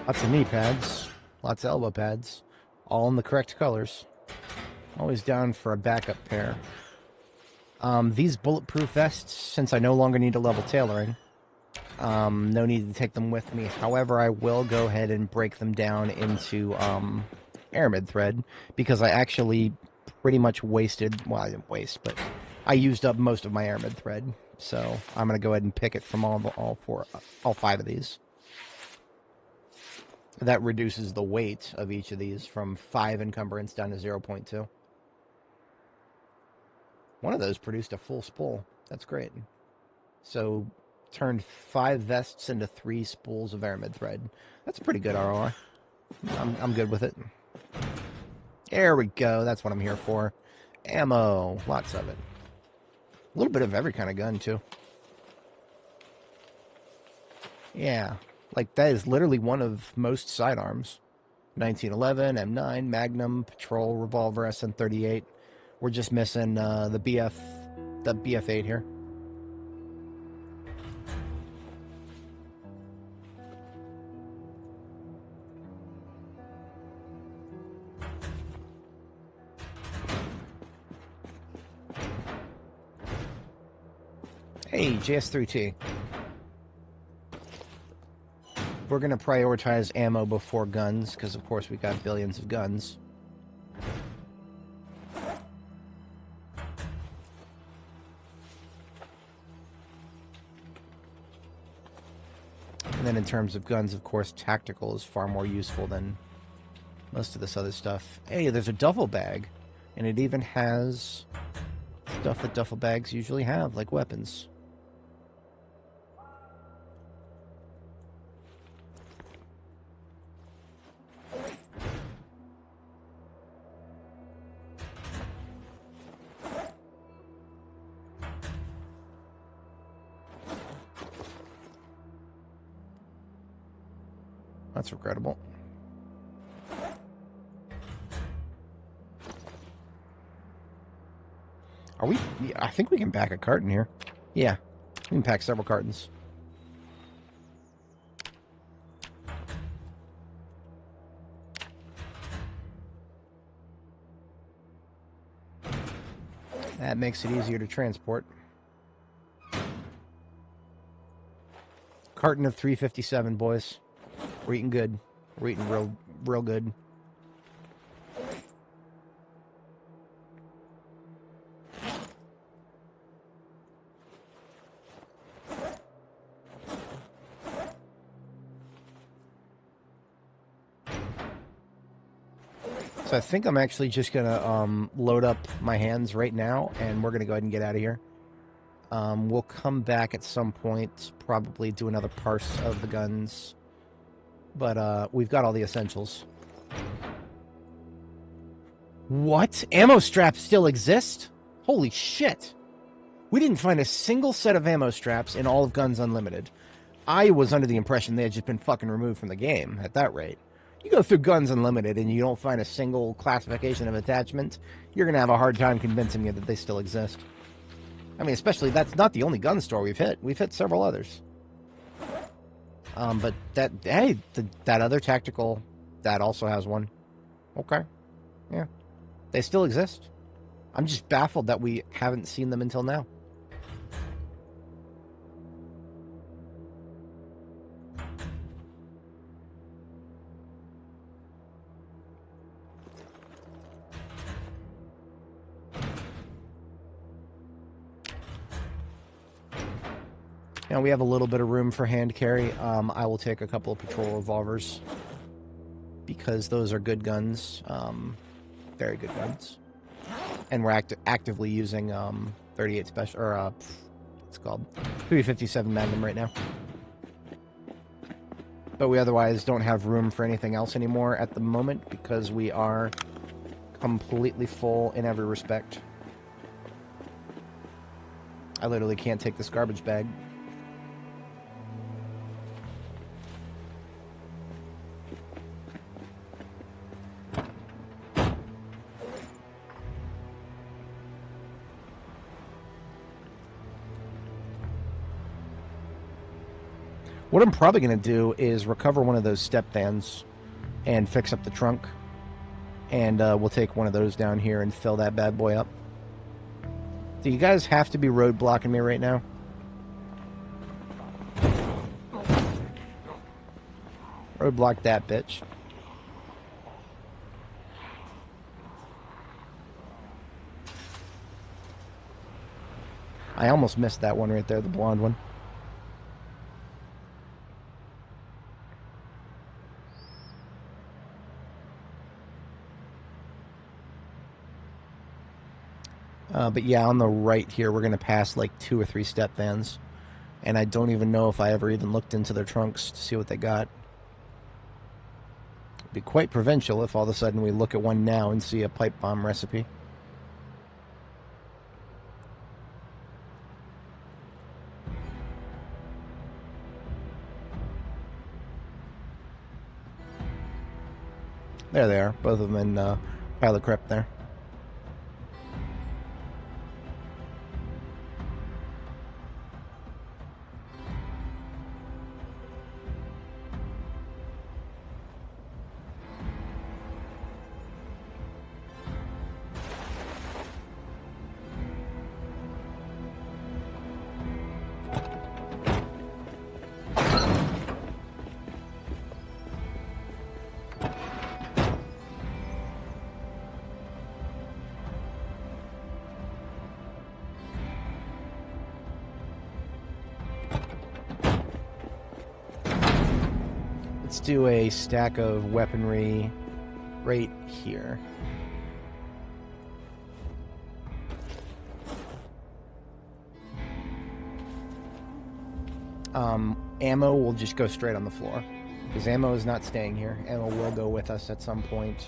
Lots of knee pads, lots of elbow pads, all in the correct colors. Always down for a backup pair. These bulletproof vests, since I no longer need to level tailoring, no need to take them with me. However, I will go ahead and break them down into aramid thread, because I actually pretty much wasted, well, I didn't waste, but I used up most of my aramid thread. So I'm going to go ahead and pick it from all five of these. That reduces the weight of each of these from 5 encumbrance down to 0.2. One of those produced a full spool. That's great. So turned 5 vests into 3 spools of aramid thread. That's a pretty good ROI. I'm good with it. There we go. That's what I'm here for. Ammo. Lots of it. A little bit of every kind of gun, too. Yeah. Like, that is literally one of most sidearms. 1911, M9, Magnum, Patrol, Revolver, SN38. We're just missing the BF8 here. Hey, JS3T. We're going to prioritize ammo before guns, because of course we got billions of guns. And then in terms of guns, of course, tactical is far more useful than most of this other stuff. Hey, there's a duffel bag, and it even has stuff that duffel bags usually have, like weapons. That's regrettable. Are we... I think we can pack a carton here. Yeah, we can pack several cartons. That makes it easier to transport. Carton of 357, boys. We're eating good. We're eating real good. So I think I'm actually just going to load up my hands right now, and we're going to go ahead and get out of here. We'll come back at some point, probably do another parse of the guns. But we've got all the essentials. What? Ammo straps still exist? Holy shit. We didn't find a single set of ammo straps in all of Guns Unlimited. I was under the impression they had just been fucking removed from the game at that rate. You go through Guns Unlimited and you don't find a single classification of attachment, you're going to have a hard time convincing you that they still exist. I mean, especially, that's not the only gun store we've hit. We've hit several others. But that, hey, that other tactical, that also has one. Okay. Yeah. They still exist. I'm just baffled that we haven't seen them until now. Now we have a little bit of room for hand carry. I will take a couple of patrol revolvers because those are good guns, very good guns, and we're actively using 38 special, or it's called 357 Magnum right now. But we otherwise don't have room for anything else anymore at the moment because we are completely full in every respect. I literally can't take this garbage bag. What I'm probably going to do is recover one of those step vans and fix up the trunk. And we'll take one of those down here and fill that bad boy up. Do you guys have to be road blocking me right now? Roadblock that bitch. I almost missed that one right there, the blonde one. But yeah, on the right here, we're going to pass like 2 or 3 step vans. And I don't even know if I ever even looked into their trunks to see what they got. It'd be quite provincial if all of a sudden we look at one now and see a pipe bomb recipe. There they are, both of them in pile of crap there. Let's do a stack of weaponry right here. Ammo will just go straight on the floor because ammo is not staying here. Ammo will go with us at some point.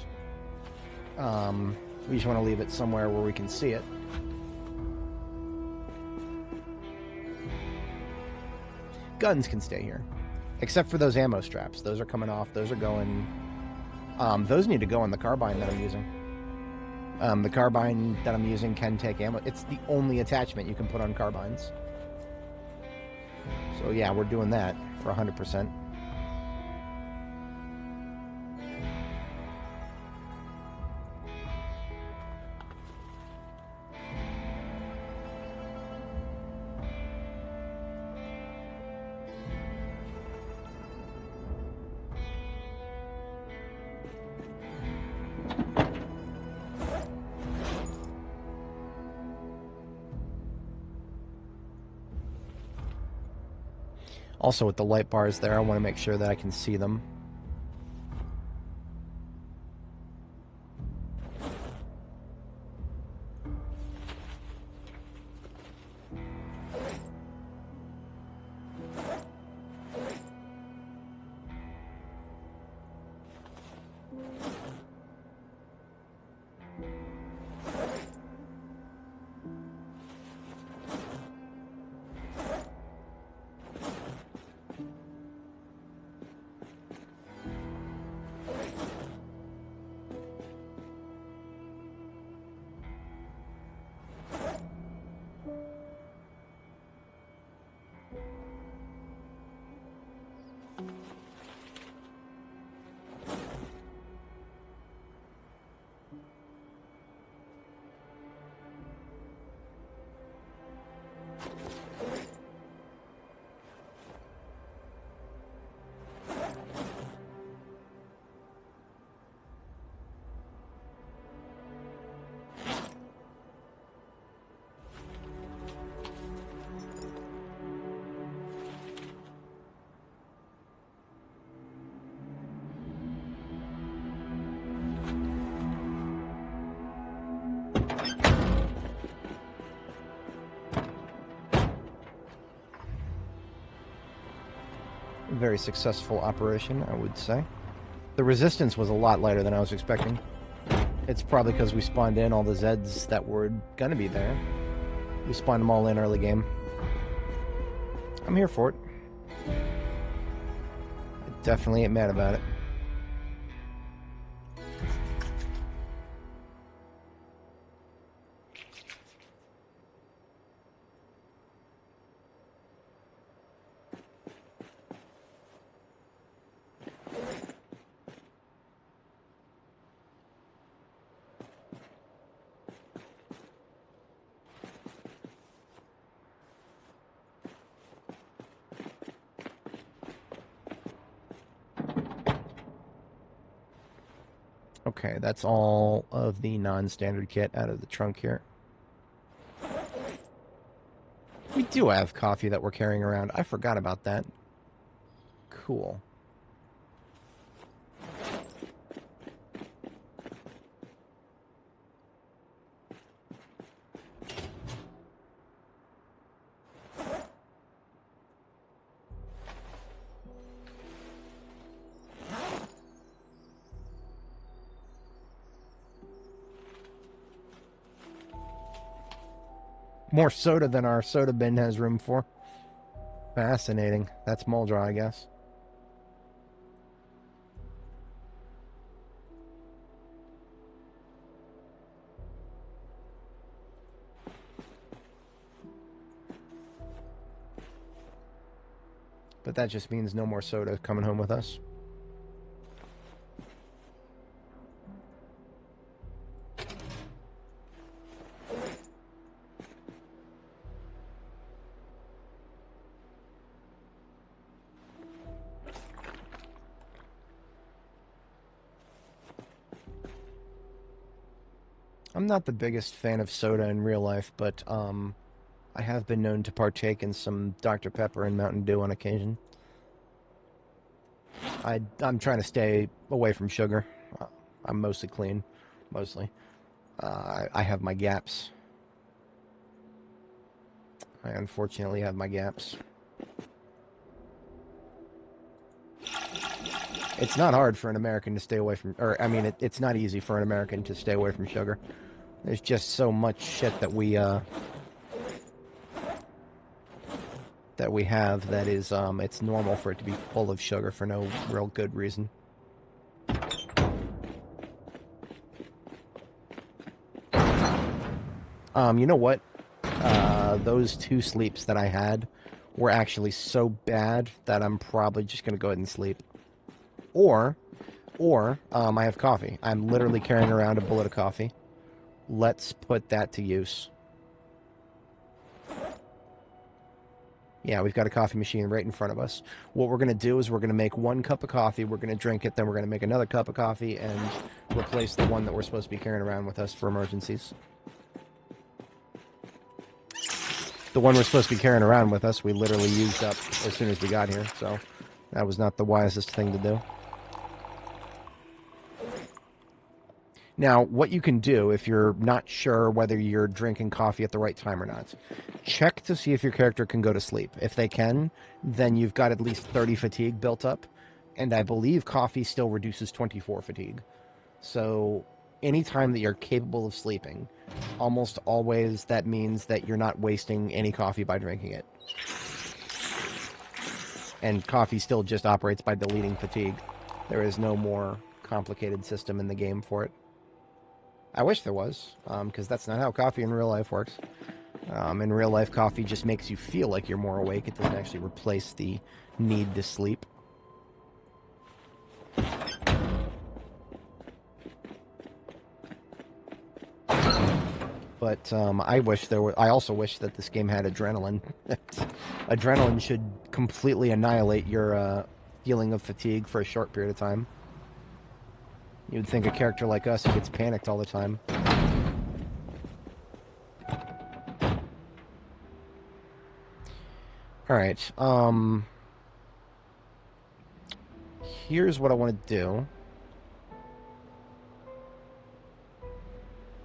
We just want to leave it somewhere where we can see it. Guns can stay here. Except for those ammo straps. Those are coming off. Those are going... those need to go on the carbine that I'm using. The carbine that I'm using can take ammo. It's the only attachment you can put on carbines. So yeah, we're doing that for 100%. Also, with the light bars there, I want to make sure that I can see them. Very successful operation, I would say. The resistance was a lot lighter than I was expecting. It's probably because we spawned in all the Zeds that were gonna be there. We spawned them all in early game. I'm here for it. I definitely ain't mad about it. Okay, that's all of the non-standard kit out of the trunk here. We do have coffee that we're carrying around. I forgot about that. Cool. More soda than our soda bin has room for. Fascinating. That's Muldra, I guess. But that just means no more soda coming home with us. I'm not the biggest fan of soda in real life, but I have been known to partake in some Dr. Pepper and Mountain Dew on occasion. I'm trying to stay away from sugar. I'm mostly clean, mostly. I have my gaps. I unfortunately have my gaps. It's not hard for an American to stay away from, or I mean, it's not easy for an American to stay away from sugar. There's just so much shit that we have that is, it's normal for it to be full of sugar for no real good reason. You know what? Those 2 sleeps that I had were actually so bad that I'm probably just going to go ahead and sleep. Or, I have coffee. I'm literally carrying around a bullet of coffee. Let's put that to use. Yeah, we've got a coffee machine right in front of us. What we're going to do is we're going to make 1 cup of coffee, we're going to drink it, then we're going to make another cup of coffee and replace the one that we're supposed to be carrying around with us for emergencies. The one we're supposed to be carrying around with us, we literally used up as soon as we got here, so that was not the wisest thing to do. Now, what you can do if you're not sure whether you're drinking coffee at the right time or not, check to see if your character can go to sleep. If they can, then you've got at least 30 fatigue built up, and I believe coffee still reduces 24 fatigue. So any time that you're capable of sleeping, almost always that means that you're not wasting any coffee by drinking it. And coffee still just operates by deleting fatigue. There is no more complicated system in the game for it. I wish there was, because that's not how coffee in real life works. In real life, coffee just makes you feel like you're more awake. It doesn't actually replace the need to sleep. But I also wish that this game had adrenaline. Adrenaline should completely annihilate your feeling of fatigue for a short period of time. You'd think a character like us who gets panicked all the time. Alright, here's what I want to do.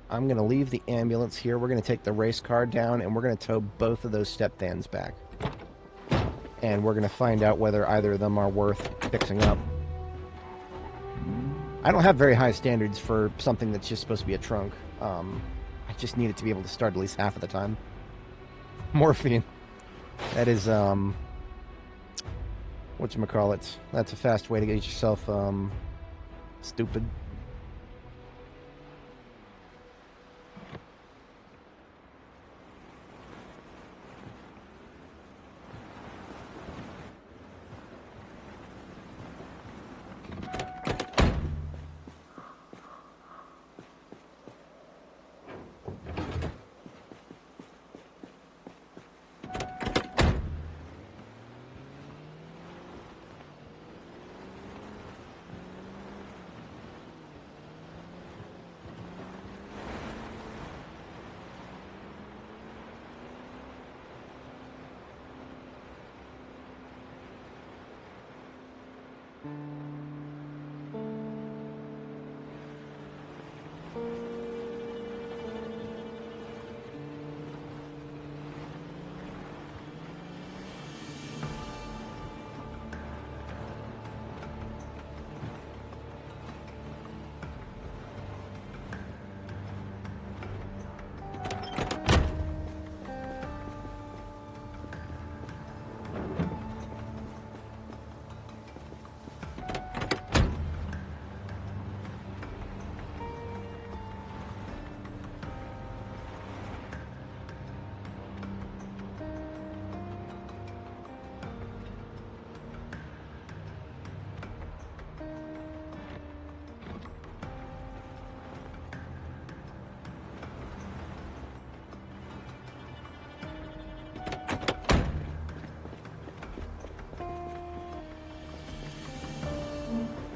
I'm going to leave the ambulance here. We're going to take the race car down, and we're going to tow both of those step vans back. and we're going to find out whether either of them are worth fixing up. I don't have very high standards for something that's just supposed to be a trunk. I just need it to be able to start at least half of the time. Morphine. That is, whatchamacallit. That's a fast way to get yourself, stupid.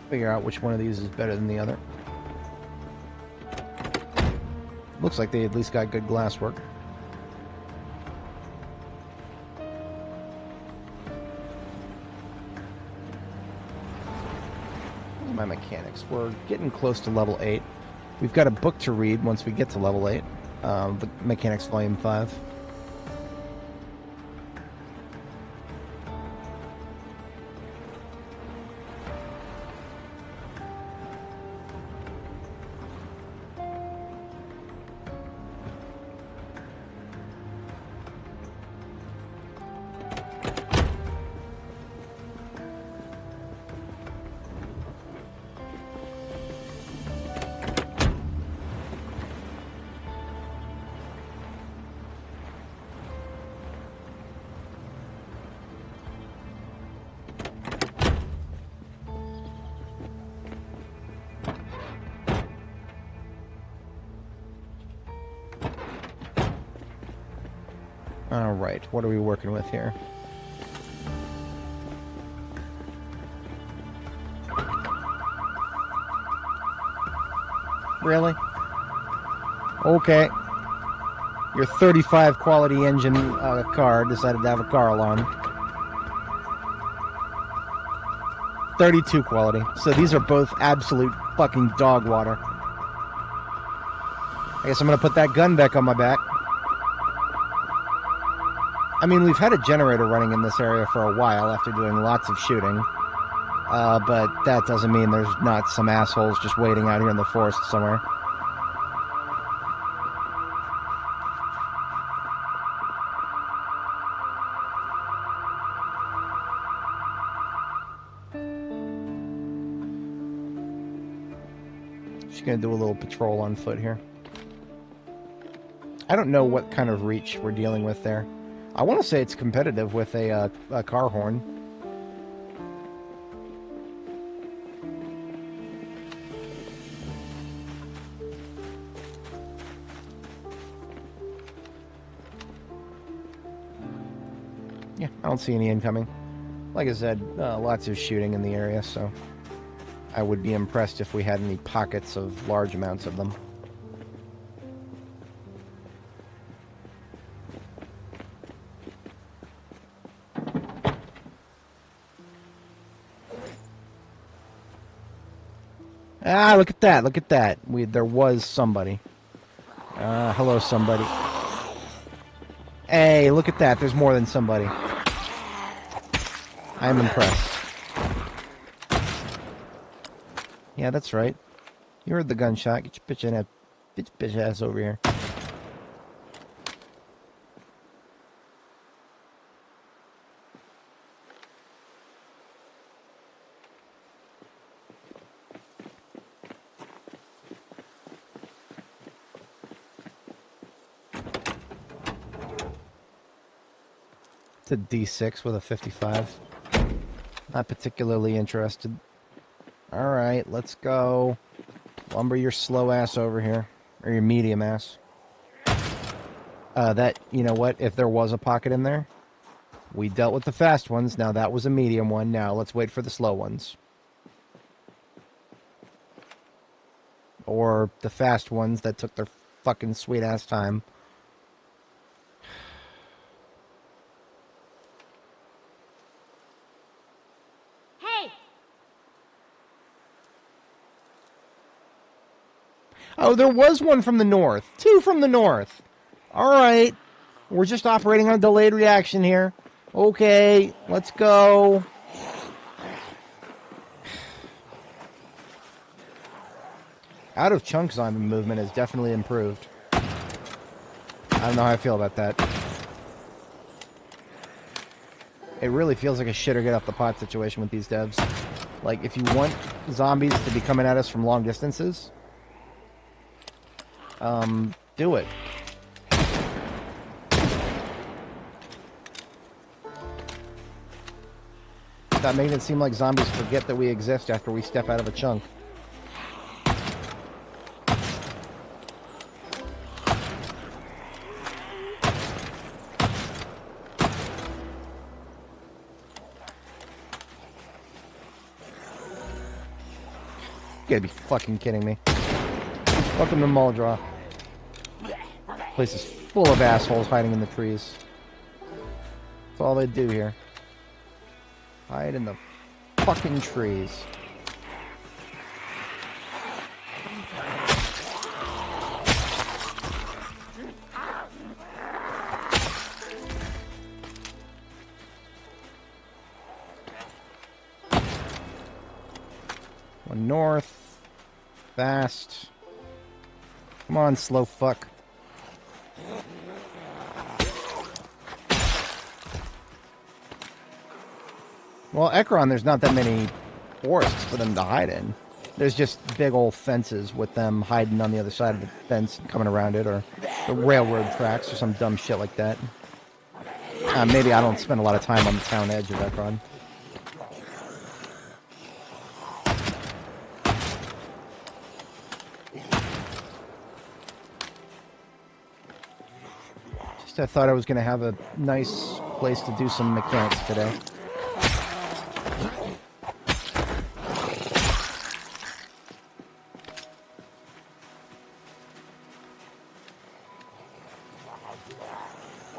Figure out which one of these is better than the other. Looks like they at least got good glasswork. My mechanics. We're getting close to level 8. We've got a book to read once we get to level 8. The Mechanics Volume 5. Alright, what are we working with here? Really? Okay. Your 35 quality engine car decided to have a car alarm. 32 quality. So these are both absolute fucking dog water. I guess I'm gonna put that gun back on my back. I mean, we've had a generator running in this area for a while after doing lots of shooting. But that doesn't mean there's not some assholes just waiting out here in the forest somewhere. Just gonna do a little patrol on foot here. I don't know what kind of reach we're dealing with there. I want to say it's competitive with a car horn. Yeah, I don't see any incoming. Like I said, lots of shooting in the area, so I would be impressed if we had any pockets of large amounts of them. Ah, look at that, look at that. There was somebody. Hello, somebody. Hey, look at that, there's more than somebody. I'm impressed. Yeah, that's right. You heard the gunshot. Get your bitch ass over here. It's a D6 with a 55. Not particularly interested. Alright, let's go. Lumber your slow ass over here. Or your medium ass. You know what? If there was a pocket in there, we dealt with the fast ones. Now that was a medium one. Now let's wait for the slow ones. Or the fast ones that took their fucking sweet ass time. Oh, there was one from the north. 2 from the north. All right. We're just operating on a delayed reaction here. Okay, let's go. Out of chunk zombie movement has definitely improved. I don't know how I feel about that. It really feels like a shit or get off the pot situation with these devs. Like, if you want zombies to be coming at us from long distances, do it. Stop making it seem like zombies forget that we exist after we step out of a chunk. You gotta be fucking kidding me. Welcome to Muldraw. Place is full of assholes hiding in the trees. That's all they do here. Hide in the fucking trees. One north. Fast. Come on, slow fuck. Well, Ekron, there's not that many forests for them to hide in. There's just big old fences with them hiding on the other side of the fence, coming around it, or the railroad tracks, or some dumb shit like that. Maybe I don't spend a lot of time on the town edge of Ekron. Just I thought I was going to have a nice place to do some mechanics today.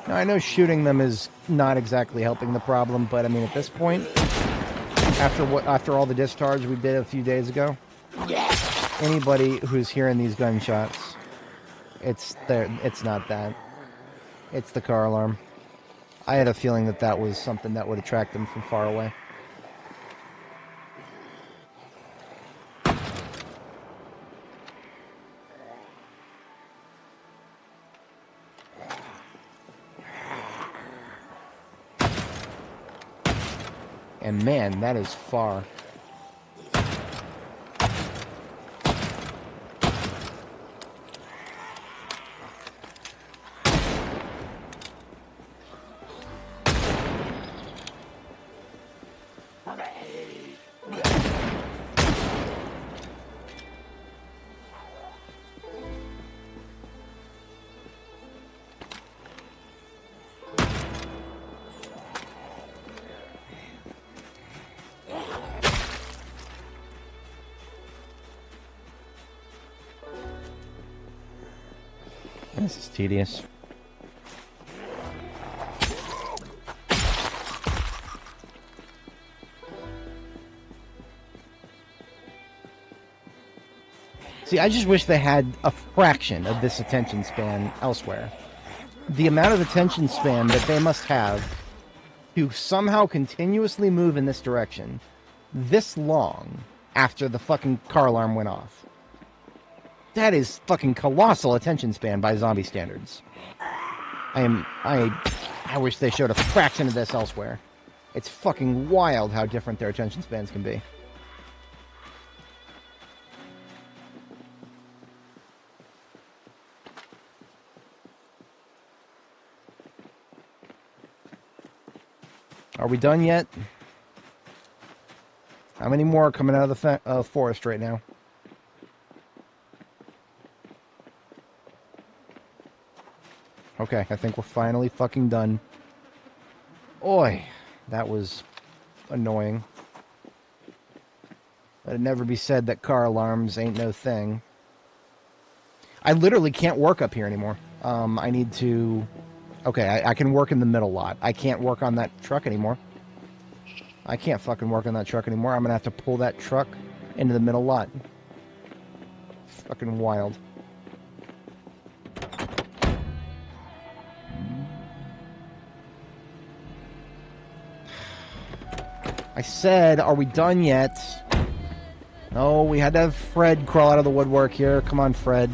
Now, I know shooting them is not exactly helping the problem, but I mean, at this point, after all the discharge we did a few days ago, anybody who's hearing these gunshots, it's not that. It's the car alarm. I had a feeling that that was something that would attract them from far away. And man, that is far. This is tedious. See, I just wish they had a fraction of this attention span elsewhere. The amount of attention span that they must have to somehow continuously move in this direction this long after the fucking car alarm went off. That is fucking colossal attention span by zombie standards. I wish they showed a fraction of this elsewhere. It's fucking wild how different their attention spans can be. Are we done yet? How many more are coming out of the forest right now? Okay, I think we're finally fucking done. Oi, that was annoying. Let it never be said that car alarms ain't no thing. I literally can't work up here anymore. I need to... Okay, I can work in the middle lot. I can't work on that truck anymore. I can't fucking work on that truck anymore. I'm gonna have to pull that truck into the middle lot. Fucking wild. I said, are we done yet? No, we had to have Fred crawl out of the woodwork here. Come on, Fred.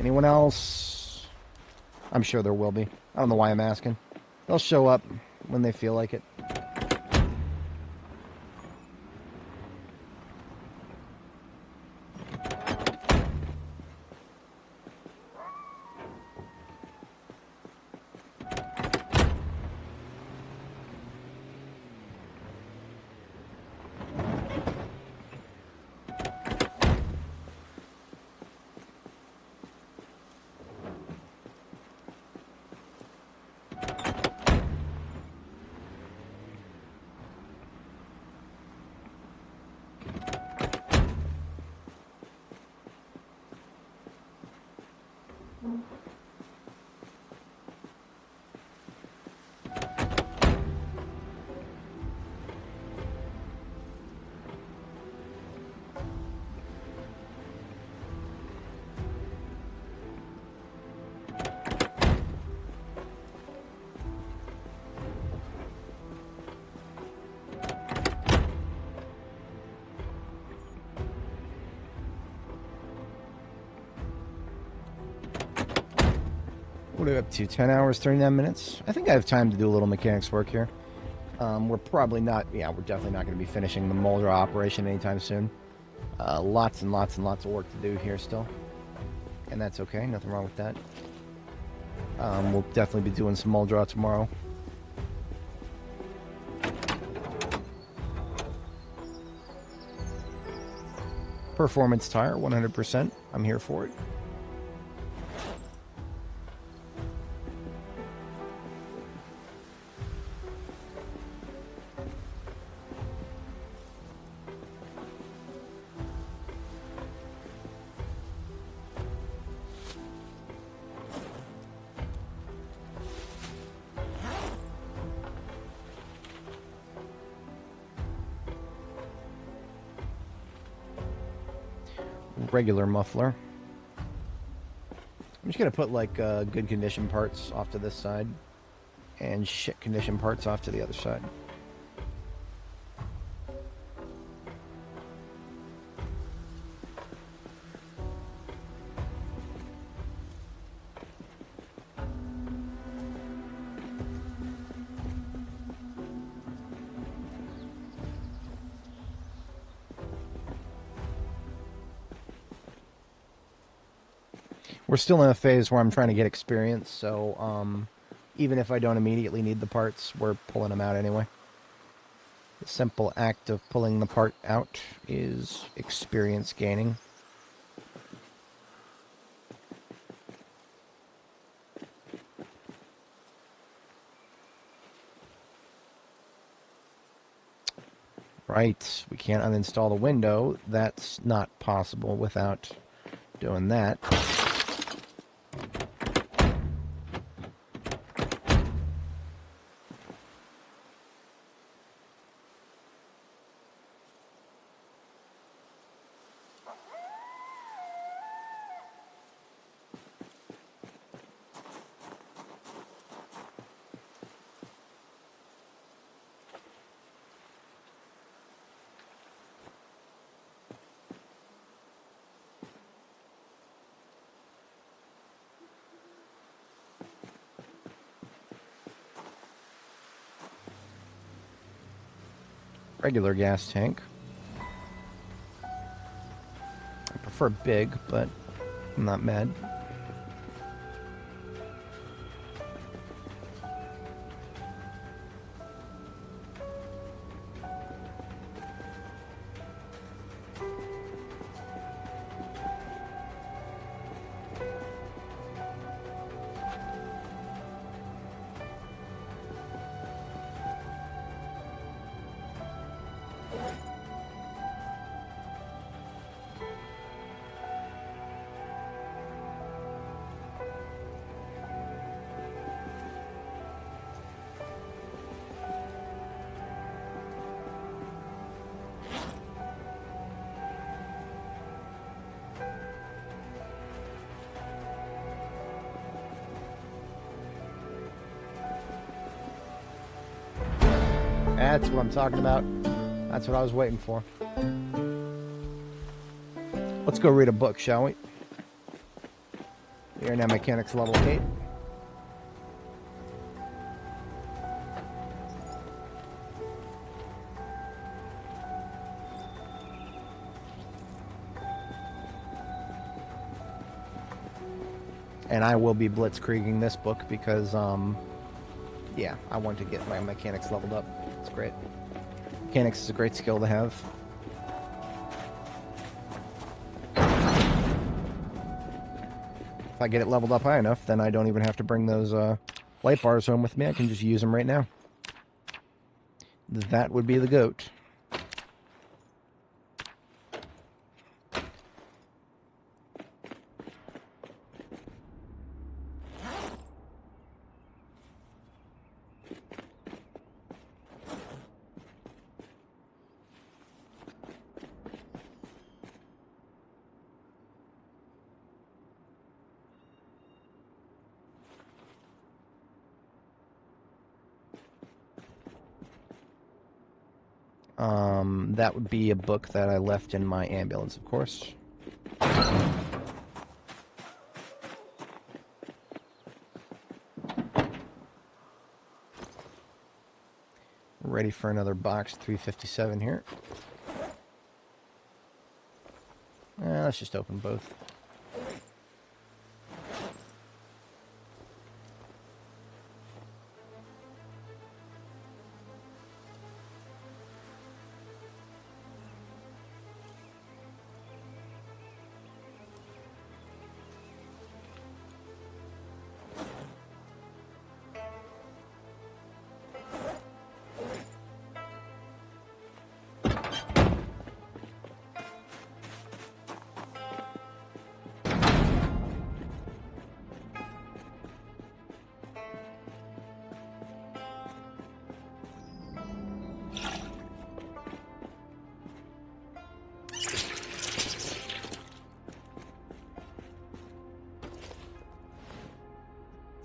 Anyone else? I'm sure there will be. I don't know why I'm asking. They'll show up when they feel like it. What are we up to? 10 hours, 39 minutes? I think I have time to do a little mechanics work here. We're probably not... Yeah, we're definitely not going to be finishing the mold draw operation anytime soon. Lots and lots and lots of work to do here still. And that's okay. Nothing wrong with that. We'll definitely be doing some mold draw tomorrow. Performance tire, 100%. I'm here for it. Regular muffler. I'm just gonna put like good condition parts off to this side and shit condition parts off to the other side. We're still in a phase where I'm trying to get experience, so even if I don't immediately need the parts, we're pulling them out anyway. The simple act of pulling the part out is experience gaining. Right, we can't uninstall the window. That's not possible without doing that. Regular gas tank. I prefer big, but I'm not mad. That's what I'm talking about. That's what I was waiting for. Let's go read a book, shall we? We are now mechanics level 8. And I will be blitzkrieging this book because, yeah, I want to get my mechanics leveled up. It's great. Mechanics is a great skill to have. If I get it leveled up high enough, then I don't even have to bring those light bars home with me. I can just use them right now. That would be the goat. That would be a book that I left in my ambulance, of course. Ready for another box 357 here. Let's just open both.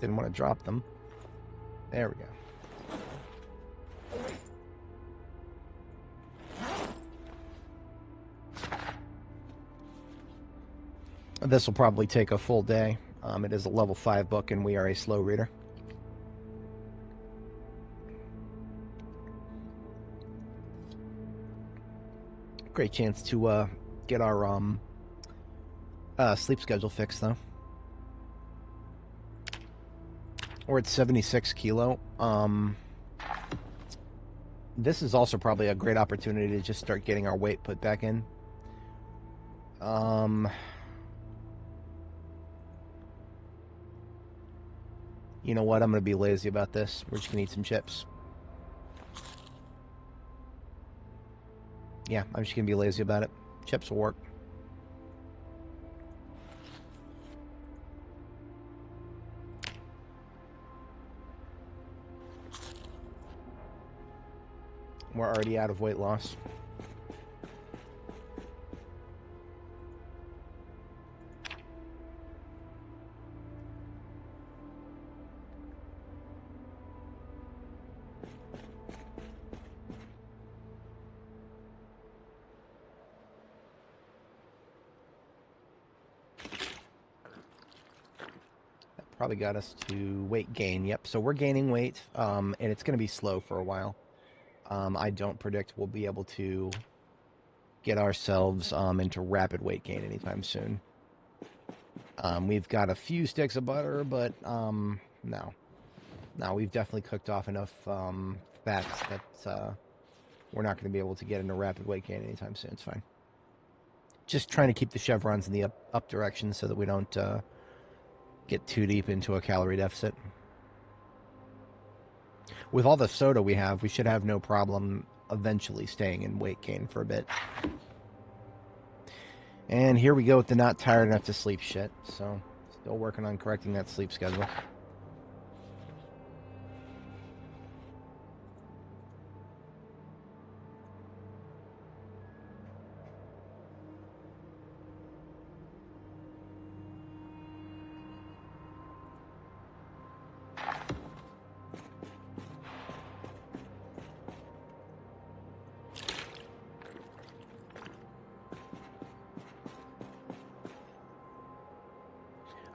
Didn't want to drop them. There we go. This will probably take a full day. It is a level 5 book, and we are a slow reader. Great chance to get our sleep schedule fixed, though. We're at 76 kilo. This is also probably a great opportunity to just start getting our weight put back in. You know what? I'm going to be lazy about this. We're just going to eat some chips. Yeah, I'm just going to be lazy about it. Chips will work. We're already out of weight loss. Probably got us to weight gain. Yep, so we're gaining weight, and it's going to be slow for a while. I don't predict we'll be able to get ourselves into rapid weight gain anytime soon. We've got a few sticks of butter, but no. No, we've definitely cooked off enough fats that we're not going to be able to get into rapid weight gain anytime soon. It's fine. Just trying to keep the chevrons in the up direction so that we don't get too deep into a calorie deficit. With all the soda we have, we should have no problem eventually staying in weight gain for a bit. And here we go with the not tired enough to sleep shit. So, still working on correcting that sleep schedule.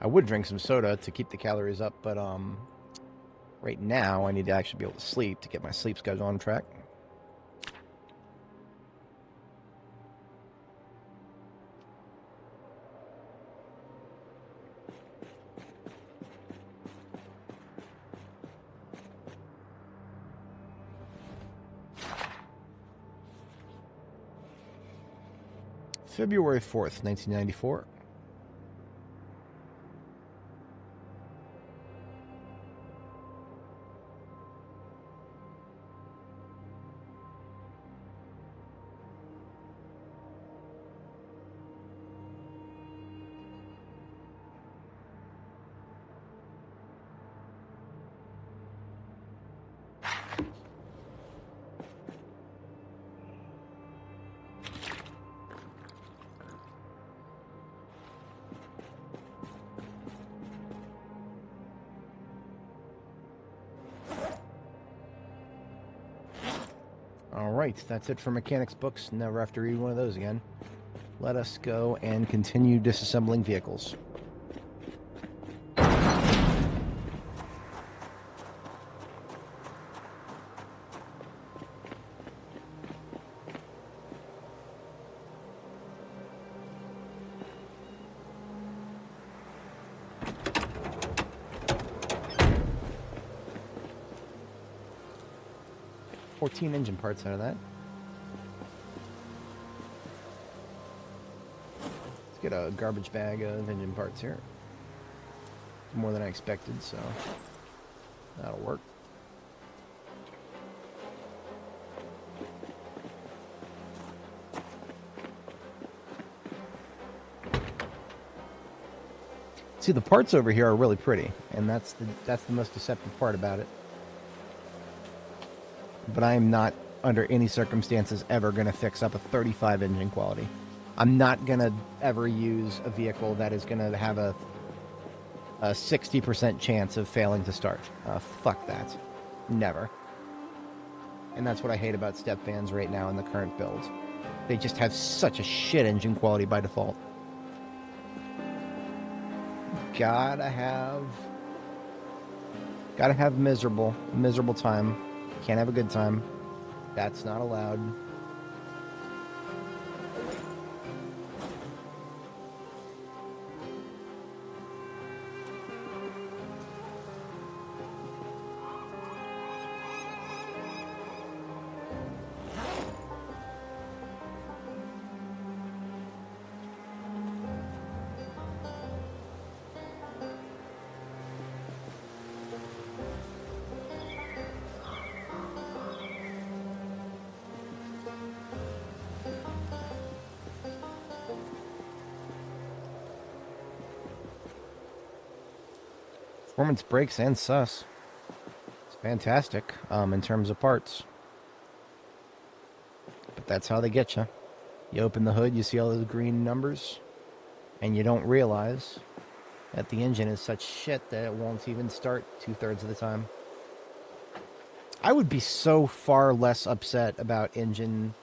I would drink some soda to keep the calories up, but right now I need to actually be able to sleep to get my sleep schedule on track. February 4th, 1994. Alright, that's it for mechanics books. Never have to read one of those again. Let us go and continue disassembling vehicles. Engine parts out of that. Let's get a garbage bag of engine parts here. More than I expected, so that'll work. See, the parts over here are really pretty, and that's the most deceptive part about it. But I am not, under any circumstances, ever going to fix up a 35 engine quality. I'm not going to ever use a vehicle that is going to have a 60% chance of failing to start. Fuck that. Never. And that's what I hate about step vans right now in the current build. They just have such a shit engine quality by default. Gotta have miserable time. Can't have a good time. That's not allowed. Performance brakes and sus. It's fantastic in terms of parts. But that's how they get you. You open the hood, you see all those green numbers, and you don't realize that the engine is such shit that it won't even start 2/3 of the time. I would be so far less upset about engine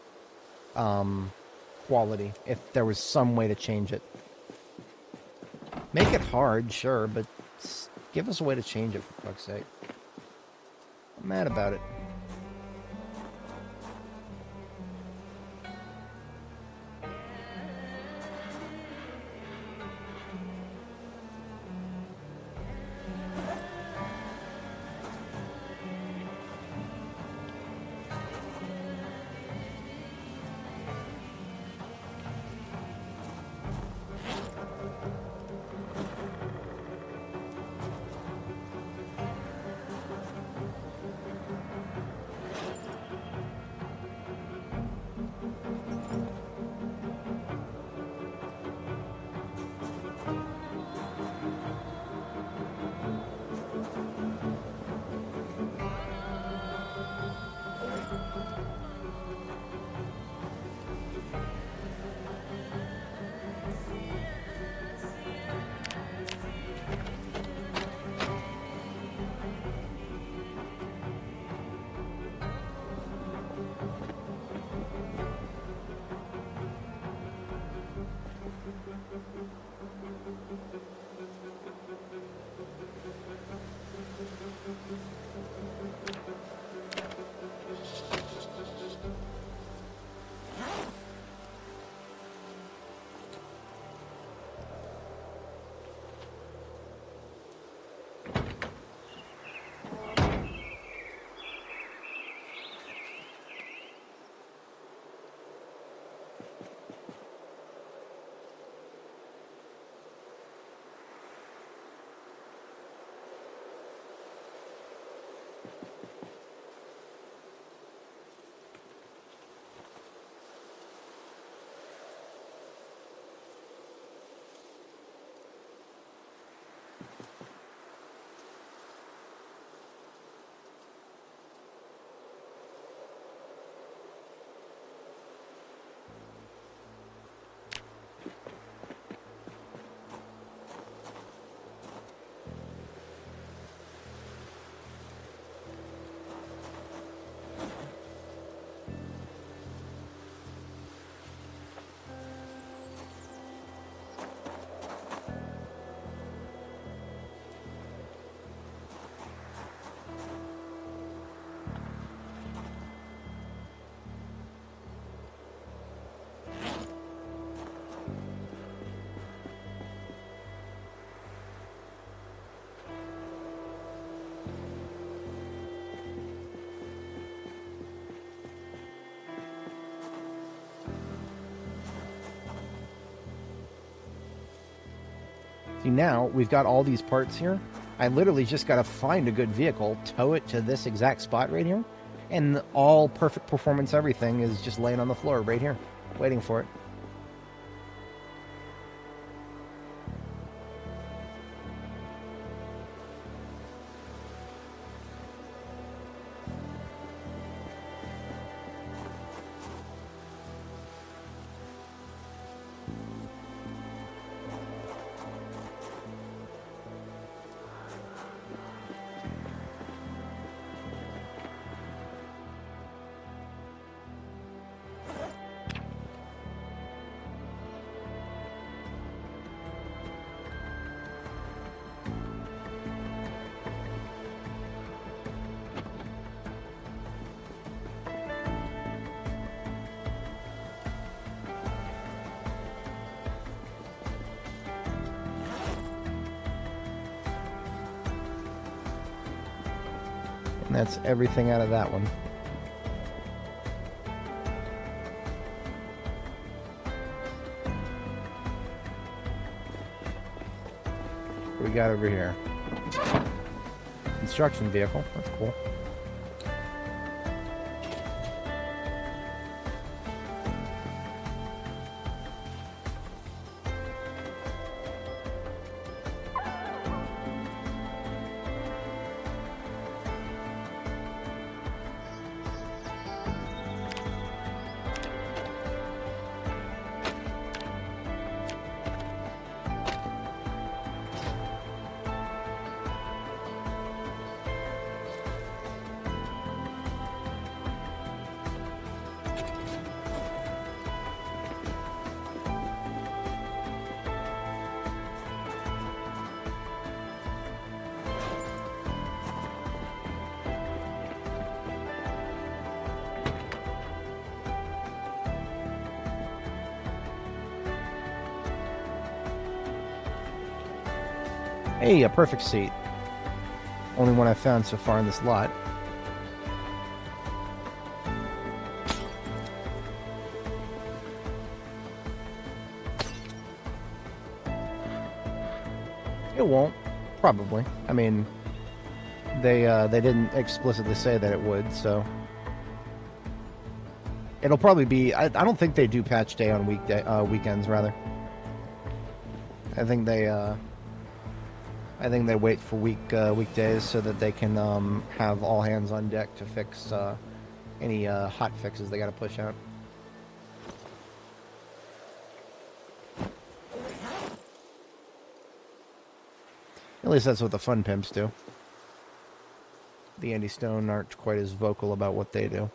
quality if there was some way to change it. Make it hard, sure, but give us a way to change it, for fuck's sake. I'm mad about it. See, now we've got all these parts here. I literally just got to find a good vehicle, tow it to this exact spot right here, and all perfect performance everything is just laying on the floor right here, waiting for it. And that's everything out of that one. What we got over here? Construction vehicle. That's cool. Hey, a perfect seat. Only one I've found so far in this lot. It won't. Probably. I mean, they didn't explicitly say that it would, so it'll probably be. I don't think they do patch day on weekends. Rather, I think they wait for weekdays so that they can have all hands on deck to fix any hot fixes they got to push out. At least that's what the fun pimps do. The Andy Stone aren't quite as vocal about what they do.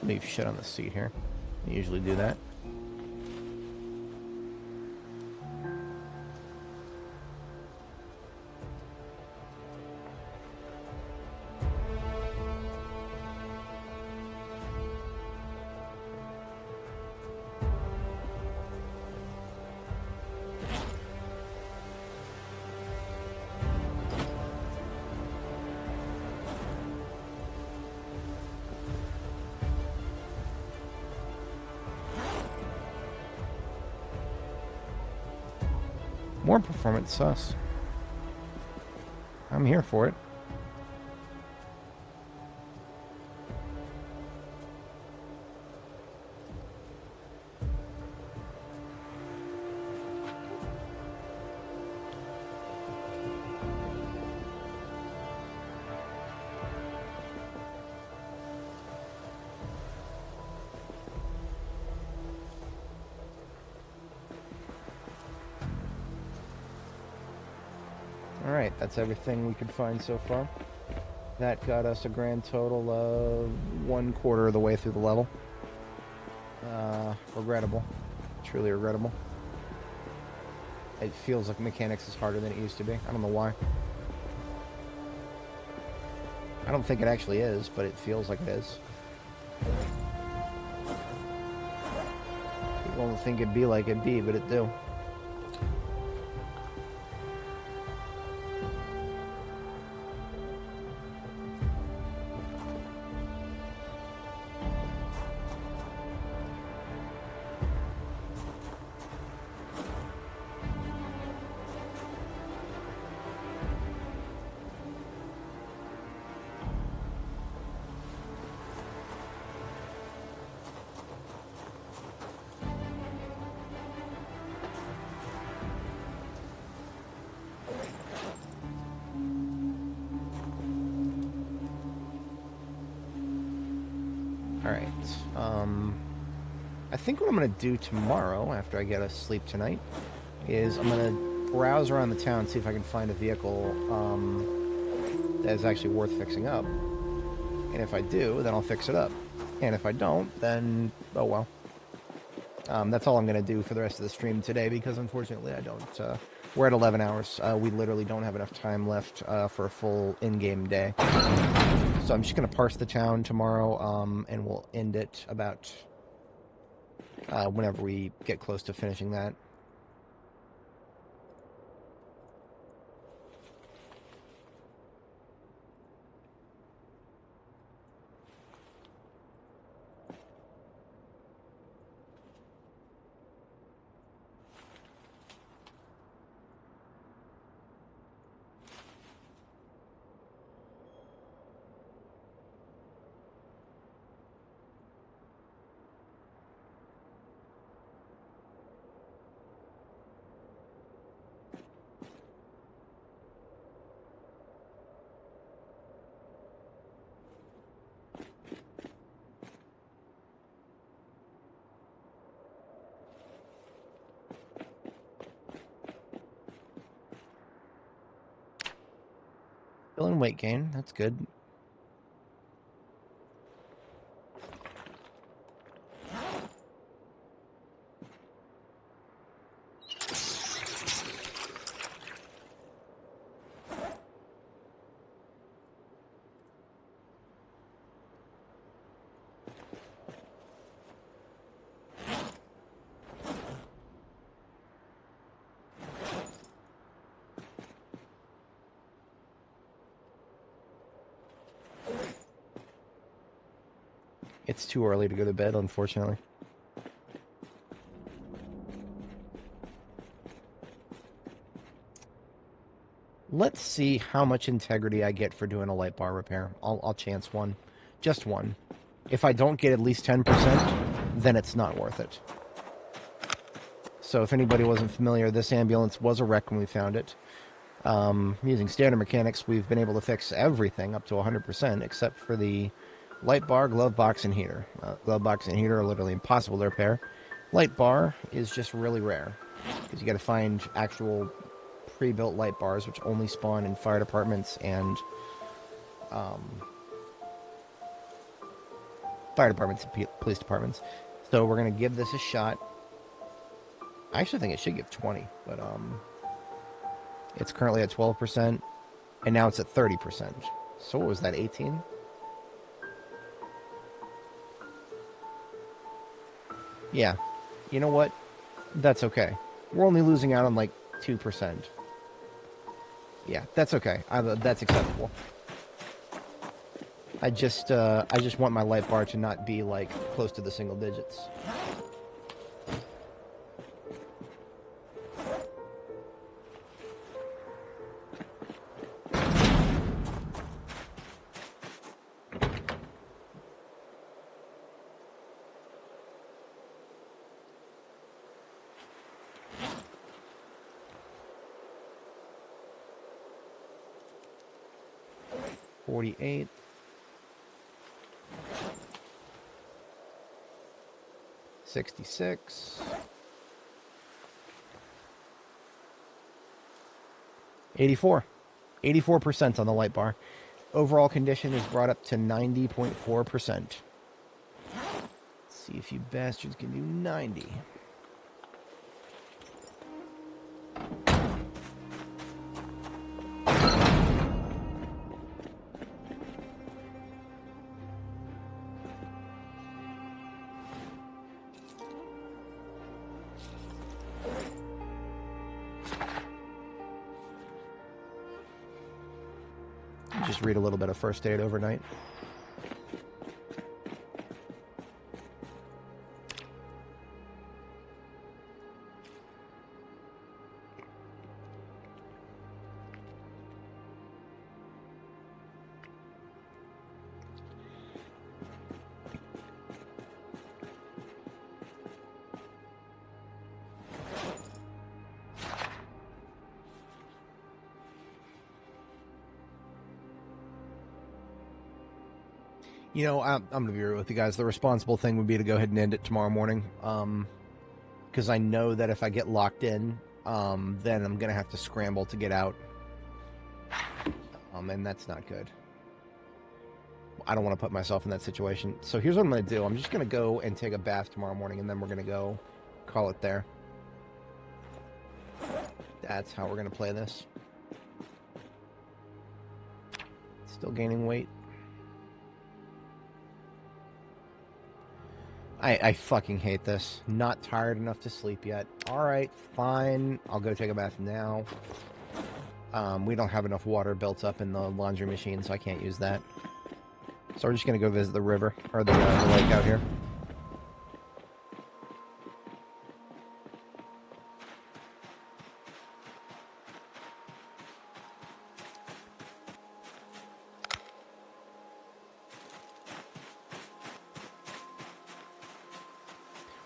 Leave shit on the seat here. I usually do that. More performance sus. I'm here for it. Alright, that's everything we could find so far. That got us a grand total of 1/4 of the way through the level. Regrettable. Truly regrettable. It feels like mechanics is harder than it used to be. I don't know why. I don't think it actually is, but it feels like it is. People don't think it'd be like it'd be, but it do. Alright, I think what I'm going to do tomorrow, after I get a sleep tonight, is I'm going to browse around the town, see if I can find a vehicle that is actually worth fixing up. And if I do, then I'll fix it up. And if I don't, then, oh well. That's all I'm going to do for the rest of the stream today, because unfortunately I don't. We're at 11 hours. We literally don't have enough time left for a full in-game day. So I'm just going to parse the town tomorrow, and we'll end it about whenever we get close to finishing that. Still in weight gain, that's good. It's too early to go to bed, unfortunately. Let's see how much integrity I get for doing a light bar repair. I'll chance one. Just one. If I don't get at least 10%, then it's not worth it. So if anybody wasn't familiar, this ambulance was a wreck when we found it. Using standard mechanics, we've been able to fix everything up to 100%, except for the light bar, glove box, and heater. Glove box and heater are literally impossible to repair. Light bar is just really rare, because you got to find actual pre-built light bars, which only spawn in fire departments and police departments. So we're going to give this a shot. I actually think it should give 20, but it's currently at 12%, and now it's at 30%. So what was that, 18? Yeah. You know what? That's okay. We're only losing out on like 2%. Yeah, that's okay. That's acceptable. I just want my light bar to not be like close to the single digits. 48. $66. 84. 84% on the light bar. Overall condition is brought up to 90.4%. See if you bastards can do 90. Just read a little bit of first aid overnight. You know, I'm going to be real with you guys. The responsible thing would be to go ahead and end it tomorrow morning. Because I know that if I get locked in, then I'm going to have to scramble to get out. And that's not good. I don't want to put myself in that situation. So here's what I'm going to do. I'm just going to go and take a bath tomorrow morning, and then we're going to go call it there. That's how we're going to play this. Still gaining weight. I fucking hate this. Not tired enough to sleep yet. Alright, fine. I'll go take a bath now. We don't have enough water built up in the laundry machine, so I can't use that. So we're just going to go visit the river, or the lake out here.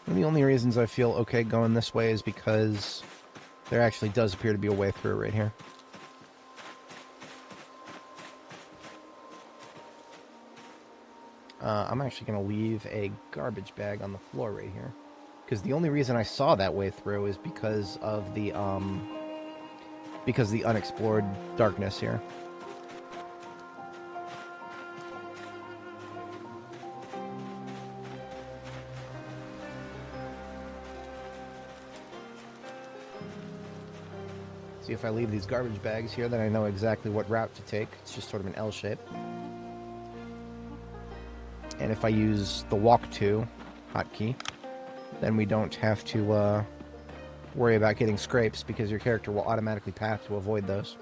One of the only reasons I feel okay going this way is because there actually does appear to be a way through right here. I'm actually going to leave a garbage bag on the floor right here. Because the only reason I saw that way through is because of the unexplored darkness here. See, if I leave these garbage bags here, then I know exactly what route to take. It's just sort of an L shape. And if I use the walk to hotkey, then we don't have to worry about getting scrapes because your character will automatically path to avoid those.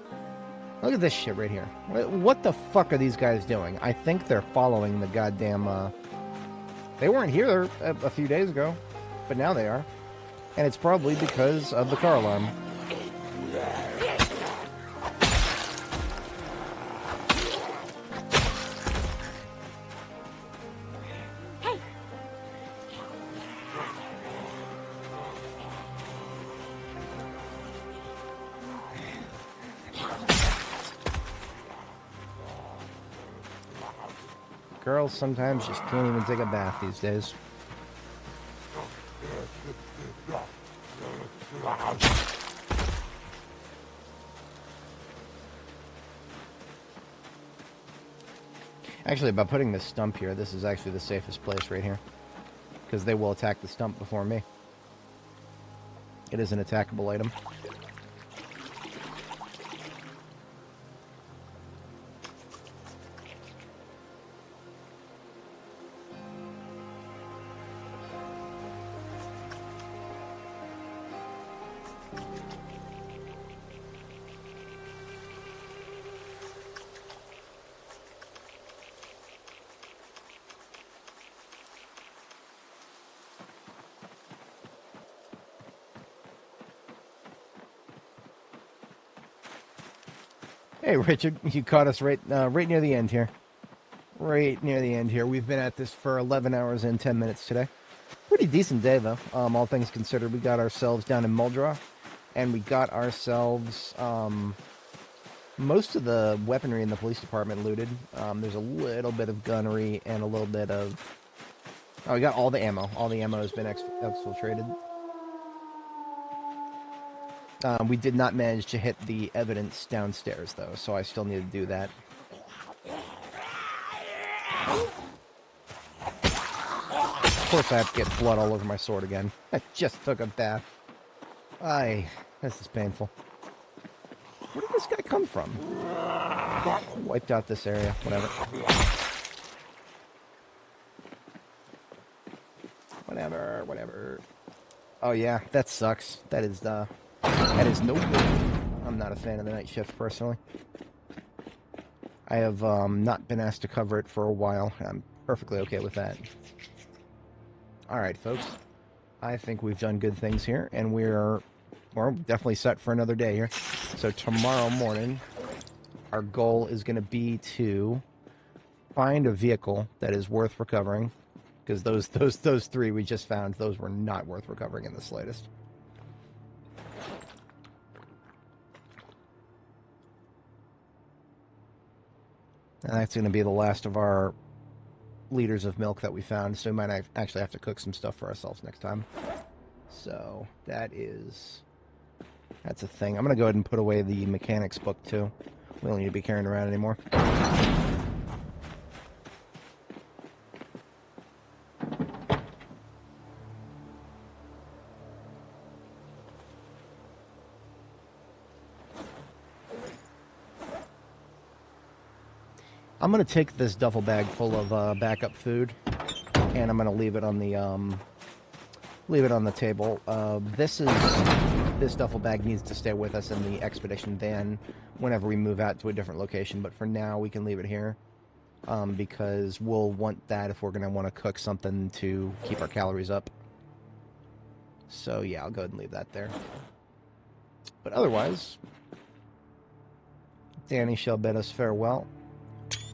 Look at this shit right here. What the fuck are these guys doing? I think they're following the goddamn... They weren't here a few days ago, but now they are. And it's probably because of the car alarm. Girls sometimes just can't even take a bath these days. Actually, by putting this stump here, this is actually the safest place right here. Because they will attack the stump before me. It is an attackable item. Hey, Richard, you caught us right near the end here. Right near the end here. We've been at this for 11 hours and 10 minutes today. Pretty decent day, though, all things considered. We got ourselves down in Muldraugh, and we got ourselves Most of the weaponry in the police department looted. There's a little bit of gunnery and a little bit of... Oh, we got all the ammo. All the ammo has been exfiltrated. We did not manage to hit the evidence downstairs, though, so I still need to do that. Of course, I have to get blood all over my sword again. I just took a bath. This is painful. Where did this guy come from? Wiped out this area. Whatever. Whatever. Oh yeah, that sucks. That is no good. I'm not a fan of the night shift personally. I have not been asked to cover it for a while. I'm perfectly okay with that. Alright, folks. I think we've done good things here, and we're definitely set for another day here. So tomorrow morning, our goal is going to be to find a vehicle that is worth recovering, because those three we just found, those were not worth recovering in the slightest. And that's going to be the last of our liters of milk that we found, so we might actually have to cook some stuff for ourselves next time. So that's a thing. I'm going to go ahead and put away the mechanics book too. We don't need to be carrying around anymore. I'm going to take this duffel bag full of backup food, and I'm going to leave it on the table. This duffel bag needs to stay with us in the expedition van whenever we move out to a different location. But for now, we can leave it here because we'll want that if we're going to want to cook something to keep our calories up. So yeah, I'll go ahead and leave that there. But otherwise, Dani shall bid us farewell.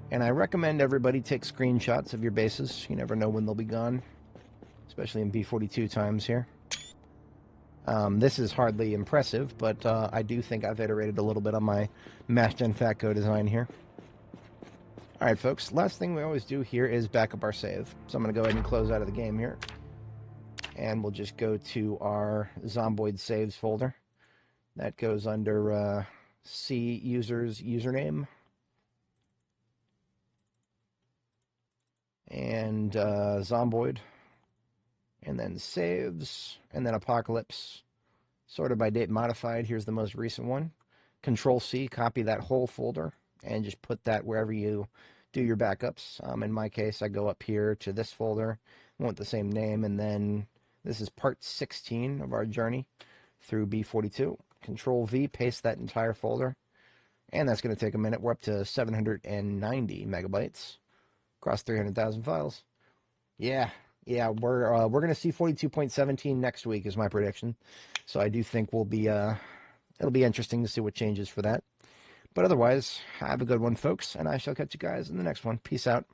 And I recommend everybody take screenshots of your bases. You never know when they'll be gone, especially in B42 times here. This is hardly impressive, but I do think I've iterated a little bit on my Mash-Gen Fatco design here. Alright, folks, last thing we always do here is back up our save. So I'm going to go ahead and close out of the game here. And we'll just go to our Zomboid saves folder. That goes under C user's username. And Zomboid, and then saves, and then Apocalypse, sorted by date modified. Here's the most recent one. Control-C, copy that whole folder, and just put that wherever you do your backups. In my case, I go up here to this folder, want the same name, and then this is part 16 of our journey through B42. Control-V, paste that entire folder, and that's going to take a minute. We're up to 790 megabytes. Across 300,000 files. Yeah, we're going to see 42.17 next week is my prediction. So I do think it'll be interesting to see what changes for that. But otherwise, have a good one, folks, and I shall catch you guys in the next one. Peace out.